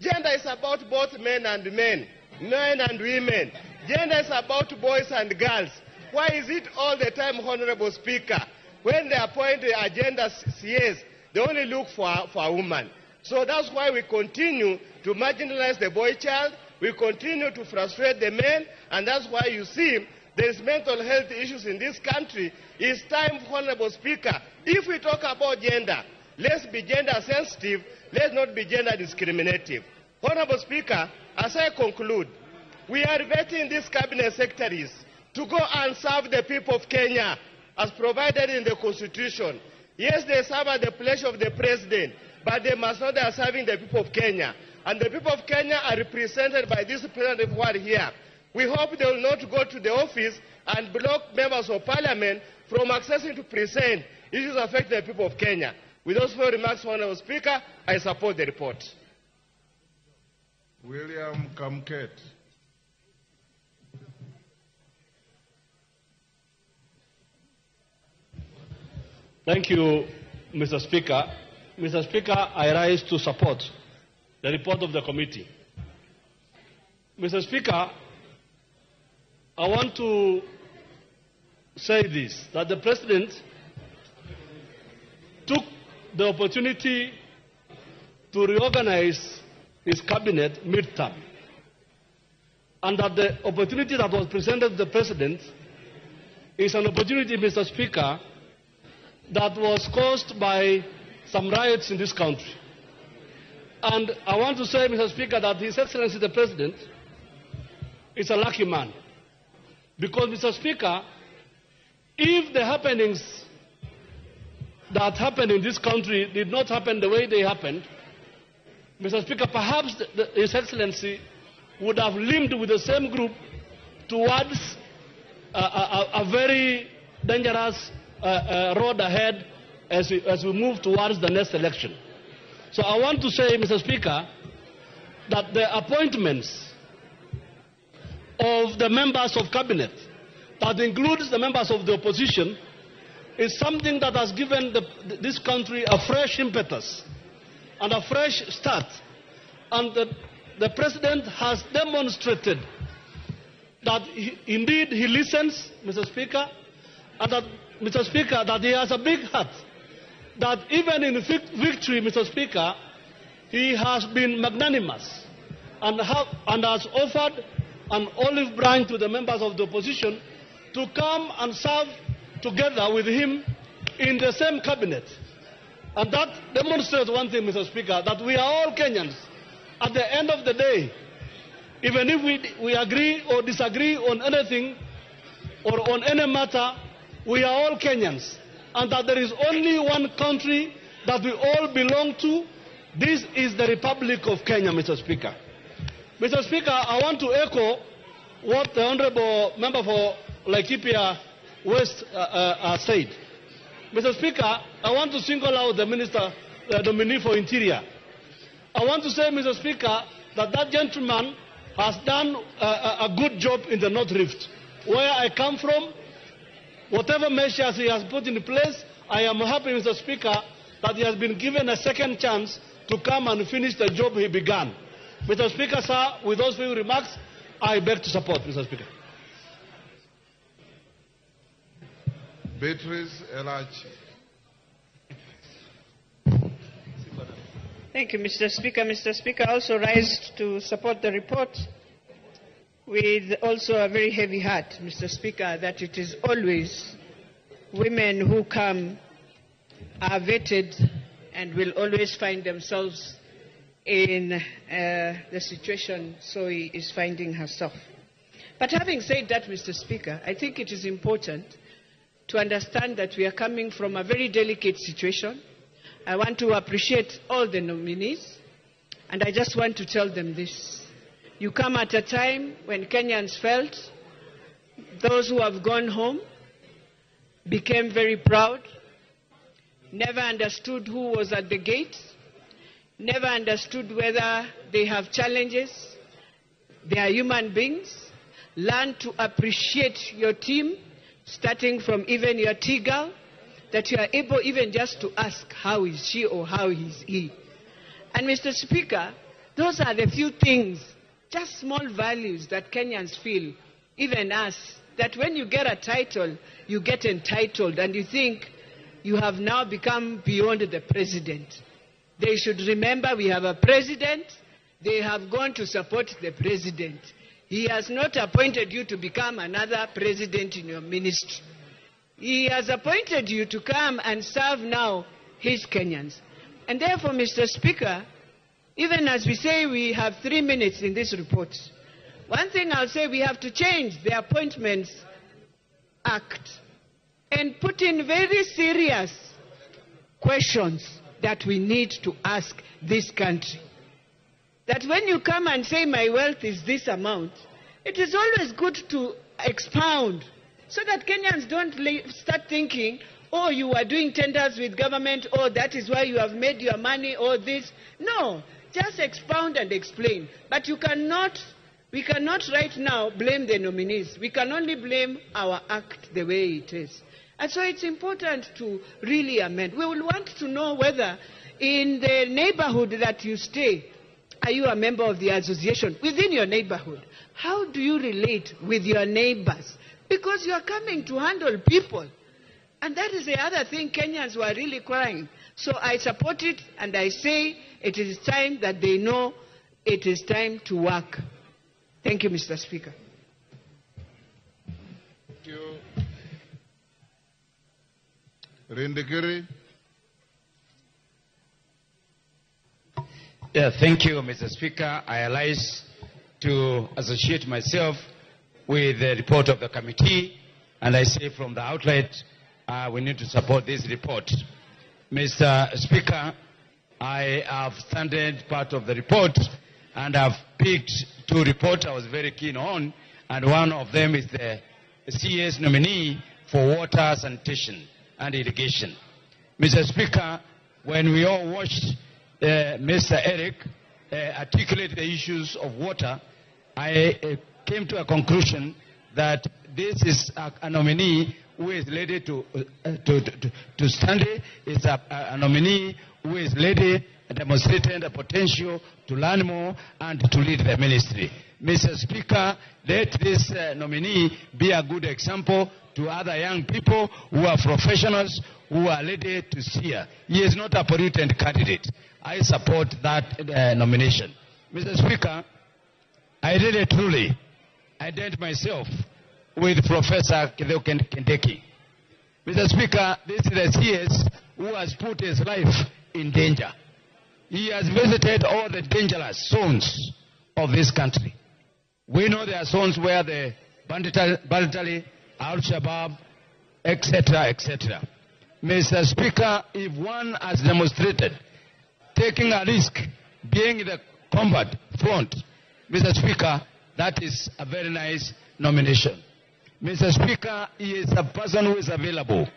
Gender is about both men and men and women. Gender is about boys and girls. Why is it all the time, Honorable Speaker, when they appoint a gender CS, they only look for a woman? So that's why we continue to marginalize the boy child, we continue to frustrate the men, and that's why you see there's mental health issues in this country. It's time, Honorable Speaker, if we talk about gender, let's be gender sensitive, let's not be gender discriminative. Honorable Speaker, as I conclude, we are vetting these cabinet secretaries to go and serve the people of Kenya as provided in the Constitution. Yes, they serve at the pleasure of the president, but they must know they are serving the people of Kenya. And the people of Kenya are represented by this president who are here. We hope they will not go to the office and block members of parliament from accessing to present issues affecting the people of Kenya. With those few remarks, Honourable Speaker, I support the report. William Kamket. Thank you, Mr. Speaker. Mr. Speaker, I rise to support the report of the committee. Mr. Speaker, I want to say this, that the President took the opportunity to reorganize his cabinet mid-term, and that the opportunity that was presented to the President is an opportunity, Mr. Speaker, that was caused by some riots in this country. And I want to say, Mr. Speaker, that His Excellency the President is a lucky man. Because, Mr. Speaker, if the happenings that happened in this country did not happen the way they happened, Mr. Speaker, perhaps His Excellency would have limped with the same group towards a very dangerous road ahead as we move towards the next election. So I want to say, Mr. Speaker, that the appointments of the members of cabinet, that includes the members of the opposition, is something that has given this country a fresh impetus and a fresh start. And the President has demonstrated that indeed he listens, Mr. Speaker, and that, Mr. Speaker, that he has a big heart. That even in victory, Mr. Speaker, he has been magnanimous and has offered an olive branch to the members of the opposition to come and serve together with him in the same cabinet. And that demonstrates one thing, Mr. Speaker, that we are all Kenyans. At the end of the day, even if we agree or disagree on anything or on any matter, we are all Kenyans. And that there is only one country that we all belong to. This is the Republic of Kenya, Mr. Speaker. Mr. Speaker, I want to echo what the Honourable Member for Laikipia West said. Mr. Speaker, I want to single out the Minister, the nominee for Interior. I want to say, Mr. Speaker, that that gentleman has done a good job in the North Rift. Where I come from, whatever measures he has put in place, I am happy, Mr. Speaker, that he has been given a second chance to come and finish the job he began. Mr. Speaker, sir, with those few remarks, I beg to support, Mr. Speaker. Beatrice Elachi. Thank you, Mr. Speaker. Mr. Speaker, I also rise to support the report with also a very heavy heart, Mr. Speaker, that it is always women who come are vetted and will always find themselves in the situation Zoe is finding herself. But having said that, Mr. Speaker, I think it is important to understand that we are coming from a very delicate situation. I want to appreciate all the nominees, and I just want to tell them this. You come at a time when Kenyans felt those who have gone home became very proud, never understood who was at the gate, never understood whether they have challenges. They are human beings. Learn to appreciate your team, starting from even your T-girl, that you are able even just to ask, how is she or how is he? And Mr. Speaker, those are the few things, just small values that Kenyans feel, even us, that when you get a title, you get entitled and you think you have now become beyond the president. They should remember we have a president. They have gone to support the president. He has not appointed you to become another president in your ministry. He has appointed you to come and serve now his Kenyans. And therefore, Mr. Speaker, even as we say we have 3 minutes in this report, one thing I'll say, we have to change the Appointments Act and put in very serious questions that we need to ask this country. That when you come and say my wealth is this amount, it is always good to expound so that Kenyans don't start thinking, oh, you are doing tenders with government, or that is why you have made your money, or this. No, just expound and explain. But we cannot right now blame the nominees. We can only blame our act the way it is. And so it's important to really amend. We will want to know whether in the neighborhood that you stay, are you a member of the association within your neighborhood? How do you relate with your neighbors? Because you are coming to handle people. And that is the other thing Kenyans were really crying. So I support it, and I say it is time that they know it is time to work. Thank you, Mr. Speaker. Thank you. Rindikiri. Yeah, thank you, Mr. Speaker. I realize to associate myself with the report of the committee, and I say from the outlet, we need to support this report. Mr. Speaker, I have studied part of the report, and I've picked two reports I was very keen on, and one of them is the CS nominee for water, sanitation, and irrigation. Mr. Speaker, when we all watched Mr. Eric articulate the issues of water, I came to a conclusion that this is a nominee who is ready to study, is a nominee who is ready demonstrating the potential to learn more and to lead the ministry. Mr. Speaker, let this nominee be a good example to other young people who are professionals, who are ready to steer. He is not a pollutant candidate. I support that nomination. Mr. Speaker, I really truly identify myself with Professor Kindiki. Mr. Speaker, this is the CS who has put his life in danger. He has visited all the dangerous zones of this country. We know there are zones where the banditry, Al-Shabaab, etc., etc. Mr. Speaker, if one has demonstrated taking a risk, being in the combat front, Mr. Speaker, that is a very nice nomination. Mr. Speaker, he is a person who is available.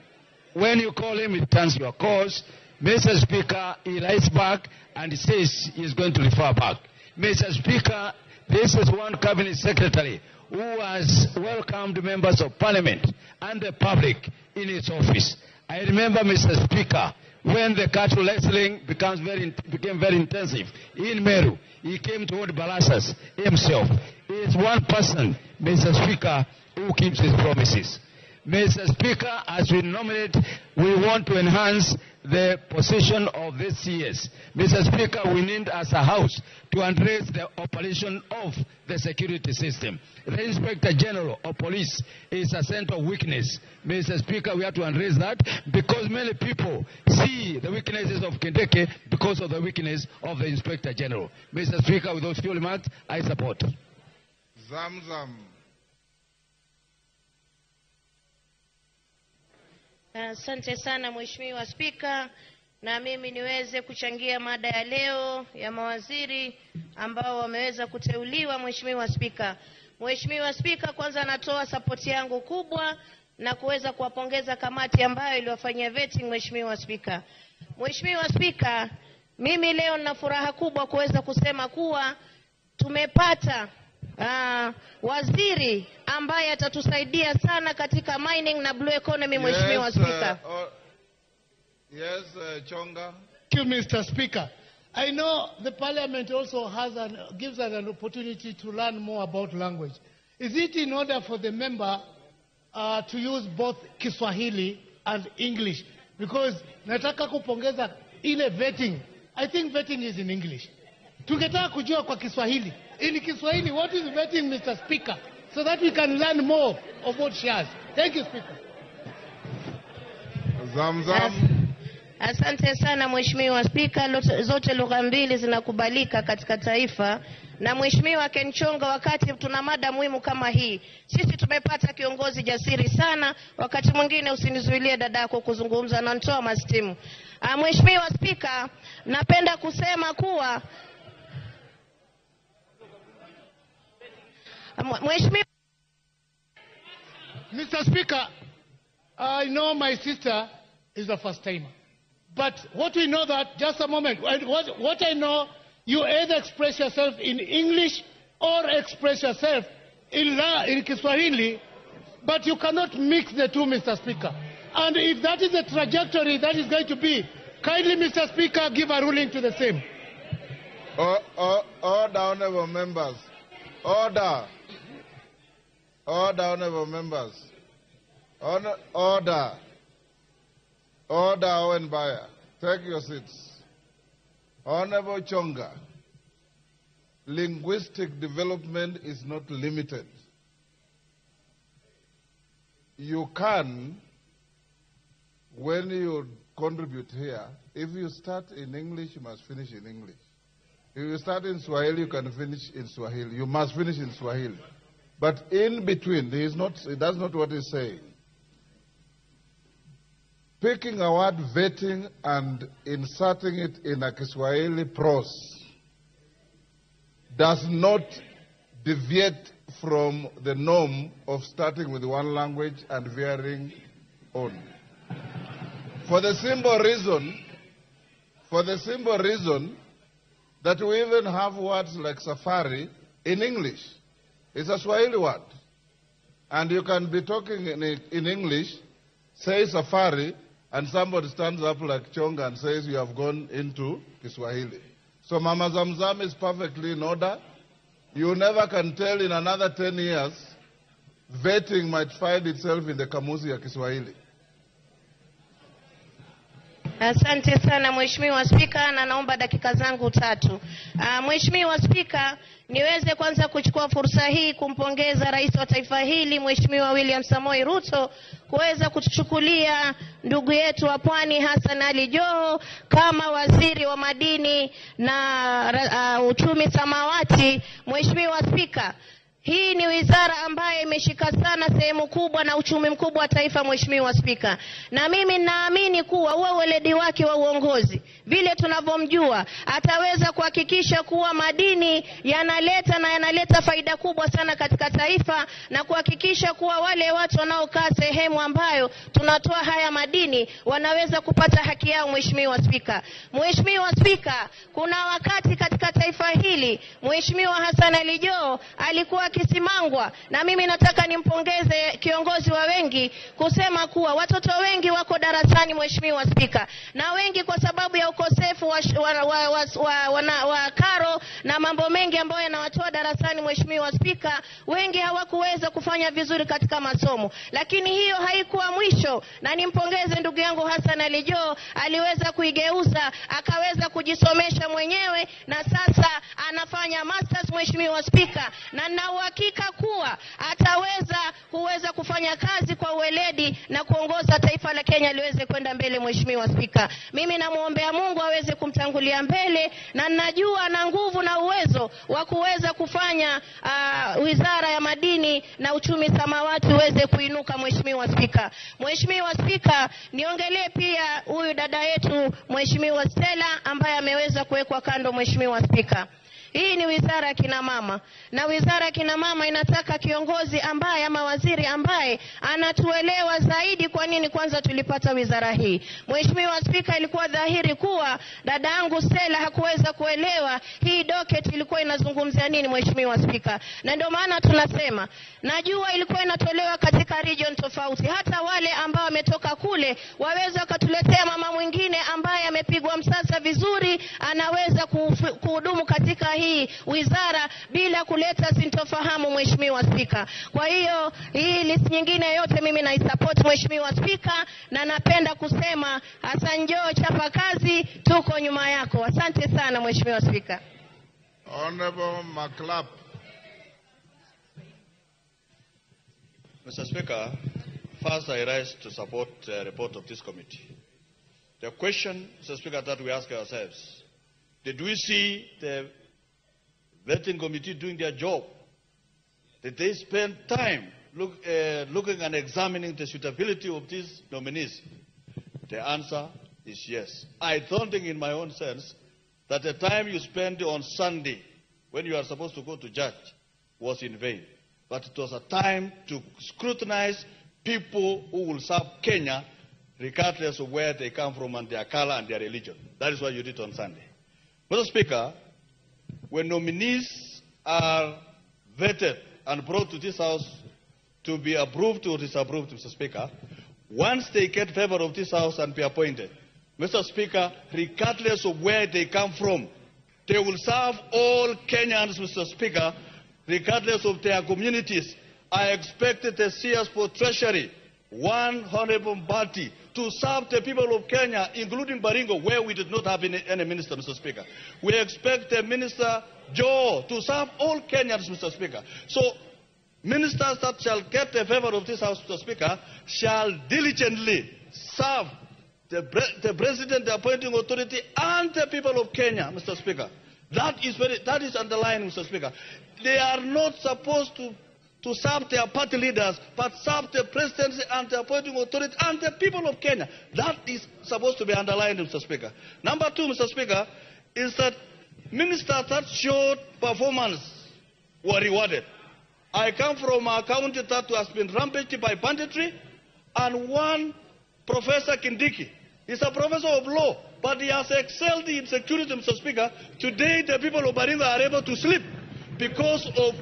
When you call him, he turns your calls. Mr. Speaker, he writes back and he says he is going to refer back. Mr. Speaker, this is one cabinet secretary who has welcomed members of parliament and the public in his office. I remember, Mr. Speaker, when the cattle wrestling became very intensive in Meru, he came to Ward Balasas himself. He is one person, Mr. Speaker, who keeps his promises. Mr. Speaker, as we nominate, we want to enhance the position of this CS. Mr. Speaker, we need as a House to address the operation of the security system. The Inspector General of Police is a center of weakness. Mr. Speaker, we have to address that because many people see the weaknesses of Kindiki because of the weakness of the Inspector General. Mr. Speaker, with those few remarks, I support. Zamzam. Asante sana Mheshimiwa Spika, na mimi niweze kuchangia mada ya leo ya mawaziri ambao wameweza kuteuliwa. Mheshimiwa Spika, Mheshimiwa Spika, kwanza natoa support yangu kubwa na kuweza kuwapongeza kamati ambayo iliwafanyia vetting. Mheshimiwa Spika, Mheshimiwa Spika, mimi leo nina furaha kubwa kuweza kusema kuwa tumepata waziri ambaye atatusaidia sana katika mining na blue economy. Mheshimiwa Spika. Yes, Chonga. Thank you, Mr. Speaker. I know the Parliament also gives us an opportunity to learn more about language. Is it in order for the member to use both Kiswahili and English? Because nataka kupongeza ile vetting. I think vetting is in English. Tungetaka kujua kwa Kiswahili. In Kiswahili, what is vetting, Mr. Speaker? So that we can learn more of what she has. Thank you, Speaker. Zamzam. Asante sana Mheshimiwa Spika, zote lugha mbili zinakubalika katika taifa na Mheshimiwa Ken Chonga, wakati tuna mada muhimu kama hii. Sisi tumepata kiongozi jasiri sana. Wakati mwingine usinizuilie dadako kuzungumza na nitoa mastimu. Mheshimiwa Spika, napenda kusema kuwa Mheshimiwa Mr. Speaker, I know my sister is a first timer. But what we know that, just a moment, what I know, you either express yourself in English or express yourself in Kiswahili, but you cannot mix the two, Mr. Speaker. And if that is the trajectory that is going to be, kindly, Mr. Speaker, give a ruling to the same. Order, honorable members. Order. Order, honorable members. Order. Order, Owen Bayer. Take your seats. Honorable Chonga, linguistic development is not limited. You can, when you contribute here, if you start in English, you must finish in English. If you start in Swahili, you can finish in Swahili. You must finish in Swahili. But in between, that's not what he's saying. Picking a word, vetting, and inserting it in a Kiswahili prose does not deviate from the norm of starting with one language and veering on. For the simple reason that we even have words like safari in English. It's a Swahili word. And you can be talking in English, say safari, and somebody stands up like Chonga and says you have gone into Kiswahili. So Mama Zamzam is perfectly in order. You never can tell in another 10 years, vetting might find itself in the kamusi ya Kiswahili. Asante sana Mheshimiwa Spika, na naomba dakika zangu 3. Mheshimiwa Spika, niweze kwanza kuchukua fursa hii kumpongeza Rais wa taifa hili Mheshimiwa William Samoei Ruto kuweza kutuchukulia ndugu yetu wa Pwani Hassan Ali Joho kama waziri wa madini na uchumi samawati. Mheshimiwa Spika, hii ni wizara ambayo imeshika sana sehemu kubwa na uchumi mkubwa wa taifa, Mheshimiwa Spika. Na mimi naamini kuwa uwe weledi wake wa uongozi, vile tunavyomjua, ataweza kuhakikisha kuwa madini yanaleta faida kubwa sana katika taifa, na kuhakikisha kuwa wale watu wanaokaa sehemu ambayo tunatoa haya madini wanaweza kupata haki yao, Mheshimiwa Spika. Mheshimiwa Spika, kuna wakati katika taifa hili Mheshimiwa Hassan Ali Joho alikuwa kisimangwa, na mimi nataka nimpongeze kiongozi wa wengi kusema kuwa watoto wengi wako darasani, Mheshimiwa Spika, na wengi kwa sababu ya ukosefu wa karo na mambo mengi ambayo yanawatoa darasani, Mheshimiwa Spika, wengi hawakuweza kufanya vizuri katika masomo. Lakini hiyo haikuwa mwisho, na nimpongeze ndugu yangu Hassan Ali Joho, aliweza kuigeuza akaweza kujisomesha mwenyewe, na sasa anafanya masters, Mheshimiwa Spika, na na uhakika kuwa ataweza kufanya kazi kwa uweledi na kuongoza taifa la Kenya liweze kwenda mbele, Mheshimiwa Spika. Mimi namuombea Mungu aweze kumtangulia mbele, na najua na nguvu na uwezo wa kuweza kufanya wizara ya madini na uchumi samawati uweze kuinuka, Mheshimiwa Spika. Mheshimiwa Spika, niongelee pia huyu dada yetu Mheshimiwa Stella ambaye ameweza kuwekwa kando, Mheshimiwa Spika. Hii ni wizara ya kina mama, na wizara ya kina mama inataka kiongozi ambaye ama waziri ambaye anatuelewa zaidi kwa nini kwanza tulipata wizara hii. Mheshimiwa Spika, ilikuwa dhahiri kuwa dada yangu Stella hakuweza kuelewa hii docket ilikuwa inazungumzia nini, Mheshimiwa Spika. Na ndio maana tunasema, najua ilikuwa inatolewa katika region tofauti, hata wale ambao wametoka kule waweza kutuletea mama mwingine ambaye amepigwa msasa vizuri, anaweza kuhudumu katika hii wizara bila kuleta sintofahamu, Mheshimiwa Spika. Kwa hiyo hii list nyingine yote mimi naisupport, Mheshimiwa Spika, na napenda kusema Hassan Joho, chapa kazi, tuko nyuma yako. Asante sana Mheshimiwa Spika. Honorable McClap. Mr. Speaker, first I rise to support the report of this committee. The question, Mr. Speaker, that we ask ourselves, did we see the vetting committee doing their job? Did they spend time looking and examining the suitability of these nominees? The answer is yes. I don't think in my own sense that the time you spend on Sunday when you are supposed to go to church was in vain. But it was a time to scrutinize people who will serve Kenya regardless of where they come from and their color and their religion. That is what you did on Sunday. Mr. Speaker, when nominees are vetted and brought to this House to be approved or disapproved, Mr. Speaker, once they get favor of this House and be appointed, Mr. Speaker, regardless of where they come from, they will serve all Kenyans, Mr. Speaker, regardless of their communities. I expected the CS for Treasury, one honorable party, to serve the people of Kenya, including Baringo, where we did not have any minister, Mr. Speaker. We expect the Minister Joe to serve all Kenyans, Mr. Speaker. So, ministers that shall get the favor of this House, Mr. Speaker, shall diligently serve the President, the appointing authority, and the people of Kenya, Mr. Speaker. That is underlying, Mr. Speaker. They are not supposed to serve their party leaders, but serve the presidency and the appointing authority and the people of Kenya. That is supposed to be underlined, Mr. Speaker. Number two, Mr. Speaker, is that ministers that showed performance were rewarded. I come from a county that has been rampaged by banditry, and one Professor Kindiki is a professor of law, but he has excelled in security, Mr. Speaker. Today, the people of Baringo are able to sleep because of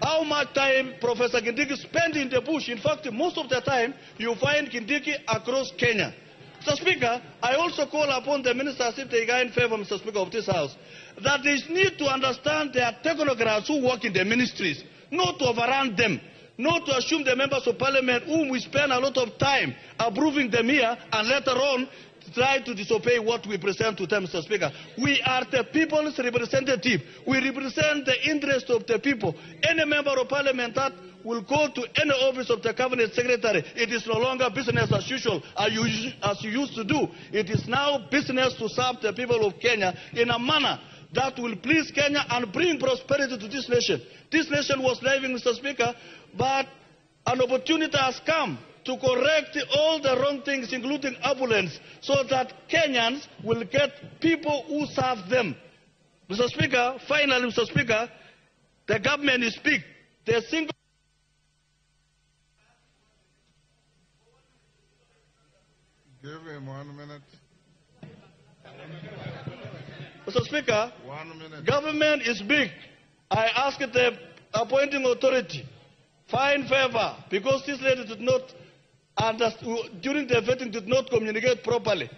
how much time Professor Kindiki spent in the bush. In fact, most of the time, you find Kindiki across Kenya. Mr. Speaker, I also call upon the ministers, if they are in favor, Mr. Speaker, of this House, that they need to understand there are technocrats who work in the ministries, not to overrun them, not to assume the members of parliament whom we spend a lot of time approving them here and later on try to disobey what we present to them, Mr. Speaker. We are the people's representative. We represent the interest of the people. Any member of parliament that will go to any office of the cabinet secretary, it is no longer business as usual, as you used to do. It is now business to serve the people of Kenya in a manner that will please Kenya and bring prosperity to this nation. This nation was living, Mr. Speaker, but an opportunity has come to correct all the wrong things, including opulence, so that Kenyans will get people who serve them. Mr. Speaker, finally, Mr. Speaker, the government is big. The single Give him 1 minute. Mr. Speaker, 1 minute. Government is big. I asked the appointing authority, find favor, because this lady did not during the vetting did not communicate properly,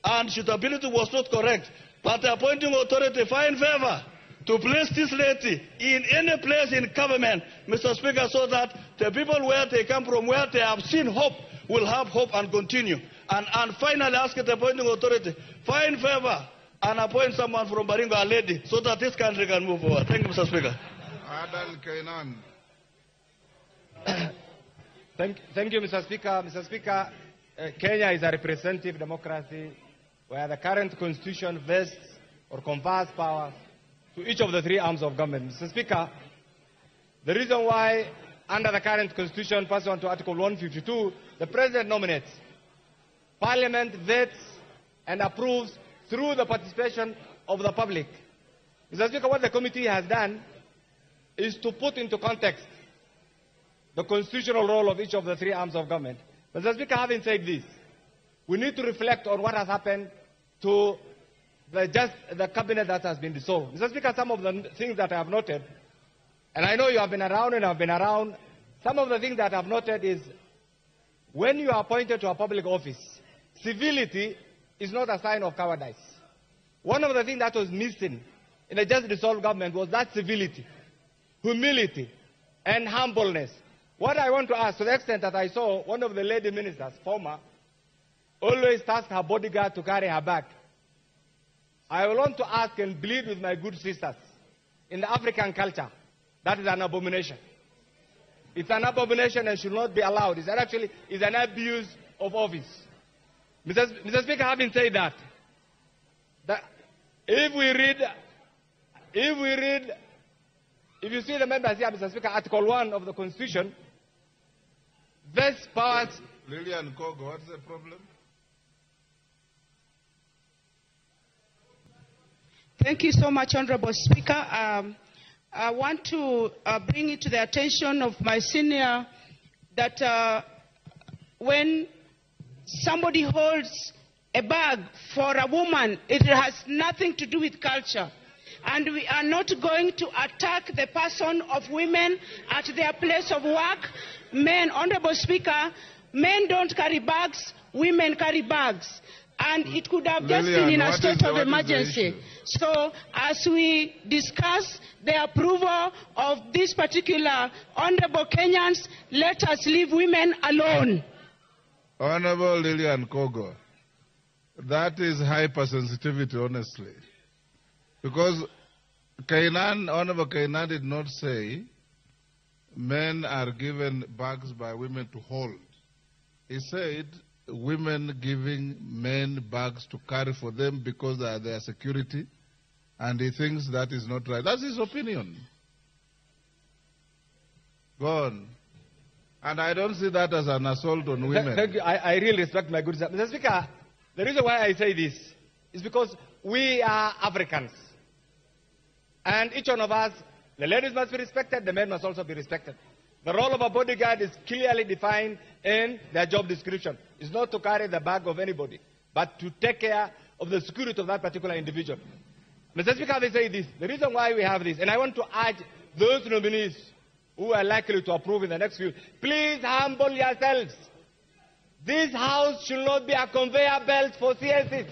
and suitability was not correct. But the appointing authority find favor to place this lady in any place in government, Mr. Speaker, so that the people where they come from, where they have seen hope, will have hope and continue. And finally ask the appointing authority, find favor and appoint someone from Baringo, a lady, so that this country can move forward. Thank you, Mr. Speaker. Adan Kainan. Thank you, Mr. Speaker. Mr. Speaker, Kenya is a representative democracy where the current constitution vests or confers power to each of the three arms of government. Mr. Speaker, the reason why under the current constitution, pursuant to Article 152, the President nominates, Parliament vets and approves through the participation of the public. Mr. Speaker, what the committee has done is to put into context the constitutional role of each of the three arms of government. Mr. Speaker, having said this, we need to reflect on what has happened to the cabinet that has been dissolved. Mr. Speaker, some of the things that I have noted, and I know you have been around and have been around, some of the things that I have noted is when you are appointed to a public office, civility is not a sign of cowardice. One of the things that was missing in a just dissolved government was that civility, humility, and humbleness. What I want to ask, to the extent that I saw one of the lady ministers, former, always tasked her bodyguard to carry her bag. I want to ask and plead with my good sisters, in the African culture, that is an abomination. It's an abomination and should not be allowed. It's actually an abuse of office. Mr. Speaker, having said that if we read If you see the members here, Mr. Speaker, Article 1 of the Constitution vests powers. Lillian Kogo, what's the problem? Thank you so much, Honorable Speaker. I want to bring it to the attention of my senior that when somebody holds a bag for a woman, it has nothing to do with culture. And we are not going to attack the person of women at their place of work. Men, Honorable Speaker, men don't carry bags, women carry bags. And it could have just been in a state of emergency. So as we discuss the approval of this particular Honorable Kenyans, let us leave women alone. Honorable Lillian Kogo, that is hypersensitivity, honestly. Because Honorable Kainan did not say men are given bags by women to hold. He said women giving men bags to carry for them because they are their security, and he thinks that is not right. That's his opinion. Go on. And I don't see that as an assault on women. Thank you. I really respect my good sir. Mr. Speaker, the reason why I say this is because we are Africans. And each one of us, the ladies must be respected, the men must also be respected. The role of a bodyguard is clearly defined in their job description. It's not to carry the bag of anybody, but to take care of the security of that particular individual. Mr. Speaker, they say this. The reason why we have this, and I want to urge those nominees who are likely to approve in the next few, please humble yourselves. This House should not be a conveyor belt for CSs.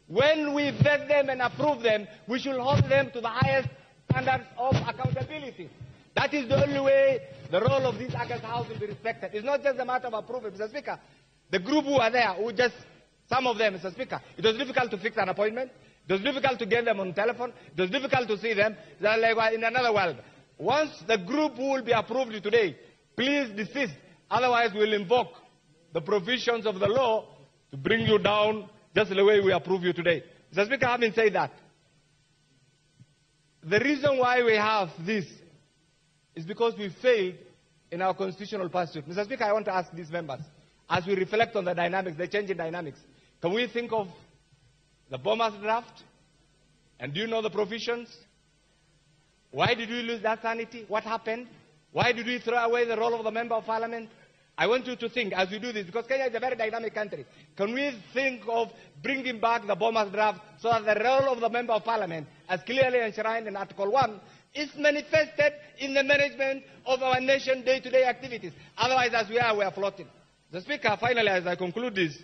When we vet them and approve them, we should hold them to the highest standards of accountability. That is the only way the role of this August House will be respected. It's not just a matter of approval, Mr. Speaker. The group who are there, some of them, Mr. Speaker, it was difficult to fix an appointment. It was difficult to get them on telephone. It was difficult to see them. They're like in another world. Once the group who will be approved today, please desist. Otherwise, we'll invoke the provisions of the law to bring you down just the way we approve you today. Mr. Speaker, having said that, the reason why we have this is because we failed in our constitutional pursuit. Mr. Speaker, I want to ask these members, as we reflect on the dynamics, the changing dynamics, can we think of the Bomas draft? And do you know the provisions? Why did we lose that sanity? What happened? Why did we throw away the role of the member of parliament? I want you to think as we do this, because Kenya is a very dynamic country. Can we think of bringing back the Bomas draft so that the role of the member of parliament, as clearly enshrined in Article 1, is manifested in the management of our nation's day-to-day activities? Otherwise, as we are floating. The Speaker, finally, as I conclude this,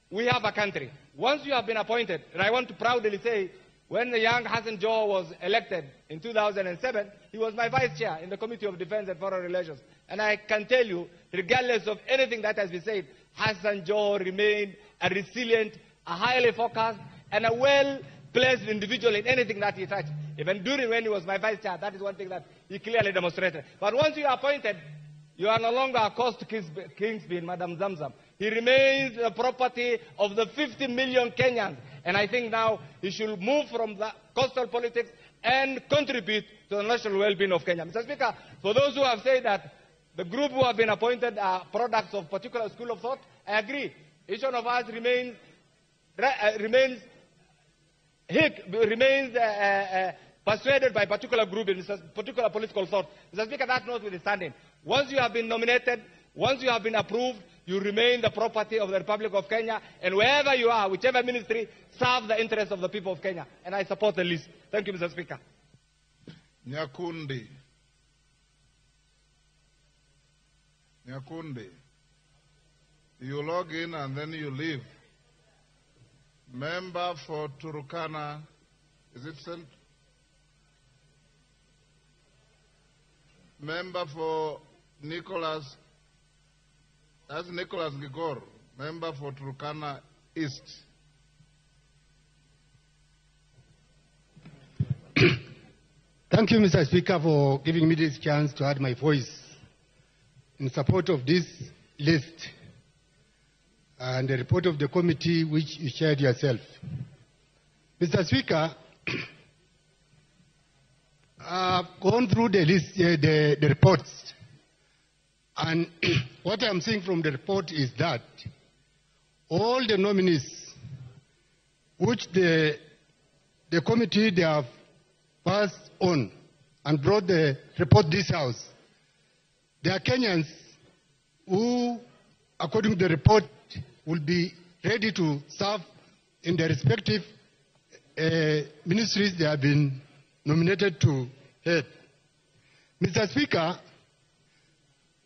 we have a country. Once you have been appointed, and I want to proudly say, when the young Hassan Joho was elected in 2007, he was my vice chair in the Committee of Defense and Foreign Relations. And I can tell you, regardless of anything that has been said, Hassan Joho remained a resilient, a highly focused, and a well-placed individual in anything that he touched. Even during when he was my vice chair, that is one thing that he clearly demonstrated. But once you are appointed, you are no longer a cost Kingsby in Madam Zamzam. He remains the property of the 50 million Kenyans. And I think now he should move from the coastal politics and contribute to the national well-being of Kenya. Mr. Speaker, for those who have said that the group who have been appointed are products of particular school of thought, I agree. Each one of us remains persuaded by particular group in particular political thought. Mr. Speaker, that's notwithstanding. Once you have been nominated, once you have been approved, you remain the property of the Republic of Kenya, and wherever you are, whichever ministry, serve the interests of the people of Kenya. And I support the list. Thank you, Mr. Speaker. Nyakundi. You log in and then you leave. Member for Turkana, is it sent? Member for Nicholas, that's Nicholas Gigor, member for Turkana East. Thank you, Mr. Speaker, for giving me this chance to add my voice in support of this list and the report of the committee which you shared yourself. Mr. Speaker, I've gone through the list, the reports, and what I'm seeing from the report is that all the nominees which the committee they have passed on and brought the report this house, they are Kenyans who, according to the report, will be ready to serve in their respective ministries they have been nominated to head. Mr. Speaker,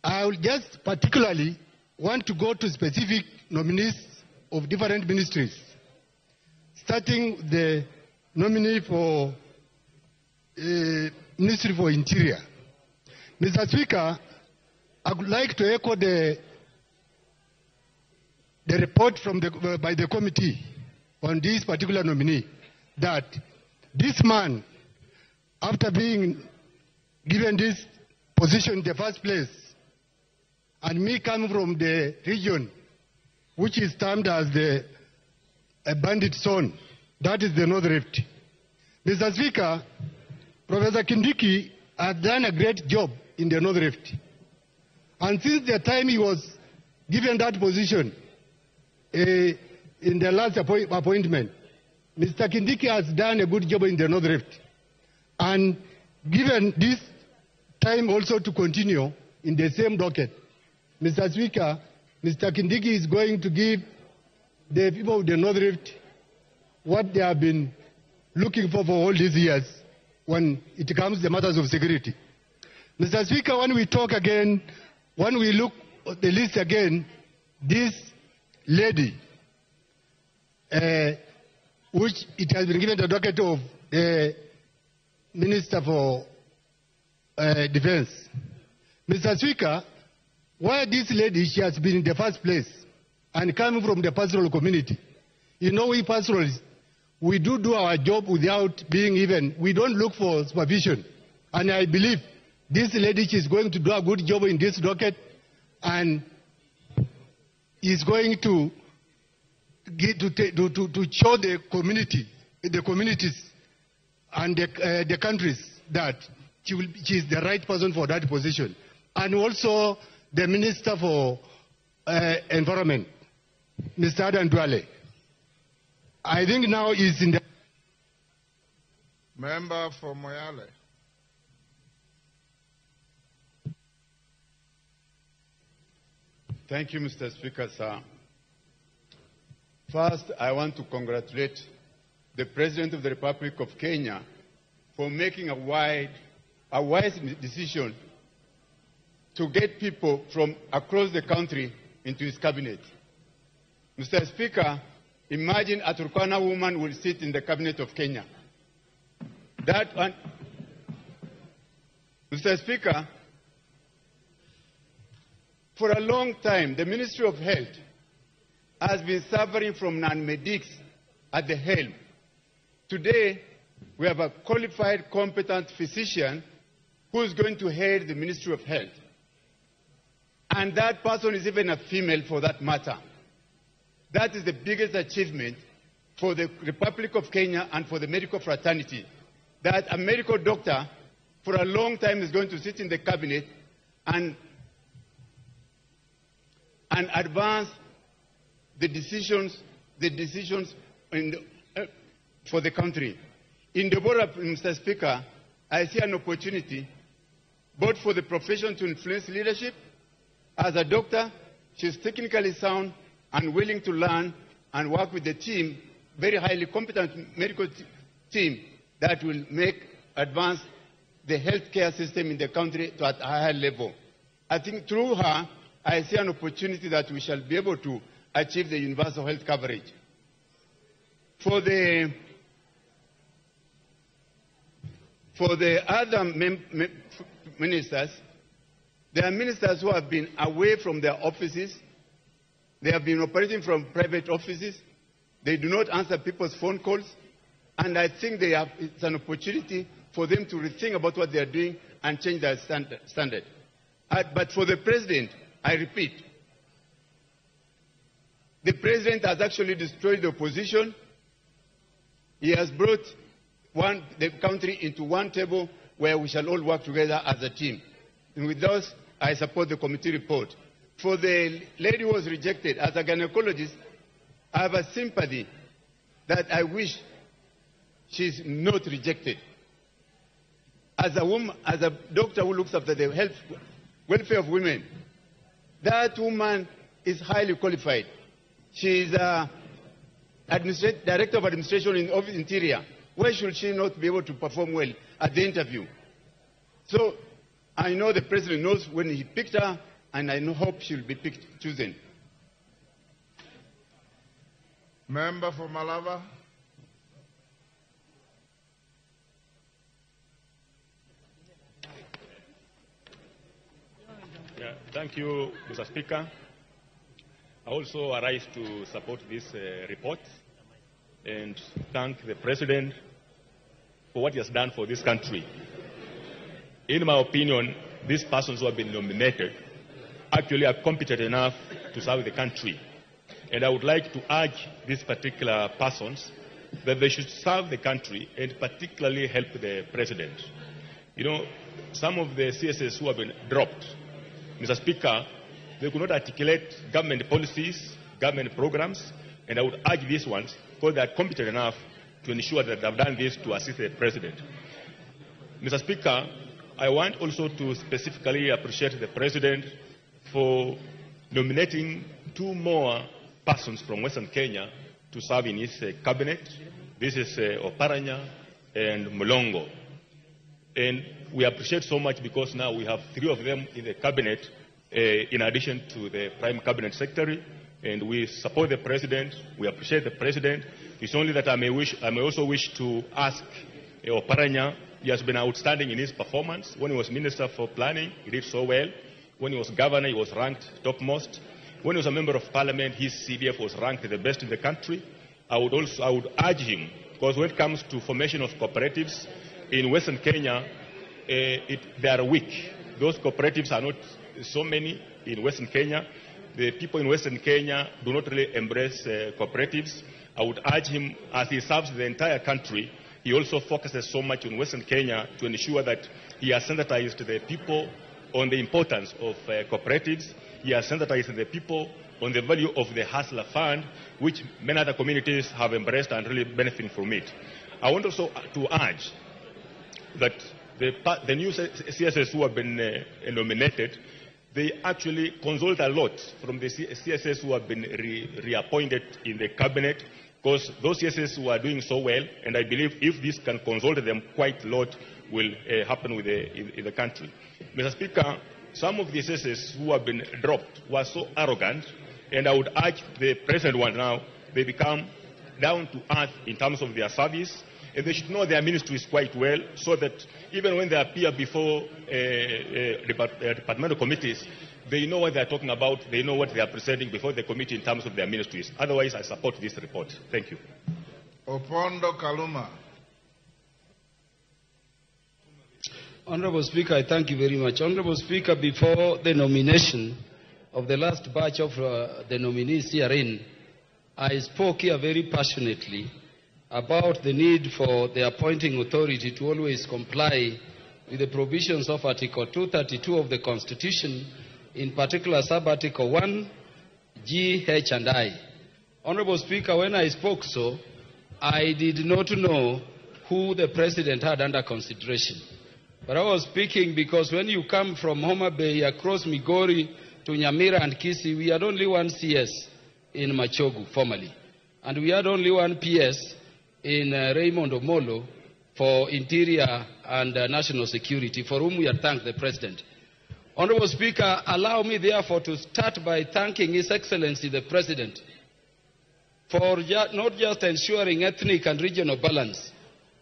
I will just particularly want to go to specific nominees of different ministries, starting the nominee for Ministry for Interior. Mr. Speaker, I would like to echo the report from by the committee on this particular nominee, that this man, after being given this position in the first place, and me coming from the region which is termed as the bandit zone, that is the North Rift. Mr. Speaker, Professor Kindiki has done a great job in the North Rift. And since the time he was given that position in the last appointment, Mr. Kindiki has done a good job in the North Rift. And given this time also to continue in the same docket, Mr. Speaker, Mr. Kindiki is going to give the people of the North Rift what they have been looking for all these years when it comes to the matters of security. Mr. Speaker, when we talk again, when we look at the list again, this lady, which it has been given the docket of the Minister for Defense. Mr. Speaker, why this lady, she has been in the first place and coming from the pastoral community. You know, we pastoralists, we do our job without being even, we don't look for supervision. And I believe this lady, she is going to do a good job in this docket and is going to show the community, the communities and the countries that she is the right person for that position. And also the Minister for Environment, Mr. Adan Duale. I think now he's in the... Member for Moyale. Thank you, Mr. Speaker, sir. First, I want to congratulate the President of the Republic of Kenya for making a wise decision to get people from across the country into his cabinet. Mr. Speaker, imagine a Turkana woman will sit in the cabinet of Kenya. That one, Mr. Speaker, for a long time, the Ministry of Health has been suffering from non-medics at the helm. Today, we have a qualified, competent physician who is going to head the Ministry of Health. And that person is even a female for that matter. That is the biggest achievement for the Republic of Kenya and for the medical fraternity. That a medical doctor for a long time is going to sit in the cabinet and advance the decisions for the country. In the board, Mr. Speaker, I see an opportunity both for the profession to influence leadership. As a doctor, she's technically sound and willing to learn and work with the team, very highly competent medical team that will advance the healthcare system in the country to a higher level. I think through her, I see an opportunity that we shall be able to achieve the universal health coverage. For the other ministers, there are ministers who have been away from their offices. They have been operating from private offices. They do not answer people's phone calls. And I think it's an opportunity for them to rethink about what they are doing and change their standard. But for the president, I repeat, the president has actually destroyed the opposition. He has brought the country into one table where we shall all work together as a team. And with those, I support the committee report. For the lady who was rejected, as a gynecologist, I have a sympathy that I wish she's not rejected. As a woman, as a doctor who looks after the health, welfare of women, that woman is highly qualified. She is Director of Administration in Office Interior. Why should she not be able to perform well at the interview? So I know the President knows when he picked her, and I hope she'll be chosen. Member for Malava. Yeah, thank you, Mr. Speaker. I also arise to support this report and thank the President for what he has done for this country. In my opinion, these persons who have been nominated actually are competent enough to serve the country. And I would like to urge these particular persons that they should serve the country and particularly help the President. You know, some of the CSS who have been dropped, Mr. Speaker, they could not articulate government policies, government programs, and I would urge these ones, because they are competent enough to ensure that they have done this to assist the President. Mr. Speaker, I want also to specifically appreciate the President for nominating 2 more persons from Western Kenya to serve in his cabinet. This is Oparanya and Mulongo. And we appreciate so much because now we have 3 of them in the cabinet, in addition to the Prime Cabinet Secretary. And we support the President. We appreciate the President. It's only that I may also wish to ask Oparanya. He has been outstanding in his performance. When he was Minister for Planning, he did so well. When he was Governor, he was ranked topmost. When he was a Member of Parliament, his CDF was ranked the best in the country. I would urge him, because when it comes to formation of cooperatives in Western Kenya, they are weak. Those cooperatives are not so many in Western Kenya. The people in Western Kenya do not really embrace cooperatives. I would urge him, as he serves the entire country, he also focuses so much on Western Kenya to ensure that he has sensitized the people on the importance of cooperatives. He has sensitized the people on the value of the Hustler Fund, which many other communities have embraced and really benefiting from it. I want also to urge that the new CSS who have been nominated, they actually consult a lot from the CSS who have been reappointed in the cabinet, because those CSS who are doing so well, and I believe if this can consult them, quite a lot will happen in the country. Mr. Speaker, some of the CSS who have been dropped were so arrogant, and I would urge the present one now, they become down to earth in terms of their service, and they should know their ministries quite well, so that even when they appear before departmental committees, they know what they are talking about, they know what they are presenting before the committee in terms of their ministries. Otherwise, I support this report. Thank you. Opondo Kaluma. Honorable Speaker, I thank you very much. Honorable Speaker, before the nomination of the last batch of the nominees herein, I spoke here very passionately about the need for the appointing authority to always comply with the provisions of Article 232 of the Constitution, in particular sub-Article 1, G, H, and I. Honorable Speaker, when I spoke so, I did not know who the President had under consideration. But I was speaking because when you come from Homa Bay across Migori to Nyamira and Kisii, we had only 1 CS in Machogu formally. And we had only 1 PS in Raymond Omolo for Interior and National Security, for whom we had thanked the President. Honorable Speaker, allow me therefore to start by thanking His Excellency the President for not just ensuring ethnic and regional balance,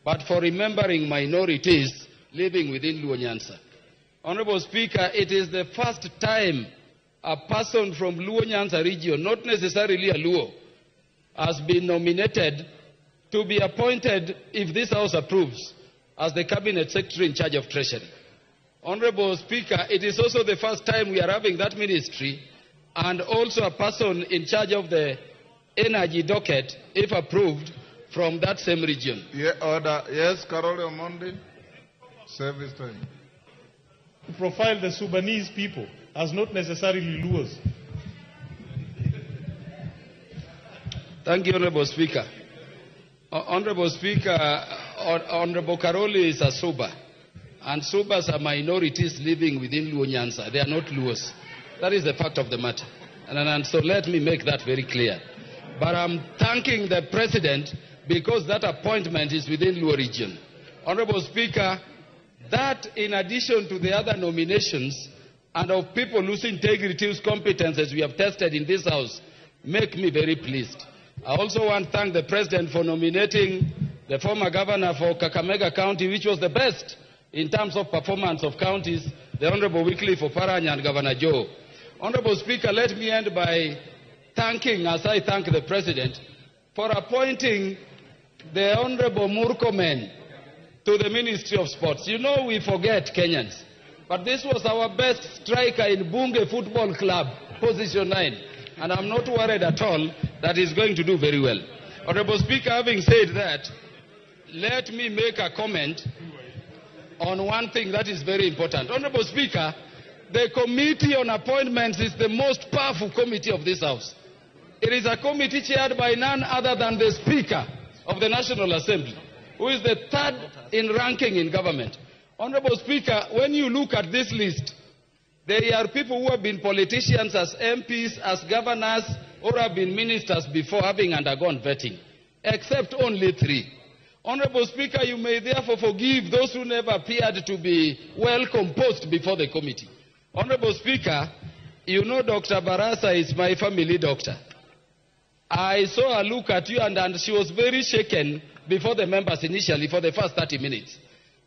but for remembering minorities living within Luo Nyanza. Honorable Speaker, it is the first time a person from Luo Nyanza region, not necessarily a Luo, has been nominated to be appointed, if this House approves, as the Cabinet Secretary in charge of Treasury. Honorable Speaker, it is also the first time we are having that ministry and also a person in charge of the energy docket, if approved, from that same region. Yeah, order. Yes, Carol Omondi. Save his time. To profile the Sudanese people as not necessarily Luos. Thank you, Honorable Speaker. Honorable Speaker, Honorable Karoli is a Suba, and Subas are minorities living within Luo Nyanza. They are not Luos. That is the fact of the matter. And so let me make that very clear. But I'm thanking the President because that appointment is within Luo region. Honorable Speaker, that in addition to the other nominations and of people whose integrity, whose competences we have tested in this House, make me very pleased. I also want to thank the President for nominating the former governor for Kakamega County, which was the best in terms of performance of counties, the Honorable Wycliffe Oparanya and Governor Joe. Honorable Speaker, let me end by thanking, as I thank the President, for appointing the Honorable Murkomen to the Ministry of Sports. You know, we forget Kenyans, but this was our best striker in Bunge Football Club, position 9, and I'm not worried at all that he's going to do very well. Honorable Speaker, having said that, let me make a comment on one thing that is very important. Honorable Speaker, the Committee on Appointments is the most powerful committee of this House. It is a committee chaired by none other than the Speaker of the National Assembly, who is the third in ranking in government. Honorable Speaker, when you look at this list, there are people who have been politicians as MPs, as governors, or have been ministers before having undergone vetting, except only 3. Honorable Speaker, you may therefore forgive those who never appeared to be well composed before the committee. Honorable Speaker, you know Dr. Barasa is my family doctor. I saw her look at you and she was very shaken before the members initially for the first 30 minutes.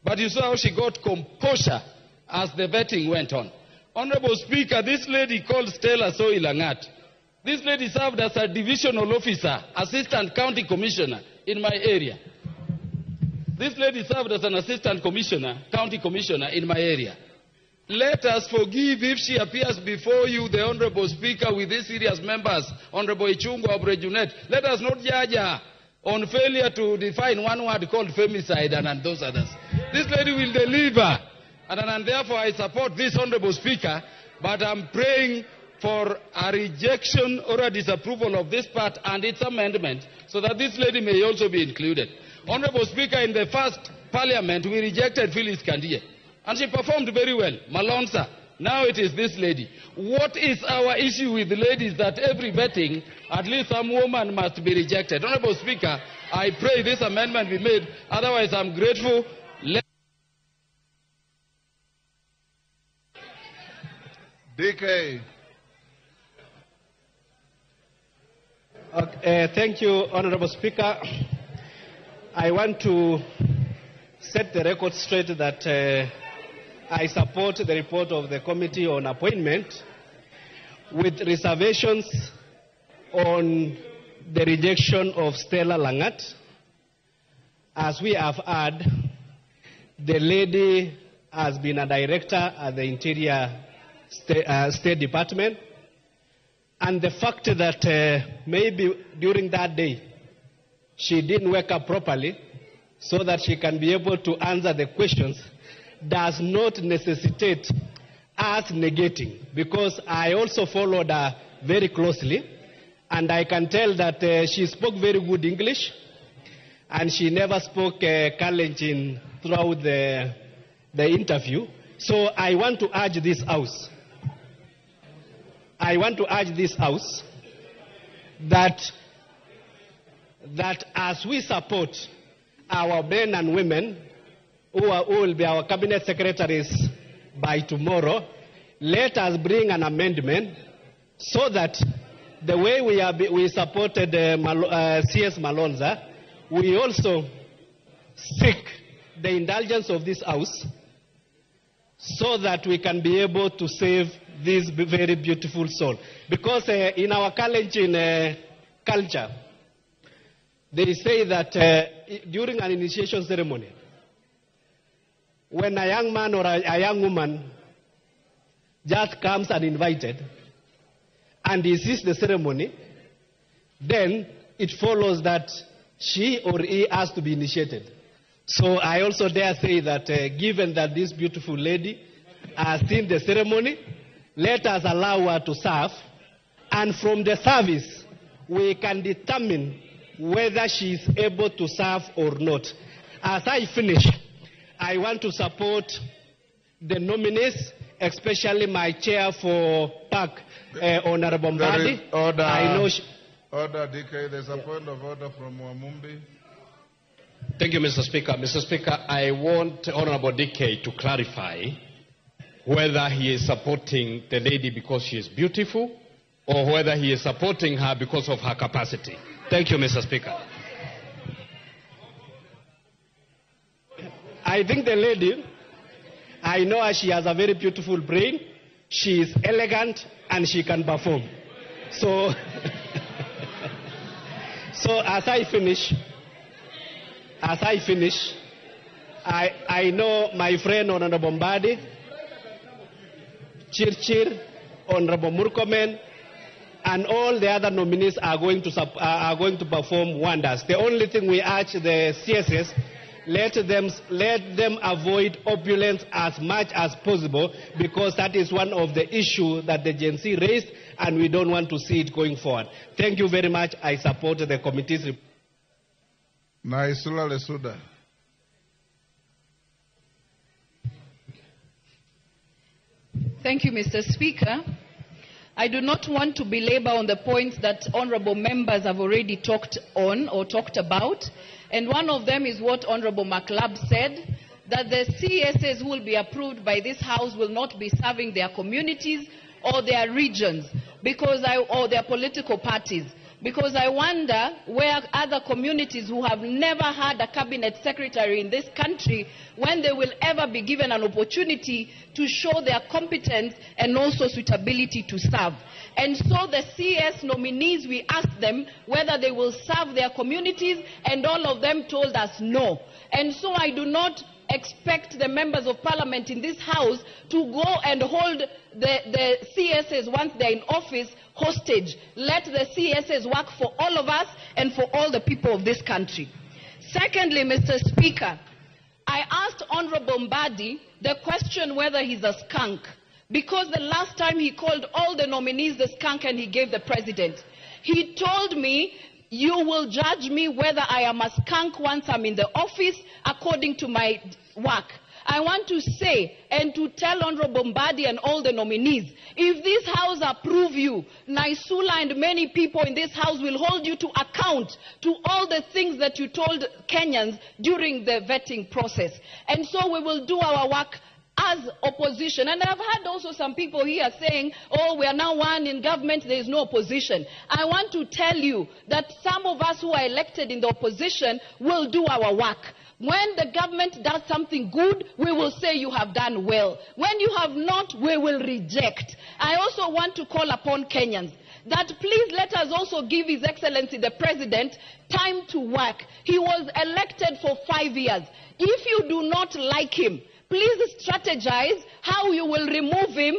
But you saw how she got composure as the vetting went on. Honorable Speaker, this lady called Stella Soilangat. This lady served as a divisional officer, assistant county commissioner in my area. This lady served as an assistant commissioner, county commissioner in my area. Let us forgive if she appears before you, the Honorable Speaker, with these serious members, Honorable Ichungu Abrejunet. Let us not judge her on failure to define one word called femicide and those others. This lady will deliver. And therefore I support this Honorable Speaker, but I'm praying for a rejection or a disapproval of this part and its amendment so that this lady may also be included. Honorable Speaker, in the first Parliament, we rejected Phyllis Kandie. And she performed very well, Malonza. Now it is this lady. What is our issue with the ladies that every vetting, at least some woman must be rejected? Honorable Speaker, I pray this amendment be made. Otherwise, I'm grateful. DK. Thank you, Honorable Speaker. I want to set the record straight that I support the report of the Committee on Appointment with reservations on the rejection of Stella Langat. As we have heard, the lady has been a director at the Interior State Department, and the fact that maybe during that day she didn't wake up properly so that she can be able to answer the questions does not necessitate us negating, because I also followed her very closely, and I can tell that she spoke very good English, and she never spoke Kalenjin throughout the interview. So I want to urge this House. That as we support our men and women who will be our cabinet secretaries by tomorrow, let us bring an amendment so that the way we supported CS Malonza, we also seek the indulgence of this House so that we can be able to save this very beautiful soul. Because in our Kalenjin culture, they say that during an initiation ceremony, when a young man or a young woman just comes uninvited and he sees the ceremony, then it follows that she or he has to be initiated. So I also dare say that given that this beautiful lady has seen the ceremony, let us allow her to serve. And from the service, we can determine whether she is able to serve or not. As I finish, I want to support the nominees, especially my chair for PAC, Honorable Mbadi. Order, DK. There's a point of order from Wamumbi. Thank you, Mr. Speaker. Mr. Speaker, I want Honorable DK to clarify whether he is supporting the lady because she is beautiful or whether he is supporting her because of her capacity. Thank you, Mr. Speaker. I think the lady, I know she has a very beautiful brain, she is elegant, and she can perform. So, as I finish, I know my friend Honorable Mbadi, Chirchir, Honorable Murkomen, and all the other nominees are going to perform wonders. The only thing we urge the CSS, let them avoid opulence as much as possible, because that is one of the issues that the Gen Z raised, and we don't want to see it going forward. Thank you very much. I support the committee's report. Naisula Lesuda. Thank you, Mr. Speaker. I do not want to belabor on the points that honorable members have already talked on or talked about. And one of them is what Honorable McLeod said, that the CSAs who will be approved by this House will not be serving their communities or their regions or their political parties. Because I wonder where other communities who have never had a cabinet secretary in this country, when they will ever be given an opportunity to show their competence and also suitability to serve. And so the CS nominees, we asked them whether they will serve their communities, and all of them told us no. And so I do not expect the members of parliament in this House to go and hold the CSAs once they're in office hostage. Let the CSAs work for all of us and for all the people of this country. Secondly, Mr. Speaker, I asked Honorable Mbadi the question whether he's a skunk, because the last time he called all the nominees the skunk and he gave the president. He told me, you will judge me whether I am a skunk once I'm in the office according to my work. I want to say and to tell Honorable Mbadi and all the nominees, if this House approve you, Naisula and many people in this House will hold you to account to all the things that you told Kenyans during the vetting process. And so we will do our work as opposition. And I've heard also some people here saying, oh, we are now one in government, there is no opposition. I want to tell you that some of us who are elected in the opposition will do our work. When the government does something good, we will say you have done well. When you have not, we will reject. I also want to call upon Kenyans that please let us also give His Excellency the President time to work. He was elected for 5 years. If you do not like him, please strategize how you will remove him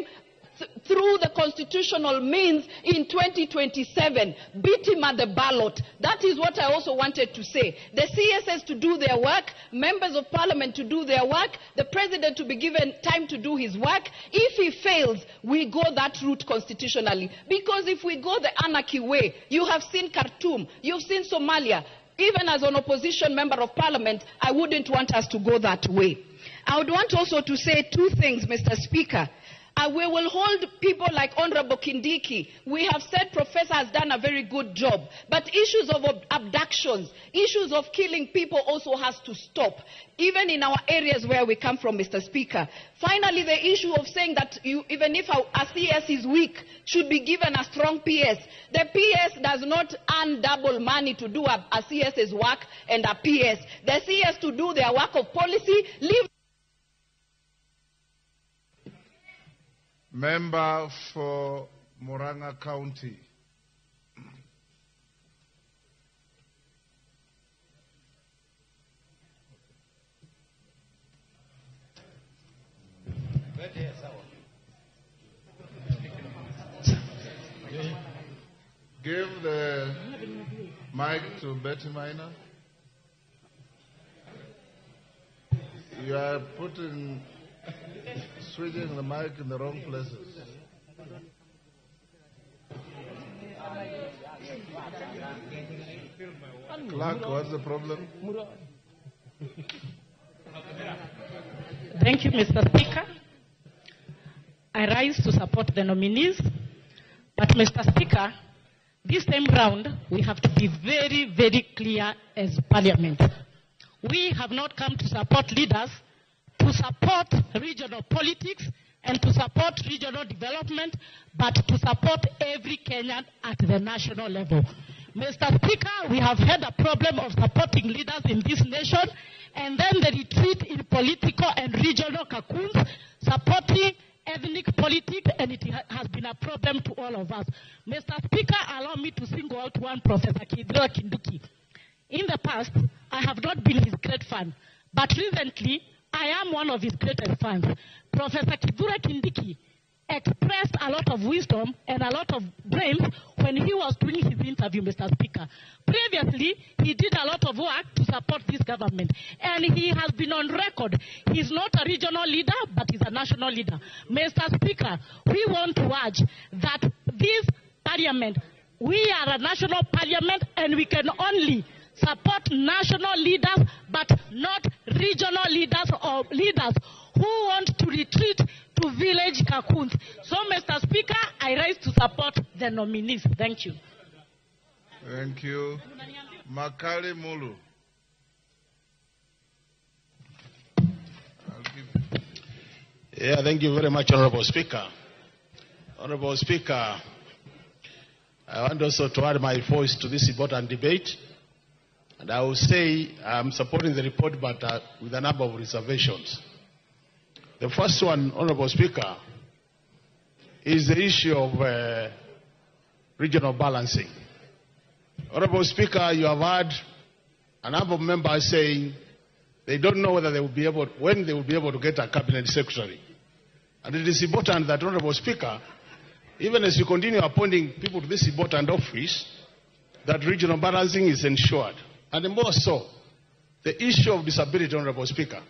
through the constitutional means in 2027. Beat him at the ballot. That is what I also wanted to say. The CSS to do their work, members of parliament to do their work, the president to be given time to do his work. If he fails, we go that route constitutionally. Because if we go the anarchy way, you have seen Khartoum, you've seen Somalia. Even as an opposition member of parliament, I wouldn't want us to go that way. I would want also to say two things, Mr. Speaker. We will hold people like Honorable Kindiki. We have said Professor has done a very good job. But issues of abductions, issues of killing people also has to stop. Even in our areas where we come from, Mr. Speaker. Finally, the issue of saying that even if a CS is weak, should be given a strong PS. The PS does not earn double money to do a CS's work and a PS. The CS to do their work of policy, leave. Member for Murang'a County. Give the mic to Betty Minor. You are switching the mic in the wrong places. Clark, what's the problem? Thank you, Mr. Speaker. I rise to support the nominees. But, Mr. Speaker, this time round, we have to be very, very clear as Parliament. We have not come to support leaders, to support regional politics and to support regional development, but to support every Kenyan at the national level. Mr. Speaker, we have had a problem of supporting leaders in this nation, and then the retreat in political and regional cocoons, supporting ethnic politics, and it has been a problem to all of us. Mr. Speaker, allow me to single out one, Professor Kithure Kindiki. In the past, I have not been his great fan, but recently, I am one of his greatest fans. Professor Kithure Kindiki expressed a lot of wisdom and a lot of brains when he was doing his interview, Mr. Speaker. Previously, he did a lot of work to support this government, and he has been on record. He's not a regional leader, but he's a national leader. Mr. Speaker, we want to urge that this parliament, we are a national parliament, and we can only support national leaders, but not regional leaders or leaders who want to retreat to village cocoons. So, Mr. Speaker, I rise to support the nominees. Thank you. Thank you. Makali Mulu. Yeah, thank you very much, Honorable Speaker. Honorable Speaker, I want also to add my voice to this important debate. And I will say I'm supporting the report, but with a number of reservations. The first one, Honorable Speaker, is the issue of regional balancing. Honorable Speaker, you have heard a number of members saying they don't know whether they will be able, when they will be able to get a cabinet secretary. And it is important that, Honorable Speaker, even as you continue appointing people to this important office, that regional balancing is ensured. And more so, the issue of disability, Honorable Speaker.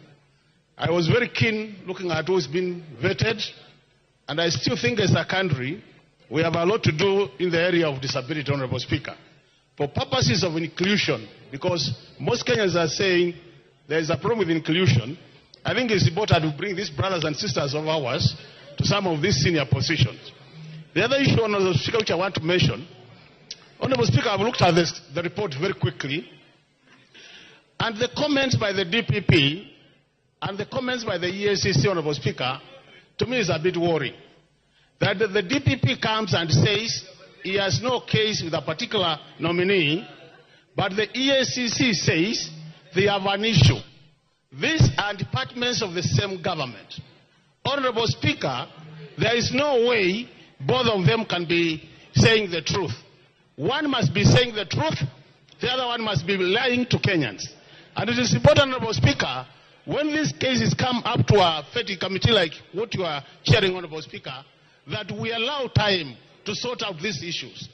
I was very keen looking at who's been vetted, and I still think as a country, we have a lot to do in the area of disability, Honorable Speaker. For purposes of inclusion, because most Kenyans are saying there is a problem with inclusion, I think it's important to bring these brothers and sisters of ours to some of these senior positions. The other issue, Honorable Speaker, which I want to mention, Honorable Speaker, I've looked at the report very quickly, and the comments by the DPP and the comments by the EACC, Honorable Speaker, to me is a bit worrying. That the DPP comes and says he has no case with a particular nominee, but the EACC says they have an issue. These are departments of the same government. Honorable Speaker, there is no way both of them can be saying the truth. One must be saying the truth, the other one must be lying to Kenyans. And it is important, Honorable Speaker, when these cases come up to a FETI committee like what you are chairing, Honorable Speaker, that we allow time to sort out these issues.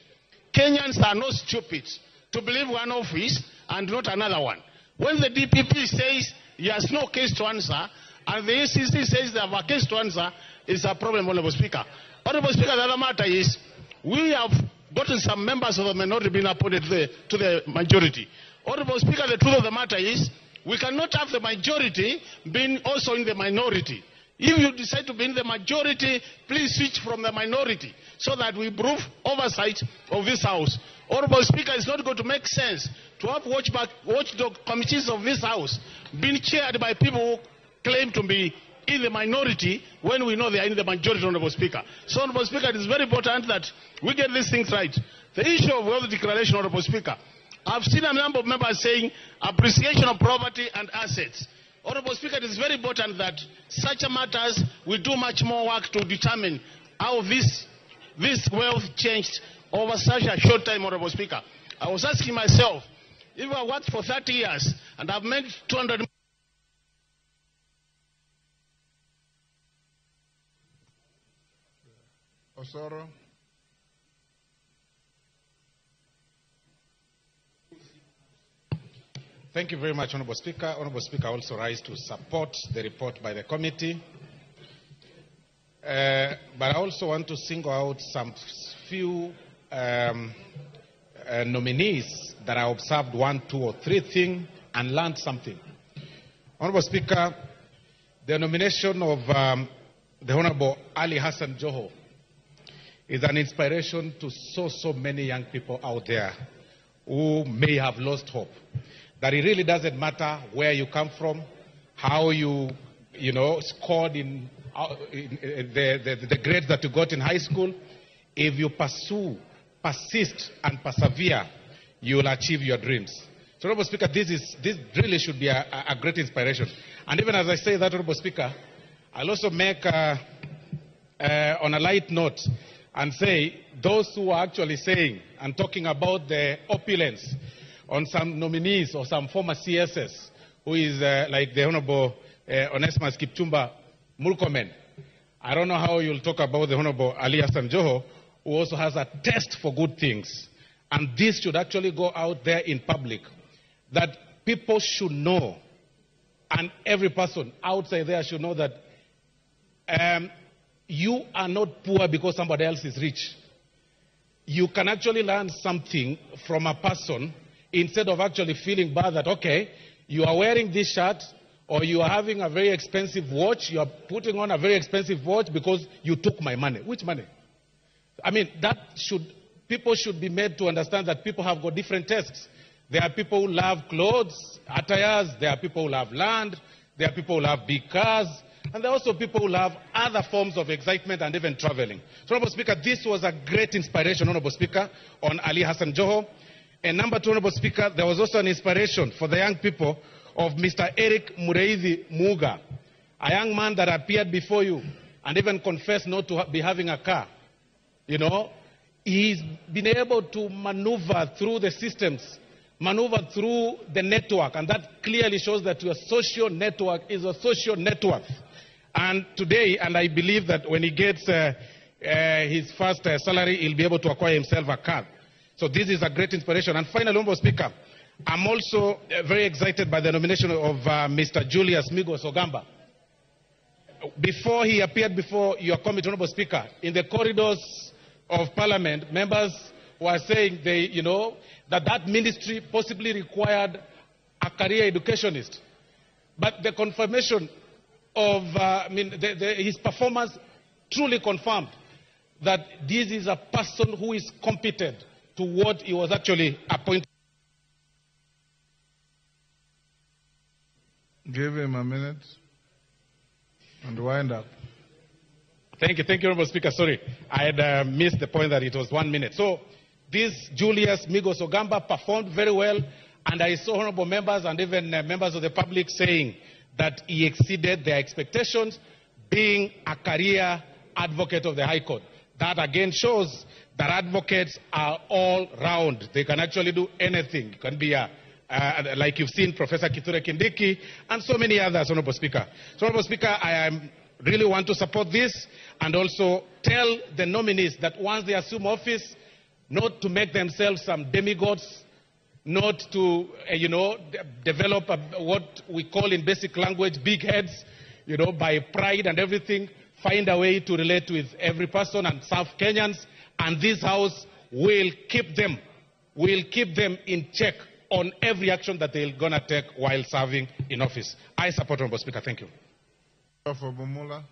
Kenyans are not stupid to believe one office and not another one. When the DPP says he has no case to answer, and the ACC says they have a case to answer, it's a problem, Honorable Speaker. Honorable Speaker, the other matter is, we have gotten some members of the minority being appointed to the majority. Honorable Speaker, the truth of the matter is, we cannot have the majority being also in the minority. If you decide to be in the majority, please switch from the minority so that we improve oversight of this House. Honorable Speaker, it's not going to make sense to have watchdog committees of this House being chaired by people who claim to be in the minority when we know they are in the majority, Honorable Speaker. So, Honorable Speaker, it is very important that we get these things right. The issue of wealth declaration, Honorable Speaker, I've seen a number of members saying appreciation of property and assets. Honorable Speaker, it is very important that such matters we do much more work to determine how this wealth changed over such a short time, Honorable Speaker. I was asking myself, if I worked for 30 years and I've made 200 Osoro. Thank you very much, Honorable Speaker. Honorable Speaker, I also rise to support the report by the committee. But I also want to single out some few nominees that I observed 1, 2, or 3 things and learned something. Honorable Speaker, the nomination of the Honorable Ali Hassan Joho is an inspiration to so many young people out there who may have lost hope. That it really doesn't matter where you come from, how you scored in the grades that you got in high school. If you persist and persevere, you will achieve your dreams. So, Honorable Speaker, this really should be a great inspiration. And even as I say that, Honorable Speaker, I'll also make on a light note and say those who are actually saying and talking about the opulence on some nominees or some former CSS, who is like the Honorable Onesimus Kipchumba Murkomen. I don't know how you'll talk about the Honorable Ali Hassan Joho, who also has a taste for good things. And this should actually go out there in public, that people should know, and every person outside there should know that you are not poor because somebody else is rich. You can actually learn something from a person instead of actually feeling bad that, okay, you are wearing this shirt or you are having a very expensive watch, you are putting on a very expensive watch because you took my money. Which money? I mean, people should be made to understand that people have got different tastes. There are people who love clothes, attires, there are people who love land, there are people who love big cars, and there are also people who love other forms of excitement and even traveling. So, Honorable Speaker, this was a great inspiration, Honorable Speaker, on Ali Hassan Joho. And number 2, Honorable Speaker, there was also an inspiration for the young people of Mr. Eric Mureithi Muga, a young man that appeared before you and even confessed not to be having a car. You know, he's been able to maneuver through the systems, maneuver through the network, and that clearly shows that your social network is a social network. And today, and I believe that when he gets his first salary, he'll be able to acquire himself a car. So this is a great inspiration. And finally, Honorable Speaker, I'm also very excited by the nomination of Mr. Julius Migos Ogamba. Before he appeared before your committee, Honorable Speaker, in the corridors of Parliament, members were saying that ministry possibly required a career educationist. But the confirmation of his performance truly confirmed that this is a person who is competent to what he was actually appointed. Give him a minute and wind up. Thank you, Honorable Speaker. Sorry, I had missed the point that it was 1 minute. So, this Julius Migos Ogamba performed very well, and I saw honorable members and even members of the public saying that he exceeded their expectations, being a career advocate of the High Court. That again shows that advocates are all round. They can actually do anything. It can be like you've seen Professor Kithure Kindiki and so many others, Honorable Speaker. So, Honorable Speaker, I really want to support this and also tell the nominees that once they assume office, not to make themselves some demigods, not to, develop what we call in basic language big heads, by pride and everything. Find a way to relate with every person and serve Kenyans, and this House will keep them in check on every action that they're going to take while serving in office. I support, Honorable Speaker. Thank you. For Bumula.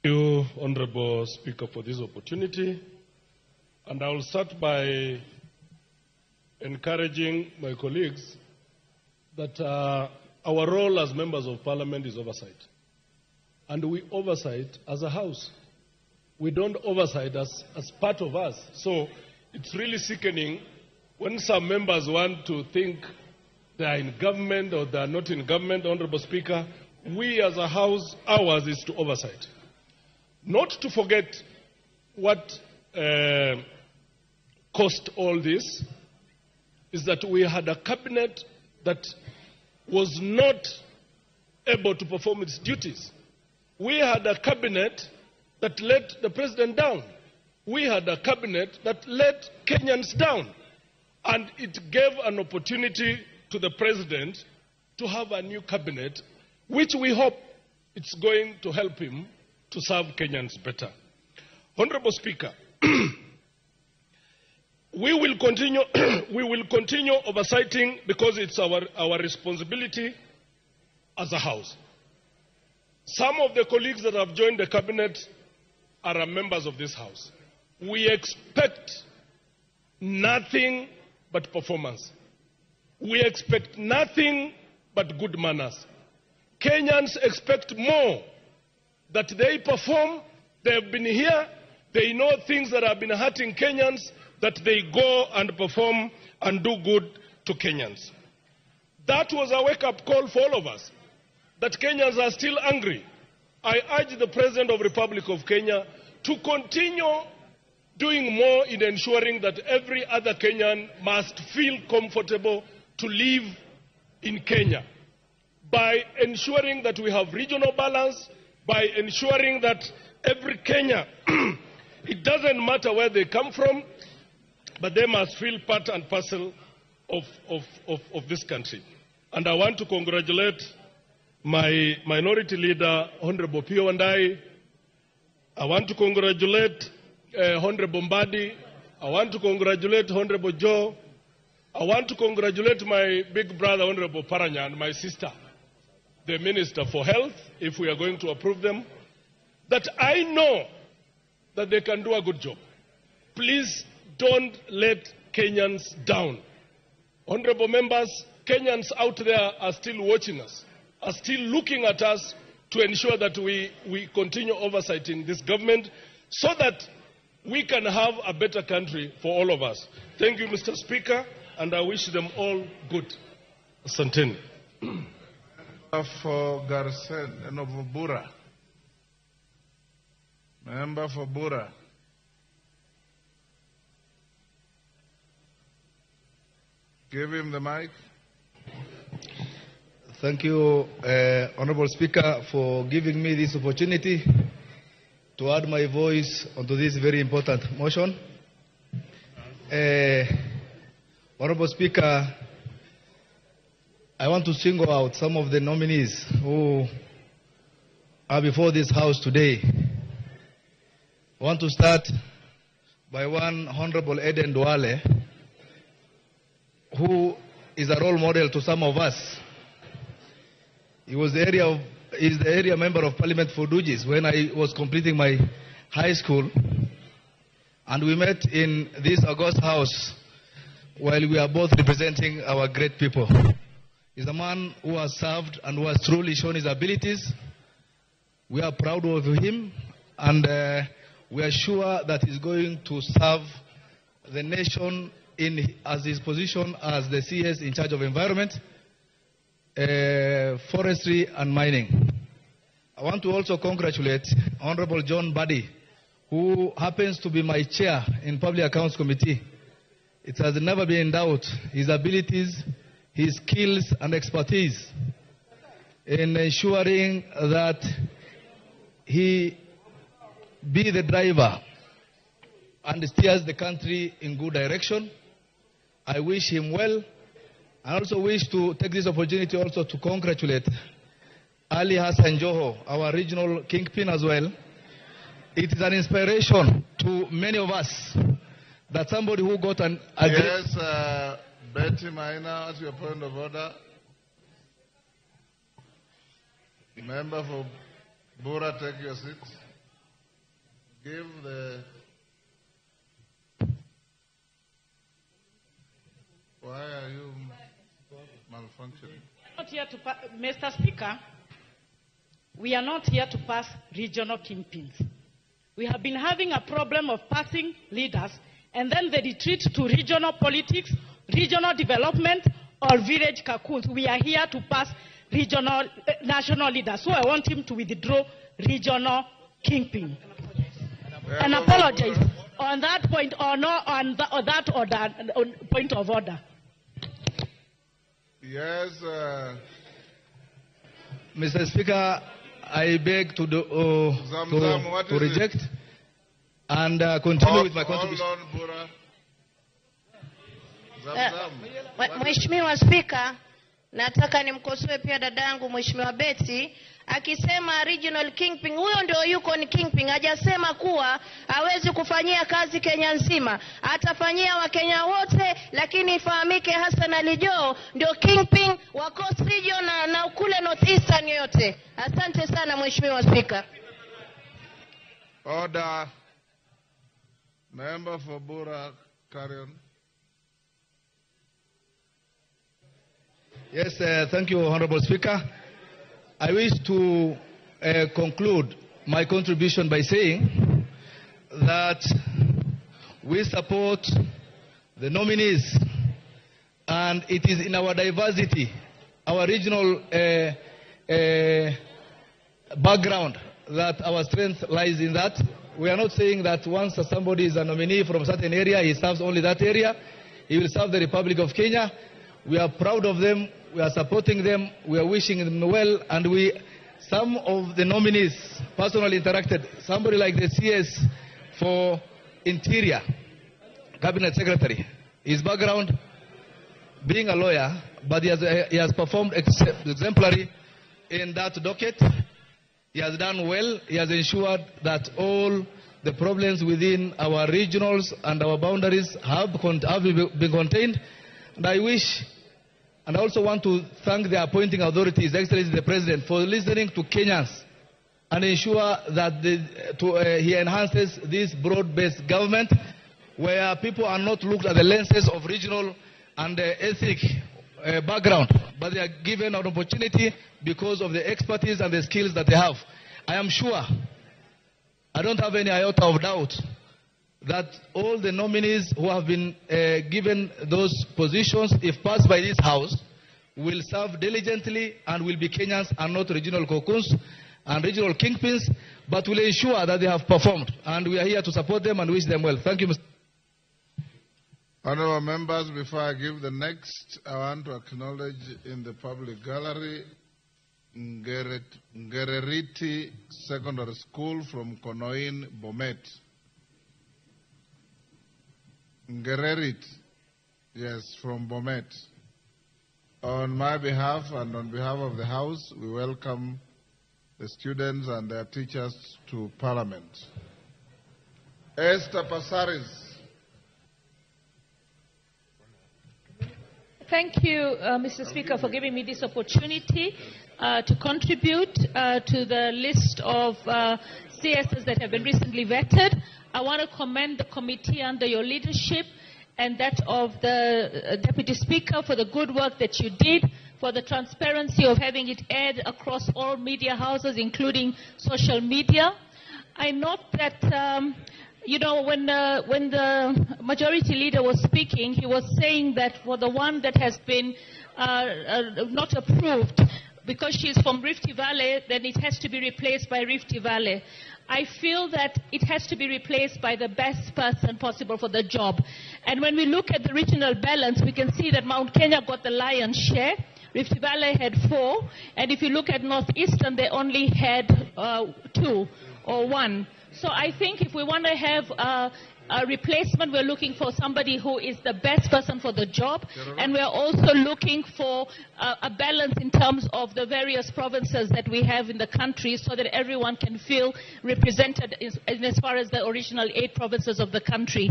Thank you, Honorable Speaker, for this opportunity. And I will start by encouraging my colleagues that our role as members of Parliament is oversight. And we oversight as a House. We don't oversight as part of us. So it's really sickening when some members want to think they are in government or they are not in government, Honorable Speaker. We as a House, ours is to oversight. Not to forget what caused all this is that we had a cabinet that was not able to perform its duties. We had a cabinet that let the president down. We had a cabinet that let Kenyans down. And it gave an opportunity to the president to have a new cabinet, which we hope it's going to help him to serve Kenyans better. Honorable Speaker, we will continue oversighting because it's our responsibility as a House. Some of the colleagues that have joined the cabinet are members of this House. We expect nothing but performance. We expect nothing but good manners. Kenyans expect more, that they perform. They have been here. They know things that have been hurting Kenyans, that they go and perform and do good to Kenyans. That was a wake-up call for all of us, that Kenyans are still angry. I urge the President of the Republic of Kenya to continue doing more in ensuring that every other Kenyan must feel comfortable to live in Kenya, by ensuring that we have regional balance, by ensuring that every Kenya, it doesn't matter where they come from, but they must feel part and parcel of this country. And I want to congratulate my minority leader, Honorable Pio Wandayi. I want to congratulate Honorable Mbadi. I want to congratulate Honorable Joe. I want to congratulate my big brother, Honorable Paranya, and my sister, the Minister for Health, if we are going to approve them, that I know that they can do a good job. Please don't let Kenyans down. Honorable members, Kenyans out there are still watching us, are still looking at us to ensure that we continue oversighting this government so that we can have a better country for all of us. Thank you, Mr. Speaker, and I wish them all good. Asanteni. For Garsen and of Bura. Member for Bura. Give him the mic. Thank you, Honorable Speaker, for giving me this opportunity to add my voice onto this very important motion. Honorable Speaker, I want to single out some of the nominees who are before this House today. I want to start by one Honorable Eden Duale, who is a role model to some of us. He was the area member of Parliament for Dugis when I was completing my high school, and we met in this august house while we are both representing our great people. He's a man who has served and who has truly shown his abilities. We are proud of him, and we are sure that he's going to serve the nation as his position as the CS in charge of environment, forestry and mining. I want to also congratulate Honorable John Mbadi, who happens to be my chair in Public Accounts Committee. It has never been in doubt his abilities, his skills and expertise in ensuring that he be the driver and steers the country in good direction. I wish him well. I also wish to take this opportunity also to congratulate Ali Hassan Joho, our regional kingpin as well. It is an inspiration to many of us that somebody who got an... Yes, Betty Maina, as your point of order. Member for Bura, take your seat. Give the... Why are you malfunctioning? Not here to Mr. Speaker, we are not here to pass regional kingpins. We have been having a problem of passing leaders, and then they retreat to regional politics, regional development, or village cocoons. We are here to pass regional, national leaders. So I want him to withdraw regional kingpin. And apologize on that point or not on that order, on point of order. Yes. Mr. Speaker, I beg to reject and continue with my contribution. Hold on, Bura. Mheshimiwa Spika, nataka nimkosoe pia dadangu Mheshimiwa Betty akisema regional kingpin. Huyo ndio yuko ni kingpin, hajasema kuwa hawezi kufanyia kazi Kenya nzima. Atafanyia Wakenya wote, lakini ifahamike Hassan Ali Joho ndio kingpin wa Coast Region na kule North Eastern yote. Asante sana Mheshimiwa Spika. Order. Member for Bura, carry on. Yes, thank you, Honorable Speaker. I wish to conclude my contribution by saying that we support the nominees, and it is in our diversity, our regional background, that our strength lies in that. We are not saying that once somebody is a nominee from a certain area, he serves only that area. He will serve the Republic of Kenya. We are proud of them. We are supporting them. We are wishing them well. And some of the nominees personally interacted. Somebody like the CS for Interior, Cabinet Secretary. His background, being a lawyer, but he has performed exemplary in that docket. He has done well. He has ensured that all the problems within our regionals and our boundaries have been contained. And I wish, and I also want to thank the appointing authorities, His Excellency the President, for listening to Kenyans and ensure that he enhances this broad-based government where people are not looked at the lenses of regional and ethnic background, but they are given an opportunity because of the expertise and the skills that they have. I am sure, I don't have any iota of doubt, that all the nominees who have been given those positions, if passed by this House, will serve diligently and will be Kenyans and not regional cocoons and regional kingpins, but will ensure that they have performed. And we are here to support them and wish them well. Thank you, Mr. Honorable members, before I give the next, I want to acknowledge in the public gallery Ngereriti Secondary School from Konoin, Bomet. Ngererit, yes, from Bomet. On my behalf and on behalf of the House, we welcome the students and their teachers to Parliament. Esther Passaris. Thank you, Mr. Speaker, for giving me this opportunity to contribute to the list of CSs that have been recently vetted. I want to commend the committee under your leadership and that of the Deputy Speaker for the good work that you did, for the transparency of having it aired across all media houses, including social media. I note that when the majority leader was speaking, he was saying that for the one that has been not approved, because she is from Rift Valley, then it has to be replaced by Rift Valley. I feel that it has to be replaced by the best person possible for the job. And when we look at the regional balance, we can see that Mount Kenya got the lion's share. Rift Valley had 4. And if you look at Northeastern, they only had 2 or 1. So I think if we want to have a replacement, we're looking for somebody who is the best person for the job. And we're also looking for a balance in terms of the various provinces that we have in the country so that everyone can feel represented in as far as the original 8 provinces of the country.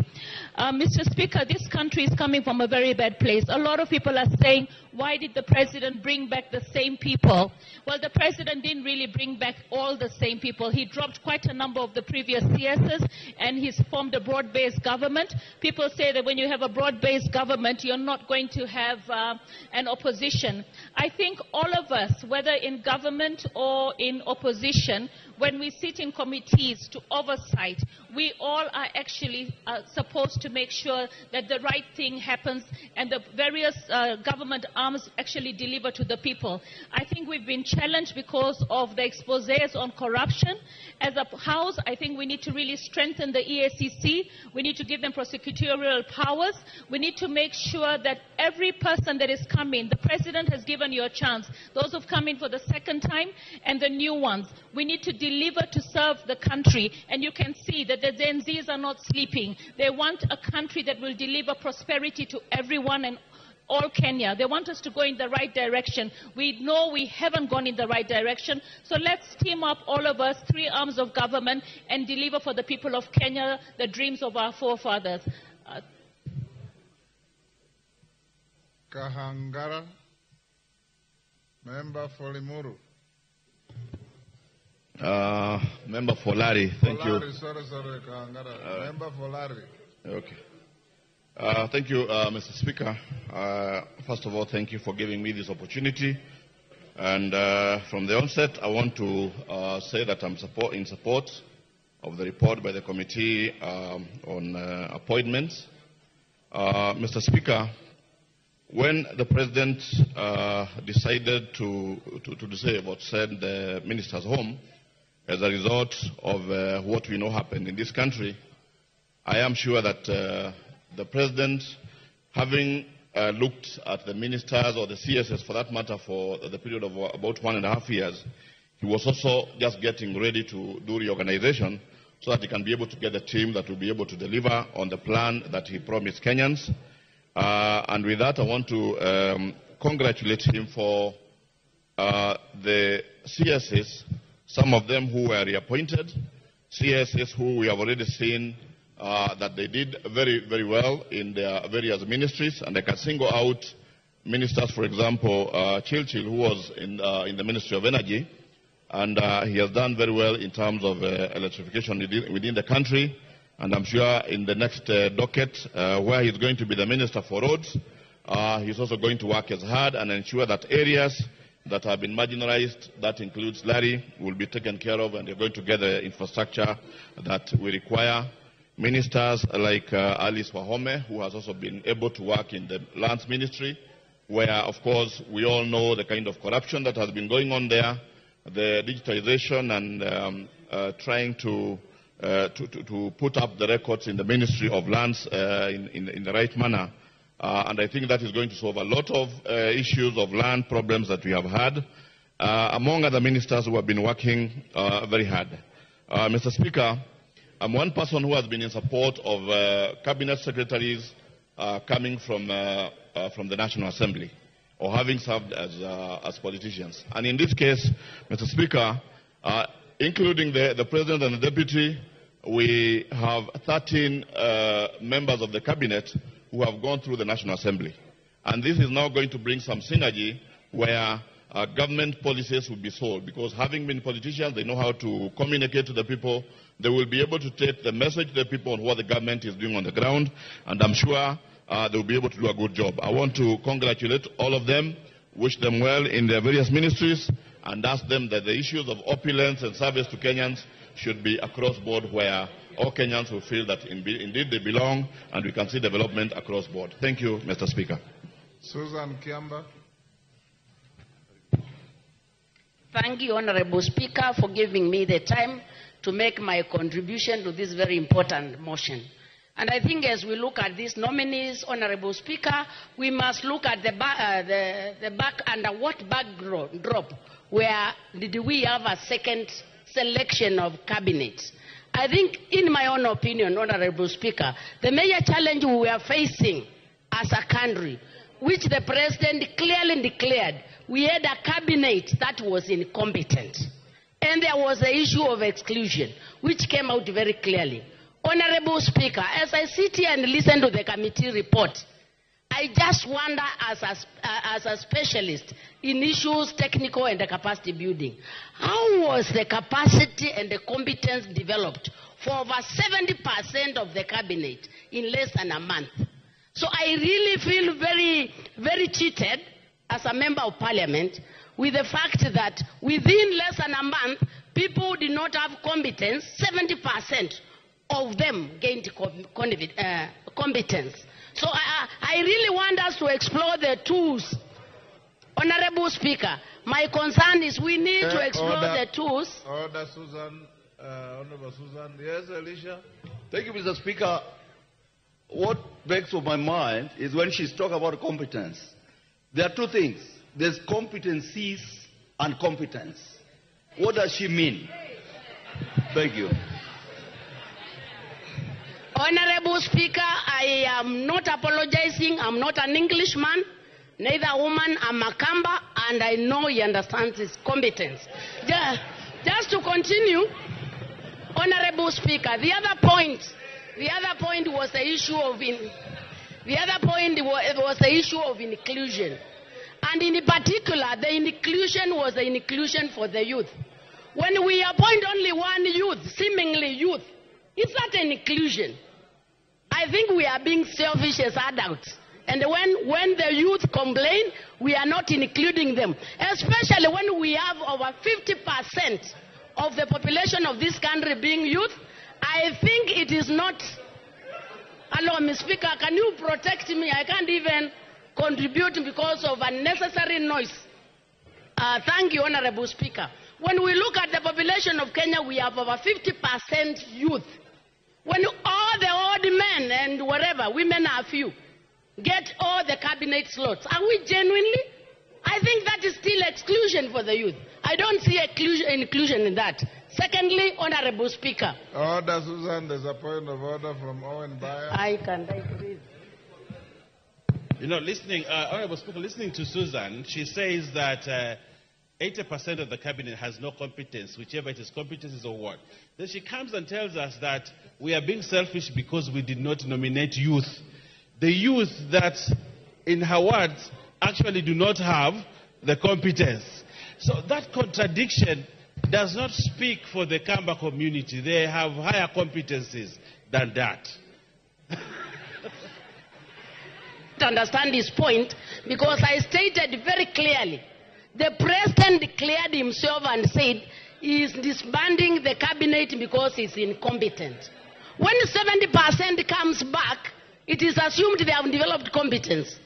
Mr. Speaker, this country is coming from a very bad place. A lot of people are saying, why did the president bring back the same people? Well, the president didn't really bring back all the same people. He dropped quite a number of the previous CSs and he's formed a broad-based government. People say that when you have a broad-based government, you're not going to have an opposition. I think all of us, whether in government or in opposition, when we sit in committees to oversight, we all are actually supposed to make sure that the right thing happens and the various government arms actually deliver to the people. I think we've been challenged because of the exposés on corruption. As a House, I think we need to really strengthen the EACC. We need to give them prosecutorial powers. We need to make sure that every person that is coming, the president has given you a chance. Those who've come in for the second time and the new ones, we need to deliver to serve the country. And you can see that the Gen Zs are not sleeping. They want a country that will deliver prosperity to everyone and all Kenya. They want us to go in the right direction. We know we haven't gone in the right direction. So let's team up, all of us, three arms of government, and deliver for the people of Kenya the dreams of our forefathers. Kahangara, member for Limuru. Member for Larry, thank you. Sorry, Kahangara. Member for Larry. Okay. Thank you, Mr. Speaker. First of all, thank you for giving me this opportunity. And from the onset, I want to say that I'm in support of the report by the committee on appointments. Mr. Speaker, when the President decided to disable or send the ministers home as a result of what we know happened in this country, I am sure that the President, having looked at the ministers or the CSS for that matter for the period of about 1.5 years, he was also just getting ready to do reorganization so that he can be able to get a team that will be able to deliver on the plan that he promised Kenyans. And with that, I want to congratulate him for the CSS, some of them who were reappointed, CSS who we have already seen that they did very, very well in their various ministries. And I can single out ministers, for example, Chilchil, who was in the Ministry of Energy, and he has done very well in terms of electrification within the country. And I'm sure in the next docket, where he's going to be the Minister for Roads, he's also going to work as hard and ensure that areas that have been marginalized, that includes Larry, will be taken care of, and they're going to get the infrastructure that we require. Ministers like Alice Wahome, who has also been able to work in the Lands Ministry, where, of course, we all know the kind of corruption that has been going on there, the digitization and trying to put up the records in the Ministry of Lands in the right manner. And I think that is going to solve a lot of issues of land problems that we have had, among other ministers who have been working very hard. Mr. Speaker, I'm one person who has been in support of cabinet secretaries coming from the National Assembly, or having served as politicians. And in this case, Mr. Speaker, including the President and the Deputy, we have 13 members of the cabinet who have gone through the National Assembly. And this is now going to bring some synergy where government policies will be solved, because having been politicians, they know how to communicate to the people. They will be able to take the message to the people on what the government is doing on the ground, and I'm sure they will be able to do a good job. I want to congratulate all of them, wish them well in their various ministries, and ask them that the issues of opulence and service to Kenyans should be across board, where all Kenyans will feel that indeed they belong, and we can see development across board. Thank you, Mr. Speaker. Susan Kiamba. Thank you, Honorable Speaker, for giving me the time to make my contribution to this very important motion. And I think as we look at these nominees, Honorable Speaker, we must look at the back under what backdrop where did we have a second selection of cabinet. I think, in my own opinion, Honorable Speaker, the major challenge we are facing as a country, which the President clearly declared, we had a cabinet that was incompetent. And there was the issue of exclusion, which came out very clearly. Honorable Speaker, as I sit here and listen to the committee report, I just wonder, as a specialist in issues technical and capacity building, how was the capacity and the competence developed for over 70% of the cabinet in less than a month? So I really feel very, very cheated as a member of parliament with the fact that within less than a month, people did not have competence. 70% of them gained competence. So I really want us to explore the tools. Honorable Speaker, my concern is we need to explore the tools. Order, Susan. Honorable Susan. Yes, Alicia. Thank you, Mr. Speaker. What begs on my mind is when she's talking about competence. There are two things. There's competencies and competence. What does she mean? Thank you. Honorable Speaker, I am not apologizing. I'm not an Englishman, neither a woman. I'm a Kamba, and I know he understands his competence. Just to continue, Honorable Speaker, the other point was the issue of inclusion, and in particular, the inclusion was the inclusion for the youth. When we appoint only one youth, seemingly youth, is that an inclusion? I think we are being selfish as adults. And when the youth complain, we are not including them. Especially when we have over 50% of the population of this country being youth, I think it is not... Hello, Mr. Speaker, can you protect me? I can't even contribute because of unnecessary noise. Thank you, Honorable Speaker. When we look at the population of Kenya, we have over 50% youth. When all the old men and whatever, women are few, get all the cabinet slots, are we genuinely? I think that is still exclusion for the youth. I don't see inclusion in that. Secondly, Honorable Speaker. Order, Susan. There's a point of order from Owen Bayer. I can please. You know, Honorable Speaker, listening to Susan, she says that 80% of the cabinet has no competence, whichever it is, competencies or what. Then she comes and tells us that we are being selfish because we did not nominate youth. The youth that, in her words, actually do not have the competence. So that contradiction does not speak for the Kamba community. They have higher competencies than that. To understand his point, because I stated very clearly, the president declared himself and said he is disbanding the cabinet because he's incompetent. When 70% comes back, it is assumed they have developed competence.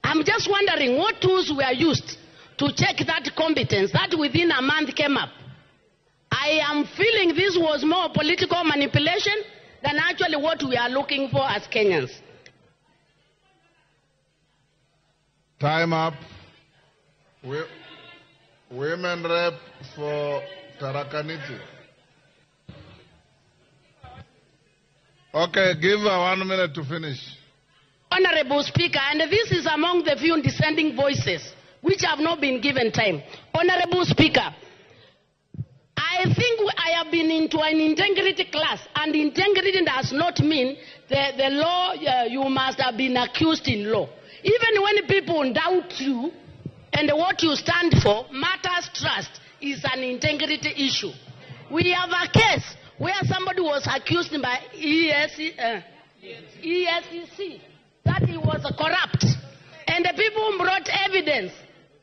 I'm just wondering what tools were used to check that competence that within a month came up. I am feeling this was more political manipulation than actually what we are looking for as Kenyans. Time up. Women rep for Tarakaniti. Okay, give her 1 minute to finish. Honorable Speaker, and this is among the few dissenting voices which have not been given time. Honorable Speaker, I think I have been into an integrity class, and integrity does not mean the law, you must have been accused in law. Even when people doubt you and what you stand for, matters trust is an integrity issue. We have a case where somebody was accused by ESCC that he was corrupt, and the people brought evidence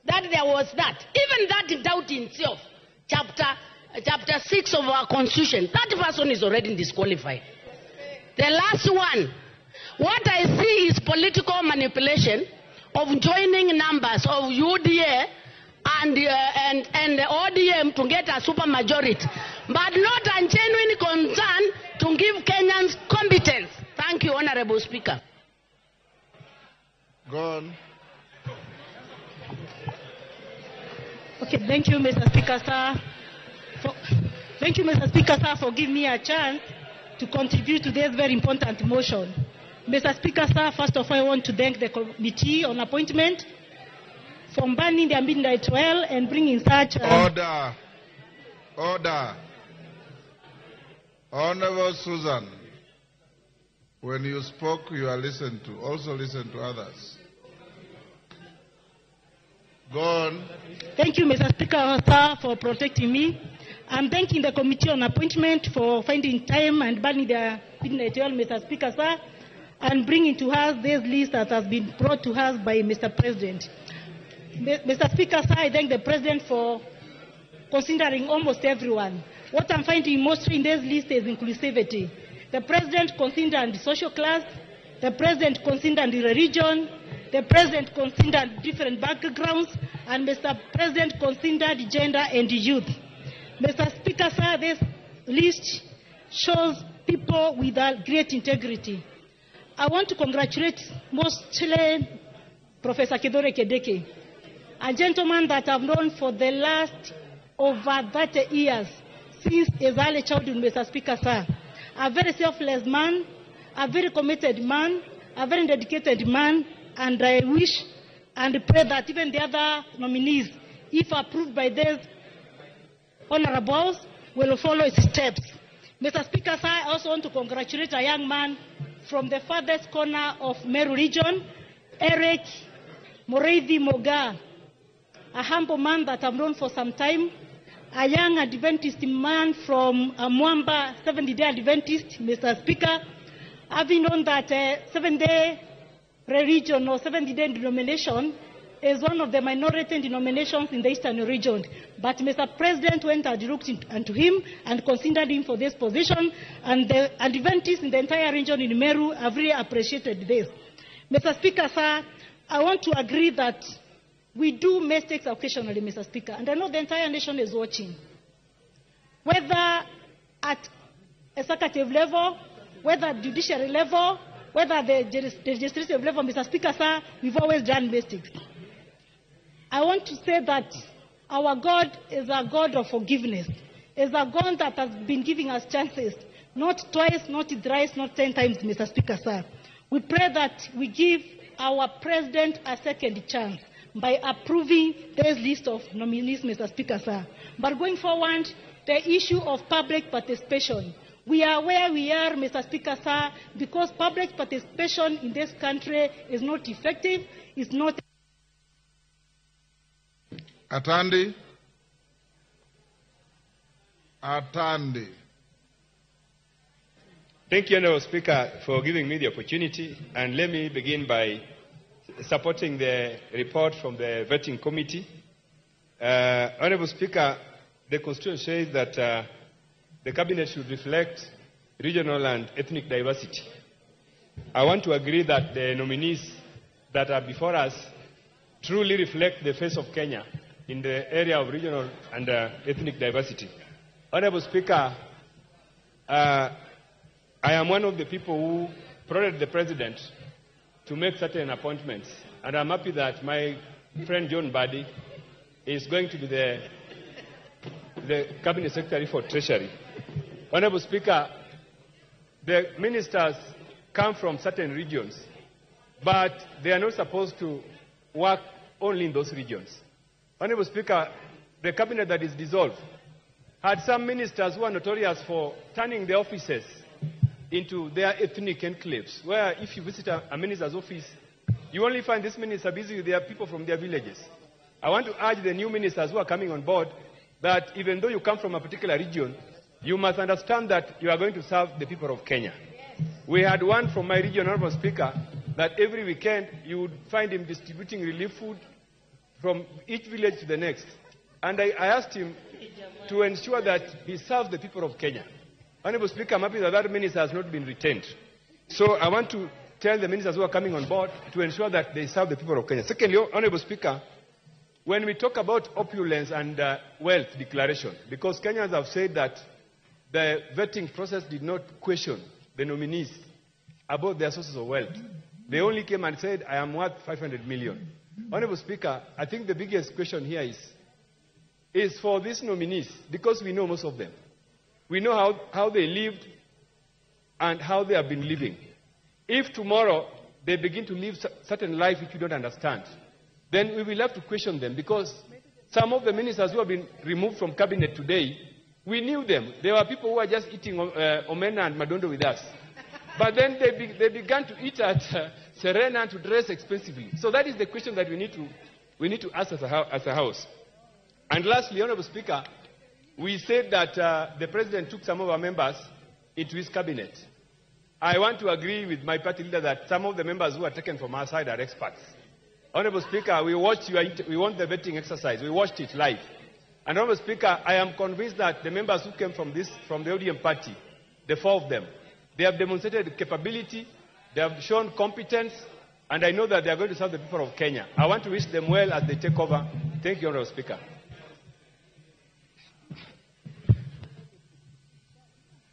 that there was that. Even that doubt in itself, chapter 6 of our constitution, that person is already disqualified. The last one, what I see is political manipulation of joining numbers of UDA and the ODM to get a super majority, but not a genuine concern to give Kenyans competence. Thank you, Honorable Speaker. Go on. Okay, thank you, Mr. Speaker, sir. Thank you, Mr. Speaker, sir, for giving me a chance to contribute to this very important motion. Mr. Speaker, sir, first of all, I want to thank the committee on appointment for banning the midnight oil and bringing such... Order. Order. Honorable Susan, when you spoke, you are listened to. Also listen to others. Go on. Thank you, Mr. Speaker, sir, for protecting me. I'm thanking the committee on appointment for finding time and banning the midnight oil, Mr. Speaker, sir, and bringing to us this list that has been brought to us by Mr. President. Mr. Speaker, sir, I thank the President for considering almost everyone. What I'm finding mostly in this list is inclusivity. The President considered social class, the President considered religion, the President considered different backgrounds, and Mr. President considered gender and youth. Mr. Speaker, sir, this list shows people with a great integrity. I want to congratulate mostly Professor Kithure Kindiki, a gentleman that I've known for the last over 30 years, since as early childhood, Mr. Speaker, sir. A very selfless man, a very committed man, a very dedicated man, and I wish and pray that even the other nominees, if approved by these honorables, will follow his steps. Mr. Speaker, sir, I also want to congratulate a young man from the farthest corner of Meru region, Eric Moreithi Moga, a humble man that I've known for some time, a young Adventist man from Mwamba, Seventh-day Adventist, Mr. Speaker, having known that Seventh-day religion or Seventh-day denomination is one of the minority denominations in the Eastern region. But Mr. President went and looked into him and considered him for this position, and the Adventists in the entire region in Meru have really appreciated this. Mr. Speaker, sir, I want to agree that we do mistakes occasionally, Mr. Speaker, and I know the entire nation is watching. Whether at executive level, whether at judiciary level, whether at the legislative level, Mr. Speaker, sir, we've always done mistakes. I want to say that our God is a God of forgiveness. Is a God that has been giving us chances, not twice, not thrice, not 10 times, Mr. Speaker, sir. We pray that we give our president a second chance by approving this list of nominees, Mr. Speaker, sir. But going forward, the issue of public participation. We are where we are, Mr. Speaker, sir, because public participation in this country is not effective, it's not... Atandi. Atandi. Thank you, Honourable Speaker, for giving me the opportunity. And let me begin by supporting the report from the vetting committee. Honourable Speaker, the Constitution says that the Cabinet should reflect regional and ethnic diversity. I want to agree that the nominees that are before us truly reflect the face of Kenya in the area of regional and ethnic diversity. Honourable Speaker, I am one of the people who prodded the President to make certain appointments, and I'm happy that my friend John Badi is going to be the Cabinet Secretary for Treasury. Honourable Speaker, the ministers come from certain regions, but they are not supposed to work only in those regions. Honourable Speaker, the cabinet that is dissolved had some ministers who are notorious for turning their offices into their ethnic enclaves, where if you visit a minister's office, you only find this minister busy with their people from their villages. I want to urge the new ministers who are coming on board that even though you come from a particular region, you must understand that you are going to serve the people of Kenya. We had one from my region, Honourable Speaker, that every weekend you would find him distributing relief food from each village to the next. And I asked him to ensure that he serves the people of Kenya. Honourable Speaker, I'm happy that that minister has not been retained. So I want to tell the ministers who are coming on board to ensure that they serve the people of Kenya. Secondly, Honourable Speaker, when we talk about opulence and wealth declaration, because Kenyans have said that the vetting process did not question the nominees about their sources of wealth. They only came and said, I am worth 500 million. Honourable Speaker, I think the biggest question here is for these nominees, because we know most of them. We know how they lived and how they have been living. If tomorrow they begin to live certain life which we don't understand, then we will have to question them, because some of the ministers who have been removed from cabinet today, we knew them. There were people who were just eating omena and madondo with us. But then they began to eat at Serena and to dress expensively. So that is the question that we need to ask as a House. And lastly, Honourable Speaker, we said that the President took some of our members into his cabinet. I want to agree with my party leader that some of the members who are taken from our side are experts. Honourable Speaker, we want the vetting exercise. We watched it live. And Honourable Speaker, I am convinced that the members who came from the ODM party, the 4 of them, they have demonstrated capability, they have shown competence, and I know that they are going to serve the people of Kenya. I want to wish them well as they take over. Thank you, Honourable Speaker.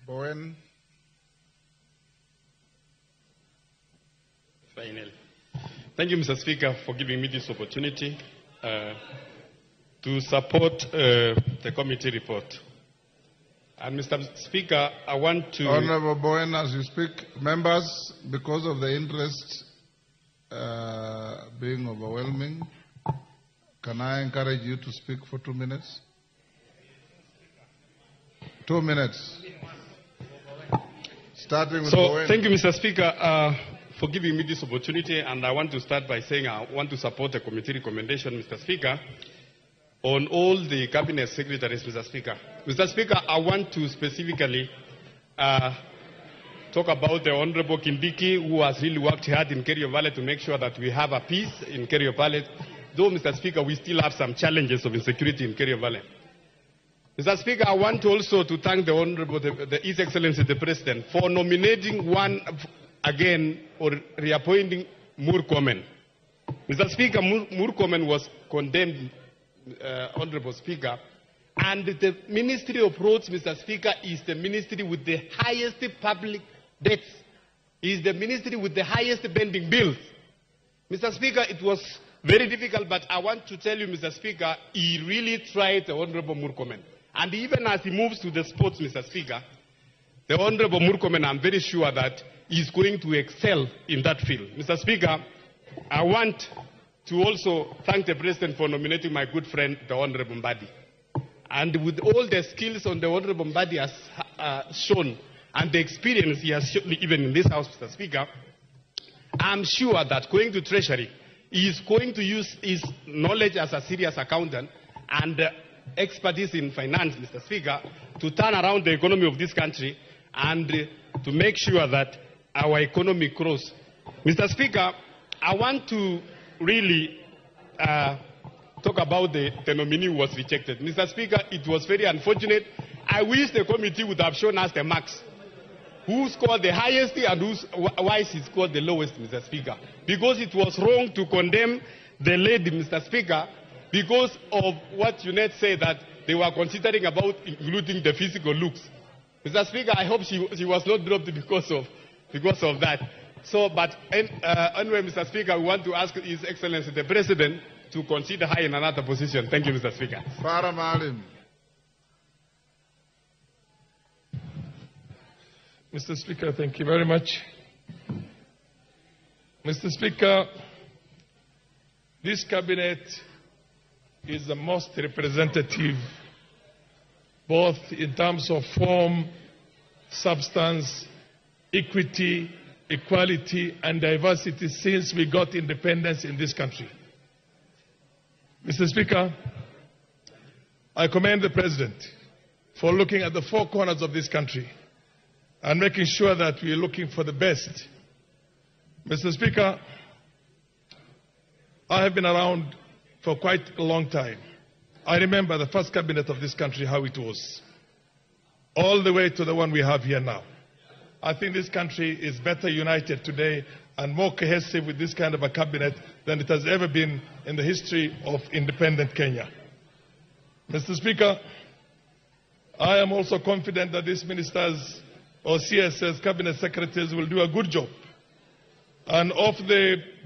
Bowen. Finally. Thank you, Mr. Speaker, for giving me this opportunity to support the committee report. And Mr. Speaker, I want to... Honorable Bowen, as you speak, members, because of the interest being overwhelming, can I encourage you to speak for 2 minutes? 2 minutes. Starting with Bowen. Thank you, Mr. Speaker, for giving me this opportunity. And I want to start by saying I want to support the committee recommendation, Mr. Speaker, on all the cabinet secretaries, Mr. Speaker. Mr. Speaker, I want to specifically talk about the Honorable Kindiki, who has really worked hard in Kerio Valley to make sure that we have a peace in Kerio Valley. Though, Mr. Speaker, we still have some challenges of insecurity in Kerio Valley. Mr. Speaker, I want also to thank the Honorable, His Excellency the President, for nominating one again or reappointing Murkomen. Mr. Speaker, Murkomen was condemned, Honorable Speaker, and the Ministry of Roads, Mr. Speaker, is the ministry with the highest public debts. Is the ministry with the highest pending bills. Mr. Speaker, it was very difficult, but I want to tell you, Mr. Speaker, he really tried, the Honorable Murkomen. And even as he moves to the sports, Mr. Speaker, the Honorable Murkomen, I'm very sure that he's going to excel in that field. Mr. Speaker, I want to also thank the President for nominating my good friend, the Honorable Mbadi. And with all the skills on the Honorable Mbadi has shown, and the experience he has shown even in this House, Mr. Speaker, I'm sure that going to Treasury, he is going to use his knowledge as a serious accountant and expertise in finance, Mr. Speaker, to turn around the economy of this country and to make sure that our economy grows. Mr. Speaker, I want to really talk about the nominee who was rejected. Mr. Speaker, it was very unfortunate. I wish the committee would have shown us the marks. Who scored the highest and why he scored the lowest, Mr. Speaker. Because it was wrong to condemn the lady, Mr. Speaker, because of what UNED said that they were considering about including the physical looks. Mr. Speaker, I hope she was not dropped because of that. So, but anyway, Mr. Speaker, we want to ask His Excellency the President to consider her in another position. Thank you, Mr. Speaker. Farah Maalim. Mr. Speaker, thank you very much. Mr. Speaker, this cabinet is the most representative, both in terms of form, substance, equity, equality, and diversity since we got independence in this country. Mr. Speaker, I commend the President for looking at the four corners of this country and making sure that we are looking for the best. Mr. Speaker, I have been around for quite a long time. I remember the first cabinet of this country, how it was, all the way to the one we have here now. I think this country is better united today and more cohesive with this kind of a cabinet than it has ever been in the history of independent Kenya. Mr. Speaker, I am also confident that these ministers or CSS cabinet secretaries will do a good job. And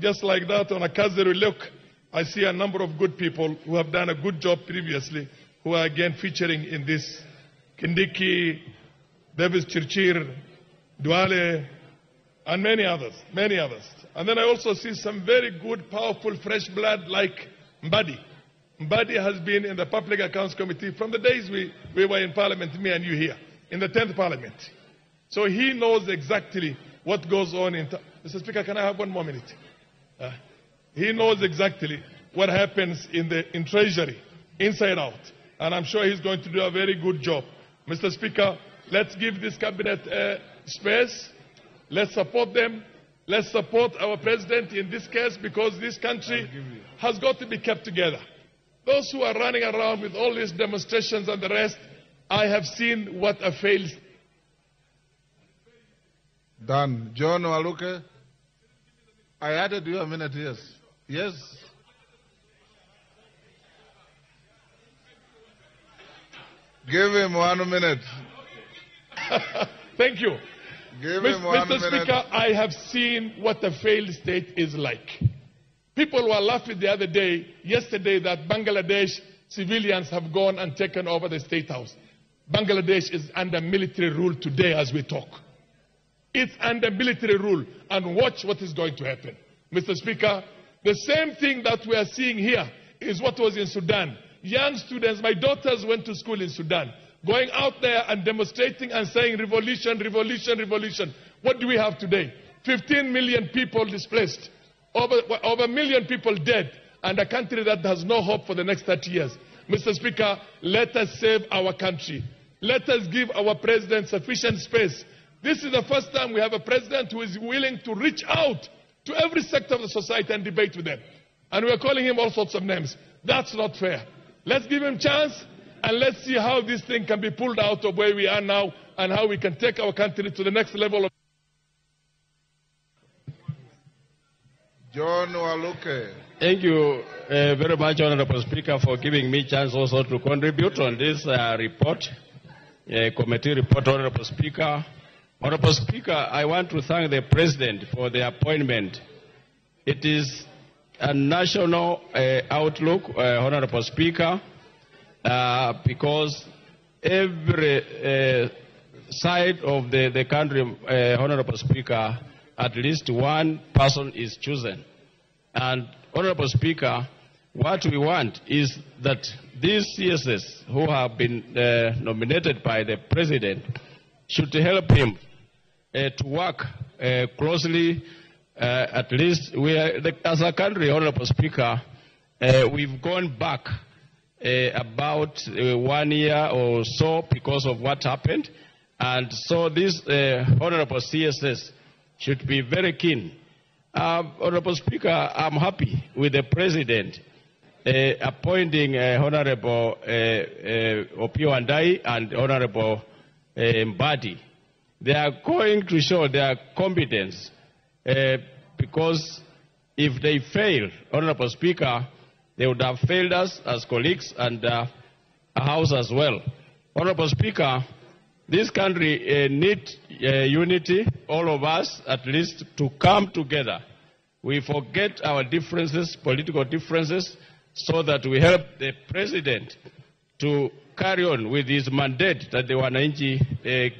just like that, on a cursory look, I see a number of good people who have done a good job previously, who are again featuring in this. Kindiki, Davis Chirchir, Duale, and many others, many others. And then I also see some very good, powerful, fresh blood like Mbadi. Mbadi has been in the Public Accounts Committee from the days we were in Parliament, me and you here, in the 10th Parliament. So he knows exactly what goes on in... Mr. Speaker, can I have 1 more minute? He knows exactly what happens in Treasury, inside out. And I'm sure he's going to do a very good job. Mr. Speaker, let's give this cabinet space. Let's support them. Let's support our president in this case, because this country has got to be kept together. Those who are running around with all these demonstrations and the rest, I have seen what a failed... Done. John Waluke, I added you a minute, yes. Yes. Give him 1 minute. Thank you. Give him 1 minute. Mr. Speaker, I have seen what a failed state is like. People were laughing the other day, yesterday, that Bangladesh civilians have gone and taken over the State House. Bangladesh is under military rule today as we talk. It's under military rule, and watch what is going to happen. Mr. Speaker, the same thing that we are seeing here is what was in Sudan. Young students, my daughters went to school in Sudan, going out there and demonstrating and saying revolution, revolution, revolution. What do we have today? 15 million people displaced, over 1 million people dead, and a country that has no hope for the next 30 years. Mr. Speaker, let us save our country. Let us give our president sufficient space. This is the first time we have a president who is willing to reach out to every sector of the society and debate with them. And we are calling him all sorts of names. That's not fair. Let's give him a chance, and let's see how this thing can be pulled out of where we are now and how we can take our country to the next level of... John Waluke. Thank you very much, Honorable Speaker, for giving me a chance also to contribute on this report, committee report, Honorable Speaker. Honorable Speaker, I want to thank the President for the appointment. It is a national outlook, Honorable Speaker, because every side of the country, Honorable Speaker, at least one person is chosen. And, Honorable Speaker, what we want is that these CSS who have been nominated by the President should help him to work closely. At least we are, as a country, Honorable Speaker, we've gone back about 1 year or so because of what happened. And so this Honorable CSS should be very keen. Honorable Speaker, I'm happy with the President appointing Honorable Opio Andai and Honorable Mbadi. They are going to show their competence because if they fail, Honorable Speaker, they would have failed us as colleagues and a House as well. Honorable Speaker, this country needs unity, all of us at least, to come together. We forget our differences, political differences, so that we help the President to carry on with his mandate that the Wananchi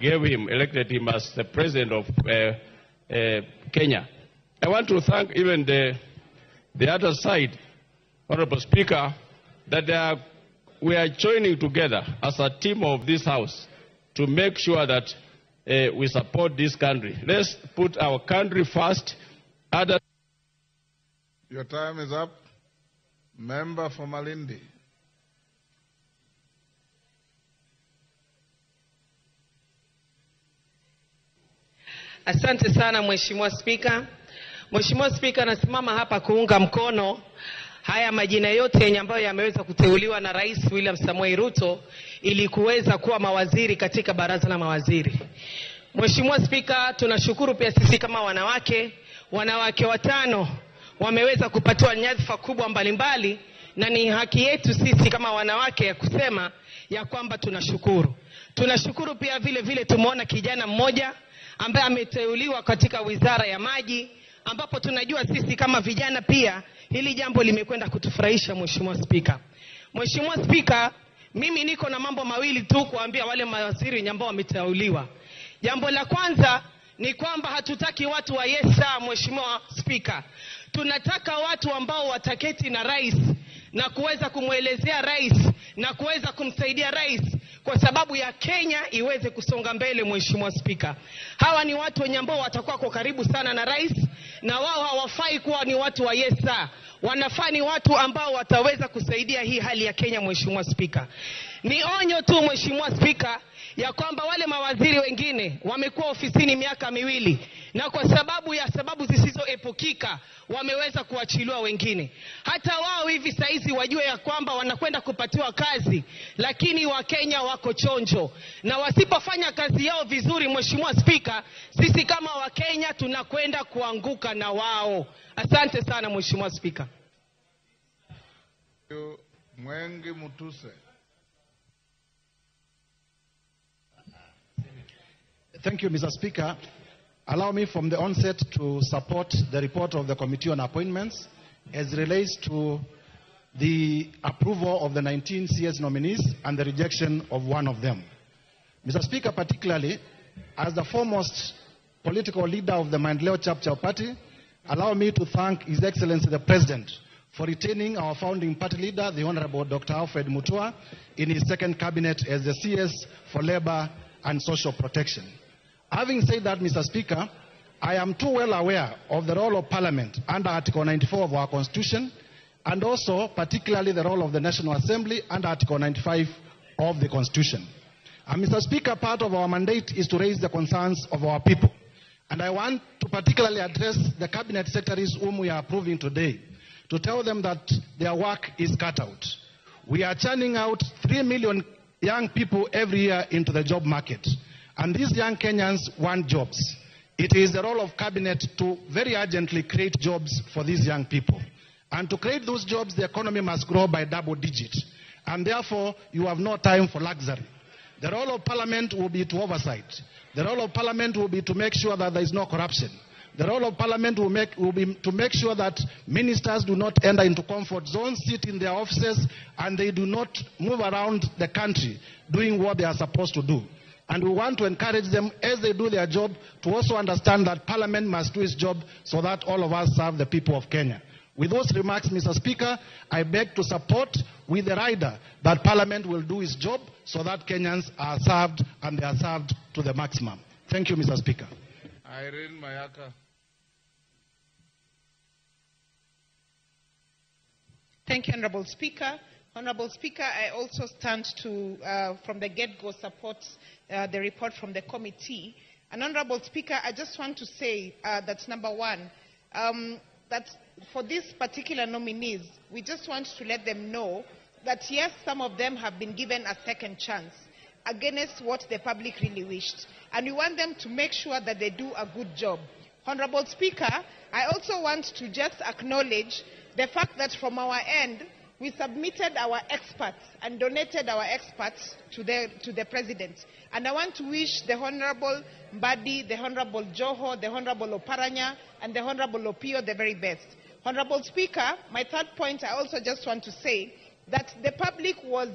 gave him, elected him as the President of Kenya. I want to thank even the other side, Honorable Speaker, that we are joining together as a team of this House to make sure that we support this country. Let's put our country first. Your time is up. Member for Malindi. Asante sana Mheshimiwa Spika. Mheshimiwa Spika, nasimama hapa kuunga mkono haya majina yote yenye ambayo yameweza kuteuliwa na Rais William Samoei Ruto ili kuweza kuwa mawaziri katika baraza la mawaziri. Mheshimiwa Spika, tunashukuru pia sisi kama wanawake 5 wameweza kupatiwa nyadhifa kubwa mbalimbali, na ni haki yetu sisi kama wanawake ya kusema ya kwamba tunashukuru. Tunashukuru pia vile vile tumeona kijana mmoja ambaye ameteuliwa katika Wizara ya Maji, ambapo tunajua sisi kama vijana pia hili jambo limekwenda kutufurahisha. Mheshimiwa Spika. Mheshimiwa Spika, mimi niko na mambo mawili tu kuambia wale mawaziri ambao wameteuliwa. Jambo la kwanza ni kwamba hatutaki watu wa yesa. Mheshimiwa Spika, tunataka watu ambao wataketi na rais na kuweza kumwelezea rais na kuweza kumsaidia rais kwa sababu ya Kenya iweze kusonga mbele. Mheshimiwa Spika, hawa ni watu wenye ambao watakuwa kwa karibu sana na rais, na wao hawafai kuwa ni watu wa yesa. Wanafaa ni watu ambao wataweza kusaidia hii hali ya Kenya. Mheshimiwa Spika, ni onyo tu Mheshimiwa Spika ya kwamba wale mawaziri wengine wamekuwa ofisini miaka 2 na kwa sababu ya sababu zisizoepukika wameweza kuachiliwa wengine. Hata wao hivi saizi wajue ya kwamba wanakwenda kupatiwa kazi, lakini Wakenya wako chonjo na wasipofanya kazi yao vizuri, Mheshimiwa Spika, sisi kama Wakenya tunakwenda kuanguka na wao. Asante sana Mheshimiwa Spika. Mwengi Mutuse. Thank you, Mr. Speaker. Allow me from the onset to support the report of the Committee on Appointments as relates to the approval of the 19 CS nominees and the rejection of one of them. Mr. Speaker, particularly as the foremost political leader of the Maendeleo Chapchap Party, allow me to thank His Excellency the President for retaining our founding party leader, the Honorable Dr. Alfred Mutua, in his second cabinet as the CS for Labor and Social Protection. Having said that, Mr. Speaker, I am too well aware of the role of Parliament under Article 94 of our Constitution, and also particularly the role of the National Assembly under Article 95 of the Constitution. And Mr. Speaker, part of our mandate is to raise the concerns of our people. And I want to particularly address the cabinet secretaries whom we are approving today, to tell them that their work is cut out. We are churning out 3 million young people every year into the job market. And these young Kenyans want jobs. It is the role of cabinet to very urgently create jobs for these young people. And to create those jobs, the economy must grow by double digits. And therefore, you have no time for luxury. The role of Parliament will be to oversight. The role of Parliament will be to make sure that there is no corruption. The role of Parliament will be to make sure that ministers do not enter into comfort zones, sit in their offices, and they do not move around the country doing what they are supposed to do. And we want to encourage them, as they do their job, to also understand that Parliament must do its job so that all of us serve the people of Kenya. With those remarks, Mr. Speaker, I beg to support with the rider that Parliament will do its job so that Kenyans are served, and they are served to the maximum. Thank you, Mr. Speaker. Irene Mayaka. Thank you, Honorable Speaker. Honorable Speaker, I also stand to, from the get-go, support the report from the committee. And Honorable Speaker, I just want to say that, number one, that for these particular nominees, we just want to let them know that, yes, some of them have been given a second chance against what the public really wished. And we want them to make sure that they do a good job. Honorable Speaker, I also want to just acknowledge the fact that from our end, we submitted our experts and donated our experts to the President. And I want to wish the Honorable Mbadi, the Honorable Joho, the Honorable Oparanya, and the Honorable Opio the very best. Honorable Speaker, my third point, I also just want to say that the public was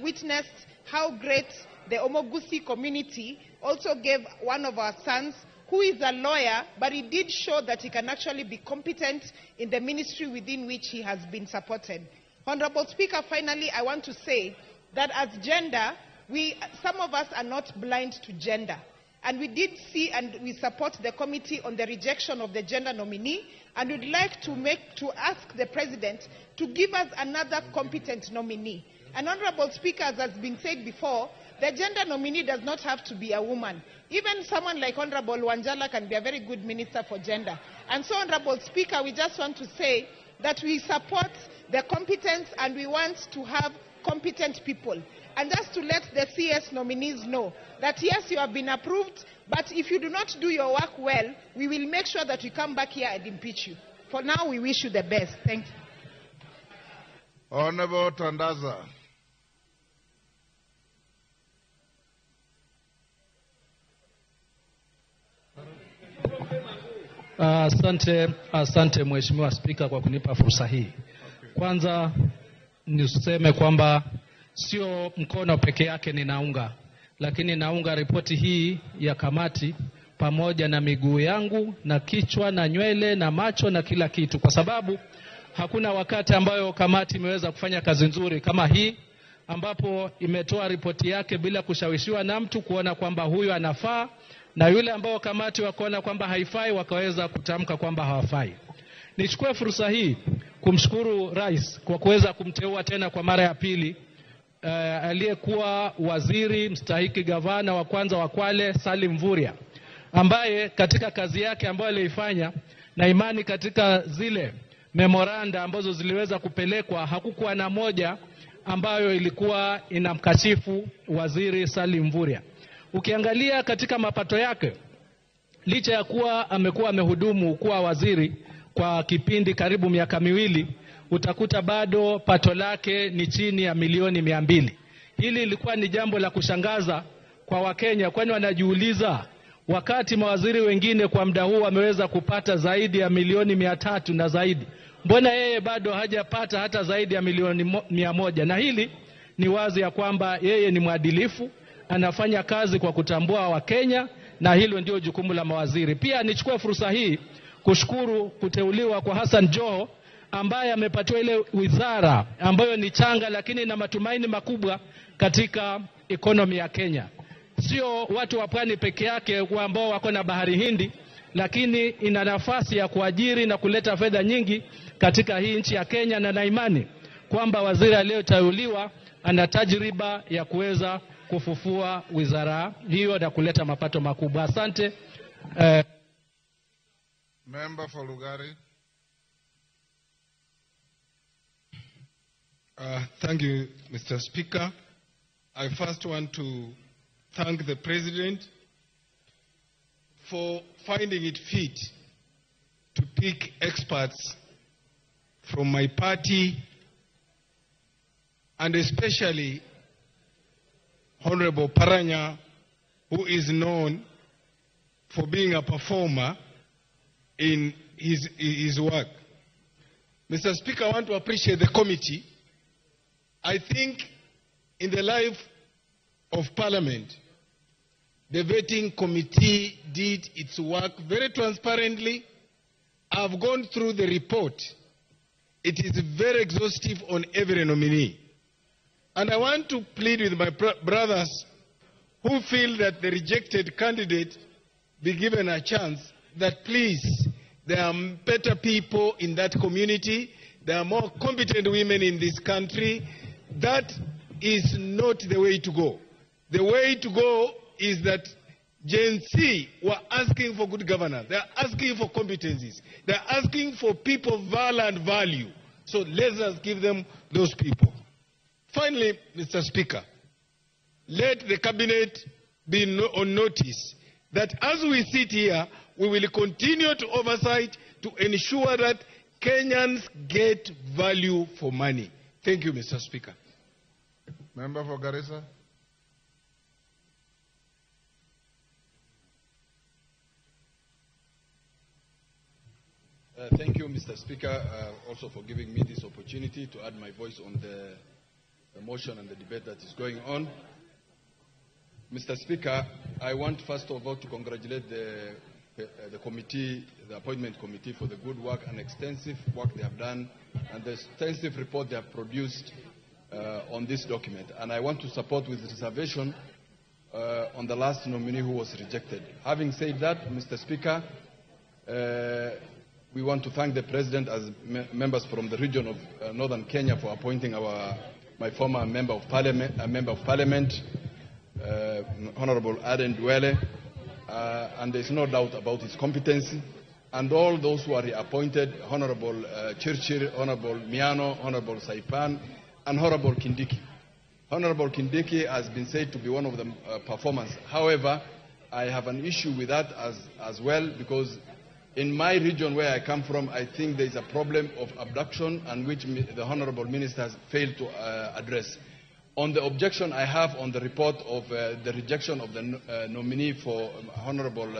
witnessed how great the Omogusi community also gave one of our sons, who is a lawyer, but he did show that he can actually be competent in the ministry within which he has been supported. Honorable Speaker, finally, I want to say that as gender, some of us are not blind to gender. And we did see and we support the committee on the rejection of the gender nominee, and we'd like to ask the President to give us another competent nominee. And Honorable Speaker, as has been said before, the gender nominee does not have to be a woman. Even someone like Honorable Wanjala can be a very good minister for gender. And so, Honorable Speaker, we just want to say that we support the competence and we want to have competent people. And just to let the CS nominees know that, yes, you have been approved, but if you do not do your work well, we will make sure that we come back here and impeach you. For now, we wish you the best. Thank you. Honorable Tandaza. Asante Mheshimiwa Spika kwa kunipa fursa hii. Kwanza niseme kwamba sio mkono peke yake ninaunga, lakini naunga ripoti hii ya kamati pamoja na miguu yangu na kichwa na nywele na macho na kila kitu, kwa sababu hakuna wakati ambayo kamati imeweza kufanya kazi nzuri kama hii, ambapo imetoa ripoti yake bila kushawishiwa na mtu kuona kwamba huyu anafaa, na yule ambao kamati wakaona kwamba haifai wakaweza kutamka kwamba hawafai. Nichukue fursa hii kumshukuru Rais kwa kuweza kumteua tena kwa mara ya pili aliyekuwa waziri mstahiki gavana wa kwanza wa Kwale Salim Mvurya, ambaye katika kazi yake ambayo aliifanya na imani katika zile memoranda ambazo ziliweza kupelekwa, hakukuwa na moja ambayo ilikuwa inamkashifu waziri Salim Mvurya. Ukiangalia katika mapato yake, licha ya kuwa amekuwa amehudumu kuwa waziri kwa kipindi karibu miaka miwili, utakuta bado pato lake ni chini ya milioni 200. Hili lilikuwa ni jambo la kushangaza kwa Wakenya, kwani wanajiuliza wakati mawaziri wengine kwa muda huu wameweza kupata zaidi ya milioni 300 na zaidi, mbona yeye bado hajapata hata zaidi ya milioni 100? Na hili ni wazi ya kwamba yeye ni mwadilifu, anafanya kazi kwa kutambua Wakenya, na hilo ndio jukumu la mawaziri. Pia nichukue fursa hii kushukuru kuteuliwa kwa Hassan Joho ambaye amepatiwa ile wizara ambayo ni changa lakini na matumaini makubwa katika economy ya Kenya. Sio watu wa pwani peke yake ambao wako na bahari Hindi, lakini ina nafasi ya kuajiri na kuleta fedha nyingi katika hii nchi ya Kenya, na na imani kwamba waziri aliyoteuliwa ana tajriba ya kuweza kufufua wizara hiyo na kuleta mapato makubwa. Asante. Member for Lugari. Thank you, Mr. Speaker. I first want to thank the President for finding it fit to pick experts from my party, and especially Honorable Paranya, who is known for being a performer in his work. Mr. Speaker, I want to appreciate the committee. I think in the life of Parliament, the vetting committee did its work very transparently. I've gone through the report. It is very exhaustive on every nominee. And I want to plead with my brothers who feel that the rejected candidate be given a chance, that please, there are better people in that community. There are more competent women in this country. That is not the way to go. The way to go is that Gen Z were asking for good governance. They are asking for competencies. They are asking for people and value. So let us give them those people. Finally, Mr. Speaker, let the cabinet be on notice that as we sit here, we will continue to oversight to ensure that Kenyans get value for money. Thank you, Mr. Speaker. Member for Garissa. Thank you, Mr. Speaker, also for giving me this opportunity to add my voice on the motion and the debate that is going on. Mr. Speaker, I want first of all to congratulate the committee, the appointment committee, for the good work and extensive work they have done and the extensive report they have produced on this document. And I want to support with reservation on the last nominee who was rejected. Having said that, Mr. Speaker, we want to thank the President as members from the region of Northern Kenya for appointing my former Member of Parliament, Honorable Aden Duale, and there's no doubt about his competency, and all those who are reappointed, Honorable Churchill, Honorable Miano, Honorable Saipan, and Honorable Kindiki. Honorable Kindiki has been said to be one of the performers. However, I have an issue with that as well, because in my region where I come from, I think there is a problem of abduction, and which the Honorable Minister has failed to address. On the objection I have on the report of the rejection of the nominee for Honorable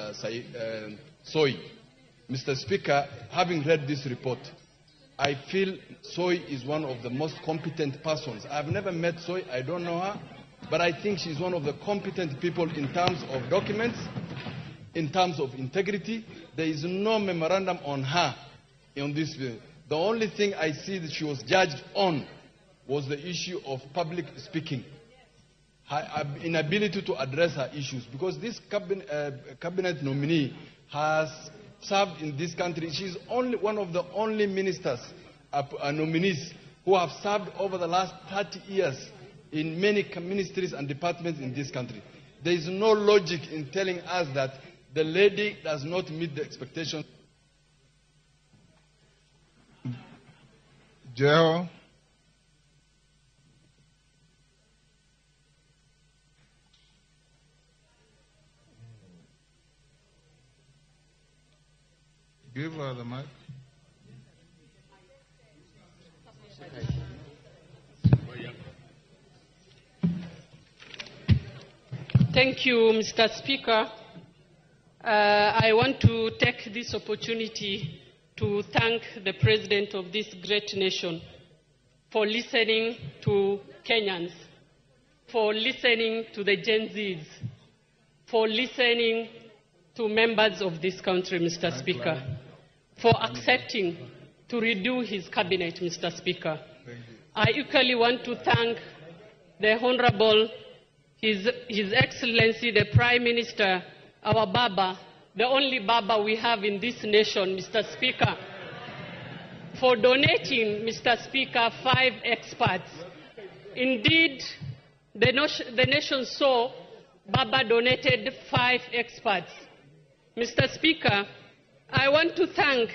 Soy, Mr. Speaker, having read this report, I feel Soy is one of the most competent persons. I've never met Soy, I don't know her, but I think she's one of the competent people in terms of documents, in terms of integrity. There is no memorandum on her on this bill. The only thing I see that she was judged on was the issue of public speaking, her inability to address her issues, because this cabinet nominee has served in this country. She's only one of the only ministers, nominees, who have served over the last 30 years in many ministries and departments in this country. There is no logic in telling us that the lady does not meet the expectations. Joe. Give her the mic. Thank you, Mr. Speaker. I want to take this opportunity to thank the President of this great nation for listening to Kenyans. for listening to the Gen Zs, for listening to members of this country, Mr. Speaker, for accepting to redo his cabinet, Mr. Speaker. I equally want to thank the Honorable, His Excellency, the Prime Minister, our Baba, the only Baba we have in this nation, Mr. Speaker, for donating, Mr. Speaker, 5 experts. Indeed, the nation saw Baba donated 5 experts. Mr. Speaker, I want to thank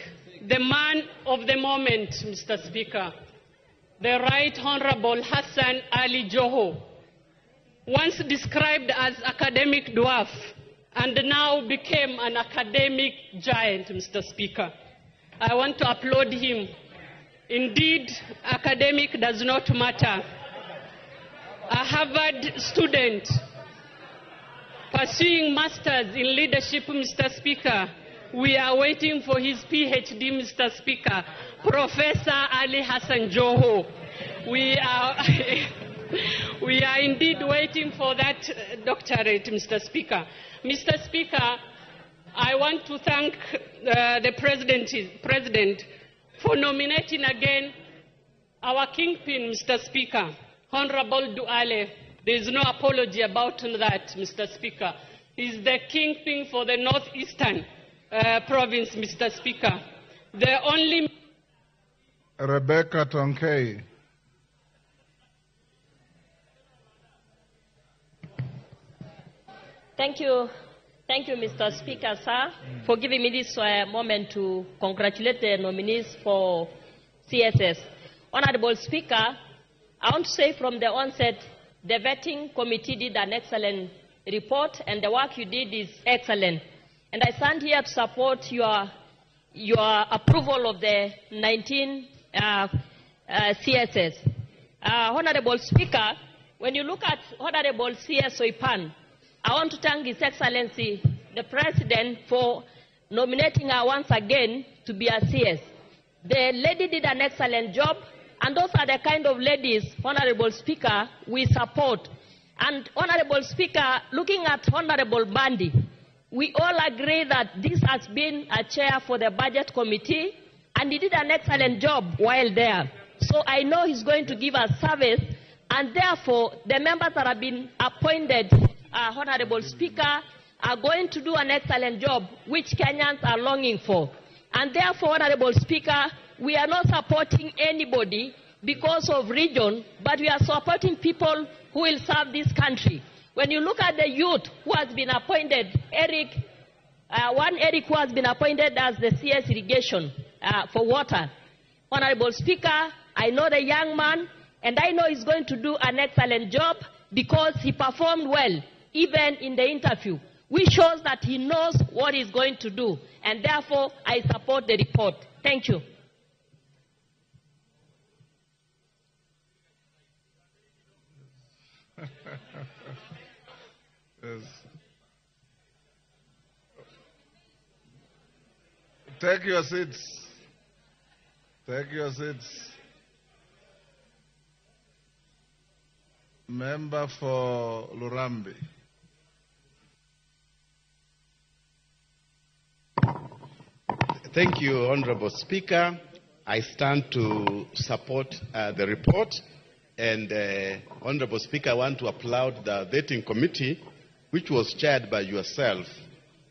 the man of the moment, Mr. Speaker, the Right Honorable Hassan Ali Joho, once described as academic dwarf and now became an academic giant, Mr. Speaker. I want to applaud him. Indeed, academic does not matter. A Harvard student pursuing masters in leadership, Mr. Speaker. We are waiting for his PhD, Mr. Speaker. Professor Ali Hassan Joho. We are indeed waiting for that doctorate, Mr. Speaker. Mr. Speaker, I want to thank the President for nominating again our kingpin, Mr. Speaker, Honorable Duale. There is no apology about that, Mr. Speaker. He's the kingpin for the northeastern province, Mr. Speaker. The only... Rebecca Tonkei. Thank you, Mr. Speaker, sir, for giving me this moment to congratulate the nominees for CSS. Honorable Speaker, I want to say from the onset, the vetting committee did an excellent report, and the work you did is excellent. And I stand here to support your approval of the 19 CSS. Honorable Speaker, when you look at Honorable C.S. Soipan, I want to thank His Excellency, the President, for nominating her once again to be a CS. The lady did an excellent job, and those are the kind of ladies, Honorable Speaker, we support. And Honorable Speaker, looking at Honorable Bandi, we all agree that this has been a chair for the Budget Committee, and he did an excellent job while there. So I know he's going to give us service, and therefore the members that have been appointed, Honorable Speaker, are going to do an excellent job, which Kenyans are longing for. And therefore, Honorable Speaker, we are not supporting anybody because of region, but we are supporting people who will serve this country. When you look at the youth who has been appointed, Eric who has been appointed as the CS irrigation for water. Honorable Speaker, I know the young man, and I know he's going to do an excellent job because he performed well, even in the interview, which shows that he knows what he's going to do. And therefore, I support the report. Thank you. Yes. Take your seats. Take your seats. Member for Lurambi. Thank you, Honorable Speaker. I stand to support the report. And Honorable Speaker, I want to applaud the vetting committee, which was chaired by yourself,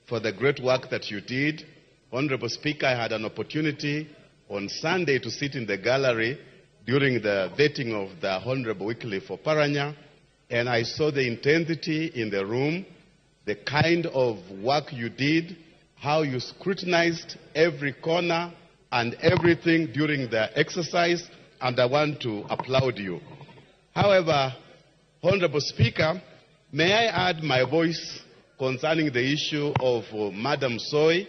for the great work that you did. Honorable Speaker, I had an opportunity on Sunday to sit in the gallery during the vetting of the Honorable Wycliffe Oparanya, and I saw the intensity in the room, the kind of work you did, how you scrutinized every corner and everything during the exercise, and I want to applaud you. However, Honorable Speaker, may I add my voice concerning the issue of Madam Soy?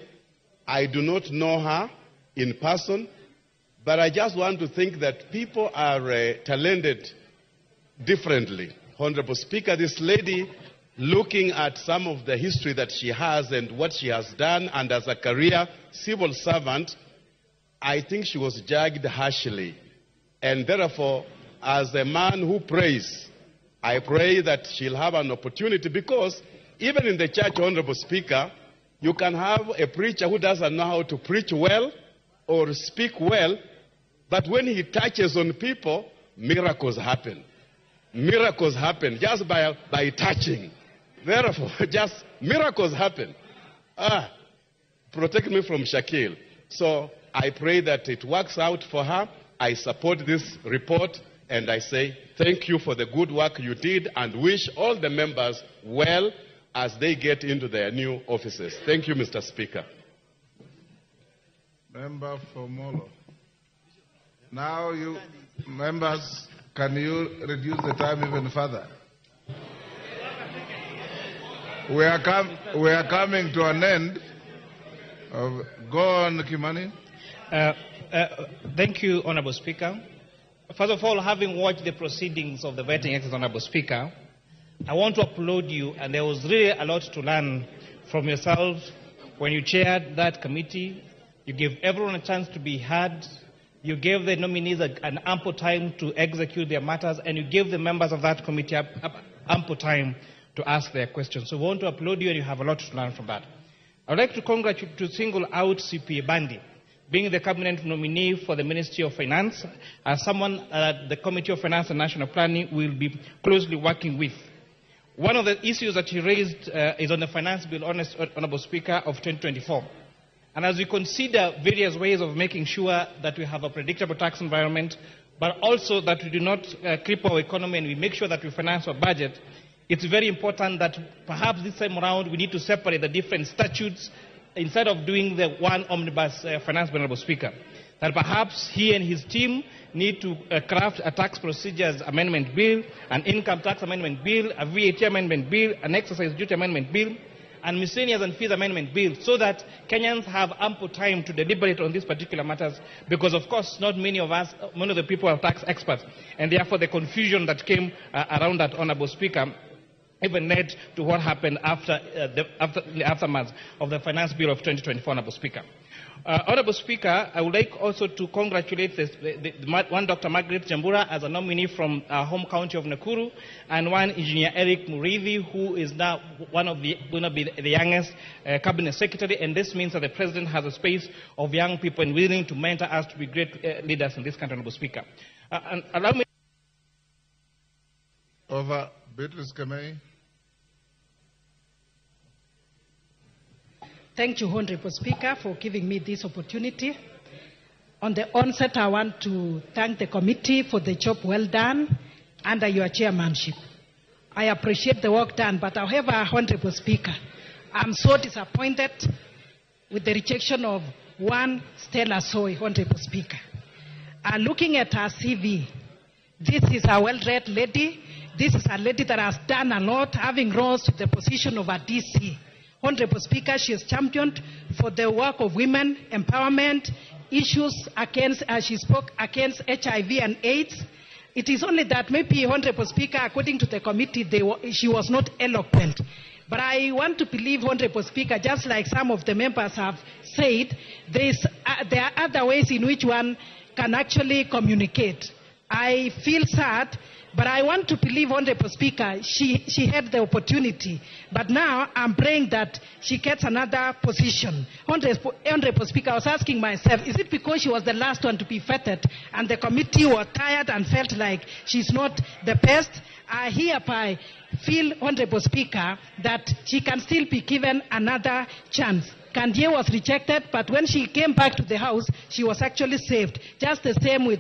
I do not know her in person, but I just want to think that people are talented differently. Honorable Speaker, this lady, looking at some of the history that she has and what she has done, and as a career civil servant, I think she was judged harshly. And therefore, as a man who prays I pray that she'll have an opportunity, because even in the church, Honorable Speaker, you can have a preacher who doesn't know how to preach well or speak well, but when he touches on people, miracles happen. Miracles happen just by touching. Therefore, just miracles happen. Protect me from Shakil. So I pray that it works out for her. I support this report, and I say thank you for the good work you did, and wish all the members well as they get into their new offices. Thank you, Mr. Speaker. Member for Molo. Now, you members, can you reduce the time even further? We are coming to an end. Go on, Kimani. Thank you, Honorable Speaker. First of all, having watched the proceedings of the vetting exercise, Honorable Speaker, I want to applaud you, and there was really a lot to learn from yourself when you chaired that committee. You gave everyone a chance to be heard. You gave the nominees an ample time to execute their matters, and you gave the members of that committee ample time to ask their questions. So we want to applaud you, and you have a lot to learn from that. I would like to congratulate, to single out CPA Bandi, being the cabinet nominee for the Ministry of Finance, as someone the Committee of Finance and National Planning will be closely working with. One of the issues that he raised is on the Finance Bill, Honorable Speaker, of 2024. And as we consider various ways of making sure that we have a predictable tax environment, but also that we do not cripple our economy and we make sure that we finance our budget, it's very important that perhaps this time around we need to separate the different statutes instead of doing the one omnibus finance bill, Honorable Speaker. That perhaps he and his team need to craft a tax procedures amendment bill, an income tax amendment bill, a VAT amendment bill, an exercise duty amendment bill, and miscellaneous and fees amendment bill, so that Kenyans have ample time to deliberate on these particular matters, because of course not many of us, many of the people are tax experts, and therefore the confusion that came around that, Honorable Speaker, even led to what happened after the aftermath of the Finance Bill of 2024, Honorable Speaker. Honorable Speaker, I would like also to congratulate one Dr. Margaret Jambura as a nominee from our home county of Nakuru, and one Engineer Eric Murithi, who is now going to be the youngest cabinet secretary, and this means that the president has a space of young people and willing to mentor us to be great leaders in this country, Honorable Speaker. And allow me. Over. Beatrice Kamei. Thank you, Honorable Speaker, for giving me this opportunity. On the onset, I want to thank the committee for the job well done under your chairmanship. I appreciate the work done, but however, Honorable Speaker, I'm so disappointed with the rejection of one Stella Soy, Honorable Speaker. Looking at her CV, this is a well-read lady. This is a lady that has done a lot, having rose to the position of a DC. Honorable Speaker, she has championed for the work of women, empowerment, issues against, she spoke against HIV and AIDS. It is only that maybe, Honorable Speaker, according to the committee, she was not eloquent. But I want to believe, Honorable Speaker, just like some of the members have said, there are other ways in which one can actually communicate. I feel sad, but I want to believe, Honorable Speaker, she had the opportunity. But now I'm praying that she gets another position. Honorable Speaker, I was asking myself, is it because she was the last one to be vetted and the committee was tired and felt like she's not the best? I hereby feel, Honorable Speaker, that she can still be given another chance. Kandie was rejected, but when she came back to the House, she was actually saved. Just the same with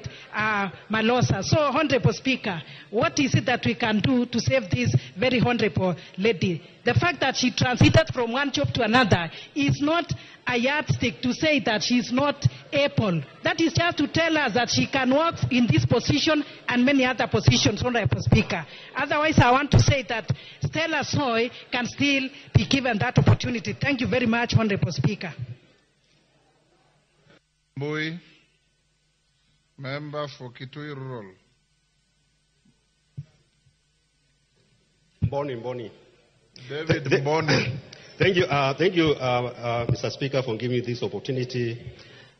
Malosa. So, Honorable Speaker, what is it that we can do to save this very honorable lady? The fact that she transited from one job to another is not a yardstick to say that she's not able. That is just to tell us that she can work in this position and many other positions, Honorable Speaker. Otherwise, I want to say that Stella Soy can still be given that opportunity. Thank you very much, Honorable Speaker. Mbui, member for Kitui Rural. Mboni. David Mboni. Thank you, Mr. Speaker, for giving me this opportunity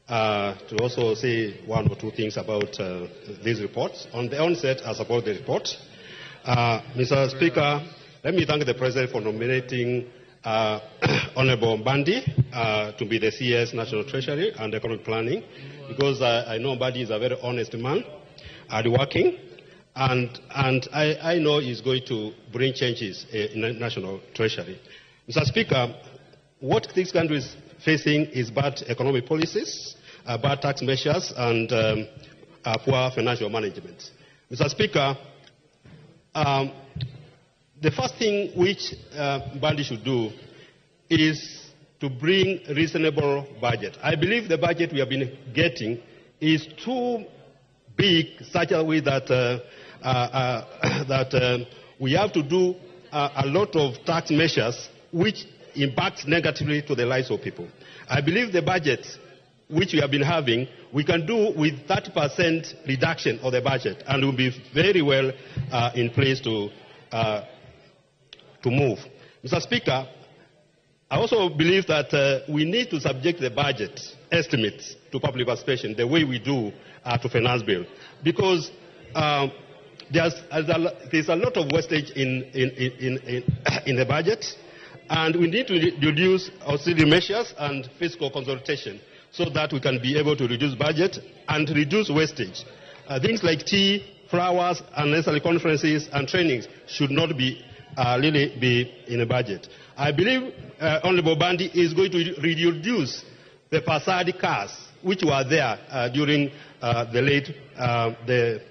to also say one or two things about these reports. On the onset, I support the report. Mr. Speaker, let me thank the President for nominating Honorable Mbandi to be the CS National Treasury and Economic Planning, because I know Mbandi is a very honest man, hardworking, and I know he's going to bring changes in the National Treasury. Mr. Speaker, what this country is facing is bad economic policies, bad tax measures, and poor financial management. Mr. Speaker, the first thing which Mbandi should do is to bring reasonable budget. I believe the budget we have been getting is too big, such a way that we have to do a lot of tax measures which impact negatively to the lives of people. I believe the budget which we have been having, we can do with 30% reduction of the budget, and will be very well in place to move. Mr. Speaker, I also believe that we need to subject the budget estimates to public participation the way we do to finance bill, because there's a lot of wastage in the budget, and we need to reduce auxiliary measures and fiscal consultation so that we can be able to reduce budget and reduce wastage. Things like tea, flowers, unnecessary conferences and trainings should not be really be in a budget. I believe Honorable Mbandi is going to reduce the Passadi cars which were there during the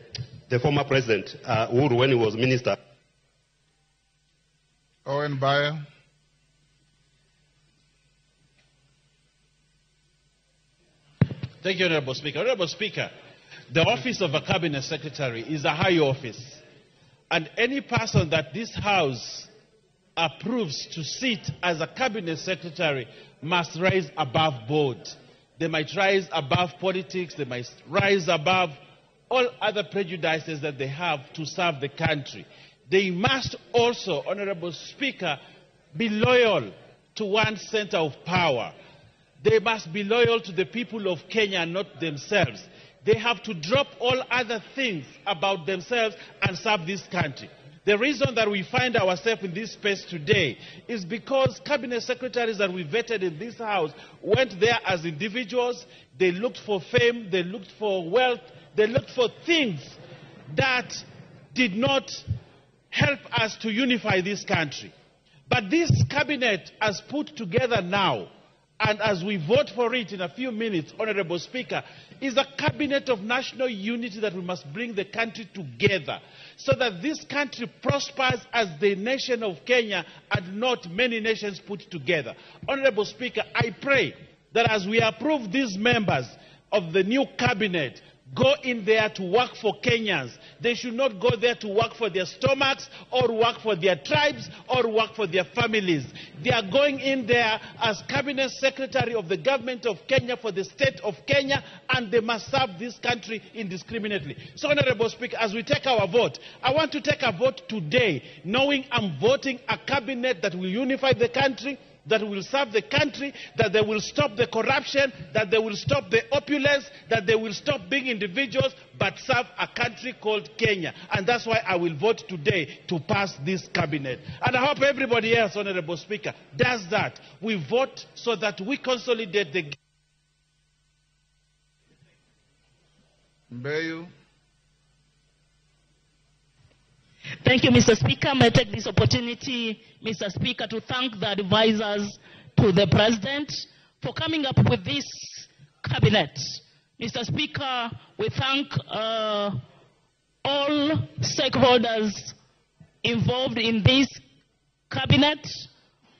former president Uhuru when he was minister. Owen Bayer. Thank you, Honorable Speaker. Honorable Speaker, the office of a cabinet secretary is a high office, and any person that this House approves to sit as a cabinet secretary must rise above board. They might rise above politics, they might rise above all other prejudices that they have to serve the country. They must also, Honorable Speaker, be loyal to one center of power. They must be loyal to the people of Kenya, not themselves. They have to drop all other things about themselves and serve this country. The reason that we find ourselves in this space today is because cabinet secretaries that we vetted in this House went there as individuals. They looked for fame, they looked for wealth, they looked for things that did not help us to unify this country. But this cabinet has put together now, and as we vote for it in a few minutes, Honorable Speaker, is a cabinet of national unity that we must bring the country together so that this country prospers as the nation of Kenya and not many nations put together. Honorable Speaker, I pray that as we approve these members of the new cabinet, go in there to work for Kenyans. They should not go there to work for their stomachs or work for their tribes or work for their families. They are going in there as cabinet secretary of the government of Kenya for the state of Kenya, and they must serve this country indiscriminately. So, Honorable Speaker, as we take our vote, I want to take a vote today knowing I'm voting a cabinet that will unify the country, that will serve the country, that they will stop the corruption, that they will stop the opulence, that they will stop being individuals, but serve a country called Kenya. And that's why I will vote today to pass this cabinet. And I hope everybody else, Honorable Speaker, does that. We vote so that we consolidate the... Mbeyu. Thank you, Mr. Speaker. May I take this opportunity, Mr. Speaker, to thank the advisors to the President for coming up with this cabinet. Mr. Speaker, we thank all stakeholders involved in this cabinet.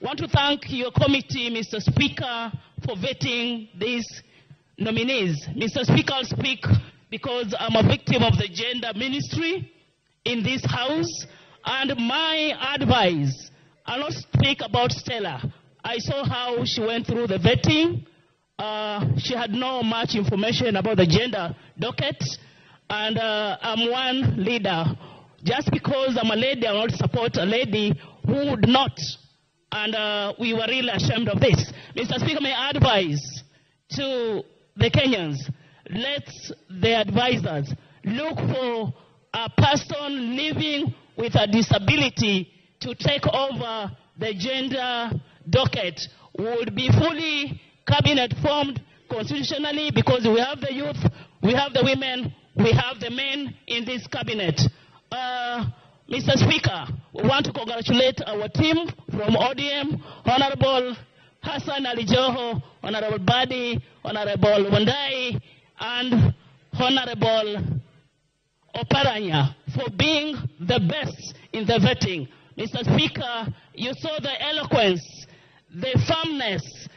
I want to thank your committee, Mr. Speaker, for vetting these nominees. Mr. Speaker, I'll speak because I'm a victim of the gender ministry in this House, and my advice, I'll not speak about Stella. I saw how she went through the vetting. She had no much information about the gender docket, and I'm one leader. Just because I'm a lady, I will not support a lady who would not, and we were really ashamed of this. Mr. Speaker, my advice to the Kenyans, let the advisors look for a person living with a disability to take over the gender docket. Would be fully cabinet formed constitutionally because we have the youth, we have the women, we have the men in this cabinet. Mr. Speaker, we want to congratulate our team from ODM, Honorable Hassan Ali Joho, Honorable Badi, Honorable Wandai, and Honorable Oparanya for being the best in the vetting. Mr. Speaker, you saw the eloquence, the firmness,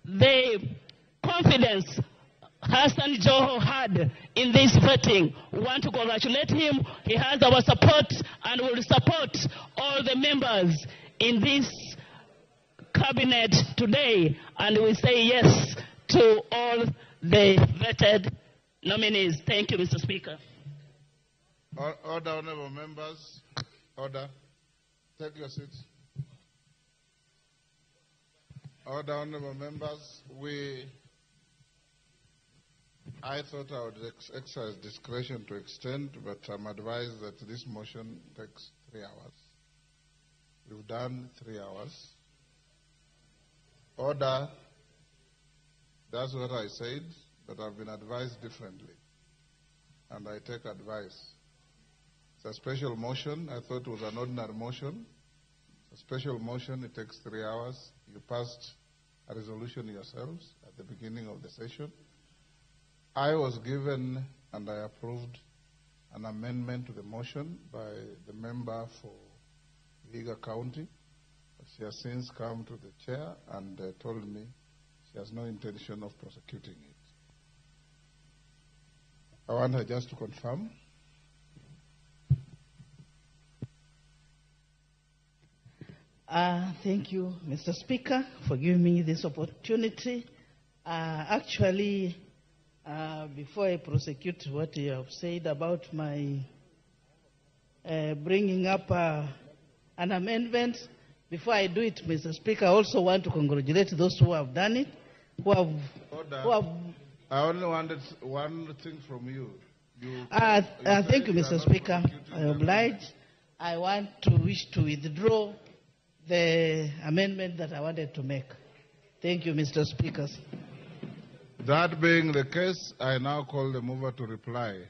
the confidence Hassan Joho had in this vetting. We want to congratulate him. He has our support and will support all the members in this cabinet today. And we say yes to all the vetted nominees. Thank you, Mr. Speaker. Order, honorable members. Order. Take your seats. Order, honorable members. I thought I would exercise discretion to extend, but I'm advised that this motion takes 3 hours. We've done 3 hours. Order. That's what I said, but I've been advised differently. And I take advice. It's a special motion. I thought it was an ordinary motion. It's a special motion. It takes 3 hours. You passed a resolution yourselves at the beginning of the session. I was given and I approved an amendment to the motion by the member for Vihiga County. She has since come to the chair and told me she has no intention of prosecuting it. I want her just to confirm. Thank you, Mr. Speaker, for giving me this opportunity. Actually, before I prosecute what you have said about my bringing up an amendment, before I do it, Mr. Speaker, I also want to congratulate those who have done it, I only wanted one thing from you. Thank you, Mr. Speaker. I oblige. I want to wish to withdraw the amendment that I wanted to make. Thank you, Mr. Speaker. That being the case, I now call the mover to reply.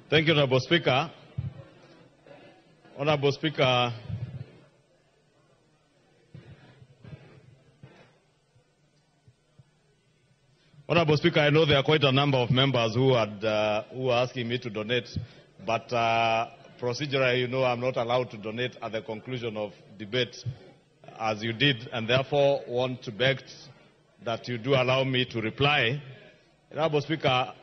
Thank you, Honorable Speaker. Honorable Speaker, Honorable Speaker, I know there are quite a number of members who are asking me to donate, but procedurally, you know, I'm not allowed to donate at the conclusion of debate, as you did, and therefore want to beg that you do allow me to reply. Honorable Speaker,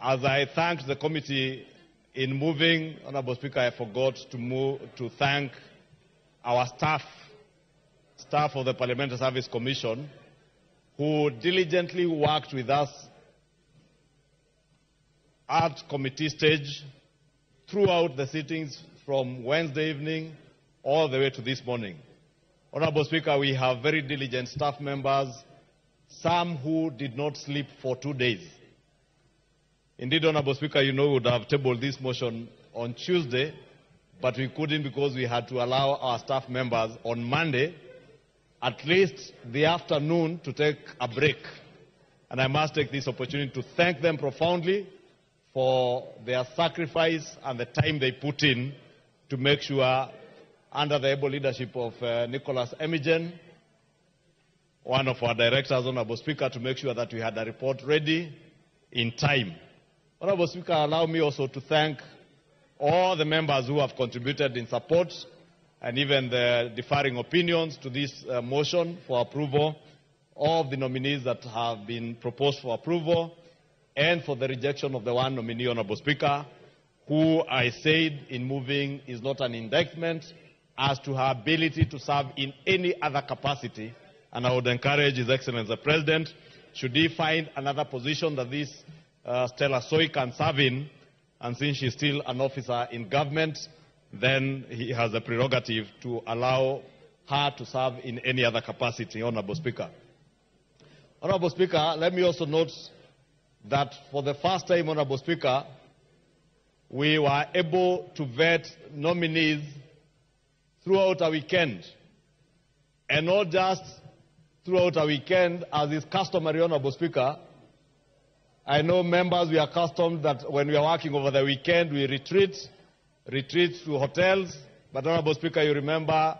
as I thanked the committee in moving, Honorable Speaker, I forgot to thank our staff of the Parliamentary Service Commission, who diligently worked with us at committee stage throughout the sittings from Wednesday evening all the way to this morning. Honorable Speaker, we have very diligent staff members, some who did not sleep for 2 days. Indeed, Honorable Speaker, you know we would have tabled this motion on Tuesday, but we couldn't because we had to allow our staff members on Monday at least the afternoon to take a break. And I must take this opportunity to thank them profoundly for their sacrifice and the time they put in to make sure, under the able leadership of Nicholas Emigen, one of our directors, Honorable Speaker, to make sure that we had a report ready in time. Honorable Speaker, allow me also to thank all the members who have contributed in support and even the differing opinions to this motion for approval, all of the nominees that have been proposed for approval, and for the rejection of the one nominee, Honorable Speaker, who I said in moving is not an indictment as to her ability to serve in any other capacity. And I would encourage His Excellency the President, should he find another position that this Stella Soy can serve in, and since she's still an officer in government, then he has a prerogative to allow her to serve in any other capacity, Honorable Speaker. Honorable Speaker, let me also note that for the first time, Honorable Speaker, we were able to vet nominees throughout a weekend. And not just throughout a weekend, as is customary, Honorable Speaker. I know members, we are accustomed that when we are working over the weekend, we retreat to hotels. But Honorable Speaker, you remember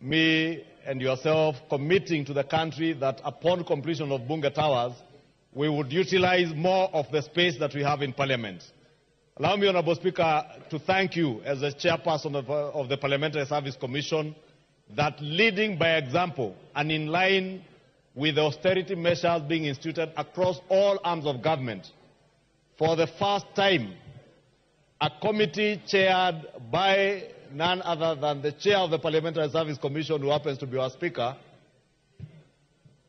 me and yourself committing to the country that upon completion of Bunge Towers, we would utilize more of the space that we have in Parliament. Allow me, Honorable Speaker, to thank you as the chairperson of the Parliamentary Service Commission, that leading by example and in line with the austerity measures being instituted across all arms of government, for the first time, a committee chaired by none other than the chair of the Parliamentary Service Commission, who happens to be our Speaker,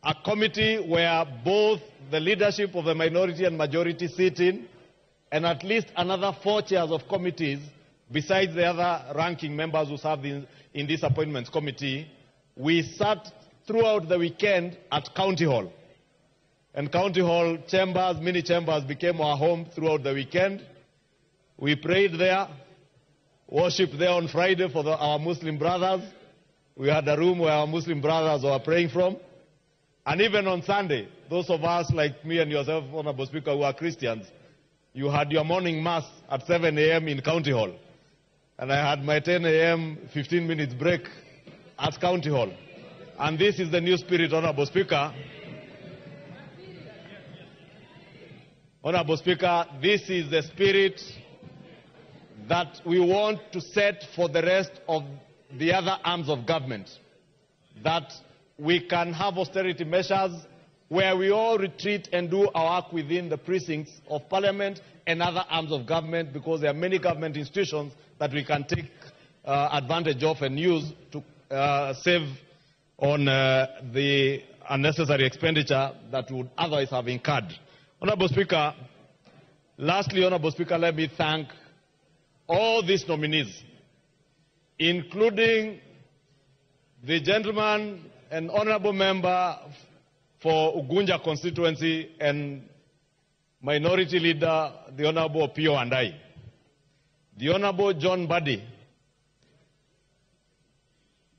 a committee where both the leadership of the minority and majority sit in, and at least another 4 chairs of committees, besides the other ranking members who serve in this appointments committee. We sat throughout the weekend at County Hall. And County Hall chambers, mini chambers, became our home throughout the weekend. We prayed there, worshipped there on Friday for our Muslim brothers. We had a room where our Muslim brothers were praying from. And even on Sunday, those of us like me and yourself, Honorable Speaker, who are Christians, you had your morning mass at 7 a.m. in County Hall. And I had my 10 a.m. 15 minutes break at County Hall. And this is the new spirit, Honorable Speaker. Honorable Speaker, this is the spirit that we want to set for the rest of the other arms of government. That we can have austerity measures where we all retreat and do our work within the precincts of Parliament and other arms of government, because there are many government institutions that we can take advantage of and use to save on the unnecessary expenditure that would otherwise have incurred. Honorable Speaker, lastly, Honorable Speaker, let me thank all these nominees, including the gentleman and honorable member for Ugunja constituency and minority leader, the Honorable Opiyo Wandayi, the Honorable John Mbadi,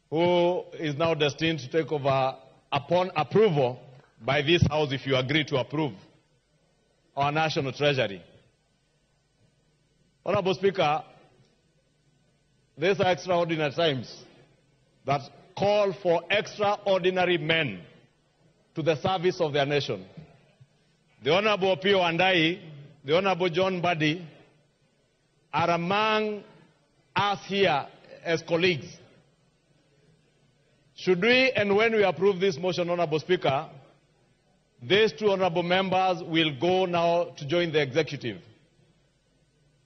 who is now destined to take over upon approval by this House, if you agree to approve, our National Treasury. Honorable Speaker, these are extraordinary times that call for extraordinary men to the service of their nation. The Honorable Opiyo Wandayi, the Honorable John Mbadi are among us here as colleagues. Should we, and when we approve this motion, Honorable Speaker, these 2 honorable members will go now to join the executive.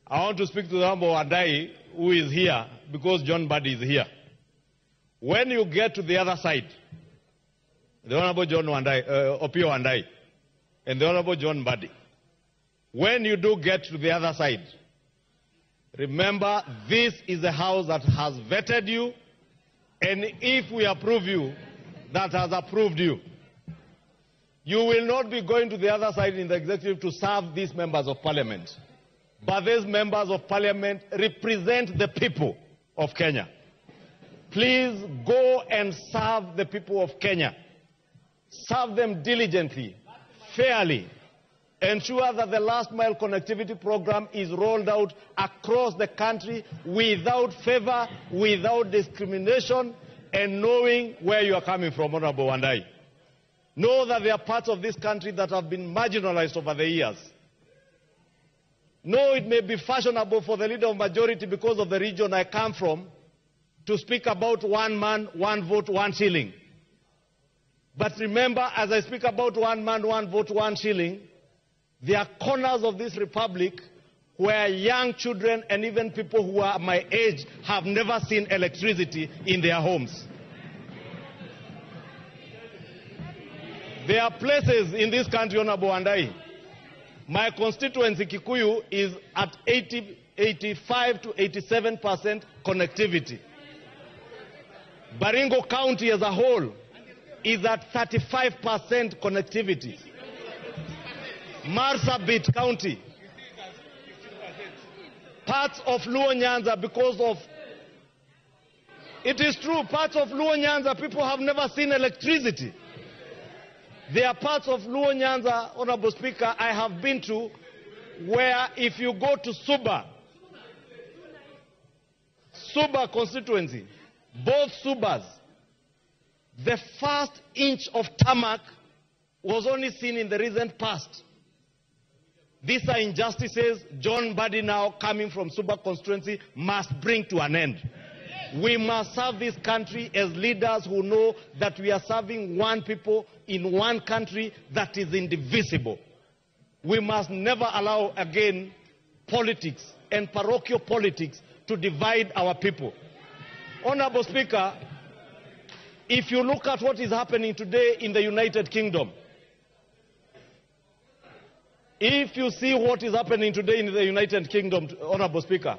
I want to speak to the Honorable Wandayi, who is here, because John Mbadi is here. When you get to the other side, the Honorable John Opiyo Wandayi, and the Honorable John Mbadi, when you do get to the other side, remember this is a house that has vetted you, and if we approve you, that has approved you. You will not be going to the other side in the executive to serve these members of Parliament. But these members of Parliament represent the people of Kenya. Please go and serve the people of Kenya. Serve them diligently, fairly. Ensure that the last mile connectivity program is rolled out across the country without favor, without discrimination, and knowing where you are coming from, Honorable Wandayi. Know that there are parts of this country that have been marginalized over the years. Know it may be fashionable for the leader of majority, because of the region I come from, to speak about 1 man, 1 vote, 1 shilling. But remember, as I speak about 1 man, 1 vote, 1 shilling, there are corners of this republic where young children and even people who are my age have never seen electricity in their homes. There are places in this country, Honorable Wandayi. My constituency, Kikuyu, is at 85 to 87% connectivity. Baringo County as a whole is at 35% connectivity. Marsabit County, parts of Luo Nyanza, because of, it is true, parts of Luo Nyanza, people have never seen electricity. There are parts of Luo Nyanza, Honorable Speaker, I have been to, where if you go to Suba constituency, both Subas, the first inch of tarmac was only seen in the recent past. These are injustices John Mbadi, now coming from Suba constituency, must bring to an end. We must serve this country as leaders who know that we are serving one people in one country that is indivisible. We must never allow again politics and parochial politics to divide our people. Honorable Speaker, if you look at what is happening today in the United Kingdom, if you see what is happening today in the United Kingdom, Honorable Speaker,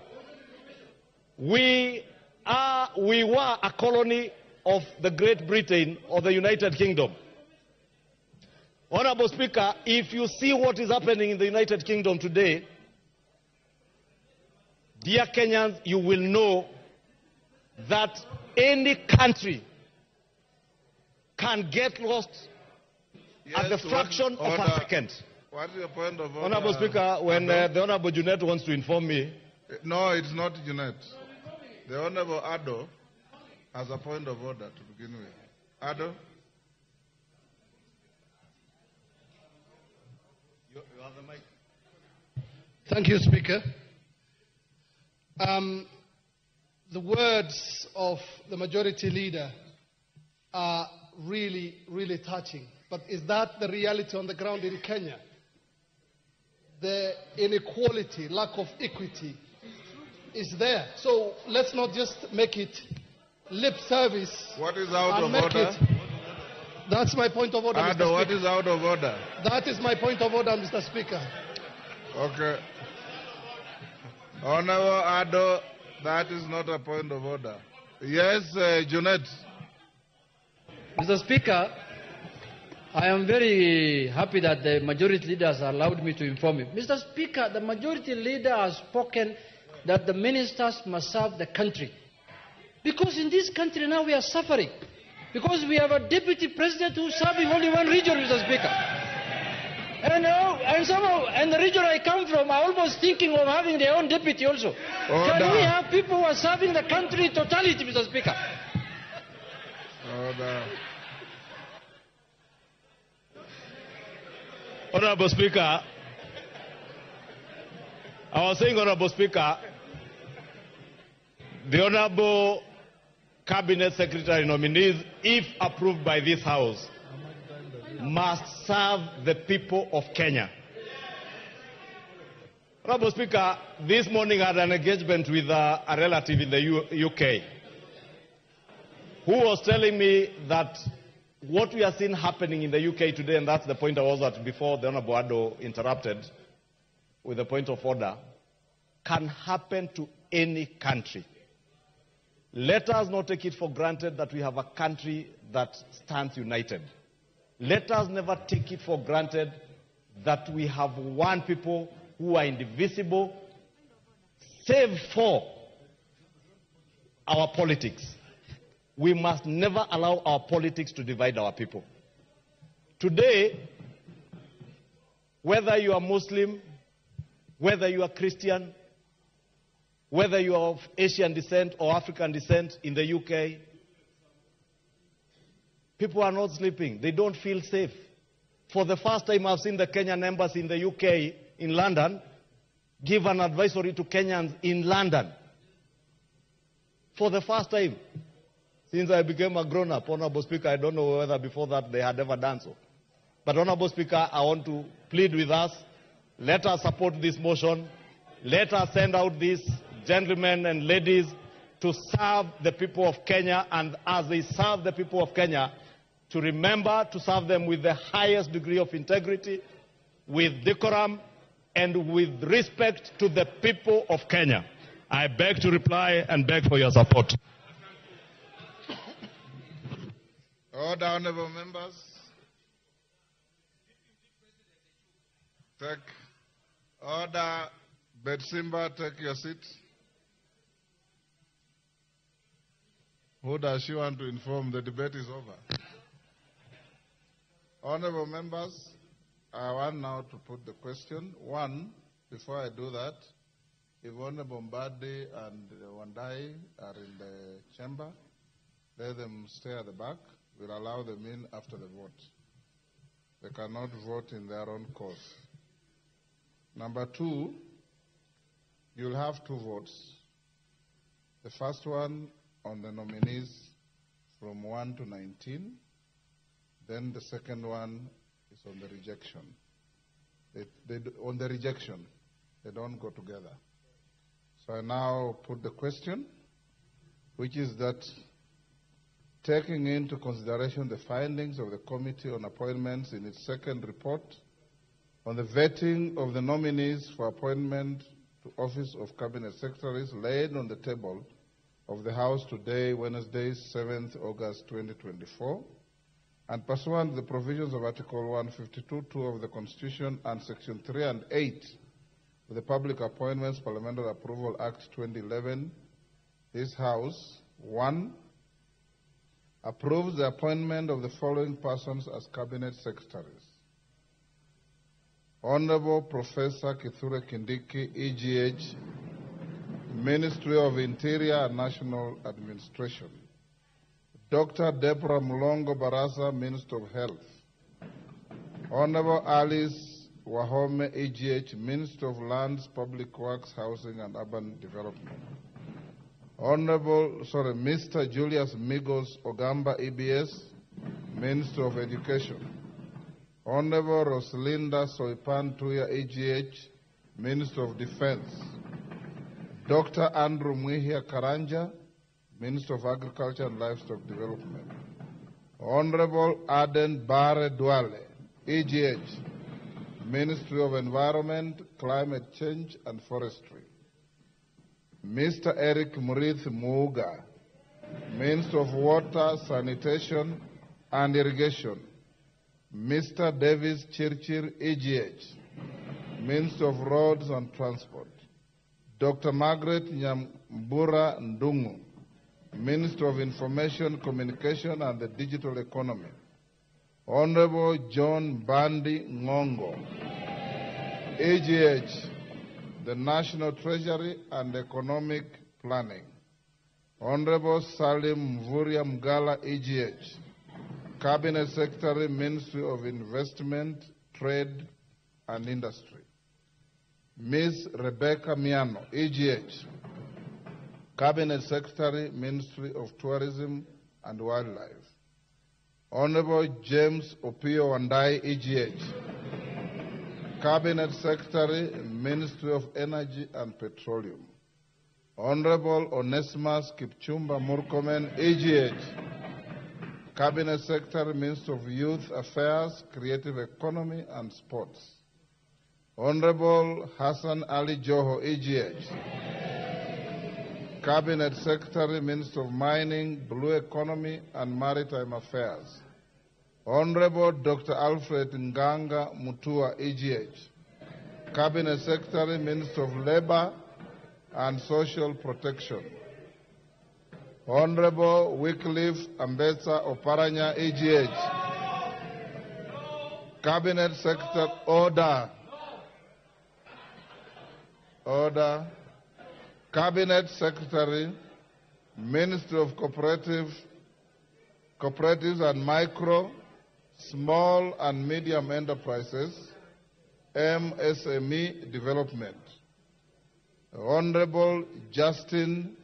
we were a colony of the Great Britain or the United Kingdom. Honorable Speaker, if you see what is happening in the United Kingdom today, dear Kenyans, you will know that any country can get lost at the fraction of a second. What is your point of order? Honorable Speaker, when the Honorable Junet wants to inform me. No, it's not Junet. The Honorable Ado has a point of order to begin with. Ado? You have the mic. Thank you, Speaker. The words of the majority leader are really, really touching. But is that the reality on the ground in Kenya? The inequality, lack of equity is there. So let's not just make it lip service. What is out of order? That's my point of order, Mr. Speaker. What is out of order? That is my point of order, Mr. Speaker. Okay. Honorable Ado, that is not a point of order. Yes, Junet. Mr. Speaker, I am very happy that the majority leader has allowed me to inform you. Mr. Speaker, the majority leader has spoken that the ministers must serve the country. Because in this country now we are suffering. Because we have a deputy president who is serving only one region, Mr. Speaker. And the region I come from are almost thinking of having their own deputy also. Order. Can we have people who are serving the country in totality, Mr. Speaker? Order. Honorable Speaker, I was saying, Honorable Speaker, the Honorable Cabinet Secretary nominees, if approved by this House, must serve the people of Kenya. Honorable Speaker, this morning I had an engagement with a relative in the UK who was telling me that what we are seeing happening in the UK today, and that's the point I was at before the Honorable Ado interrupted with the point of order, can happen to any country. Let us not take it for granted that we have a country that stands united. Let us never take it for granted that we have one people who are indivisible, save for our politics. We must never allow our politics to divide our people. Today, whether you are Muslim, whether you are Christian, whether you are of Asian descent or African descent in the UK, people are not sleeping. They don't feel safe. For the first time, I've seen the Kenyan embassy in the UK, in London, give an advisory to Kenyans in London. For the first time. Since I became a grown-up, Honorable Speaker, I don't know whether before that they had ever done so. But Honorable Speaker, I want to plead with us, let us support this motion. Let us send out these gentlemen and ladies to serve the people of Kenya, and as they serve the people of Kenya, to remember to serve them with the highest degree of integrity, with decorum, and with respect to the people of Kenya. I beg to reply and beg for your support. Order, honorable members. Take order. Betsimba, take your seat. Who does she want to inform? The debate is over. Honorable members, I want now to put the question. One, before I do that, if Honorable Mbadi and Wandai are in the chamber, let them stay at the back. We'll allow them in after the vote. They cannot vote in their own cause. Number two, you'll have two votes. The first one on the nominees from 1 to 19. Then the second one is on the rejection. On the rejection, they don't go together. So I now put the question, which is that taking into consideration the findings of the Committee on Appointments in its second report on the vetting of the nominees for appointment to office of Cabinet Secretaries laid on the table of the House today, Wednesday, 7th August 2024, and pursuant to the provisions of Article 152(2) of the Constitution and Section 3 and 8 of the Public Appointments Parliamentary Approval Act 2011, this House, 1, approves the appointment of the following persons as Cabinet Secretaries. Honorable Professor Kithure Kindiki, EGH, Ministry of Interior and National Administration. Dr. Deborah Mulongo Barasa, Minister of Health. Honorable Alice Wahome, EGH, Minister of Lands, Public Works, Housing and Urban Development. Mr. Julius Migos Ogamba, EBS, Minister of Education. Honorable Rosalinda Soipan Tuya, EGH, Minister of Defense. Dr. Andrew Mwihia Karanja, Minister of Agriculture and Livestock Development. Honorable Aden Bare Duale, EGH, Ministry of Environment, Climate Change and Forestry. Mr. Eric Murith Muuga, Minister of Water, Sanitation and Irrigation. Mr. Davis Chirchir, EGH, Minister of Roads and Transport. Dr. Margaret Nyambura Ndungu, Minister of Information, Communication and the Digital Economy. Honorable John Bandi Ngongo, EGH, the National Treasury and Economic Planning. Honorable Salim Mvuria Mgala, EGH, Cabinet Secretary, Ministry of Investment, Trade and Industry. Ms. Rebecca Miano, EGH, Cabinet Secretary, Ministry of Tourism and Wildlife. Honorable James Opio Wandai, EGH, Cabinet Secretary, Ministry of Energy and Petroleum. Honorable Onesimus Kipchumba Murkomen, EGH, Cabinet Secretary, Minister of Youth Affairs, Creative Economy and Sports. Honorable Hassan Ali Joho, EGH, Cabinet Secretary, Minister of Mining, Blue Economy and Maritime Affairs. Honorable Dr. Alfred Nganga Mutua, EGH, Cabinet Secretary, Minister of Labor and Social Protection. Honorable Wycliffe Ambetsa Oparanya, EGH, Cabinet Secretary, Order. Cabinet Secretary, Minister of Cooperatives and Micro, Small and Medium Enterprises, MSME Development. Honorable Justin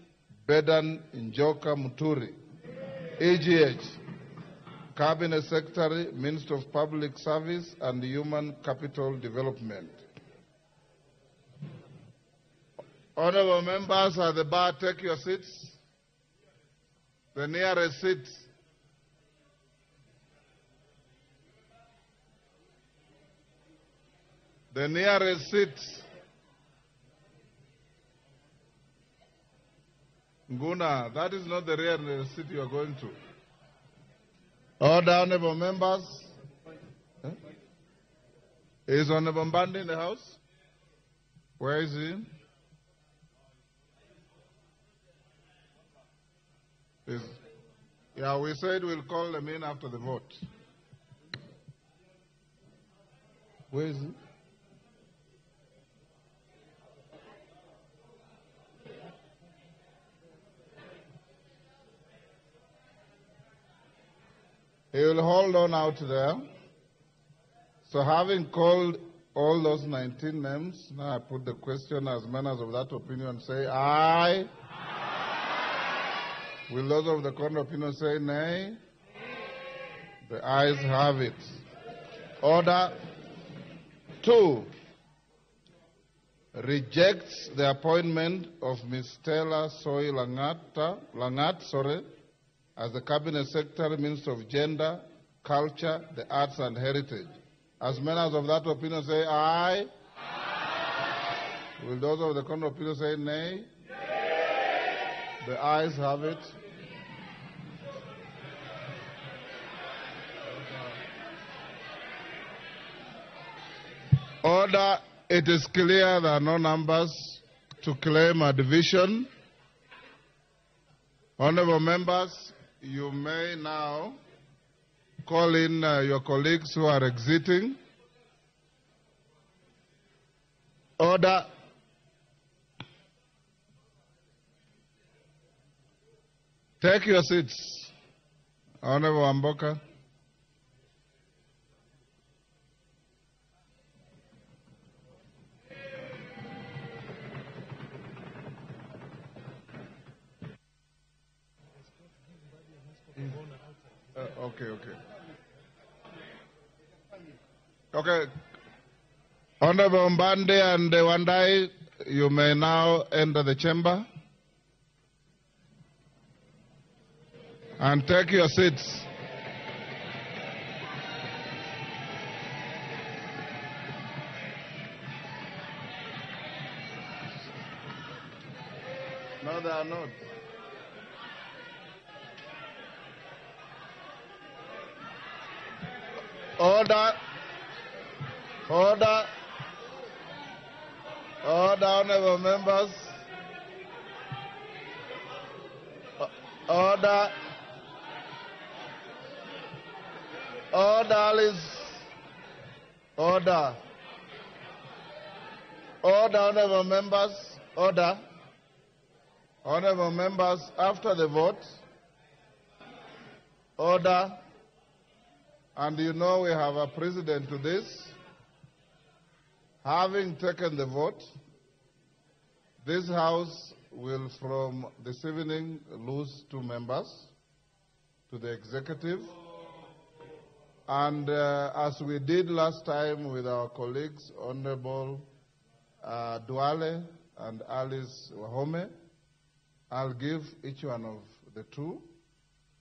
Bedan Njoka Muturi, EGH, Cabinet Secretary, Minister of Public Service and Human Capital Development. Honorable members at the bar, take your seats. The nearest seat. The nearest seat. Nguna, that is not the nearest seat you are going to. Order, honorable members. Is Honorable Mbandi in the house? Where is he? Yeah, we said we'll call them in after the vote. Where is he? He will hold on out there. So having called all those 19 names, now I put the question as members of that opinion say aye. Will those of the contrary opinion say nay? The ayes have it. Order 2 rejects the appointment of Ms. Stella Soy Langat, as the Cabinet Secretary, Minister of Gender, Culture, the Arts and Heritage. As members of that opinion say aye. Will those of the contrary opinion say nay? The ayes have it. Order, it is clear there are no numbers to claim a division. Honorable members, you may now call in your colleagues who are exiting. Order. Take your seats. Honorable Amboka. Okay. Honorable Mbandi and Wandai, you may now enter the chamber and take your seats. No, they are not. Order. Order. Order, honorable members. Order. Order, Alice. Order. Order, honorable members. Order. Honorable members, after the vote. Order. And you know we have a precedent to this. Having taken the vote, this House will from this evening lose 2 members to the executive. And as we did last time with our colleagues, Honorable Duale and Alice Wahome, I'll give each one of the 2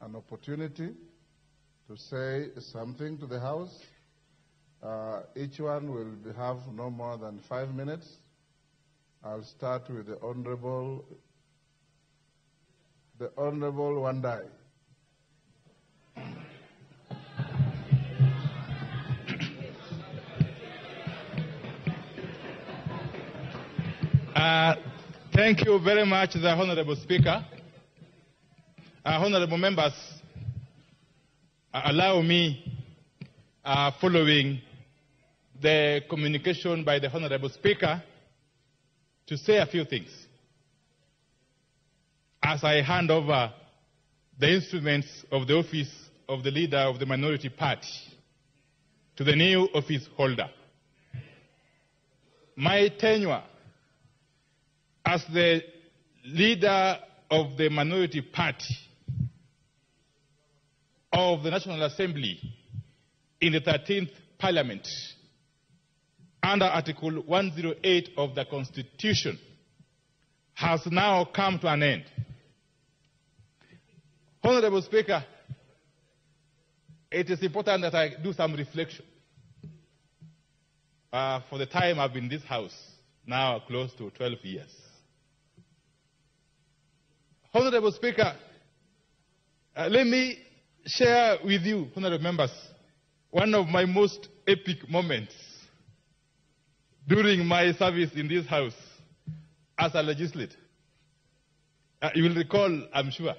an opportunity to say something to the House. Each one will have no more than 5 minutes. I'll start with the Honorable Wandai. Thank you very much, the Honorable Speaker. Honorable members, allow me, following the communication by the Honorable Speaker, to say a few things as I hand over the instruments of the office of the leader of the minority party to the new office holder. My tenure as the leader of the minority party of the National Assembly in the 13th Parliament under Article 108 of the Constitution has now come to an end. Honorable Speaker, it is important that I do some reflection. For the time I've been in this House, now close to 12 years. Honorable Speaker, let me share with you, honorable members, one of my most epic moments during my service in this House as a legislator. You will recall, I'm sure,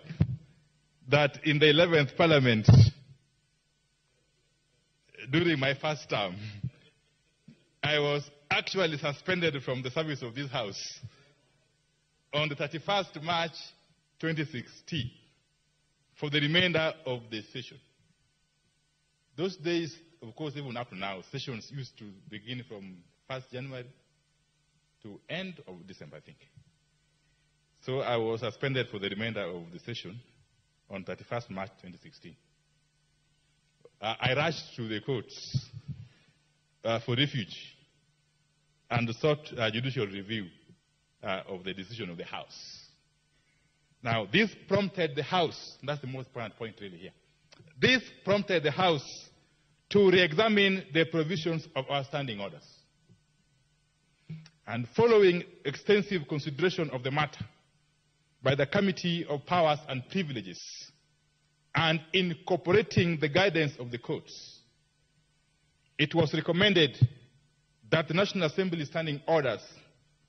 that in the 11th Parliament, during my first term, I was actually suspended from the service of this House on the 31st March 2016 for the remainder of the session. Those days, of course, even up to now, sessions used to begin from 1st January to end of December, I think. So I was suspended for the remainder of the session on 31st March 2016. I rushed to the courts for refuge and sought a judicial review of the decision of the House. Now, this prompted the House, that's the most important point really here. This prompted the House to re-examine the provisions of our standing orders. And following extensive consideration of the matter by the Committee of Powers and Privileges, and incorporating the guidance of the courts, it was recommended that the National Assembly standing orders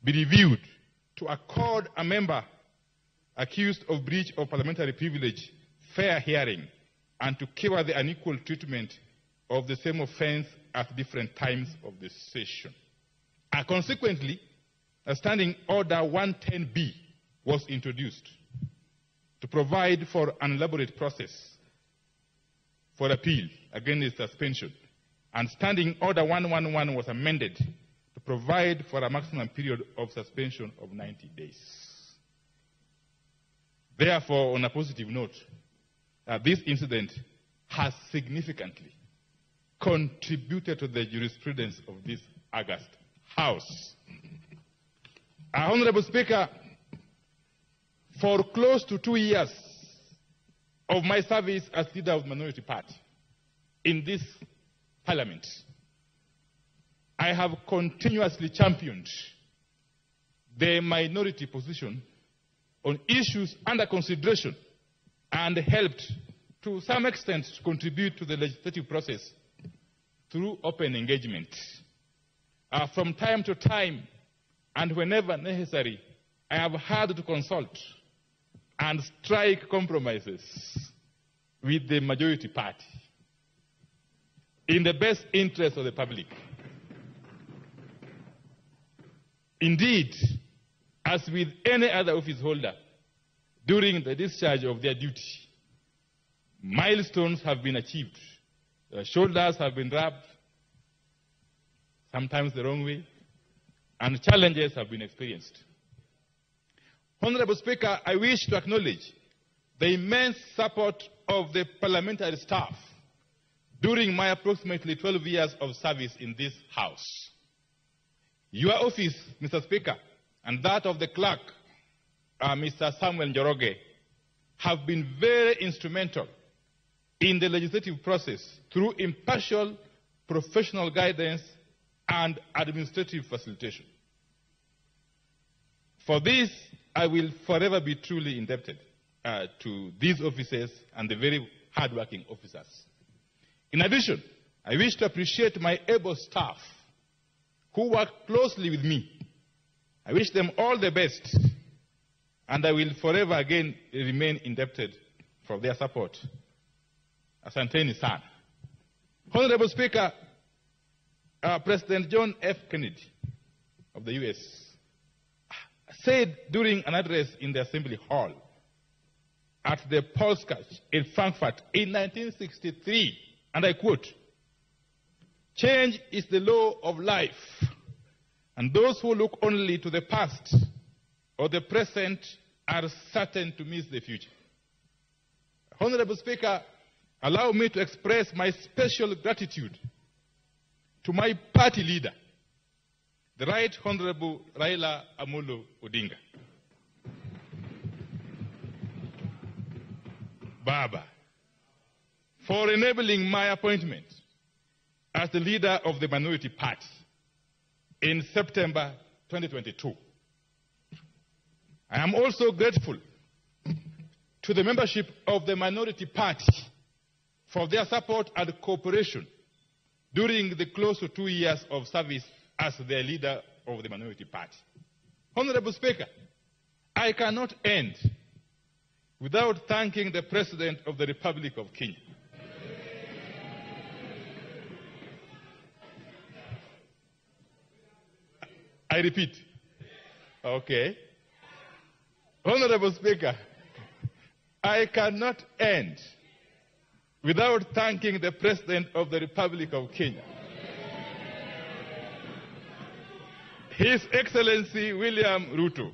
be reviewed to accord a member accused of breach of parliamentary privilege fair hearing and to cover the unequal treatment of the same offense at different times of the session. Consequently, a standing order 110B was introduced to provide for an elaborate process for appeal against suspension, and standing order 111 was amended to provide for a maximum period of suspension of 90 days. Therefore, on a positive note, this incident has significantly contributed to the jurisprudence of this august House. Honorable Speaker, for close to 2 years of my service as leader of the minority party in this Parliament, I have continuously championed the minority position on issues under consideration and helped to some extent to contribute to the legislative process through open engagement. From time to time and whenever necessary, I have had to consult and strike compromises with the majority party in the best interest of the public. Indeed, as with any other office holder, during the discharge of their duty, milestones have been achieved. Shoulders have been rubbed, sometimes the wrong way, and challenges have been experienced. Honorable Speaker, I wish to acknowledge the immense support of the parliamentary staff during my approximately 12 years of service in this House. Your office, Mr. Speaker, and that of the clerk, Mr. Samuel Njoroge, have been very instrumental in the legislative process through impartial professional guidance and administrative facilitation. For this, I will forever be truly indebted to these officers and the very hardworking officers. In addition, I wish to appreciate my able staff who work closely with me. I wish them all the best, and I will forever again remain indebted for their support. Asanteni sana. Honorable Speaker, President John F. Kennedy of the U.S. said during an address in the Assembly Hall at the Polskach in Frankfurt in 1963, and I quote, "Change is the law of life, and those who look only to the past or the present are certain to miss the future." Honorable Speaker, allow me to express my special gratitude to my party leader, the Right Honorable Raila Amolo Odinga. Baba, for enabling my appointment as the leader of the minority party in September 2022. I am also grateful to the membership of the minority party for their support and cooperation during the close to 2 years of service as their leader of the minority party. Honorable Speaker, I cannot end without thanking the President of the Republic of Kenya. I repeat. Okay. Honorable Speaker, I cannot end without thanking the President of the Republic of Kenya. His Excellency William Ruto.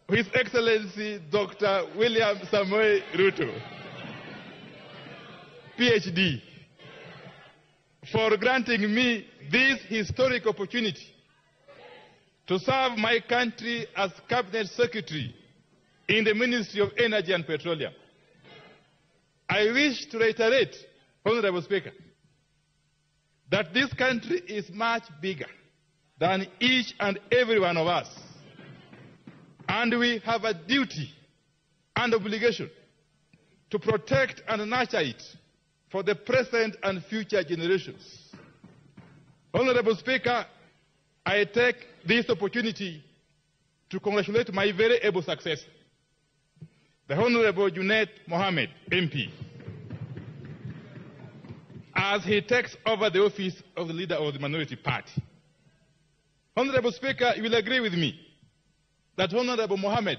His Excellency Dr. William Samoei Ruto, PhD, for granting me this historic opportunity to serve my country as Cabinet Secretary in the Ministry of Energy and Petroleum. I wish to reiterate, Honorable Speaker, that this country is much bigger than each and every one of us. And we have a duty and obligation to protect and nurture it for the present and future generations. Honorable Speaker, I take this opportunity to congratulate my very able successor, the Honorable Junet Mohammed, MP, as he takes over the office of the leader of the minority party. Honorable Speaker, you will agree with me that Honorable Mohammed,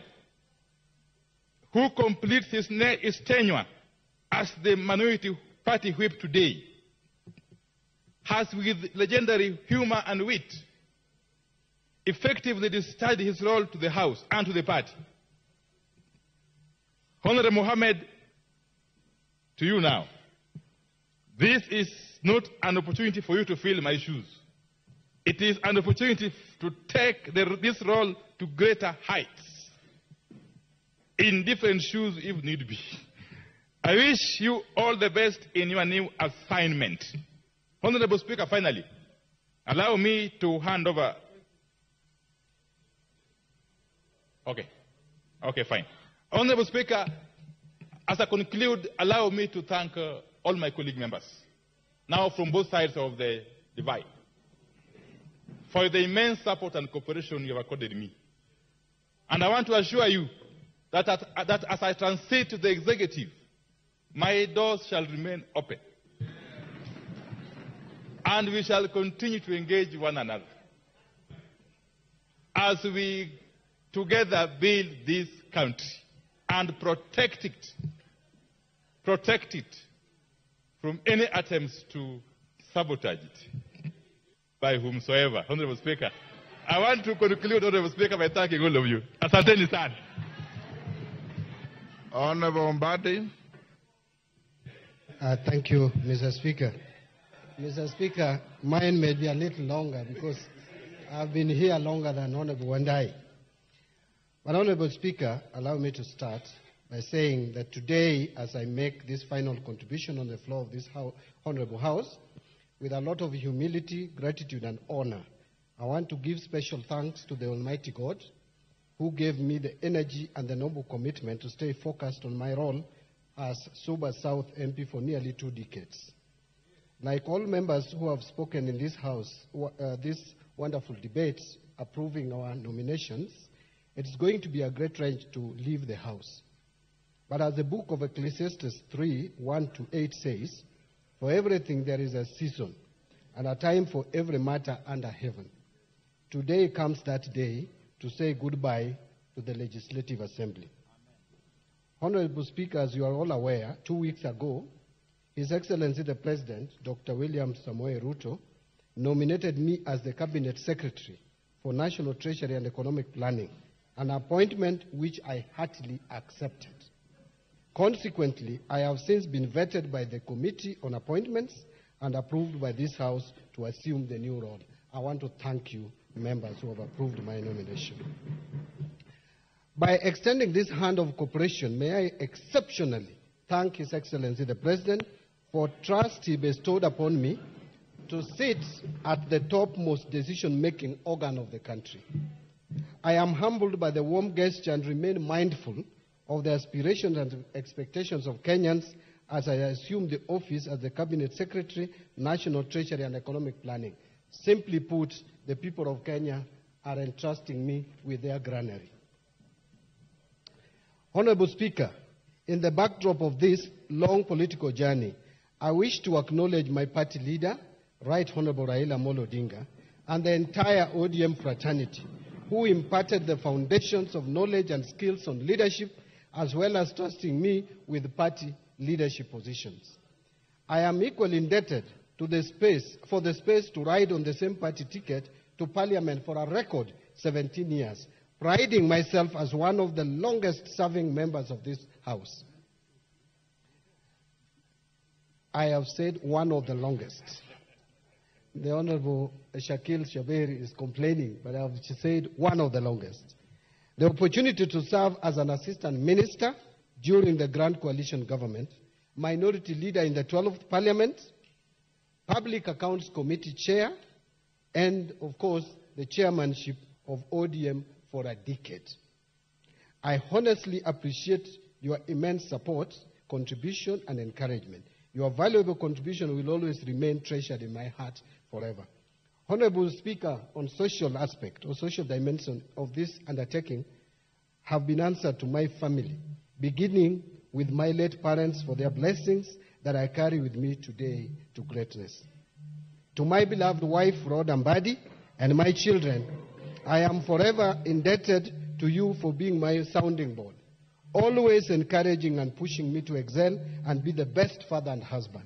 who completes his tenure as the minority party whip today, has with legendary humor and wit effectively discharged his role to the House and to the party. Honorable Mohammed, to you now. This is not an opportunity for you to fill my shoes. It is an opportunity to take this role to greater heights, in different shoes if need be. I wish you all the best in your new assignment. Honorable Speaker, finally, allow me to hand over. Okay, fine. Honorable Speaker, as I conclude, allow me to thank all my colleague members, now from both sides of the divide, for the immense support and cooperation you have accorded me. And I want to assure you that as I transit to the executive, my doors shall remain open. And we shall continue to engage one another as we together build this country and protect it from any attempts to sabotage it by whomsoever. Honorable Speaker, I want to conclude, Honorable Speaker, by thanking all of you. Asanteni sana. Honorable Mbadi. Thank you, Mr. Speaker. Mr. Speaker, mine may be a little longer because I've been here longer than Honorable Wandai. But Honorable Speaker, allow me to start by saying that today, as I make this final contribution on the floor of this Honorable House, with a lot of humility, gratitude, and honor, I want to give special thanks to the Almighty God who gave me the energy and the noble commitment to stay focused on my role as Suba South MP for nearly 2 decades. Like all members who have spoken in this House, these wonderful debates approving our nominations, it's going to be a great wrench to leave the House. But as the book of Ecclesiastes 3:1-8 says, for everything there is a season and a time for every matter under heaven. Today comes that day to say goodbye to the Legislative Assembly. Honorable Speaker, as you are all aware, 2 weeks ago, His Excellency the President, Dr. William Samoei Ruto, nominated me as the Cabinet Secretary for National Treasury and Economic Planning, an appointment which I heartily accepted. Consequently, I have since been vetted by the Committee on Appointments and approved by this House to assume the new role. I want to thank you, members who have approved my nomination. By extending this hand of cooperation, may I exceptionally thank His Excellency the President for trust he bestowed upon me to sit at the topmost decision-making organ of the country. I am humbled by the warm gesture and remain mindful of the aspirations and expectations of Kenyans as I assume the office as the Cabinet Secretary, National Treasury and Economic Planning. Simply put, the people of Kenya are entrusting me with their granary. Honorable Speaker, in the backdrop of this long political journey, I wish to acknowledge my party leader, Right Honorable Raila Amolo Odinga, and the entire ODM fraternity, who imparted the foundations of knowledge and skills on leadership, as well as trusting me with party leadership positions. I am equally indebted to the space to ride on the same party ticket to Parliament for a record 17 years, priding myself as one of the longest-serving members of this House. I have said one of the longest. The Honorable Shakil Shaberi is complaining, but I have said one of the longest. The opportunity to serve as an assistant minister during the Grand Coalition government, minority leader in the 12th Parliament, Public Accounts Committee chair, and, of course, the chairmanship of ODM for a decade. I honestly appreciate your immense support, contribution, and encouragement. Your valuable contribution will always remain treasured in my heart forever. Honorable Speaker, on social aspect or social dimension of this undertaking have been answered to my family, beginning with my late parents for their blessings that I carry with me today to greatness. To my beloved wife, Rhoda Mbadi, and my children, I am forever indebted to you for being my sounding board, always encouraging and pushing me to excel and be the best father and husband.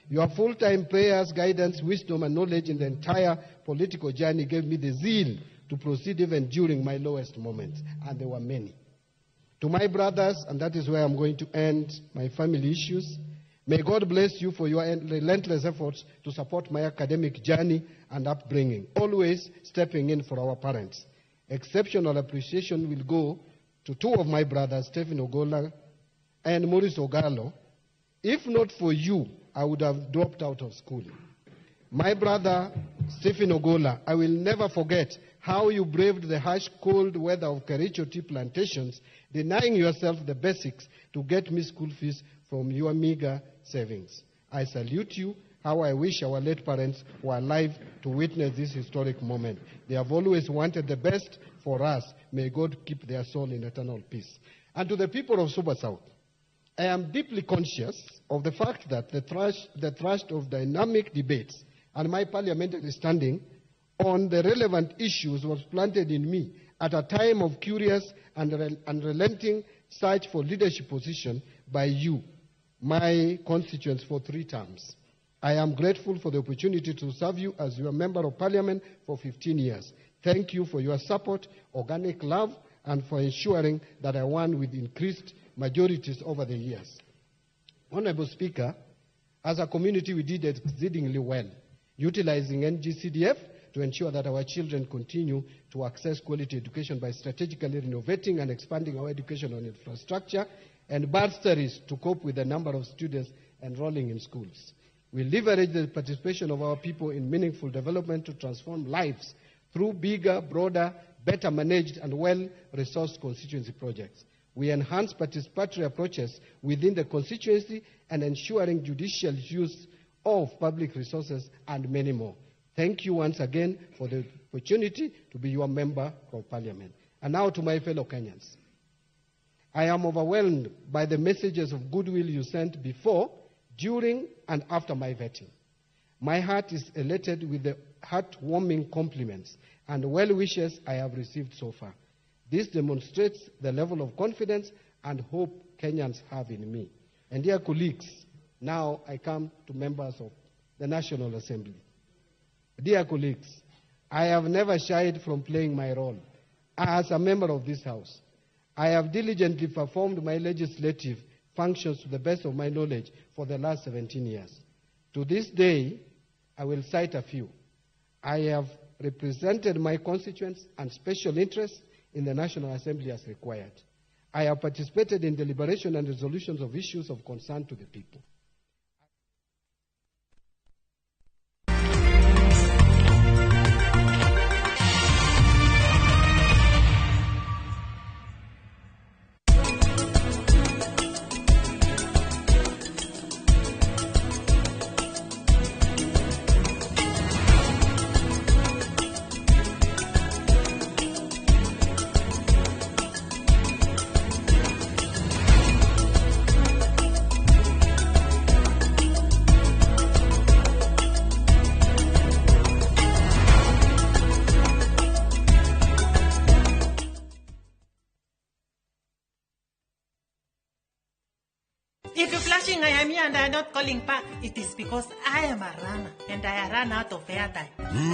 Your full-time prayers, guidance, wisdom, and knowledge in the entire political journey gave me the zeal to proceed even during my lowest moments, and there were many. To my brothers, and that is where I'm going to end my family issues, may God bless you for your relentless efforts to support my academic journey and upbringing, always stepping in for our parents. Exceptional appreciation will go to two of my brothers, Stephen Ogola and Maurice Ogalo. If not for you, I would have dropped out of school. My brother, Stephen Ogola, I will never forget how you braved the harsh, cold weather of Kericho tea plantations, denying yourself the basics to get me school fees from your meager savings. I salute you. How I wish our late parents were alive to witness this historic moment. They have always wanted the best for us. May God keep their soul in eternal peace. And to the people of Suba South, I am deeply conscious of the fact that the thrust of dynamic debates and my parliamentary standing on the relevant issues was planted in me at a time of curious and unrelenting search for leadership position by you, my constituents, for 3 terms. I am grateful for the opportunity to serve you as your member of parliament for 15 years. Thank you for your support, organic love, and for ensuring that I won with increased majorities over the years. Honorable Speaker, as a community we did exceedingly well, utilizing NGCDF to ensure that our children continue to access quality education by strategically renovating and expanding our educational infrastructure, and bursaries to cope with the number of students enrolling in schools. We leverage the participation of our people in meaningful development to transform lives through bigger, broader, better managed and well-resourced constituency projects. We enhance participatory approaches within the constituency and ensuring judicial use of public resources and many more. Thank you once again for the opportunity to be your member of parliament. And now to my fellow Kenyans. I am overwhelmed by the messages of goodwill you sent before, during, and after my vetting. My heart is elated with the heartwarming compliments and well wishes I have received so far. This demonstrates the level of confidence and hope Kenyans have in me. And dear colleagues, now I come to members of the National Assembly. Dear colleagues, I have never shied from playing my role as a member of this House. I have diligently performed my legislative functions to the best of my knowledge for the last 17 years. To this day, I will cite a few. I have represented my constituents and special interests in the National Assembly as required. I have participated in deliberation and resolutions of issues of concern to the people. I'm here and I'm not calling back, it is because I am a runner and I ran out of airtime.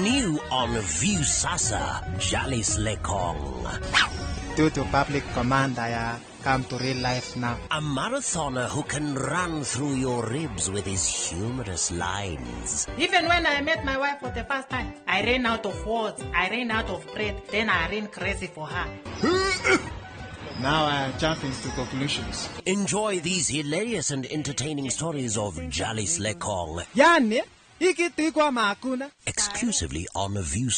New on View Sasa, Jalis Lekong. Due to public command, I come to real life now. A marathoner who can run through your ribs with his humorous lines. Even when I met my wife for the first time, I ran out of words, I ran out of breath, then I ran crazy for her. Now I jump into conclusions. Enjoy these hilarious and entertaining stories of Jalis Lekong. Yani, ikitikwa makuna. Exclusively on View